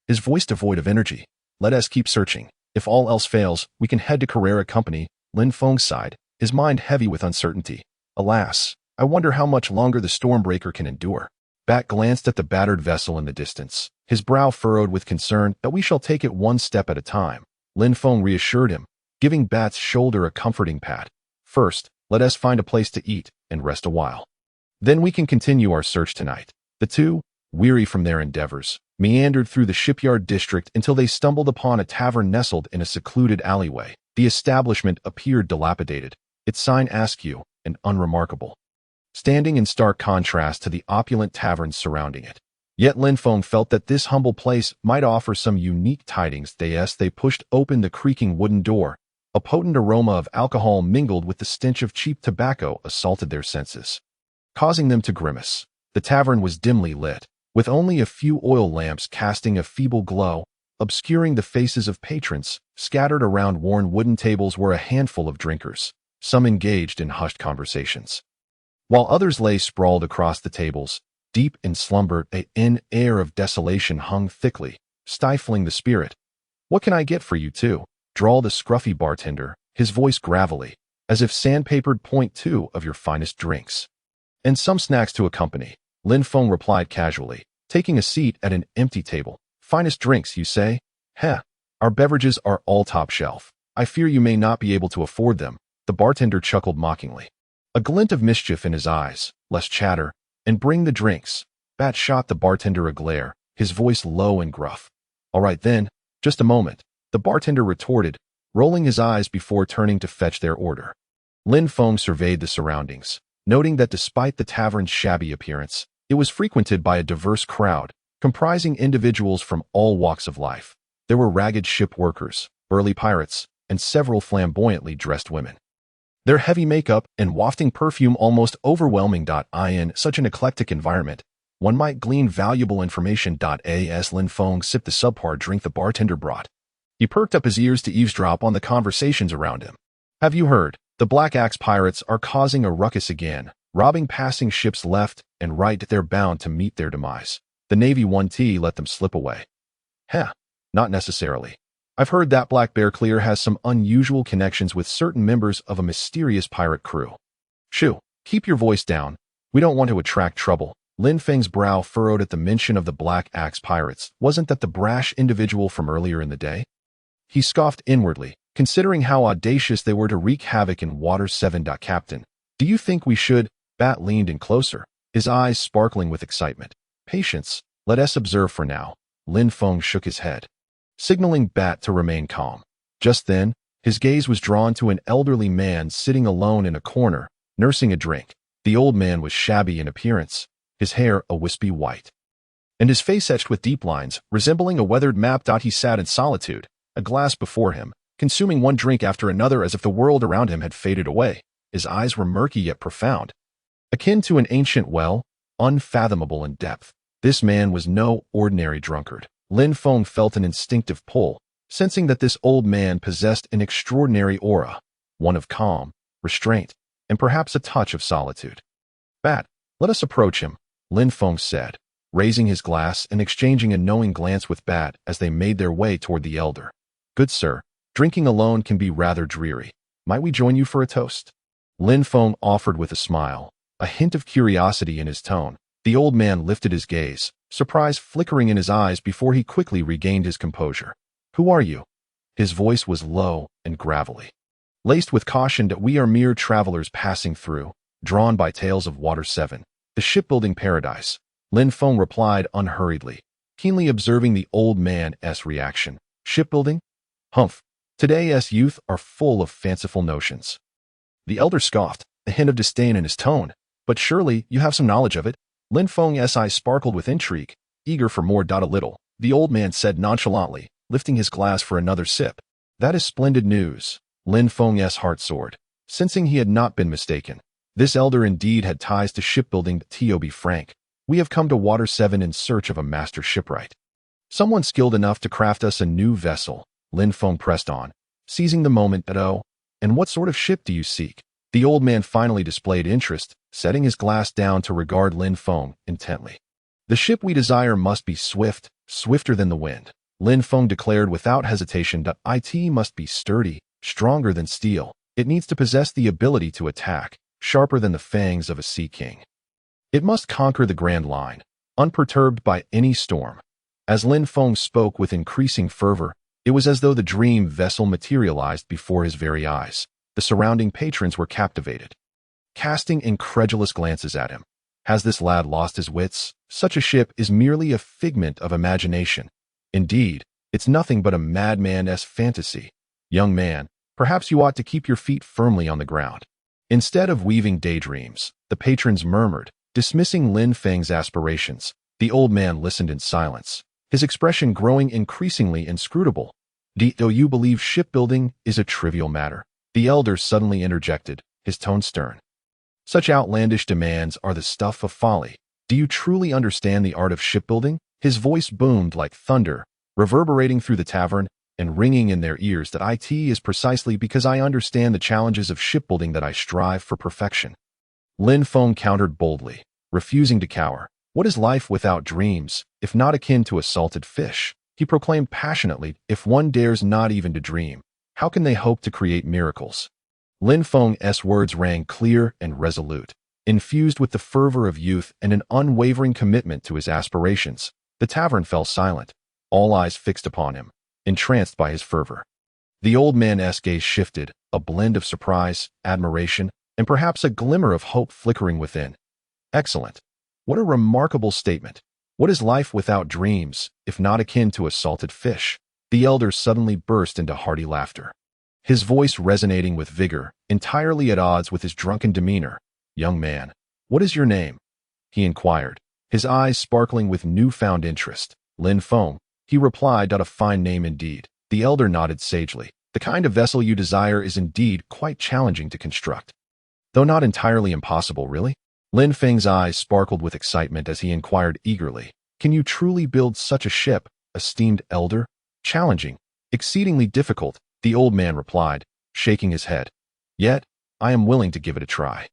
his voice devoid of energy. "Let us keep searching. If all else fails, we can head to Carrera Company." Lin Feng sighed, his mind heavy with uncertainty. "Alas, I wonder how much longer the Stormbreaker can endure." Bat glanced at the battered vessel in the distance, his brow furrowed with concern. "That we shall take it one step at a time," Lin Feng reassured him, giving Bat's shoulder a comforting pat. "First, let us find a place to eat and rest a while. Then we can continue our search tonight." The two, weary from their endeavors, meandered through the shipyard district until they stumbled upon a tavern nestled in a secluded alleyway. The establishment appeared dilapidated, its sign askew and unremarkable, standing in stark contrast to the opulent taverns surrounding it. Yet Lin Feng felt that this humble place might offer some unique tidings. They pushed open the creaking wooden door. A potent aroma of alcohol mingled with the stench of cheap tobacco assaulted their senses, causing them to grimace. The tavern was dimly lit, with only a few oil lamps casting a feeble glow, obscuring the faces of patrons. Scattered around worn wooden tables were a handful of drinkers, some engaged in hushed conversations, while others lay sprawled across the tables, deep in slumber. An air of desolation hung thickly, stifling the spirit. "What can I get for you two?" drawled the scruffy bartender, his voice gravelly, as if sandpapered. "Point two of your finest drinks, and some snacks to accompany," Lin Feng replied casually, taking a seat at an empty table. "Finest drinks, you say? Heh, our beverages are all top shelf. I fear you may not be able to afford them." The bartender chuckled mockingly, a glint of mischief in his eyes. "Less chatter, and bring the drinks." Bat shot the bartender a glare, his voice low and gruff. "All right then, just a moment," the bartender retorted, rolling his eyes before turning to fetch their order. Lin Feng surveyed the surroundings, noting that despite the tavern's shabby appearance, it was frequented by a diverse crowd, comprising individuals from all walks of life. There were ragged ship workers, burly pirates, and several flamboyantly dressed women, their heavy makeup and wafting perfume almost overwhelming. In such an eclectic environment, one might glean valuable information. As Lin Feng sipped the subpar drink the bartender brought, he perked up his ears to eavesdrop on the conversations around him. "Have you heard? The Black Axe pirates are causing a ruckus again, robbing passing ships left and right. They're bound to meet their demise. The Navy 1T let them slip away." "Heh, not necessarily. I've heard that Black Bear Clear has some unusual connections with certain members of a mysterious pirate crew." "Shoo, keep your voice down. We don't want to attract trouble." Lin Feng's brow furrowed at the mention of the Black Axe pirates. Wasn't that the brash individual from earlier in the day? He scoffed inwardly, considering how audacious they were to wreak havoc in Water 7. "Captain, do you think we should?" Bat leaned in closer, his eyes sparkling with excitement. "Patience, let us observe for now." Lin Feng shook his head, signaling Bat to remain calm. Just then, his gaze was drawn to an elderly man sitting alone in a corner, nursing a drink. The old man was shabby in appearance, his hair a wispy white, and his face etched with deep lines, resembling a weathered map. He sat in solitude, a glass before him, consuming one drink after another as if the world around him had faded away. His eyes were murky yet profound, akin to an ancient well, unfathomable in depth. This man was no ordinary drunkard. Lin Feng felt an instinctive pull, sensing that this old man possessed an extraordinary aura, one of calm, restraint, and perhaps a touch of solitude. "Bat, let us approach him," Lin Feng said, raising his glass and exchanging a knowing glance with Bat as they made their way toward the elder. "Good sir, drinking alone can be rather dreary. Might we join you for a toast?" Lin Feng offered with a smile, a hint of curiosity in his tone. The old man lifted his gaze, surprise flickering in his eyes before he quickly regained his composure. "Who are you?" His voice was low and gravelly, laced with caution. "That we are mere travelers passing through, drawn by tales of Water 7, the shipbuilding paradise," Lin Feng replied unhurriedly, keenly observing the old man's reaction. "Shipbuilding? Humph. Today's youth are full of fanciful notions." The elder scoffed, a hint of disdain in his tone. "But surely you have some knowledge of it?" Lin Feng's eyes sparkled with intrigue, eager for more. "A little," the old man said nonchalantly, lifting his glass for another sip. "That is splendid news." Lin Feng's heart soared, sensing he had not been mistaken. This elder indeed had ties to shipbuilding. "To be frank, we have come to Water 7 in search of a master shipwright." Someone skilled enough to craft us a new vessel, Lin Feng pressed on, seizing the moment at oh. And what sort of ship do you seek? The old man finally displayed interest, setting his glass down to regard Lin Feng intently. The ship we desire must be swift, swifter than the wind, Lin Feng declared without hesitation. It must be sturdy, stronger than steel. It needs to possess the ability to attack, sharper than the fangs of a sea king. It must conquer the Grand Line, unperturbed by any storm. As Lin Feng spoke with increasing fervor, it was as though the dream vessel materialized before his very eyes. The surrounding patrons were captivated, casting incredulous glances at him. Has this lad lost his wits? Such a ship is merely a figment of imagination. Indeed, it's nothing but a madman's fantasy. Young man, perhaps you ought to keep your feet firmly on the ground. Instead of weaving daydreams, the patrons murmured, dismissing Lin Feng's aspirations. The old man listened in silence, his expression growing increasingly inscrutable. Do you believe shipbuilding is a trivial matter? The elder suddenly interjected, his tone stern. Such outlandish demands are the stuff of folly. Do you truly understand the art of shipbuilding? His voice boomed like thunder, reverberating through the tavern and ringing in their ears. That it is precisely because I understand the challenges of shipbuilding that I strive for perfection. Lin Feng countered boldly, refusing to cower. What is life without dreams, if not akin to a salted fish? He proclaimed passionately, if one dares not even to dream, how can they hope to create miracles? Lin Feng's words rang clear and resolute, infused with the fervor of youth and an unwavering commitment to his aspirations. The tavern fell silent, all eyes fixed upon him, entranced by his fervor. The old man's gaze shifted, a blend of surprise, admiration, and perhaps a glimmer of hope flickering within. Excellent. What a remarkable statement. What is life without dreams, if not akin to a salted fish? The elder suddenly burst into hearty laughter, his voice resonating with vigor, entirely at odds with his drunken demeanor. Young man, what is your name? He inquired, his eyes sparkling with newfound interest. Lin Feng, he replied. A fine name indeed. The elder nodded sagely. The kind of vessel you desire is indeed quite challenging to construct, though not entirely impossible, really. Lin Feng's eyes sparkled with excitement as he inquired eagerly, can you truly build such a ship, esteemed elder? Challenging, exceedingly difficult, the old man replied, shaking his head. Yet, I am willing to give it a try.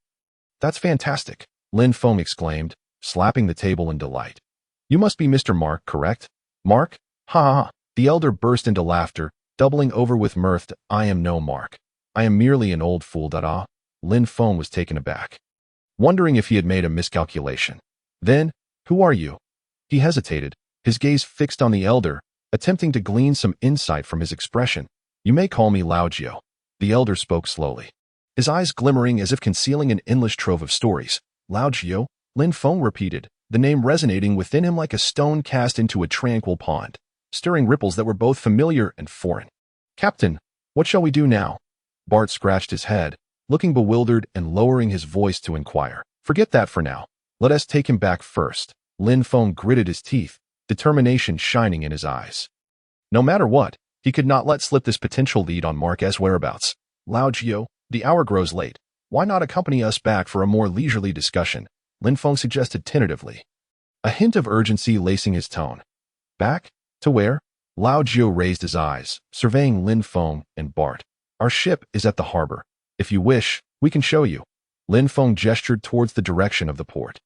That's fantastic, Lin Feng exclaimed, slapping the table in delight. You must be Mr. Mark, correct? Mark? Ha ha ha. The elder burst into laughter, doubling over with mirth. I am no Mark. I am merely an old fool. Lin Feng was taken aback, wondering if he had made a miscalculation. Then, who are you? He hesitated, his gaze fixed on the elder, attempting to glean some insight from his expression. You may call me Lao Jiu. The elder spoke slowly, his eyes glimmering as if concealing an endless trove of stories. Lao Jiu, Lin Feng repeated, the name resonating within him like a stone cast into a tranquil pond, stirring ripples that were both familiar and foreign. Captain, what shall we do now? Bart scratched his head, looking bewildered and lowering his voice to inquire. Forget that for now. Let us take him back first. Lin Feng gritted his teeth, determination shining in his eyes. No matter what, he could not let slip this potential lead on Mark's whereabouts. Lao Jiu, the hour grows late. Why not accompany us back for a more leisurely discussion? Lin Feng suggested tentatively, a hint of urgency lacing his tone. Back? To where? Lao Jiu raised his eyes, surveying Lin Feng and Bart. Our ship is at the harbor. If you wish, we can show you. Lin Feng gestured towards the direction of the port.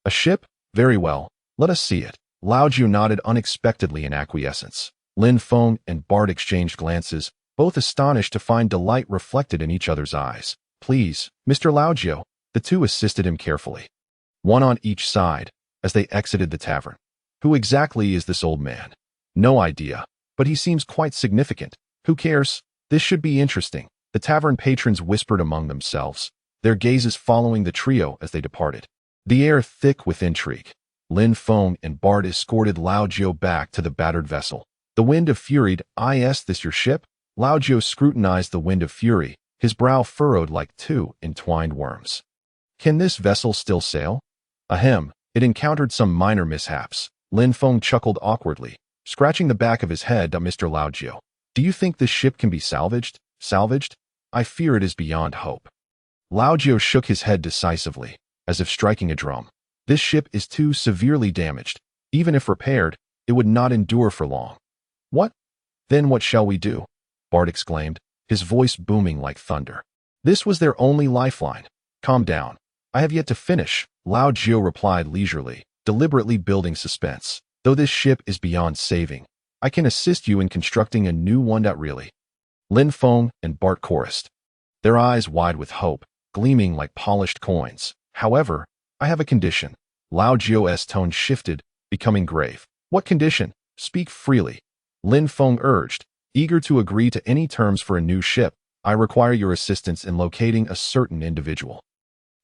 A ship? Very well. Let us see it. Lao Jiu nodded unexpectedly in acquiescence. Lin Feng and Bart exchanged glances, both astonished to find delight reflected in each other's eyes. Please, Mr. Lao Jiu. The two assisted him carefully, one on each side, as they exited the tavern. Who exactly is this old man? No idea, but he seems quite significant. Who cares? This should be interesting. The tavern patrons whispered among themselves, their gazes following the trio as they departed, the air thick with intrigue. Lin Feng and Bart escorted Lao Jiu back to the battered vessel. The Wind of Fury. Is this your ship? Lao Jiu scrutinized the Wind of Fury, his brow furrowed like two entwined worms. Can this vessel still sail? Ahem, it encountered some minor mishaps. Lin Feng chuckled awkwardly, scratching the back of his head. Mr. Lao Jiu, do you think this ship can be salvaged? Salvaged? I fear it is beyond hope. Lao Jiu shook his head decisively, as if striking a drum. This ship is too severely damaged. Even if repaired, it would not endure for long. What? Then what shall we do? Bart exclaimed, his voice booming like thunder. This was their only lifeline. Calm down. I have yet to finish, Lao Jiu replied leisurely, deliberately building suspense. Though this ship is beyond saving, I can assist you in constructing a new one. Really. Lin Feng and Bart chorused, their eyes wide with hope, gleaming like polished coins. However, I have a condition. Lao Jio's tone shifted, becoming grave. What condition? Speak freely. Lin Feng urged, eager to agree to any terms for a new ship. I require your assistance in locating a certain individual.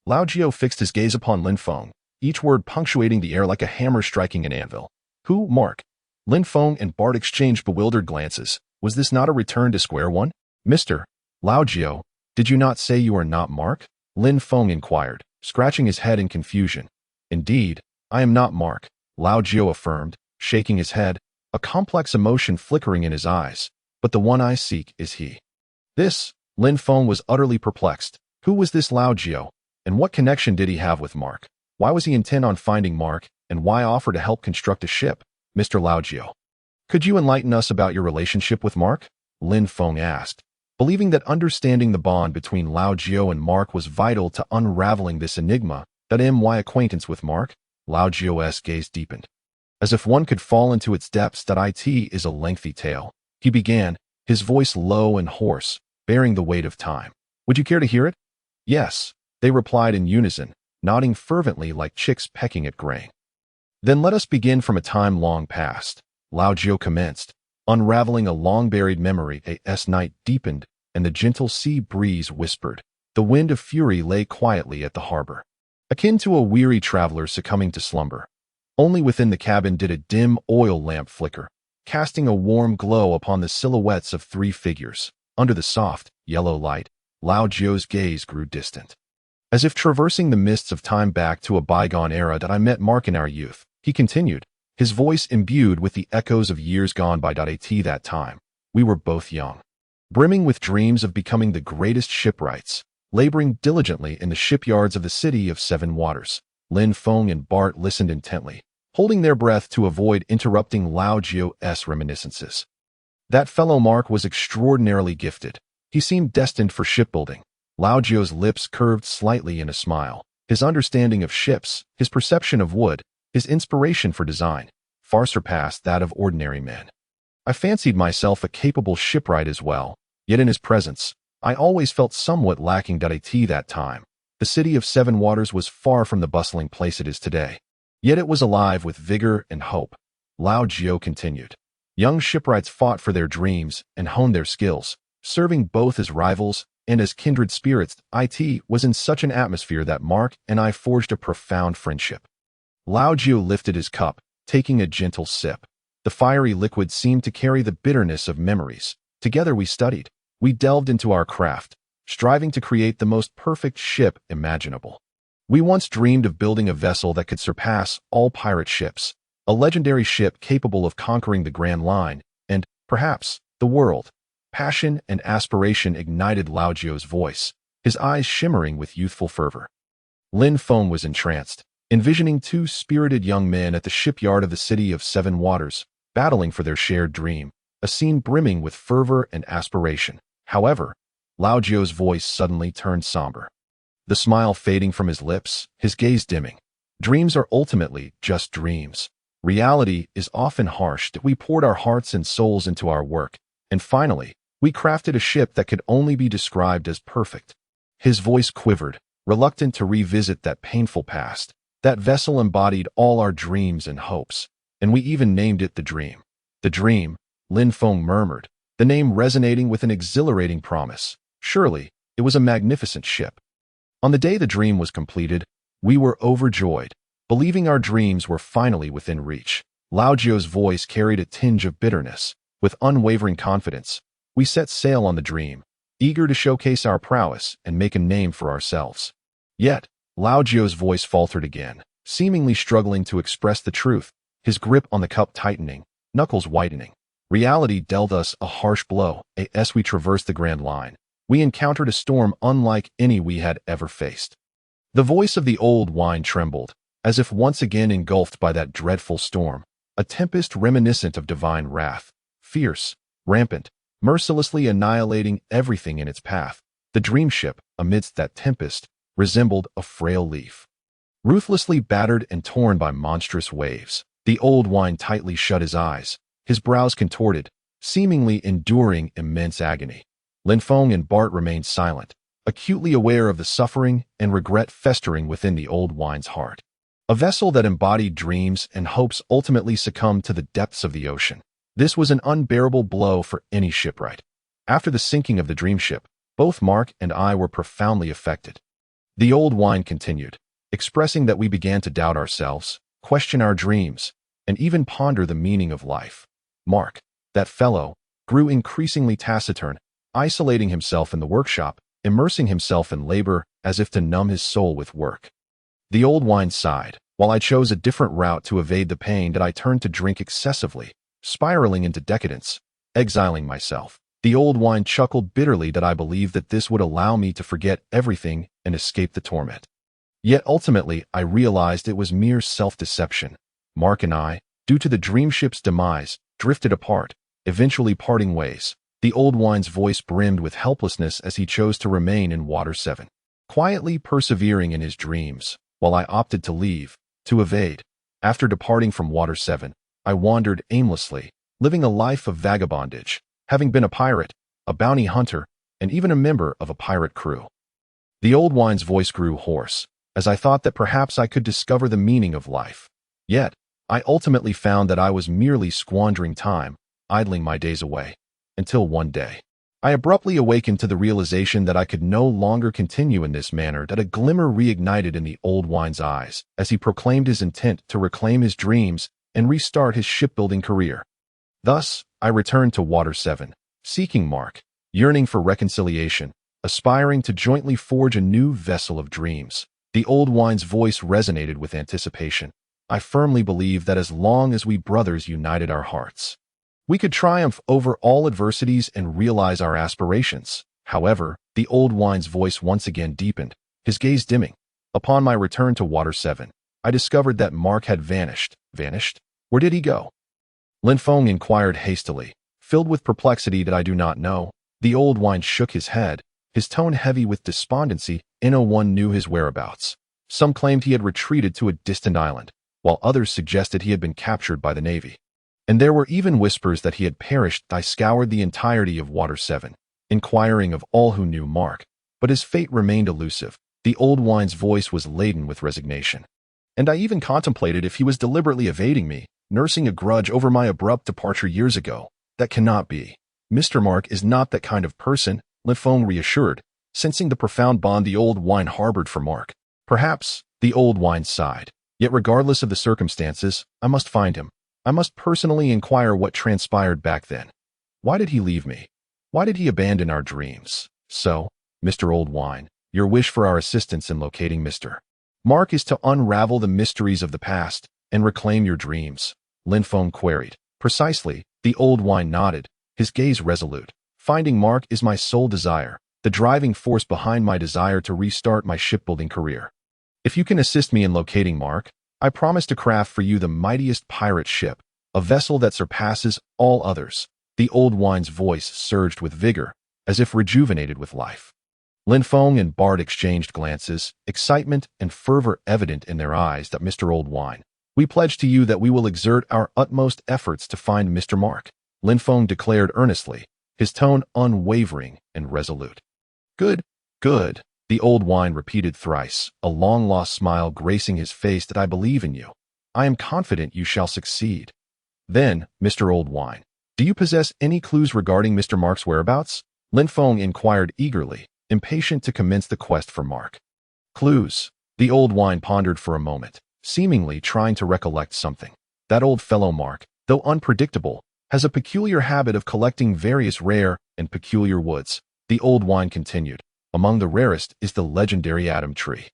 Lao Jio fixed his gaze upon Lin Feng, each word punctuating the air like a hammer striking an anvil. Who, Mark? Lin Feng and Bart exchanged bewildered glances. Was this not a return to square one? Mr. Lao Jio, did you not say you are not Mark? Lin Feng inquired, scratching his head in confusion. Indeed, I am not Mark, Lao Jio affirmed, shaking his head, a complex emotion flickering in his eyes. But the one I seek is he. This, Lin Feng was utterly perplexed. Who was this Lao Jio? And what connection did he have with Mark? Why was he intent on finding Mark, and why offer to help construct a ship? Mr. Lao Jio, could you enlighten us about your relationship with Mark? Lin Feng asked, believing that understanding the bond between Lao Jio and Mark was vital to unraveling this enigma. That my acquaintance with Mark? Lao Jio's gaze deepened, as if one could fall into its depths. It is a lengthy tale. He began, his voice low and hoarse, bearing the weight of time. Would you care to hear it? Yes, they replied in unison, nodding fervently like chicks pecking at grain. Then let us begin from a time long past. Lao Jio commenced, unraveling a long-buried memory. As night deepened and the gentle sea breeze whispered, the wind of fury lay quietly at the harbor, akin to a weary traveler succumbing to slumber. Only within the cabin did a dim oil lamp flicker, casting a warm glow upon the silhouettes of three figures. Under the soft, yellow light, Lao Jio's gaze grew distant, as if traversing the mists of time back to a bygone era. I met Mark in our youth, he continued, his voice imbued with the echoes of years gone by. That time, we were both young, brimming with dreams of becoming the greatest shipwrights, laboring diligently in the shipyards of the city of Seven Waters. Lin Feng and Bart listened intently, holding their breath to avoid interrupting Lao Jio's reminiscences. That fellow Mark was extraordinarily gifted. He seemed destined for shipbuilding. Lao Jio's lips curved slightly in a smile. His understanding of ships, his perception of wood, his inspiration for design, far surpassed that of ordinary men. I fancied myself a capable shipwright as well, yet in his presence, I always felt somewhat lacking. That time, the city of Seven Waters was far from the bustling place it is today. Yet it was alive with vigor and hope. Lao Jio continued. Young shipwrights fought for their dreams and honed their skills, serving both as rivals and as kindred spirits. It was in such an atmosphere that Mark and I forged a profound friendship. Lao Jio lifted his cup, taking a gentle sip. The fiery liquid seemed to carry the bitterness of memories. Together we studied. We delved into our craft, striving to create the most perfect ship imaginable. We once dreamed of building a vessel that could surpass all pirate ships, a legendary ship capable of conquering the Grand Line and, perhaps, the world. Passion and aspiration ignited Lao Jio's voice, his eyes shimmering with youthful fervor. Lin Feng was entranced, envisioning two spirited young men at the shipyard of the city of Seven Waters, battling for their shared dream, a scene brimming with fervor and aspiration. However, Lao Jio's voice suddenly turned somber, the smile fading from his lips, his gaze dimming. Dreams are ultimately just dreams. Reality is often harsh. We poured our hearts and souls into our work, and finally, we crafted a ship that could only be described as perfect. His voice quivered, reluctant to revisit that painful past. That vessel embodied all our dreams and hopes, and we even named it the Dream. The Dream, Lin Feng murmured, the name resonating with an exhilarating promise. Surely, it was a magnificent ship. On the day the dream was completed, we were overjoyed, believing our dreams were finally within reach. Lao Jio's voice carried a tinge of bitterness. With unwavering confidence, we set sail on the Dream, eager to showcase our prowess and make a name for ourselves. Yet, Lao Jio's voice faltered again, seemingly struggling to express the truth, his grip on the cup tightening, knuckles whitening. Reality dealt us a harsh blow. As we traversed the Grand Line, we encountered a storm unlike any we had ever faced. The voice of the old wine trembled, as if once again engulfed by that dreadful storm. a tempest reminiscent of divine wrath, fierce, rampant, mercilessly annihilating everything in its path. The dream ship, amidst that tempest, resembled a frail leaf, ruthlessly battered and torn by monstrous waves. The old wine tightly shut his eyes, his brows contorted, seemingly enduring immense agony. Lin Feng and Bart remained silent, acutely aware of the suffering and regret festering within the old wine's heart. A vessel that embodied dreams and hopes ultimately succumbed to the depths of the ocean. This was an unbearable blow for any shipwright. After the sinking of the dream ship, both Mark and I were profoundly affected. The old wine continued, expressing that we began to doubt ourselves, question our dreams, and even ponder the meaning of life. Mark, that fellow, grew increasingly taciturn, isolating himself in the workshop, immersing himself in labor as if to numb his soul with work. The old wine sighed. While I chose a different route to evade the pain that I turned to drink excessively, spiraling into decadence, exiling myself. The old wine chuckled bitterly that I believed that this would allow me to forget everything and escape the torment. Yet ultimately, I realized it was mere self-deception. Mark and I, due to the dream ship's demise, drifted apart, eventually parting ways. The old wine's voice brimmed with helplessness as he chose to remain in Water 7, quietly persevering in his dreams, while I opted to leave, to evade. After departing from Water 7, I wandered aimlessly, living a life of vagabondage, having been a pirate, a bounty hunter, and even a member of a pirate crew. The old wine's voice grew hoarse, as I thought that perhaps I could discover the meaning of life. Yet, I ultimately found that I was merely squandering time, idling my days away, until one day, I abruptly awakened to the realization that I could no longer continue in this manner. That a glimmer reignited in the old wine's eyes as he proclaimed his intent to reclaim his dreams and restart his shipbuilding career. Thus, I returned to Water 7, seeking Mark, yearning for reconciliation, aspiring to jointly forge a new vessel of dreams. The old wine's voice resonated with anticipation. I firmly believe that as long as we brothers united our hearts, we could triumph over all adversities and realize our aspirations. However, the old wine's voice once again deepened, his gaze dimming. Upon my return to Water 7, I discovered that Mark had vanished. Vanished? Where did he go? Lin Feng inquired hastily, filled with perplexity. That I do not know. The old wine shook his head, his tone heavy with despondency. No one knew his whereabouts. Some claimed he had retreated to a distant island, while others suggested he had been captured by the Navy. And there were even whispers that he had perished. I scoured the entirety of Water 7, inquiring of all who knew Mark, but his fate remained elusive. The old wine's voice was laden with resignation. And I even contemplated if he was deliberately evading me, nursing a grudge over my abrupt departure years ago. That cannot be. Mr. Mark is not that kind of person, Lin Feng reassured, sensing the profound bond the old wine harbored for Mark. Perhaps, the old wine sighed. Yet regardless of the circumstances, I must find him. I must personally inquire what transpired back then. Why did he leave me? Why did he abandon our dreams? So, Mr. Old Wine, your wish for our assistance in locating Mr. Mark is to unravel the mysteries of the past and reclaim your dreams, Lin Feng queried. Precisely, the old wine nodded, his gaze resolute. Finding Mark is my sole desire, the driving force behind my desire to restart my shipbuilding career. If you can assist me in locating Mark, I promise to craft for you the mightiest pirate ship, a vessel that surpasses all others. The old wine's voice surged with vigor, as if rejuvenated with life. Lin Feng and Bart exchanged glances, excitement and fervor evident in their eyes. That Mr. Old Wine, we pledge to you that we will exert our utmost efforts to find Mr. Mark, Lin Feng declared earnestly, his tone unwavering and resolute. Good, good. The old wine repeated thrice, a long-lost smile gracing his face. That I believe in you. I am confident you shall succeed. Then, Mr. Old Wine, do you possess any clues regarding Mr. Mark's whereabouts? Lin Feng inquired eagerly, impatient to commence the quest for Mark. Clues? The old wine pondered for a moment, seemingly trying to recollect something. That old fellow Mark, though unpredictable, has a peculiar habit of collecting various rare and peculiar woods. The old wine continued. Among the rarest is the legendary Atom Tree.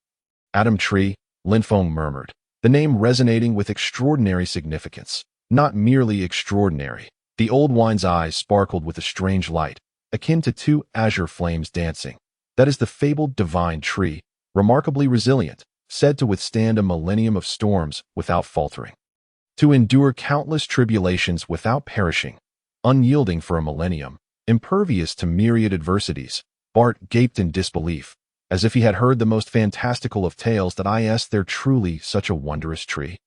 Atom Tree, Lin Feng murmured, the name resonating with extraordinary significance. Not merely extraordinary. The old wine's eyes sparkled with a strange light, akin to two azure flames dancing. That is the fabled divine tree, remarkably resilient, said to withstand a millennium of storms without faltering. to endure countless tribulations without perishing, unyielding for a millennium, impervious to myriad adversities. Bart gaped in disbelief, as if he had heard the most fantastical of tales. That is there truly such a wondrous tree?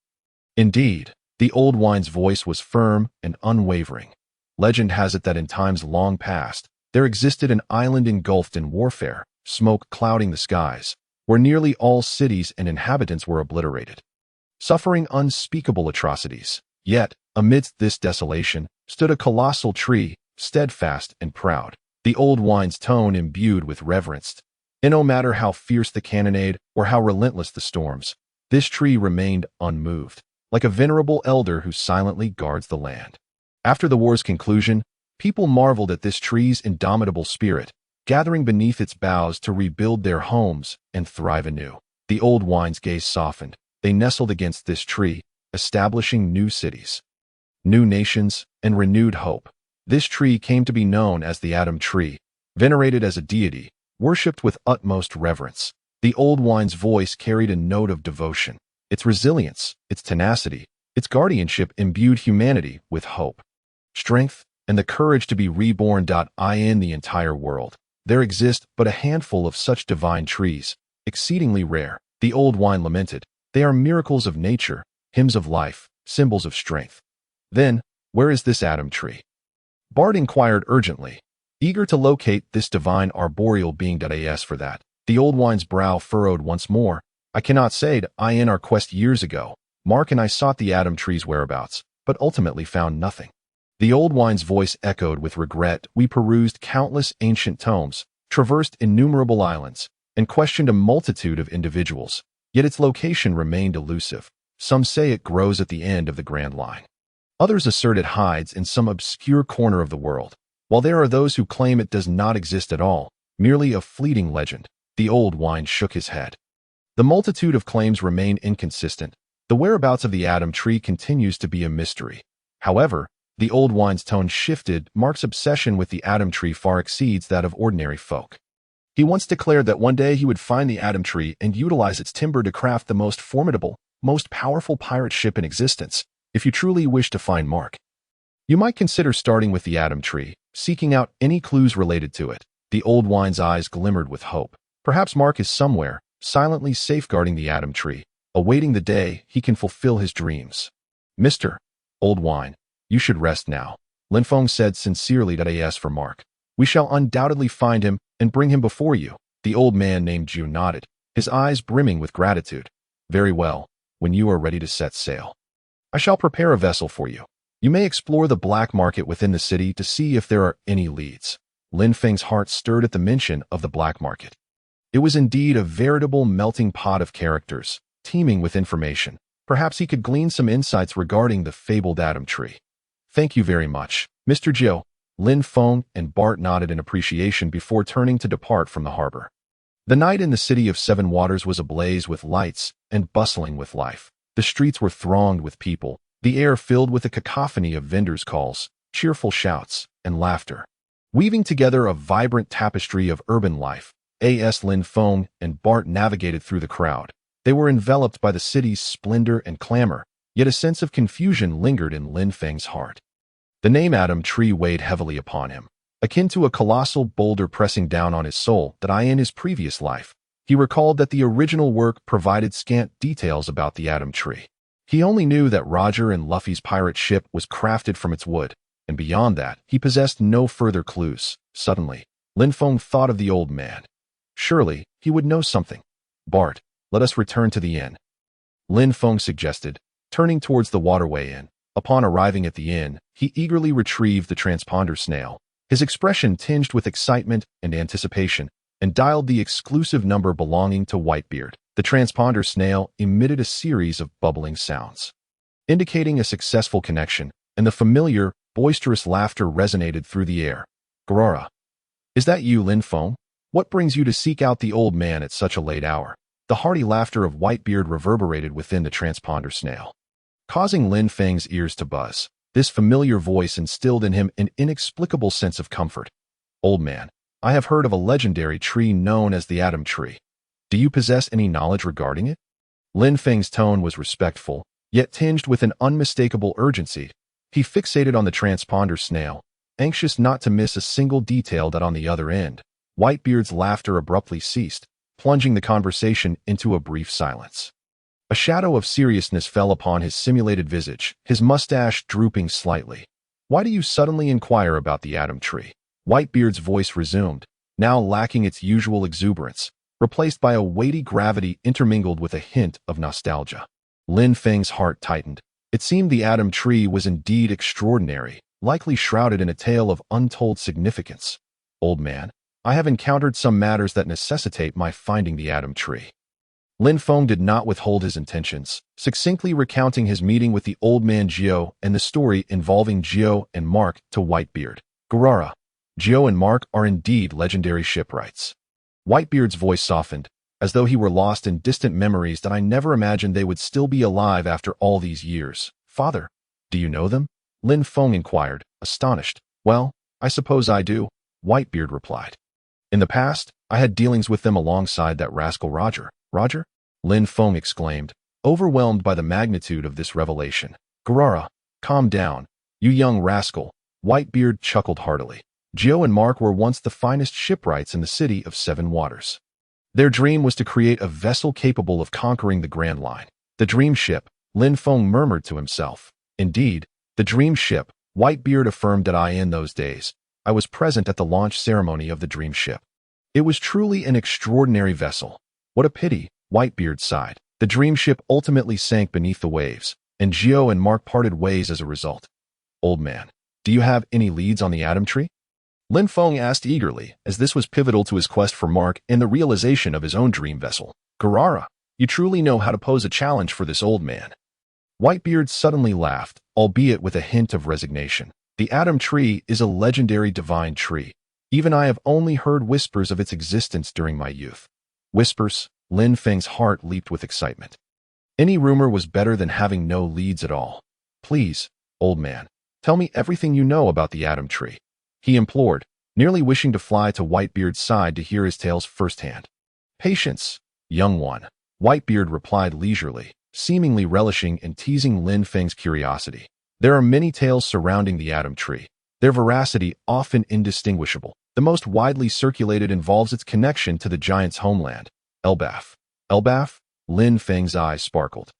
Indeed, the old wine's voice was firm and unwavering. Legend has it that in times long past, there existed an island engulfed in warfare, smoke clouding the skies, where nearly all cities and inhabitants were obliterated, suffering unspeakable atrocities. Yet, amidst this desolation, stood a colossal tree, steadfast and proud, the old wine's tone imbued with reverence. And no matter how fierce the cannonade or how relentless the storms, this tree remained unmoved, like a venerable elder who silently guards the land. After the war's conclusion, people marveled at this tree's indomitable spirit, gathering beneath its boughs to rebuild their homes and thrive anew. The old wine's gaze softened. They nestled against this tree, establishing new cities, new nations, and renewed hope. This tree came to be known as the Atom Tree, venerated as a deity, worshipped with utmost reverence. The old wine's voice carried a note of devotion. Its resilience, its tenacity, its guardianship imbued humanity with hope, strength, and the courage to be reborn. In the entire world, there exist but a handful of such divine trees, exceedingly rare. The old wine lamented. They are miracles of nature, hymns of life, symbols of strength. Then, where is this Atom Tree? Bart inquired urgently, eager to locate this divine arboreal being. As for that, the old wine's brow furrowed once more. I cannot say. In our quest years ago, Mark and I sought the Atom Tree's whereabouts, but ultimately found nothing. The old wine's voice echoed with regret. We perused countless ancient tomes, traversed innumerable islands, and questioned a multitude of individuals, yet its location remained elusive. Some say it grows at the end of the Grand Line. Others assert it hides in some obscure corner of the world, while there are those who claim it does not exist at all, merely a fleeting legend. The old wine shook his head. The multitude of claims remain inconsistent. The whereabouts of the Atom Tree continues to be a mystery. However, the old wine's tone shifted. Mark's obsession with the Atom Tree far exceeds that of ordinary folk. He once declared that one day he would find the Atom Tree and utilize its timber to craft the most formidable, most powerful pirate ship in existence. If you truly wish to find Mark, you might consider starting with the Atom Tree, seeking out any clues related to it. The old wine's eyes glimmered with hope. Perhaps Mark is somewhere, silently safeguarding the Atom Tree, awaiting the day he can fulfill his dreams. Mr. Old Wine, you should rest now, Lin Feng said sincerely. As for Mark, we shall undoubtedly find him and bring him before you. The old man named Ju nodded, his eyes brimming with gratitude. Very well, when you are ready to set sail, I shall prepare a vessel for you. You may explore the black market within the city to see if there are any leads. Lin Feng's heart stirred at the mention of the black market. It was indeed a veritable melting pot of characters, teeming with information. Perhaps he could glean some insights regarding the fabled Atom Tree. Thank you very much, Mr. Jiu. Lin Feng and Bart nodded in appreciation before turning to depart from the harbor. The night in the city of Seven Waters was ablaze with lights and bustling with life. The streets were thronged with people, the air filled with a cacophony of vendors' calls, cheerful shouts, and laughter, weaving together a vibrant tapestry of urban life. As Lin Feng and Bart navigated through the crowd, they were enveloped by the city's splendor and clamor, yet a sense of confusion lingered in Lin Feng's heart. The name Atom Tree weighed heavily upon him, akin to a colossal boulder pressing down on his soul. In his previous life, he recalled that the original work provided scant details about the Atom Tree. He only knew that Roger and Luffy's pirate ship was crafted from its wood, and beyond that, he possessed no further clues. Suddenly, Lin Feng thought of the old man. Surely, he would know something. Bart, let us return to the inn, Lin Feng suggested, turning towards the waterway inn. Upon arriving at the inn, he eagerly retrieved the transponder snail, his expression tinged with excitement and anticipation, and dialed the exclusive number belonging to Whitebeard. The transponder snail emitted a series of bubbling sounds, indicating a successful connection, and the familiar, boisterous laughter resonated through the air. Grora, is that you, Lin Feng? What brings you to seek out the old man at such a late hour? The hearty laughter of Whitebeard reverberated within the transponder snail, causing Lin Feng's ears to buzz. This familiar voice instilled in him an inexplicable sense of comfort. Old man, I have heard of a legendary tree known as the Atom Tree. Do you possess any knowledge regarding it? Lin Feng's tone was respectful, yet tinged with an unmistakable urgency. He fixated on the transponder snail, anxious not to miss a single detail that on the other end. Whitebeard's laughter abruptly ceased, plunging the conversation into a brief silence. A shadow of seriousness fell upon his simulated visage, his mustache drooping slightly. "Why do you suddenly inquire about the atom tree?" Whitebeard's voice resumed, now lacking its usual exuberance, replaced by a weighty gravity intermingled with a hint of nostalgia. Lin Feng's heart tightened. It seemed the atom tree was indeed extraordinary, likely shrouded in a tale of untold significance. "Old man, I have encountered some matters that necessitate my finding the atom tree." Lin Feng did not withhold his intentions, succinctly recounting his meeting with the old man Jiao and the story involving Jiao and Mark to Whitebeard. "Garara, Jiao and Mark are indeed legendary shipwrights." Whitebeard's voice softened, as though he were lost in distant memories that I never imagined they would still be alive after all these years. "Father, do you know them?" Lin Feng inquired, astonished. "Well, I suppose I do," Whitebeard replied. "In the past, I had dealings with them alongside that rascal Roger." "Roger?" Lin Feng exclaimed, overwhelmed by the magnitude of this revelation. "Garara, calm down, you young rascal," Whitebeard chuckled heartily. "Jiao and Mark were once the finest shipwrights in the city of Seven Waters. Their dream was to create a vessel capable of conquering the Grand Line. The dream ship," Lin Feng murmured to himself. "Indeed, the dream ship," Whitebeard affirmed that in those days, I was present at the launch ceremony of the dream ship. "It was truly an extraordinary vessel. What a pity," Whitebeard sighed. "The dream ship ultimately sank beneath the waves, and Jiao and Mark parted ways as a result." "Old man, do you have any leads on the atom tree?" Lin Feng asked eagerly, as this was pivotal to his quest for Mark and the realization of his own dream vessel. "Garara, you truly know how to pose a challenge for this old man." Whitebeard suddenly laughed, albeit with a hint of resignation. "The atom tree is a legendary divine tree. Even I have only heard whispers of its existence during my youth." "Whispers?" Lin Feng's heart leaped with excitement. Any rumor was better than having no leads at all. "Please, old man, tell me everything you know about the atom tree," he implored, nearly wishing to fly to Whitebeard's side to hear his tales firsthand. "Patience, young one," Whitebeard replied leisurely, seemingly relishing in teasing Lin Feng's curiosity. "There are many tales surrounding the atom tree, their veracity often indistinguishable. The most widely circulated involves its connection to the giant's homeland, Elbaf." "Elbaf?" Lin Feng's eyes sparkled.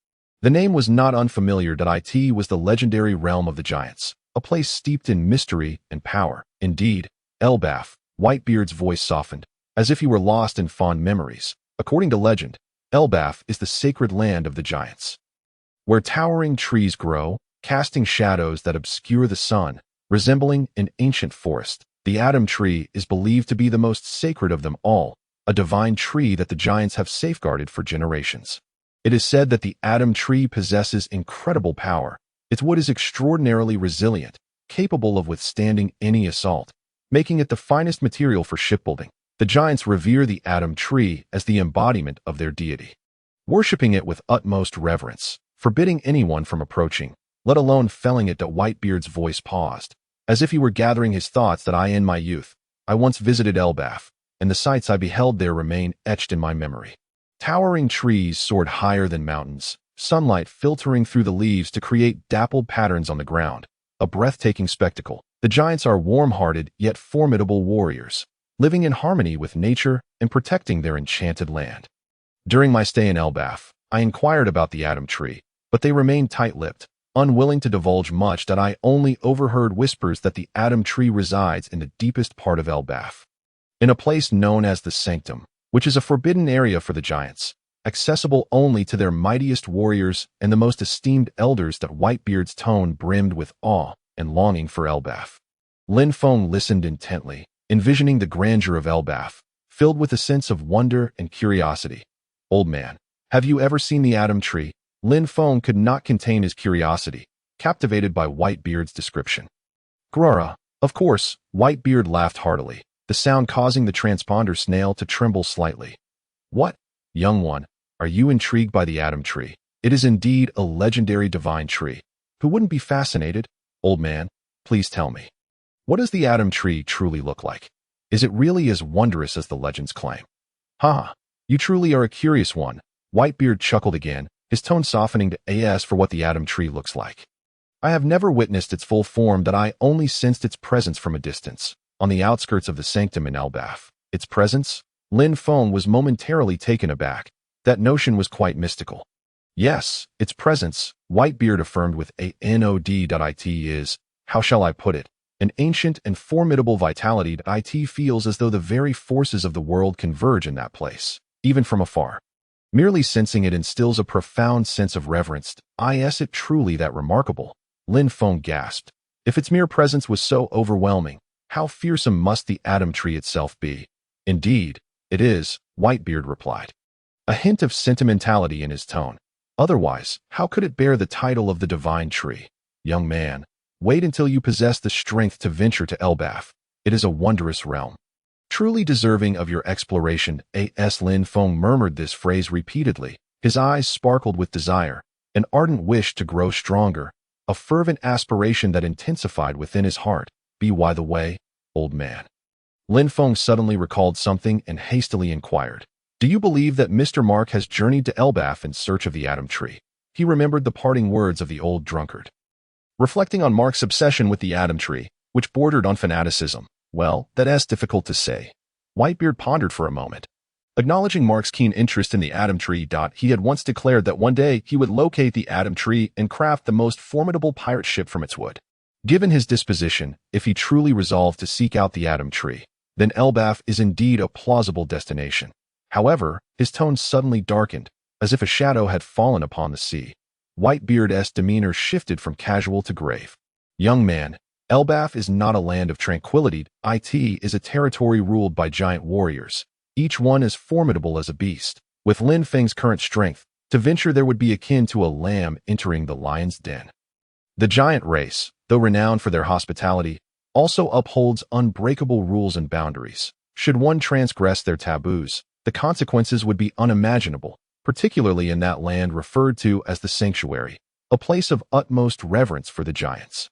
The name was not unfamiliar. It was the legendary realm of the giants, a place steeped in mystery and power. "Indeed, Elbaf," Whitebeard's voice softened, as if he were lost in fond memories. "According to legend, Elbaf is the sacred land of the giants, where towering trees grow, casting shadows that obscure the sun, resembling an ancient forest. The atom tree is believed to be the most sacred of them all, a divine tree that the giants have safeguarded for generations. It is said that the atom tree possesses incredible power. Its wood is extraordinarily resilient, capable of withstanding any assault, making it the finest material for shipbuilding. The giants revere the atom tree as the embodiment of their deity, worshipping it with utmost reverence, forbidding anyone from approaching, let alone felling it. Whitebeard's voice paused, as if he were gathering his thoughts. "In my youth, I once visited Elbaf, and the sights I beheld there remain etched in my memory. Towering trees soared higher than mountains, sunlight filtering through the leaves to create dappled patterns on the ground, a breathtaking spectacle. The giants are warm-hearted yet formidable warriors, living in harmony with nature and protecting their enchanted land. During my stay in Elbaf, I inquired about the atom tree, but they remained tight-lipped, unwilling to divulge much. I only overheard whispers that the atom tree resides in the deepest part of Elbaf, in a place known as the Sanctum, which is a forbidden area for the giants, accessible only to their mightiest warriors and the most esteemed elders." Whitebeard's tone brimmed with awe and longing for Elbaf. Lin Feng listened intently, envisioning the grandeur of Elbaf, filled with a sense of wonder and curiosity. "Old man, have you ever seen the atom tree?" Lin Feng could not contain his curiosity, captivated by Whitebeard's description. "Garara, of course," Whitebeard laughed heartily, the sound causing the transponder snail to tremble slightly. "What, young one, are you intrigued by the atom tree? It is indeed a legendary divine tree. Who wouldn't be fascinated? Old man, please tell me, what does the atom tree truly look like? Is it really as wondrous as the legends claim?" "Ha! You truly are a curious one," Whitebeard chuckled again, his tone softening to as for what the Atom Tree looks like. I have never witnessed its full form, that I only sensed its presence from a distance, on the outskirts of the sanctum in Elbaf. Its presence? Lin Feng was momentarily taken aback. That notion was quite mystical. Yes, its presence, Whitebeard affirmed with a nod. It is, how shall I put it, an ancient and formidable vitality that it feels as though the very forces of the world converge in that place, even from afar. Merely sensing it instills a profound sense of reverence. Is it truly that remarkable? Lin Feng gasped. If its mere presence was so overwhelming, how fearsome must the Atom Tree itself be? Indeed, it is, Whitebeard replied. A hint of sentimentality in his tone. Otherwise, how could it bear the title of the Divine Tree? Young man, wait until you possess the strength to venture to Elbaf. It is a wondrous realm, truly deserving of your exploration. As Lin Feng murmured this phrase repeatedly, his eyes sparkled with desire, an ardent wish to grow stronger, a fervent aspiration that intensified within his heart. By the way, old man. Lin Feng suddenly recalled something and hastily inquired, do you believe that Mr. Mark has journeyed to Elbaf in search of the Atom Tree? He remembered the parting words of the old drunkard. Reflecting on Mark's obsession with the Atom Tree, which bordered on fanaticism, well, that's difficult to say. Whitebeard pondered for a moment. Acknowledging Mark's keen interest in the Atom Tree, he had once declared that one day he would locate the Atom Tree and craft the most formidable pirate ship from its wood. Given his disposition, if he truly resolved to seek out the Atom Tree, then Elbaf is indeed a plausible destination. However, his tone suddenly darkened, as if a shadow had fallen upon the sea. Whitebeard's demeanor shifted from casual to grave. Young man, Elbaf is not a land of tranquility. It is a territory ruled by giant warriors, each one as formidable as a beast. With Lin Feng's current strength, to venture there would be akin to a lamb entering the lion's den. The giant race, though renowned for their hospitality, also upholds unbreakable rules and boundaries. Should one transgress their taboos, the consequences would be unimaginable, particularly in that land referred to as the Sanctuary, a place of utmost reverence for the giants.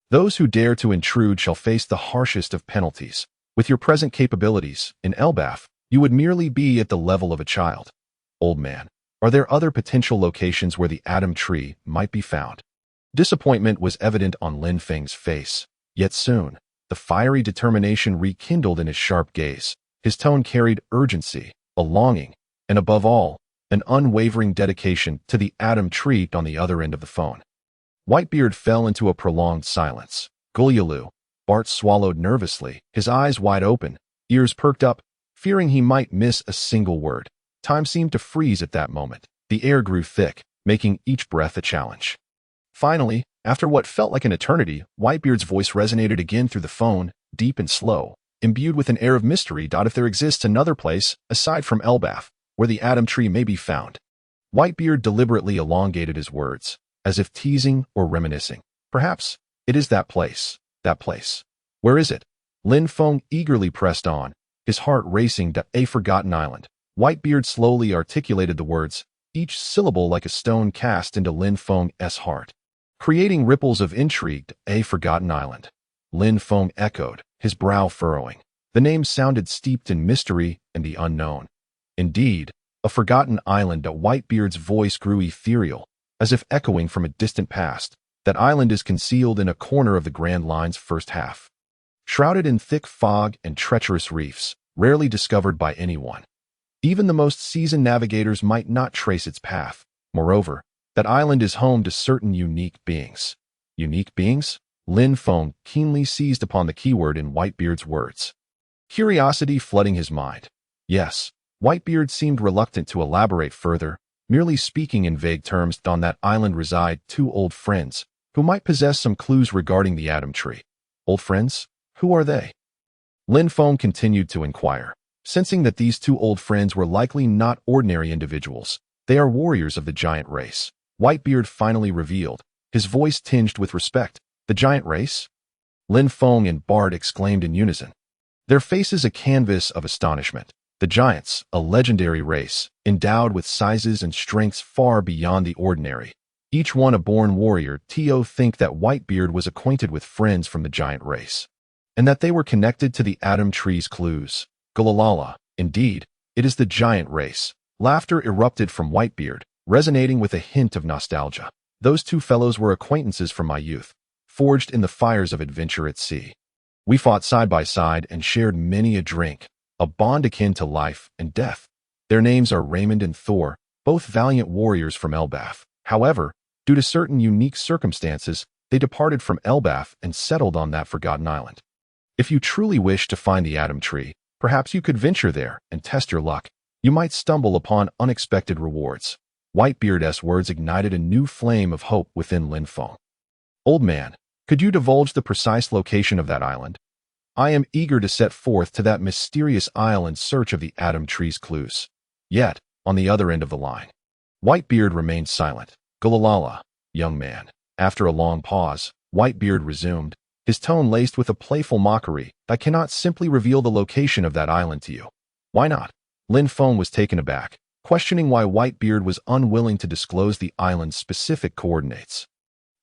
Those who dare to intrude shall face the harshest of penalties. With your present capabilities, in Elbaf, you would merely be at the level of a child. Old man, are there other potential locations where the Atom Tree might be found? Disappointment was evident on Lin Feng's face, yet soon, the fiery determination rekindled in his sharp gaze. His tone carried urgency, a longing, and above all, an unwavering dedication to the Atom Tree. On the other end of the phone, Whitebeard fell into a prolonged silence. Gulyalu, Bart swallowed nervously, his eyes wide open, ears perked up, fearing he might miss a single word. Time seemed to freeze at that moment. The air grew thick, making each breath a challenge. Finally, after what felt like an eternity, Whitebeard's voice resonated again through the phone, deep and slow, imbued with an air of mystery. If there exists another place, aside from Elbaf, where the Atom Tree may be found. Whitebeard deliberately elongated his words, as if teasing or reminiscing. Perhaps it is that place. That place. Where is it? Lin Feng eagerly pressed on, his heart racing to a forgotten island. Whitebeard slowly articulated the words, each syllable like a stone cast into Lin Feng's heart, creating ripples of intrigue. A forgotten island. Lin Feng echoed, his brow furrowing. The name sounded steeped in mystery and the unknown. Indeed, a forgotten island. Whitebeard's voice grew ethereal, as if echoing from a distant past. That island is concealed in a corner of the Grand Line's first half, shrouded in thick fog and treacherous reefs, rarely discovered by anyone. Even the most seasoned navigators might not trace its path. Moreover, that island is home to certain unique beings. Unique beings? Lin Feng keenly seized upon the keyword in Whitebeard's words, curiosity flooding his mind. Yes, Whitebeard seemed reluctant to elaborate further, merely speaking in vague terms. On that island reside two old friends, who might possess some clues regarding the Atom Tree. Old friends? Who are they? Lin Feng continued to inquire, sensing that these two old friends were likely not ordinary individuals. They are warriors of the giant race. Whitebeard finally revealed, his voice tinged with respect. The giant race? Lin Feng and Bart exclaimed in unison, their faces a canvas of astonishment. The giants, a legendary race, endowed with sizes and strengths far beyond the ordinary. Each one a born warrior. To think that Whitebeard was acquainted with friends from the giant race, and that they were connected to the Atom Tree's clues. Gulalala, indeed, it is the giant race. Laughter erupted from Whitebeard, resonating with a hint of nostalgia. Those two fellows were acquaintances from my youth, forged in the fires of adventure at sea. We fought side by side and shared many a drink, a bond akin to life and death. Their names are Raymond and Thor, both valiant warriors from Elbaf. However, due to certain unique circumstances, they departed from Elbaf and settled on that forgotten island. If you truly wish to find the Atom Tree, perhaps you could venture there and test your luck. You might stumble upon unexpected rewards. Whitebeard's words ignited a new flame of hope within Lin Feng. Old man, could you divulge the precise location of that island? I am eager to set forth to that mysterious isle in search of the Atom Tree's clues. Yet, on the other end of the line, Whitebeard remained silent. Gulalala, young man. After a long pause, Whitebeard resumed, his tone laced with a playful mockery. I cannot simply reveal the location of that island to you. Why not? Lin Feng was taken aback, questioning why Whitebeard was unwilling to disclose the island's specific coordinates.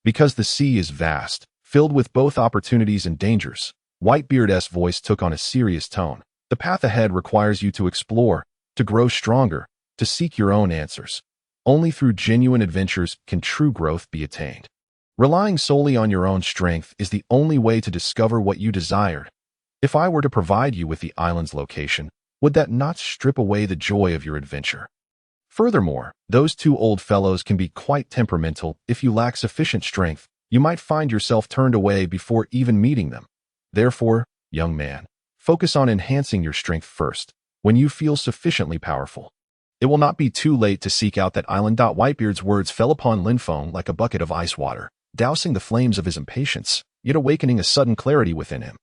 Because the sea is vast, filled with both opportunities and dangers. Whitebeard's voice took on a serious tone. The path ahead requires you to explore, to grow stronger, to seek your own answers. Only through genuine adventures can true growth be attained. Relying solely on your own strength is the only way to discover what you desired. If I were to provide you with the island's location, would that not strip away the joy of your adventure? Furthermore, those two old fellows can be quite temperamental. If you lack sufficient strength, you might find yourself turned away before even meeting them. Therefore, young man, focus on enhancing your strength first. When you feel sufficiently powerful, it will not be too late to seek out that island. Whitebeard's words fell upon Lin Feng like a bucket of ice water, dousing the flames of his impatience, yet awakening a sudden clarity within him.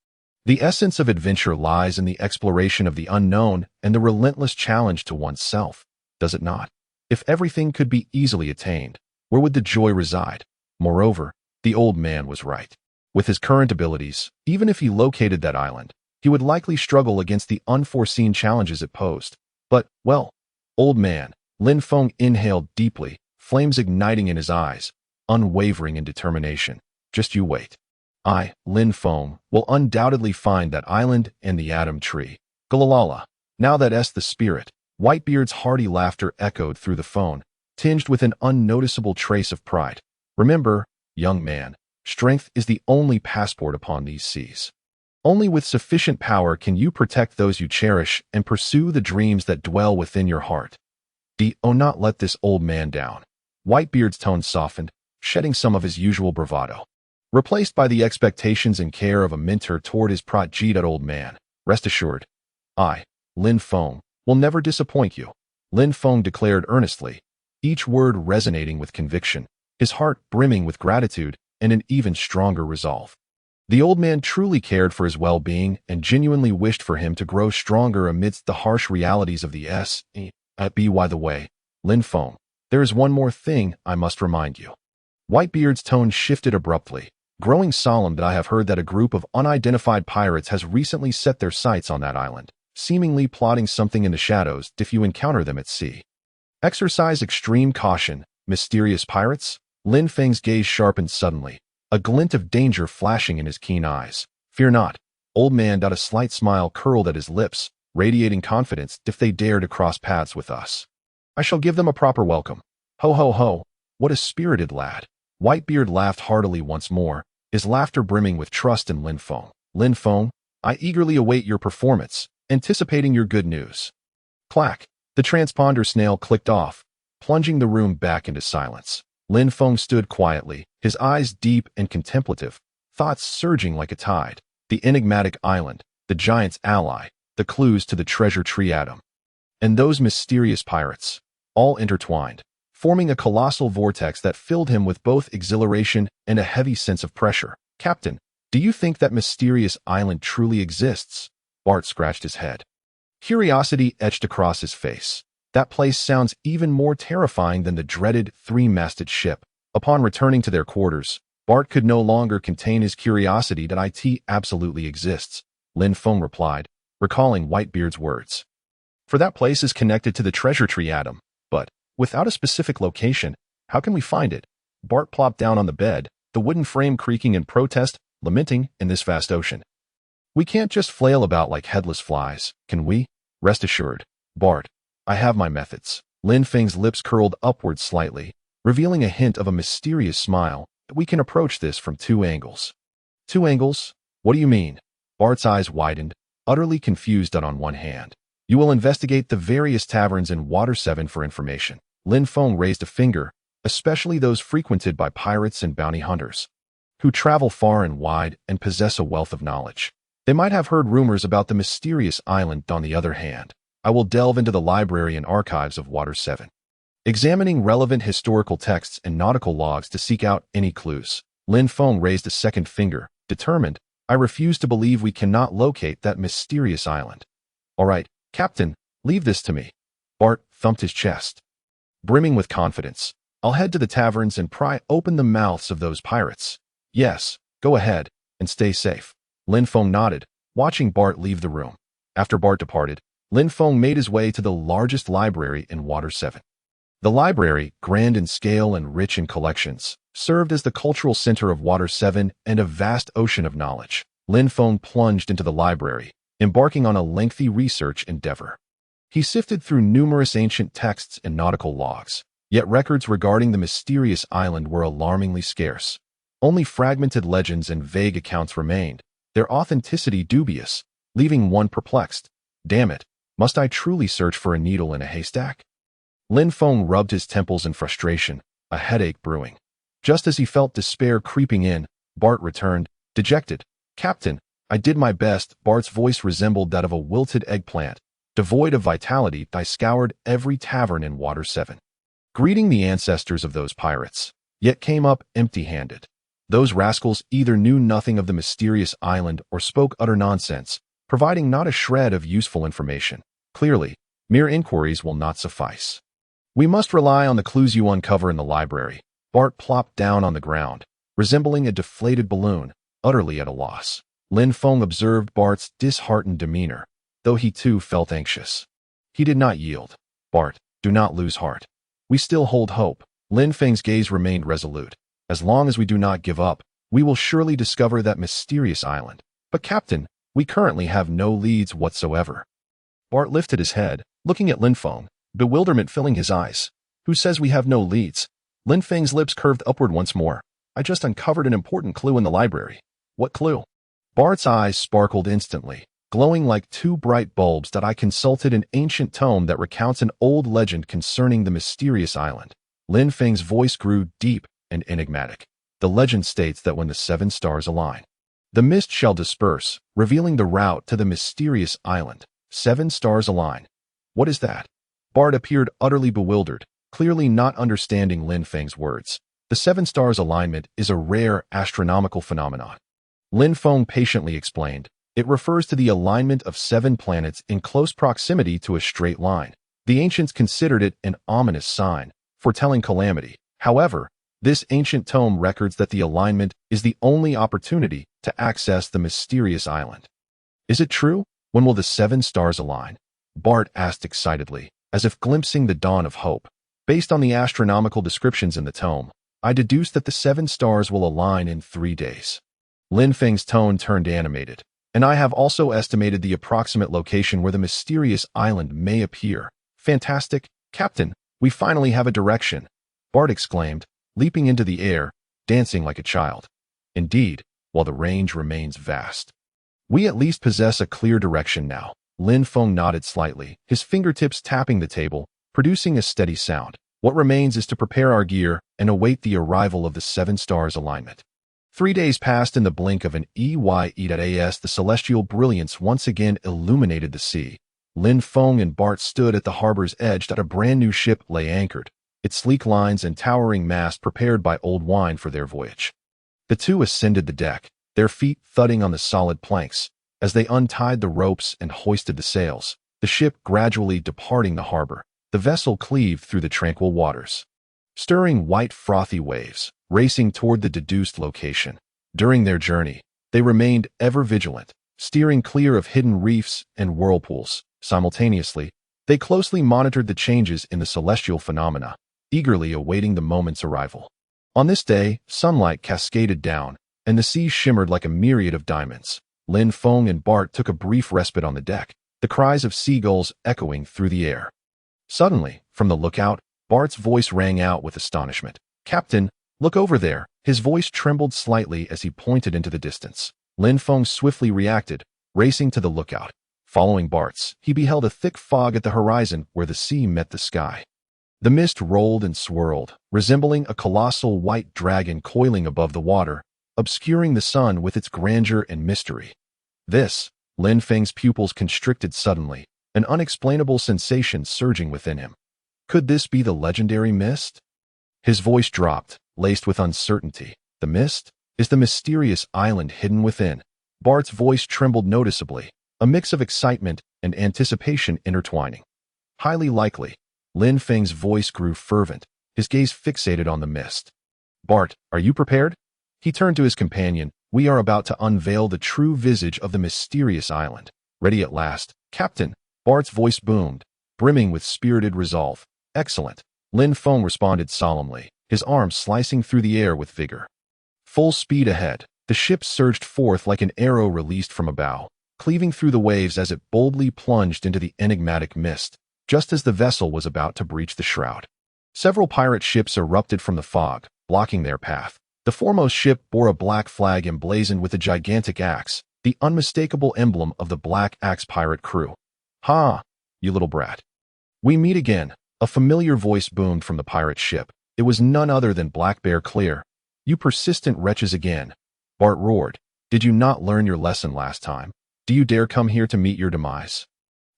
The essence of adventure lies in the exploration of the unknown and the relentless challenge to oneself, does it not? If everything could be easily attained, where would the joy reside? Moreover, the old man was right. With his current abilities, even if he located that island, he would likely struggle against the unforeseen challenges it posed. But, well, old man, Lin Feng inhaled deeply, flames igniting in his eyes, unwavering in determination. Just you wait. I, Lin Feng, will undoubtedly find that island and the Atom Tree. Gulalala. Now that's the spirit. Whitebeard's hearty laughter echoed through the phone, tinged with an unnoticeable trace of pride. Remember, young man, strength is the only passport upon these seas. Only with sufficient power can you protect those you cherish and pursue the dreams that dwell within your heart. Do not let this old man down. Whitebeard's tone softened, shedding some of his usual bravado, replaced by the expectations and care of a mentor toward his protege. Old man, rest assured, I, Lin Feng, will never disappoint you. Lin Feng declared earnestly, each word resonating with conviction, his heart brimming with gratitude and an even stronger resolve. The old man truly cared for his well-being and genuinely wished for him to grow stronger amidst the harsh realities of the By the way, Lin Feng, there is one more thing I must remind you. Whitebeard's tone shifted abruptly, growing solemn. I have heard that a group of unidentified pirates has recently set their sights on that island, seemingly plotting something in the shadows. If you encounter them at sea, exercise extreme caution. Mysterious pirates? Lin Feng's gaze sharpened suddenly, a glint of danger flashing in his keen eyes. Fear not, old man. A slight smile curled at his lips, radiating confidence. If they dare to cross paths with us, I shall give them a proper welcome. Ho ho ho, what a spirited lad. Whitebeard laughed heartily once more, his laughter brimming with trust in Lin Feng. Lin Feng, I eagerly await your performance, anticipating your good news. Clack, the transponder snail clicked off, plunging the room back into silence. Lin Feng stood quietly, his eyes deep and contemplative, thoughts surging like a tide. The enigmatic island, the giant's ally, the clues to the treasure tree Atom, and those mysterious pirates, all intertwined, forming a colossal vortex that filled him with both exhilaration and a heavy sense of pressure. Captain, do you think that mysterious island truly exists? Bart scratched his head. Curiosity etched across his face. That place sounds even more terrifying than the dreaded three-masted ship. Upon returning to their quarters, Bart could no longer contain his curiosity. That it absolutely exists, Lin Feng replied, recalling Whitebeard's words. For that place is connected to the treasure tree Atom, but without a specific location, how can we find it? Bart plopped down on the bed, the wooden frame creaking in protest, lamenting in this vast ocean. We can't just flail about like headless flies, can we? Rest assured, Bart, I have my methods. Lin Feng's lips curled upward slightly, revealing a hint of a mysterious smile. We can approach this from 2 angles. 2 angles? What do you mean? Bart's eyes widened, utterly confused. On one hand, you will investigate the various taverns in Water 7 for information. Lin Feng raised a finger, especially those frequented by pirates and bounty hunters, who travel far and wide and possess a wealth of knowledge. They might have heard rumors about the mysterious island. On the other hand, I will delve into the library and archives of Water 7, examining relevant historical texts and nautical logs to seek out any clues. Lin Feng raised a second finger, determined. I refuse to believe we cannot locate that mysterious island. All right, Captain, leave this to me. Bart thumped his chest, brimming with confidence. I'll head to the taverns and pry open the mouths of those pirates. Yes, go ahead, and stay safe. Lin Feng nodded, watching Bart leave the room. After Bart departed, Lin Feng made his way to the largest library in Water 7. The library, grand in scale and rich in collections, served as the cultural center of Water 7 and a vast ocean of knowledge. Lin Feng plunged into the library, embarking on a lengthy research endeavor. He sifted through numerous ancient texts and nautical logs, yet records regarding the mysterious island were alarmingly scarce. Only fragmented legends and vague accounts remained, their authenticity dubious, leaving one perplexed. Damn it, must I truly search for a needle in a haystack? Lin Feng rubbed his temples in frustration, a headache brewing. Just as he felt despair creeping in, Bart returned, dejected. Captain, I did my best. Bart's voice resembled that of a wilted eggplant. Devoid of vitality, I scoured every tavern in Water 7, greeting the ancestors of those pirates, yet came up empty-handed. Those rascals either knew nothing of the mysterious island or spoke utter nonsense, providing not a shred of useful information. Clearly, mere inquiries will not suffice. We must rely on the clues you uncover in the library. Bart plopped down on the ground, resembling a deflated balloon, utterly at a loss. Lin Feng observed Bart's disheartened demeanor, though he too felt anxious. He did not yield. Bart, do not lose heart. We still hold hope. Lin Feng's gaze remained resolute. As long as we do not give up, we will surely discover that mysterious island. But Captain, we currently have no leads whatsoever. Bart lifted his head, looking at Lin Feng, bewilderment filling his eyes. Who says we have no leads? Lin Feng's lips curved upward once more. I just uncovered an important clue in the library. What clue? Bart's eyes sparkled instantly, glowing like 2 bright bulbs. That I consulted an ancient tome that recounts an old legend concerning the mysterious island. Lin Feng's voice grew deep and enigmatic. The legend states that when the 7 stars align, the mist shall disperse, revealing the route to the mysterious island. 7 stars align. What is that? Bart appeared utterly bewildered, clearly not understanding Lin Feng's words. The 7 stars alignment is a rare astronomical phenomenon. Lin Feng patiently explained. It refers to the alignment of 7 planets in close proximity to a straight line. The ancients considered it an ominous sign, foretelling calamity. However, this ancient tome records that the alignment is the only opportunity to access the mysterious island. Is it true? When will the 7 stars align? Bart asked excitedly, as if glimpsing the dawn of hope. Based on the astronomical descriptions in the tome, I deduced that the 7 stars will align in 3 days. Lin Feng's tone turned animated. And I have also estimated the approximate location where the mysterious island may appear. Fantastic, Captain, we finally have a direction, Bart exclaimed, leaping into the air, dancing like a child. Indeed, while the range remains vast, we at least possess a clear direction now. Lin Feng nodded slightly, his fingertips tapping the table, producing a steady sound. What remains is to prepare our gear and await the arrival of the 7 stars alignment. 3 days passed in the blink of an eye. The celestial brilliance once again illuminated the sea. Lin Feng and Bart stood at the harbor's edge. A brand new ship lay anchored, its sleek lines and towering mast prepared by old wine for their voyage. The two ascended the deck, their feet thudding on the solid planks, as they untied the ropes and hoisted the sails, the ship gradually departing the harbor. The vessel cleaved through the tranquil waters, stirring white frothy waves, racing toward the deduced location. During their journey, they remained ever vigilant, steering clear of hidden reefs and whirlpools. Simultaneously, they closely monitored the changes in the celestial phenomena, eagerly awaiting the moment's arrival. On this day, sunlight cascaded down, and the sea shimmered like a myriad of diamonds. Lin Feng and Bart took a brief respite on the deck, the cries of seagulls echoing through the air. Suddenly, from the lookout, Bart's voice rang out with astonishment. "Captain, look over there." His voice trembled slightly as he pointed into the distance. Lin Feng swiftly reacted, racing to the lookout. Following Bart's, he beheld a thick fog at the horizon where the sea met the sky. The mist rolled and swirled, resembling a colossal white dragon coiling above the water, obscuring the sun with its grandeur and mystery. This, Lin Feng's pupils constricted suddenly, an unexplainable sensation surging within him. Could this be the legendary mist? His voice dropped, laced with uncertainty. The mist? Is the mysterious island hidden within? Bart's voice trembled noticeably, a mix of excitement and anticipation intertwining. Highly likely. Lin Feng's voice grew fervent, his gaze fixated on the mist. "Bart, are you prepared?" He turned to his companion. "We are about to unveil the true visage of the mysterious island." "Ready at last, Captain." Bart's voice boomed, brimming with spirited resolve. "Excellent." Lin Feng responded solemnly, his arms slicing through the air with vigor. Full speed ahead, the ship surged forth like an arrow released from a bow, cleaving through the waves as it boldly plunged into the enigmatic mist, just as the vessel was about to breach the shroud. Several pirate ships erupted from the fog, blocking their path. The foremost ship bore a black flag emblazoned with a gigantic axe, the unmistakable emblem of the Black Axe pirate crew. "Ha, you little brat. We meet again." A familiar voice boomed from the pirate ship. It was none other than Black Bear Clear. "You persistent wretches again." Bart roared. "Did you not learn your lesson last time? Do you dare come here to meet your demise?"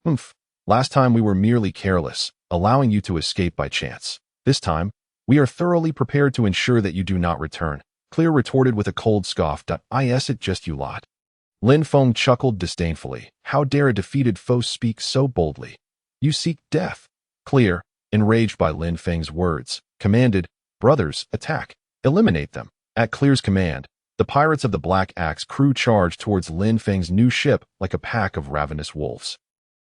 "Humph. Last time we were merely careless, allowing you to escape by chance. This time, we are thoroughly prepared to ensure that you do not return." Clear retorted with a cold scoff. "Is it just you lot?" Lin Feng chuckled disdainfully. How dare a defeated foe speak so boldly? "You seek death." Clear, enraged by Lin Feng's words, commanded, "Brothers, attack. Eliminate them." At Clear's command, the pirates of the Black Axe crew charged towards Lin Feng's new ship like a pack of ravenous wolves.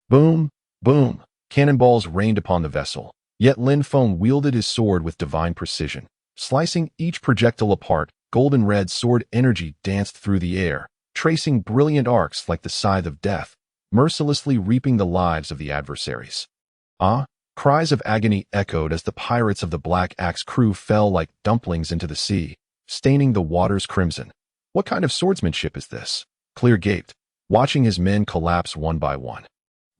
Boom! Boom! Cannonballs rained upon the vessel, yet Lin Feng wielded his sword with divine precision. Slicing each projectile apart, golden red sword energy danced through the air, tracing brilliant arcs like the scythe of death, mercilessly reaping the lives of the adversaries. "Ah!" Cries of agony echoed as the pirates of the Black Axe crew fell like dumplings into the sea, staining the waters crimson. "What kind of swordsmanship is this?" Clear gaped, watching his men collapse one by one.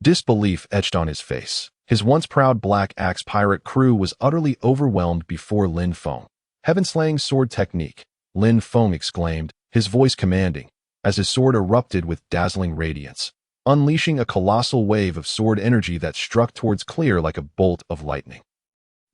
Disbelief etched on his face. His once proud Black Axe pirate crew was utterly overwhelmed before Lin Feng. "Heaven-slaying sword technique," Lin Feng exclaimed, his voice commanding, as his sword erupted with dazzling radiance, unleashing a colossal wave of sword energy that struck towards Clear like a bolt of lightning.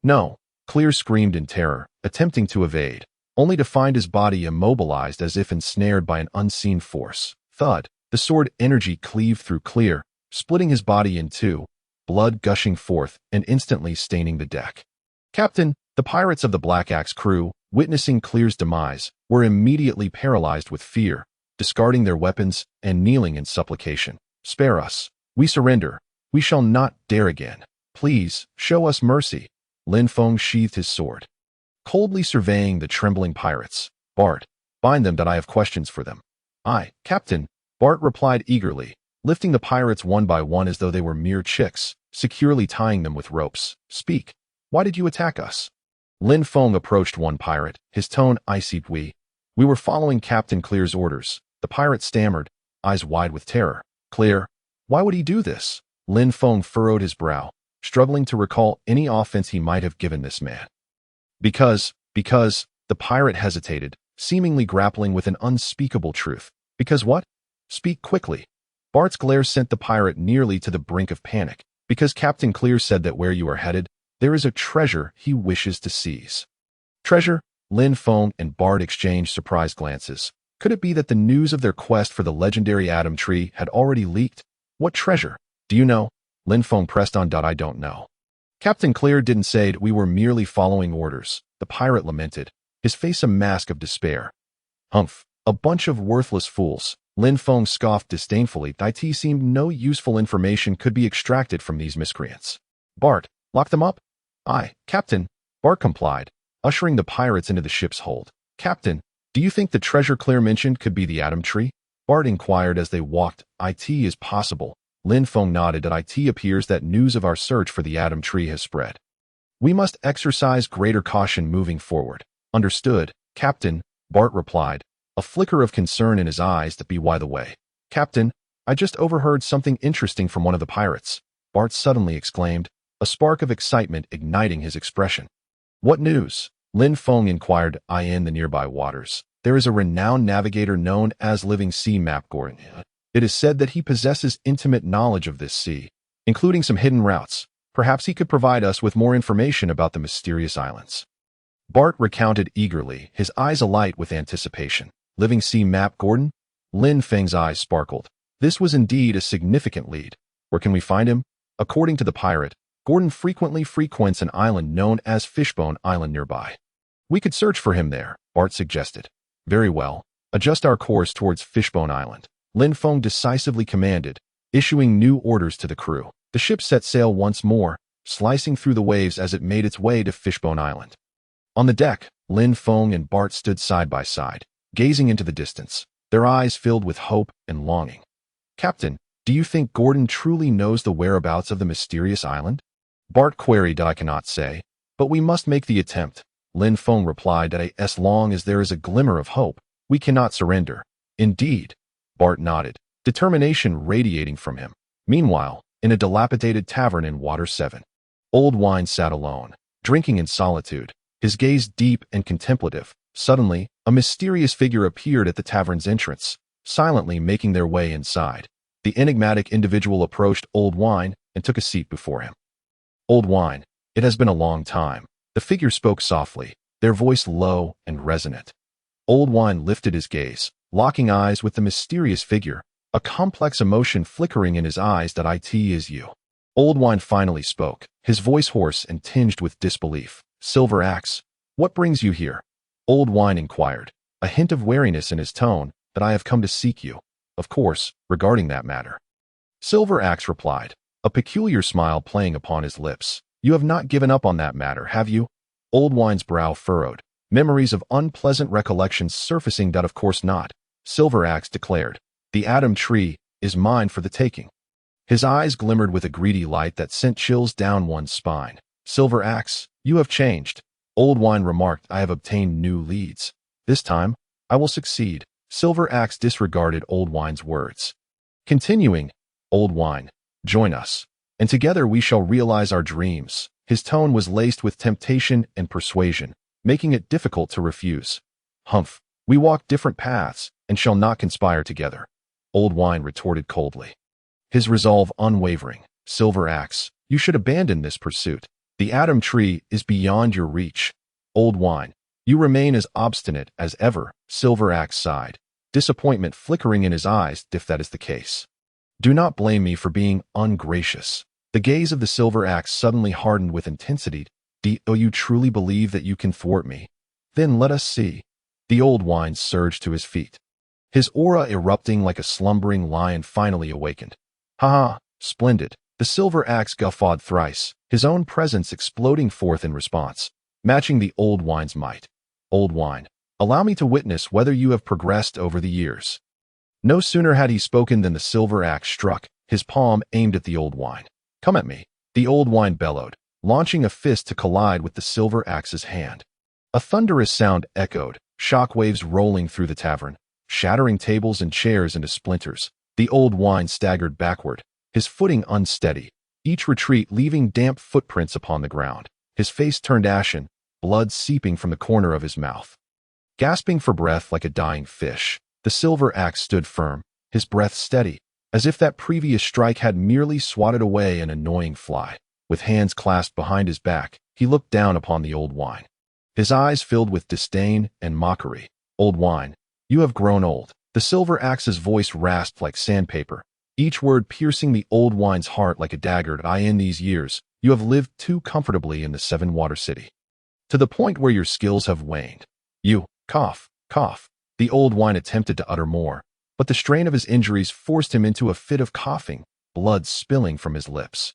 "No!" Clear screamed in terror, attempting to evade, only to find his body immobilized as if ensnared by an unseen force. Thud! The sword energy cleaved through Clear, splitting his body in two, blood gushing forth and instantly staining the deck. "Captain!" The pirates of the Black Axe crew, witnessing Clear's demise, were immediately paralyzed with fear, discarding their weapons and kneeling in supplication. "Spare us. We surrender. We shall not dare again. Please, show us mercy." Lin Feng sheathed his sword, coldly surveying the trembling pirates. "Bart, bind them that I have questions for them." "Aye, Captain," Bart replied eagerly, lifting the pirates one by one as though they were mere chicks, securely tying them with ropes. "Speak. Why did you attack us?" Lin Feng approached one pirate, his tone icy. We were following Captain Clear's orders." The pirate stammered, eyes wide with terror. "Clear? Why would he do this?" Lin Feng furrowed his brow, struggling to recall any offense he might have given this man. Because, the pirate hesitated, seemingly grappling with an unspeakable truth. "Because what? Speak quickly." Bart's glare sent the pirate nearly to the brink of panic. "Because Captain Clear said that where you are headed, there is a treasure he wishes to seize." "Treasure?" Lin Feng and Bart exchanged surprised glances. Could it be that the news of their quest for the legendary Atom Tree had already leaked? "What treasure? Do you know?" Lin Feng pressed on. "I don't know. Captain Clear didn't say it. We were merely following orders." The pirate lamented, his face a mask of despair. "Humph, a bunch of worthless fools." Lin Feng scoffed disdainfully. It seemed no useful information could be extracted from these miscreants. "Bart, lock them up." "Aye, Captain." Bart complied, ushering the pirates into the ship's hold. "Captain, do you think the treasure Clear mentioned could be the Atom Tree?" Bart inquired as they walked. "It is possible," Lin Feng nodded. It appears that news of our search for the Atom Tree has spread. We must exercise greater caution moving forward. Understood, Captain, Bart replied, a flicker of concern in his eyes. By the way, Captain, I just overheard something interesting from one of the pirates, Bart suddenly exclaimed, a spark of excitement igniting his expression. What news? Lin Feng inquired. In the nearby waters, there is a renowned navigator known as Living Sea Map Gordon. It is said that he possesses intimate knowledge of this sea, including some hidden routes. Perhaps he could provide us with more information about the mysterious islands. Bart recounted eagerly, his eyes alight with anticipation. Living Sea Map Gordon? Lin Feng's eyes sparkled. This was indeed a significant lead. Where can we find him? According to the pirate, Gordon frequently frequents an island known as Fishbone Island nearby. We could search for him there, Bart suggested. Very well. Adjust our course towards Fishbone Island, Lin Feng decisively commanded, issuing new orders to the crew. The ship set sail once more, slicing through the waves as it made its way to Fishbone Island. On the deck, Lin Feng and Bart stood side by side, gazing into the distance, their eyes filled with hope and longing. Captain, do you think Gordon truly knows the whereabouts of the mysterious island? Bart queried. I cannot say, but we must make the attempt, Lin Feng replied. As long as there is a glimmer of hope, we cannot surrender. Indeed, Bart nodded, determination radiating from him. Meanwhile, in a dilapidated tavern in Water 7, Old Wine sat alone, drinking in solitude, his gaze deep and contemplative. Suddenly, a mysterious figure appeared at the tavern's entrance, silently making their way inside. The enigmatic individual approached Old Wine and took a seat before him. Old Wine, it has been a long time. The figure spoke softly, their voice low and resonant. Old Wine lifted his gaze, locking eyes with the mysterious figure, a complex emotion flickering in his eyes. It is you. Old Wine finally spoke, his voice hoarse and tinged with disbelief. Silver Axe, what brings you here? Old Wine inquired, a hint of wariness in his tone. That I have come to seek you, of course, regarding that matter. Silver Axe replied, a peculiar smile playing upon his lips. You have not given up on that matter, have you? Old Wine's brow furrowed, memories of unpleasant recollections surfacing. Of course not, Silver Axe declared. The Atom Tree is mine for the taking. His eyes glimmered with a greedy light that sent chills down one's spine. Silver Axe, you have changed, Old Wine remarked. I have obtained new leads. This time, I will succeed. Silver Axe disregarded Old Wine's words. Continuing, Old Wine, join us, and together we shall realize our dreams. His tone was laced with temptation and persuasion, making it difficult to refuse. Humph, we walk different paths, and shall not conspire together, Old Wine retorted coldly. His resolve unwavering. Silver Axe, you should abandon this pursuit. The Atom Tree is beyond your reach. Old Wine, you remain as obstinate as ever, Silver Axe sighed, disappointment flickering in his eyes. If that is the case, do not blame me for being ungracious. The gaze of the Silver Axe suddenly hardened with intensity. Do you truly believe that you can thwart me? Then let us see. The Old Wine surged to his feet, his aura erupting like a slumbering lion finally awakened. Ha ha, splendid. The Silver Axe guffawed thrice, his own presence exploding forth in response, matching the Old Wine's might. Old Wine, allow me to witness whether you have progressed over the years. No sooner had he spoken than the Silver Axe struck, his palm aimed at the Old Wine. Come at me, the Old Wine bellowed, launching a fist to collide with the Silver Axe's hand. A thunderous sound echoed, shockwaves rolling through the tavern, shattering tables and chairs into splinters. The Old Wine staggered backward, his footing unsteady, each retreat leaving damp footprints upon the ground. His face turned ashen, blood seeping from the corner of his mouth. Gasping for breath like a dying fish, the Silver Axe stood firm, his breath steady, as if that previous strike had merely swatted away an annoying fly. With hands clasped behind his back, he looked down upon the Old Wine. His eyes filled with disdain and mockery. Old Wine, you have grown old. The Silver Axe's voice rasped like sandpaper, each word piercing the Old Wine's heart like a dagger. In these years, you have lived too comfortably in the Seven Water City, to the point where your skills have waned. You, cough. The Old Wine attempted to utter more, but the strain of his injuries forced him into a fit of coughing, blood spilling from his lips.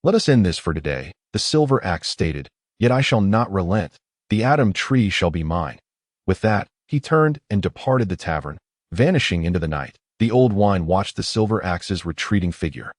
Let us end this for today, the Silver Axe stated, yet I shall not relent. The Atom Tree shall be mine. With that, he turned and departed the tavern, vanishing into the night. The Old Wine watched the Silver Axe's retreating figure,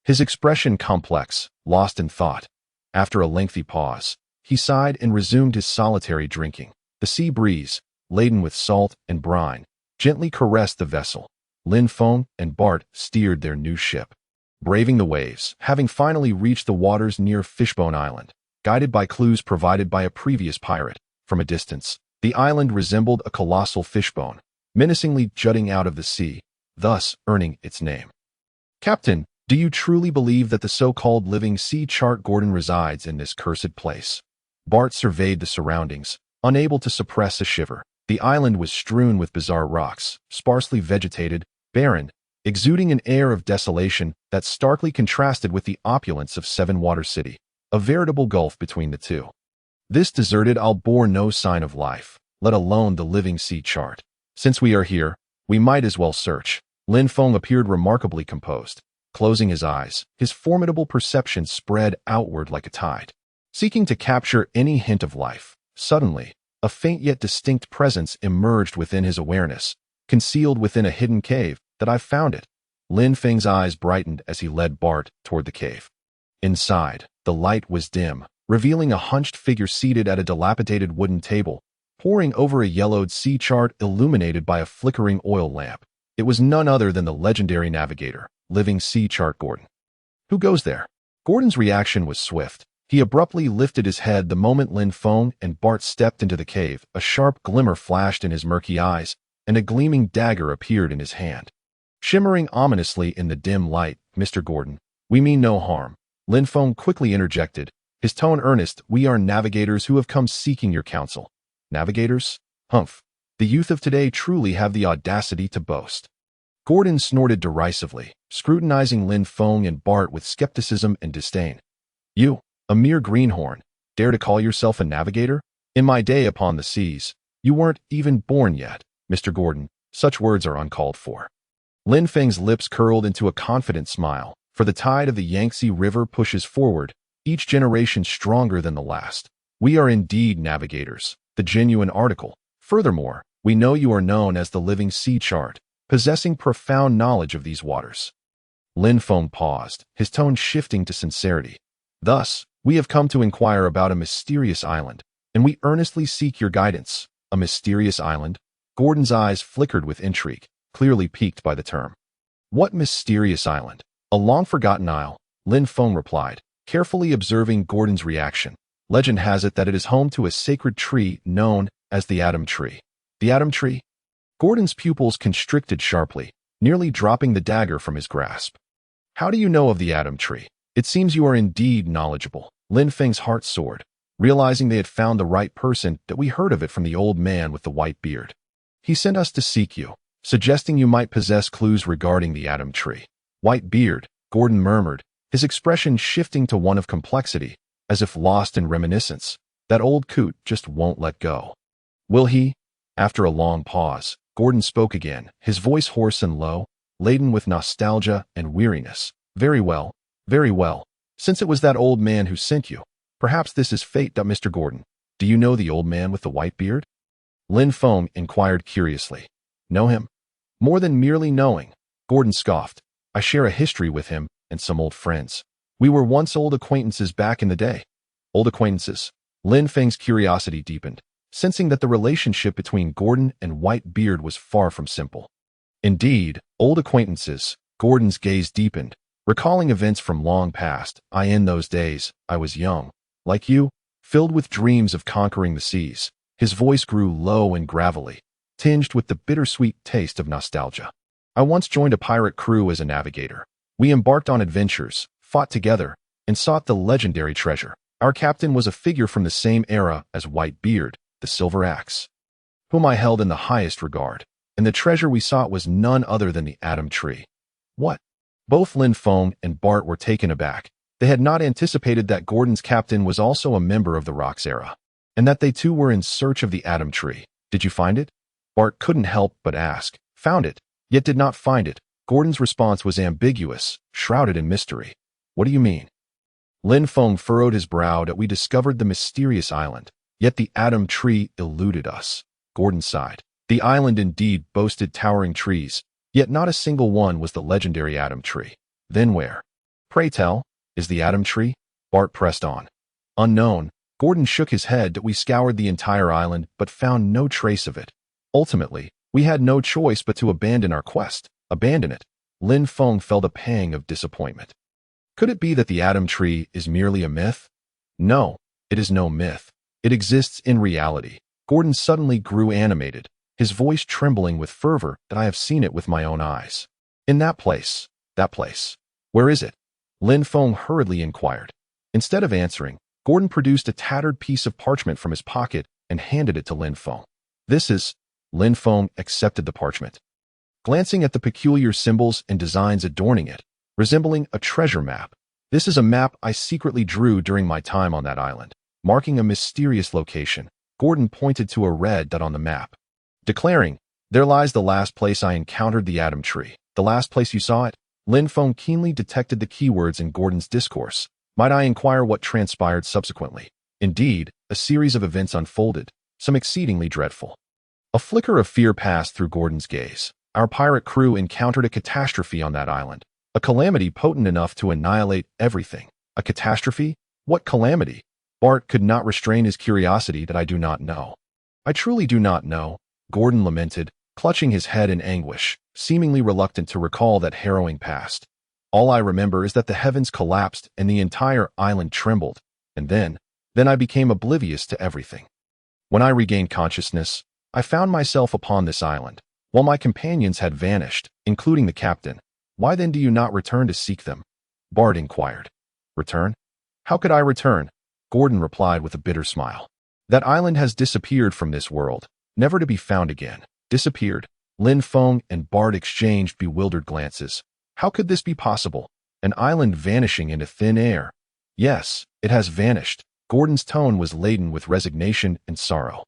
his expression complex, lost in thought. After a lengthy pause, he sighed and resumed his solitary drinking. The sea breeze, laden with salt and brine, gently caressed the vessel. Lin Feng and Bart steered their new ship, braving the waves, having finally reached the waters near Fishbone Island. Guided by clues provided by a previous pirate, from a distance, the island resembled a colossal fishbone, menacingly jutting out of the sea, thus earning its name. Captain, do you truly believe that the so-called living sea chart Gordon resides in this cursed place? Bart surveyed the surroundings, unable to suppress a shiver. The island was strewn with bizarre rocks, sparsely vegetated, barren, exuding an air of desolation that starkly contrasted with the opulence of Seven Water City, a veritable gulf between the two. This deserted isle bore no sign of life, let alone the living sea chart. Since we are here, we might as well search. Lin Feng appeared remarkably composed. Closing his eyes, his formidable perception spread outward like a tide, seeking to capture any hint of life. Suddenly, a faint yet distinct presence emerged within his awareness, concealed within a hidden cave. That I've found it. Lin Feng's eyes brightened as he led Bart toward the cave. Inside, the light was dim, revealing a hunched figure seated at a dilapidated wooden table, poring over a yellowed sea chart illuminated by a flickering oil lamp. It was none other than the legendary navigator, living sea chart Gordon. Who goes there? Gordon's reaction was swift. He abruptly lifted his head the moment Lin Feng and Bart stepped into the cave. A sharp glimmer flashed in his murky eyes, and a gleaming dagger appeared in his hand. Shimmering ominously in the dim light, Mr. Gordon, we mean no harm. Lin Feng quickly interjected, his tone earnest. We are navigators who have come seeking your counsel. Navigators? Humph. The youth of today truly have the audacity to boast. Gordon snorted derisively, scrutinizing Lin Feng and Bart with skepticism and disdain. You, a mere greenhorn, dare to call yourself a navigator? In my day upon the seas, you weren't even born yet, Mr. Gordon. Such words are uncalled for. Lin Feng's lips curled into a confident smile, for the tide of the Yangtze River pushes forward, each generation stronger than the last. We are indeed navigators, the genuine article. Furthermore, we know you are known as the living sea chart, possessing profound knowledge of these waters. Lin Feng paused, his tone shifting to sincerity. Thus, we have come to inquire about a mysterious island, and we earnestly seek your guidance. A mysterious island? Gordon's eyes flickered with intrigue, clearly piqued by the term. What mysterious island? A long-forgotten isle, Lin Feng replied, carefully observing Gordon's reaction. Legend has it that it is home to a sacred tree known as the Atom Tree. The Atom Tree? Gordon's pupils constricted sharply, nearly dropping the dagger from his grasp. How do you know of the Atom Tree? It seems you are indeed knowledgeable. Lin Feng's heart soared, realizing they had found the right person. That we heard of it from the old man with the white beard. He sent us to seek you, suggesting you might possess clues regarding the Atom Tree. Whitebeard, Gordon murmured, his expression shifting to one of complexity, as if lost in reminiscence. That old coot just won't let go. Will he? After a long pause, Gordon spoke again, his voice hoarse and low, laden with nostalgia and weariness. Very well, very well. Since it was that old man who sent you, perhaps this is fate. Mr. Gordon, do you know the old man with the white beard? Lin Feng inquired curiously. Know him? More than merely knowing, Gordon scoffed. I share a history with him and some old friends. We were once old acquaintances back in the day. Old acquaintances? Lin Feng's curiosity deepened, sensing that the relationship between Gordon and Whitebeard was far from simple. Indeed, old acquaintances. Gordon's gaze deepened, recalling events from long past. In those days, I was young, like you, filled with dreams of conquering the seas. His voice grew low and gravelly, tinged with the bittersweet taste of nostalgia. I once joined a pirate crew as a navigator. We embarked on adventures, fought together, and sought the legendary treasure. Our captain was a figure from the same era as Whitebeard, the Silver Axe, whom I held in the highest regard, and the treasure we sought was none other than the Atom Tree. What? Both Lin Feng and Bart were taken aback. They had not anticipated that Gordon's captain was also a member of the Rocks era, and that they too were in search of the Atom Tree. Did you find it? Bart couldn't help but ask. Found it, yet did not find it. Gordon's response was ambiguous, shrouded in mystery. What do you mean? Lin Feng furrowed his brow. That we discovered the mysterious island, yet the Atom Tree eluded us. Gordon sighed. The island indeed boasted towering trees, yet not a single one was the legendary Atom Tree. Then where? Pray tell, is the Atom Tree? Bart pressed on. Unknown, Gordon shook his head that we scoured the entire island but found no trace of it. Ultimately, we had no choice but to abandon our quest. Abandon it. Lin Feng felt a pang of disappointment. Could it be that the Atom Tree is merely a myth? No, it is no myth. It exists in reality. Gordon suddenly grew animated, his voice trembling with fervor that I have seen it with my own eyes. In that place. That place. Where is it? Lin Feng hurriedly inquired. Instead of answering, Gordon produced a tattered piece of parchment from his pocket and handed it to Lin Feng. This is... Lin Feng accepted the parchment. Glancing at the peculiar symbols and designs adorning it, resembling a treasure map. This is a map I secretly drew during my time on that island. Marking a mysterious location, Gordon pointed to a red dot on the map, declaring, "There lies the last place I encountered the Atom Tree." The last place you saw it? Lin Feng keenly detected the keywords in Gordon's discourse. Might I inquire what transpired subsequently? Indeed, a series of events unfolded, some exceedingly dreadful. A flicker of fear passed through Gordon's gaze. Our pirate crew encountered a catastrophe on that island. A calamity potent enough to annihilate everything. A catastrophe? What calamity? Bart could not restrain his curiosity that I do not know. I truly do not know, Gordon lamented, clutching his head in anguish, seemingly reluctant to recall that harrowing past. All I remember is that the heavens collapsed and the entire island trembled, and then I became oblivious to everything. When I regained consciousness, I found myself upon this island, while my companions had vanished, including the captain. Why then do you not return to seek them? Bart inquired. Return? How could I return? Gordon replied with a bitter smile. That island has disappeared from this world, never to be found again. Disappeared. Lin Feng and Bart exchanged bewildered glances. How could this be possible? An island vanishing into thin air? Yes, it has vanished. Gordon's tone was laden with resignation and sorrow.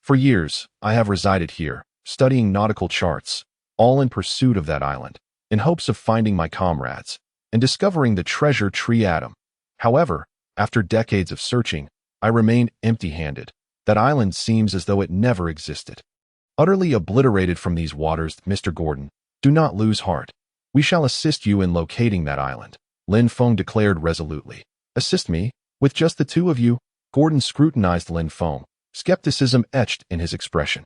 For years, I have resided here, studying nautical charts, all in pursuit of that island, in hopes of finding my comrades, and discovering the treasure tree atom. However, after decades of searching, I remained empty-handed. That island seems as though it never existed. Utterly obliterated from these waters, Mr. Gordon, do not lose heart. We shall assist you in locating that island, Lin Feng declared resolutely. Assist me? With just the two of you? Gordon scrutinized Lin Feng, skepticism etched in his expression.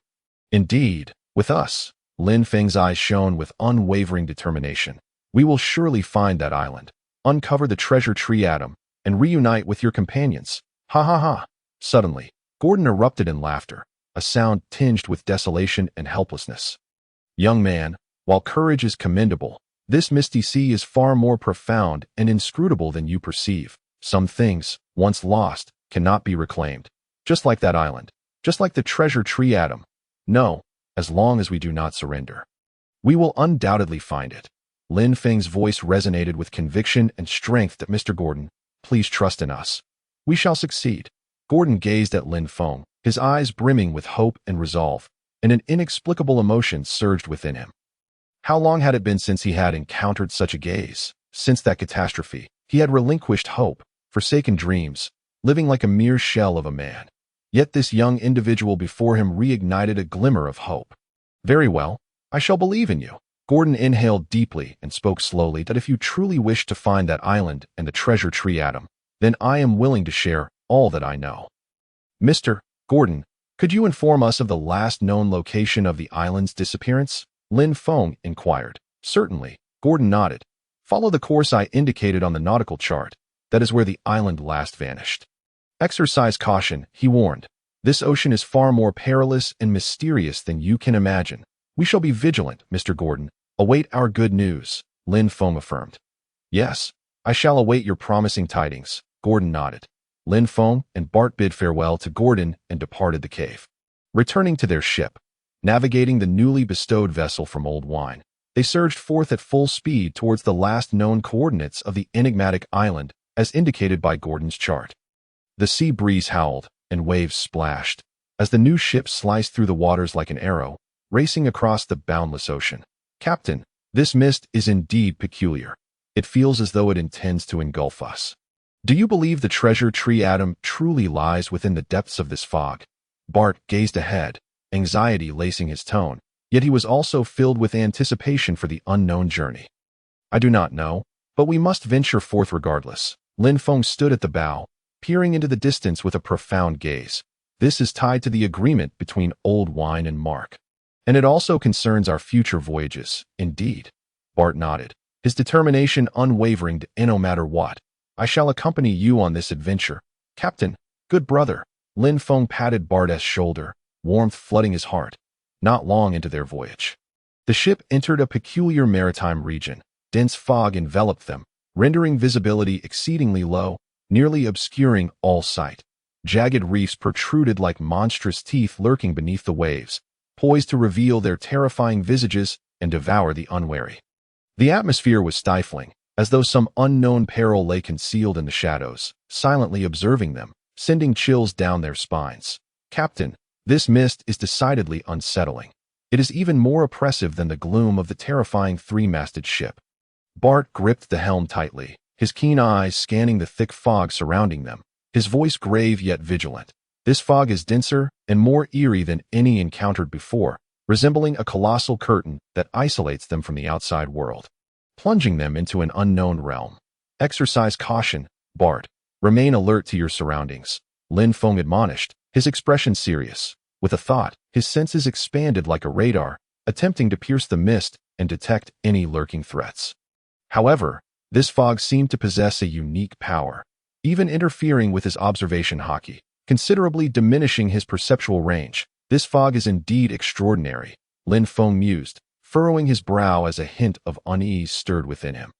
Indeed, with us, Lin Feng's eyes shone with unwavering determination. We will surely find that island, uncover the treasure tree atom, and reunite with your companions. Ha ha ha. Suddenly, Gordon erupted in laughter, a sound tinged with desolation and helplessness. Young man, while courage is commendable, this misty sea is far more profound and inscrutable than you perceive. Some things, once lost, cannot be reclaimed. Just like that island. Just like the treasure tree atom. No, as long as we do not surrender. We will undoubtedly find it. Lin Feng's voice resonated with conviction and strength that Mr. Gordon, please trust in us. We shall succeed. Gordon gazed at Lin Feng, his eyes brimming with hope and resolve, and an inexplicable emotion surged within him. How long had it been since he had encountered such a gaze? Since that catastrophe, he had relinquished hope, forsaken dreams, living like a mere shell of a man. Yet this young individual before him reignited a glimmer of hope. Very well, I shall believe in you. Gordon inhaled deeply and spoke slowly that if you truly wish to find that island and the treasure tree atom, then I am willing to share all that I know. Mr. Gordon, could you inform us of the last known location of the island's disappearance? Lin Feng inquired. Certainly, Gordon nodded. Follow the course I indicated on the nautical chart. That is where the island last vanished. Exercise caution, he warned. This ocean is far more perilous and mysterious than you can imagine. We shall be vigilant, Mr. Gordon. Await our good news, Lin Feng affirmed. Yes, I shall await your promising tidings, Gordon nodded. Lin Feng and Bart bid farewell to Gordon and departed the cave. Returning to their ship, navigating the newly bestowed vessel from Old Wine, they surged forth at full speed towards the last known coordinates of the enigmatic island as indicated by Gordon's chart. The sea breeze howled, and waves splashed, as the new ship sliced through the waters like an arrow, racing across the boundless ocean. Captain, this mist is indeed peculiar. It feels as though it intends to engulf us. Do you believe the treasure tree atom truly lies within the depths of this fog? Bart gazed ahead, anxiety lacing his tone, yet he was also filled with anticipation for the unknown journey. I do not know, But we must venture forth regardless. Lin Feng stood at the bow, peering into the distance with a profound gaze. This is tied to the agreement between Old Wine and Mark. And it also concerns our future voyages. Indeed. Bart nodded, his determination unwavering to no matter what. I shall accompany you on this adventure. Captain, good brother. Lin Feng patted Bart's shoulder, warmth flooding his heart. Not long into their voyage, the ship entered a peculiar maritime region. Dense fog enveloped them, rendering visibility exceedingly low, nearly obscuring all sight. Jagged reefs protruded like monstrous teeth lurking beneath the waves, poised to reveal their terrifying visages and devour the unwary. The atmosphere was stifling, as though some unknown peril lay concealed in the shadows, silently observing them, sending chills down their spines. Captain, this mist is decidedly unsettling. It is even more oppressive than the gloom of the terrifying three-masted ship. Bart gripped the helm tightly, his keen eyes scanning the thick fog surrounding them, his voice grave yet vigilant. This fog is denser and more eerie than any encountered before, resembling a colossal curtain that isolates them from the outside world, plunging them into an unknown realm. Exercise caution, Bart. Remain alert to your surroundings, Lin Feng admonished, his expression serious. With a thought, his senses expanded like a radar, attempting to pierce the mist and detect any lurking threats. However, this fog seemed to possess a unique power, even interfering with his observation Haki, considerably diminishing his perceptual range. This fog is indeed extraordinary, Lin Feng mused, furrowing his brow as a hint of unease stirred within him.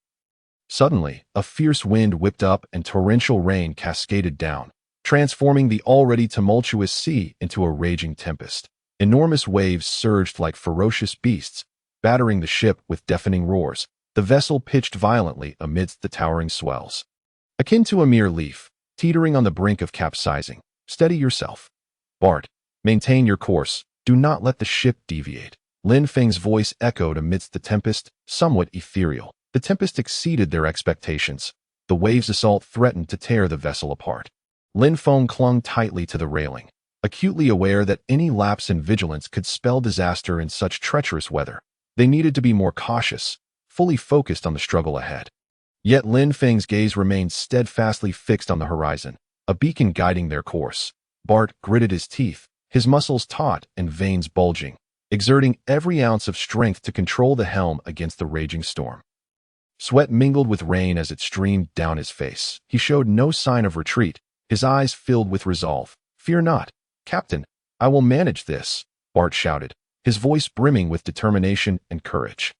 Suddenly, a fierce wind whipped up and torrential rain cascaded down, transforming the already tumultuous sea into a raging tempest. Enormous waves surged like ferocious beasts, battering the ship with deafening roars. The vessel pitched violently amidst the towering swells, akin to a mere leaf, teetering on the brink of capsizing. Steady yourself, Bart. Maintain your course. Do not let the ship deviate. Lin Feng's voice echoed amidst the tempest, somewhat ethereal. The tempest exceeded their expectations. The waves' assault threatened to tear the vessel apart. Lin Feng clung tightly to the railing, acutely aware that any lapse in vigilance could spell disaster in such treacherous weather. They needed to be more cautious, fully focused on the struggle ahead. Yet Lin Feng's gaze remained steadfastly fixed on the horizon, a beacon guiding their course. Bart gritted his teeth, his muscles taut and veins bulging, exerting every ounce of strength to control the helm against the raging storm. Sweat mingled with rain as it streamed down his face. He showed no sign of retreat, his eyes filled with resolve. Fear not, Captain. I will manage this, Bart shouted, his voice brimming with determination and courage.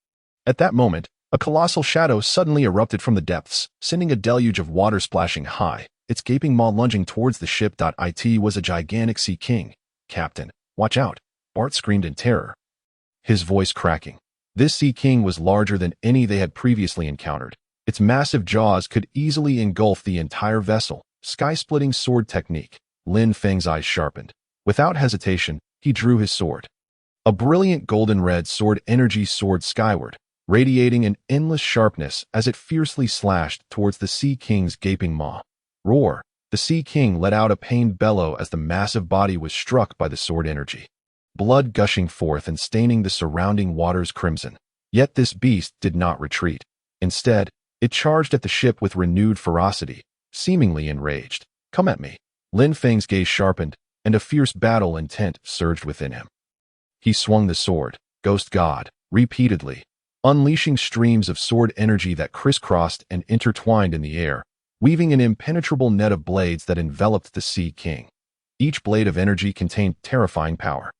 At that moment, a colossal shadow suddenly erupted from the depths, sending a deluge of water splashing high, its gaping maw lunging towards the ship. It was a gigantic sea king. Captain, watch out, Bart screamed in terror, his voice cracking. This sea king was larger than any they had previously encountered. Its massive jaws could easily engulf the entire vessel. Sky-splitting sword technique. Lin Feng's eyes sharpened. Without hesitation, he drew his sword. A brilliant golden-red sword energy soared skyward, radiating an endless sharpness as it fiercely slashed towards the Sea King's gaping maw. Roar! The Sea King let out a pained bellow as the massive body was struck by the sword energy, blood gushing forth and staining the surrounding waters crimson. Yet this beast did not retreat. Instead, it charged at the ship with renewed ferocity, seemingly enraged. Come at me. Lin Feng's gaze sharpened, and a fierce battle intent surged within him. He swung the sword, Ghost God, repeatedly, unleashing streams of sword energy that crisscrossed and intertwined in the air, weaving an impenetrable net of blades that enveloped the Sea King. Each blade of energy contained terrifying power,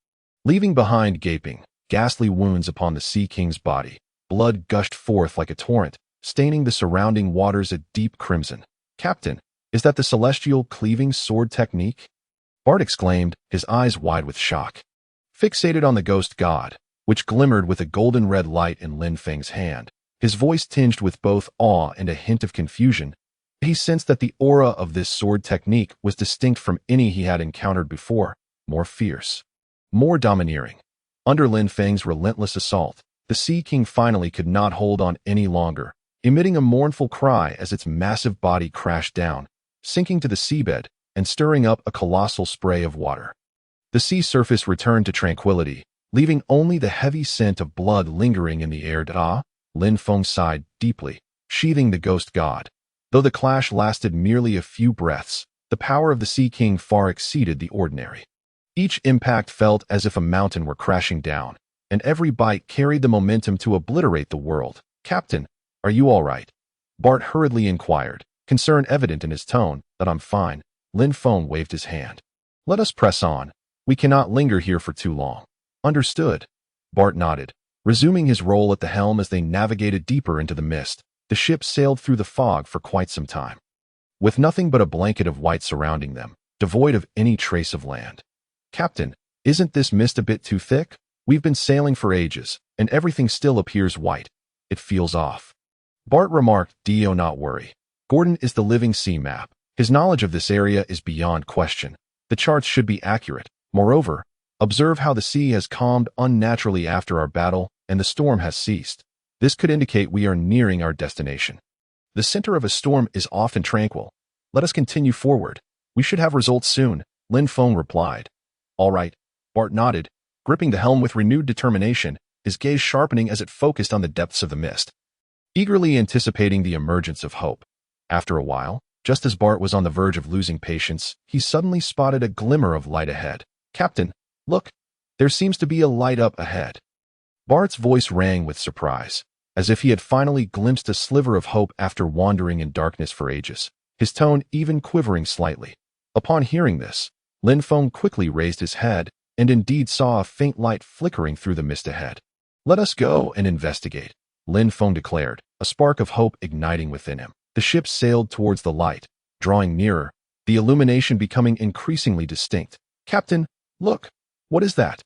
leaving behind gaping, ghastly wounds upon the Sea King's body. Blood gushed forth like a torrent, staining the surrounding waters a deep crimson. Captain, is that the celestial cleaving sword technique? Bart exclaimed, his eyes wide with shock. Fixated on the Ghost God, which glimmered with a golden red light in Lin Feng's hand, his voice tinged with both awe and a hint of confusion. He sensed that the aura of this sword technique was distinct from any he had encountered before, more fierce, more domineering. Under Lin Feng's relentless assault, the Sea King finally could not hold on any longer, emitting a mournful cry as its massive body crashed down, sinking to the seabed and stirring up a colossal spray of water. The sea surface returned to tranquility, leaving only the heavy scent of blood lingering in the air. Lin Feng sighed deeply, sheathing the ghost god. Though the clash lasted merely a few breaths, the power of the Sea King far exceeded the ordinary. Each impact felt as if a mountain were crashing down, and every bite carried the momentum to obliterate the world. "Captain, are you all right?" Bart hurriedly inquired, concern evident in his tone. "That I'm fine." Lin Feng waved his hand. "Let us press on. We cannot linger here for too long." "Understood." Bart nodded, resuming his role at the helm as they navigated deeper into the mist. The ship sailed through the fog for quite some time, with nothing but a blanket of white surrounding them, devoid of any trace of land. "Captain, isn't this mist a bit too thick? We've been sailing for ages, and everything still appears white. It feels off." Bart remarked, "Do not worry. Gordon is the living sea map. His knowledge of this area is beyond question. The charts should be accurate. Moreover, observe how the sea has calmed unnaturally after our battle, and the storm has ceased. This could indicate we are nearing our destination. The center of a storm is often tranquil. Let us continue forward. We should have results soon," Lin Feng replied. "All right." Bart nodded, gripping the helm with renewed determination, his gaze sharpening as it focused on the depths of the mist, eagerly anticipating the emergence of hope. After a while, just as Bart was on the verge of losing patience, he suddenly spotted a glimmer of light ahead. "Captain, look! There seems to be a light up ahead." Bart's voice rang with surprise, as if he had finally glimpsed a sliver of hope after wandering in darkness for ages, his tone even quivering slightly. Upon hearing this, Lin Feng quickly raised his head and indeed saw a faint light flickering through the mist ahead. "Let us go and investigate," Lin Feng declared, a spark of hope igniting within him. The ship sailed towards the light, drawing nearer, the illumination becoming increasingly distinct. "Captain, look! What is that?"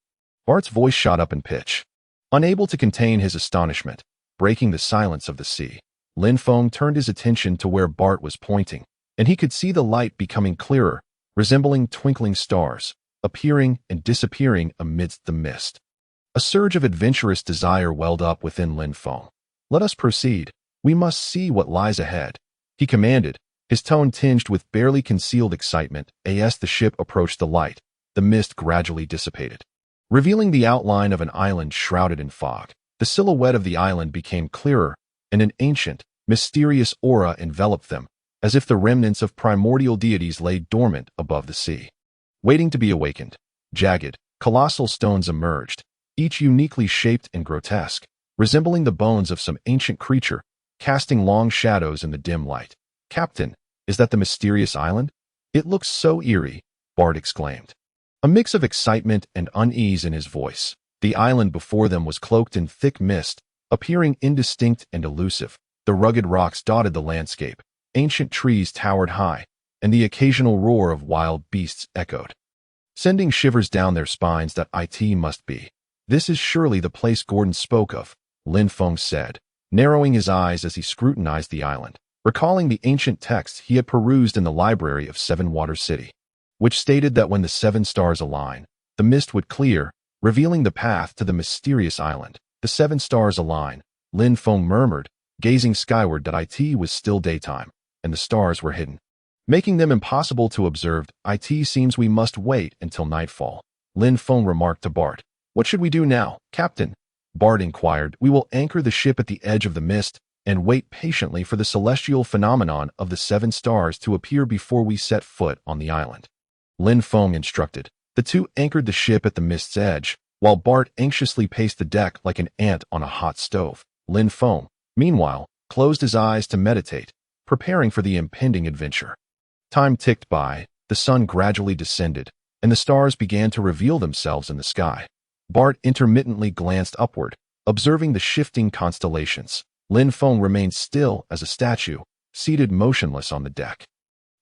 Bart's voice shot up in pitch. Unable to contain his astonishment, breaking the silence of the sea, Lin Feng turned his attention to where Bart was pointing, and he could see the light becoming clearer, resembling twinkling stars, appearing and disappearing amidst the mist. A surge of adventurous desire welled up within Lin Feng. "Let us proceed. We must see what lies ahead," he commanded, his tone tinged with barely concealed excitement. As the ship approached the light, the mist gradually dissipated, revealing the outline of an island shrouded in fog. The silhouette of the island became clearer, and an ancient, mysterious aura enveloped them, as if the remnants of primordial deities lay dormant above the sea, waiting to be awakened. Jagged, colossal stones emerged, each uniquely shaped and grotesque, resembling the bones of some ancient creature, casting long shadows in the dim light. "Captain, is that the mysterious island? It looks so eerie," Bart exclaimed, a mix of excitement and unease in his voice. The island before them was cloaked in thick mist, appearing indistinct and elusive. The rugged rocks dotted the landscape, ancient trees towered high, and the occasional roar of wild beasts echoed, sending shivers down their spines. "That it must be. This is surely the place Gordon spoke of," Lin Feng said, narrowing his eyes as he scrutinized the island, recalling the ancient texts he had perused in the library of Seven Water City, which stated that when the seven stars align, the mist would clear, revealing the path to the mysterious island. "The seven stars align," Lin Feng murmured, gazing skyward. "That it was still daytime, and the stars were hidden, making them impossible to observe. It seems we must wait until nightfall," Lin Feng remarked to Bart. "What should we do now, Captain?" Bart inquired. "We will anchor the ship at the edge of the mist and wait patiently for the celestial phenomenon of the seven stars to appear before we set foot on the island," Lin Feng instructed. The two anchored the ship at the mist's edge, while Bart anxiously paced the deck like an ant on a hot stove. Lin Feng, meanwhile, closed his eyes to meditate, preparing for the impending adventure. Time ticked by, the sun gradually descended, and the stars began to reveal themselves in the sky. Bart intermittently glanced upward, observing the shifting constellations. Lin Feng remained still as a statue, seated motionless on the deck.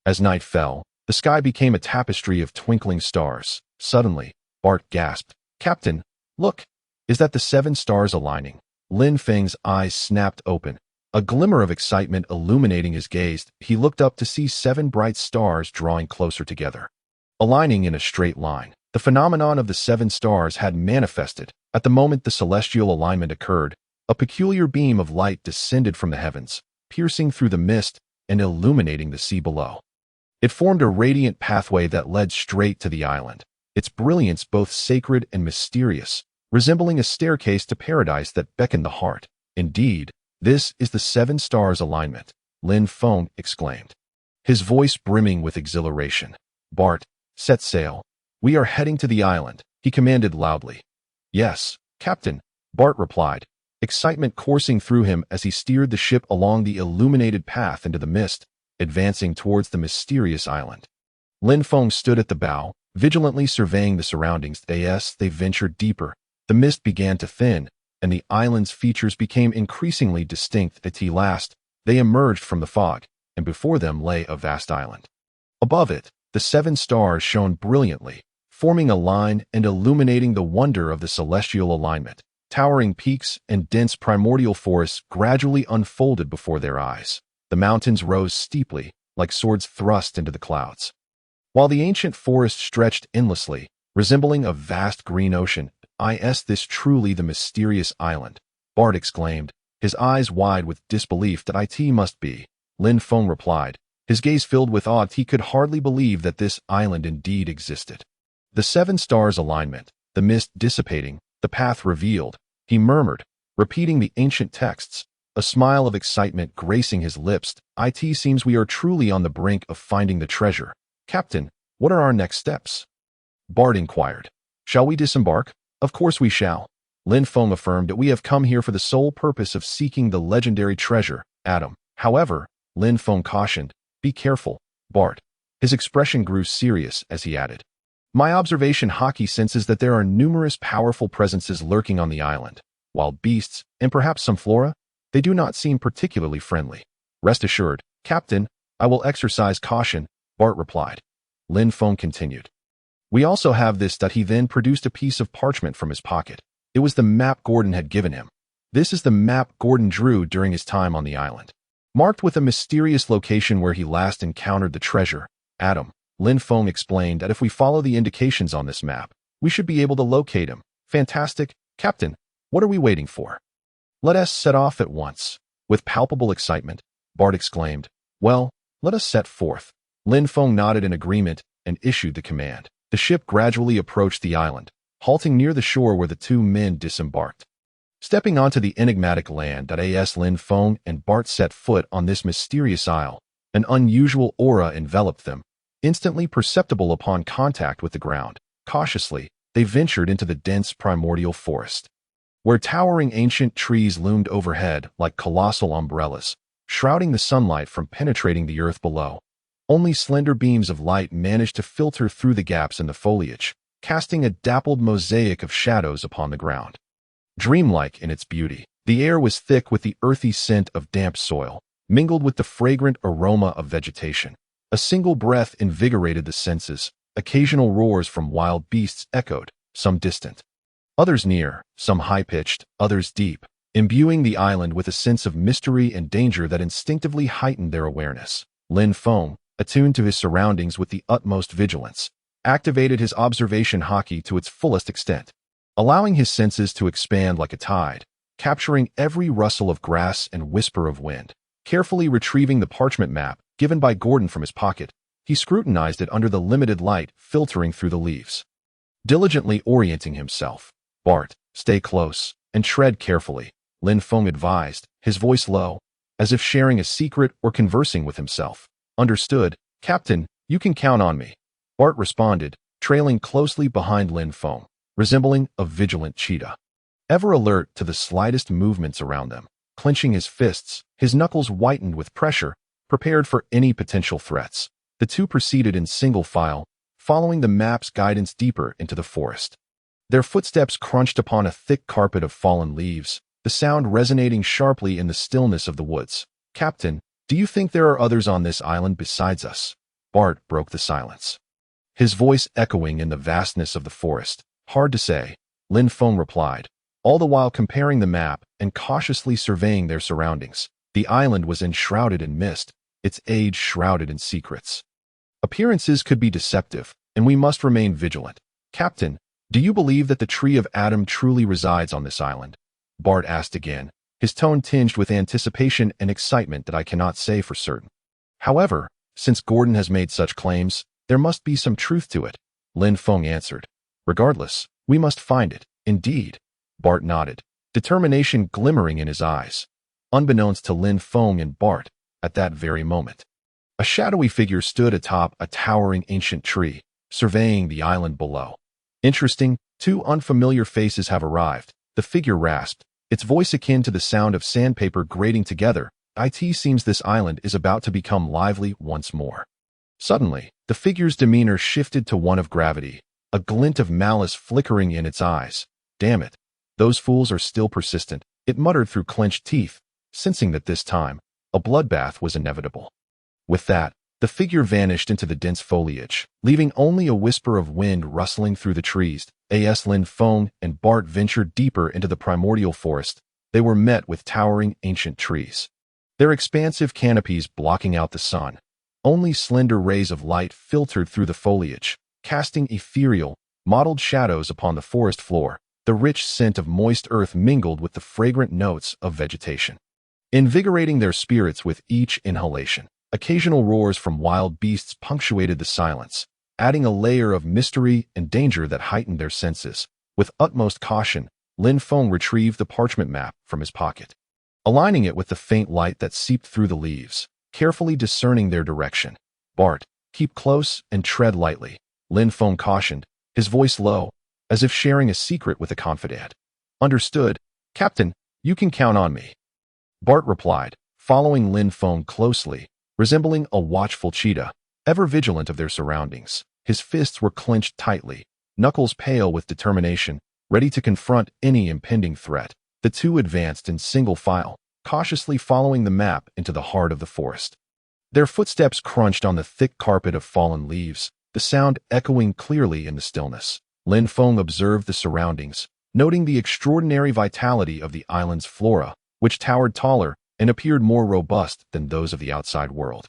As night fell, the sky became a tapestry of twinkling stars. Suddenly, Bart gasped. "Captain, look! Is that the seven stars aligning?" Lin Feng's eyes snapped open, a glimmer of excitement illuminating his gaze. He looked up to see seven bright stars drawing closer together, aligning in a straight line. The phenomenon of the seven stars had manifested. At the moment the celestial alignment occurred, a peculiar beam of light descended from the heavens, piercing through the mist and illuminating the sea below. It formed a radiant pathway that led straight to the island, its brilliance both sacred and mysterious, resembling a staircase to paradise that beckoned the heart. Indeed, "This is the 7 stars alignment," Lin Feng exclaimed, his voice brimming with exhilaration. "Bart, set sail. We are heading to the island," he commanded loudly. "Yes, Captain," Bart replied, excitement coursing through him as he steered the ship along the illuminated path into the mist, advancing towards the mysterious island. Lin Feng stood at the bow, vigilantly surveying the surroundings. As they ventured deeper, the mist began to thin, and the island's features became increasingly distinct. At last, they emerged from the fog, and before them lay a vast island. Above it, the 7 stars shone brilliantly, forming a line and illuminating the wonder of the celestial alignment. Towering peaks and dense primordial forests gradually unfolded before their eyes. The mountains rose steeply, like swords thrust into the clouds, while the ancient forest stretched endlessly, resembling a vast green ocean. "Is this truly the mysterious island?" Bart exclaimed, his eyes wide with disbelief. "That it must be," Lin Feng replied, his gaze filled with awe. He could hardly believe that this island indeed existed. The 7 stars alignment, the mist dissipating, the path revealed, he murmured, repeating the ancient texts, a smile of excitement gracing his lips. "It seems we are truly on the brink of finding the treasure. Captain, what are our next steps?" Bart inquired. "Shall we disembark?" "Of course we shall," Lin Feng affirmed. "That we have come here for the sole purpose of seeking the legendary treasure, Adam." "However," Lin Feng cautioned, "be careful, Bart." His expression grew serious as he added, "My observation Haki senses that there are numerous powerful presences lurking on the island. Wild beasts, and perhaps some flora, they do not seem particularly friendly." "Rest assured, Captain, I will exercise caution," Bart replied. Lin Feng continued, "We also have this." He then produced a piece of parchment from his pocket. It was the map Gordon had given him. "This is the map Gordon drew during his time on the island, marked with a mysterious location where he last encountered the treasure, Adam." Lin Feng explained that if we follow the indications on this map, we should be able to locate him. "Fantastic, Captain. What are we waiting for? Let us set off at once." With palpable excitement, Bart exclaimed, "Well, let us set forth." Lin Feng nodded in agreement and issued the command. The ship gradually approached the island, halting near the shore where the 2 men disembarked. Stepping onto the enigmatic land, as Lin Feng and Bart set foot on this mysterious isle, an unusual aura enveloped them, instantly perceptible upon contact with the ground. Cautiously, they ventured into the dense primordial forest, where towering ancient trees loomed overhead like colossal umbrellas, shrouding the sunlight from penetrating the earth below. Only slender beams of light managed to filter through the gaps in the foliage, casting a dappled mosaic of shadows upon the ground. Dreamlike in its beauty, the air was thick with the earthy scent of damp soil, mingled with the fragrant aroma of vegetation. A single breath invigorated the senses. Occasional roars from wild beasts echoed, some distant, others near, some high-pitched, others deep, imbuing the island with a sense of mystery and danger that instinctively heightened their awareness. Lin Feng, attuned to his surroundings with the utmost vigilance, activated his observation Haki to its fullest extent, allowing his senses to expand like a tide, capturing every rustle of grass and whisper of wind. Carefully retrieving the parchment map given by Gordon from his pocket, he scrutinized it under the limited light filtering through the leaves. Diligently orienting himself, "Bart, stay close and tread carefully," Lin Feng advised, his voice low, as if sharing a secret or conversing with himself. "Understood, Captain, you can count on me," Bart responded, trailing closely behind Lin Feng, resembling a vigilant cheetah, ever alert to the slightest movements around them. Clenching his fists, his knuckles whitened with pressure, prepared for any potential threats, the 2 proceeded in single file, following the map's guidance deeper into the forest. Their footsteps crunched upon a thick carpet of fallen leaves, the sound resonating sharply in the stillness of the woods. "Captain, do you think there are others on this island besides us?" Bart broke the silence, his voice echoing in the vastness of the forest. "Hard to say," Lin Feng replied, all the while comparing the map and cautiously surveying their surroundings. The island was enshrouded in mist, its age shrouded in secrets. Appearances could be deceptive, and we must remain vigilant. "Captain, do you believe that the Tree of Adam truly resides on this island?" Bart asked again, his tone tinged with anticipation and excitement. "That I cannot say for certain. However, since Gordon has made such claims, there must be some truth to it," Lin Feng answered. "Regardless, we must find it." "Indeed," Bart nodded, determination glimmering in his eyes. unbeknownst to Lin Feng and Bart at that very moment. A shadowy figure stood atop a towering ancient tree, surveying the island below. Interesting, two unfamiliar faces have arrived, the figure rasped, its voice akin to the sound of sandpaper grating together. It seems this island is about to become lively once more. Suddenly, the figure's demeanor shifted to one of gravity, a glint of malice flickering in its eyes. Damn it. Those fools are still persistent, it muttered through clenched teeth, sensing that this time, a bloodbath was inevitable. With that, the figure vanished into the dense foliage, leaving only a whisper of wind rustling through the trees. As Lin Feng and Bart ventured deeper into the primordial forest, they were met with towering ancient trees, their expansive canopies blocking out the sun. Only slender rays of light filtered through the foliage, casting ethereal, mottled shadows upon the forest floor. The rich scent of moist earth mingled with the fragrant notes of vegetation, invigorating their spirits with each inhalation. Occasional roars from wild beasts punctuated the silence, adding a layer of mystery and danger that heightened their senses. With utmost caution, Lin Feng retrieved the parchment map from his pocket, aligning it with the faint light that seeped through the leaves, carefully discerning their direction. Bart, keep close and tread lightly, Lin Feng cautioned, his voice low, as if sharing a secret with a confidant. Understood, Captain, you can count on me, Bart replied, following Lin Feng closely, resembling a watchful cheetah, ever vigilant of their surroundings. His fists were clenched tightly, knuckles pale with determination, ready to confront any impending threat. The two advanced in single file, cautiously following the map into the heart of the forest. Their footsteps crunched on the thick carpet of fallen leaves, the sound echoing clearly in the stillness. Lin Feng observed the surroundings, noting the extraordinary vitality of the island's flora, which towered taller and appeared more robust than those of the outside world.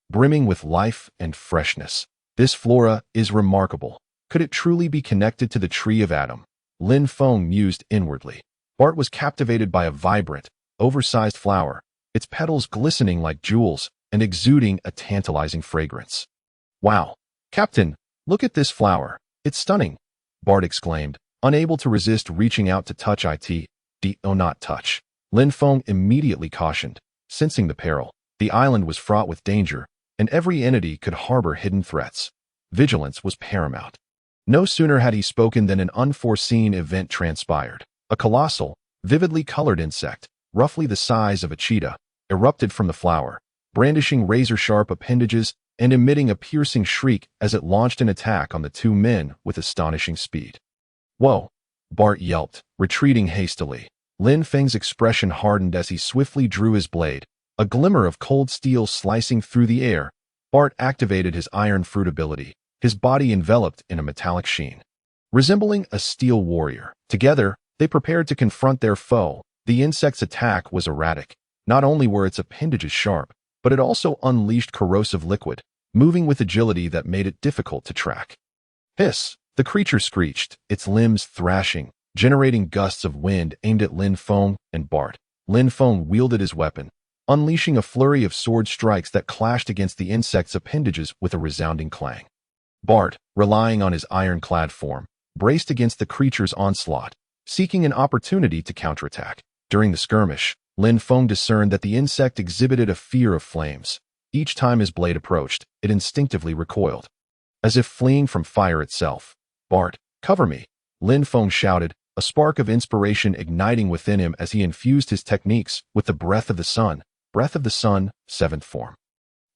Brimming with life and freshness, this flora is remarkable. Could it truly be connected to the Tree of Adam? Lin Feng mused inwardly. Bart was captivated by a vibrant, oversized flower, its petals glistening like jewels and exuding a tantalizing fragrance. Wow, Captain, look at this flower. It's stunning, Bart exclaimed, unable to resist reaching out to touch it. Not touch. Lin Feng immediately cautioned, sensing the peril. The island was fraught with danger, and every entity could harbor hidden threats. Vigilance was paramount. No sooner had he spoken than an unforeseen event transpired. A colossal, vividly colored insect, roughly the size of a cheetah, erupted from the flower, brandishing razor-sharp appendages and emitting a piercing shriek as it launched an attack on the two men with astonishing speed. Whoa! Bart yelped, retreating hastily. Lin Feng's expression hardened as he swiftly drew his blade, a glimmer of cold steel slicing through the air. Bart activated his iron fruit ability, his body enveloped in a metallic sheen. Resembling a steel warrior, together, they prepared to confront their foe. The insect's attack was erratic. Not only were its appendages sharp, but it also unleashed corrosive liquid, moving with agility that made it difficult to track. Hiss! The creature screeched, its limbs thrashing, generating gusts of wind aimed at Lin Feng and Bart. Lin Feng wielded his weapon, unleashing a flurry of sword strikes that clashed against the insect's appendages with a resounding clang. Bart, relying on his ironclad form, braced against the creature's onslaught, seeking an opportunity to counterattack. During the skirmish, Lin Feng discerned that the insect exhibited a fear of flames. Each time his blade approached, it instinctively recoiled, as if fleeing from fire itself. Bart, cover me, Lin Feng shouted, a spark of inspiration igniting within him as he infused his techniques with the breath of the sun. Breath of the sun, 7th form.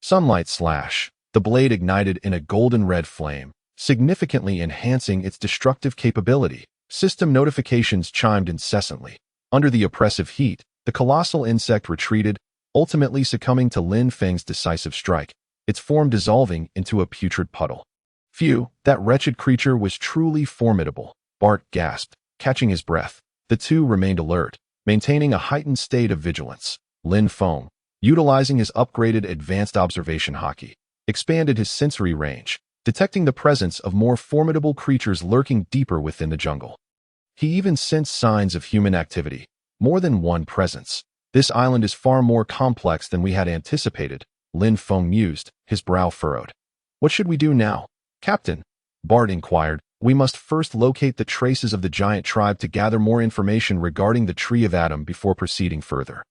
Sunlight slash. The blade ignited in a golden red flame, significantly enhancing its destructive capability. System notifications chimed incessantly. Under the oppressive heat, the colossal insect retreated, ultimately succumbing to Lin Feng's decisive strike, its form dissolving into a putrid puddle. Phew, that wretched creature was truly formidable, Bart gasped, catching his breath. The two remained alert, maintaining a heightened state of vigilance. Lin Feng, utilizing his upgraded advanced observation Haki, expanded his sensory range, detecting the presence of more formidable creatures lurking deeper within the jungle. He even sensed signs of human activity, more than one presence. This island is far more complex than we had anticipated, Lin Feng mused, his brow furrowed. What should we do now, Captain? Bart inquired. We must first locate the traces of the giant tribe to gather more information regarding the Tree of Adam before proceeding further.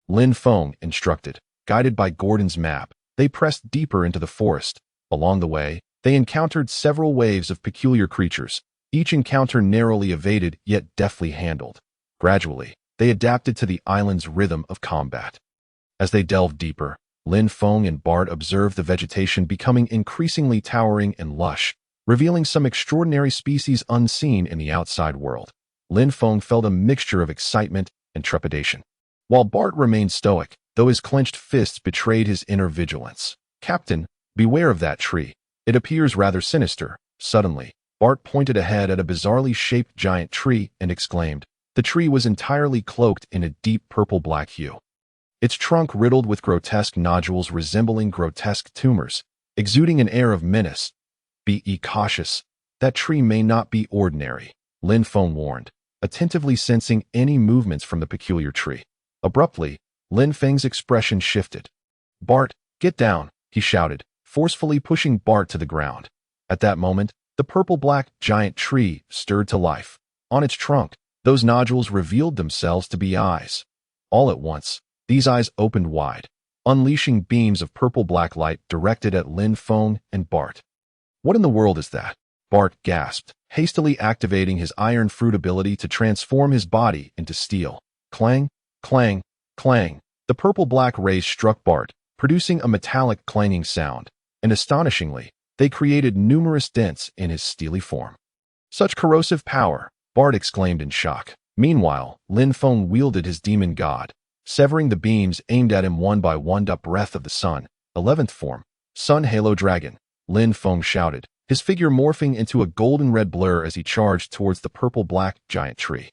Lin Feng instructed. Guided by Gordon's map, they pressed deeper into the forest. Along the way, they encountered several waves of peculiar creatures, each encounter narrowly evaded yet deftly handled. Gradually, they adapted to the island's rhythm of combat. As they delved deeper, Lin Feng and Bart observed the vegetation becoming increasingly towering and lush, revealing some extraordinary species unseen in the outside world. Lin Feng felt a mixture of excitement and trepidation, while Bart remained stoic, though his clenched fists betrayed his inner vigilance. "Captain, beware of that tree. It appears rather sinister." Suddenly, Bart pointed ahead at a bizarrely shaped giant tree and exclaimed. The tree was entirely cloaked in a deep purple-black hue, its trunk riddled with grotesque nodules resembling grotesque tumors, exuding an air of menace. "Be cautious. That tree may not be ordinary," Lin Feng warned, attentively sensing any movements from the peculiar tree. Abruptly, Lin Feng's expression shifted. "Bart, get down," he shouted, forcefully pushing Bart to the ground. At that moment, the purple-black giant tree stirred to life. On its trunk, those nodules revealed themselves to be eyes. All at once, these eyes opened wide, unleashing beams of purple-black light directed at Lin Feng and Bart. "What in the world is that?" Bart gasped, hastily activating his iron fruit ability to transform his body into steel. Clang, clang, clang. The purple-black rays struck Bart, producing a metallic clanging sound, and astonishingly, they created numerous dents in his steely form. "Such corrosive power!" Bart exclaimed in shock. Meanwhile, Lin Feng wielded his demon god, severing the beams aimed at him one by one. "Breath of the Sun, 11th form, Sun Halo Dragon," Lin Feng shouted, his figure morphing into a golden-red blur as he charged towards the purple-black giant tree.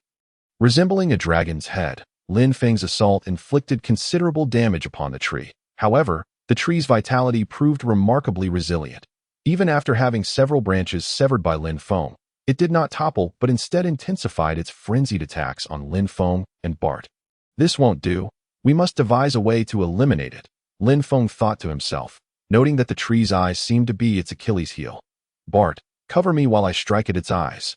Resembling a dragon's head, Lin Feng's assault inflicted considerable damage upon the tree. However, the tree's vitality proved remarkably resilient. Even after having several branches severed by Lin Feng, it did not topple but instead intensified its frenzied attacks on Lin Feng and Bart. "This won't do. We must devise a way to eliminate it," Lin Feng thought to himself, noting that the tree's eyes seemed to be its Achilles heel. "Bart, cover me while I strike at its eyes,"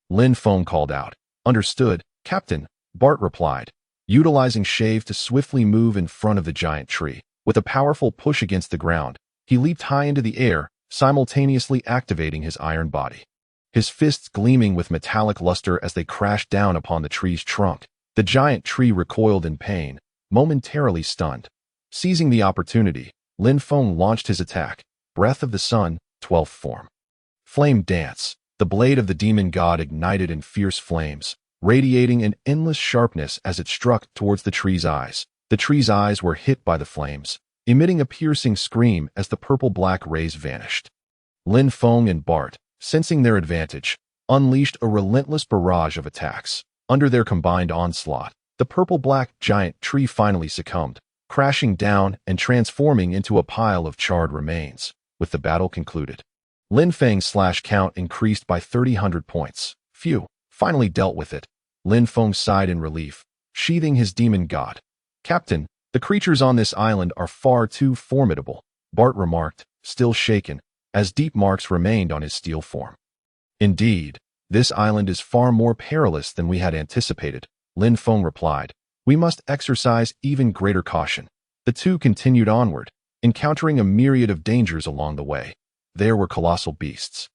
Lin Feng called out. "Understood, Captain," Bart replied, utilizing Shave to swiftly move in front of the giant tree. With a powerful push against the ground, he leaped high into the air, simultaneously activating his iron body. His fists gleaming with metallic luster as they crashed down upon the tree's trunk. The giant tree recoiled in pain, momentarily stunned. Seizing the opportunity, Lin Feng launched his attack, Breath of the Sun, 12th form. Flame Dance. The blade of the demon god ignited in fierce flames, radiating an endless sharpness as it struck towards the tree's eyes. The tree's eyes were hit by the flames, emitting a piercing scream as the purple-black rays vanished. Lin Feng and Bart, sensing their advantage, unleashed a relentless barrage of attacks. Under their combined onslaught, the purple-black giant tree finally succumbed, crashing down and transforming into a pile of charred remains. With the battle concluded, Lin Feng's slash count increased by 300 points. "Phew, finally dealt with it," Lin Feng sighed in relief, sheathing his demon god. "Captain, the creatures on this island are far too formidable," Bart remarked, still shaken, as deep marks remained on his steel form. "Indeed, this island is far more perilous than we had anticipated," Lin Feng replied. "We must exercise even greater caution." The two continued onward, encountering a myriad of dangers along the way. There were colossal beasts,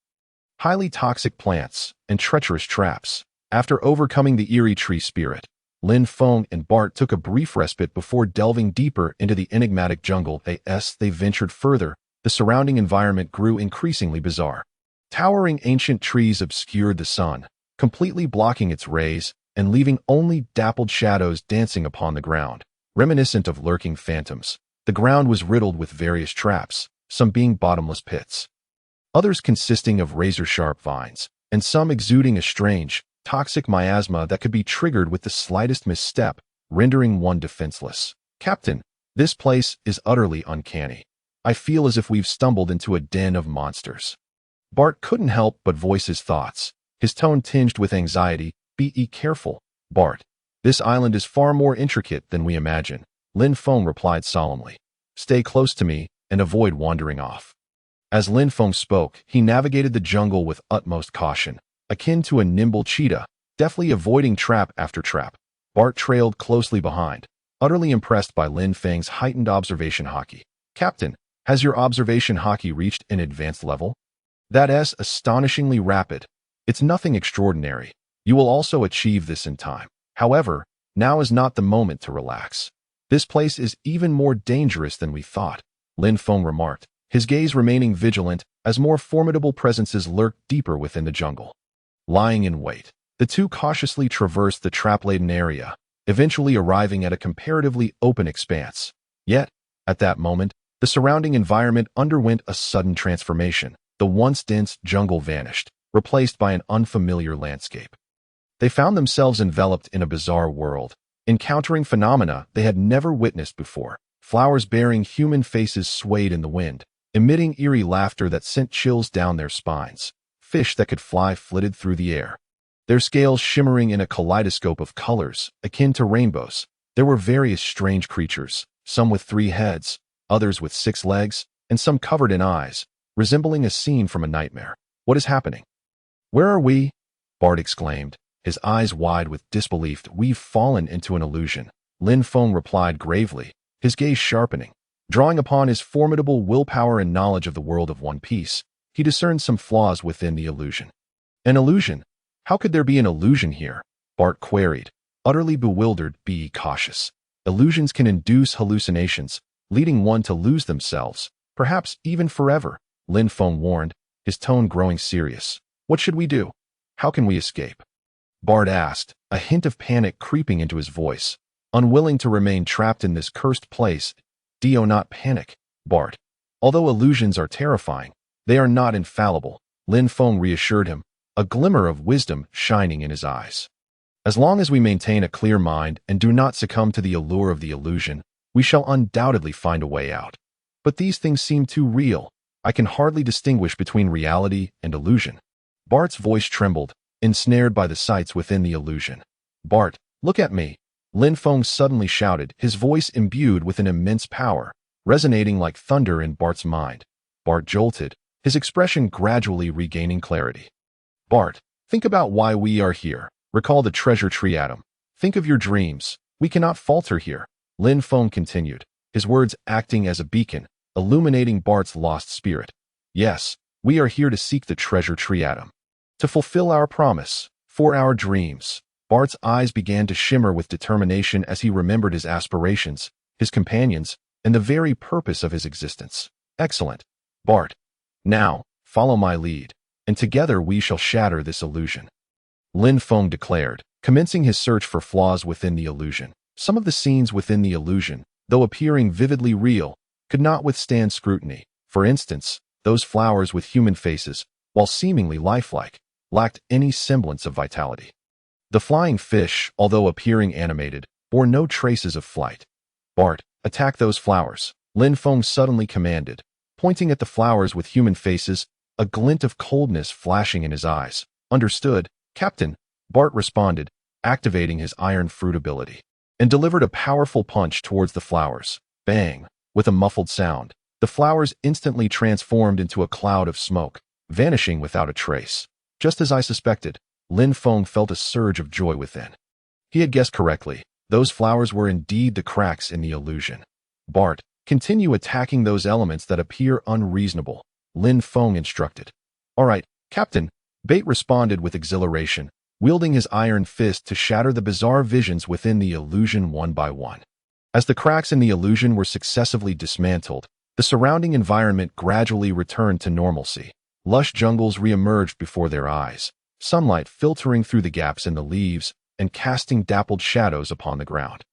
highly toxic plants, and treacherous traps. After overcoming the eerie tree spirit, Lin Feng and Bart took a brief respite before delving deeper into the enigmatic jungle. As they ventured further, the surrounding environment grew increasingly bizarre. Towering ancient trees obscured the sun, completely blocking its rays and leaving only dappled shadows dancing upon the ground, reminiscent of lurking phantoms. The ground was riddled with various traps, some being bottomless pits, others consisting of razor-sharp vines, and some exuding a strange, toxic miasma that could be triggered with the slightest misstep, rendering one defenseless. "Captain, this place is utterly uncanny. I feel as if we've stumbled into a den of monsters." Bart couldn't help but voice his thoughts, his tone tinged with anxiety. "Be careful, Bart. This island is far more intricate than we imagine," Lin Feng replied solemnly. "Stay close to me and avoid wandering off." As Lin Feng spoke, he navigated the jungle with utmost caution, akin to a nimble cheetah, deftly avoiding trap after trap. Bart trailed closely behind, utterly impressed by Lin Feng's heightened observation haki. Captain, has your observation haki reached an advanced level? That's astonishingly rapid. It's nothing extraordinary. You will also achieve this in time. However, now is not the moment to relax. This place is even more dangerous than we thought, Lin Feng remarked, his gaze remaining vigilant as more formidable presences lurked deeper within the jungle. Lying in wait, the two cautiously traversed the trap-laden area, eventually arriving at a comparatively open expanse. Yet, at that moment, the surrounding environment underwent a sudden transformation. The once dense jungle vanished, replaced by an unfamiliar landscape. They found themselves enveloped in a bizarre world, encountering phenomena they had never witnessed before. Flowers bearing human faces swayed in the wind, emitting eerie laughter that sent chills down their spines. Fish that could fly flitted through the air, their scales shimmering in a kaleidoscope of colors, akin to rainbows. There were various strange creatures, some with 3 heads, others with 6 legs, and some covered in eyes, resembling a scene from a nightmare. What is happening? Where are we? Bart exclaimed, his eyes wide with disbelief. We've fallen into an illusion, Lin Feng replied gravely, his gaze sharpening. Drawing upon his formidable willpower and knowledge of the world of One Piece, he discerned some flaws within the illusion. An illusion? How could there be an illusion here? Bart queried, utterly bewildered. Be cautious. Illusions can induce hallucinations, leading one to lose themselves, perhaps even forever, Lin Feng warned, his tone growing serious. What should we do? How can we escape? Bart asked, a hint of panic creeping into his voice. Unwilling to remain trapped in this cursed place, do not panic, Bart. Although illusions are terrifying, they are not infallible, Lin Feng reassured him, a glimmer of wisdom shining in his eyes. As long as we maintain a clear mind and do not succumb to the allure of the illusion, we shall undoubtedly find a way out. But these things seem too real. I can hardly distinguish between reality and illusion. Bart's voice trembled, ensnared by the sights within the illusion. Bart, look at me, Lin Feng suddenly shouted, his voice imbued with an immense power, resonating like thunder in Bart's mind. Bart jolted, his expression gradually regaining clarity. Bart, think about why we are here. Recall the treasure tree atom. Think of your dreams. We cannot falter here, Lin Feng continued, his words acting as a beacon, illuminating Bart's lost spirit. Yes, we are here to seek the treasure tree atom. To fulfill our promise, for our dreams. Bart's eyes began to shimmer with determination as he remembered his aspirations, his companions, and the very purpose of his existence. Excellent, Bart. Now, follow my lead, and together we shall shatter this illusion, Lin Feng declared, commencing his search for flaws within the illusion. Some of the scenes within the illusion, though appearing vividly real, could not withstand scrutiny. For instance, those flowers with human faces, while seemingly lifelike, lacked any semblance of vitality. The flying fish, although appearing animated, bore no traces of flight. Bart, attack those flowers, Lin Feng suddenly commanded, pointing at the flowers with human faces, a glint of coldness flashing in his eyes. Understood, Captain, Bart responded, activating his iron fruit ability, and delivered a powerful punch towards the flowers. Bang! With a muffled sound, the flowers instantly transformed into a cloud of smoke, vanishing without a trace. Just as I suspected, Lin Feng felt a surge of joy within. He had guessed correctly. Those flowers were indeed the cracks in the illusion. Bart, continue attacking those elements that appear unreasonable, Lin Feng instructed. All right, Captain, Bait responded with exhilaration, wielding his iron fist to shatter the bizarre visions within the illusion one by one. As the cracks in the illusion were successively dismantled, the surrounding environment gradually returned to normalcy. Lush jungles re-emerged before their eyes, sunlight filtering through the gaps in the leaves and casting dappled shadows upon the ground.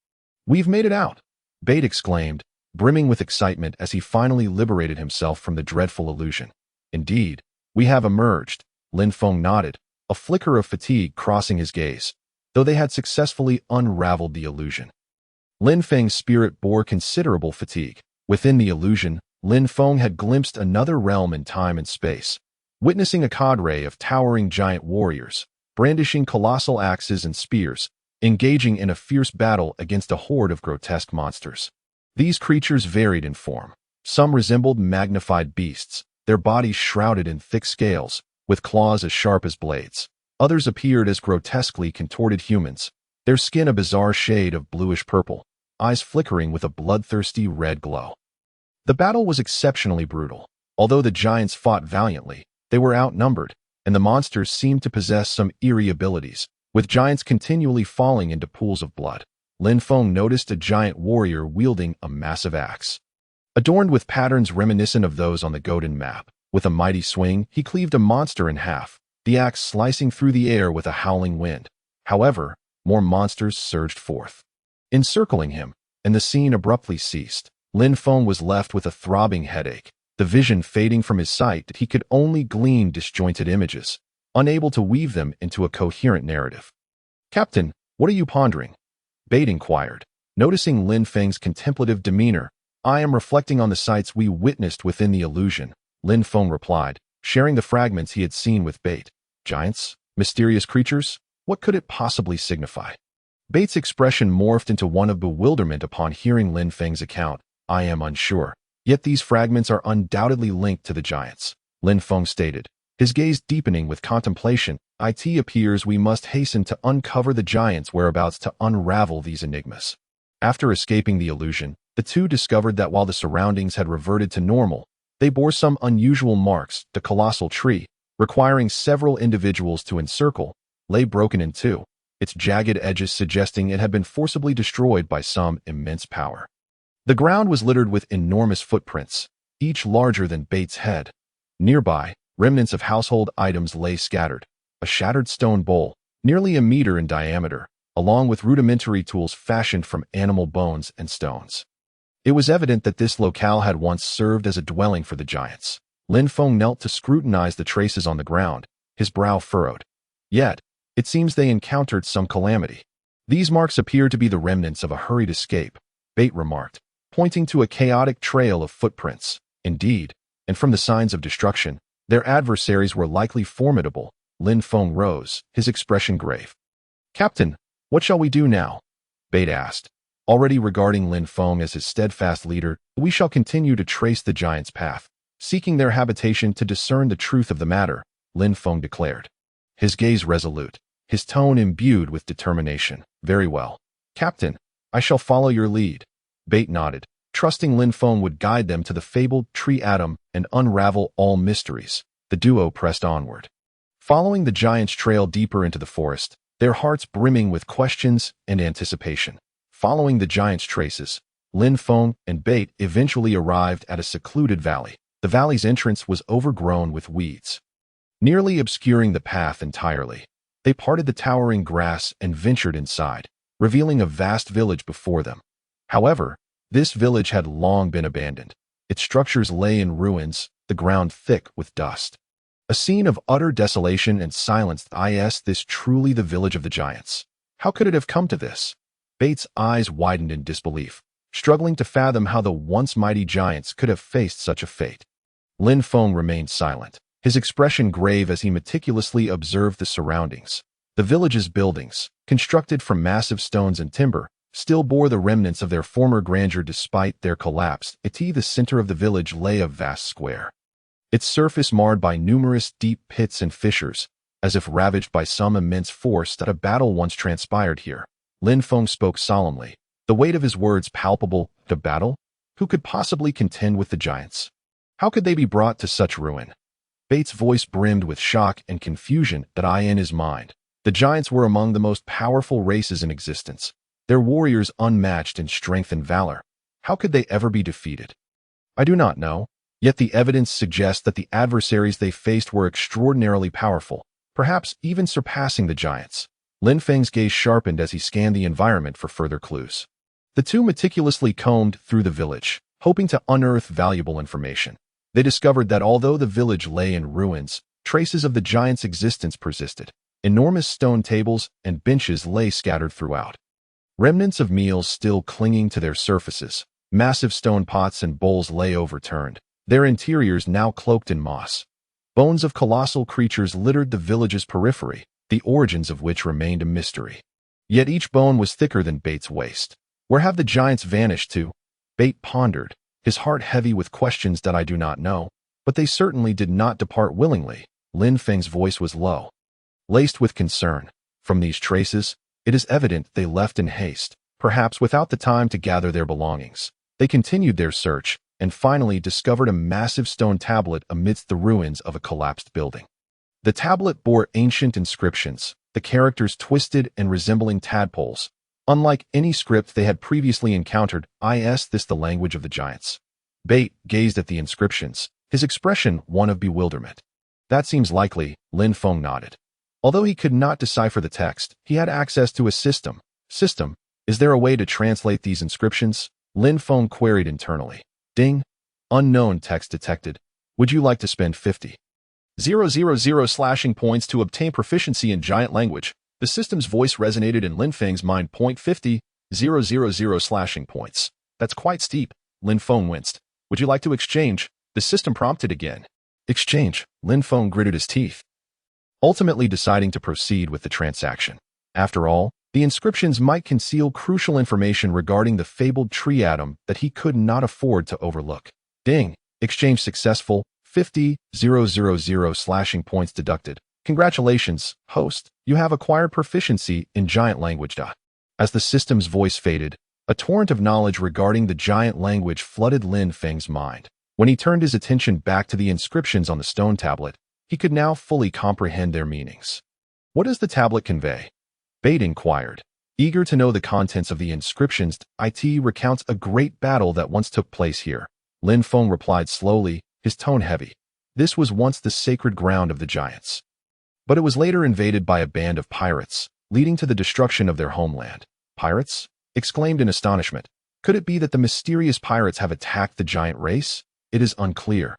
We've made it out, Bait exclaimed, brimming with excitement as he finally liberated himself from the dreadful illusion. Indeed, we have emerged, Lin Feng nodded, a flicker of fatigue crossing his gaze, though they had successfully unraveled the illusion. Lin Feng's spirit bore considerable fatigue. Within the illusion, Lin Feng had glimpsed another realm in time and space, witnessing a cadre of towering giant warriors, brandishing colossal axes and spears, engaging in a fierce battle against a horde of grotesque monsters. These creatures varied in form. Some resembled magnified beasts, their bodies shrouded in thick scales, with claws as sharp as blades. Others appeared as grotesquely contorted humans, their skin a bizarre shade of bluish purple, eyes flickering with a bloodthirsty red glow. The battle was exceptionally brutal. Although the giants fought valiantly, they were outnumbered, and the monsters seemed to possess some eerie abilities, with giants continually falling into pools of blood. Lin Feng noticed a giant warrior wielding a massive axe. Adorned with patterns reminiscent of those on the Godin map, with a mighty swing, he cleaved a monster in half, the axe slicing through the air with a howling wind. However, more monsters surged forth, encircling him, and the scene abruptly ceased. Lin Feng was left with a throbbing headache, the vision fading from his sight. He could only glean disjointed images, unable to weave them into a coherent narrative. "Captain, what are you pondering?" Bait inquired. Noticing Lin Feng's contemplative demeanor, "I am reflecting on the sights we witnessed within the illusion," Lin Feng replied, sharing the fragments he had seen with Bait. "Giants? Mysterious creatures? What could it possibly signify?" Bait's expression morphed into one of bewilderment upon hearing Lin Feng's account. "I am unsure. Yet these fragments are undoubtedly linked to the giants," Lin Feng stated, his gaze deepening with contemplation. "It appears we must hasten to uncover the giants' whereabouts to unravel these enigmas." After escaping the illusion, the two discovered that while the surroundings had reverted to normal, they bore some unusual marks. The colossal tree, requiring several individuals to encircle, lay broken in two, its jagged edges suggesting it had been forcibly destroyed by some immense power. The ground was littered with enormous footprints, each larger than Bait's head. Nearby, remnants of household items lay scattered. A shattered stone bowl, nearly a meter in diameter, along with rudimentary tools fashioned from animal bones and stones. It was evident that this locale had once served as a dwelling for the giants. Lin Feng knelt to scrutinize the traces on the ground, his brow furrowed. Yet, it seems they encountered some calamity. "These marks appear to be the remnants of a hurried escape," Bait remarked, pointing to a chaotic trail of footprints. "Indeed, and from the signs of destruction, their adversaries were likely formidable." Lin Feng rose, his expression grave. "Captain, what shall we do now?" Bait asked, already regarding Lin Feng as his steadfast leader. "We shall continue to trace the giants' path, seeking their habitation to discern the truth of the matter," Lin Feng declared, his gaze resolute, his tone imbued with determination. "Very well, Captain, I shall follow your lead." Bait nodded, trusting Lin Feng would guide them to the fabled tree atom and unravel all mysteries. The duo pressed onward, following the giant's trail deeper into the forest, their hearts brimming with questions and anticipation. Following the giant's traces, Lin Feng and Bait eventually arrived at a secluded valley. The valley's entrance was overgrown with weeds, nearly obscuring the path entirely. They parted the towering grass and ventured inside, revealing a vast village before them. However, this village had long been abandoned. Its structures lay in ruins, the ground thick with dust. A scene of utter desolation and silence. Is this truly the village of the giants? How could it have come to this? Bait's eyes widened in disbelief, struggling to fathom how the once mighty giants could have faced such a fate. Lin Feng remained silent, his expression grave as he meticulously observed the surroundings. The village's buildings, constructed from massive stones and timber, still bore the remnants of their former grandeur despite their collapse. The center of the village lay a vast square, its surface marred by numerous deep pits and fissures, as if ravaged by some immense force. That a battle once transpired here. Lin Feng spoke solemnly, the weight of his words palpable. "The battle? Who could possibly contend with the giants? How could they be brought to such ruin?" Bait's voice brimmed with shock and confusion. In his mind, the giants were among the most powerful races in existence, their warriors unmatched in strength and valor. How could they ever be defeated? "I do not know, yet the evidence suggests that the adversaries they faced were extraordinarily powerful, perhaps even surpassing the giants." Lin Feng's gaze sharpened as he scanned the environment for further clues. The two meticulously combed through the village, hoping to unearth valuable information. They discovered that although the village lay in ruins, traces of the giants' existence persisted. Enormous stone tables and benches lay scattered throughout, remnants of meals still clinging to their surfaces. Massive stone pots and bowls lay overturned, their interiors now cloaked in moss. Bones of colossal creatures littered the village's periphery, the origins of which remained a mystery. Yet each bone was thicker than Bait's waist. Where have the giants vanished to? Bait pondered, his heart heavy with questions. "I do not know, but they certainly did not depart willingly." Lin Feng's voice was low, laced with concern. "From these traces, it is evident they left in haste." perhaps without the time to gather their belongings. They continued their search and finally discovered a massive stone tablet amidst the ruins of a collapsed building. The tablet bore ancient inscriptions, the characters twisted and resembling tadpoles. Unlike any script they had previously encountered, is this the language of the giants? Bait gazed at the inscriptions, his expression one of bewilderment. That seems likely, Lin Feng nodded. Although he could not decipher the text, he had access to a system. System, is there a way to translate these inscriptions? Lin Feng queried internally. Ding. Unknown text detected. Would you like to spend 50,000 slashing points to obtain proficiency in giant language? The system's voice resonated in Lin Feng's mind. 50,000 slashing points. That's quite steep. Lin Feng winced. Would you like to exchange? The system prompted again. Exchange. Lin Feng gritted his teeth, ultimately deciding to proceed with the transaction. After all, the inscriptions might conceal crucial information regarding the fabled tree atom that he could not afford to overlook. Ding. Exchange successful. 50,000 slashing points deducted. Congratulations, host. You have acquired proficiency in giant language. As the system's voice faded, a torrent of knowledge regarding the giant language flooded Lin Feng's mind. When he turned his attention back to the inscriptions on the stone tablet, he could now fully comprehend their meanings. What does the tablet convey? Bait inquired. Eager to know the contents of the inscriptions, it recounts a great battle that once took place here. Lin Feng replied slowly, his tone heavy. This was once the sacred ground of the giants. But it was later invaded by a band of pirates, leading to the destruction of their homeland. Pirates? Exclaimed in astonishment. Could it be that the mysterious pirates have attacked the giant race? It is unclear.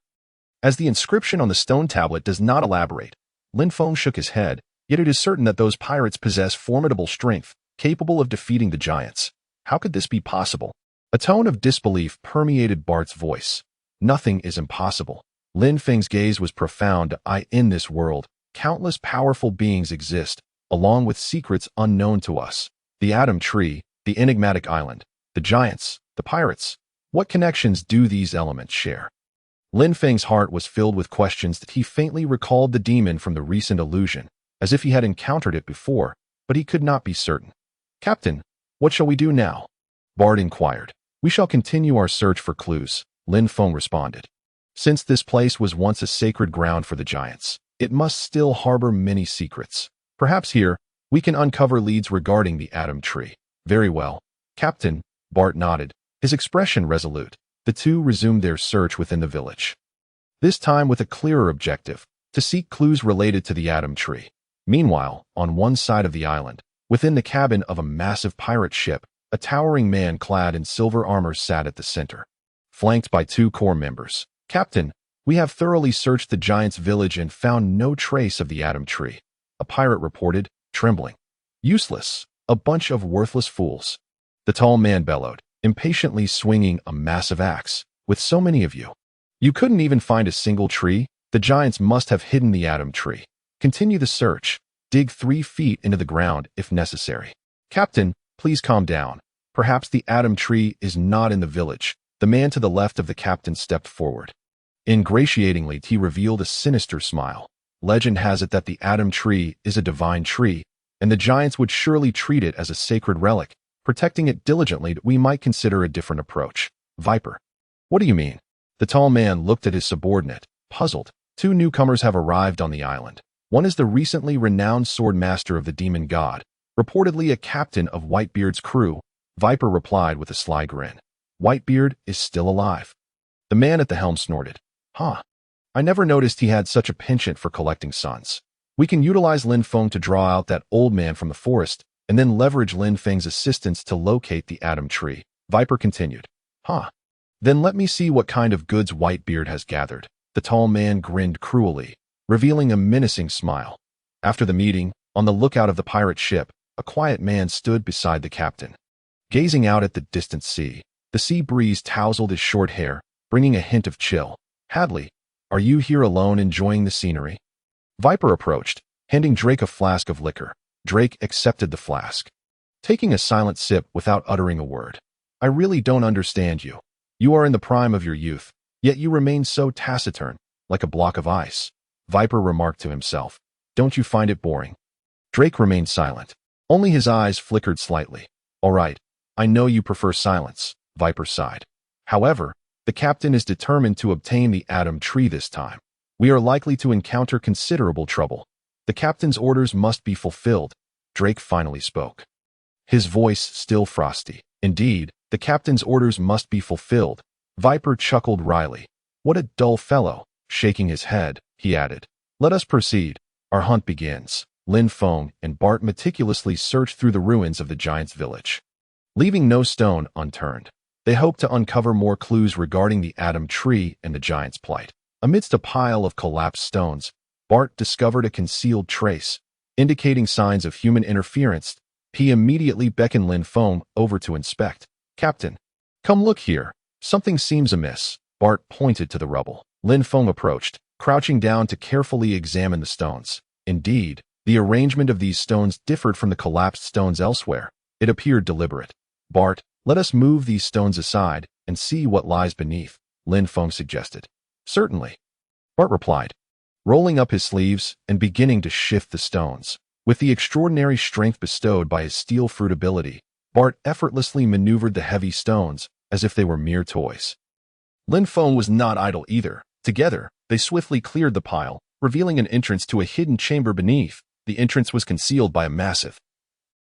As the inscription on the stone tablet does not elaborate, Lin Feng shook his head, yet it is certain that those pirates possess formidable strength, capable of defeating the giants. How could this be possible? A tone of disbelief permeated Bart's voice. Nothing is impossible. Lin Feng's gaze was profound. In this world, countless powerful beings exist, along with secrets unknown to us. The atom tree, the enigmatic island, the giants, the pirates. What connections do these elements share? Lin Feng's heart was filled with questions that he faintly recalled the demon from the recent illusion, as if he had encountered it before, but he could not be certain. Captain, what shall we do now? Bart inquired. We shall continue our search for clues, Lin Feng responded. Since this place was once a sacred ground for the giants, it must still harbor many secrets. Perhaps here, we can uncover leads regarding the atom tree. Very well, Captain, Bart nodded, his expression resolute. The two resumed their search within the village. This time with a clearer objective, to seek clues related to the atom tree. Meanwhile, on one side of the island, within the cabin of a massive pirate ship, a towering man clad in silver armor sat at the center, flanked by two core members. Captain, we have thoroughly searched the giant's village and found no trace of the atom tree. A pirate reported, trembling. Useless, a bunch of worthless fools. The tall man bellowed, impatiently swinging a massive axe. With so many of you, you couldn't even find a single tree? The giants must have hidden the atom tree. Continue the search. Dig 3 feet into the ground if necessary. Captain, please calm down. Perhaps the atom tree is not in the village. The man to the left of the captain stepped forward. Ingratiatingly, he revealed a sinister smile. Legend has it that the atom tree is a divine tree, and the giants would surely treat it as a sacred relic. Protecting it diligently, we might consider a different approach. Viper. What do you mean? The tall man looked at his subordinate, puzzled. 2 newcomers have arrived on the island. One is the recently renowned sword master of the demon god, reportedly a captain of Whitebeard's crew. Viper replied with a sly grin. Whitebeard is still alive. The man at the helm snorted. Huh. I never noticed he had such a penchant for collecting sons. We can utilize Lin Feng to draw out that old man from the forest, and then leverage Lin Feng's assistance to locate the atom tree. Viper continued. Huh. Then let me see what kind of goods Whitebeard has gathered. The tall man grinned cruelly, revealing a menacing smile. After the meeting, on the lookout of the pirate ship, a quiet man stood beside the captain. Gazing out at the distant sea, the sea breeze tousled his short hair, bringing a hint of chill. Hadley, are you here alone enjoying the scenery? Viper approached, handing Drake a flask of liquor. Drake accepted the flask, taking a silent sip without uttering a word. I really don't understand you. You are in the prime of your youth, yet you remain so taciturn, like a block of ice. Viper remarked to himself. Don't you find it boring? Drake remained silent. Only his eyes flickered slightly. All right, I know you prefer silence, Viper sighed. However, the captain is determined to obtain the atom tree this time. We are likely to encounter considerable trouble. The captain's orders must be fulfilled, Drake finally spoke. His voice still frosty. Indeed, the captain's orders must be fulfilled. Viper chuckled wryly. What a dull fellow. Shaking his head, he added. Let us proceed. Our hunt begins. Lin Feng and Bart meticulously searched through the ruins of the giant's village, leaving no stone unturned. They hoped to uncover more clues regarding the atom tree and the giant's plight. Amidst a pile of collapsed stones, Bart discovered a concealed trace, indicating signs of human interference. He immediately beckoned Lin Feng over to inspect. Captain, come look here. Something seems amiss. Bart pointed to the rubble. Lin Feng approached, crouching down to carefully examine the stones. Indeed, the arrangement of these stones differed from the collapsed stones elsewhere. It appeared deliberate. Bart, let us move these stones aside and see what lies beneath, Lin Feng suggested. Certainly, Bart replied, rolling up his sleeves and beginning to shift the stones. With the extraordinary strength bestowed by his steel fruit ability, Bart effortlessly maneuvered the heavy stones as if they were mere toys. Lin Feng was not idle either. Together, they swiftly cleared the pile, revealing an entrance to a hidden chamber beneath. The entrance was concealed by a massive,